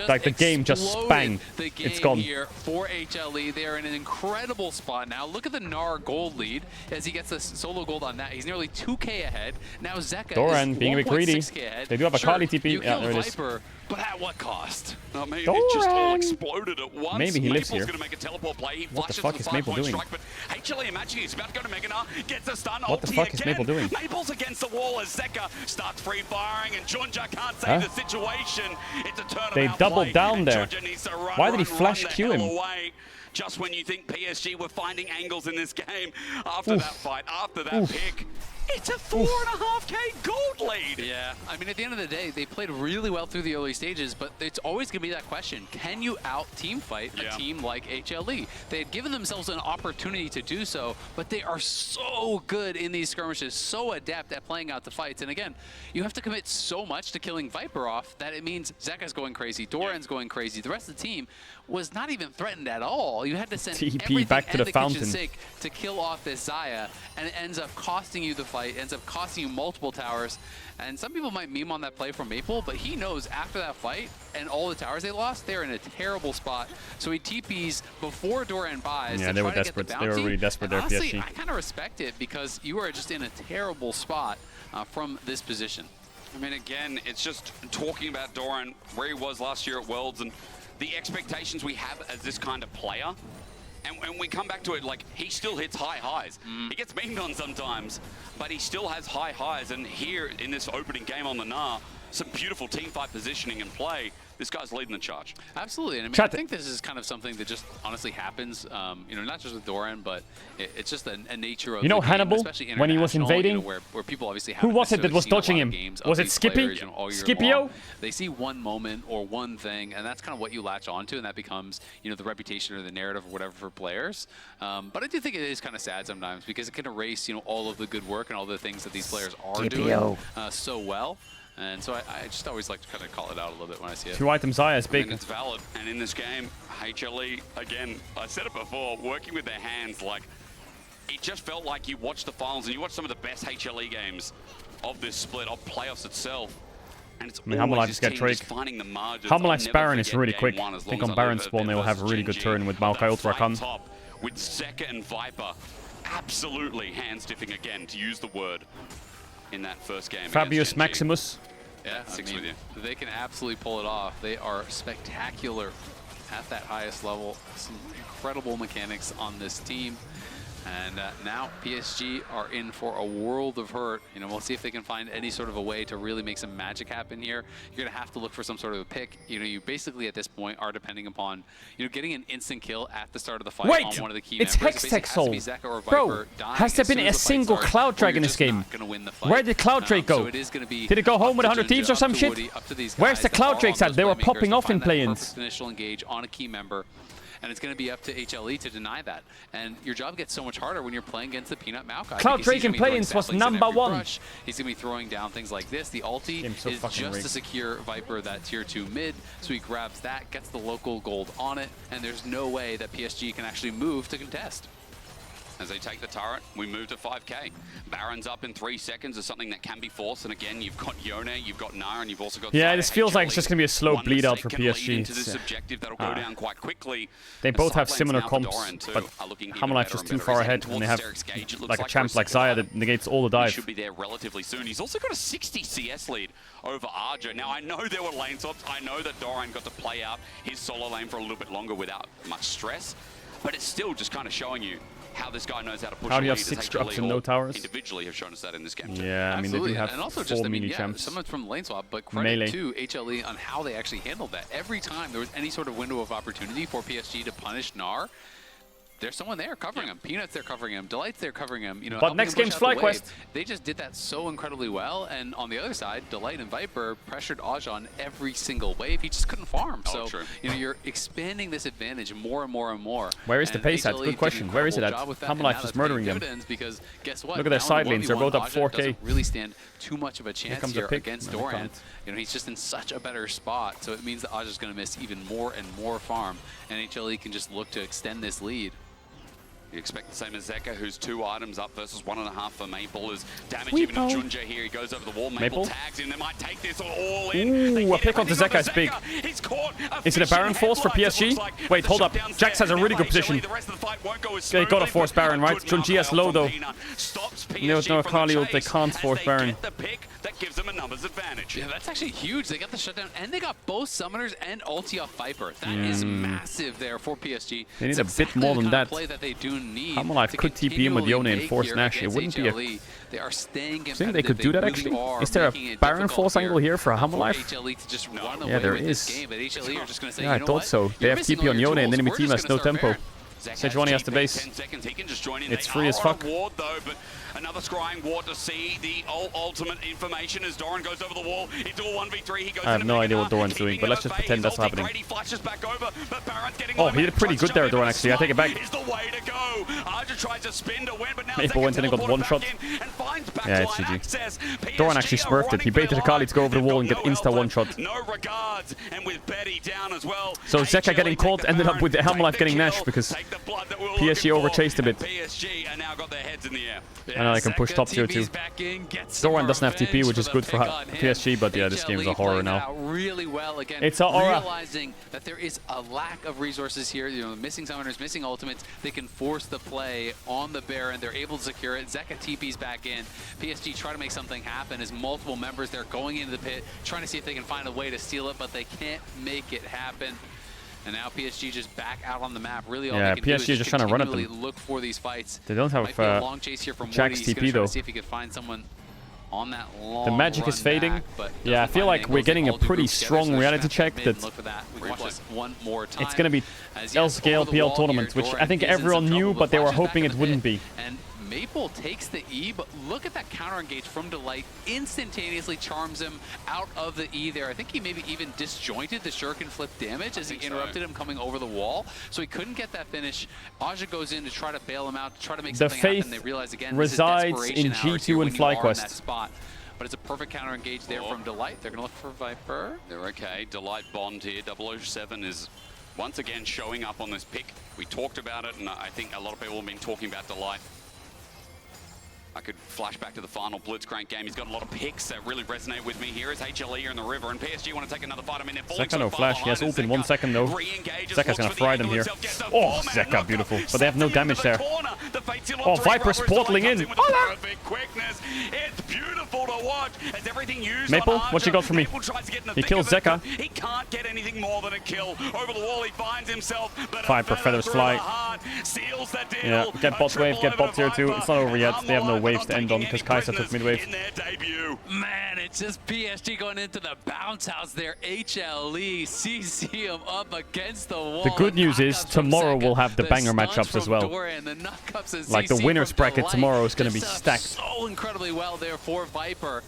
Like the game just bang, it's gone. Here for HLE, they're in an incredible spot now. Look at the Gnar gold lead as he gets the solo gold on that. He's nearly 2k ahead. Now Zeka Doran is being a bit greedy. 1.6k ahead. They do have a Kali TP. You Yeah, there it is. Viper, but at what cost? I mean, it just all Doran. exploded at once. Maybe he lives Maple's here. Gonna make a teleport play. He What the flashes fuck the is Maple 5-point doing? strike, but HLE imagine he's about to go to Meganar, gets a stun. What the ulti fuck is again. Maple doing? Maple's against the wall as Zeka starts free firing, and Junja can't save the situation. It's a turnabout They doubled play, down and there. Junja needs to run, Why did he run, flash run the Q hell him? away. Just when you think PSG were finding angles in this game, after that fight, after that pick, it's a 4.5k gold lead. Yeah, I mean, at the end of the day, they played really well through the early stages, but it's always going to be that question. Can you out-team fight a team like HLE? They had given themselves an opportunity to do so, but they are so good in these skirmishes, so adept at playing out the fights. And again, you have to commit so much to killing Viper off that it means Zeka's going crazy, Doran's going crazy. The rest of the team was not even threatened at all. You had to send TP everything back to and the kitchen fountain. sink to kill off this Xayah, and it ends up costing you the fight. fight, ends up costing you multiple towers. And some people might meme on that play from Maple, but he knows after that fight and all the towers they lost, they're in a terrible spot. So he TPs before Doran buys. Yeah, they were desperate. They were really desperate there, Honestly, PSG. I kind of respect it because you are just in a terrible spot from this position. I mean, again, it's just talking about Doran, where he was last year at Worlds, and the expectations we have as this kind of player. And when we come back to it, like, he still hits high highs. He gets memed on sometimes, but he still has high highs. And here in this opening game on the NAR, some beautiful teamfight positioning and play. This guy's leading the charge. Absolutely, and I mean, I think this is kind of something that just honestly happens. You know, not just with Doran, but it's just a nature of you know the Hannibal game, especially when he was invading. You know, where people obviously who was it that was dodging him? Was it Skippy? Scipio? They see one moment or one thing, and that's kind of what you latch onto, and that becomes, you know, the reputation or the narrative or whatever for players. But I do think it is kind of sad sometimes because it can erase, you know, all of the good work and all the things that these players are doing so well. And so I just always like to kind of call it out a little bit when I see it. 2 items Zaya is big. And it's valid. And in this game, HLE, again, I said it before, working with their hands, like, it just felt like you watched the finals and you watched some of the best HLE games of this split, of playoffs itself. And it's always this team just finding the margins. Hamalife's Baron is really quick. I think on Baron spawn they'll have a really good turn with Maokai Ultra Khan. With Zeka and Viper, absolutely hand-stiffing again, to use the word. In that first game. Fabius Maximus. Yeah, I mean, they can absolutely pull it off. They are spectacular at that highest level. Some incredible mechanics on this team. And now PSG are in for a world of hurt. You know, we'll see if they can find any sort of a way to really make some magic happen here. You're gonna have to look for some sort of a pick. You know, you basically at this point are depending upon, you know, getting an instant kill at the start of the fight on one of the key members. It's Hextech Soul. Bro, has there been a single Cloud Drake in this game? Where did Cloud Drake go? Did it go home with 100 Thieves or some shit? Where's the Cloud Drakes at? They were popping off in play-ins. Initial engage on a key member. And it's going to be up to HLE to deny that. And your job gets so much harder when you're playing against the Peanut Maokai. Cloud Drake in play-ins was number 1. He's going to be throwing down things like this. The ulti is just to secure Viper that tier 2 mid. So he grabs that, gets the local gold on it, and there's no way that PSG can actually move to contest. As they take the turret, we move to 5k. Baron's up in 3 seconds is something that can be forced. And again, you've got Yone, you've got Nara, and you've also got yeah, this feels like it's just going to be a slow bleed out for PSG. Into this objective that'll go down quite quickly. They both have similar comps, but Hamalife's just too far ahead, and they have like a champ like Zaya that negates all the dive. He should be there relatively soon. He's also got a 60 CS lead over Arjo. Now, I know there were lane swaps. I know that Doran got to play out his solo lane for a little bit longer without much stress, but it's still just kind of showing you how this guy knows how to push. How do you have 6 drops and no towers? Individually have shown us that in this game. Yeah, I mean, they do have and also 4 just, mini champs. Some of it's from lane swap, but credit Melee. to HLE on how they actually handled that. Every time there was any sort of window of opportunity for PSG to punish Gnar, there's someone there covering him. Peanuts there covering him. Delight's there covering him. You know, but next game's FlyQuest. They just did that so incredibly well. And on the other side, Delight and Viper pressured Aj on every single wave. He just couldn't farm. So you know, you're expanding this advantage more and more and more. Where is the pace at? Good question. Where is it at? Hamalife is murdering them. Because guess what? Look at their side lanes. They're both up 4k. Doesn't really stand too much of a chance here against Doran. You know, he's just in such a better spot. So it means that Aj is going to miss even more and more farm. And HLE can just look to extend this lead. You expect the same as Zeka, who's 2 items up versus 1.5 for Maple. Is damage even to Junja here. He goes over the wall. Maple tags him. They might take this all in. Ooh, a pick onto Zeka is big. Is it a Baron force for PSG? Wait, hold up. Jax has a really good position. They gotta force Baron, right? Junji has low though. No, Kali ult, they can't force Baron. That gives them a numbers advantage. Yeah, that's actually huge. They got the shutdown, and they got both summoners and ulti off Viper. That is massive there for PSG. They need a bit more than that. Play that they do need. Hamalife could TP in with Yone and force Nash. It wouldn't be a... They are staying I think they could do that actually. Is there a Baron force angle here for Hamalife? Yeah, there is. Yeah, I thought so. They have TP on Yone and the enemy team has no tempo. Sejuani has the base. It's free as fuck. Another scrying ward to see the ultimate information as Doran goes over the wall into a 1v3. He goes I have no idea what Doran's doing, but let's just pretend that's happening. Oh, he did pretty good there, Doran, actually. I take it back. Maple went in and got one shot. Yeah, it's GG. Doran actually smurfed it. He baited Akali to go over the wall and get insta one shot. So Zeka getting caught ended up with the Hamalife getting Nash because the blood that we were PSG looking for. overchased a bit. PSG are now got their heads in the air. I know I can push top tier too. Doran doesn't have TP, which is good for PSG, but yeah, this game is a horror now. Really well again. It's a aura. Realizing that there is a lack of resources here, you know, missing summoners, missing ultimates, they can force the play on the Baron. They're able to secure it. Zeka TP's back in. PSG try to make something happen as multiple members they're going into the pit, trying to see if they can find a way to steal it, but they can't make it happen. And now PSG just back out on the map. Really, all they can PSG do is just trying to run at them. Look for these fights. They don't have Might be a long chase here from Jack's Woody. He's TP try though. to see if he could find someone on that long The magic is fading. back, but Yeah, I feel like we're getting a pretty strong reality check that one more time. it's going to be L-scale PL tournament, which I think everyone knew, but they were hoping it wouldn't be. And Maple takes the E, but look at that counter engage from Delight. Instantaneously charms him out of the E there. I think he maybe even disjointed the shuriken flip damage as he interrupted him coming over the wall. So he couldn't get that finish. Aja goes in to try to bail him out, to try to make something happen. They realize again, resides in G2 and FlyQuest. Spot. But it's a perfect counter engage there from Delight. They're going to look for Viper. They're okay. Delight Bond here. 007 is once again showing up on this pick. We talked about it, and I think a lot of people have been talking about Delight. I could flash back to the final Blitzcrank game. He's got a lot of picks that really resonate with me here as HLE are in the river, and PSG want to take another fight. I mean, they're falling Zeka no flash. He has ult in 1 second though. Zeka's going to fry them here. Oh, Zeka, beautiful. But they have no damage there. Oh, Viper's portaling in. Quickness. It's beautiful to watch as everything used Maple, what you got for me? He kills Zeka. He can't get anything more than a kill. Over the wall, he finds himself. Viper feathers fly. Yeah, get bot wave, get bot tier 2. It's not over yet. They have no waves to end on because Kai'Sa took mid wave. Man, it's just PSG going into the bounce house there. HLE, CC him up against the wall. The good news is tomorrow we'll have the banger matchups as well. Like the winner's bracket tomorrow is going to be stacked. So incredibly well there for Viper.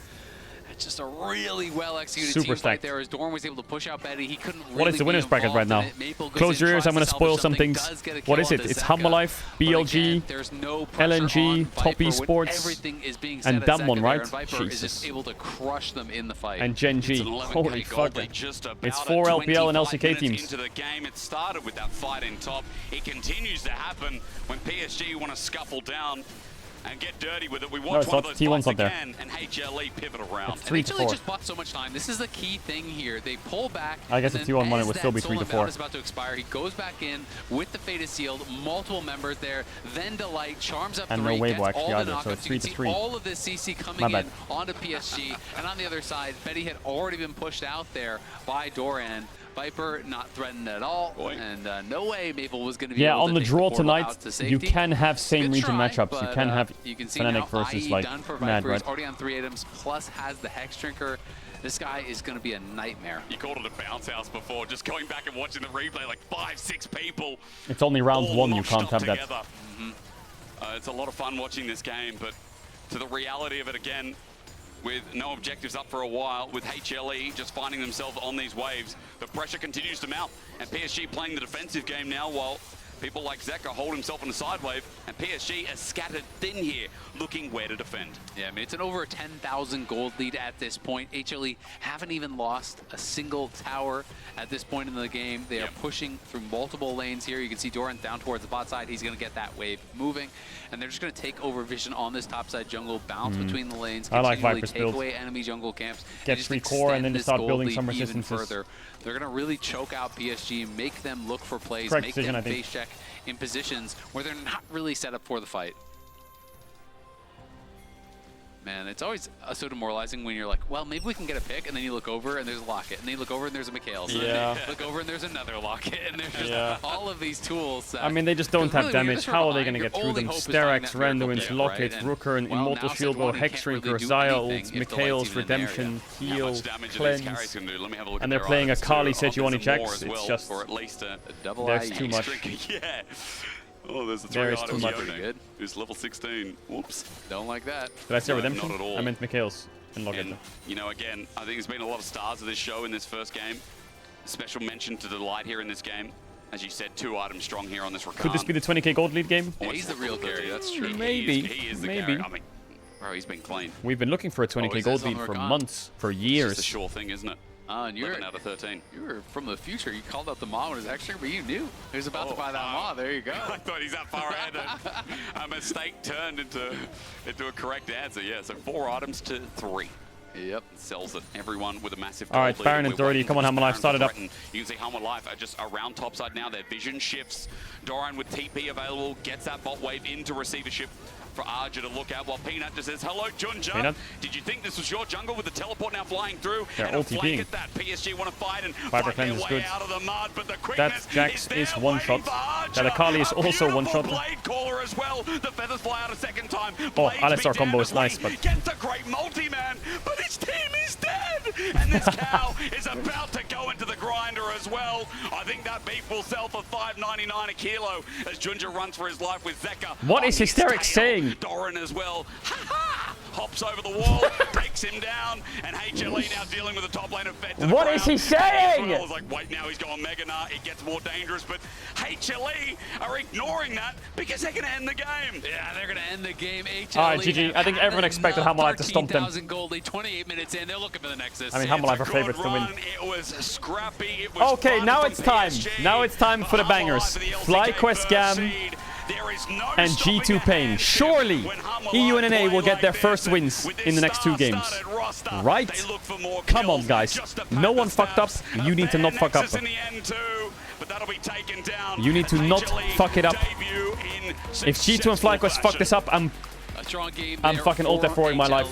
Just a really well executed Super team stacked. fight there as Doran was able to push out Betty. He couldn't really What is the winner's bracket right now? Close your ears, I'm going to spoil some things. What is it? It's Humble Life, BLG, LNG, Top Esports, and Damwon, right? Jesus. Able to crush them in the fight. And Gen G. Holy fuck. It's 4 LPL and LCK teams. Into the game, it started with that fight in top. It continues to happen when PSG want to scuffle down and get dirty with it. We watch one of those T1's fights up again, and HLE pivot around. It's 3 to 4. just bought so much time. This is the key thing here. They pull back. I guess if T1 won, it would still be 3 to 4. Is about to expire. He goes back in with the fate is sealed. Multiple members there. Then Delight charms up and 3. No wave Gets actually all the either, so it's 3 to 3. All of this CC coming in onto PSG. And on the other side, Betty had already been pushed out there by Doran. Viper not threatened at all, and no way Maple was going to be able on to the take draw the portal out tonight, to safety. you can have same region matchups. You can have you can see Fnatic now, versus IE like done for Mad, Viper. right? He's already on 3 items, plus has the Hex Drinker. This guy is going to be a nightmare. You called it a bounce house before, just going back and watching the replay, like 5-6 people. It's only round 1, you can't have that. It's a lot of fun watching this game, but to the reality of it again, with no objectives up for a while, with HLE just finding themselves on these waves, the pressure continues to mount, and PSG playing the defensive game now while people like Zeka hold himself on the side wave, and PSG is scattered thin here, looking where to defend. Yeah, I mean, it's an over 10,000 gold lead at this point. HLE haven't even lost a single tower at this point in the game. They are pushing through multiple lanes here. You can see Doran down towards the bot side. He's going to get that wave moving, and they're just going to take over vision on this top side jungle, bounce between the lanes, I like continually Viper's take build. away enemy jungle camps, Get 3 core and then just start building some even resistances. further. They're going to really choke out PSG, make them look for plays, Correct make decision, them I think. face check in positions where they're not really set up for the fight. Man, it's always so demoralizing when you're like, well, maybe we can get a pick, and then you look over and there's a Locket, and then you look over and there's a McHale's, and then you look over and there's another Locket, and there's just all of these tools. I mean, they just don't have damage. How are they going to get through them? Sterax, Randuin's, Locket, Rooker, and Immortal Shield, Hex Drinker, Zaya ult, McHale's, Redemption, Heal, Cleanse, and they're playing a Kali Sejuani Jax. It's just, there's too much. Yeah. Oh, there's a 3 There is items too much. opening. Who's level 16. Whoops. Don't like that. Did I say No, Redemption? not at all. I meant McHale's and Locket. And, you know, again, I think there's been a lot of stars of this show in this first game. Special mention to Delight here in this game. As you said, 2 items strong here on this Rakan. Could this be the 20k gold lead game? Yeah, he's the real carry, that's true. Maybe. He is the Maybe. carry. I mean, bro, he's been clean. We've been looking for a 20k is gold this on lead for Rakan? months, for It's years. just a sure thing, isn't it? And you're 11 out of 13. You were from the future. You called out the mod when it was extra, but you knew he was about to buy that mod. There you go. I thought he's that far ahead. A mistake turned into a correct answer. Yeah, so 4 items to 3. Yep, sells it. Everyone with a massive All right, gold Baron lead. and 30. Come on, Hammer Life, start it up. You can see Hammer Life are just around topside now. Their vision shifts. Dorian with TP available gets that bot wave into receivership for Arja to look at, while Peanut just says, hello, Junja. Peanut. Did you think this was your jungle with the teleport now flying through? They're and a ulti flank ping. at that. PSG want to fight and Viper fight their cleanse is way good. out of the mud, but the That quickness Jax is there one shot. waiting for Arja. That Akali is A also one beautiful shot. Blade caller as well. The feathers fly out a second time. Oh, Blades Alistar beat combo down is his way. nice, but Gets a great multi-man, but his team is dead. And this cow is about to go into the grinder as well. I think that beef will sell for $5.99 a kilo as Junja runs for his life with Zeka. What is Hysteric saying? Doran as well. Ha-ha! Hops over the wall, takes him down, and HLE now dealing with the top lane of Fed to the What ground. is he saying? Israel is like, wait, now he's going Mega Nut. It gets more dangerous, but HLE are ignoring that because they're going to end the game. Yeah, they're going to end the game. HLE All right, GG. I think everyone expected Hammer Life to stomp them. 13,000 gold lead, 28 minutes in. They're looking for the Nexus. I mean, Hammer Life are favorites to win. It was scrappy. It was Okay, fun now from it's time. PSG. Now it's time for the bangers. FlyQuest Gam and G2 Pain. Surely EU and NA will get their first wins in the next 2 games. Right? Come on, guys. No one fucked up. You need to not fuck up. You need to not fuck it up. If G2 and FlyQuest fuck this up, I'm fucking ult F4ing my life.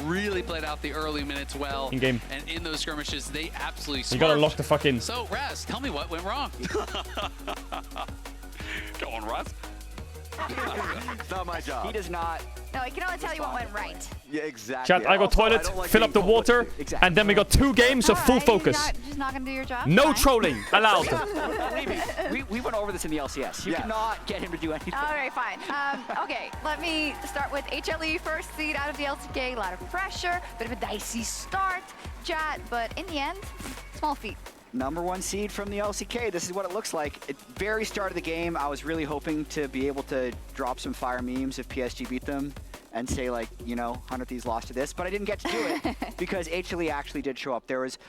Really played out the early minutes well. In game. And in those skirmishes, they absolutely You gotta smurfed. lock the fuck in. So, Raz, tell me what went wrong. Go on, Raz. It's not my job. He does not. No, I can only tell you what went right. Yeah, exactly. Chat, I got Also, toilet, don't like fill up the being told what to water, do. Exactly. and then we got 2 games of full focus. Just not gonna do your job? No Fine. trolling allowed. Believe me, we went over this in the LCS. You cannot get him to do anything. All right, fine. Okay, let me start with HLE, first seed out of the LCK. A lot of pressure, bit of a dicey start, chat, but in the end, small feat. #1 seed from the LCK. This is what it looks like. At the very start of the game, I was really hoping to be able to drop some fire memes if PSG beat them and say, like, you know, 100 Thieves lost to this, but I didn't get to do it because HLE actually did show up. There's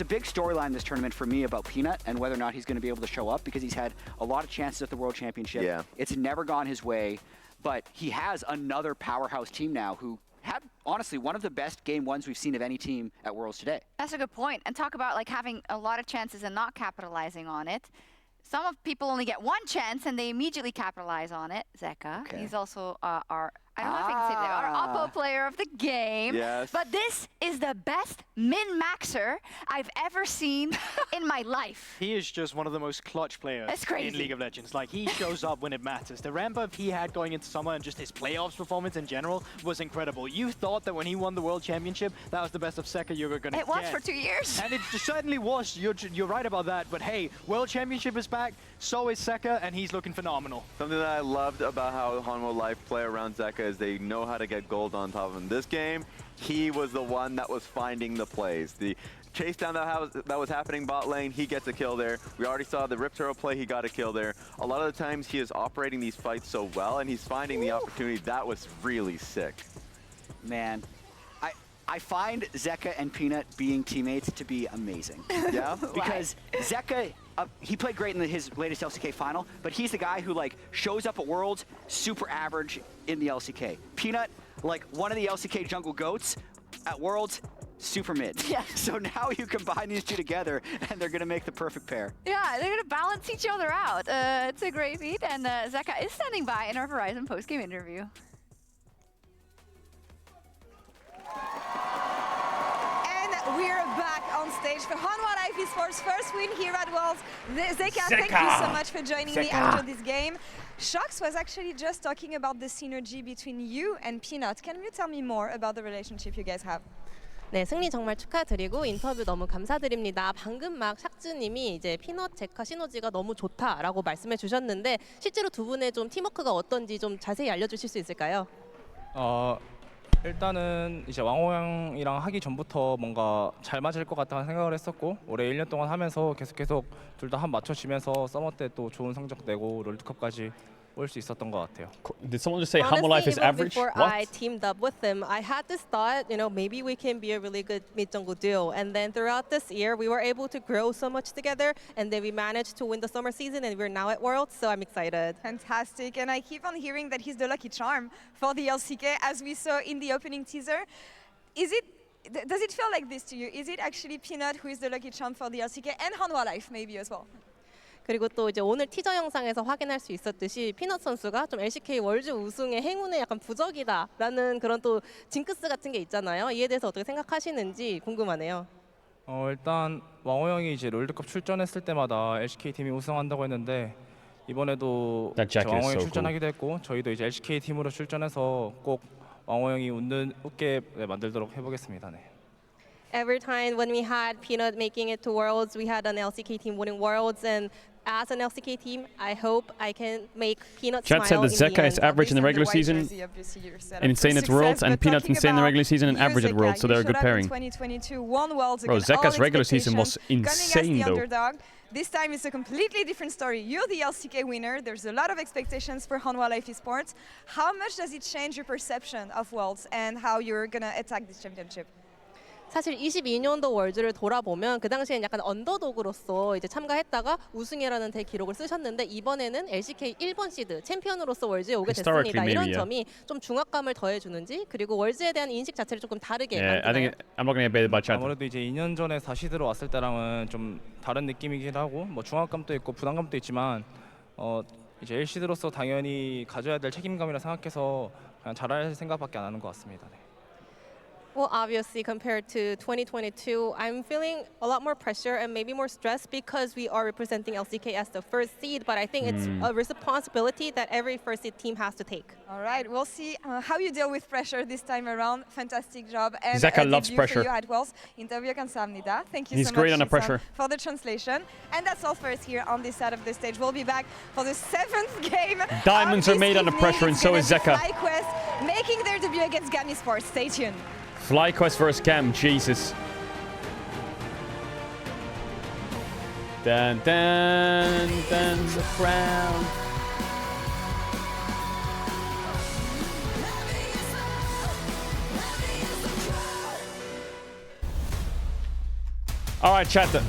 a big storyline this tournament for me about Peanut and whether or not he's going to be able to show up because he's had a lot of chances at the World Championship. Yeah. It's never gone his way, but he has another powerhouse team now who had, honestly, one of the best game ones we've seen of any team at Worlds today. That's a good point. And talk about like having a lot of chances and not capitalizing on it. Some of people only get 1 chance and they immediately capitalize on it. Zeka, he's also our, I don't know if I can say that, our Oppo player of the game. Yes. But this is the best min-maxer I've ever seen in my life. He is just one of the most clutch players That's crazy. in League of Legends. Like, he shows up when it matters. The ramp up he had going into summer and just his playoffs performance in general was incredible. You thought that when he won the World Championship, that was the best of Zeka you were going to get. It was for 2 years. And it certainly was. You're right about that. But hey, World Championship is back. So is Zeka, and he's looking phenomenal. Something that I loved about how Hanwha Life play around Zeka is they know how to get gold on top of him. This game, he was the one that was finding the plays. The chase down that was happening bot lane, he gets a kill there. We already saw the Rip Turtle play, he got a kill there. A lot of the times he is operating these fights so well, and he's finding the opportunity. That was really sick. Man, I find Zeka and Peanut being teammates to be amazing. Yeah? Because Zeka, he played great in his latest LCK final, but he's the guy who like shows up at Worlds, super average in the LCK. Peanut, like one of the LCK jungle goats at Worlds, super mid. Yeah. So now you combine these two together and they're gonna make the perfect pair. Yeah, they're gonna balance each other out. It's a great feat, and Zeka is standing by in our Verizon post-game interview. We're back on stage for Hanwha Life Esports' first win here at Worlds. Zeka, thank you so much for joining me after this game. Shox was actually just talking about the synergy between you and Peanut. Can you tell me more about the relationship you guys have? 네, 승리 정말 축하드리고 인터뷰 너무 감사드립니다. 방금 막 샥즈님이 이제 피넛 제카 시너지가 너무 좋다라고 말씀해 주셨는데 실제로 두 분의 좀 팀워크가 어떤지 좀 자세히 알려주실 수 있을까요? 일단은 이제 왕호 형이랑 하기 전부터 뭔가 잘 맞을 것 같다는 생각을 했었고 올해 1년 동안 하면서 계속 둘 다 한 맞춰지면서 서머 때 또 좋은 성적 내고 롤드컵까지 올 수 있었던 것 같아요. Did someone just say Honestly, Hammerlife is even average? before What? I teamed up with him, I had this thought, maybe we can be a really good mid-jungle duo. And then throughout this year, we were able to grow so much together, and then we managed to win the summer season, and we're now at Worlds, so I'm excited. Fantastic, and I keep on hearing that he's the lucky charm for the LCK, as we saw in the opening teaser. Does it feel like this to you? Is it actually Peanut who is the lucky charm for the LCK, and Hanwha Life maybe as well? 그리고 또 이제 오늘 티저 영상에서 확인할 수 있었듯이 피넛 선수가 좀 LCK 월즈 우승의 행운의 약간 부적이다라는 그런 또 징크스 같은 게 있잖아요. 이에 대해서 어떻게 생각하시는지 궁금하네요. 일단 왕호 형이 이제 롤드컵 출전했을 때마다 LCK 팀이 우승한다고 했는데 이번에도 왕호 형이 출전하기도 했고 저희도 이제 LCK 팀으로 출전해서 꼭 왕호 형이 웃게 만들도록 해보겠습니다. 네. Every time when we had Peanut making it to Worlds, we had an LCK team winning Worlds, and as an LCK team, I hope I can make Peanut smile. Chat said that Zeka is average in the regular season, insane at Worlds, and Peanut's insane in the regular season and average at Worlds, so they're a good pairing. Bro, Zeka's regular season was insane though. This time it's a completely different story. You're the LCK winner. There's a lot of expectations for Hanwha Life Esports. How much does it change your perception of Worlds and how you're gonna attack this championship? 사실 22년도 월즈를 돌아보면 그 당시엔 약간 언더독으로서 이제 참가했다가 우승이라는 대기록을 쓰셨는데 이번에는 LCK 1번 시드 챔피언으로서 월즈에 오게 됐습니다. 이런 점이 좀 중압감을 더해주는지 그리고 월즈에 대한 인식 자체를 조금 다르게 만드나요? I think I'm not going to get baited by chat. 아무래도 이제 2년 전에 4시드로 왔을 때랑은 좀 다른 느낌이긴 하고 뭐 중압감도 있고 부담감도 있지만 이제 1시드로서 당연히 가져야 될 책임감이라 생각해서 그냥 잘할 생각밖에 안 하는 것 같습니다. 네. Well, obviously, compared to 2022, I'm feeling a lot more pressure and maybe more stress because we are representing LCK as the first seed, but I think it's a responsibility that every first seed team has to take. All right, we'll see how you deal with pressure this time around. Fantastic job. And Zeka loves pressure. For you at Worlds. 인터뷰 감사합니다. Thank you He's so great much under pressure. for the translation. And that's all for us here on this side of the stage. We'll be back for the 7th game. Diamonds are made under pressure, and so is Zeka. FlyQuest making their debut against Gami Sports. Stay tuned. FlyQuest versus Cam, Jesus. Dun dun dun the crown. All right, chat.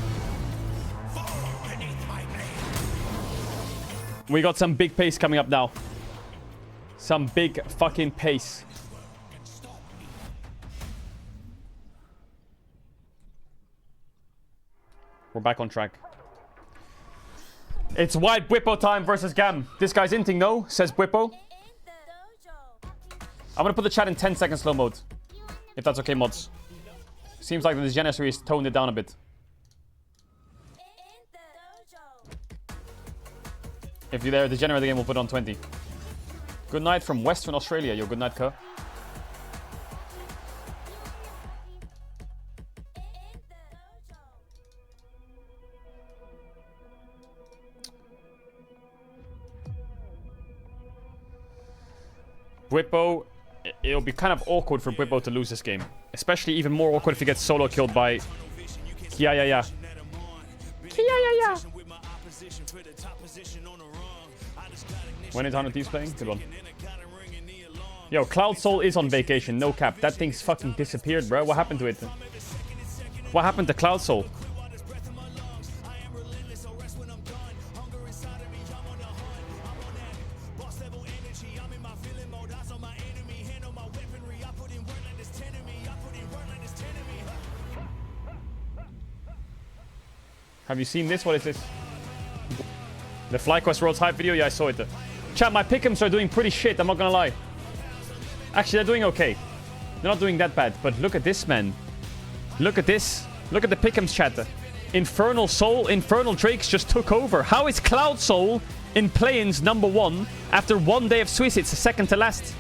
We got some big pace coming up now. Some big fucking pace. We're back on track. It's White Whippo time versus Gam. This guy's inting, no? Says Whippo. I'm gonna put the chat in 10 second slow mode. If that's okay, mods. Seems like the Degenerecy has toned it down a bit. If you're there, Degenerate the game, we'll put it on 20. Good night from Western Australia. Yo, good night, Ka. Whippo, it'll be kind of awkward for Whippo to lose this game. Especially even more awkward if he gets solo killed by Kiayaya. Kiayaya! When is 100 Thieves playing? Good one. Yo, Cloud Soul is on vacation, no cap. That thing's fucking disappeared, bro. What happened to it? What happened to Cloud Soul? Have you seen this? What is this? The FlyQuest Worlds hype video? Yeah, I saw it. Chat, my pick'ems are doing pretty shit, I'm not gonna lie. Actually, they're doing okay. They're not doing that bad. But look at this, man. Look at this. Look at the pick'ems, chat. Infernal Soul, Infernal Drakes just took over. How is Cloud Soul in play-ins #1 after 1 day of Swiss? It's the second to last.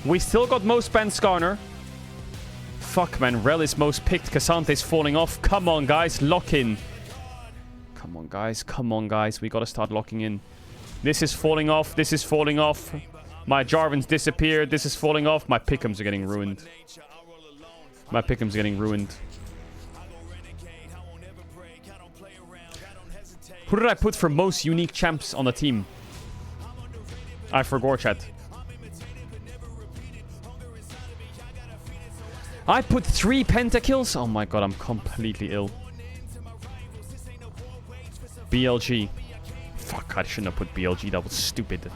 We still got most banned Skarner. Fuck, man. Rel is most picked. Casante's falling off. Come on, guys. Lock in. Come on, guys. Come on, guys. We gotta start locking in. This is falling off. This is falling off. My Jarvan's disappeared. This is falling off. My pick'ems are getting ruined. My pick'ems are getting ruined. Who did I put for most unique champs on the team? I forgot, chat. I put 3 pentakills? Oh my god, I'm completely ill. BLG. Fuck, I shouldn't have put BLG. That was stupid.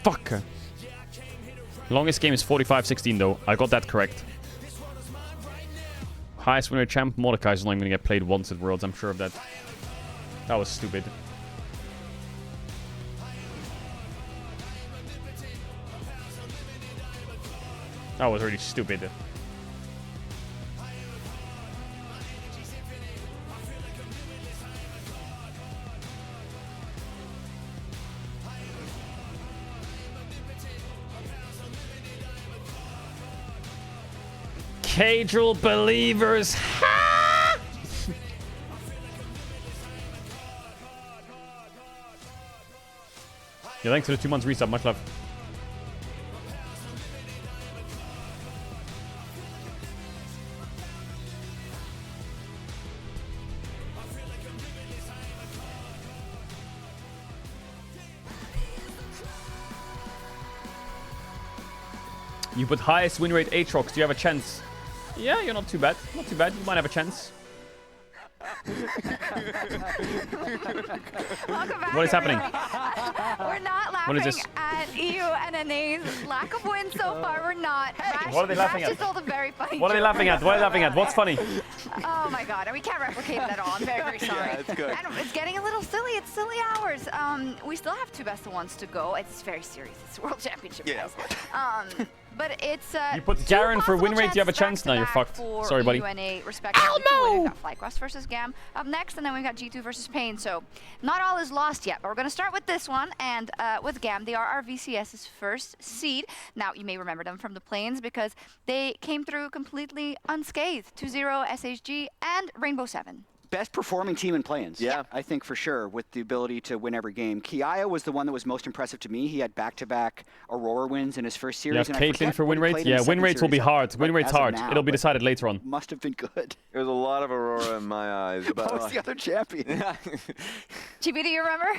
Fuck. Longest game is 45-16 though. I got that correct. Highest winner champ, Mordecai is only going to get played once at Worlds. I'm sure of that. That was stupid. That was really stupid. Caedrel believers. Yeah, thanks for the 2 months resub. Much love. You put highest win rate Aatrox. Do you have a chance? Yeah, you're not too bad. Not too bad. You might have a chance. What is happening? We're not laughing at EU and NA's lack of wins so far. We're not. What are they laughing at? Just told a very funny What are they joke. laughing at? What are they laughing at? What's funny? Oh my god, and we can't replicate it at all. I'm very, very sorry. Yeah, it's good. And it's getting a little silly. It's silly hours. We still have 2 best of 1s to go. It's very serious. It's World Championship, guys. But it's You put Garen for win rate. Do you have a chance? No, you're fucked. Sorry, buddy. UNA respectively. We've got FlyQuest versus Gam up next, and then we've got G2 versus Pain. So not all is lost yet, but we're going to start with this one. And with Gam, they are our VCS's first seed. Now, you may remember them from the Plains because they came through completely unscathed. 2-0 SHG and Rainbow 7. Best performing team in play-ins. Yeah. I think for sure, with the ability to win every game. Kiaya was the one that was most impressive to me. He had back-to-back Aurora wins in his first series. You have Caitlyn for win rate? Yeah, win rates will be hard. Win rate's hard. It'll be decided later on. Must have been good. There was a lot of Aurora in my eyes. But what was the other champion? GB, do you remember?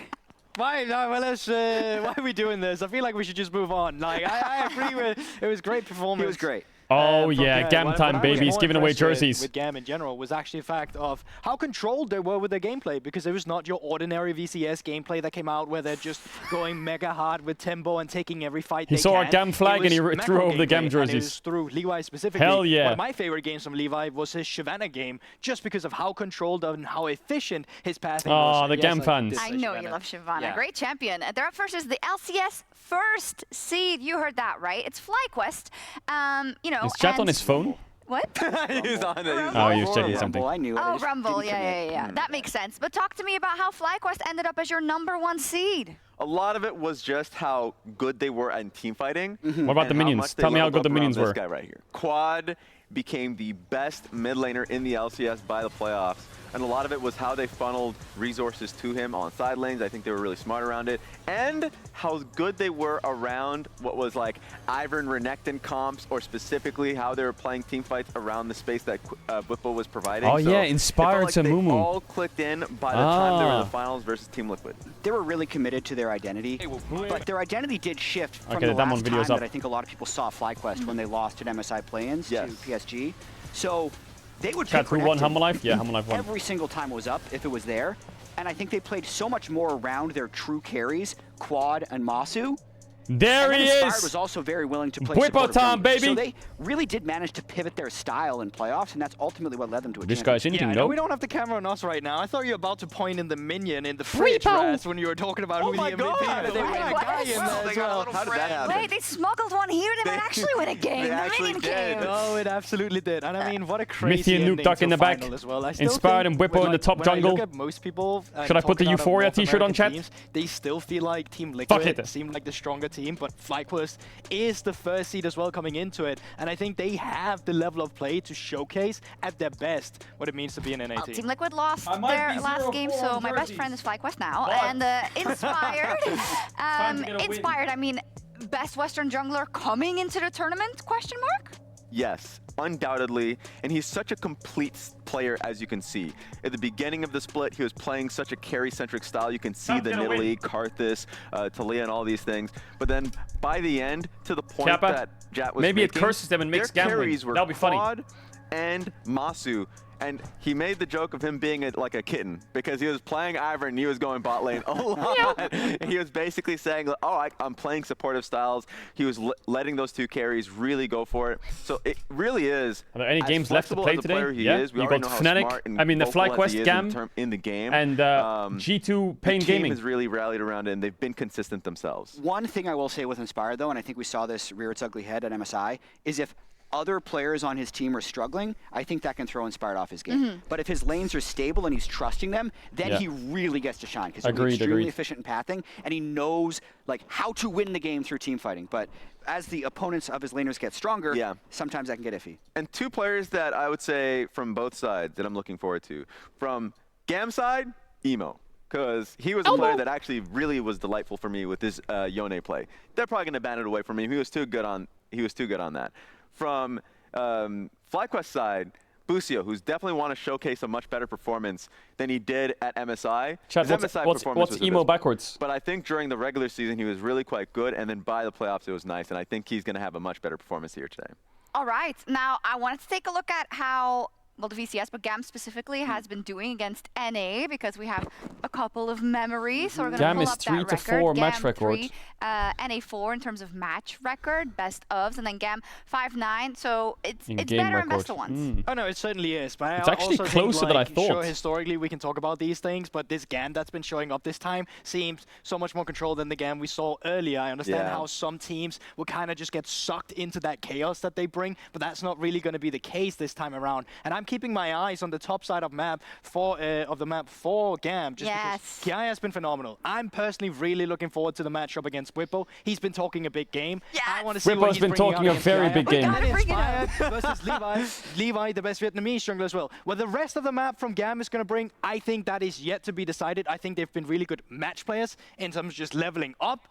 Why? No, well, why are we doing this? I feel like we should just move on. Like, I agree with it was great performance. He was great. Oh yeah, Gam time, baby. He's giving away jerseys. With Gam in general was actually a fact of how controlled they were with their gameplay, because it was not your ordinary VCS gameplay that came out where they're just going mega hard with tempo and taking every fight He saw our Gam flag and he threw over the Gam jerseys. And it was through Levi specifically. Hell yeah. One of my favorite games from Levi was his Shyvana game, just because of how controlled and how efficient his passing was. Oh, the Gam fans. I know you love Shyvana. Yeah. Great champion. They're up first is the LCS first seed. You heard that right. It's FlyQuest. You know. Is chat on his phone? What? He's on it. Oh, he was checking something. I knew it. Oh, Rumble. Yeah. That makes sense. But talk to me about how FlyQuest ended up as your #1 seed. A lot of it was just how good they were at team fighting. What about the minions? Tell me how good the minions were. This guy right here. Quad became the best mid laner in the LCS by the playoffs. And a lot of it was how they funneled resources to him on side lanes. I think they were really smart around it. And how good they were around what was like Ivern Renekton comps, or specifically how they were playing team fights around the space that Whippo was providing. Oh so yeah, inspired to Mumu. They all clicked in by the time they were in the finals versus Team Liquid. They were really committed to their identity, but their identity did shift from Okay, the last time video's that up. I think a lot of people saw FlyQuest when they lost at MSI play-ins to PSG. So they would Chat, pick who won Renekton Humble Life? Yeah, Humble Life won. every single time it was up, if it was there. And I think they played so much more around their true carries, Quad and Masu. There he Inspired is! was also very willing to play Whippo supportive time, jungle. baby! So they really did manage to pivot their style in playoffs, and that's ultimately what led them to a This guy's championship. hinting, I know no? we don't have the camera on us right now. I thought you were about to point in the minion in the fridge rest when you were talking about who the MVP is. They put a guy in there as well. How did that happen? Wait, they smuggled one here. They might actually win a game. They The actually minion did. game. Oh, it absolutely did. And I mean, what a crazy Mithy and Nuke ending Duck to in the back. final as well. I still Inspired think and Whippo when, in the top when I jungle. look at most people, Should I put the talking about Euphoria North t-shirt on, American chat? teams, they still feel like Team Fuck Liquid it. seem like the stronger team, but FlyQuest is the first seed as well coming into it. And I think they have the level of play to showcase at their best what it means to be an NA team. Team Liquid lost their last game, so my best friend is FlyQuest now. What? And Inspired, to get a win. Inspired, I mean, best Western jungler coming into the tournament, question mark? Yes, undoubtedly, and he's such a complete player, as you can see. At the beginning of the split, he was playing such a carry-centric style. You can see the Nidalee, Karthus, Talia, and all these things. But then by the end, to the point Kappa, that Jat was maybe making, it curses them and makes their gambling. carries were That'll be funny. Quad and Masu. And he made the joke of him being like a kitten because he was playing Ivern and he was going bot lane a lot. And he was basically saying, oh, I'm playing supportive styles. He was letting those two carries really go for it. So it really is. Are there any games left to play today? Yeah, You got Fnatic, I mean the FlyQuest Gam in the game. And G2 Pain the Gaming. team has really rallied around it and they've been consistent themselves. One thing I will say with Inspired though, and I think we saw this rear its ugly head at MSI, is if other players on his team are struggling, I think that can throw Inspired off his game. But if his lanes are stable and he's trusting them, then he really gets to shine because he's extremely efficient in pathing and he knows like how to win the game through team fighting. But as the opponents of his laners get stronger, sometimes that can get iffy. And two players that I would say from both sides that I'm looking forward to. From Gam side, Emo. Because he was a player that actually really was delightful for me with his Yone play. They're probably going to ban it away from him. He was too good on that. From FlyQuest side, Busio, who's definitely want to showcase a much better performance than he did at MSI. Chat, what's Emo backwards? But I think during the regular season, he was really quite good, and then by the playoffs, it was nice, and I think he's going to have a much better performance here today. All right, now I wanted to take a look at how well, the VCS, but GAM specifically has been doing against NA because we have a couple of memories. So we're going to pull up that record. GAM is 3-4 match record. NA 4 in terms of match record, best ofs, and then GAM 5-9. So it's better in best of ones. Oh no, it certainly is. But it's actually also closer think, than I thought. Sure, historically we can talk about these things, but this GAM that's been showing up this time seems so much more controlled than the GAM we saw earlier. I understand how some teams will kind of just get sucked into that chaos that they bring, but that's not really going to be the case this time around. And I'm keeping my eyes on the top side of the map for GAM, just because Ki has been phenomenal. I'm personally really looking forward to the matchup against Whippo. He's been talking a big game. I want to see what he's been talking a very big game. Inspired versus Levi. Levi, the best Vietnamese jungler as well. What the rest of the map from GAM is going to bring, I think that is yet to be decided. I think they've been really good match players in terms of just leveling up.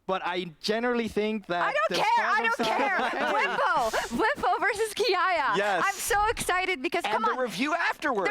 But I generally think that... I don't care! Whippo versus Kiaya. Yes. I'm so excited because, come on. And the review afterwards.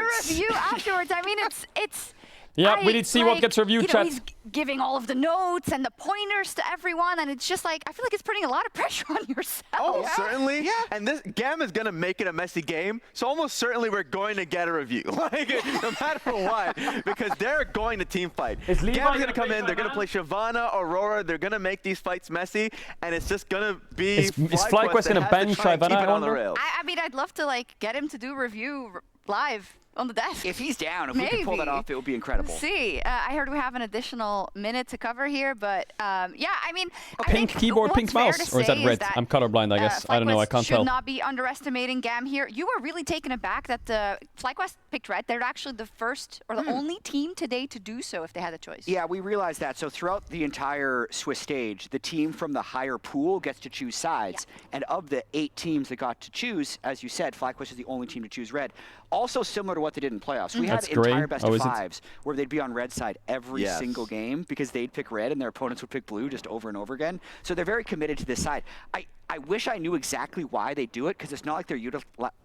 I mean, it's... Yeah, we need to see what gets reviewed, chat. He's giving all of the notes and the pointers to everyone, and it's just like, I feel like it's putting a lot of pressure on yourself. Oh, certainly. Yeah. And this GAM is going to make it a messy game, so almost certainly we're going to get a review. Like, no matter what, because they're going to team fight. GAM's going to come in, they're going to play Shyvana, Aurora, they're going to make these fights messy, and it's just going to be... Is FlyQuest going to ban Shyvana? I mean, I'd love to, like, get him to do review live on the desk. If he's down, if we can pull that off, it would be incredible. Let's see. I heard we have an additional minute to cover here, but yeah, I mean, pink keyboard, pink mouse, or is that red? I'm colorblind, I guess. I don't know, I can't tell. Should not be underestimating GAM here. You were really taken aback that the FlyQuest picked red. They're actually the first or the only team today to do so if they had a choice. Yeah, we realized that. So throughout the entire Swiss stage, the team from the higher pool gets to choose sides. Yeah. And of the 8 teams that got to choose, as you said, FlyQuest is the only team to choose red. Also similar to what they did in playoffs. We had entire best of 5s where they'd be on red side every single game because they'd pick red and their opponents would pick blue just over and over again. So they're very committed to this side. I wish I knew exactly why they do it because it's not like they're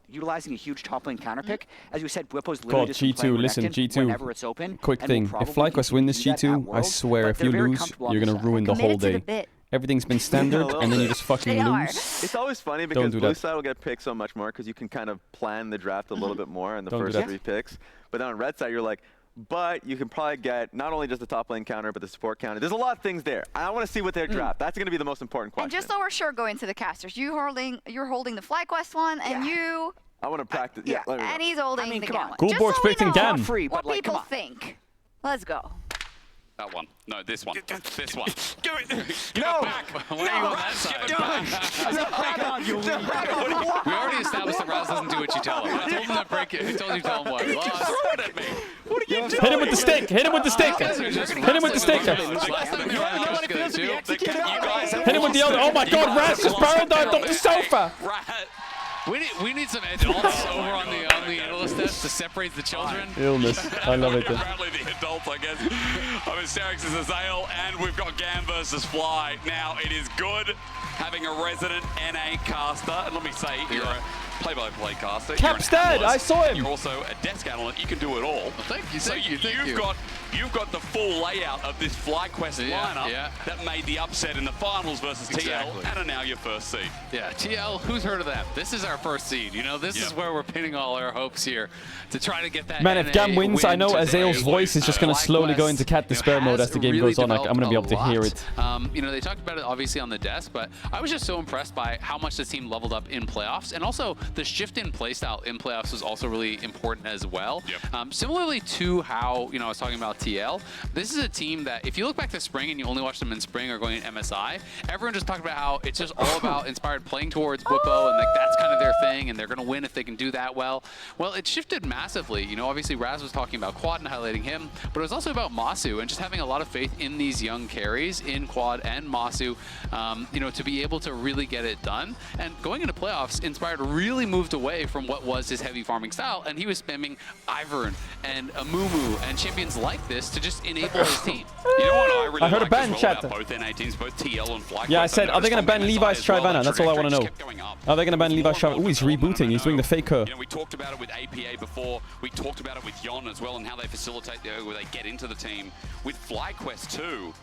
utilizing a huge top lane counter pick. As you said, Whippo's literally just G2, listen, G2. Whenever it's open. Quick thing, if FlyQuest win this G2, I swear, if you lose, you're going to ruin the whole day. Everything's been standard, and then you just fucking lose. It's always funny because blue side will get picked so much more because you can kind of plan the draft a little bit more in the first 3 picks. But then on red side, you're like, but you can probably get not only just the top lane counter, but the support counter. There's a lot of things there. I want to see what their draft. That's going to be the most important question. And just so we're sure going to the casters, you're holding the FlyQuest one, and you... I want to practice. And he's holding the GAM one. Coolboard's picking GAM. What people think. Let's go. That one. No, this one. This one. Give it. No. Back. Why are you on that side? We already established that Raz doesn't do what you tell him. I told him to break it. Who told you to tell him what? He keeps throwing at me. What are you doing? Hit him with the stick. Hit him with the stick. Hit him with the stick. Hit him with the other. Oh my god, Raz just barreled out off the sofa. We need some adults over on the analyst desk to separate the children. Illness. I love it. Apparently the adults, I guess. I'm Asterix is Azale, and we've got Gam versus Fly. Now, it is good having a resident NA caster. And let me say, you're a play-by-play caster. Capstad, I saw him. You're also a desk analyst. You can do it all. Well, thank you. So you've got the full layout of this FlyQuest lineup that made the upset in the finals versus TL, and are now your first seed. Yeah, TL, who's heard of that? This is our first seed. You know, this is where we're pinning all our hopes here to try to get that. Man, if Gam wins, I know Azale's voice is just going to slowly go into cat despair mode as the game goes on. I'm going to be able to hear it. You know, they talked about it obviously on the desk, but I was just so impressed by how much this team leveled up in playoffs, and also the shift in playstyle in playoffs was also really important as well. Similarly to how, you know, I was talking about TL, this is a team that if you look back to spring and you only watch them in spring or going in MSI, everyone just talked about how it's just all about Inspired playing towards Whippo, and like that's kind of their thing, and they're going to win if they can do that well. Well, it shifted massively. You know, obviously Raz was talking about Quad and highlighting him, but it was also about Masu and just having a lot of faith in these young carries in Quad and Masu, you know, to be able to really get it done. And going into playoffs, Inspired really moved away from what was his heavy farming style, and he was spamming Ivern and Amumu and champions like this to just enable his team. You know what I really I heard like a ban as well chat. about both NA teams, both TL and FlyQuest. Yeah, I said, are they going to ban Levi's Trivana? That's all I want to know. Are they going to ban Levi's Trivana? Ooh, he's rebooting. He's doing the faker. You know, we talked about it with APA before. We talked about it with Yon as well, and how they facilitate where they get into the team. With FlyQuest too,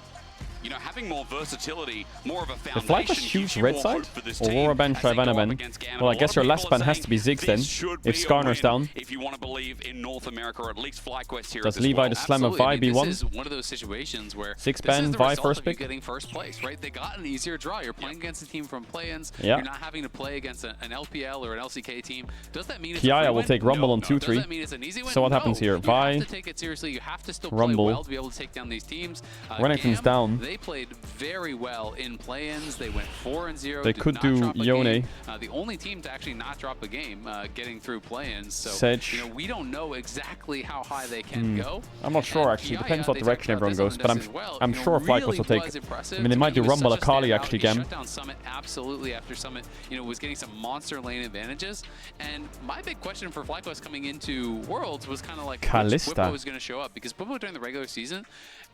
you know, having more versatility, more of a foundation. If FlyQuest shoots red side? Aurora ban, Trivana ban. Well, I guess your last ban has to be Ziggs then, if Skarner's down. If you want to believe in North America, or at least FlyQuest here. Does Levi the slam a Vi B1? This is one of those situations where Six ban, Vi first pick. Getting first place, right? They got an easier draw. You're playing against a team from play-ins. Yeah. You're not having to play against an LPL or an LCK team. Does that mean it's Kiaya a will take Rumble on 2-3. Does that mean it's an easy win? So what happens here? Vi, You have to take it seriously. You have to still Rumble. play well to be able to take down these teams. Renekton's down. They played very well in play-ins. They went 4-0. They could do Yone. The only team to actually not drop a game, getting through play-ins. So Sedge. you know, we don't know exactly how high they can go. I'm not sure actually. Depends what direction everyone goes. But I'm sure FlyQuest will take. I mean, they might do Rumble Akali actually, Gam. Shut down Summit absolutely after Summit, you know, was getting some monster lane advantages. And my big question for FlyQuest coming into Worlds was kind of like Kalista. which Whippo was going to show up, because Whippo during the regular season,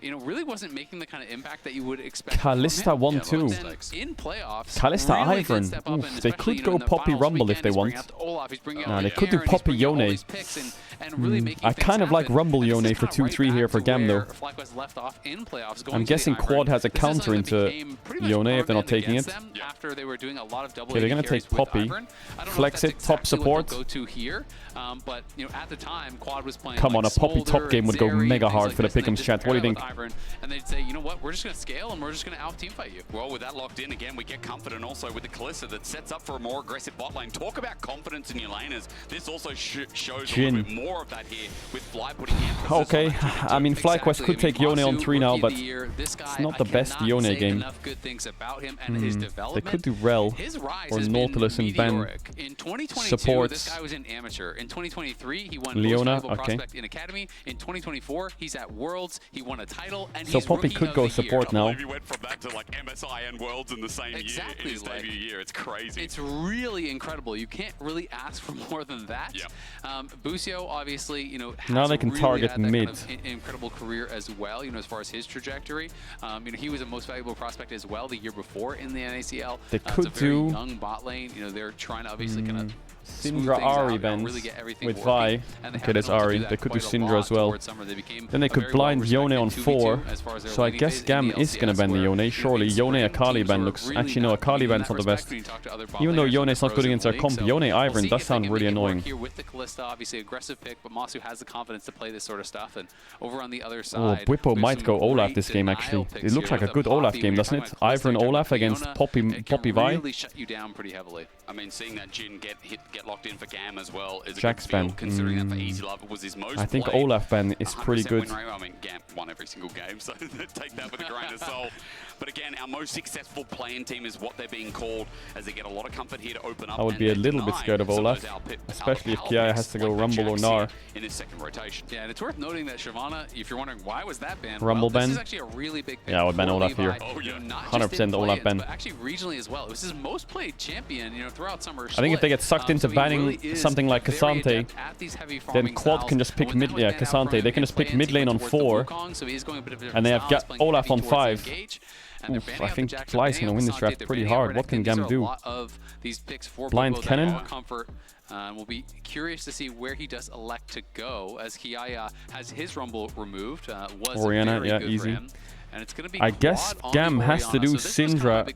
you know, really wasn't making the kind of impact that you would expect. Kalista 1-2. In playoffs, Kalista really Ivern. Oof, they could go Poppy Rumble if they want. Nah, they could do Poppy Yone. I kind of like Rumble Yone for 2-3 here for Gam though. I'm guessing Quad has a counter into Yone if they're not taking it. After they were doing a lot of double Okay, they're gonna take Poppy, flex it, top support. But you know, at the time, Quad was playing. Come on, a Poppy top game would go mega hard for the Pick'ems chat. What do you think? And they'd say, you know what, we're just gonna scale and we're just gonna out team fight you. Well, with that locked in again, we get confident also with the Kalista that sets up for a more aggressive bot lane. Talk about confidence in your laners. This also shows a little bit more of that here with Fly putting emphasis. Okay, I mean, FlyQuest could take Yone on 3 now, but it's not the best Yone game. They could do Rel or Nautilus and ban in 2022, supports. this guy was an amateur. In 2023, he won Leona, Most Valuable okay. Prospect in Academy. In 2024, he's at Worlds. He won a title, and So he's Poppy Rookie could of go the support year. now. He went from that to like MSI and Worlds in the same year, in his debut year. It's crazy. It's really incredible. You can't really ask for more than that. Busio, obviously, you know, has Now they can really target had that mid. kind of incredible career as well. You know, as far as his trajectory, you know, he was a Most Valuable Prospect as well the year before in the NACL. They could it's a very do young bot lane. You know, they're trying to obviously kind of Syndra Ari bans with Vi. Okay, there's Ari. They could do Syndra as well. Then they could blind Yone on 4. So I guess Gam is gonna ban the Yone. Surely Yone Akali ban looks. Actually, no, Akali ban's not the best. Even though Yone is not good against our comp, Yone Ivern does sound really annoying. Here with the Kalista, obviously aggressive pick, but Masu has the confidence to play this sort of stuff. And over on the other Oh, side, Whippo might go Olaf this game actually. It looks like a good Olaf game, doesn't it? Ivern Olaf against Poppy Vi. Really shut you down pretty heavily. I mean, seeing that Jin get locked in for Gam as well is a Jack's good feel, ban. considering that for Easy Love it was his most I think played. Olaf ban is pretty 100% good. win rate. I mean, Gam won every single game, so take that with a grain of salt. But again, our most successful playing team is what they're being called, as they get a lot of comfort here to open up. I would be a little bit scared of Olaf, especially if Kia has to go Rumble or Gnar. In his second rotation. Yeah, and it's worth noting that Shyvana, if you're wondering why was that banned, Rumble well, this ban? is actually a really big pick. Yeah, I would ban for Olaf Levi. here. Oh, yeah. 100% Olaf ban. But actually regionally as well. It was his most played champion, throughout summer. I think if they get sucked into banning something like Cassante, then Quad can just pick mid. Yeah, Cassante. They can just pick mid lane on 4, and they have Olaf on 5. Oof, I think Fly's gonna win this draft pretty hard. What can Gam do? Blind Cannon? We'll be curious to see where he does elect to go, as Kiaya has his Rumble removed. Was Orianna, very yeah, good easy. for him. And it's gonna be I guess Gam has to do Syndra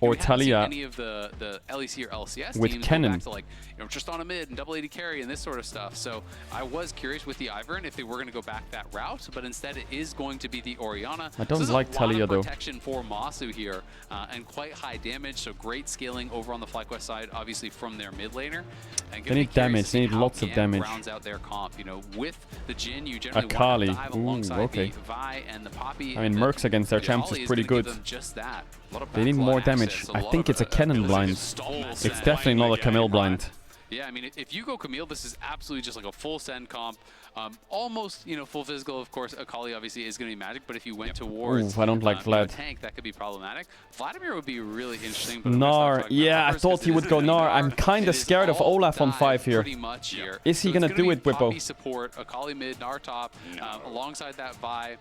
or Talia any of the LEC or LCS with teams Kennen. go back to like Tristana mid and double AD carry and this sort of stuff. So I was curious with the Ivern if they were going to go back that route, but instead it is going to be the Orianna. I don't so like Talia though. Protection for Masu here and quite high damage, so great scaling over on the FlyQuest side, obviously from their mid laner. And They need damage. They need lots of damage. Rounds out their comp, with the Jhin, you generally Akali. want to dive Ooh, alongside okay. the Vi and the Poppy. I mean, Mercs against their champs is pretty good. They need more damage. I think it's a Kennen blind. It's definitely not a Camille blind. Yeah, I mean, if you go Camille, this is absolutely just like a full send comp. Almost, full physical. Of course, Akali obviously is going to be magic, but if you went towards Ooh, I don't like Vlad. tank, that could be problematic. Vladimir would be really interesting. But Gnar, yeah, I thought he would go Gnar. I'm kind of scared of Olaf on 5 here. Is he going to do it, Whippo? Support, Akali mid, Gnar top, alongside that Vi.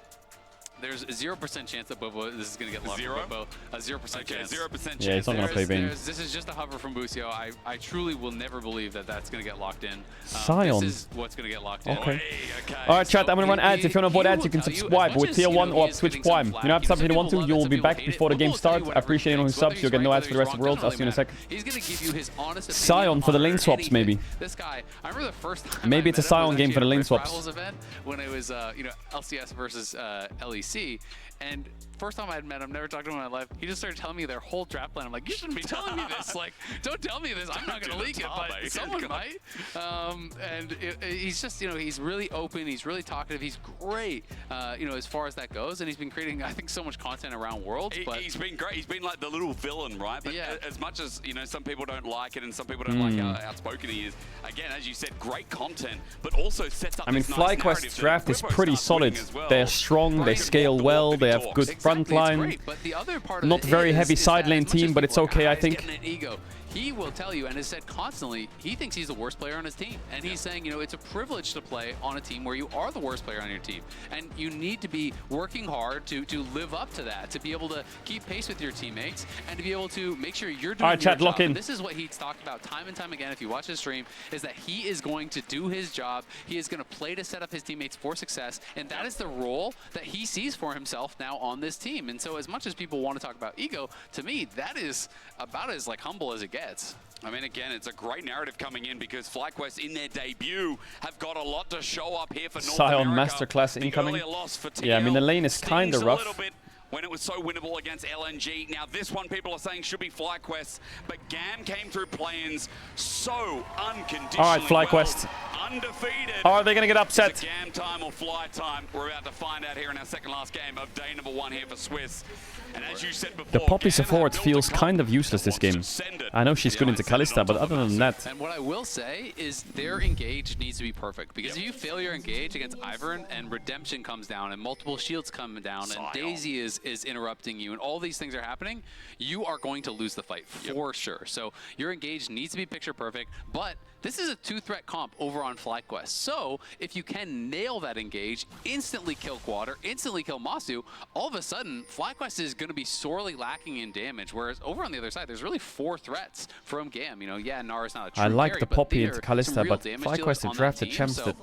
There's a 0% chance that Bobo, this is going to get locked. Bobo, a 0% chance. 0% chance. Yeah, he's not going to play Vayne. This is just a hover from Busio. I truly will never believe that that's going to get locked in. Sion. This is what's going to get locked in. Okay. Alright, chat, I'm going to run ads. If you want to avoid ads, you can subscribe with tier 1 or Twitch Prime. You don't have to sub if you want to. You will be back before the game starts. I appreciate anyone who subs. You'll get no ads for the rest of the world. I'll see you in a sec. He's going to give you his honest opinion Sion for the lane swaps, maybe. This guy, I remember the first time Maybe it's a Sion game for the lane swaps. Rivals event when it was LCS versus LEC. And first time I had met him, never talked to him in my life, he just started telling me their whole draft plan. I'm like, you shouldn't be telling me this. Like, don't tell me this. I'm not going to leak it, but someone might. And he's just, he's really open. He's really talkative. He's great, as far as that goes. And he's been creating, I think, so much content around Worlds. But He's been great. He's been like the little villain, right? But yeah. as much as, some people don't like it and some people don't like how outspoken he is, again, as you said, great content, but also sets up this nice FlyQuest's draft is Whippo's pretty starting solid. well. They're strong, they scale well, they have good front line. Not very heavy side lane team, but it's okay, I think. He will tell you and has said constantly he thinks he's the worst player on his team. And he's saying, it's a privilege to play on a team where you are the worst player on your team. And you need to be working hard to live up to that, to be able to keep pace with your teammates and to be able to make sure you're doing your chat, job. lock in. And this is what he's talked about time and time again, if you watch his stream, is that he is going to do his job. He is going to play to set up his teammates for success. And that is the role that he sees for himself now on this team. And so as much as people want to talk about ego, to me, that is about as humble as it gets. I mean, again, it's a great narrative coming in because FlyQuest in their debut have got a lot to show up here for North Sion America. Masterclass The incoming. earlier loss for TL Yeah, I mean, the lane is kind of stings a rough. little bit when it was so winnable against LNG. Now, this one people are saying should be FlyQuest, but GAM came through play-ins so unconditionally Alright, FlyQuest. well, undefeated. Are they going to get upset? Is it GAM time or Fly time? We're about to find out here in our second last game of day number 1 here for Swiss. And as you said before, The Poppy support feels kind of useless this game. I know she's good into Kalista, but other than that... And what I will say is their engage needs to be perfect. Because if you fail your engage against Ivern and Redemption comes down and multiple shields come down and Daisy is interrupting you and all these things are happening, you are going to lose the fight for sure. So your engage needs to be picture perfect, but this is a 2-threat comp over on FlyQuest. So if you can nail that engage, instantly kill Quadr, instantly kill Masu, all of a sudden FlyQuest is going to be sorely lacking in damage. Whereas over on the other side, there's really 4 threats from GAM. Yeah, Nara's not a true I like carry, the but Poppy they're into Kalista, some real but damage FlyQuest dealers have on drafted that champs team, that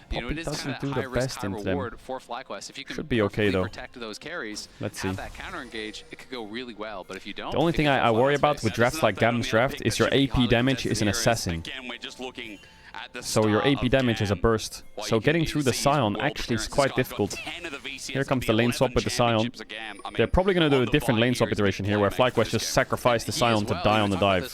it Poppy is doesn't do high the risk, best high into them. reward for FlyQuest. If you can Should be okay, though. protect those carries, Let's have see. that counter engage, it could go really well. But if you don't, The only thing I worry about with drafts like Gam's draft is your AP damage is an assassin. Again, we're just looking So your AP damage is a burst. So getting through the Scion actually is quite difficult. Here comes the lane swap with the Scion. They're probably going to do a different lane swap iteration here where FlyQuest just sacrificed the Scion to die on the dive.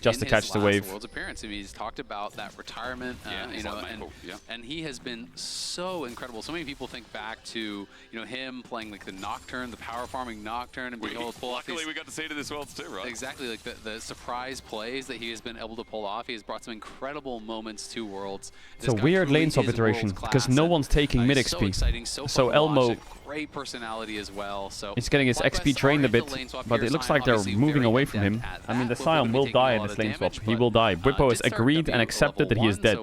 Just to catch the wave. World's appearance. I mean, he's talked about that retirement, you know, and he has been so incredible. So many people think back to, you know, him playing like the Nocturne, the power farming Nocturne, and being able to pull off Luckily, we got to see it in this Worlds too, right? Exactly, like the surprise plays that he has been able to pull off. He has brought some incredible moments to Worlds. It's a weird lane swap iteration because no one's taking mid XP. So exciting, so Elmo great personality as well. So he's getting his XP drained a bit, but it looks like they're moving away from him. I mean, the Scion will die in this lane swap. He will die. Bwipo has agreed and accepted that he is dead,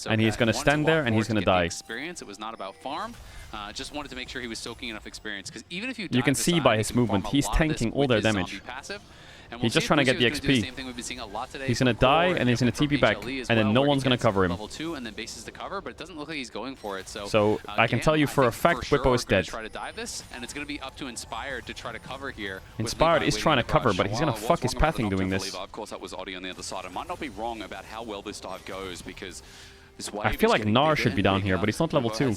and he's going to stand there and he's going to die. It was not about farm. Just wanted to make sure he was soaking enough experience, because even if you can see by his movement, he's tanking all their damage. He's just trying to get the XP. He's going to die, and he's going to TP back, and then no one's going to cover him. Level 2 and then bases to cover, but it doesn't look like he's going for it. So I can tell you for a fact Bwipo is dead. Try to dive this, and it's going to be up to Inspired to try to cover here. Inspired is trying to cover, but he's going to fuck his pathing doing this. Of course, that was Oddie on the other side. I might not be wrong about how well this dive goes, because I feel like Gnar should be down here, but he's not level 2.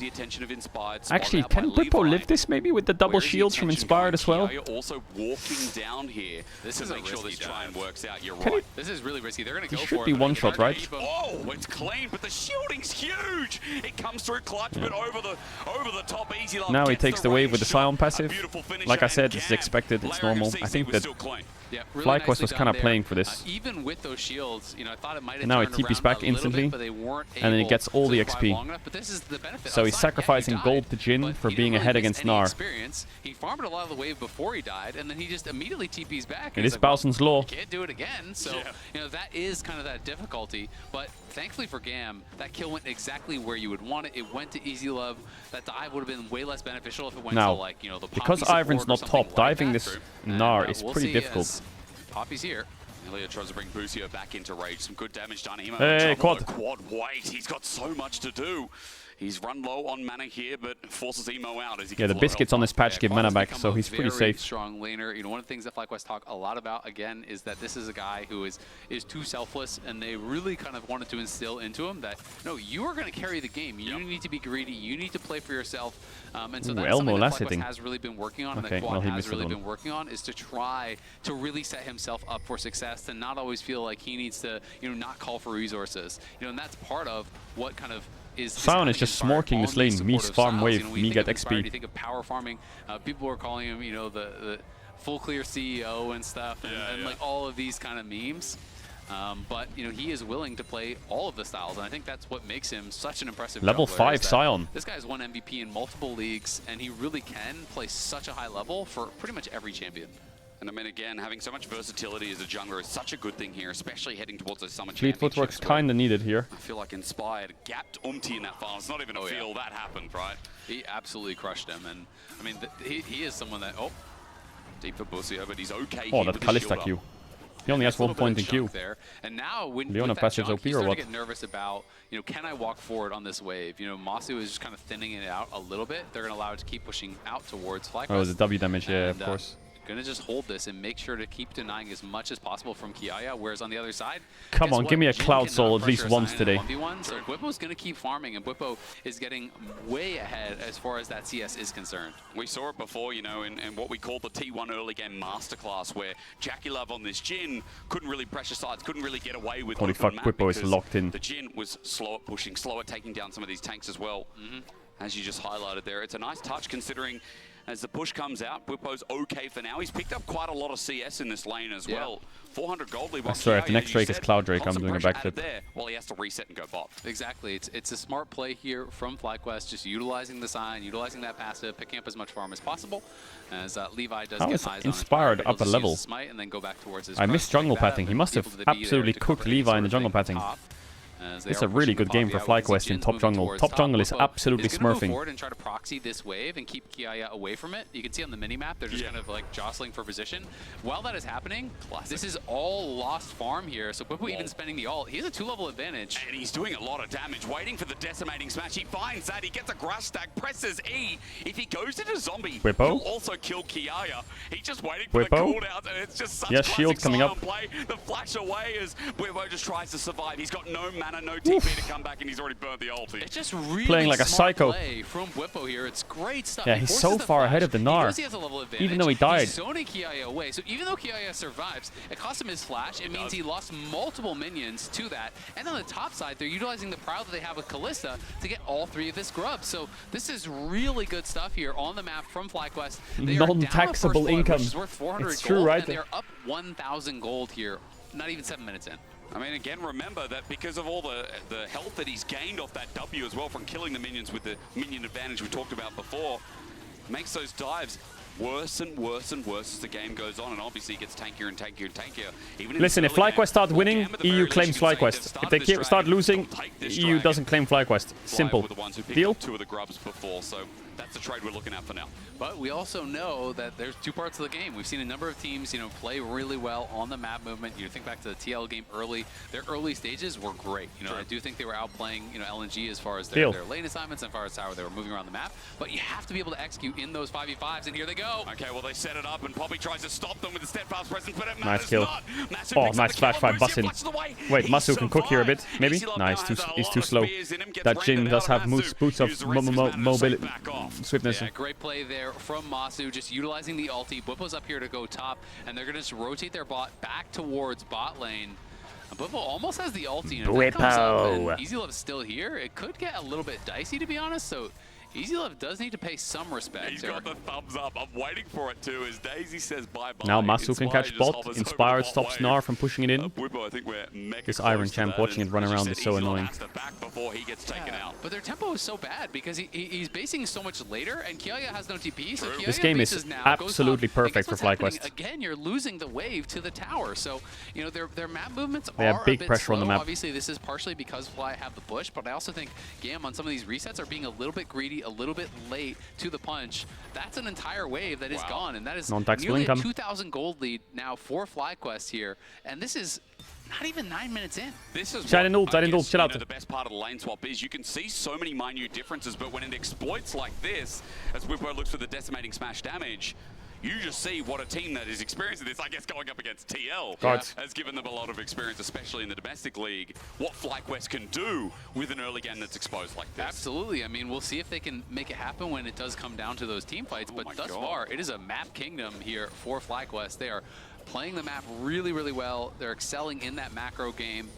Actually, can Bwipo live this maybe with the double shields from Inspired as well? Also walking down here this is to make sure this try works out. You're right. This is really risky. They're going to go for it. He should be one-shot, right? Oh, it's clean, but the shielding's huge. It comes through clutch, but over the top, easy. Now he takes the wave with the Scion passive. Like I said, it's expected, it's normal. I think that FlyQuest was kind of playing for this. Even with those shields, you know, I thought it might have and now he TPs back instantly, and then he gets all the XP. So he's sacrificing gold to Jhin for being ahead against Gnar. He farmed a lot of the wave before he died, and then he just immediately TPs back. It is Bowson's law. Can't do it again, so you know that is kind of that difficulty. But thankfully for Gam, that kill went exactly where you would want it. It went to Easy Love. That dive would have been way less beneficial if it went to, like, you know, the because Ivern's not top, diving this Gnar is pretty difficult. Poppy's here. Ilya tries to bring Busio back into rage. Some good damage done. Hey, quad. Wait, he's got so much to do. He's run low on mana here, but forces Emo out as he the biscuits on this patch give mana back, so he's pretty safe. Strong laner. You know, one of the things that FlyQuest talk a lot about, again, is that this is a guy who is too selfless, and they really kind of wanted to instill into him that, no, you are going to carry the game. You need to be greedy. You need to play for yourself. And so that's something that FlyQuest has really been working on, and that Quad has really been working on, is to try to really set himself up for success, to not always feel like he needs to, you know, not call for resources. You know, and that's part of what kind of Scion is just smorking this lane. Me farm wave, you know, me get XP. You think of power farming. People are calling him, you know, the full clear CEO and stuff, and like all of these kind of memes. But you know, he is willing to play all of the styles, and I think that's what makes him such an impressive level 5 Scion. This guy's won MVP in multiple leagues, and he really can play such a high level for pretty much every champion. And I mean, again, having so much versatility as a jungler is such a good thing here, especially heading towards those summer championships. Fleet footwork's kind of needed here. I feel like Inspired gapped Umti in that final. It's not even a feel that happened, right? He absolutely crushed him, and I mean, he is someone that, deep for Busio, but he's okay. Oh, that Kalista Q. He only has 1 point in Q. And now, when Leona passive's OP or what? Get nervous about, you know, can I walk forward on this wave? You know, Masu is just kind of thinning it out a little bit. They're going to allow it to keep pushing out towards FlyQuest. Oh, the W damage, yeah, of course. Gonna just hold this and make sure to keep denying as much as possible from Kiaya, whereas on the other side, come on, give me a Cloud Soul at least once today. 1v1, so Bwipo's gonna keep farming, and Bwipo is getting way ahead as far as that CS is concerned. We saw it before, you know, in what we call the T1 early game masterclass, where Jackie Love on this Jhin couldn't really pressure sides, couldn't really get away with. Holy fuck, Bwipo is locked in. The Jhin was slow at pushing, slow at taking down some of these tanks as well. As you just highlighted there, it's a nice touch considering. As the push comes out, Bwipo's okay for now. He's picked up quite a lot of CS in this lane as well. 400 gold lead. I swear, if the next Drake is Cloud Drake, I'm doing a backflip. There while he has to reset and go bot. Exactly. It's a smart play here from FlyQuest, just utilizing the sign, utilizing that passive, picking up as much farm as possible. As Levi does get eyes on Inspired up a level. Smite and then go back towards his I missed jungle pathing. He must have absolutely cooked Levi in the jungle pathing. It's a really good game for FlyQuest in top jungle. Top jungle is absolutely smurfing. Forward and try to proxy this wave and keep Kiaya away from it. You can see on the minimap they're just kind of like jostling for position. While that is happening, this is all lost farm here. So Bwipo even spending the ult, he has a 2-level advantage. And he's doing a lot of damage, waiting for the decimating smash. He finds that, he gets a grass stack, presses E. If he goes into zombie, he'll also kill Kiaya. He's just waiting for the cooldown, and it's just such classic shield coming up. Play. The flash away as Bwipo just tries to survive. He's got no mana mana, no TP to come back, and he's already burnt the ulti. It's just really playing like a psycho play from Bwipo here. It's great stuff. Yeah, he's so far ahead of the Gnar, even though he died. He's zoning Kiaya away, so even though Kiaya survives, it cost him his flash. It means he lost multiple minions to that. And on the top side, they're utilizing the prowl that they have with Kalista to get all 3 of this grub. So this is really good stuff here on the map from FlyQuest. Non-taxable income. Which is worth 400 it's gold, true, right? And they're up 1,000 gold here, not even 7 minutes in. I mean, again, remember that because of all the health that he's gained off that W as well from killing the minions with the minion advantage we talked about before, makes those dives worse and worse and worse as the game goes on, and obviously it gets tankier and tankier and tankier. Even listen, if FlyQuest start winning, EU claims FlyQuest. If they start losing, EU doesn't claim FlyQuest. Simple. Deal? 2 of the grubs before, so that's the trade we're looking at for now. But we also know that there's 2 parts of the game. We've seen a number of teams, play really well on the map movement. You think back to the TL game early. Their early stages were great. I do think they were outplaying, LNG as far as their lane assignments and as far as how they were moving around the map. But you have to be able to execute in those 5v5s, and here they go. Okay, well, they set it up, and Poppy tries to stop them with the steadfast presence, but it nice kill. not. Oh, nice flash fight, Bussin. Wait, Masu can cook here a bit, maybe? Nice, he's too slow. That Jin does have boots of mobility, swiftness. Yeah, great play there from Masu, just utilizing the ulti. Bwipo's up here to go top, and they're going to just rotate their bot back towards bot lane. Bwipo almost has the ulti, and if that comes up and EasyLove's still here, it could get a little bit dicey, to be honest. So EasyLove does need to pay some respect. He's got the thumbs up. I'm waiting for it too, as Daisy says bye-bye. Now Masu can catch bot. Inspired stops Gnar from pushing it in. I think we're this Iron Champ watching it run around is so annoying. Before he gets taken out. But their tempo is so bad because he's basing so much later, and Kiaya has no TP. So this game is absolutely perfect for FlyQuest. Again, you're losing the wave to the tower. So their map movements they have big pressure slow. on the map. Obviously, this is partially because Fly have the push, but I also think Gam on some of these resets are being a little bit greedy, a little bit late to the punch. That's an entire wave that is gone, and that is nearly a 2,000 gold lead now for FlyQuest here, and this is not even 9 minutes in. This is the best part of the lane swap is you can see so many minute differences, but when it exploits like this, as Bwipo looks for the decimating smash damage, you just see what a team that is experiencing this, I guess going up against TL, has given them a lot of experience, especially in the domestic league, what FlyQuest can do with an early game that's exposed like this. Absolutely. I mean, we'll see if they can make it happen when it does come down to those team fights, but thus far, it is a map kingdom here for FlyQuest. They are playing the map really, really well. They're excelling in that macro game.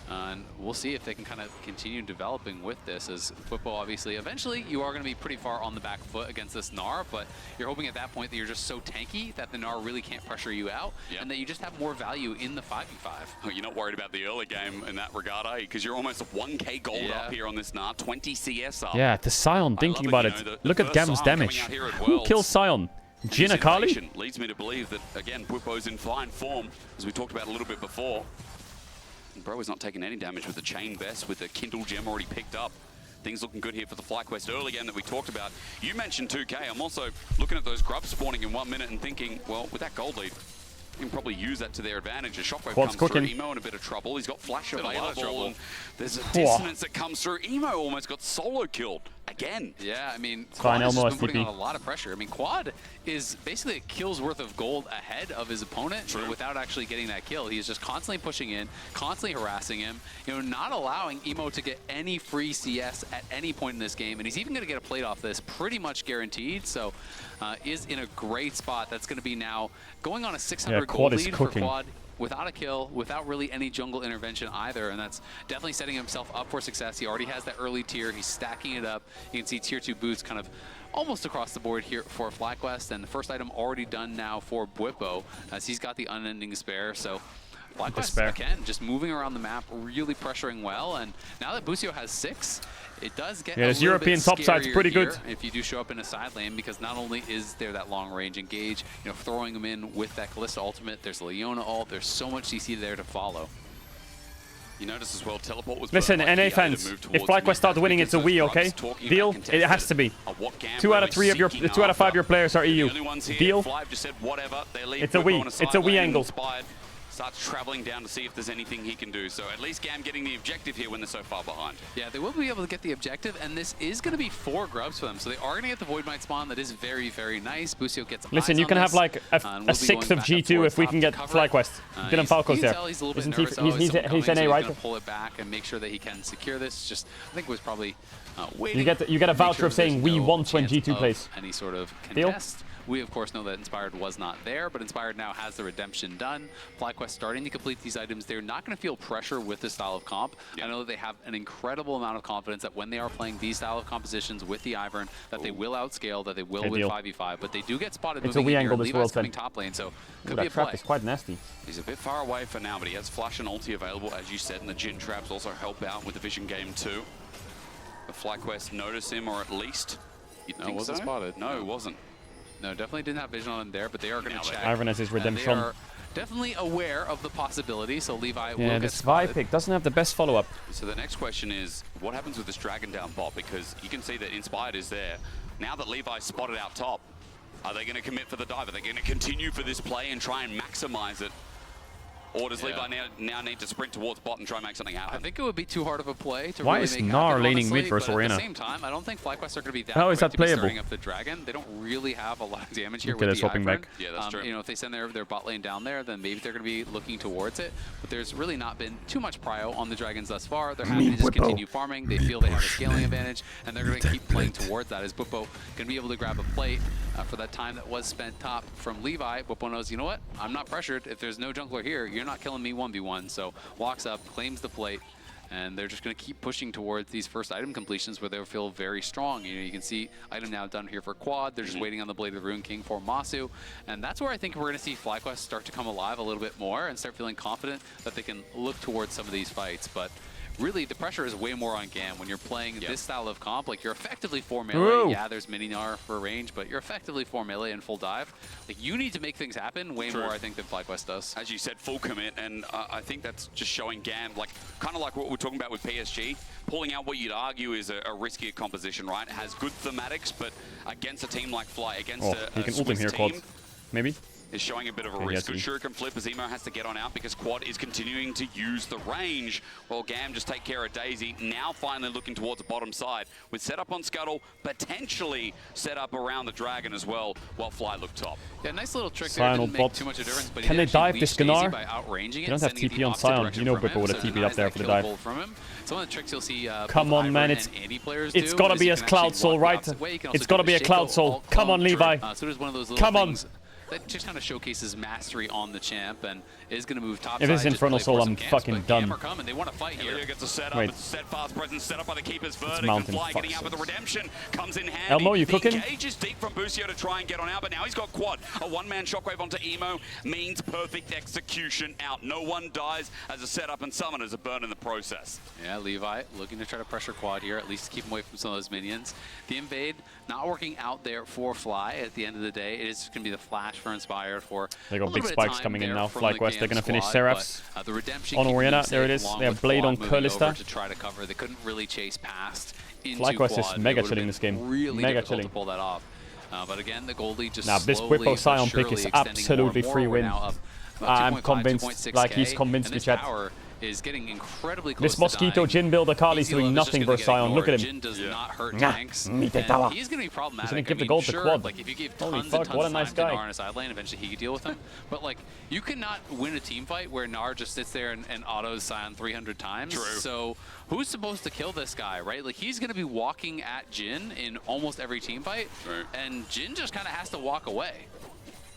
And we'll see if they can kind of continue developing with this, as Bwipo obviously, eventually you are going to be pretty far on the back foot against this Gnar, but you're hoping at that point that you're just so tanky that the Gnar really can't pressure you out, and that you just have more value in the 5v5. You're not worried about the early game in that regard, eh? Because you're almost 1k gold up here on this Gnar, 20 CS up. Yeah, to Sion, thinking about it. Look at Gam's damage. Who kills Sion? Jin Akali? Leads me to believe that, again, Bwipo's in fine form, as we talked about a little bit before. Bro is not taking any damage with the Chain Vest, with the Kindle Gem already picked up. Things looking good here for the FlyQuest early game that we talked about. You mentioned 2K. I'm also looking at those grubs spawning in 1 minute and thinking, well, with that gold lead, you can probably use that to their advantage. A Shockwave comes through. Emo in a bit of trouble. He's got Flash available. And there's a dissonance that comes through. Emo almost got solo killed again. Yeah, I mean, Quad has been putting on a lot of pressure. I mean, Quad is basically a kill's worth of gold ahead of his opponent without actually getting that kill. He's just constantly pushing in, constantly harassing him, not allowing Emo to get any free CS at any point in this game. And he's even going to get a plate off this, pretty much guaranteed. So is in a great spot. That's going to be now going on a 600 gold lead for Quad. Without a kill, without really any jungle intervention either, and that's definitely setting himself up for success. He already has that early tier, he's stacking it up. You can see tier 2 boots kind of almost across the board here for FlyQuest, and the first item already done now for Bwipo, as he's got the unending despair. So FlyQuest, again, just moving around the map, really pressuring well, and now that Busio has 6, it does get a his European top side's pretty good if you do show up in a side lane, because not only is there that long range engage, throwing them in with that Kalista ultimate, there's Leona ult, there's so much CC there to follow. You notice as well, teleport was listen, NA fans, if FlyQuest start winning, it's a we, okay? Deal? It has to be. 2 out of 5 of your players are EU. Deal? It's a we. It's a we angle. starts traveling down to see if there's anything he can do. So at least Gam getting the objective here when they're so far behind. Yeah, they will be able to get the objective, and this is going to be 4 grubs for them. So they are going to get the Void Might spawn. That is very, very nice. Busio gets Listen, you can have like a sixth of G2 if we can get FlyQuest. Dylan Falco's there. He's a little bit Isn't nervous. he's NA, right? He's going to pull it back and make sure that he can secure this. Just, I think it was probably waiting. You get a voucher of saying we want when G2 plays. Any sort of Deal? contest. We, of course, know that Inspired was not there, but Inspired now has the redemption done. FlyQuest starting to complete these items. They're not going to feel pressure with this style of comp. I know that they have an incredible amount of confidence that when they are playing these style of compositions with the Ivern, that they will outscale, that they will win 5v5, but they do get spotted it's a moving wee in angle here. this Levi's world coming top lane, so could be that a trap play. is quite nasty. He's a bit far away for now, but he has Flash and Ulti available, as you said, and the Jin traps also help out with the Vision game too. The FlyQuest notice him, or at least you'd think wasn't so. spotted. No, it wasn't. No, definitely didn't have vision on him there, but they are going to check. Ivern has his redemption. They are definitely aware of the possibility, so Levi will Yeah, get this spotted. pick doesn't have the best follow-up. So the next question is, what happens with this Dragon down bot? Because you can see that Inspired is there. Now that Levi's spotted out top, are they going to commit for the dive? Are they going to continue for this play and try and maximize it? Or does Levi now need to sprint towards bot and try and make something happen? I think it would be too hard of a play to Why really is make Gnar happen, laning honestly, mid versus but Orianna? At the same time, I don't think FlyQuest are going to be that How is quick that to be playable? starting up the Dragon. They don't really have a lot of damage here Okay, with they're the swapping Ivern. back. Yeah, that's true. You know, if they send their bot lane down there, then maybe they're going to be looking towards it. But there's really not been too much prio on the Dragons thus far. They're happy to just continue farming. They feel they have a scaling advantage, and they're going to keep playing towards that. As Bwipo going to be able to grab a plate for that time that was spent top from Levi. Bwipo knows, you know what? I'm not pressured. If there's no jungler here, you're not killing me 1v1. So walks up, claims the plate, and they're just going to keep pushing towards these first item completions where they'll feel very strong. You know, you can see item now done here for Quad. They're just waiting on the Blade of the Rune King for Masu, and that's where I think we're going to see FlyQuest start to come alive a little bit more and start feeling confident that they can look towards some of these fights. But really, the pressure is way more on Gam when you're playing this style of comp. Like, you're effectively 4 melee. Whoa. Yeah, there's mini Gnar for range, but you're effectively 4 melee and full dive. Like, you need to make things happen way more, I think, than FlyQuest does. As you said, full commit, and I think that's just showing Gam, like, kind of like what we're talking about with PSG, pulling out what you'd argue is a riskier composition, right? It has good thematics, but against a team like Fly, against he a can ult him Swiss here, team, Quad. Maybe? is showing a bit of a Okay, risk. Good yes, shuriken flip as Emo has to get on out because Quad is continuing to use the range while Gam just take care of Daisy. Now finally looking towards the bottom side with setup on Scuttle, potentially set up around the Dragon as well while Fly look top. Yeah, nice little trick Sion there. ult Didn't bot. make too much of a difference, but Can they dive this Gnar? by outranging You it, don't have sending it TP the on opposite Sion. direction You know from Bwipo him, would have so TP'd up denies there that for the kill dive. goal from him. Some of the tricks you'll see Come on, both man, Ivern it's- and Andy players it's do gotta is be you a can Cloud actually Soul, walk the right? opposite way. You can It's also gotta go be a to Cloud Shaco, Soul. all Come on, clone Levi. turn. So there's one of those little Come on. things that just kind of showcases mastery on the champ and is going to move top If it's side, Infernal just play Soul, for some I'm camps, fucking but done. Gam are coming. They want to fight here. Elio gets a setup. Wait. It's a steadfast presence set up by the keeper's verdict. And Mountain, Fly getting fuck's out with the sakes. redemption comes in handy. Elmo, you the cooking? engage is deep from Busio to try and get on out, but now he's got Quad. A one-man shockwave onto Emo means perfect execution out. No one dies as a setup, and summoners are burned in the process. Yeah, Levi looking to try to pressure Quad here, at least to keep him away from some of those minions. The invade not working out there for Fly at the end of the day. It is going to be the flash for Inspired for They a got little big bit of spikes time coming in there now. from the FlyQuest, they're Gam going to finish squad, Seraphs. but, the redemption on keeping them Orianna, safe there it is. along They have with Blade Quad on moving over Curlista. to try to cover. They couldn't really chase past into FlyQuest is Quad. mega It would've chilling been this game. Really Mega difficult chilling. to pull that off. But again, the goalie just Now, this slowly Bwipo but Sion pick surely is extending absolutely more and free more. We're win. now up about I'm 2.5, convinced, 2.6K, like he's convinced and me, this chat. tower is getting incredibly close This to Mosquito dying. Jin build Akali's Easy Love doing is just nothing gonna versus get Sion. Look at ignored. him. Jin does not hurt Nah, tanks, Mite and tower. he's going to be problematic. He's gonna give I the mean, gold to sure, Quad. like if you give Holy tons and fuck, tons what a of nice time guy. to Gnar in a side lane, eventually he could deal with him. But like, you cannot win a team fight where Gnar just sits there and autos Sion 300 times. True. So who's supposed to kill this guy, right? Like, he's going to be walking at Jin in almost every team fight, Right. and Jin just kind of has to walk away.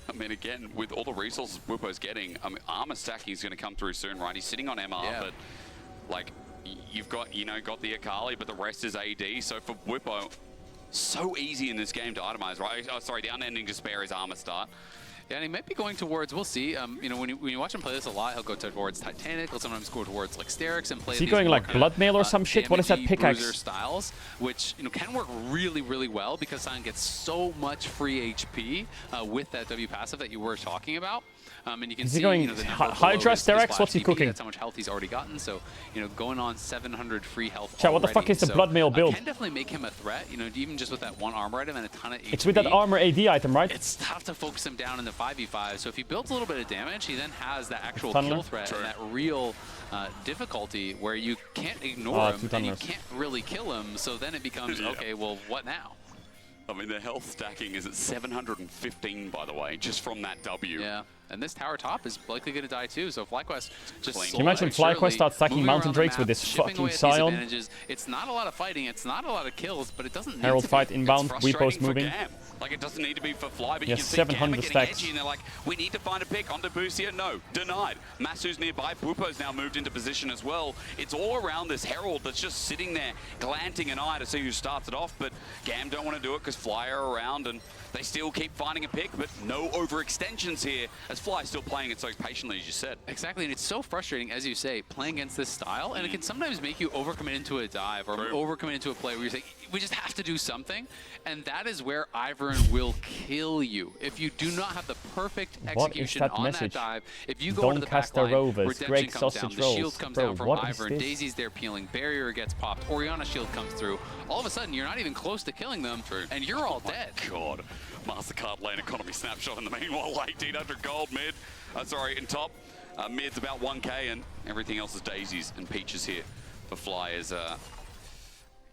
I mean, again, with all the resources Bwipo's getting, I mean, armor stacking is going to come through soon, right? He's sitting on MR, Yeah. but like, you've got, got the Akali, but the rest is AD. So for Bwipo, so easy in this game to itemize, right? Oh, sorry, the unending despair is armor start. Yeah, and he might be going towards, we'll see, you know, when you watch him play this a lot, he'll go towards Titanic, he'll sometimes go towards like Sterix and play Is he these going more like kind of, Blood Mail or some shit? What is that damagey pickaxe? bruiser styles, which, you know, can work really, really well because Sion gets so much free HP with that W passive that you were talking about. And you can Is see, he going the Hydra, Sterex? What's he cooking? That's how much health he's already gotten. So, going on 700 free health. Chat, what the fuck is the blood mail build? Can definitely make him a threat. Even just with that one armor item and a ton of HP. It's with that armor AD item, right? It's tough to focus him down in the 5v5. So if he builds a little bit of damage, he then has that actual Tunneler? kill threat and that real difficulty where you can't ignore him and you can't really kill him. So then it becomes, okay, well, what now? I mean, the health stacking is at 715, by the way, just from that W. Yeah, and this tower top is likely going to die too, so FlyQuest just... Can you imagine FlyQuest starts stacking Mountain Drakes with this fucking Scion? It's not a lot of fighting, it's not a lot of kills, but it doesn't need Herald to fight be. inbound, we post moving. Like, it doesn't need to be for Fly, but Yeah, you can see 700 Gamma stacks. getting edgy, and they're like, we need to find a pick onto Busia. No, denied. Masu's nearby. Pupo's now moved into position as well. It's all around this Herald that's just sitting there, glanting an eye to see who starts it off, but Gam don't want to do it because Fly are around, and they still keep finding a pick, but no overextensions here, as Fly's still playing it so patiently, as you said. Exactly, and it's so frustrating, as you say, playing against this style, and it can sometimes make you overcommit into a dive or overcommit into a play where you say, we just have to do something, and that is where Ivern will kill you. If you do not have the perfect execution on that dive, if you go into the back line, Redemption comes down, the shield comes down from Ivern, Daisy's there peeling, barrier gets popped, Orianna's shield comes through, all of a sudden you're not even close to killing them, and you're all dead. God. MasterCard lane economy snapshot in the meanwhile, 1800 gold mid, in top. Mid's about 1k, and everything else is daisies and peaches here for Fly is,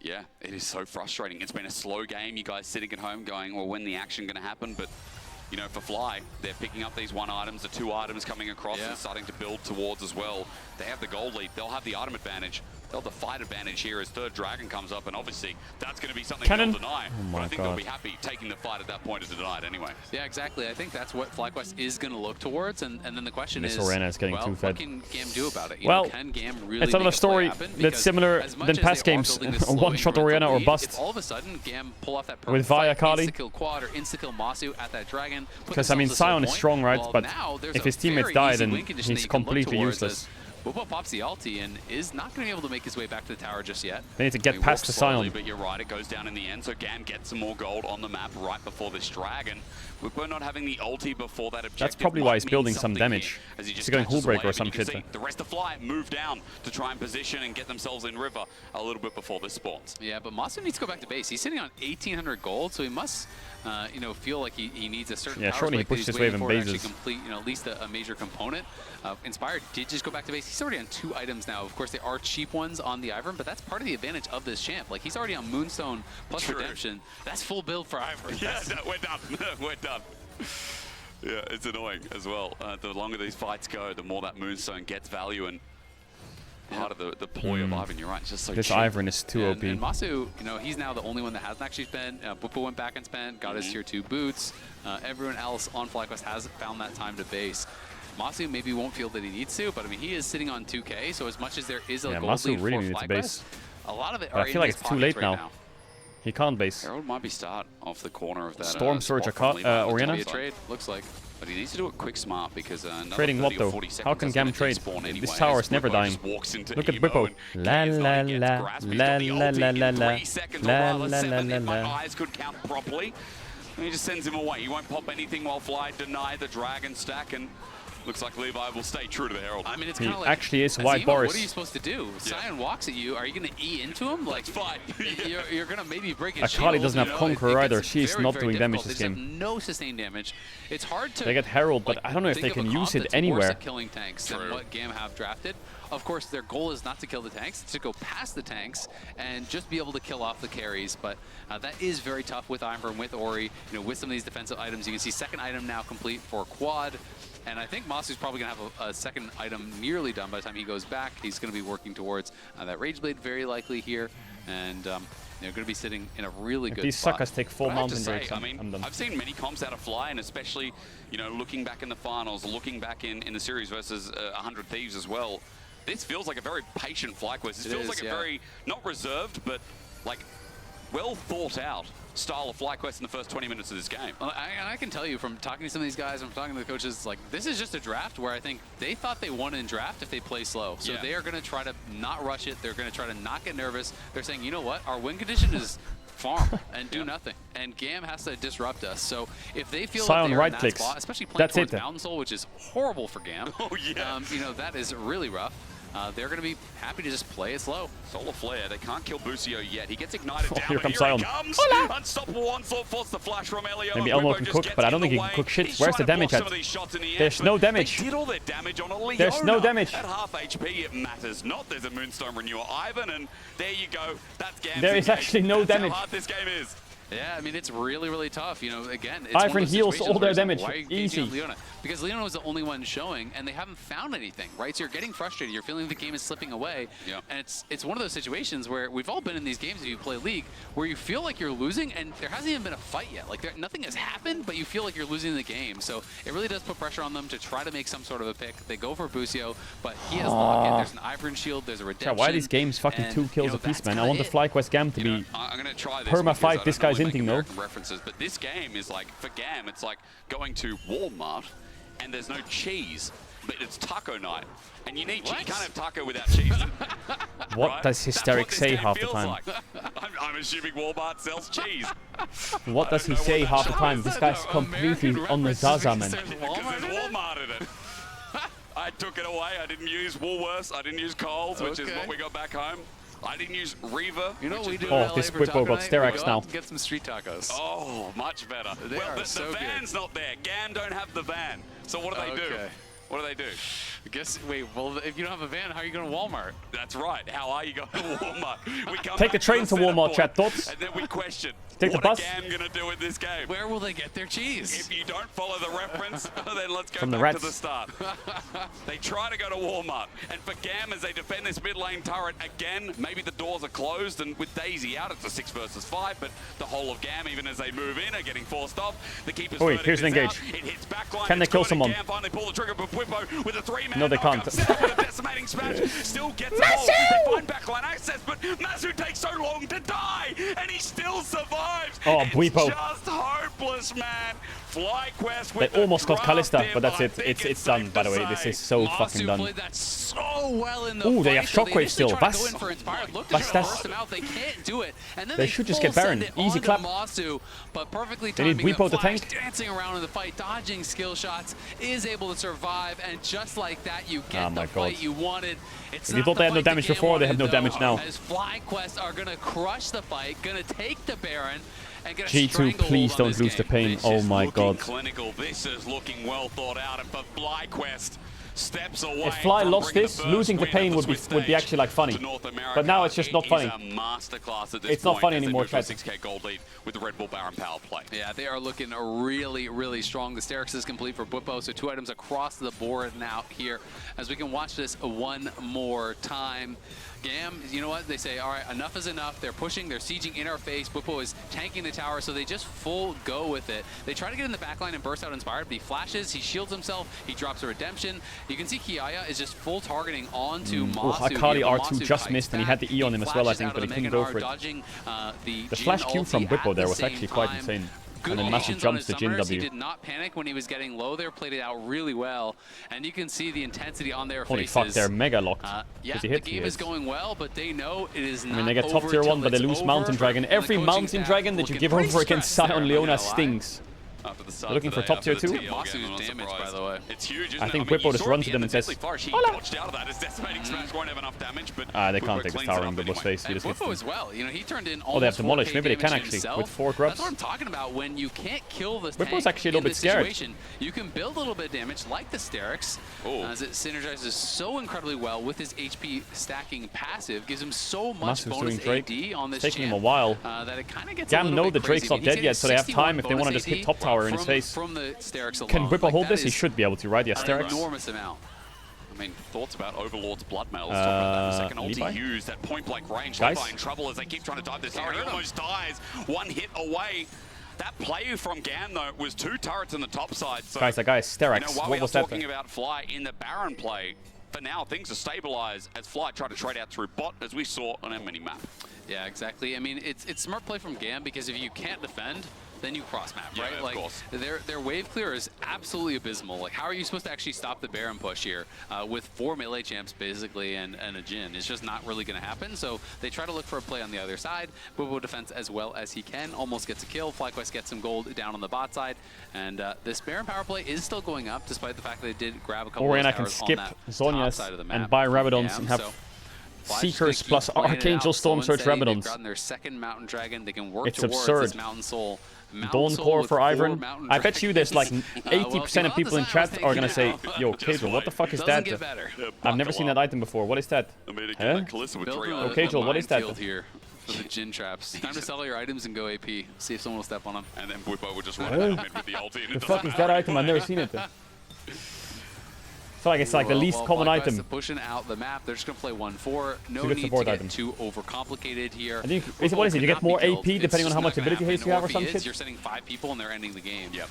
yeah, it is so frustrating. It's been a slow game, you guys sitting at home going, well, when the action gonna happen? But, for Fly, they're picking up these 1 items, the 2 items coming across and starting to build towards as well. They have the gold lead, they'll have the item advantage. They'll have the fight advantage here as third dragon comes up, and obviously that's going to be something they'll deny. But I think they'll be happy taking the fight at that point to deny it anyway. Yeah, exactly. I think that's what FlyQuest is going to look towards, and then the question is, is getting well, too fed. What can Gam do about it? Can Gam really it's another story that's similar than past games. A one-shot Orianna or bust. All of a sudden, Gam pull off that with Via Kali. Insta-kill quad or insta-kill Masu at that dragon. Because, I mean, Scion is strong, right? But if his teammates die, then he's completely useless. Bupo pops the ulti and is not going to be able to make his way back to the tower just yet. They need to get past the Scion. But you're right, it goes down in the end, so Gam gets some more gold on the map right before this dragon. We're not having the ulti before that objective. That's probably why he's building some damage. He's going Hullbreaker or some shit. The rest of Fly move down to try and position and get themselves in river a little bit before this spawns. Yeah, but Masu needs to go back to base. He's sitting on 1,800 gold, so he must feel like he needs a certain power shortly he pushed his wave in bases. To complete, at least a major component. Inspired did just go back to base. He's already on 2 items now. Of course, they are cheap ones on the Ivern, but that's part of the advantage of this champ. Like, he's already on Moonstone plus Redemption. That's full build for Ivern. Yeah, no, we're done. We're done. Yeah, it's annoying as well. The longer these fights go, the more that Moonstone gets value, and part of the ploy of Ivern, you're right, it's just so this cheap. Ivern is too OP. And Masu, he's now the only one that hasn't actually spent. Bupo went back and spent, got his tier 2 boots. Everyone else on FlyQuest has found that time to base. Masu maybe won't feel that he needs to, but I mean, he is sitting on 2k, so as much as there is a gold Masu lead really for needs to FlyQuest, base. a lot of it I feel like it's too late right now. He can't base. Herald might be start off the corner of that. Storm Surge Orianna? Be a trade, looks like. But he needs to do it quick smart because trading what though? How can Gam trade? This tower is never dying. Look at Bippo. La la la la la la la la la la la my eyes could count properly. And he just sends him away. He won't pop anything while Fly deny the dragon stack, and looks like Levi will stay true to the Herald. I mean, it's he kind of like, actually is White Boris. What are you supposed to do? Scion walks at you. Are you going to E into him? Like, fight. You're going to maybe break his Akali shield, doesn't have Conqueror either. She's not doing damage this game. They have no sustained damage. It's hard to. They get Herald, but I don't know if they can use it anywhere. Worse at killing tanks than what Gam have drafted. Of course, their goal is not to kill the tanks, it's to go past the tanks and just be able to kill off the carries. But that is very tough with Ivern, with Ori, with some of these defensive items. You can see second item now complete for Quad. And I think Masu's probably going to have a second item nearly done by the time he goes back. He's going to be working towards that Rage Blade very likely here. And they're going to be sitting in a really good these spot. suckers take full mountain drakes. I mean, I've seen many comps out of Fly, and especially, looking back in the finals, looking back in the series versus 100 Thieves as well. This feels like a very patient FlyQuest. This feels like a very, not reserved, but like well thought out style of FlyQuest in the first 20 minutes of this game. Well, I can tell you from talking to some of these guys, from talking to the coaches, like this is just a draft where I think they thought they won in draft if they play slow. So they are going to try to not rush it. They're going to try to not get nervous. They're saying, you know what, our win condition is farm and do nothing. And GAM has to disrupt us. So if they feel Sion that they're right in that clicks. spot, especially playing That's towards it. Mountain Soul, which is horrible for GAM. Oh, yeah. You know, that is really rough. They're going to be happy to just play it slow. Solar Flare, they can't kill Busio yet. He gets ignited down. Here comes Here he Sion. comes. Unstoppable onslaught, force the flash from Elio. Maybe Elmo can cook, but I don't think he can cook shit. Where's the damage at? There's no damage. They did all their damage on a Leona. There's no damage. At half HP, it matters not. There's a Moonstone Renewer Ivan, and there you go. That's Gam's There is actually no That's damage. how hard this game is. Yeah, I mean, it's really, really tough. You know, again, it's Ivan one of those heals situations all their where it's like, damage. why are you Easy. engaging on Leona? Because Leona was the only one showing, and they haven't found anything, right? So you're getting frustrated. You're feeling the game is slipping away. Yep. And it's one of those situations where we've all been in these games if you play League, where you feel like you're losing, and there hasn't even been a fight yet. Like, nothing has happened, but you feel like you're losing the game. So it really does put pressure on them to try to make some sort of a pick. They go for Busio, but he has lock-in. There's an Iron Shield. There's a redemption. Why are these games fucking and, 2 kills apiece, man? I want the FlyQuest GAM to be I'm gonna try this perma-fight this guy's inting, though. references, but this game is like, for GAM, it's like going to Walmart and there's no cheese, but it's taco night. And you need cheese. You can't have taco without cheese. What right? does Hysteric say half the time? Like. I'm assuming Walmart sells cheese. What does he say half the time? This guy's completely on the Zaza, man. Because there's Walmart in it. I took it away. I didn't use Woolworths. I didn't use Coles, which is what we got back home. I didn't use Reva. You know what we do Oh, in LA this for Whippo taco got night? Sterex We go now. out and get some street tacos. Oh, much better. They well, are the so van's not there. GAM don't have the van. So what do they do? What do they do? I guess, wait, well, if you don't have a van, how are you going to Walmart? That's right. How are you going to Walmart? We come Take the back train to setup Walmart, point, chat, thoughts? And then we question, Take the what bus? are GAM going to do in this game? Where will they get their cheese? If you don't follow the reference, then let's go From the back rats. to the start. They try to go to Walmart. And for GAM, as they defend this mid lane turret, again, maybe the doors are closed, and with Daisy out, it's a 6 versus 5, but the whole of GAM, even as they move in, are getting forced off. The keeper's Oh, wait, verdict here's an is engage. out. It hits backline. Can they It's kill good, someone? and GAM finally pull the trigger, but Whippo with a 3-man No, they knockup. can't. Still with a decimating smash. Still gets the ball. They find backline access, but Mazu takes so long to die, and he still survives. Oh, It's Whippo. just hopeless, man. FlyQuest They with the almost got draft Callista, in, but that's I it. think It's done, safe by to the way. This say. is so Masu fucking done. played that so well in the Ooh, they fight. have So Shockwave initially still. tried to Vas? go in for Inspired. Look to Vas, try to that's- burst them out. They can't do it. And then They they should just full get Baron. send it Easy onto clap. Masu, but perfectly They need timing Whippo the to Flash, tank. dancing around in the fight, dodging skill shots, is able to survive, and just like that, you Oh get my the fight God. you wanted. It's If you not thought the they had no fight the damage game before, they have no wanted, damage though, now. As FlyQuest are going to crush the fight, going to take the Baron, and get a G2, stranglehold please on don't this lose the game. pain. This Oh is my looking God. clinical. This is looking well thought out, and for FlyQuest steps away. If Fly from lost bringing this, the first losing the win pain of would the be Swiss stage actually like funny. to North America. But now it's just not funny. It is a masterclass at this It's not point funny as they anymore, move to a chat. 6K gold lead with the Red Bull Baron power play. Yeah, they are looking really, really strong. The Sterix is complete for Whippo, so 2 items across the board now here as we can watch this one more time. GAM, you know what? They say, all right, enough is enough. They're pushing, they're sieging in our face. Whippo is tanking the tower, so they just full go with it. They try to get in the backline and burst out Inspired, but he flashes, he shields himself, he drops a redemption. You can see Kiaya is just full targeting onto Oh, Masu. Akali here, but R2 Masu just fights missed, and he back. had the E on him as well, I flashes think, out but of he the couldn't Mega go for it. dodging, the The Jhin flash Q from ulti Whippo at there the was same actually quite time. insane. Good And then massive patience on jumps his to Jhin summoners. He W. did not panic when he was getting low there, played it out really well. And you can see the intensity on their Holy faces. fuck, they're mega locked. Yeah, He the hit, game is going well, but they know it is not I mean, they get top over tier till 1, but they it's lose over. Mountain Dragon. And the Every coaching Mountain staff Dragon that you looking give pretty over against stressed there, Sion I'm not Leona gonna lie. stings. After the start Looking for today, top tier after the 2? TL Masu's game, I'm not damage, surprised. by the way. It's huge, isn't I it? think mean, Whippo you just saw runs at to the them end and of says, Deadly Flourish, he "Hola." dodged out of that. His decimating smash won't have enough damage, but They can't Whippo take this cleans tower it in the up boss anyway. face. He And just gets Whippo as well. You know, he turned in Oh, they have almost demolished. 4K Maybe they can damage actually, himself. with 4 grubs. That's what I'm talking about. When you can't kill the Whippo's tank actually a little in bit this scared. situation, you can build a little bit of damage like the Sterix, as it synergizes so incredibly well with his HP stacking passive, gives him so much Masu's bonus doing Drake. AD on this It's taking him a champ, while. that it kind of gets GAM a know little the bit Drake's crazy. not dead He's yet, so they have getting time if they want to 61 just hit bonus top tower in his AD face. from the Sterix alone. Can Whippo Like, hold that this? He is should be able to, right? Yeah, an Sterix. enormous amount. I mean, thoughts about Overlord's Blood Medal. Let's talk about that in a second. Levi? Ulti used at point-blank range. Guys? Levi in trouble as they keep trying to dive this tower. He almost dies. One hit away. That play from GAM, though, was 2 turrets in the top side. So, Guys, that guy is Sterix. you know, while What we was are that? talking about Fly in the Baron play, for now, things are stabilized as Fly try to trade out through bot, as we saw on our mini-map. Yeah, exactly. I mean, it's smart play from GAM because if you can't defend, then you cross map, Yeah, right? of Like course. their wave clear is absolutely abysmal. Like how are you supposed to actually stop the Baron push here with 4 melee champs basically and a Jhin? It's just not really going to happen. So they try to look for a play on the other side. Bwipo defense as well as he can, almost gets a kill. FlyQuest gets some gold down on the bot side, and this Baron power play is still going up despite the fact that they did grab a couple Orianna of can towers skip on that Zhonya's top side of the map. and buy Rabadons Yeah, and have so Seekers plus Archangel Storm Surge They've Rabadons. gotten their second Mountain Dragon. They can work It's towards absurd. this Mountain Soul. Dawn Core for Ivern. I bet you there's like 80% of people in chat are gonna say, yo, Caedrel, what the fuck is that? I've never seen that item before. What is that? Huh? Oh, Caedrel, what is that? Here for the Jhin traps. Time to sell all your items and go AP. See if someone will step on them. And then Bwipo would just run Huh? down mid with the ulti. And The fuck is that item? I've never seen it. So I guess like the least common item. Pushing out the map. They're just gonna play 1-4. No good need support to get item. too overcomplicated here. I think what is it? You get more AP depending on how much ability haste you have or some shit? You're sending 5 people and they're ending the game. Yep.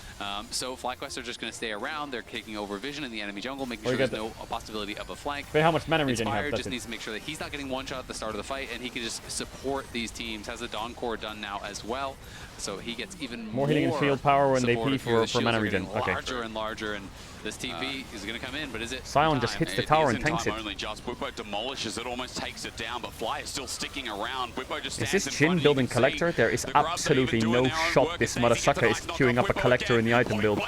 So FlyQuest are just gonna stay around. They're taking over vision in the enemy jungle, making sure there's no possibility of a flank. But how much mana regen you have? Inspired That's just it. needs to make sure that he's not getting one shot at the start of the fight, and he can just support these teams. Has the Dawn Core done now as well, so he gets even More healing and shield power when they P supportive here. The for mana shields are regen. getting Okay. larger and larger, and this TP is going to come in, but is it Sion just hits the tower and tanks it. Only just Bwipo demolishes it, almost takes it down, but Fly is still sticking around. Bwipo just Is stands this in front. Jhin building collector? There is absolutely no shot this mother sucker is queuing up a collector in the item build.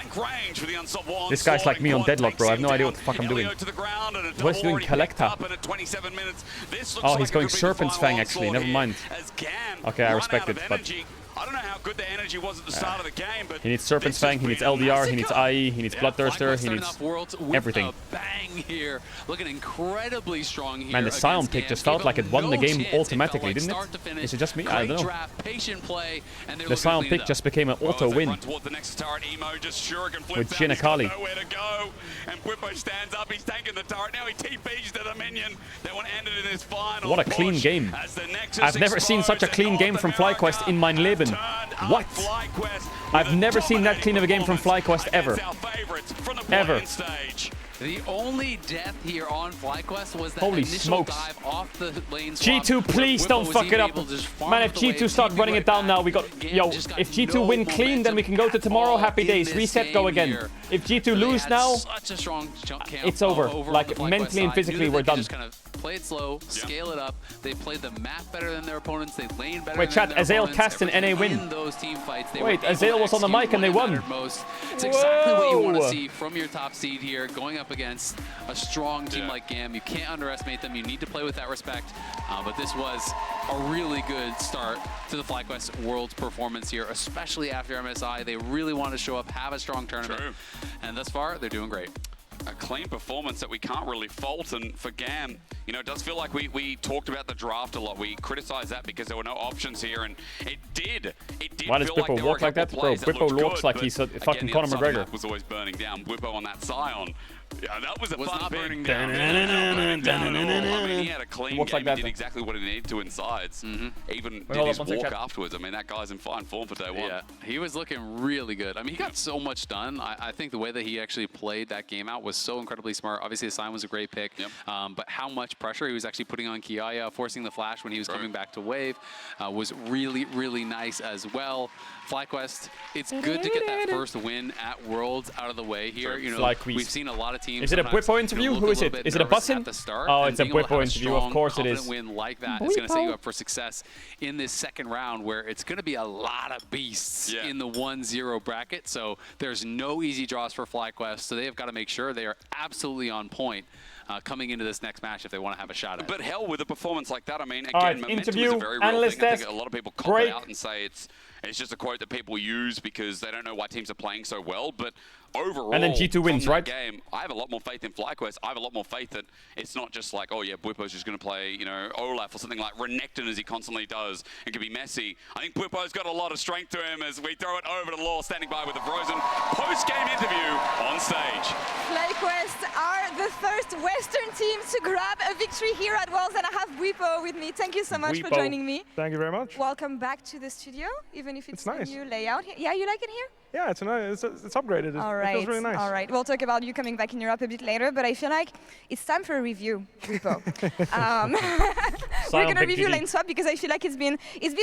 This guy's like me on Deadlock, bro. I have no idea what the fuck I'm doing. What's he doing collector? Oh, he's going Serpent's Fang actually. Never mind. Okay, I respect it, but I don't know how good the energy was at the start of the game, but he needs Serpent's Fang, he needs LDR, he needs IE, he needs Bloodthirster, he needs everything. Bang here, looking incredibly strong here. Man, the Sion pick just felt like it won the game automatically, didn't it? Is it just me? I don't know. The Sion pick just became an auto win with Jhin Akali. And Bwipo stands up, he's taking the turret, now he TPs to the minion. That one ended in his final What a clean game. I've never seen such a clean game from FlyQuest in mein Leben. What? I've never seen that clean of a game from FlyQuest ever. Ever. The only death here on FlyQuest was that Holy initial smokes. dive off the lane swap. G2, please don't fuck it up. Man, if G2 start running it down now, we got... Yo, if G2 win clean, then we can go to tomorrow. Happy days. Reset, go again. If G2 lose now, it's over. Like, mentally and physically, we're done. Play it slow, scale it up. They played the map better than their opponents. They lane better Wait, than chat, their Azael opponents. cast an NA win. In those team fights, they Wait, were able Azael to was on the execute mic and they what won. mattered most. It's exactly what you want to Whoa. see from your top seed here, going up against a strong team like GAM. You can't underestimate them. You need to play with that respect. But this was a really good start to the FlyQuest Worlds performance here, especially after MSI. They really want to show up, have a strong tournament. And thus far, they're doing great. A clean performance that we can't really fault, and for GAM, you know, it does feel like we talked about the draft a lot. We criticized that because there were no options here, and it did Why does feel like Bwipo there were walk a like that? couple Bro, plays that Bwipo looked walks good, like but he's a again, fucking the Conor other side of the McGregor. map was always burning down. Bwipo on that Sion. Yeah, that was a Was fun not pick. burning down. I mean, he had a clean Walks game. like that, He did though. exactly what he needed to in sides. Even Wait, did hold his up, one sec, walk chat. afterwards. I mean, that guy's in fine form for day one. Yeah, he was looking really good. I mean, he got so much done. I think the way that he actually played that game out was so incredibly smart. Obviously, the Sion was a great pick, but how much pressure he was actually putting on Kiaya, forcing the flash when he was coming back to wave, was really, really nice as well. FlyQuest, it's good to get that first win at Worlds out of the way here. You know, FlyQuest. we've seen a lot of teams. Is it a sometimes, Bwipo interview? look Who is a it? little bit Is it a nervous Bussin? at the start, Oh, and it's a being able to have Bwipo interview. Of strong, course it confident is. win like that is going to set you up for success in this second round, where it's going to be a lot of beasts in the 1-0 bracket. So there's no easy draws for FlyQuest. So they have got to make sure they are absolutely on point coming into this next match if they want to have a shot at it. But hell, with a performance like that, I mean, All right, again, momentum interview, is a very real analyst thing. I desk, think a lot of people cop break. it out and say it's just a quote that people use because they don't know why teams are playing so well. But overall, And then G2 wins, from that right? game, I have a lot more faith in FlyQuest. I have a lot more faith that it's not just like, oh yeah, Bwipo's just going to play, you know, Olaf or something like Renekton as he constantly does. It could be messy. I think Bwipo's got a lot of strength to him as we throw it over to Law, standing by with the Frozen post-game interview on stage. FlyQuest are the first Western team to grab a victory here at Worlds, and I have Bwipo with me. Thank you so much for Bwipo. joining me. Thank you very much. Welcome back to the studio, even if it's nice. a new layout. Yeah, you like it here? Yeah, it's nice. It's upgraded. All It right, feels really nice. all right. We'll talk about you coming back in Europe a bit later, but I feel like it's time for a review, Bwipo. we're gonna review lane swap because I feel like it's been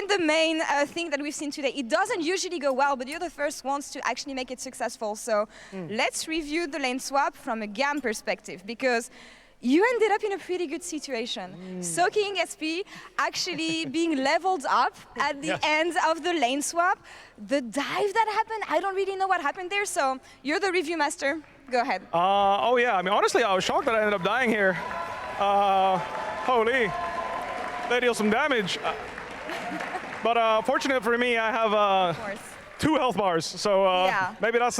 the main thing that we've seen today. It doesn't usually go well, but you're the first ones to actually make it successful. So let's review the lane swap from a GAM perspective, because you ended up in a pretty good situation. Soaking SP actually being leveled up at the end of the lane swap. The dive that happened, I don't really know what happened there, so you're the review master. Go ahead. Oh yeah, I mean, honestly, I was shocked that I ended up dying here. Holy, they deal some damage. But fortunate for me, I have 2 health bars, so maybe that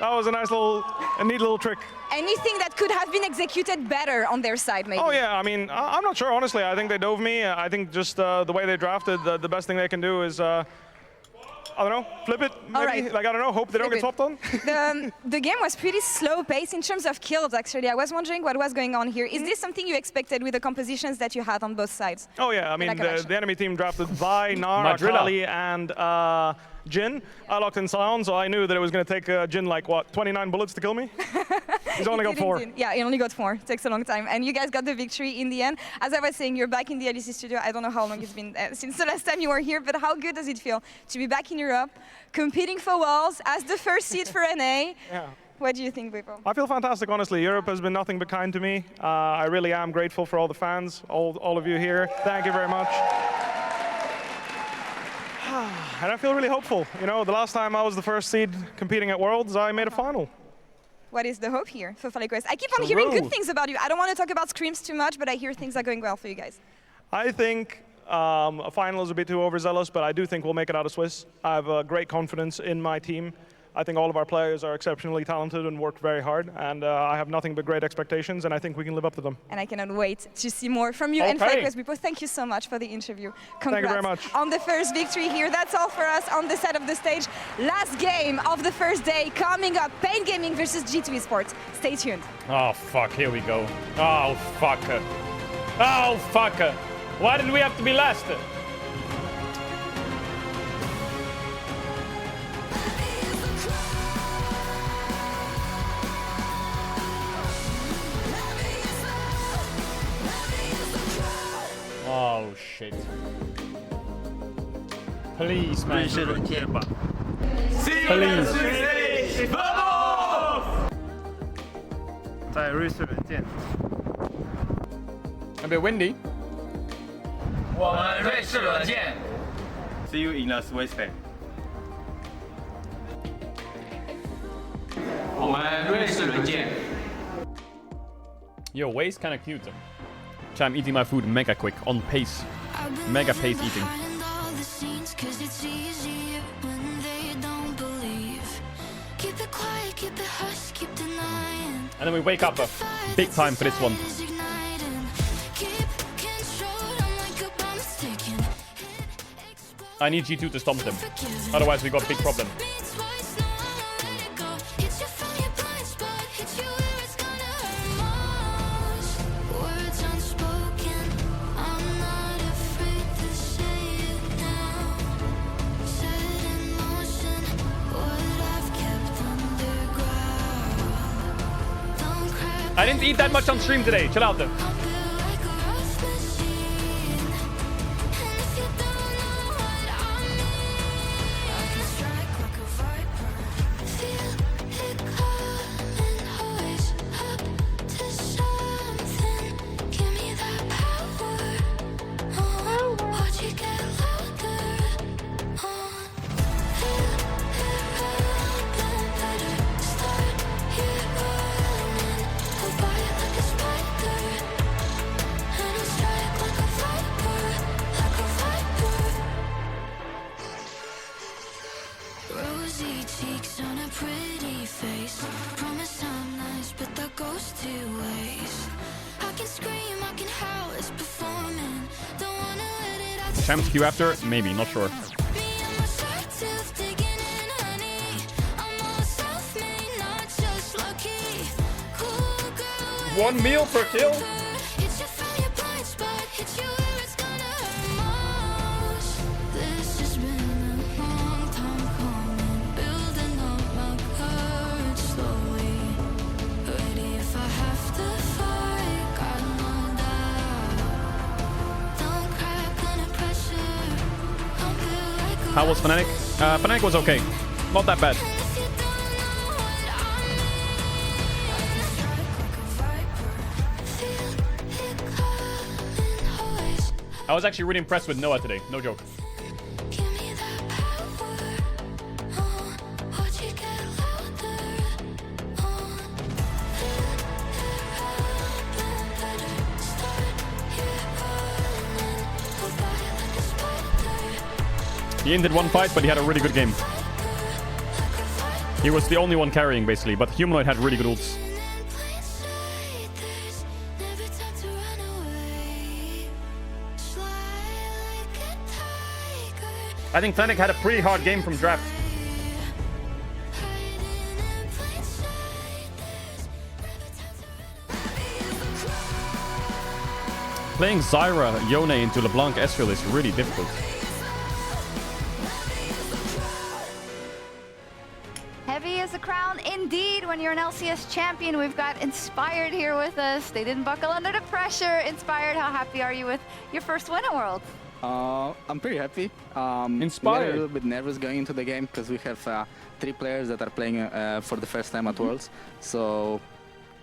was a nice a neat little trick. Anything that could have been executed better on their side, maybe? Oh yeah, I mean, I'm not sure, honestly. I think they dove me. I think just the way they drafted, the best thing they can do is, I don't know, flip it, maybe? Right. Like, I don't know, hope they don't get swapped on. The game was pretty slow paced in terms of kills, actually. I was wondering what was going on here. Is this something you expected with the compositions that you had on both sides? Oh yeah, I mean, the enemy team drafted Vi, Nar, Akali, and Jin. I locked in Sion, so I knew that it was going to take Jin like, what, 29 bullets to kill me? He's only got 4. Yeah, he only got 4. It takes a long time. And you guys got the victory in the end. As I was saying, you're back in the LEC studio. I don't know how long it's been since the last time you were here, but how good does it feel to be back in Europe, competing for Worlds as the first seed for NA? Yeah. What do you think, Beppo? I feel fantastic, honestly. Europe has been nothing but kind to me. I really am grateful for all the fans, all of you here. Thank you very much. And I feel really hopeful. You know, the last time I was the first seed competing at Worlds, I made a final. What is the hope here for FlyQuest? I keep on hearing good things about you. I don't want to talk about scrims too much, but I hear things are going well for you guys. I think a final is a bit too overzealous, but I do think we'll make it out of Swiss. I have great confidence in my team. I think all of our players are exceptionally talented and work very hard, and I have nothing but great expectations, and I think we can live up to them. And I cannot wait to see more from you and FlyQuest people. Thank you so much for the interview. Congrats Thank you very much. on the first victory here. That's all for us on this side of the stage. Last game of the first day coming up, Pain Gaming versus G2 Esports. Stay tuned. Oh fuck, here we go. Oh fuck. Oh fuck. Why did we have to be last? Oh shit. Please, man. Please. A bit windy. See you in the Swiss Day. Yo, Way's kind of cute. So I'm eating my food mega quick, on pace. Mega pace eating. And then we wake up big time for this one. I need G2 to stomp them. Otherwise we got a big problem. I didn't eat that much on stream today. Chill out though. Champs queue after? Maybe, not sure. One meal per kill? How was Fnatic? Fnatic was okay. Not that bad. I was actually really impressed with Noah today. No joke. He ended one fight, but he had a really good game. He was the only one carrying, basically, but Humanoid had really good ults. I think Fnatic had a pretty hard game from draft. Playing Zyra, Yone into LeBlanc Ezreal is really difficult. Heavy is the crown indeed when you're an LCS champion. We've got Inspired here with us. They didn't buckle under the pressure. Inspired, how happy are you with your first win at Worlds? I'm pretty happy. Inspired. We're a little bit nervous going into the game because we have 3 players that are playing for the first time at Worlds. So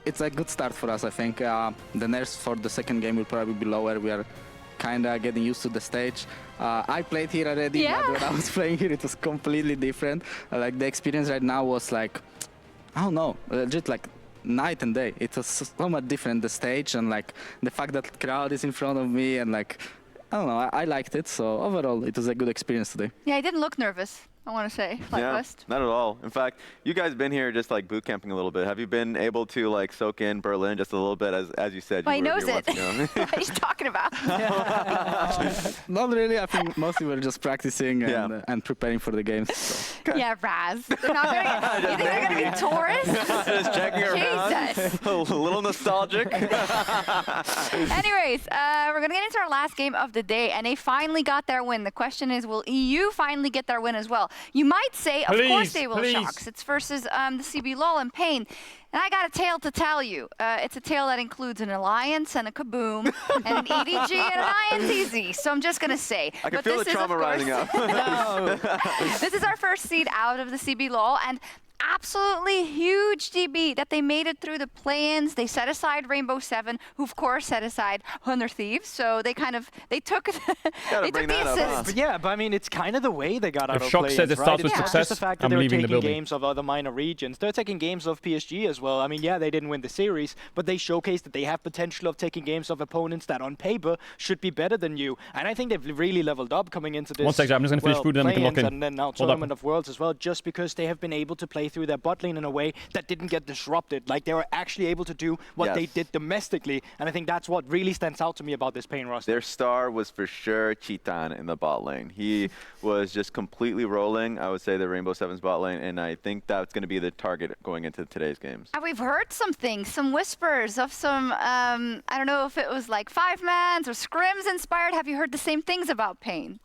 it's a good start for us, I think. The nerves for the second game will probably be lower. We are kind of getting used to the stage. I played here already, but when I was playing here, it was completely different. Like the experience right now was like, I don't know, just like night and day. It was so much different, the stage, and like the fact that the crowd is in front of me, and like, I don't know, I liked it. So overall, it was a good experience today. Yeah, I didn't look nervous, I want to say. Yeah, not at all. In fact, you guys been here just like boot camping a little bit. Have you been able to like soak in Berlin just a little bit, as you said? Well, you he were knows here it. once ago? What he's talking about. Not really. I think mostly we're just practicing and preparing for the games. So. Yeah, Raz. They're not gonna get, you think they're going to be tourists? Just checking around. Jesus. A little nostalgic. Anyways, we're going to get into our last game of the day, and they finally got their win. The question is, will EU finally get their win as well? You might say, of course they will, Shocks. It's versus the CB LOL and Pain. And I got a tale to tell you. It's a tale that includes an Alliance and a Kaboom and an EDG and an INTZ. So I'm just going to say. I can feel the trauma rising up. This is our first seed out of the CB LOL. And absolutely huge DB that they made it through the play-ins. They set aside Rainbow 7, who of course set aside Hunter Thieves. So they took the assist. But yeah, but I mean, it's kind of the way they got out of Shock said it starts with success, the fact that I'm they were leaving the taking building. games of other minor regions. They're taking games of PSG as well. I mean, yeah, they didn't win the series, but they showcased that they have potential of taking games of opponents that on paper should be better than you. And I think they've really leveled up coming into this. One second, I'm just going to finish food and then we can lock in. And then now Tournament of Worlds as well, just because they have been able to play through their bot lane in a way that didn't get disrupted. Like, they were actually able to do what they did domestically, and I think that's what really stands out to me about this Pain roster. Their star was for sure Chitan in the bot lane. He was just completely rolling, I would say, the Rainbow Seven's bot lane, and I think that's going to be the target going into today's games. And we've heard some things, some whispers of some, I don't know if it was like 5-mans or scrims inspired. Have you heard the same things about Pain?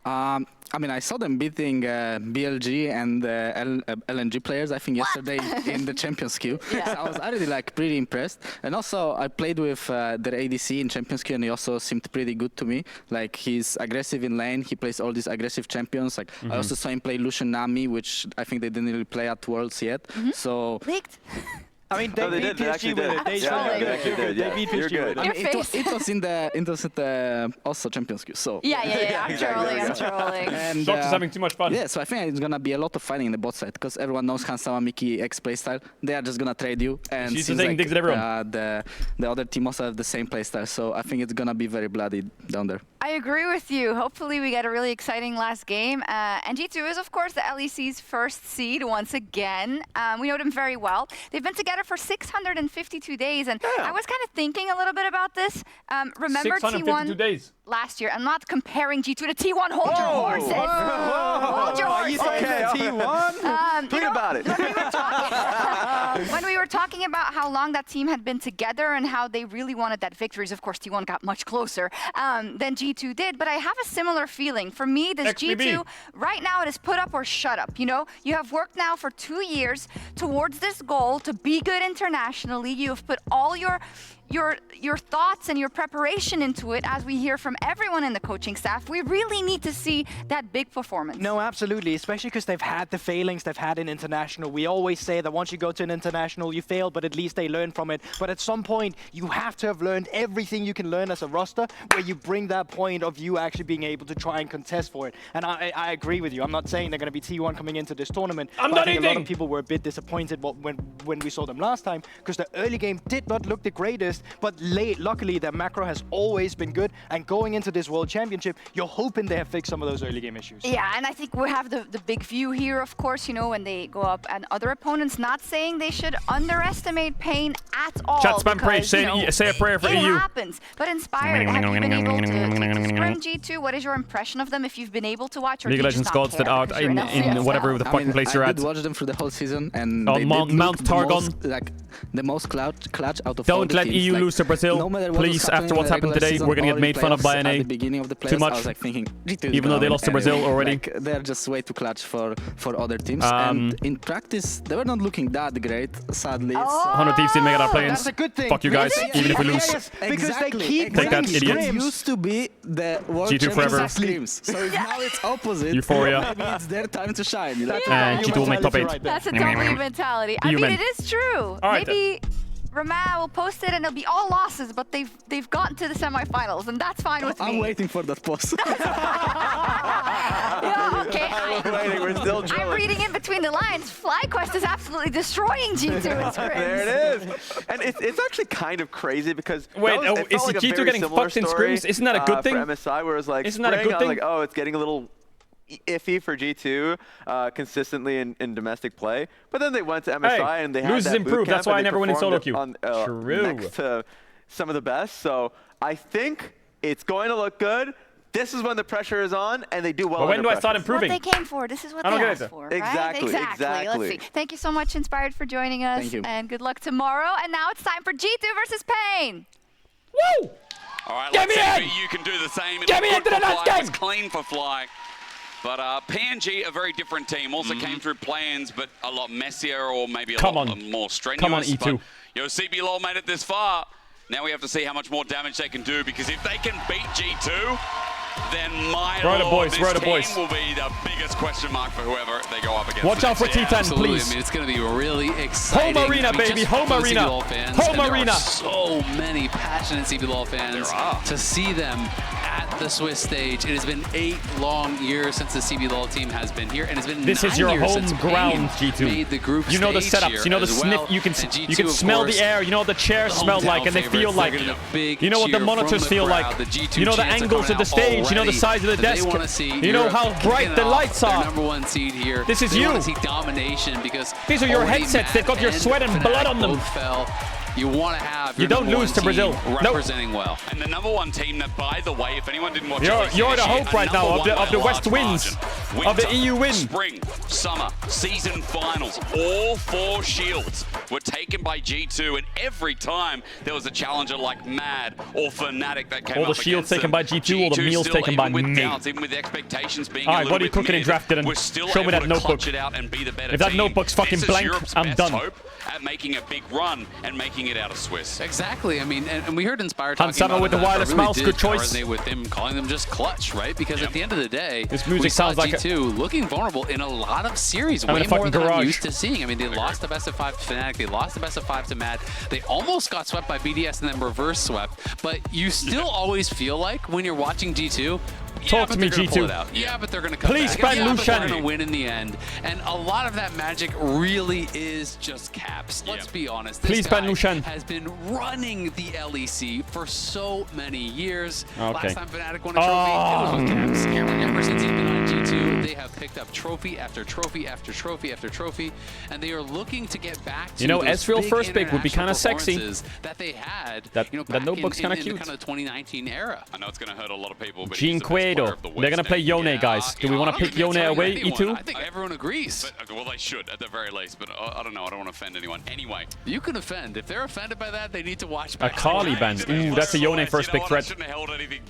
I mean, I saw them beating BLG and LNG players, I think, yesterday in the Champions Queue. Yeah. So I was already like pretty impressed. And also, I played with their ADC in Champions Queue, and he also seemed pretty good to me. Like, he's aggressive in lane. He plays all these aggressive champions. Like, I also saw him play Lucian Nami, which I think they didn't really play at Worlds yet. So. Leaked. I mean, they beat PSG with it. They beat PSG with it. I mean, it was in the also Champions Queue. So. Yeah. I'm trolling. And, Shock is having too much fun. Yeah, so I think it's gonna be a lot of fighting in the bot side because everyone knows Hansama Miki X playstyle. They are just gonna trade you, and She's seems taking like, digs at everyone. the other team also have the same playstyle. So I think it's gonna be very bloody down there. I agree with you. Hopefully we get a really exciting last game. And G2 is, of course, the LEC's first seed once again. We know them very well. They've been together for 652 days. And I was kind of thinking a little bit about this. Remember 652 T1 days. last year? I'm not comparing G2 to T1. Hold your horses. Hold your horses. T1? Tweet about it. When we were talking about how long that team had been together and how they really wanted that victories, of course, T1 got much closer than G2 did. But I have a similar feeling. For me, this G2, right now, it is put up or shut up. You know, you have worked now for 2 years towards this goal to be good internationally. You have put all your your thoughts and your preparation into it, as we hear from everyone in the coaching staff. We really need to see that big performance. No, absolutely, especially because they've had the failings they've had in international. We always say that once you go to an international, you fail, but at least they learn from it. But at some point, you have to have learned everything you can learn as a roster, where you bring that point of you actually being able to try and contest for it. And I agree with you. I'm not saying they're going to be T1 coming into this tournament. I think a lot of people were a bit disappointed when we saw them last time, because the early game did not look the greatest, but luckily their macro has always been good, and going into this World Championship, you're hoping they have fixed some of those early game issues. Yeah, and I think we have the big view here, of course, you know, when they go up and other opponents, not saying they should underestimate Pain at all. Chat spam praise, say a prayer for it EU. It happens, but Inspired, have you been able to scrim G2? What is your impression of them, if you've been able to watch, or League of Legends gods that are in whatever the fucking place you're at. I did watch them through the whole season, and on they Mount Targon. The most clutch out of Don't let EU lose to Brazil, please. After what's happened today, we're gonna get made fun of by NA. Too much. I was like thinking, even though they lost to Brazil already. Like, they're just way too clutch for other teams. And in practice, they were not looking that great, sadly. 100 Thieves didn't make it out play-ins. That's a good thing. Fuck you guys, even if we lose. Because they keep Take that, winning idiots. It used to be the World G2 forever. Scrims. So if now it's opposite, Euphoria. maybe it's their time to shine. And G2 will make top 8. That's a W mentality. I mean, it is true. Right, maybe Rama will post it and it'll be all losses, but they've gotten to the semifinals, and that's fine with me. I'm waiting for that post. Yeah, okay. We're still I'm reading in between the lines. FlyQuest is absolutely destroying G2 in scrims. There it is. And it's actually kind of crazy because wait, is like G2 getting fucked in scrims? Isn't that a good thing? For MSI, where it was like, isn't that a good I was thing? like, oh, it's getting a little iffy for G2 consistently in domestic play. But then they went to MSI and they had that improved. That's why I never win in solo queue. True. Next to some of the best. So I think it's going to look good. This is when the pressure is on, and they do well. But when do I start This is what they came for. This is what they asked for, right? Exactly. Let's see. Thank you so much, Inspired, for joining us. Thank you. And good luck tomorrow. And now it's time for G2 versus Pain. Woo! All right, Get let's me see in! if you can do the same. Get me into the next game! It's clean for Fly. But PNG, a very different team, also came through play-ins, but a lot messier or maybe a lot more strenuous. Come on, E2. But, CB Law made it this far. Now we have to see how much more damage they can do, because if they can beat G2, then my lord, this team will be the biggest question mark for whoever they go up against. Watch out for T10, absolutely. please. I mean, it's going to be really exciting. Home arena, baby, home arena. Home arena. There are so many passionate CBLOL fans. To see them at the Swiss stage. It has been 8 long years since the CBLOL team has been here, and it's been this 9 is your years home since ground, Pain G2. made the group you know the stage setups, you know the as sniff. well. You can G2, smell course, the air. You know what the chairs smell like, and they feel like. You know what the monitors feel like. You know the angles of the stage. You know the size of the desk. You know how bright the lights are. Number 1 seed here. This is they you. want to see domination because these are your headsets. They've got your sweat and blood on them. You want to have you don't lose to Brazil. Representing well. And the number 1 team that, by the way, if anyone didn't watch you're the hope right now of the West wins, of the EU win. Spring, summer, season finals, all 4 shields were taken by G2, and every time there was a challenger like Mad or Fnatic that came up all the shields taken by G2, all the meals still, taken by even with me. doubts, even with expectations being all right, what are you cooking in draft, Dylan? Show me that notebook. If that notebook's fucking blank, I'm done. Hope at making a big run and making it out of Swiss. Exactly. I mean, and we heard Inspire talking Hansama about with the wireless really mouse, good choice. With him calling them just clutch, right? Because at the end of the day, this music we sounds saw like G2 looking vulnerable in a lot of series, way more than I'm used to seeing. I mean, they lost the best of 5 to Fnatic, they lost the best of 5 to Mad, they almost got swept by BDS and then reverse swept, but you still always feel like when you're watching G2, talk to me, G2. Yeah, but they're going to come Please back. ban Lucian. They're going to win in the end. And a lot of that magic really is just caps. Let's be honest. Please ban Lucian. Has been running the LEC for so many years. Last time Fnatic won a trophy, it was with caps. Ever since he's been on G2, they have picked up trophy after trophy after trophy after trophy, and they are looking to get back to Ezreal first pick would be kind of sexy. That they had. That notebook's kind of cute. In the kind of 2019 era. I know it's going to hurt a lot of people, but Gene Quaid. They're going to play Yone, guys. Do we want to pick Yone away, E2? I think everyone agrees. But, well, they should, at the very least, but I don't know. I don't want to offend anyone. Anyway. You can offend. If they're offended by that, they need to watch back. A Kali ban. Ooh, that's a Yone first pick threat.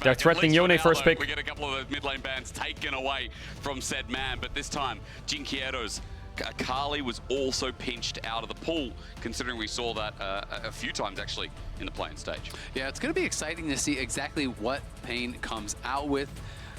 They're threatening Yone first pick. We get a couple of those mid lane bans taken away from said man, but this time, Caedrel Akali was also pinched out of the pool, considering we saw that a few times actually in the playing stage. Yeah, it's going to be exciting to see exactly what Pain comes out with.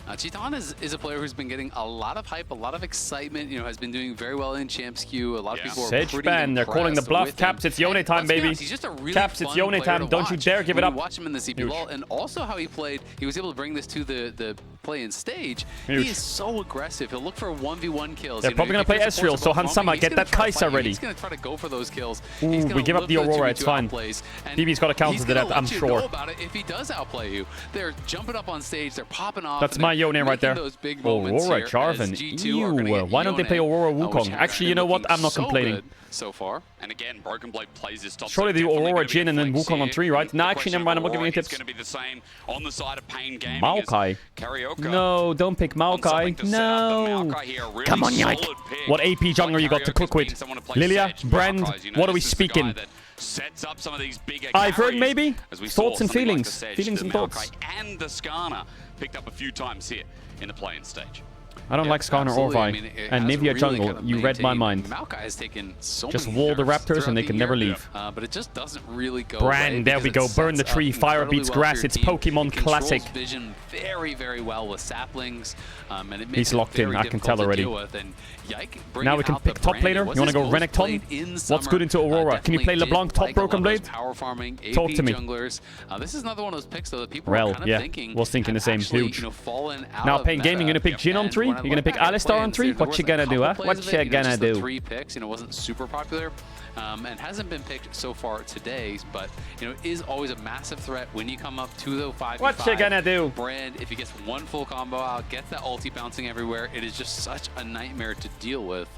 Cheetan is a player who's been getting a lot of hype, a lot of excitement, you know, has been doing very well in Champs Queue. A lot of people are pretty impressed. They're calling the bluff. Caps, it's Yone time, baby. He's just a really Caps, it's Yone time. Don't you dare give it up. Watch him in the CP wall, and also how he played. He was able to bring this to the play-in stage. Huge. He is so aggressive. He'll look for 1v1 kills. They're probably going to play Ezreal, so Hansama, get that Kai'Sa ready. He's going to try to go for those kills. Ooh, we give up the Aurora, it's fine. BB's got to counter to that, I'm sure. He's going to about it if he does outplay you. They're jumping up on stage, they're popping off. That's my Yone right there. Aurora Jarvan. Ew, why don't they play Aurora Wukong? Actually, you know what? I'm not complaining. So far. And again, Broken Blade plays his top. Surely the Aurora Jhin and then Wukong on 3, right? No, actually, never mind. I'm not giving you tips. It's going to be the same on the side of Pain Gaming. Maokai. No, don't pick Maokai. No. Come on, Yike. What AP jungler you got to cook with? Lilia, Brand, what are we speaking? Sets up some of these bigger Ivern, maybe? As we Thoughts saw, and feelings. Like Sedge, Feelings and thoughts. And the Skarner picked up a few times here in the playing stage. I don't like Skarner or Vi. And maybe a jungle. You read my mind. Maokai has taken so just many wall the Raptors and they can never leave. But it just doesn't really go Brand, there we go. Burn the tree. Fire beats grass. It's Pokemon classic. Vision very, very well with saplings. And it makes He's locked in. I can tell already. Now we can pick top laner. You want to go Renekton? What's good into Aurora? Can you play LeBlanc top Broken Blade? Talk to me. This is another one of those picks though that people Rel, are kind of thinking. Was thinking the same. Huge. Now Pain Gaming, you gonna pick Jhin on 3? You're gonna pick Alistar on 3? What you gonna do, huh? What you gonna do? 3 picks, wasn't super popular. And hasn't been picked so far today, but is always a massive threat when you come up to the 5v5. What you gonna do? Brand, if he gets one full combo out, gets that ulti bouncing everywhere, it is just such a nightmare to deal with.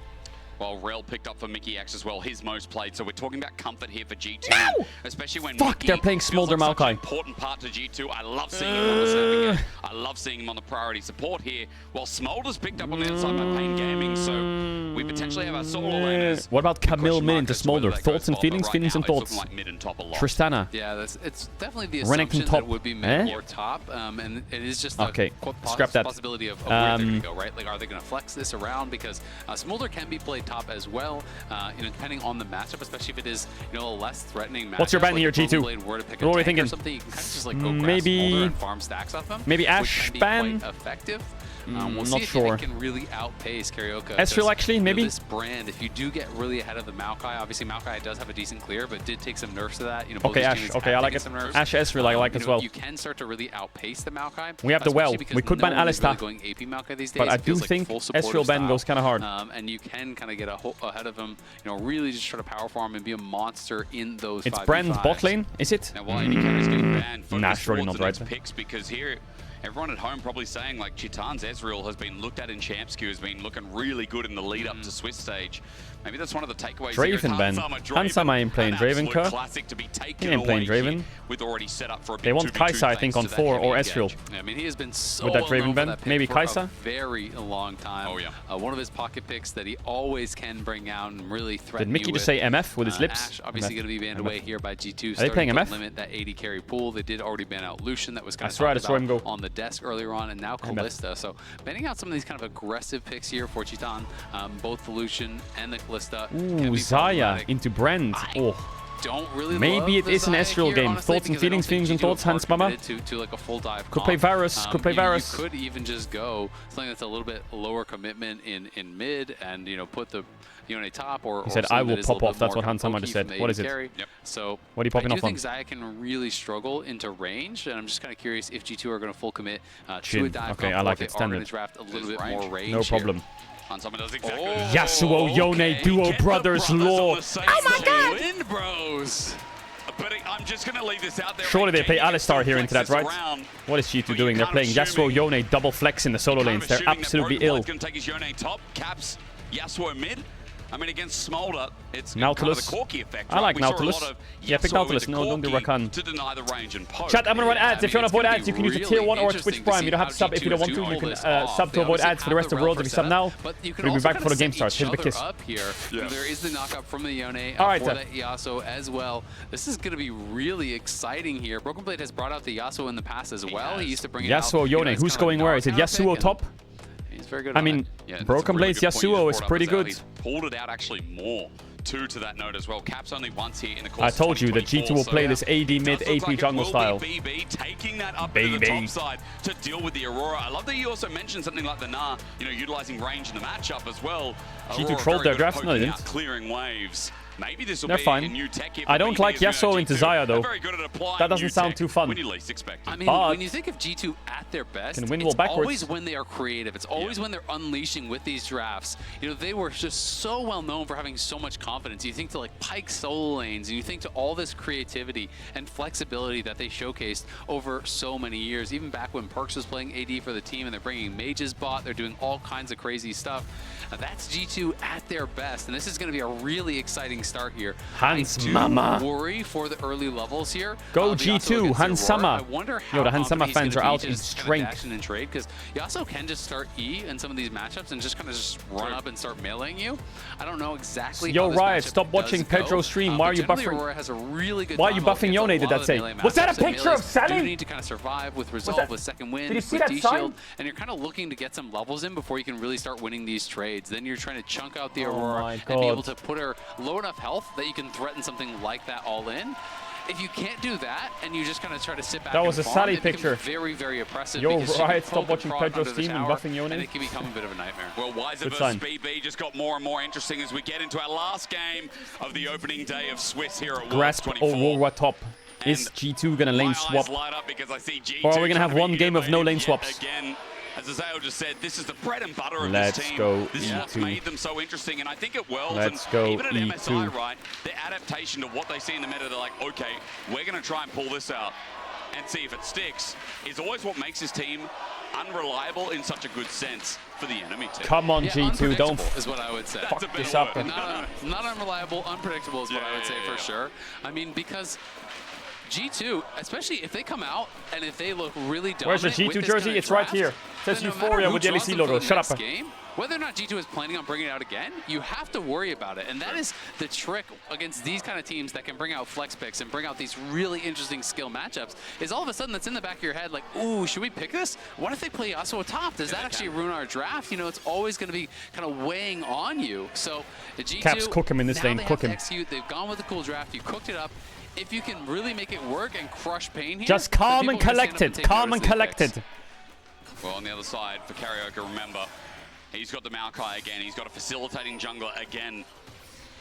Well, Rel picked up for Mickey X as well, his most played. So we're talking about comfort here for G2. No! Especially when Mickey they're playing Smolder like Maokai. An important part to G2. I love seeing him on the surfing game. I love seeing him on the priority support here. While Smolder's picked up on the outside by Pain Gaming, so we potentially have our solo laners. What about Camille Min into Smolder? Thoughts and feelings? Feelings and thoughts? Like mid and top a lot. Tristana. Yeah, it's definitely the Renekton assumption top. that it would be mid or top, and it is just okay. Scrap that. Possibility of where they're going to go, right? Like, are they going to flex this around? Because Smolder can be played top as well. Depending on the matchup, especially if it is a less threatening matchup. What's your ban like here, G2? What are we thinking? You can kind of just like go maybe and farm stacks off them. Maybe Ashe ban. Effective. not We'll see if sure. it can really outpace Karaoke. Ezreal actually, maybe? This Brand, if you do get really ahead of the Maokai, obviously Maokai does have a decent clear, but did take some nerfs to that. Okay, Ashe. Okay, I like it. Ashe Ezreal I like as well. You can start to really outpace the Maokai. We have the well. We could ban Alistar. Really going AP Maokai these days. But I do think Ezreal ban goes kind of hard. And you can kind of get ahead of him. Really just try to power farm and be a monster in those. It's Brand's bot lane, is it? Now, while any carries getting banned, nah, surely not right. Picks because here. Everyone at home probably saying like Cheetan's Ezreal has been looked at in Champs Queue, has been looking really good in the lead up to Swiss stage. Maybe that's one of the takeaways. Draven ban. Hansama ain't playing Draven, Kerr. He ain't playing Draven. With already set up for a they want Kai'Sa, I think, on 4 or Ezreal. I mean, he has been so with that Draven ban. Maybe Kai'Sa. Very long time. Oh yeah. One of his pocket picks that he always can bring out and really threaten. Did Mickey just say MF with his lips? Ashe obviously going to be banned away here by G2. Are they playing MF? Limit that 80 carry pool. They did already ban out Lucian. That was kind of I saw him go on the desk earlier on, and now Kalista. So banning out some of these kind of aggressive picks here for Cheetan. Both the Lucian and the Kalista. Ooh, Zaya into Brand. Don't really maybe it is an Ezreal game. Honestly, thoughts and feelings, and thoughts, Hans Mama. To like a full dive. Could play Varus. Could play Varus. You could even just go something that's a little bit lower commitment in mid, and put the Yone top or. He said, "I will pop off." That's what Hans Mama just said. What is it? Yep. So what are you popping off on? I do think Zaya can really struggle into range, and I'm just kind of curious if G2 are going to full commit to a dive. Okay, I like it. Standard. Draft a little bit more range. No problem. Does exactly Yasuo Yone duo brothers law. Oh my god! Wind Bros. But I'm just going to leave this out there. Surely they play Alistar here into that, right? What is G2 doing? They're playing Yasuo Yone double flex in the solo lanes. They're absolutely ill. Going to take his Yone top, caps Yasuo mid. I mean, against Smolder, it's Nautilus. kind of the Corki effect. I like Nautilus. Yeah, pick Nautilus. No, don't do Rakan. To deny the range and poke. Chat, I'm gonna run ads. If you want to avoid ads, you can use a tier 1 or a Twitch Prime. You don't have to sub if you don't want to. You can sub to avoid ads for the rest of the world. If you sub now, we'll be back before the game starts. Hit a big kiss. There is the knockup from the Yone for that Yasuo as well. This is going to be really exciting here. Broken Blade has brought out the Yasuo in the past as well. He used to bring it out. Yasuo Yone. Who's going where? Is it Yasuo top? He's very good. I mean, Broken Blades Yasuo is pretty good. He's pulled it out actually more. Two to that note as well. Caps only once here in the course. I told you that G2 will play this AD mid AP jungle style. BB taking that up to the top side to deal with the Aurora. I love that you also mentioned something like the Gnar, you know, utilizing range in the matchup as well. G2 trolled their drafts, no they didn't. Clearing waves. Maybe this will They're be fine. a new tech here. I don't like Yasuo into Xayah though. That doesn't sound too fun. When you least expect it. I mean, when you think of G2 at their best, it's always when they are creative. It's always when they're unleashing with these drafts. You know, they were just so well known for having so much confidence. You think to like Pyke solo lanes, and you think to all this creativity and flexibility that they showcased over so many years. Even back when Perks was playing AD for the team, and they're bringing Mages bot, they're doing all kinds of crazy stuff. Now, that's G2 at their best, and this is going to be a really exciting start here. Hans Mama. Worry for the early levels here. Go G2, Hans Sama. Yo, the Hans Sama fans are out in strength. And trade, because Yasuo can just start E in some of these matchups and just kind of just run up and start meleeing you. I don't know exactly. Yo, how this Riot, matchup stop watching does go. Pedro's stream. Why are you buffering? Aurora has a really good Why are you combo buffing against Yone? a Did lot that of say? melee Was that a matchups, and picture of melees Sally? do need to kind of survive with resolve, with second wind, Did you see with that sign? D-Shield, and you're kind of looking to get some levels in before you can really start winning these trades. Then you're trying to chunk out the Aurora and be able to put her low enough health that you can threaten something like that all in. If you can't do that and you just kind of try to sit back, that was a Sally picture. Very, very oppressive. Yo, Riot, stop watching Pedro's stream and buffing Yone. And it can become a bit of a nightmare. Well, Wiser versus BB just got more and more interesting as we get into our last game of the opening day of Swiss here at Grasp Worlds 24. Aurora top. Is G2 gonna lane swap? Light up because I see G2 or are we gonna have one game of no lane swaps? Again, as Azael just said, this is the bread and butter of Let's this team. go This is what's E2. made them so interesting, and I think at Worlds Let's and go even at E2. MSI, right, their adaptation to what they see in the meta, they're like, okay, we're gonna try and pull this out and see if it sticks, is always what makes this team unreliable in such a good sense for the enemy team. Come on, G2, don't is what I would say. fuck this up. Not unreliable, unpredictable is what I would say for sure. I mean, because G2, especially if they come out and if they look really dominant. Where's the G2 jersey? It's right here. It says Euphoria with the LEC logo. Shut up. Game, whether or not G2 is planning on bringing it out again, you have to worry about it. And that is the trick against these kind of teams that can bring out flex picks and bring out these really interesting skill matchups, is all of a sudden that's in the back of your head like, ooh, should we pick this? What if they play Yasuo top? Does that actually ruin our draft? You know, it's always going to be kind of weighing on you. So the G2, Caps, cook him in this lane, cook him. Execute. They've gone with a cool draft. You cooked it up. If you can really make it work and crush Pain here, just calm and collected. Calm and collected. Well, on the other side for Karaoke, remember, he's got the Maokai again. He's got a facilitating jungler again.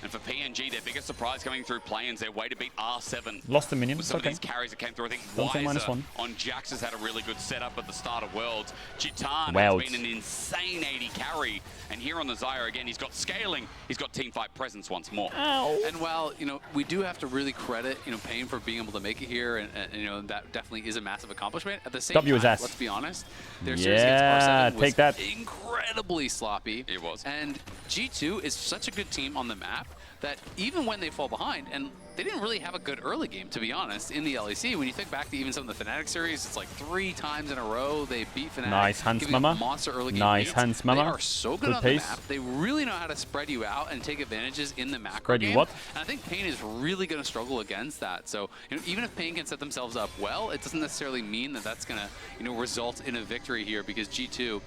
And for PNG, their biggest surprise coming through play-ins, their way to beat R7. Lost the minion, with some okay. of these carries that came through. I think Don't say Wiser -1. on Jax has had a really good setup at the start of Worlds. Chitan Worlds. has been an insane 80 carry. And here on the Xayah again, he's got scaling. He's got teamfight presence once more. And while, you know, we do have to really credit, you know, Pain for being able to make it here, and you know, that definitely is a massive accomplishment. At the same W is time, ass. let's be honest, their series against Yeah, R7 was take that. incredibly sloppy. It was. And G2 is such a good team on the map that even when they fall behind, and they didn't really have a good early game, to be honest, in the LEC. When you think back to even some of the Fnatic series, it's like 3 times in a row they beat Fnatic. Nice Hans giving up Mama. monster early game Nice leads. Hans Mama. They are so good Good on pace. the map. They really know how to spread you out and take advantages in the macro Spread you game. what? And I think Pain is really going to struggle against that. So, you know, even if Pain can set themselves up well, it doesn't necessarily mean that that's going to, you know, result in a victory here, because G2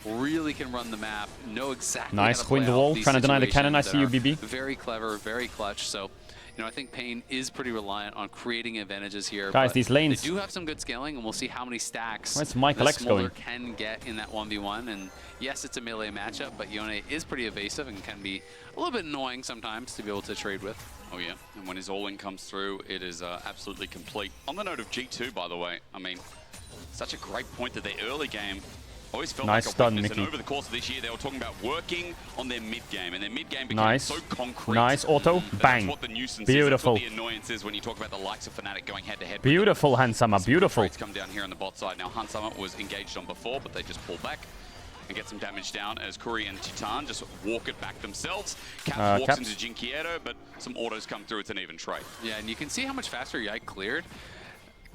really can run the map, know exactly Nice how to play Queen the out wall, these trying to deny the cannon. I situations see you, that are BB. Very clever, very clutch. So, you know, I think Pain is pretty reliant on creating advantages here. Guys, but these lanes. They do have some good scaling, and we'll see how many stacks Where's Michael the X going? Smolder can get in that 1v1. And yes, it's a melee matchup, but Yone is pretty evasive and can be a little bit annoying sometimes to be able to trade with. Oh yeah, and when his all-in comes through, it is absolutely complete. On the note of G2, by the way, I mean, such a great point that their early game always felt Nice like a stun, weakness, Mickey. and over the course of this year, they were talking about working on their mid-game, and their mid-game became Nice. so concrete. Nice auto. that Bang. That's what the nuisance Beautiful. is. That's what the annoyance is when you talk about the likes of Fnatic going head-to-head. Beautiful, Hansama. Beautiful. Trades come down here on the bot side. Now, Hansama was engaged on before, but they just pull back and get some damage down as Kuri and Titan just walk it back themselves. Caps walks Caps. into Jinkiero, but some autos come through. It's an even trade. Yeah, and you can see how much faster Yike cleared.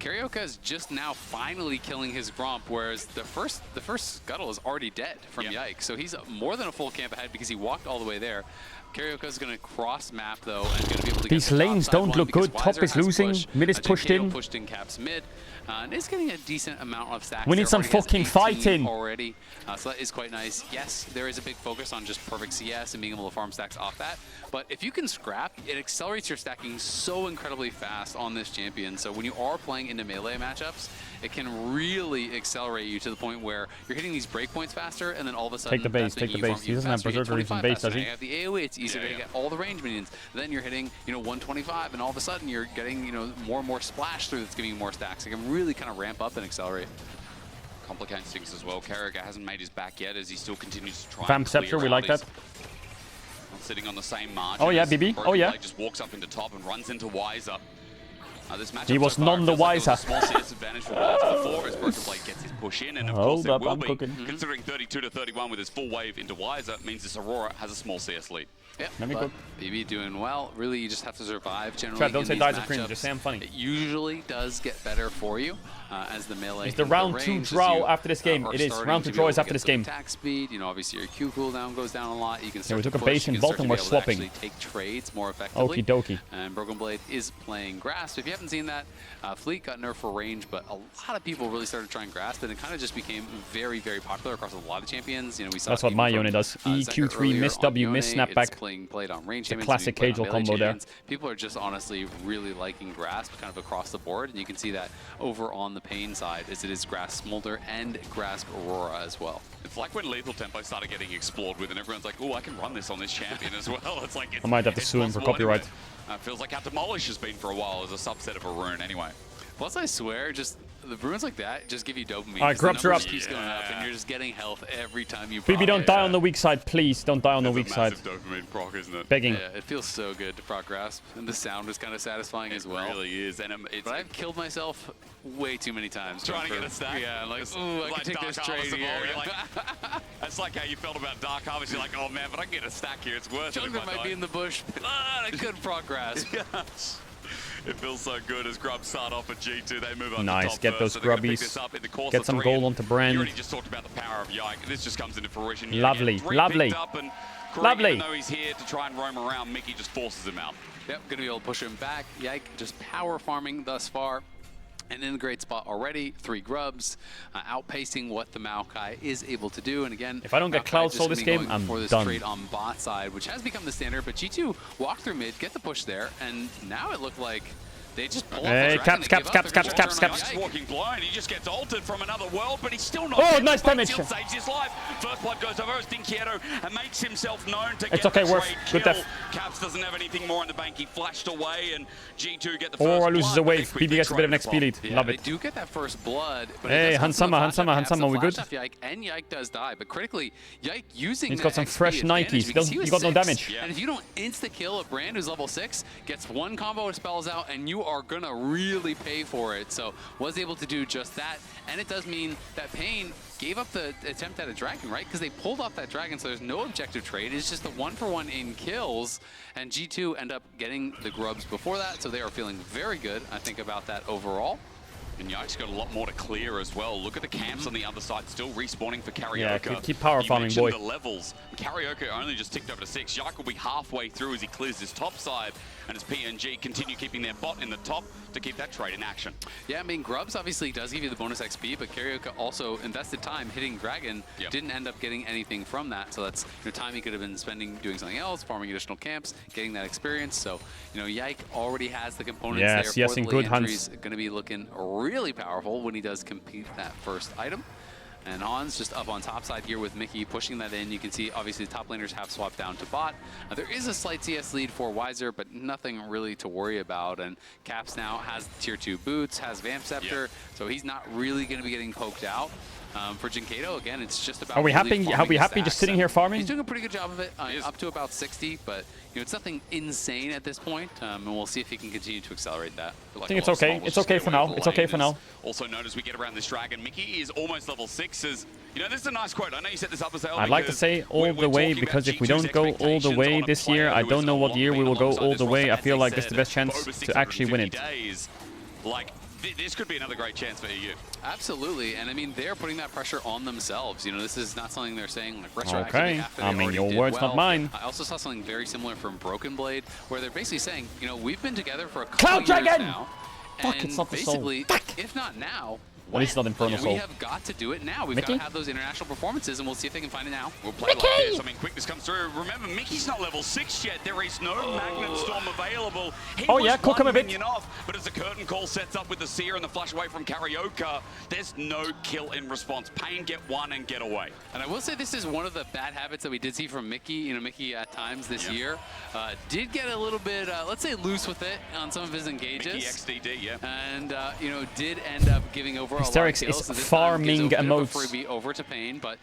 Karaoke is just now finally killing his Gromp, whereas the first Scuttle is already dead from Yike. So he's more than a full camp ahead because he walked all the way there. Carioca's going to cross map though, and going to be able to These get the lanes top side don't one look because good. Top Weiser is has losing. pushed. Mid is pushed Jinkato in. pushed in Caps mid, and is getting a decent amount of stacks. We need there. some Already has fucking 18 fighting. already, so that is quite nice. Yes, there is a big focus on just perfect CS and being able to farm stacks off that. But if you can scrap, it accelerates your stacking so incredibly fast on this champion. So when you are playing into melee matchups, it can really accelerate you to the point where you're hitting these breakpoints faster, and then all of a sudden Take the base, take the base. He doesn't have Berserker even base, does he? You have the AoE, it's easier to get all the range minions. Then you're hitting, 125, and all of a sudden you're getting, more and more splash through that's giving you more stacks. It can really kind of ramp up and accelerate. Complicates things as well. Carragher hasn't made his back yet as he still continues to try Fam and clear Scepter, we out like these- that. Not sitting on the same margin. Oh yeah, as BB. Broken Oh yeah. Blade just walks up into top and runs into Weiser. This matchup He was so far, none the feels like wiser. there was a small CS advantage for Weiser before as Broken Blade gets his push in, and of course Hold there up, will I'm be. cooking. Considering 32 to 31 with his full wave into Weiser means this Aurora has a small CS lead. Yep, Let me but cook. BB doing well. Really, you just have to survive generally. Chat, don't in say these dies of cream, matchups. just say I'm funny. It usually does get better for you as the melee. It's the into round 2 range, as draw you, after this game. are It is. starting Round to 2 be draw able is to after get this some game. attack speed. Obviously your Q cooldown goes down a lot. You can start we took to a push, base you in can vault start and to we're be able to swapping. actually take trades more effectively. Okie dokie. And Broken Blade is playing Grasp. If you haven't seen that, Fleet got nerfed for range, but a lot of people really started trying Grasp, and it kind of just became very, very popular across a lot of champions. We saw That's it what even my from, Yone does. E, Zeka Q3, earlier miss on W, Yone. miss It's snapback. played on range It's a champions, classic being played on Caedrel melee combo there. champions. People are just honestly really liking Grasp kind of across the board, and you can see that over on the Pain side, as it is Grasp Smolder and Grasp Aurora as well. It's like when Lethal Tempo started getting explored with, and everyone's like, oh, I can run this on this champion as well. It's like, I might have to it's sue him for possible copyright. anyway. Feels like how Demolish has been for a while as a subset of a rune anyway. Plus, I swear, just the runes like that just give you dopamine. Alright, Grubs are up. Keeps going up, and you're just getting health every time you. BB, don't die on the weak side, please. Don't die on the weak side. Dopamine proc, isn't it? Begging. Yeah, it feels so good to proc Grasp, and the sound is kind of satisfying as well. It really is, and but I've killed myself way too many times. Trying to get a stack. Yeah, I'm like, It's ooh, I like can take Dark this trade Harvest of here. all, you're like, that's like how you felt about Dark Harvest. You're like, oh man, but I can get a stack here. It's worth it. Jungler might be in the bush. I couldn't proc Grasp. It feels so good as Grubs start off at G2. They move on Nice, to top get first, those so they're gonna pick grubbies. this up in the course Get of some 3, gold and onto Brand. You already just talked about the power of Yike. This just comes into fruition. Yet Lovely, again. 3 lovely. picked up, and Kareem, Lovely. even though he's here to try and roam around, Mickey just forces him out. Yep, gonna be able to push him back. Yike just power farming thus far. And in a great spot already, 3 grubs, outpacing what the Maokai is able to do. And again, If I don't get Maokai Cloud just Soul this gonna be game, going I'm for this done. trade on bot side, which has become the standard. But G2 walked through mid, get the push there, and now it looked like they just pull Hey, off the caps, dragon, caps, they give caps, up, caps, they're caps, gonna caps. Yike. Walking blind, he just gets altered from another world, but he's still not Oh, dead. nice The damage. Shield saves his life. First blood goes over as Dinkiero and makes himself known to It's get okay, the worth. trade Good kill. def. Caps doesn't have anything more in the bank. He flashed away, and G2 get the Or first loses blood, a but wave. they quickly BB gets a bit of an trade XP lead. Yeah, Love they it. do get that first blood. But Hey, it does come Hansama, from the flash Hansama, off we good? Yike, Yike, and Yike does die, but critically, Yike using He's that got some XP fresh advantage 90s. because he You was got no 6, damage. And if you don't insta-kill a Brand who's level 6, gets 1 combo of spells out, and you are gonna really pay for it. So was able to do just that, and it does mean that Pain gave up the attempt at a dragon, right? Because they pulled off that dragon, so there's no objective trade. It's just the 1-for-1 in kills, and G2 end up getting the grubs before that, so they are feeling very good, I think, about that overall. And Yike's got a lot more to clear as well. Look at the camps on the other side, still respawning for Karaoke. Yeah, keep power farming, boy. The levels. Karaoke only just ticked over to 6. Yike will be halfway through as he clears his top side, and as PNG continue keeping their bot in the top to keep that trade in action. Yeah, I mean, Grubs obviously does give you the bonus XP, but Karaoke also invested time hitting Dragon, didn't end up getting anything from that. So that's time he could have been spending doing something else, farming additional camps, getting that experience. So, Yike already has the components Yes, there yes, for in the good entries. hands. Going to be looking really powerful when he does compete that first item. And Hans just up on top side here with Mickey pushing that in. You can see obviously the top laners have swapped down to bot. There is a slight CS lead for Weiser, but nothing really to worry about. And Caps now has tier 2 boots, has Vamp Scepter, so he's not really going to be getting poked out. For Jinkato, again, it's just about Are we really happy? Are farming we the happy just stacks, sitting and here farming? He's doing a pretty good job of it, up to about 60, but it's nothing insane at this point, and we'll see if he can continue to accelerate that. I think it's okay. It's okay for now. It's okay for now. Also note as we get around this dragon, Mickey is almost level 6. As this is a nice quote. I know you set this up as well. I'd like to say all the way, because if we don't go all the way this year, I don't know what year we will go all the way. I feel like this is the best chance to actually win it. Like, this could be another great chance for EU. Absolutely, and I mean, they're putting that pressure on themselves. You know, this is not something they're saying like retroactively Okay, after I they mean, already your did words, well. not mine. I also saw something very similar from Broken Blade, where they're basically saying, you know, we've been together for a Cloud couple years Dragon! now, Fuck, and it's not the soul. basically, if not now, At least not Infernal we Soul. have got to do it now. We've Mickey? got to have those international performances, and we'll see if they can find it now. We'll play like this. I mean, quickness comes through. Remember, Mickey's not level 6 yet. There is no Magnet Storm available. He Oh, was yeah, cook him a one bit. minion off, but as the curtain call sets up with the Seer and the flash away from Karaoke, there's no kill in response. Pain get one and get away. And I will say this is one of the bad habits that we did see from Mickey. You know, Mickey at times this year did get a little bit, let's say, loose with it on some of his engages. Mickey XDD, yeah. And, you know, did end up giving over a lot of Hysterics kills. is So this farming time gives a bit of a emotes. freebie over to Pain, but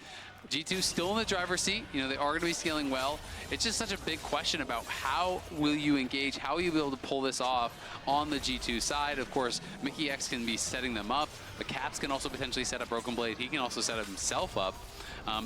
G2 still in the driver's seat. You know, they are going to be scaling well. It's just such a big question about how will you engage, how will you be able to pull this off on the G2 side. Of course, Mickey X can be setting them up, but Caps can also potentially set up Broken Blade. He can also set himself up.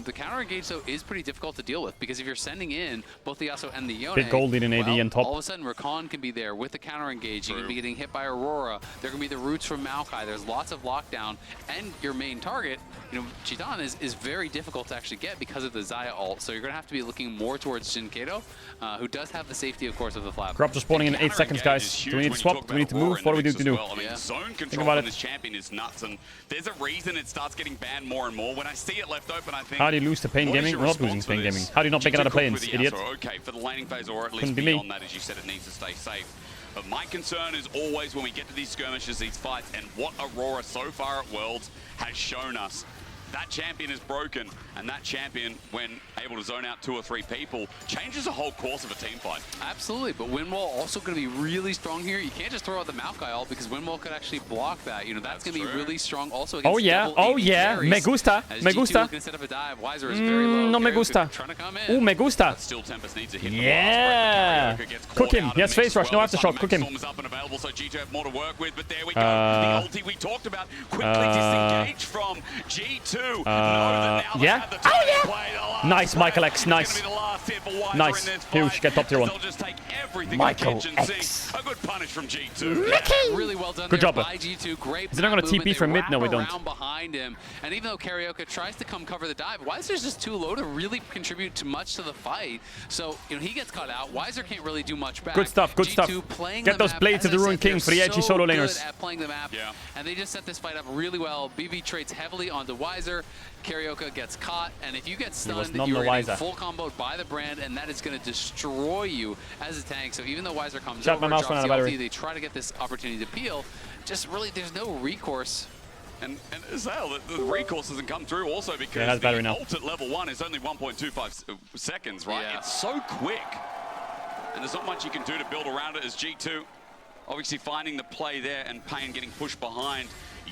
The counter engage, though, is pretty difficult to deal with because if you're sending in both the Yasuo and the Yone, Big gold lead in AD and top. all of a sudden Rakan can be there with the counter engage. You can be getting hit by Aurora. There can be the roots from Maokai. There's lots of lockdown, and your main target, you know, Chidan is very difficult to actually get because of the Xayah ult. So you're going to have to be looking more towards Jin Kato, who does have the safety, of course, of the flap. Corrupt is spawning in 8 seconds, guys. Do we need to swap? Do we need to move? What do we do to do? I mean, zone Think control about from it. this champion is nuts, and there's a reason it starts getting banned more and more. When I see it left open, I think, How do you lose to Pain what is Gaming? your We're not losing response to Pain for Gaming. this? How do you not make it out of G2 cooked planes, with the idiot? Yasuo. Okay, for the laning phase, or at least Couldn't be me. beyond that, as you said, it needs to stay safe. But my concern is always when we get to these skirmishes, these fights, and what Aurora so far at Worlds has shown us. That champion is broken, and that champion, when able to zone out 2 or 3 people, changes the whole course of a team fight. Absolutely, but Windwall also going to be really strong here. You can't just throw out the Maokai ult because Windwall could actually block that. You know, that's going to be really strong also against Oh yeah, double oh AD yeah, carries. me gusta, As me G2 gusta. looking to set up a dive. Weiser is very low. No me Karaoke gusta. trying to come in. Me gusta. Still Tempest needs to hit Yeah. Cook him. Yes, face rush. No aftershock. Cook him. Storm is up and available, so G2 have more to work with, but there we go. The ulti we talked about quickly disengaged from G2. Yeah. Oh yeah. Nice, Michael X. Nice. Nice. Huge. Get top tier 1. Michael X. A good punish from G2. Really well done. Good there job. by G2. Great. Is it not going to movement. TP They from mid? wrap No, we don't. around behind him, and even though Karaoke tries to come cover the dive, Weiser's just too low to really contribute too much to the fight. So you know he gets caught out. Weiser can't really do much back. Good stuff. Good stuff. Playing Get the those map, blades of as the I Ruined said, King for the they're edgy so solo good laners. at playing the map, and they just set this fight up really well. BB trades heavily onto Weiser. Karaoke gets caught, and if you get stunned, none the you're getting wiser. full comboed by the brand, and that is going to destroy you as a tank. So even though Weiser comes Shut over, my mouse drops ran the out of ulti, battery. they try to get this opportunity to peel. Just really, there's no recourse. And Azale, the recourse doesn't come through also because Yeah, it has battery the now. ult at level 1 is only 1.25 seconds, right? Yeah. It's so quick. And there's not much you can do to build around it as G2. Obviously finding the play there and Pain getting pushed behind.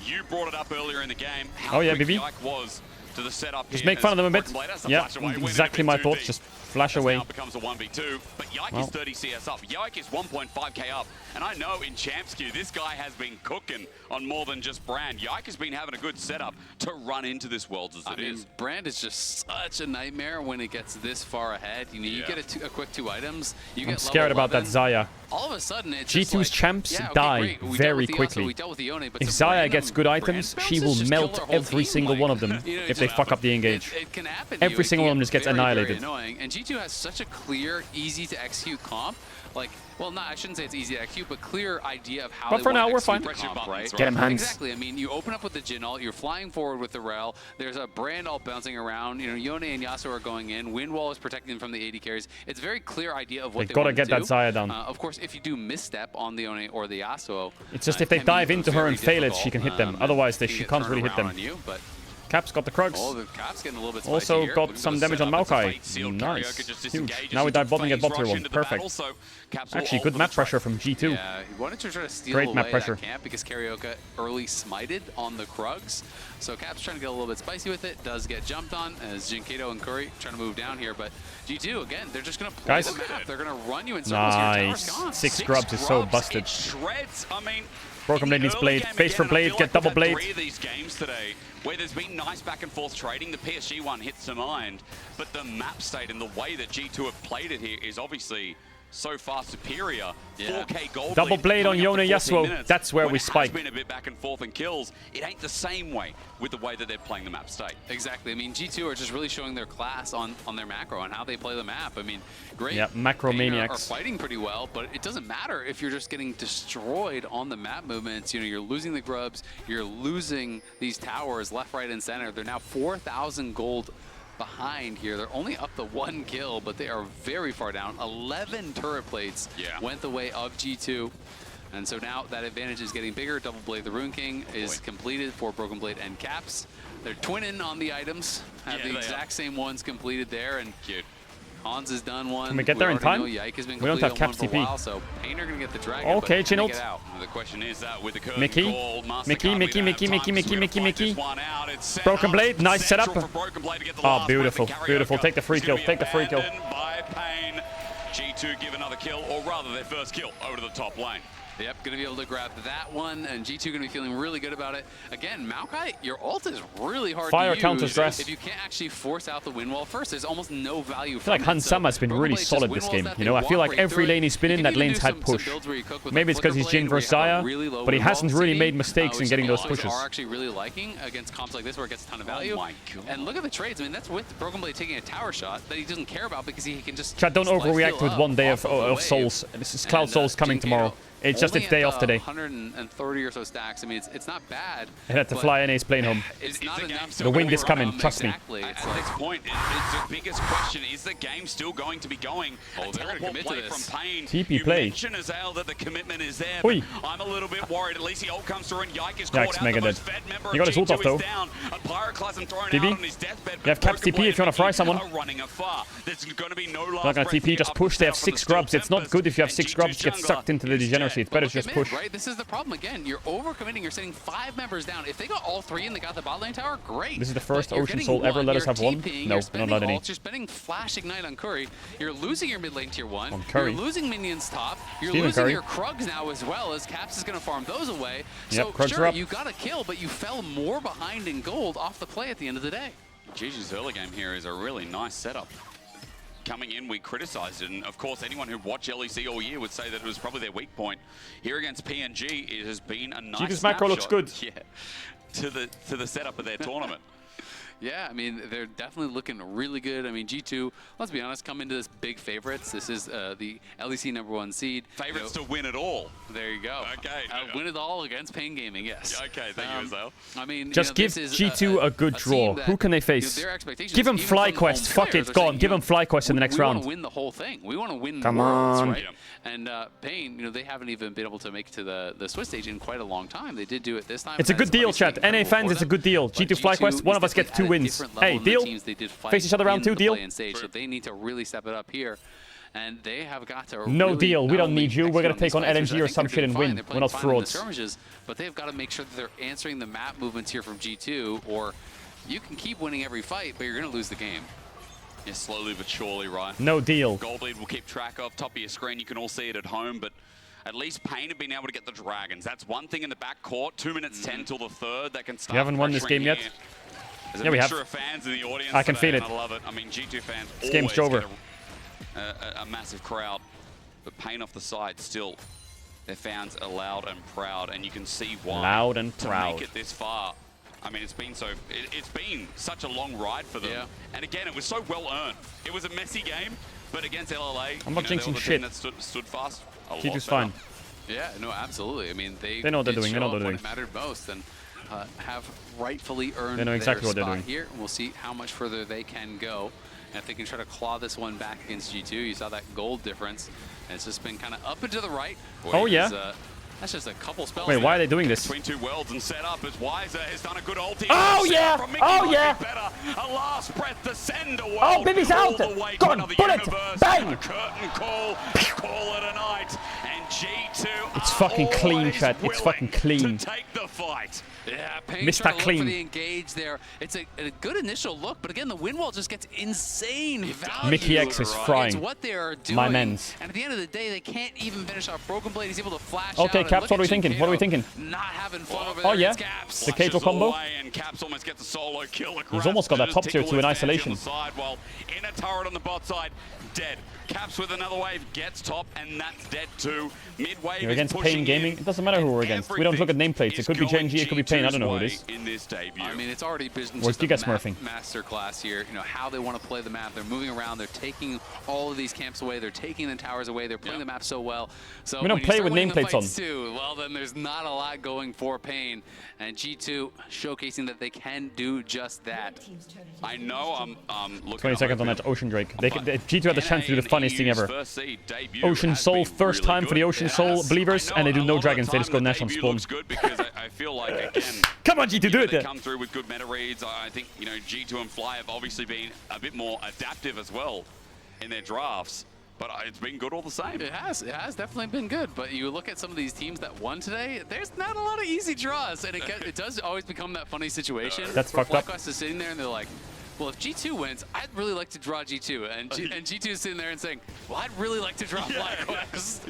You brought it up earlier in the game. How Oh, yeah, quick BB. Yike was to the setup Just here make fun of them a bit. as Broken Blade has to Yeah, flash away, went exactly in a my bit too thoughts. deep. Just flash As away. Now it becomes a 1v2, but Yike is 30 CS up. Yike is 1.5k up, and I know in Champs Queue this guy has been cooking on more than just Brand. Yike has been having a good setup to run into this Worlds as it is. Brand is just such a nightmare when it gets this far ahead. You know, you get a quick 2 items. You I'm get scared level about that 11. Xayah. All of a sudden, it's G2's just like, champs yeah, okay, die great. We dealt very with the Yasuo, quickly. we dealt with the Yone, but If some Xayah random gets good items, brand she will bounces just kill melt their whole every team, single like, one of them you know, if they fuck up the engage. It can happen to Every you. It single can one just get gets very, annihilated. Very annoying. And G2 has such a clear, easy to execute comp. Like, well, I shouldn't say it's easy to execute, but clear idea of how But they for want now, to we're execute fine. the comp, right? Get him hands. Exactly. I mean, you open up with the Jin ult, you're flying forward with the Rel. There's a Brand ult bouncing around. You know, Yone and Yasuo are going in. Windwall is protecting them from the AD carries. It's a very clear idea of what They've they got to want to get that do. Xayah down. Of course, if you do misstep on the Yone or the Yasuo, It's just if they can be dive into her very and fail it, difficult. she can hit them. Otherwise, she can't really hit them. On you, but Caps got the Krugs. oh, the Cap's getting a little bit spicy Also here. got some damage on Maokai. Nice. Huge. Now we dive bottom and get bot tier 1. Perfect. Actually, good map pressure from G2. Yeah, he wanted to try to steal Great away map pressure. that camp because Karaoke early smited on the Krugs. So Cap's trying to get a little bit spicy with it. Does get jumped on as Jinkato and Curry trying to move down here. But G2, again, they're just going to play Guys. the map. They're going to run you in circles. Your tower's Nice. gone. 6 scrubs is so busted. It shreds. I mean, Broken Blade needs Blade. Face for Blade, get double Blade. 3 of these games today where there's been nice back and forth trading. The PSG one hits to mind, but the map state and the way that G2 have played it here is obviously so far superior. 4K gold. Double blade on Yona Yasuo. Minutes, That's where we spike. It's been a bit back and forth in kills. It ain't the same way with the way that they're playing the map state. Exactly. I mean, G2 are just really showing their class on their macro and how they play the map. I mean, great. Yeah, macro maniacs are fighting pretty well, but it doesn't matter if you're just getting destroyed on the map movements. You know, you're losing the grubs, you're losing these towers left, right, and center. They're now 4,000 gold behind here. They're only up to 1 kill, but they are very far down. 11 turret plates went the way of G2. And so now that advantage is getting bigger. Double Blade the Rune King is completed for Broken Blade and Caps. They're twinning on the items. Have the exact same ones completed there. And Hans has done one. Can we get there in time? Yike has been We don't have Caps TP. While, so Painter gonna get the dragon. Okay, Chin ult. The question is that with the curtain Mickey. call, Mickey. Broken Blade, nice setup. Oh, beautiful, beautiful. Take the free kill, take the free kill. By Pain. G2 give another kill, or rather their first kill, over to the top lane. Yep, going to be able to grab that one, and G2 going to be feeling really good about it. Again, Maokai, your ult is really hard Fire to use. counters dress. If you can't actually force out the wind wall first, there's almost no value. I feel like Hansama has been really solid this game. You know, I feel like every lane he's been in, that lane's had push. Maybe it's because he's Jhin versus Xayah, but he hasn't really made mistakes in getting those pushes. Are actually really liking against comps like this where it gets a ton of value. Oh my God. And look at the trades. I mean, that's with Broken Blade taking a tower shot that he doesn't care about because he can just. Chat, don't overreact with 1 day of Souls. This is Cloud Souls coming tomorrow. It's just its day off today. 130 or so stacks. I mean, it's not bad. It had to fly NA's plane home. It's not enough. The wind is coming, trust me. At this point, it's the biggest question. Is the game still going to be going? Oh, they're going to commit to this. From Pain. TP play. You mentioned, Azale, that the commitment is there, Oi. but I'm a little bit worried. At least the ult comes through and Yike is caught out. Mega The dead. most fed member You got of his ult off, G2 though. is down. A Pyroclasm thrown TP. out on his deathbed, You have Caps TP if you want to fry someone. running afar. There's going to be no last Not gonna TP, just push. They have 6 grubs. It's not good if you have 6 grubs to get sucked into the degeneracy. It's better to just push. Right? This is the problem again. You're overcommitting. You're sitting 5 members down. If they got all 3 and they got the bot lane tower, great. This is the first Ocean Soul ever let us have 1. No, not allowed any. You're spending Flash Ignite on Curry. You're losing your mid lane tier 1. On Curry. You're losing minions top. You're Steven losing Curry. your Krugs now as well, as Caps is going to farm those away. Yep, So Krugs are sure, up. you got a kill, but you fell more behind in gold off the play at the end of the day. GG's early game here is a really nice setup. Coming in, we criticized it, and of course anyone who watched LEC all year would say that it was probably their weak point. Here against PNG, it has been a nice G2's macro looks good. Yeah, to the setup of their tournament. Yeah, I mean, they're definitely looking really good. I mean, G2, let's be honest, come into this big favorites. This is the LEC #1 seed. Favorites to win it all. There you go. Okay. Win it all against Pain Gaming, yes. Okay, thank you, Azale. I mean, Just give G2 a good draw. Who can they face? Give them FlyQuest. Fuck it, go on. Give them FlyQuest in the next round. We want to win the whole thing. We want to win Come worlds, on. right? And Pain, you know, they haven't even been able to make it to the Swiss stage in quite a long time. They did do it this time. It's a good deal, chat. NA fans, it's a good deal. G2 FlyQuest, one of us gets 2 wins. Hey, deal? Face each other round 2, deal? Stage, so they need to really step it up here. And they have got to No really deal. We don't need you. We're going to take on fights, LNG or some shit and win. We're not frauds. Skirmishes, but they've got to make sure that they're answering the map movements here from G2, or you can keep winning every fight, but you're going to lose the game. Yeah, slowly but surely, right? No deal. Goldbleed will keep track of. Top of your screen, you can all see it at home, but at least Pain have been able to get the Dragons. That's one thing in the back court. 2 minutes 10 till the third. They can start. You haven't won this game yet? There's Yeah, a we have. mixture of fans in the audience I can today, feel it. and I love it. I mean, G2 fans This game's always over. get a massive crowd, but Pain off the side still. Their fans are loud and proud, and you can see why. Loud and proud. To make it this far. I mean, it's been such a long ride for them. Yeah. And again, it was so well earned. It was a messy game, but against LLA, I'm not they were jinxing the shit. team that stood fast. A lot G2's better. fine. Yeah, no, absolutely. I mean, they know what they're did doing. They show know what up they're when doing. it mattered most, and have rightfully earned They know exactly their what they're spot doing. here. We'll see how much further they can go. And if they can try to claw this one back against G2, you saw that gold difference. And it's just been kind of up and to the right. Oh, yeah. That's just a couple spells. Wait, why are they doing this? Between 2 worlds and set up as Wiser has done a good ulti. Oh, yeah! Oh, yeah! Better. A last breath to send a world. Oh, Bibi's out! All the way Go to on, another bullet! universe. Bang! A curtain call it a night. And G2 It's fucking clean, chat. It's fucking clean. to take the fight. Yeah, Pain Missed trying that to clean. look for the engage there. It's a good initial look, but again, the wind wall just gets insane value. Mickey X is frying. It's what they are doing. My men's. And at the end of the day, they can't even finish off Broken Blade. He's able to flash Okay, out. Caps, what are we thinking? What are we thinking? Not having fun over Oh, there. yeah. It's Caps. The Caedrel combo. And Caps almost gets a solo kill. He's almost got that top tier 2 in isolation. While in a turret on the bot side, dead. Caps with another wave, gets top, and that's dead too. Mid wave You're against is Pain Gaming. It doesn't matter who we're against. We don't look at nameplates. It could be Genji, it could be Pain. I don't know who it is. In this debut. I mean, it's already been Where's just a Smurfing? master class here. You know, how they want to play the map. They're moving around. They're taking all of these camps away. They're taking the towers away. They're playing the map so well. So we don't play with nameplates on. Too, well, then there's not a lot going for Pain. And G2 showcasing that they can do just that. I know I'm looking 20 seconds on that Ocean Drake. G2 had the chance to do the funniest thing ever. Ocean Soul, first time for the Ocean Soul believers, and they do no dragons. They just go Nash on spawn. Because I feel like, again, come on, G2, do it they then. come through with good meta reads. I think, you know, G2 and Fly have obviously been a bit more adaptive as well in their drafts. But it's been good all the same. It has definitely been good. But you look at some of these teams that won today, there's not a lot of easy draws. And it does always become that funny situation. That's fucked up. FlyQuest is sitting there and they're like, well, if G2 wins, I'd really like to draw G2. And G2 is sitting there and saying, well, I'd really like to draw FlyQuest.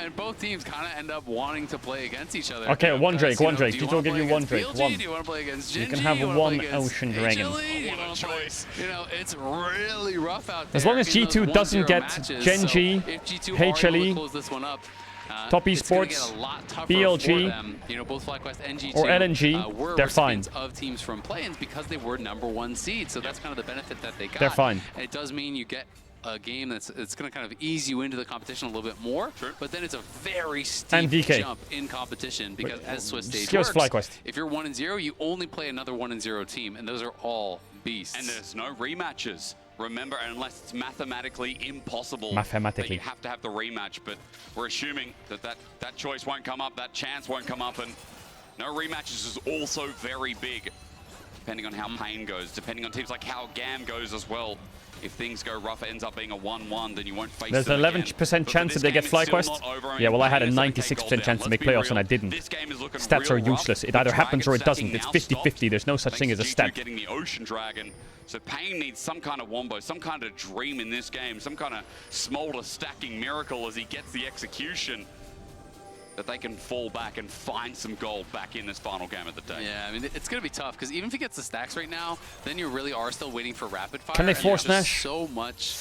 And both teams kind of end up wanting to play against each other. Okay, one Drake. G2 will give you one Drake. One. Do you want to play against Genji? You can have one Ocean Dragon. What a choice. You know, it's really rough out there. As long as G2 doesn't get Genji, HLE, Top Esports, BLG, you know, both FlyQuest and G2 or LNG, they're fine. Of teams from play-ins because they were #1 seed, so that's kind of the benefit that they got. They're fine. And it does mean you get a game it's going to kind of ease you into the competition a little bit more, but then it's a very steep jump in competition because as Swiss Stage works, FlyQuest. if you're 1-0, you only play another 1-0 team, and those are all beasts. And there's no rematches. Remember, unless it's mathematically impossible that you have to have the rematch, but we're assuming that choice won't come up, that chance won't come up, and no rematches is also very big, depending on how Pain goes, depending on teams like how GAM goes as well. If things go rough, it ends up being a 1-1, then you won't face There's an 11% chance that they get FlyQuest. Yeah, well, I had a 96% chance to make playoffs, and I didn't. Stats are useless. It either happens or it doesn't. It's 50-50. There's no such thing as a stat. Getting the Ocean Dragon. So Pain needs some kind of wombo, some kind of dream in this game, some kind of smolder stacking miracle as he gets the execution, that they can fall back and find some gold back in this final game of the day. Yeah, I mean, it's going to be tough because even if he gets the stacks right now, then you really are still waiting for rapid fire. Can they force Nash? Nash? So much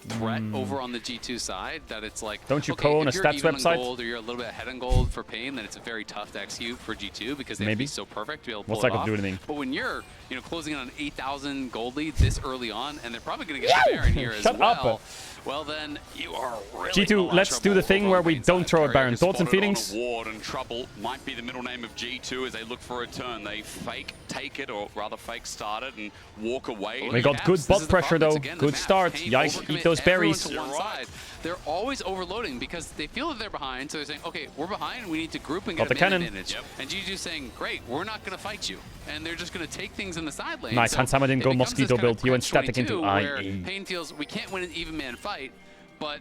threat over on the G2 side that it's like, don't you okay, co-own a if you're stats even website? on gold or you're a little bit ahead on gold for Pain, then it's very tough to execute for G2 because they have to be so perfect to be able to pull it off. Do anything? But when you're, you know, closing in on an 8,000 gold lead this early on, and they're probably going to get the Baron here as well. Well, then you are really G2, let's do the thing where we don't throw a Baron. Thoughts and feelings? Ward and Trouble might be the middle name of G2 as they look for a turn. They fake take it, or rather fake start it and walk away. We got good bot pressure though. Good start. Yikes, eat those berries. They're always overloading because they feel that they're behind, so they're saying, okay, we're behind, we need to group and get a man advantage. And G2's saying, great, we're not going to fight you. And they're just going to take things in the side lane. Nice, Hansama didn't go Mosquito build. He went static into IE. Pain feels we can't win an even man fight, but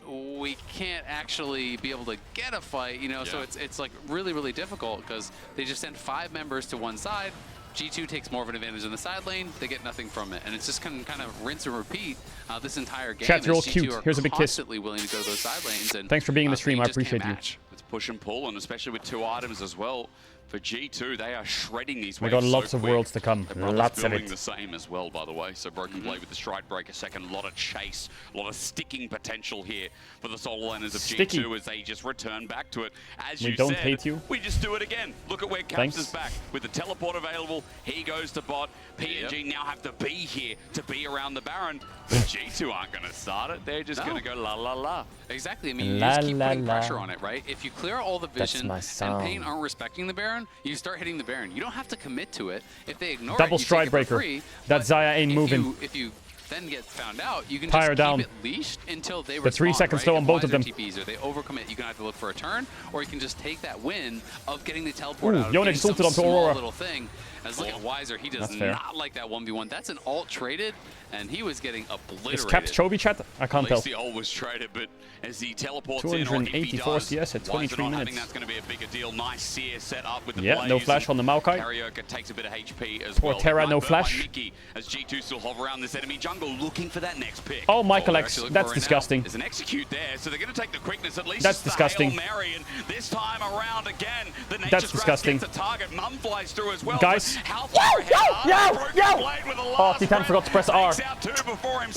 we can't actually be able to get a fight, you know, so it's like really difficult because they just send 5 members to one side. G2 takes more of an advantage in the side lane, they get nothing from it. And it's just kind of rinse and repeat this entire game. Chat, you're all cute. Here's a big kiss. Willing to go to those side lanes. And, thanks for being in the stream, I appreciate you. It's push and pull, and especially with 2 items as well. For G2, they are shredding these we waves got lots of worlds to come. Lots of it. The same as well, by the way. So Broken Blade with the Stride Breaker second. A lot of chase, a lot of sticking potential here for the solo laners of G2 as they just return back to it. As we you don't said, hate you. We just do it again. Look at where Caps is back. With the teleport available, he goes to bot. PNG now have to be here to be around the Baron. But G2 aren't going to start it. They're just going to go la la la. Exactly. I mean, you just keep putting pressure on it, right? If you clear all the vision and Pain aren't respecting the Baron, you start hitting the Baron. You don't have to commit to it. If they ignore double it, you stride take it breaker. For free. That Zaya ain't moving. If you then get found out, you can Pyre just down. keep it leashed until they the 3 seconds slow on both of them. TPs, or they overcommit, you can either look for a turn, or you can just take that win of getting the teleport out of Yone ulted onto Aurora. Little thing. As look at Weiser, he does not like that 1v1. That's an ult traded, and he was getting obliterated. Is Caps Chovy chat? I can't tell. The ult was traded, but as he teleports 284 CS at 23 minutes. That's going to be a bigger deal. Nice CS set up with the Blaze. No flash on the Maokai. Karaoke takes a bit of HP as Poor well. Terra, no flash. Mickey, as G2 still hover around this enemy jungle, looking for that next pick. Oh, Michael X, that's disgusting. There's an execute there, so they're going to take the quickness at least. That's disgusting. Hail Mary, and this time around again, the that's disgusting. gets a target. Mum flies through as well. Guys. How far ahead? Broken Blade with a Oh, Titan forgot to press R.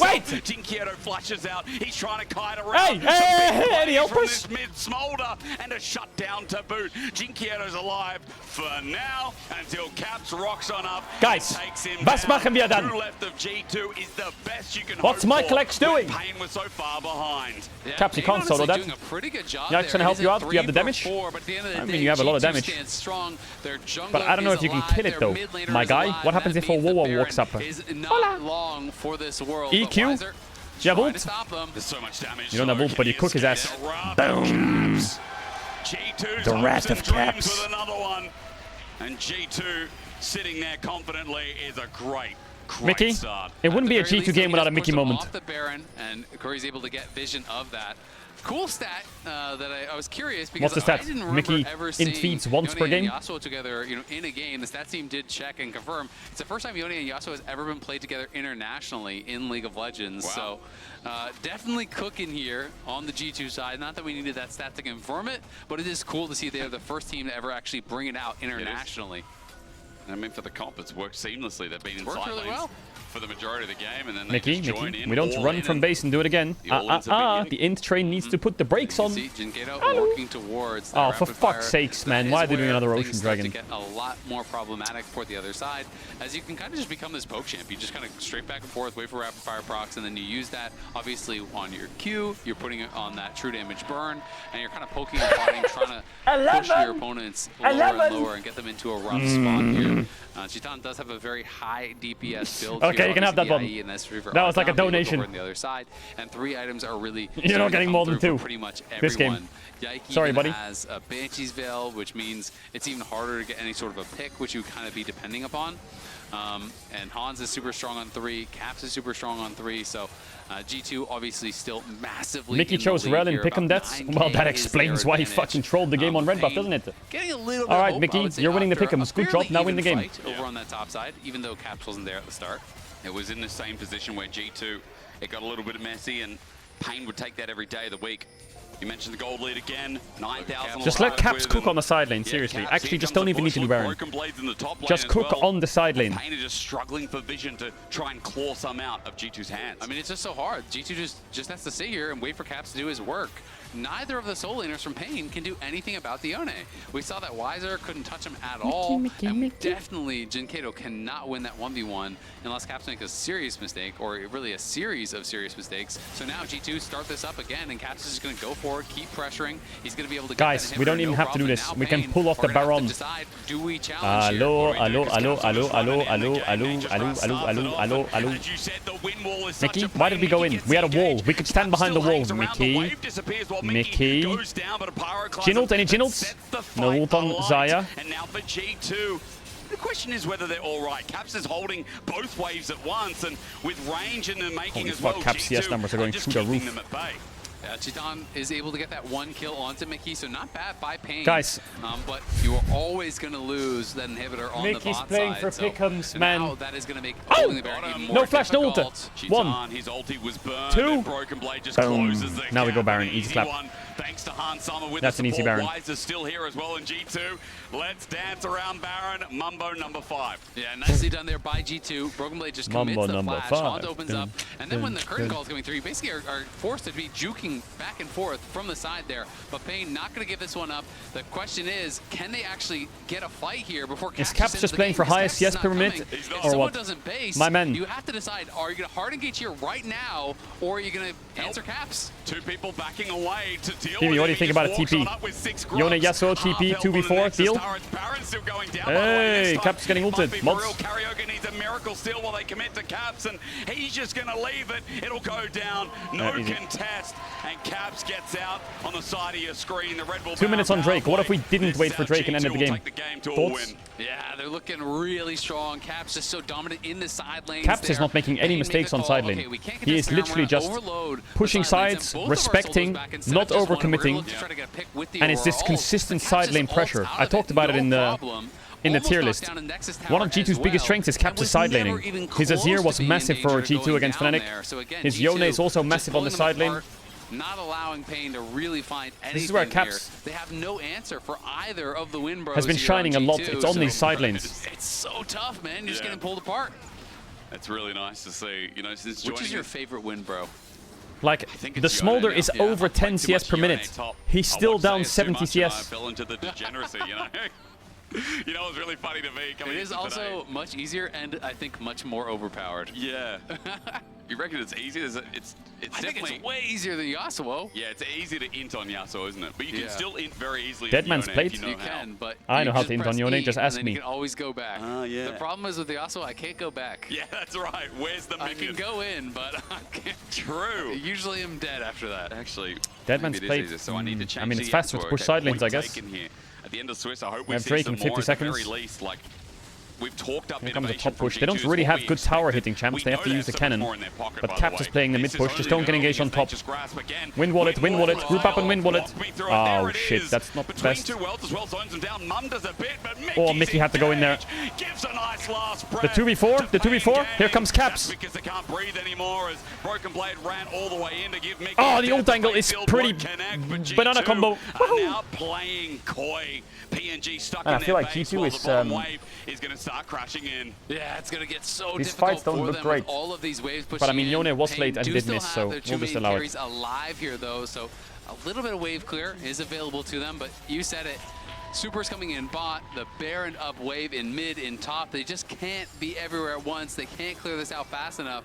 Wait! Jinkieto flashes out. He's trying to kite around. Hey, any helpers? Mid smolder and a shutdown to boot. Jinkieto's alive for now until Caps rocks on up. Guys, was machen wir dann? Left of G2 is the best you can What's Michael X doing? Pain was so far behind. Caps, you can't solo that. Yeah, it's gonna help you out. Do you have the damage? I mean, you have a lot of damage. But I don't know if you can kill it though. My guy, what happens if a Wawa walks up? Long for this world, EQ? Do you have ult? There's so much damage. You don't have ult, but you cook his ass. Boom! The wrath of Caps. With another one. And G2 sitting there confidently is a great Mickey, start. It wouldn't be a G2 game without a Mickey moment. Off the Baron, and Corey's able to get vision of that. Cool stat that I was curious because What's the stat? I didn't Mickey remember ever seeing feeds once Yone per game? and Yasuo together, in a game. The stat team did check and confirm. It's the first time Yone and Yasuo has ever been played together internationally in League of Legends. Wow. So definitely cooking here on the G2 side. Not that we needed that stat to confirm it, but it is cool to see they're the first team to ever actually bring it out internationally. I mean, for the comp, it's worked seamlessly. They've been in Worked side really lanes well for the majority of the game, and then they Mickey, just join in. we don't run from base and do it again. The int train needs to put the brakes on. See Jinketo working towards Oh, for fuck's sakes, man. Why are they doing another Ocean Dragon? To get a lot more problematic for the other side, as you can kind of just become this poke champ. You just kind of straight back and forth, wait for rapid fire procs, and then you use that obviously on your Q. You're putting it on that true damage burn, and you're kind of poking and prodding, trying to push your opponents lower and lower and get them into a rough spot here. Chitan does have a very high DPS build. Okay, here, you can have that one. That was like a donation. On the other side, and 3 items are really You're not getting more than 2 pretty much everyone. this game. Yike Sorry, buddy. has a Banshee's Veil, which means it's even harder to get any sort of a pick, which you kind of be depending upon. And Hans is super strong on 3, Caps is super strong on 3, so G2 obviously still massively. Mickey chose Rel and Pick'em Deaths. Well, that explains why he fucking trolled the game on red buff, doesn't it? Getting a little bit All right, of hope, Mickey, you're winning the Pick'ems. Good job. Now win the game. Over on that top side, even though Caps wasn't there at the start. It was in the same position where G2, it got a little bit messy, and Pain would take that every day of the week. You mentioned the gold lead again, 9,000. Just let Caps cook on the side lane, seriously. Caps, Actually, just don't even need to do Baron. Just cook on the side lane. Pain is just struggling for vision to try and claw some out of G2's hands. I mean, it's just so hard. G2 just has to sit here and wait for Caps to do his work. Neither of the soul laners from Pain can do anything about the Yone. We saw that Weiser couldn't touch him at all. Definitely, Jinketo cannot win that 1v1 unless Caps make a serious mistake, or really a series of serious mistakes. So now G2 start this up again, and Caps is just going to go forward, keep pressuring. He's going to be able to get Guys, we don't even have to do this. We can pull off the Baron. Hello. Mickey, why did we go in? We had a wall. We could stand behind the wall. Mickey. Jin ult? Any Jin ults? No ult on Xayah. And now for G2. The question is whether they're all right. Caps is holding both waves at once, and with range in the making as well. Caps CS numbers are going through the roof. Them at bay. Chitan is able to get that 1 kill onto Mickey, so not bad by Pain. Guys. But you are always going to lose that inhibitor on Mickey's the bot playing side. for Pick'ems, man. Now that is going to make holding the Baron even more No flash, no difficult. ulti. 1, His ulti was burned, 2. and Broken Blade just Boom. closes the Now we go gap. Baron. Easy clap. One, thanks to Han Summer with That's the an easy support. Baron. Wise is still here as well in G2. Let's dance around Baron. Mumbo number 5. Yeah, nicely done there by G2. Broken Blade just commits Mumbo the number flash. 5. Hans opens up, and then when the curtain call is coming through, you basically are forced to be juking back and forth from the side there. But Pain not going to give this one up. The question is, can they actually get a fight here before Caps Is Caps just playing for highest CS pyramid or what? Doesn't base, My man. You have to decide, are you going to hard engage here right now, or are you going to answer Caps? 2 people backing away to deal Kimi, with what do you it. think He about a just TP? walks on up with 6 Yone grubs. Yasuo TP Half health on the 2v4 Nexus deal. turret. Baron's still going down, by the way. Hey, Next Caps time, getting it might ulted. be Mods. for real. Karaoke needs a miracle steal while they commit to Caps, and he's just going to leave it. It'll go down. No Easy. contest, and Caps gets out on the side of your screen. The Red Bull 2 minutes on Drake. What if we didn't wait for Drake and ended the game? Thoughts? Yeah, they're looking really strong. Caps is so dominant in the side lanes. Caps is not making any mistakes on side lane. He is literally just pushing sides, respecting, not overcommitting, and it's this consistent side lane pressure. I talked about it in the tier list. One of G2's biggest strengths is Caps' side laning. His Azir was massive for G2 against Fnatic. His Yone is also massive on the side lane. Not allowing Pain to really find anything. This is where Caps here. They have no answer for either of the win bros has been here shining a on lot. G2, It's on so these side lanes. It's so tough, man. You're just getting pulled apart. It's really nice to see. You know, since joining. Which is your favorite win, bro? Like, the Smolder is over 10 CS per minute. He's still down 70 CS. I fell into the degeneracy, you know? You know, it was really funny to me coming It is also much easier and I think much more overpowered. Yeah. You reckon it's easy? It's I definitely... think it's way easier than Yasuo. Yeah, it's easy to int on Yasuo, isn't it? But you can still int very easily. Deadman's plate? You can, but I know how to just int on press Yone, E, just ask and then me. You can always go back. Yeah. The problem is with Yasuo, I can't go back. Yeah, that's right. Where's the minion? I can go in, but I can't. True. Usually I'm dead after that. Actually, Deadman's maybe it is plate. easier, so I need to change I mean, it's the faster to Yasuo. push Okay, side lanes, I point guess. taken here. At the end of Swiss, I hope We we have see Drake some in 50 more seconds. At the very least, like, we've talked up Here comes a innovation top push. from They don't G2's really what have we good tower expected. hitting champs. They We have to know use the there's cannon. more in their pocket, But by Caps the is way. playing the This mid is push. Just only don't get engaged on top. Just grasp again. Win wallet, win wallet. Group up and win wallet. Walk me through it. Oh There it shit, is. that's not the Between best. two wells as well, zones them down. Mum does a bit, but Oh, Mickey had to go in there. gives a nice last The breath 2v4, the 2v4. Here comes Caps. because they can't breathe anymore as Broken Blade ran all the way in to give Mickey Oh, a the death. ult angle is Still pretty won't connect, but banana G2 combo. are now playing coy. PNG stuck in I their feel like base G2 while is, the bottom wave is going to start crashing in. Yeah, it's going to get so These difficult fights don't for look them great. with all of these waves pushing But I mean, in. Yone was Pain late and do did still miss, have so their two we'll just main allow carries it. alive here, though, so a little bit of wave clear is available to them, but you said it. Super's coming in bot, the Baron up wave in mid, in top. They just can't be everywhere at once. They can't clear this out fast enough.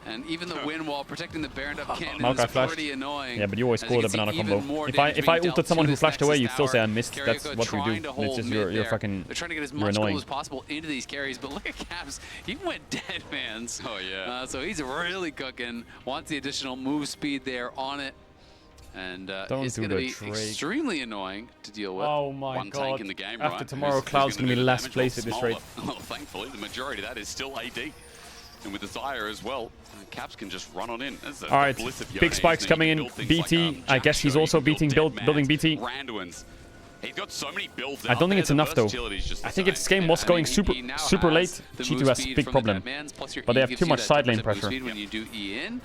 And even the wind wall protecting the Baron up cannon Maokai is flashed. pretty annoying. Yeah, but you always As call it can a see, banana even combo. more If I damage being ulted dealt someone to who this flashed away, Nexus you'd still say I tower. missed. Carrier That's Code what you trying do. to hold It's just mid you're there. fucking They're trying to get as you're much annoying. gold as possible into these carries, but look at Caps. He went dead, man. Oh, yeah. So he's really cooking. Wants the additional move speed there on it. And Don't it's do going to the be Drake. extremely annoying to deal with. Oh my One god. tank in the game, After right? tomorrow, Who's Cloud's gonna going to do be the last damage? place Well, at this rate. Smaller. Well, thankfully, the majority of that is still AD. And with the Zire as well, Caps can just run on in. All right, big spikes coming in. BT, I guess he's also building BT. Randuin's. He's got so many builds I don't think it's enough though. Just I think if this game was going super late, G2 has a big problem. But they have too much side lane pressure. When you do E in,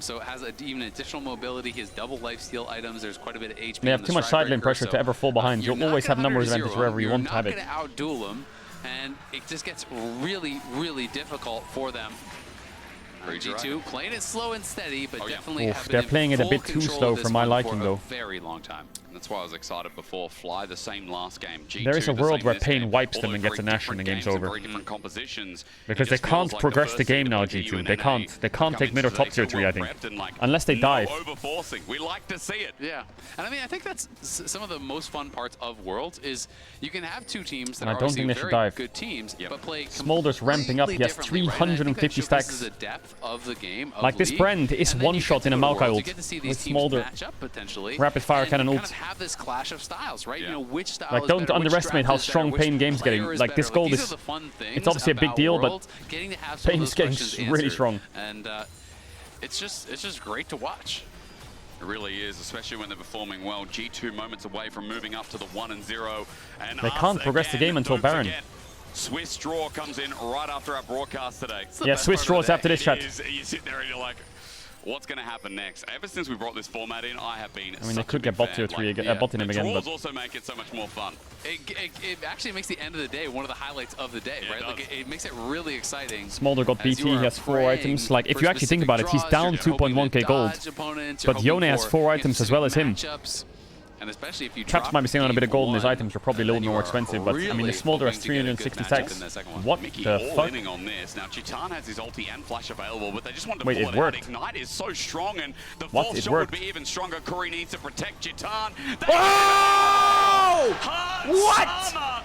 so it has even additional mobility. He has double lifesteal items. There's quite a bit of HP. They have too much side lane pressure to ever fall behind. You'll always have numbers advantage wherever you want to have it. You're not going to outduel them, and it just gets really, really difficult for them. G2 playing it slow and steady, but definitely Oof, have been they're in playing it a full bit too control slow of this for my one liking, for though. a very long time. That's why I was excited before. Fly the same last game. G2 There is a the world same where this Pain game, wipes them although and gets a very Nash and the different game's games and over. very different compositions. Because It they just feels can't like progress the first game thing now, that we do G2. in They NA can't. They can't come take mid or into top today tier so 3, I think. well-prepped and, like, Unless they no dive. overforcing. We like to see it. Yeah, and I mean, I think that's some of the most fun parts of Worlds is you can have two teams that And I are don't obviously think they should very dive. good teams, but play Smolder's ramping up. He has completely differently, right? And I think that 350 showcases stacks. the depth of the game, of Like this League. Brand is And then one you shot get in a to the Maokai Worlds, ult you get to see these with teams Smolder. match up potentially, Rapid fire and cannon kind ult. of have this clash of styles, right? You know, which style Like, is don't better, which underestimate strat how is better, strong which Pain game's getting. player is Like, this better. gold These is... are the fun things It's obviously a big about deal, but Worlds, getting to have some of Pain's those getting questions really answered. strong. And it's just great to watch. It really is, especially when they're performing well. G2 moments away from moving up to the 1-0. And They can't progress the game until Baron. Swiss draw comes in right after our broadcast today. Yeah, Swiss draws after this chat. You sit there and you're like, what's going to happen next? Ever since we brought this format in, I have been I mean, they could get bot tier 3 again, bot in him again, draws but... also make it so much more fun. It actually makes the end of the day one of the highlights of the day, right? Like it makes it really exciting. Smolder got BT, he has 4 items. Like, if you actually think about it, he's down 2.1k gold. But Yone has 4 items as well as him. And especially if you Caps might be sitting on a bit of gold and his items are probably a little more expensive, but I mean, the Smolder has 360 stacks. What Mickey the all fuck? inning on this. Now, Chitan has his ulti and flash available, but they just wanted to Wait, pull it it worked. out. Ignite is so strong, and the What? false It shot worked. would be even stronger. Curry needs to protect Chitan. Oh! What?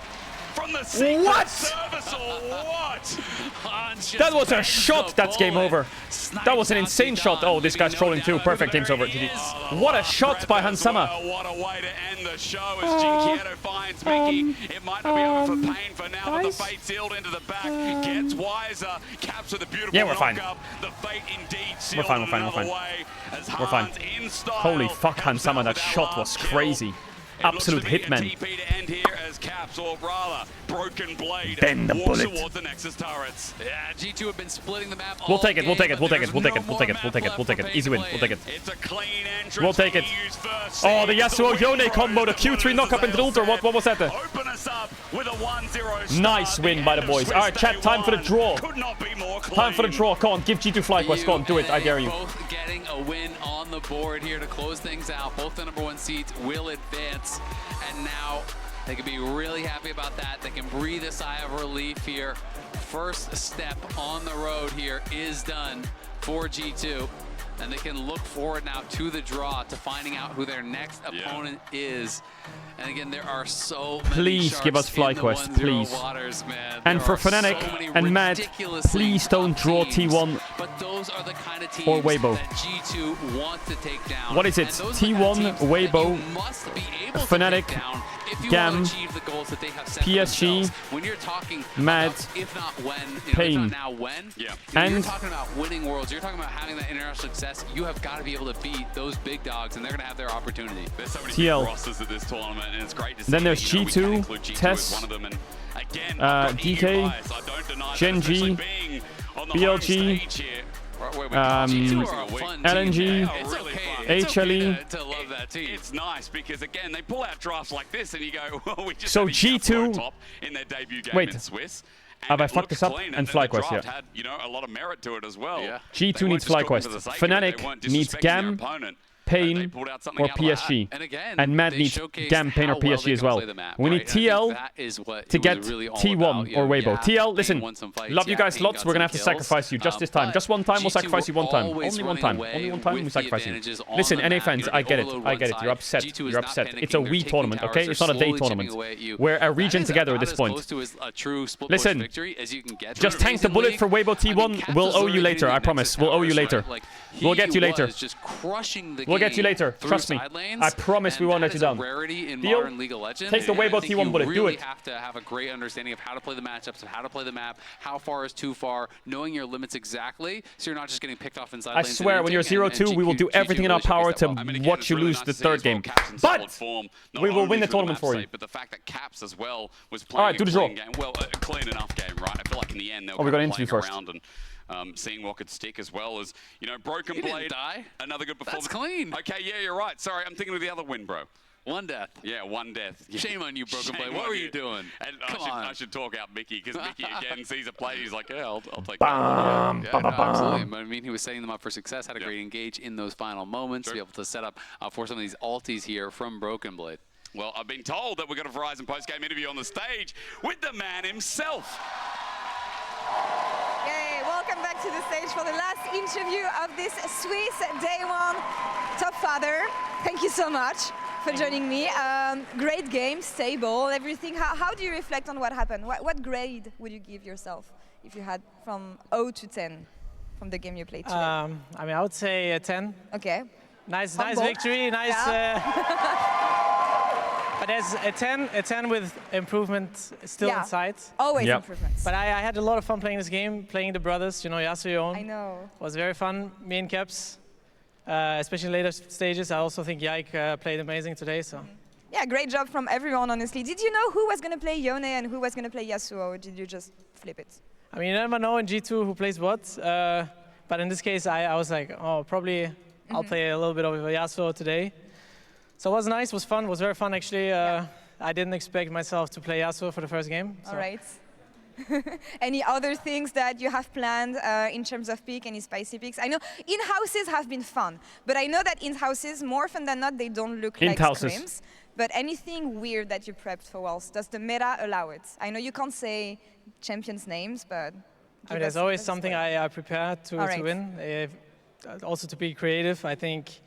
From the Secret What? Service or what? That was a shot, that's game over. That was an insane shot. Oh, this guy's trolling too. Perfect, game's over. GG. What a shot by Hansama. What a way to end the show as Jinkietto finds Mickey. It might not be over for Pain for now, but the Fate sealed into the back. Gets wiser. Caps with a beautiful Yeah, we're fine. knock-up. The Fate indeed We're sealed fine, in we're fine, another we're fine. way as We're fine. Hans in style Holy fuck, comes Hansama, out that with shot our was kill. crazy. Absolute hitman. TP to end here as Caps, or rather, Broken Blade Bend the walks bullet. towards the Nexus turrets. Yeah, G2 have been splitting the map. We'll take it, we'll take it, we'll take it, we'll take it, we'll take it, we'll take it, we'll take it. Easy win, we'll take it. It's a clean entrance. We'll take it. Oh, the Yasuo Yone combo, the Q3 knock up into the ultra. What was that? Open us up with a 1-0 Nice win by the boys. All right, chat, time for the draw. Could not be more clean. Time for the draw. Come on, give G2 FlyQuest. Go on, do it. I dare you. Both getting a win on the board here to close things out. Both the #1 seeds will advance, and now they can be really happy about that. They can breathe a sigh of relief here. First step on the road here is done for G2, and they can look forward now to the draw, to finding out who their next opponent is. And again, there are so many Please give us FlyQuest, please. waters, man. And There for are so Fnatic many and Mad, ridiculously please don't draw teams, T1 but those are the kind of teams or Weibo. that G2 want to take down. What is it? And those are the kind of T1, teams that Weibo, you must be able to Fnatic, take down if you Gam, want to achieve the goals that they have set for PSG, themselves. When you're talking Mad, about, if not when, Pain. if not now when, And you're talking about winning worlds, you're talking about having that international success, you have got to be able to beat those big dogs, and they're going to have their opportunity. There's so many TL. big rosters at this tournament, and it's great to see. Then there's that, you know, we can G2, include G2 as Tess, one of them, and again, I've got EU DK, bias, I don't deny that, Gen especially G, being on the home BLG, stage here. LNG, HLE. To love that team. It's nice because again they pull out drafts like this, and you go, well, we just So had a G2 top in their debut game wait. in Swiss. Have I fucked this up? And FlyQuest, yeah. yeah. Had, you know, a lot of merit to it as well. Yeah. G2 needs FlyQuest. Fnatic needs Gam, Pain, or PSG. And Mad needs Gam, Pain, or PSG as well. We need TL to get T1 or Weibo. TL, listen, love you guys lots. We're going to have to sacrifice you just this time. Just one time, we'll sacrifice you one time. Only one time. Only one time, we sacrifice you. Listen, NA fans, I get it. I get it. You're upset. You're upset. It's a we tournament, okay? It's not a day tournament. We're a region together at this point. Listen, just tank the bullet for Weibo T1. We'll owe you later, I promise. We'll owe you later. We'll get you later. We'll get you later. Trust me. I promise we won't let you down. Deal? Take the Weibo T1 bullet. Do it. You have to have a great understanding of how to play the matchups, of how to play the map, how far is too far, knowing your limits exactly, so you're not just getting picked off inside lanes. I swear, when you're 0-2, we will do everything in our power to watch you lose the third game. But we will win the tournament for you. But the fact that Caps as well was All right, playing do the a draw. clean game, well, a clean enough game, right? I feel like in the end they were Oh, we got kind an of interview playing first. around and seeing what could stick, as well as, you know, Broken didn't Blade. die. Another good performance. That's clean. Okay, yeah, you're right. Sorry, I'm thinking of the other win, bro. One death. Yeah, one death. Shame on you, Broken Blade. Shame What on were you doing? And Come on. I should talk out Mickey, because Mickey again sees a play, he's like, yeah, I'll take Bam, that. bam, bam, bam. Absolutely. But I mean, he was setting them up for success, had a great engage in those final moments, to be able to set up for some of these ultis here from Broken Blade. Well, I've been told that we've got a Verizon post-game interview on the stage with the man himself. Yay, welcome back to the stage for the last interview of this Swiss Day 1 Top Father. Thank you so much for joining me. Great game, stable, everything. How do you reflect on what happened? What grade would you give yourself if you had from 0 to 10 from the game you played today? I mean, I would say a 10. Okay. Nice Humble. victory, nice. Yeah. But there's a 10 with improvement still in sight. Always improvements. But I had a lot of fun playing this game, playing the brothers, you know, Yasuo. I know. Was very fun. Me and Caps, especially in later stages. I also think Yike played amazing today. So. Yeah, great job from everyone, honestly. Did you know who was going to play Yone and who was going to play Yasuo, or did you just flip it? I mean, you never know in G2 who plays what. But in this case, I was like, oh, probably I'll play a little bit of Yasuo today. So it was nice, was fun, was very fun actually. I didn't expect myself to play Yasuo for the first game. So. All right. Any other things that you have planned in terms of pick, any spicy picks? I know in-houses have been fun, but I know that in-houses, more often than not, they don't look like scrims. But anything weird that you prepped for Worlds, does the meta allow it? I know you can't say champions' names, but... I mean, there's always something I prepare to win. Also to be creative, I think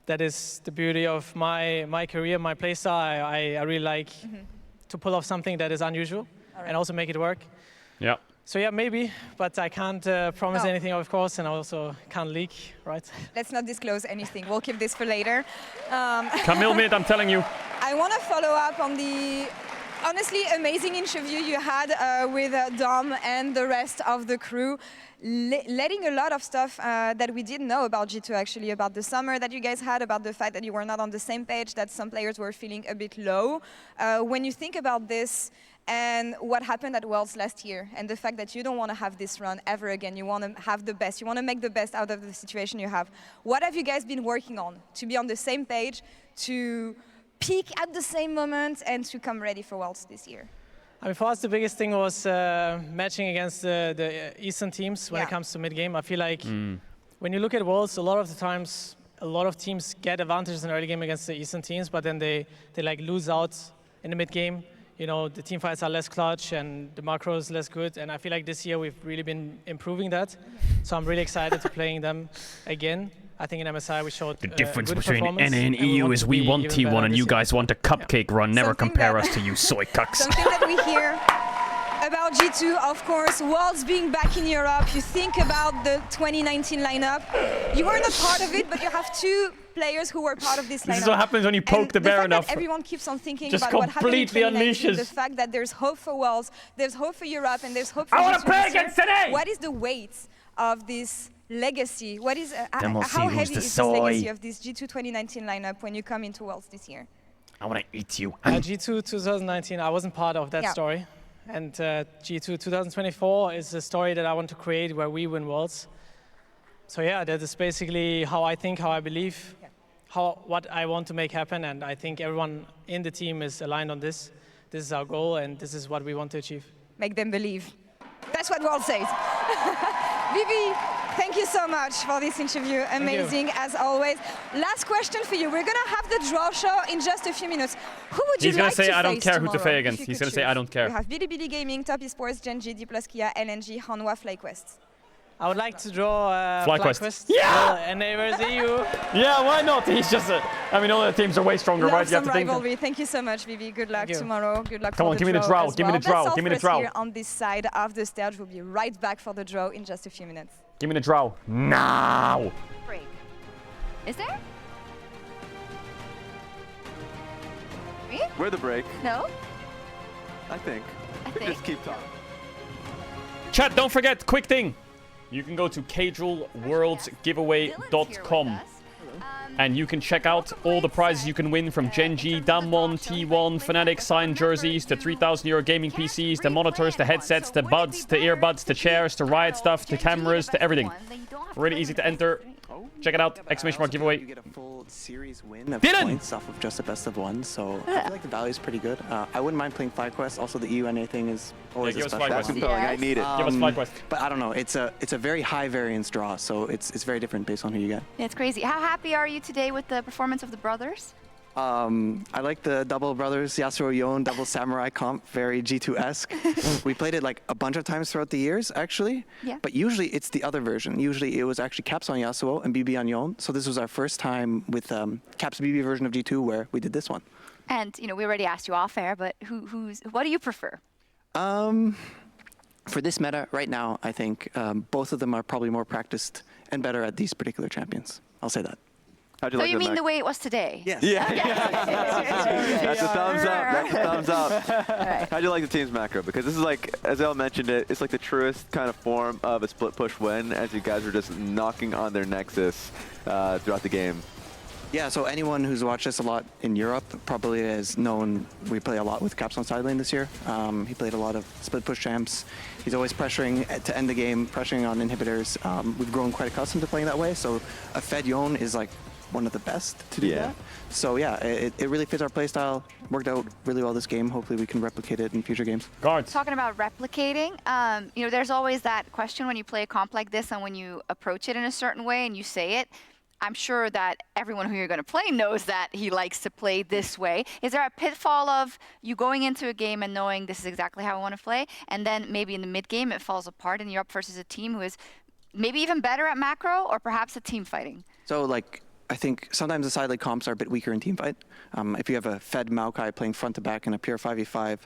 that is the beauty of my career, my playstyle. I really like to pull off something that is unusual and also make it work. Yeah. So yeah, maybe, but I can't promise anything, of course, and I also can't leak, right? Let's not disclose anything. We'll keep this for later. Camille mid, I'm telling you. I want to follow up on the honestly, amazing interview you had with Dom and the rest of the crew, letting a lot of stuff that we didn't know about G2 actually, about the summer that you guys had, about the fact that you were not on the same page, that some players were feeling a bit low. When you think about this and what happened at Worlds last year, and the fact that you don't want to have this run ever again, you want to have the best, you want to make the best out of the situation you have. What have you guys been working on to be on the same page, to peak at the same moment, and to come ready for Worlds this year? I mean, for us, the biggest thing was matching against the Eastern teams when it comes to mid-game. I feel like when you look at Worlds, a lot of the times, a lot of teams get advantages in early game against the Eastern teams, but then they like lose out in the mid-game. You know, the team fights are less clutch and the macro is less good. And I feel like this year we've really been improving that. So I'm really excited to playing them again. I think in MSI we showed the difference good between performance, NA and EU is we want T1 and you guys want a cupcake run. Never compare us to you soy cucks. Something that we hear about G2, of course, Worlds being back in Europe, you think about the 2019 lineup. You were not part of it, but you have two players who were part of this lineup. This is what happens when you poke the bear enough. Everyone keeps on thinking Just about what happened in completely 2019, unleashes. the fact that there's hope for Worlds, there's hope for Europe, and there's hope for I want G2 to play this year. against today! What is the weight of this legacy? What is Then we'll see how who's heavy the is this soy. legacy of this G2 2019 lineup when you come into Worlds this year? I want to eat you. G2 2019, I wasn't part of that Yeah. story. And G2 2024 is a story that I want to create where we win Worlds. So yeah, that is basically how I think, how I believe, what I want to make happen. And I think everyone in the team is aligned on this. This is our goal and this is what we want to achieve. Make them believe. That's what World says. Vivi, thank you so much for this interview. Amazing as always. Last question for you. We're going to have the draw show in just a few minutes. Who would you He's going like to say, to I don't face care who to tomorrow, play if against. you He's could going to say, I choose? don't care. We have Bilibili Gaming, Top Esports, Genji, D+, Kia, LNG, Hanwha, FlyQuest. I would like to draw FlyQuest. FlyQuest. Yeah! NA versus EU. Yeah, why not? He's just I mean, all the teams are way stronger, Love right? You have some to think. rivalry. Thank you so much, Vivi. Good luck tomorrow. Good luck Come for on, the give me the draw draw, as give me the well. draw, That's all give me the for us draw. here on this side of the stage. We'll be right back for the draw in just a few minutes. Give me the draw. Now! Break. Is there? Me? We're the break, No? I think. I We think. just keep talking. Chat, don't forget, quick thing. You can go to CaedrelWorldsGiveaway.com and you can check out all the prizes you can win from Genji, Damwon, T1, Fnatic signed jerseys, the 3,000 euro gaming PCs, the monitors, the headsets, the buds, the earbuds, the chairs, the Riot stuff, the cameras, the everything. Really easy to enter. Check it out, exclamation mark giveaway. You get a full series win of Dylan! points off of just a best of one, so I feel like the value is pretty good. I wouldn't mind playing FlyQuest. Also, the EU NA thing is always give a us special. FlyQuest. That's compelling. I need it. Give us FlyQuest. But I don't know. It's a very high variance draw, so it's very different based on who you get. Yeah, it's crazy. How happy are you today with the performance of the brothers? I like the double brothers Yasuo Yon double samurai comp, very G2-esque. We played it like a bunch of times throughout the years, actually. Yeah. But usually it's the other version. Usually it was actually Caps on Yasuo and BB on Yon. So this was our first time with Caps BB version of G2 where we did this one. And you know, we already asked you off air, but what do you prefer? For this meta right now, I think both of them are probably more practiced and better at these particular champions. I'll say that. How'd you So like you the mean Mac? the way it was today? Yes. Yeah. Okay. That's a thumbs up. That's a thumbs up. Right. How'd you like the team's macro? Because this is like, as El mentioned it, it's like the truest kind of form of a split push win as you guys are just knocking on their nexus throughout the game. Yeah, so anyone who's watched us a lot in Europe probably has known we play a lot with Caps on side lane this year. He played a lot of split push champs. He's always pressuring to end the game, pressuring on inhibitors. We've grown quite accustomed to playing that way, so a Fed Yon is like one of the best to do that. So yeah, it really fits our playstyle. Worked out really well this game. Hopefully we can replicate it in future games. Guards. Talking about replicating, you know, there's always that question when you play a comp like this and when you approach it in a certain way and you say it. I'm sure that everyone who you're going to play knows that he likes to play this way. Is there a pitfall of you going into a game and knowing this is exactly how I want to play, and then maybe in the mid game it falls apart and you're up versus a team who is maybe even better at macro or perhaps a team fighting? So like, I think sometimes the side lane comps are a bit weaker in teamfight. If you have a Fed Maokai playing front to back in a pure 5v5,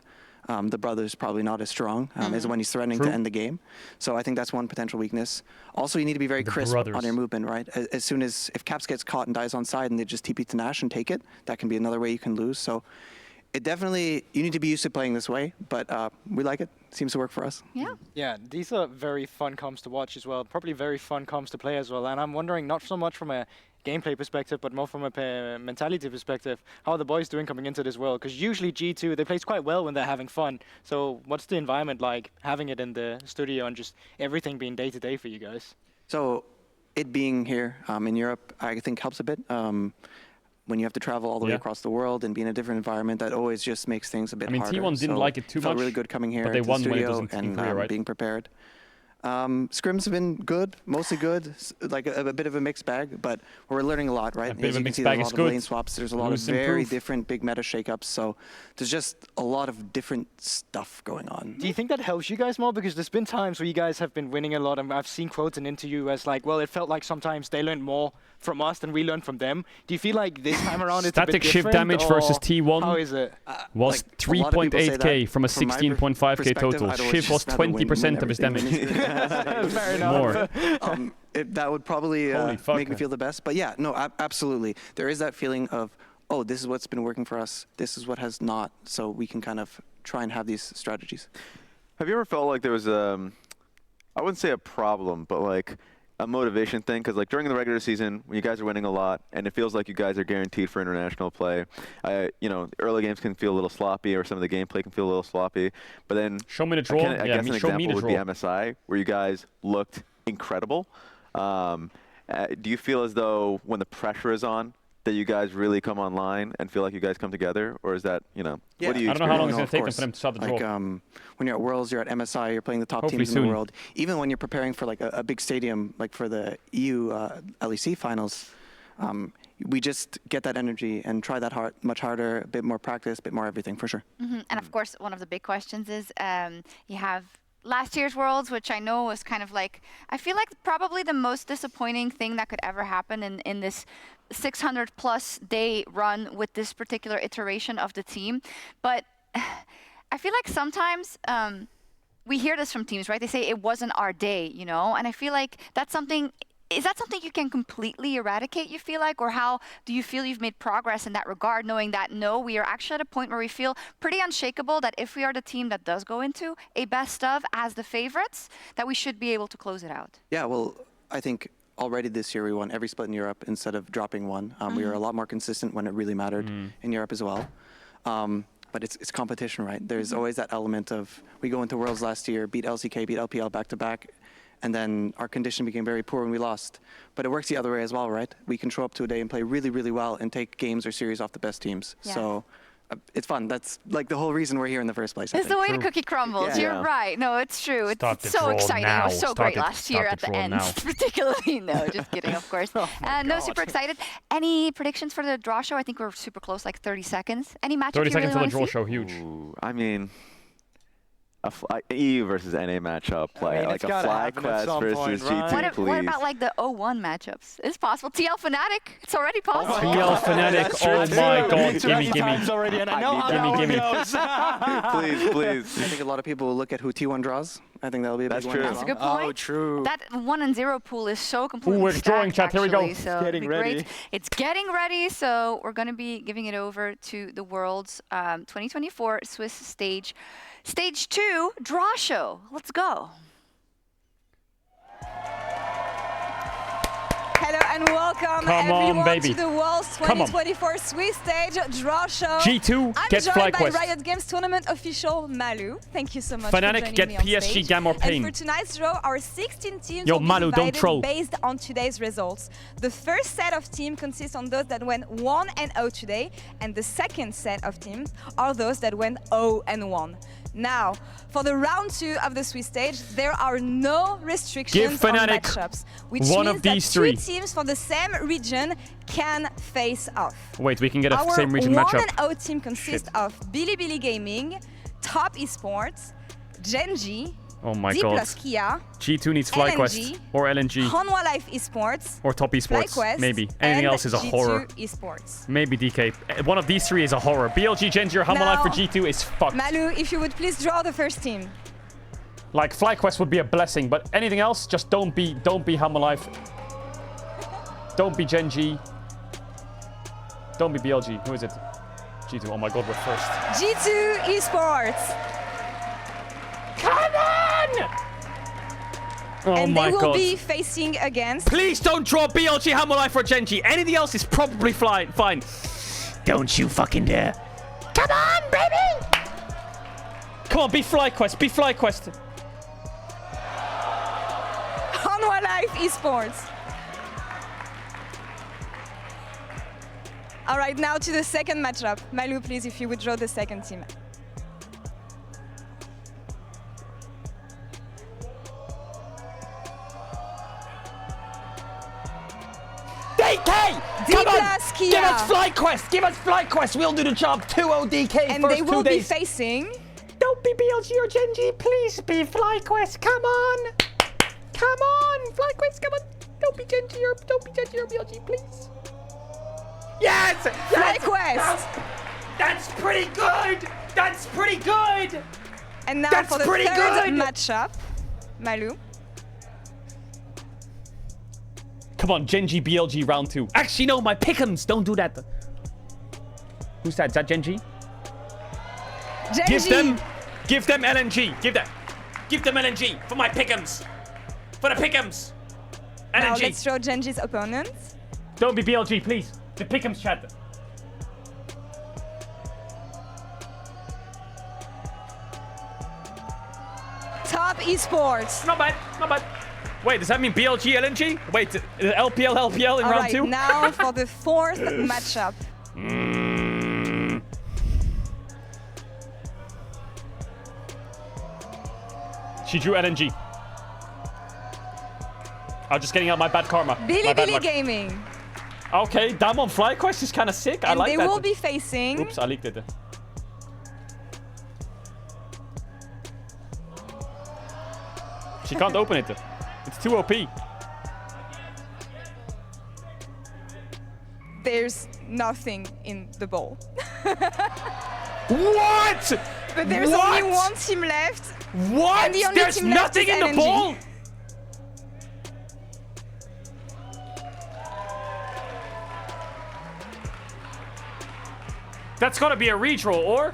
the brother's probably not as strong as when he's threatening to end the game. So I think that's one potential weakness. Also, you need to be very crisp on your movement, right? As soon as, if Caps gets caught and dies on side and they just TP to Nash and take it, that can be another way you can lose. So it definitely, you need to be used to playing this way, but we like it. Seems to work for us. Yeah. Yeah, these are very fun comps to watch as well. Probably very fun comps to play as well. And I'm wondering, not so much from a gameplay perspective, but more from a mentality perspective, how are the boys doing coming into this world? Because usually G2, they play quite well when they're having fun. So what's the environment like, having it in the studio and just everything being day-to-day for you guys? So it being here in Europe, I think helps a bit. When you have to travel all the way across the world and be in a different environment, that always just makes things a bit harder. I mean, T1 didn't like it too much. Felt really good coming here but they to won the when it studio was in and Korea, right? being prepared. Scrims have been good, mostly good, like a bit of a mixed bag, but we're learning a lot, right? A bit As of a you can mixed see, bag there's is a lot good. of lane swaps. There's a lot of very different big meta shakeups. So there's just a lot of different stuff going on. Do you think that helps you guys more? Because there's been times where you guys have been winning a lot, and I've seen quotes in interview as like, well, it felt like sometimes they learned more from us than we learned from them. Do you feel like this time around it's a bit Static shift different, damage versus T1 how is it? was 3.8k from a 16.5k total. Shiv was 20% of his damage. Fair enough. More. That would probably make me feel the best. But yeah, no, absolutely. There is that feeling of, oh, this is what's been working for us. This is what has not. So we can kind of try and have these strategies. Have you ever felt like there was I wouldn't say a problem, but like a motivation thing? Because like during the regular season, when you guys are winning a lot, and it feels like you guys are guaranteed for international play, you know, early games can feel a little sloppy, or some of the gameplay can feel a little sloppy. But then show me the draw. I guess an example would be MSI, where you guys looked incredible. Do you feel as though when the pressure is on, that you guys really come online and feel like you guys come together, or is that, you know, what do you I don't know how long it's going to take them for them to start the draw. Like, when you're at Worlds, you're at MSI, you're playing the top teams in the world. Even when you're preparing for like a big stadium, like for the EU LEC finals, we just get that energy and try that much harder, a bit more practice, a bit more everything, for sure. And of course, one of the big questions is you have last year's Worlds, which I know was kind of like, I feel like probably the most disappointing thing that could ever happen in this 600+ day run with this particular iteration of the team. But I feel like sometimes we hear this from teams, right? They say it wasn't our day, you know? And I feel like that's something. Is that something you can completely eradicate, you feel like? Or how do you feel you've made progress in that regard, knowing that, no, we are actually at a point where we feel pretty unshakable that if we are the team that does go into a best of as the favorites, that we should be able to close it out? Yeah, well, I think already this year we won every split in Europe instead of dropping one. We were a lot more consistent when it really mattered in Europe as well. But it's competition, right? There's always that element of, we go into Worlds last year, beat LCK, beat LPL back-to-back, and then our condition became very poor when we lost. But it works the other way as well, right? We can show up to a day and play really, really well and take games or series off the best teams. Yeah. So it's fun. That's like the whole reason we're here in the first place. It's the way the cookie crumbles. Yeah. You're right. No, it's true. It's so exciting. It was so great last year at the end, particularly. No, just kidding, of course. No, super excited. Any predictions for the draw show? I think we're super close, like 30 seconds. Any matchup 30 seconds really till the draw show, huge. Ooh, I mean, EU versus NA matchup play, like a FlyQuest versus G2, please. What about like the 0-1 matchups? It's possible. TL Fnatic, it's already possible. TL Fnatic, oh my god, gimme. Please. I think a lot of people will look at who T1 draws. I think that'll be a big one. That's a good point. Oh, true. That 1-0 pool is so completely we're stacked, drawing, chat. Here we go. So it's getting ready. Great. It's getting ready, so we're going to be giving it over to the World's 2024 Swiss stage. Stage 2, draw show. Let's go. Hello and welcome everyone to the World's 2024 Swiss stage draw show. G2 gets I'm joined by FlyQuest. Riot Games tournament official Malu. Thank you so much Fnatic for joining get me on PSG stage. Gamma Pain. And for tonight's draw, our 16 teams Yo, will be Malu, don't divided troll. based on today's results. The first set of teams consists on those that went 1-0 today, and the second set of teams are those that went 0-1. Now, for the round 2 of the Swiss stage, there are no restrictions on matchups, which one means of these that three. 2 teams from the same region can face off. Wait, we can get a same region matchup. Our 1-0 team consists of Bilibili Gaming, Top Esports, Genji, Oh my D god. plus Kia, G2 needs FlyQuest or LNG. Hanwha Life Esports, Or Top Esports, FlyQuest, maybe. Anything else is a G2 horror. Esports. Maybe DK. One of these 3 is a horror. BLG, Genji, or Hanwha Life for G2 is fucked. Malu, if you would please draw the first team. Like, FlyQuest would be a blessing, but anything else, just don't be Hanwha Life. Don't be Genji. Don't be BLG. Who is it? G2, oh my god, we're first. G2 Esports. Come on! Oh and my they will god. be facing against... Please don't draw BLG Hammerlife for Genji. Anything else is probably fine. Don't you fucking dare. Come on, baby! Come on, be FlyQuest, be FlyQuest. Hanwha Life Esports. All right, now to the second matchup. Malu, please, if you would draw the second team. DK! Come on! Kia. Give us FlyQuest! Give us FlyQuest! We'll do the job. 2-0 DK And first they will 2 be days. facing... Don't be BLG or Genji. Please be FlyQuest. Come on! Come on! FlyQuest, come on! Don't be Genji or BLG, please. Yes! FlyQuest! That's pretty good! That's pretty good! And now That's for the pretty third good. matchup, Malu. Come on, Genji BLG round 2. Actually, no, my pick'ems. Don't do that. Who's that? Is that Genji? Genji. Give them LNG. Give them LNG for my pick'ems. For the pick'ems. Now LNG. let's draw Genji's opponents. Don't be BLG, please. The pick'ems chat. Top Esports. Not bad, not bad. Wait, does that mean BLG, LNG? Wait, LPL in All round right, 2? now for the fourth matchup. She drew LNG. I'm just getting out my bad karma. Bilibili Gaming. Okay, Damon FlyQuest is kind of sick. I And like they that. will be facing... Oops, I leaked it. She can't open it. It's too OP. There's nothing in the bowl. What? But there's What? only one team left. What? And the only There's team left nothing is in the LNG. ball? That's gotta be a redraw, or?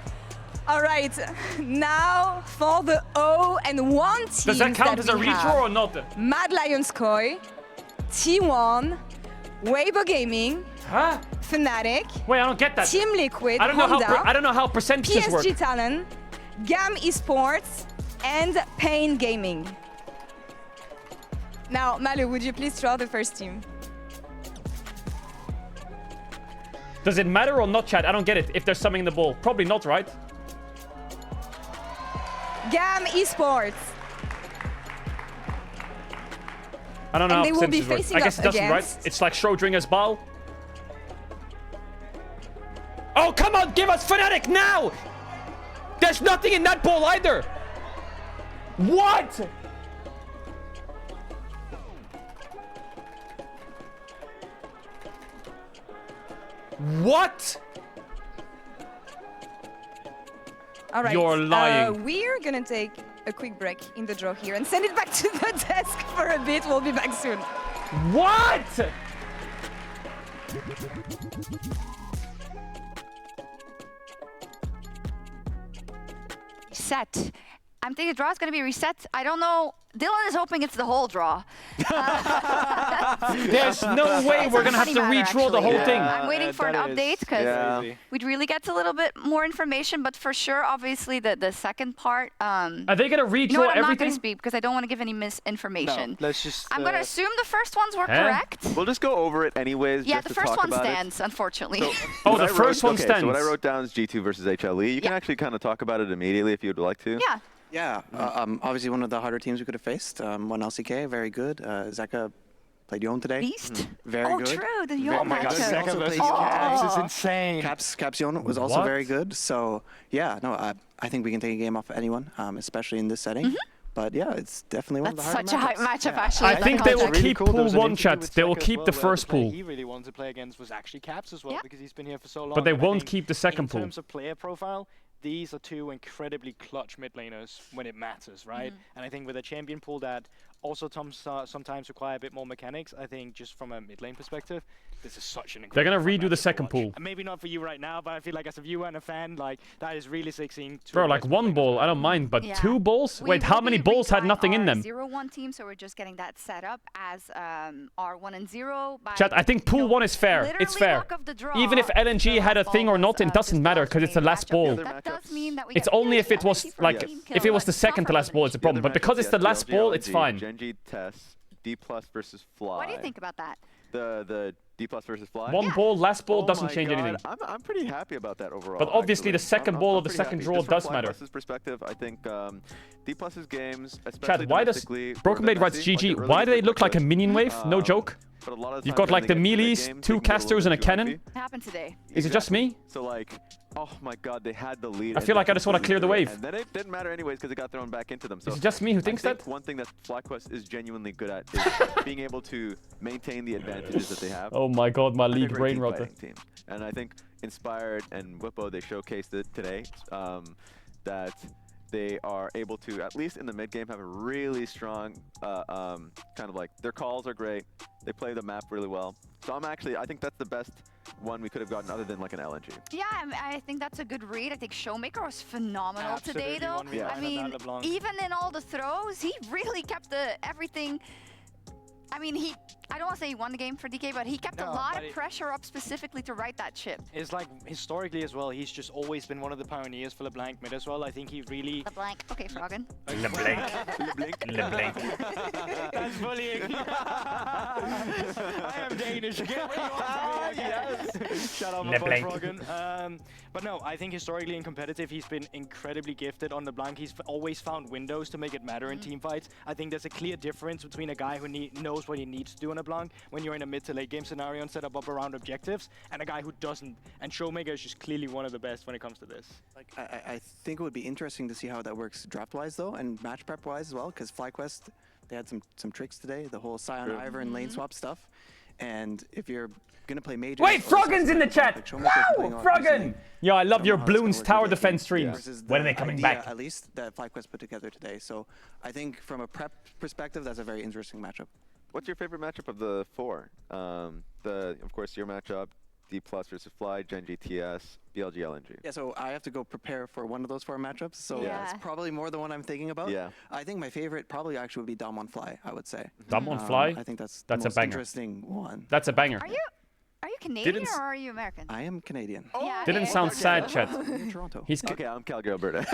All right, now for the 0 and 1 teams. Does that count as a we redraw have. or not? Mad Lions Koi, T1, Weibo Gaming, Huh? Fnatic. Wait, I don't get that. Team Liquid, I don't know Honda, I don't know how percentages work. PSG Talent, GAM Esports, and Pain Gaming. Now, Malu, would you please draw the first team? Does it matter or not, chat? I don't get it. If there's something in the ball, probably not, right? GAM Esports. I don't know And how they will be percentages work. facing I guess it up doesn't, right? against- It's like Schrodinger's ball. Oh, come on, give us Fnatic now! There's nothing in that ball either! What? What? All right. You're lying. We're gonna take a quick break in the draw here and send it back to the desk for a bit. We'll be back soon. What? Set. I'm thinking the draw is going to be reset. I don't know. Dylan is hoping it's the whole draw. There's no way we're going to have to redraw the whole thing. I'm waiting for an update because we'd really get a little bit more information, but for sure, obviously, the second part. Are they going to redraw you know what, I'm not going everything? to speak because I don't want to give any misinformation. No, let's just. I'm going to assume the first ones were correct. We'll just go over it anyways. Yeah, just the to first talk one about stands, unfortunately. Oh, the first one So stands. what I wrote down is G2 versus HLE. You can actually kind of talk about it immediately if you'd like to. Yeah. Yeah, obviously one of the harder teams we could have faced. One LCK, very good. Zeka played Yon today. Beast? Very Oh, good. true, the Very Yon matchup. good. Zeka Also versus played Caps is insane. Caps Yon was also What? very good. So yeah, no, I think we can take a game off of anyone, especially in this setting. But yeah, it's definitely one That's of the harder such a hype matchups. matchup, actually. I think they will Really keep cool. There pool was an 1, interview chat. with They will Zeka as keep well, the where first player pool. he really wanted to play against was actually Caps as well because he's been here for so long. But they and I won't think keep the second in pool. terms of player profile, these are two incredibly clutch mid laners when it matters, right? And I think with a champion pool that also sometimes require a bit more mechanics. I think just from a mid lane perspective, this is such an They're incredible gonna redo the second pool. Maybe not for you right now, but I feel like as a viewer and a fan, like that is really sick seeing. Bro, like one ball, I don't mind, but two balls? Wait, how many balls had nothing in them? 0-1 team, so we're just getting that set up as our 1 and 0. Chat, I think pool 1 is fair. It's fair. Even if LNG had a thing or not, it doesn't matter because it's the last ball. That does mean that we It's only if it was like if it was the second to last ball, it's a problem. But because it's the last ball, it's fine. Genji Tess, D+ versus Fly. What do you think about that? The D+ versus Fly? One ball, last ball doesn't change anything. I'm pretty happy about that overall. But obviously the second ball of the second draw does matter. From perspective, I think D+'s games, especially Chat, why does Broken Blade writes GG? Why do they look like a minion wave? No joke. You've got like the melees, 2 casters, and a cannon. What happened today? Is it just me? So like, oh my god, they had the lead. I feel like I just want to clear the wave. And then it didn't matter anyways because it got thrown back into them. So is it just me who thinks that? One thing that FlyQuest is genuinely good at is being able to maintain the advantages that they have. Oh my god, my league brain rotter. And I think Inspired and Whippo, they showcased it today, that they are able to, at least in the mid game, have a really strong kind of like, their calls are great. They play the map really well. So I think that's the best one we could have gotten other than like an LNG. Yeah, I think that's a good read. I think Showmaker was phenomenal today, though. Yeah. I mean, even in all the throws, he really kept everything. I mean, I don't want to say he won the game for DK, but he kept a lot of pressure up specifically to right that chip. It's like, historically as well, he's just always been one of the pioneers for LeBlanc mid as well. I think he really... LeBlanc. Okay, Froggen. LeBlanc. LeBlanc. That's bullying. I am Danish. Get where you want to be, yes. Shout out my boy Froggen. But no, I think historically in competitive, he's been incredibly gifted on LeBlanc. He's always found windows to make it matter in team fights. I think there's a clear difference between a guy who knows what he needs to do on LeBlanc when you're in a mid to late game scenario and set up around objectives, and a guy who doesn't. And Showmaker is just clearly one of the best when it comes to this. Like I think it would be interesting to see how that works draft-wise though, and match prep-wise as well, because FlyQuest, they had some tricks today, the whole Scion Ivor and lane swap stuff. And if you're gonna play major, wait, Froggen's in the chat. Wow, Froggen! Yo, I love your Bloons tower defense streams. When are they coming back? At least that FlyQuest put together today. So I think from a prep perspective, that's a very interesting matchup. What's your favorite matchup of the 4? Of course, your matchup, D+ versus Fly, Genji TS, BLG LNG. Yeah, so I have to go prepare for one of those 4 matchups. So it's probably more the one I'm thinking about. Yeah. I think my favorite probably actually would be Dom on Fly, I would say. Dom on Fly? I think that's a most banger. Interesting one. That's a banger. Are you Canadian or are you American? I am Canadian. Yeah, Didn't sound sad, chat. Toronto. He's okay, I'm Calgary, Alberta.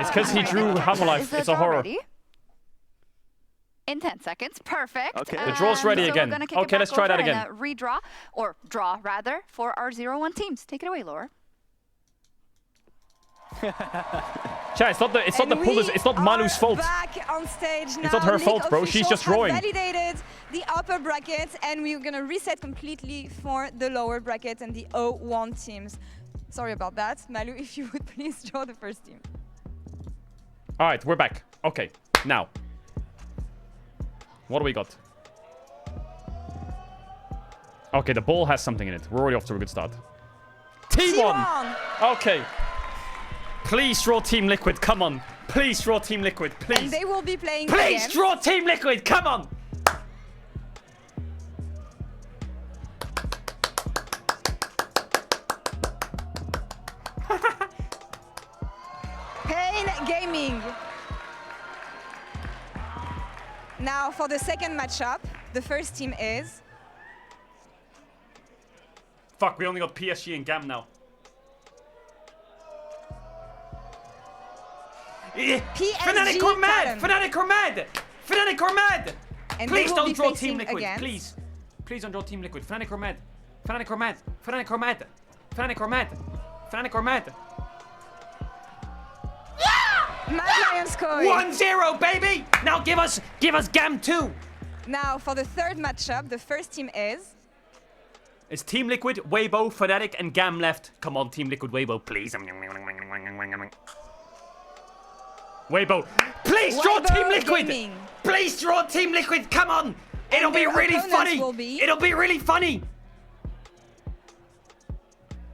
It's because he drew Half-Life. It's a horror. Ready? In 10 seconds, perfect. Okay. The draw's ready so again. Okay, let's try that again. Redraw, or draw rather, for our 0-1 teams. Take it away, Laura. Chat, it's not the pool. It's not Malu's fault. Back on stage now. It's not her fault, bro. She's just drawing. Validated the upper bracket, and we're gonna reset completely for the lower bracket and the 0-1 teams. Sorry about that, Malu. If you would please draw the first team. All right, we're back. Okay, now. What do we got? Okay, the ball has something in it. We're already off to a good start. T1! Okay. Please draw Team Liquid, come on. Please draw Team Liquid, please. And they will be playing Please against... draw Team Liquid, come on! Pain Gaming. Now for the second matchup, the first team is... Fuck, we only got PSG and GAM now. Fnatic are mad! Fnatic are mad! Fnatic are mad! And please don't draw facing Team Liquid, against... please. Please don't draw Team Liquid. Fnatic are mad. Fnatic are mad. Fnatic are mad. Fnatic are mad. Fnatic are mad. Mad Lions Koi. 1-0, baby! Now give us GAM 2. Now for the third matchup, the first team is... It's Team Liquid, Weibo, Fnatic, and GAM left. Come on, Team Liquid, Weibo, please. Weibo, please draw Weibo Team Liquid! Gaming. Please draw Team Liquid, come on! It'll be really funny! It'll be really funny!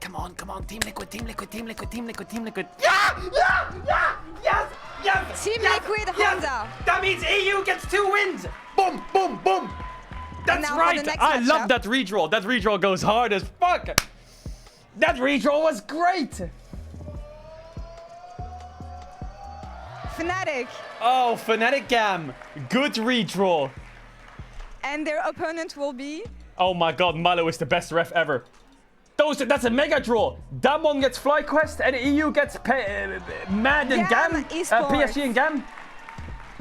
Come on, Team Liquid, Team Liquid, Team Liquid, Team Liquid, Team Liquid. Yeah! Yes! Yes! Team Yes! Liquid Yes! Honda. That means EU gets 2 wins! Boom, boom, boom! That's now for right! the next I matchup. love that redraw. That redraw goes hard as fuck. That redraw was great. Fnatic. Oh, Fnatic Gam. Good redraw. And their opponent will be... Oh my god, Malo is the best ref ever. That's a mega draw. Damon gets FlyQuest and EU gets Mad and Gam. PSG and Gam.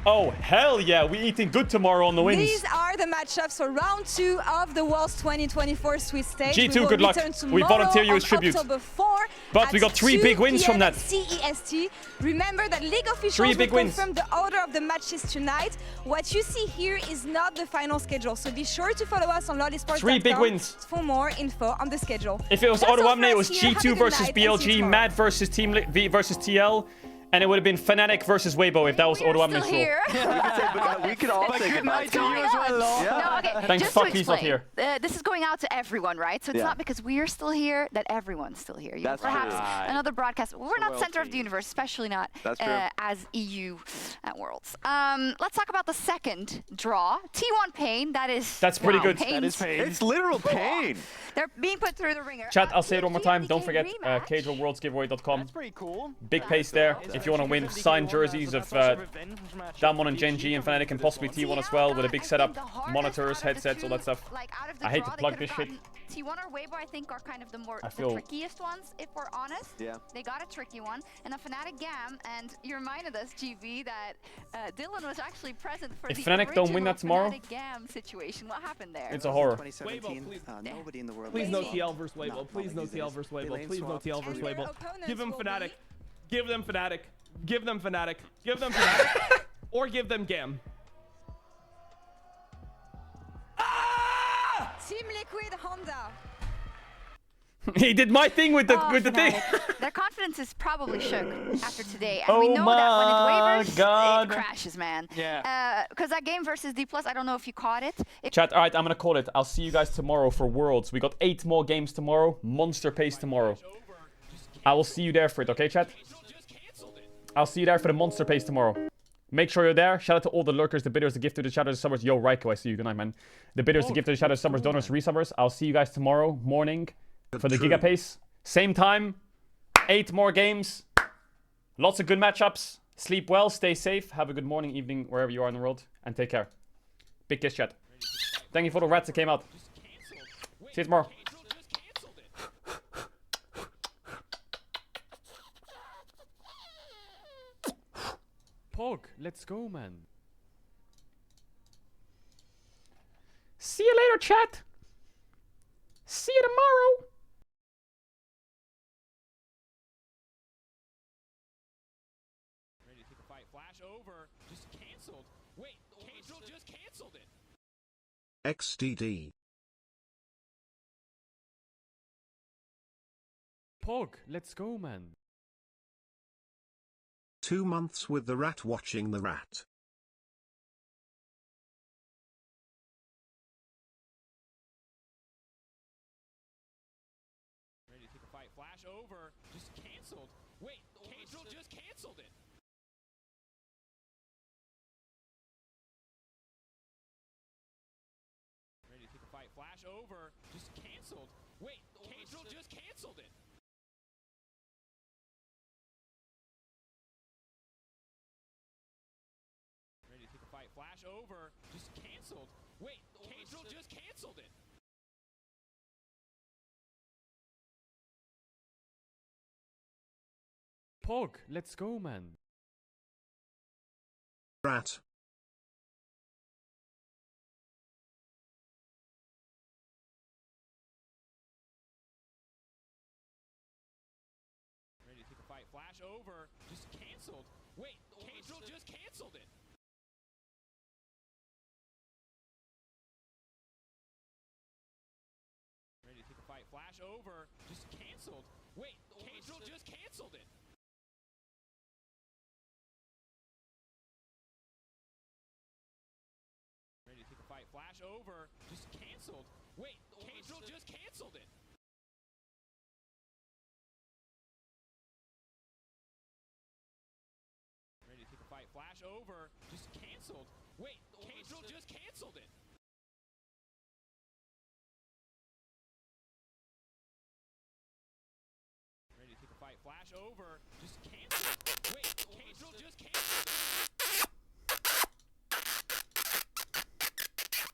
Oh, hell yeah. We eating good tomorrow on the wins. These are the matchups for round 2 of the World's 2024 Swiss stage. G2, good luck. We volunteer you as tribute. October 4 but we got 3 big wins from that. CEST. Remember that league officials will confirm the order of the matches tonight. What you see here is not the final schedule, so be sure to follow us on lollysports.com 3 big wins for more info on the schedule. If it was Ottawa, it was G2 versus BLG, Mad versus Team V versus TL. And it would have been Fnatic versus Weibo if that was Ottawa Still here. We could all say goodnight to you as well. No, okay. Thank Just fuck to he's not explain, here. this is going out to everyone, right? So it's not because we're still here that everyone's still here. You know, perhaps another broadcast. We're not center of the universe, especially not as EU at Worlds. Let's talk about the second draw. T1 Pain. That's pretty good. That is pain. It's literal pain. They're being put through the ringer. Chat, I'll say it one more time. Don't forget CaedrelWorldsGiveaway.com. That's pretty cool. Big pace there. If you want to win signed jerseys of Damon and Gen G and Fnatic and possibly T1 as well with a big setup, monitors, headsets, all that stuff. I hate to plug this shit. T1 or Weibo, I think, are kind of the trickiest ones, if we're honest. Yeah. They got a tricky one. And the Fnatic Gam, and you reminded us, GB, that Dylan was actually present for if the Fnatic don't win that tomorrow, Fnatic Gam situation. What happened there? It's a horror. 2017, nobody in the world. Please no TL versus Weibo. Please no TL versus Weibo. Please no TL versus Weibo. Give them Fnatic. Give them Fnatic. Give them Fnatic. Give them Fnatic. Or give them Gam. Team Liquid Honda. He did my thing with the thing. Their confidence is probably shook after today, and we know that when it wavers, it crashes, man. Yeah. Because that game versus D+, I don't know if you caught it. Chat, all right, I'm gonna call it. I'll see you guys tomorrow for Worlds. We got 8 more games tomorrow. Monster pace tomorrow. I will see you there for it, okay, chat? I'll see you there for the monster pace tomorrow. Make sure you're there. Shout out to all the lurkers, the bidders, the gift to the shadows, the summers. Yo, Raiko, I see you. Good night, man. The bidders, the gift to the shadows, summers, donors, resummers. I'll see you guys tomorrow morning for the Giga Pace. Same time. 8 more games. Lots of good matchups. Sleep well, stay safe. Have a good morning, evening, wherever you are in the world. And take care. Big kiss, chat. Thank you for the rats that came out. See you tomorrow. Pog, let's go, man. See you later, chat. See you tomorrow. Ready to take a fight. Flash over. Just canceled. Wait, Caedrel just canceled it. XDD. Pog, let's go, man. 2 months with the rat watching the rat. Ready to take a fight. Flash over. Just canceled. Wait, Caedrel just canceled it. Ready to take a fight. Flash over. Just canceled. Wait, Caedrel just canceled it. Ready to take a fight. Flash over. Just canceled. Wait, Caedrel just canceled it. Pog, let's go, man. Rat. Ready to take a fight. Flash over. Just canceled. Wait, Caedrel just canceled it. Ready to take a fight. Flash over. Just canceled. Wait, Caedrel just canceled it. Ready to take a fight. Flash over. Just canceled. Wait, Caedrel just canceled it. Ready to take a over, just canceled. Wait, Caedrel just canceled it. Ready to take a fight. Flash over, just canceled.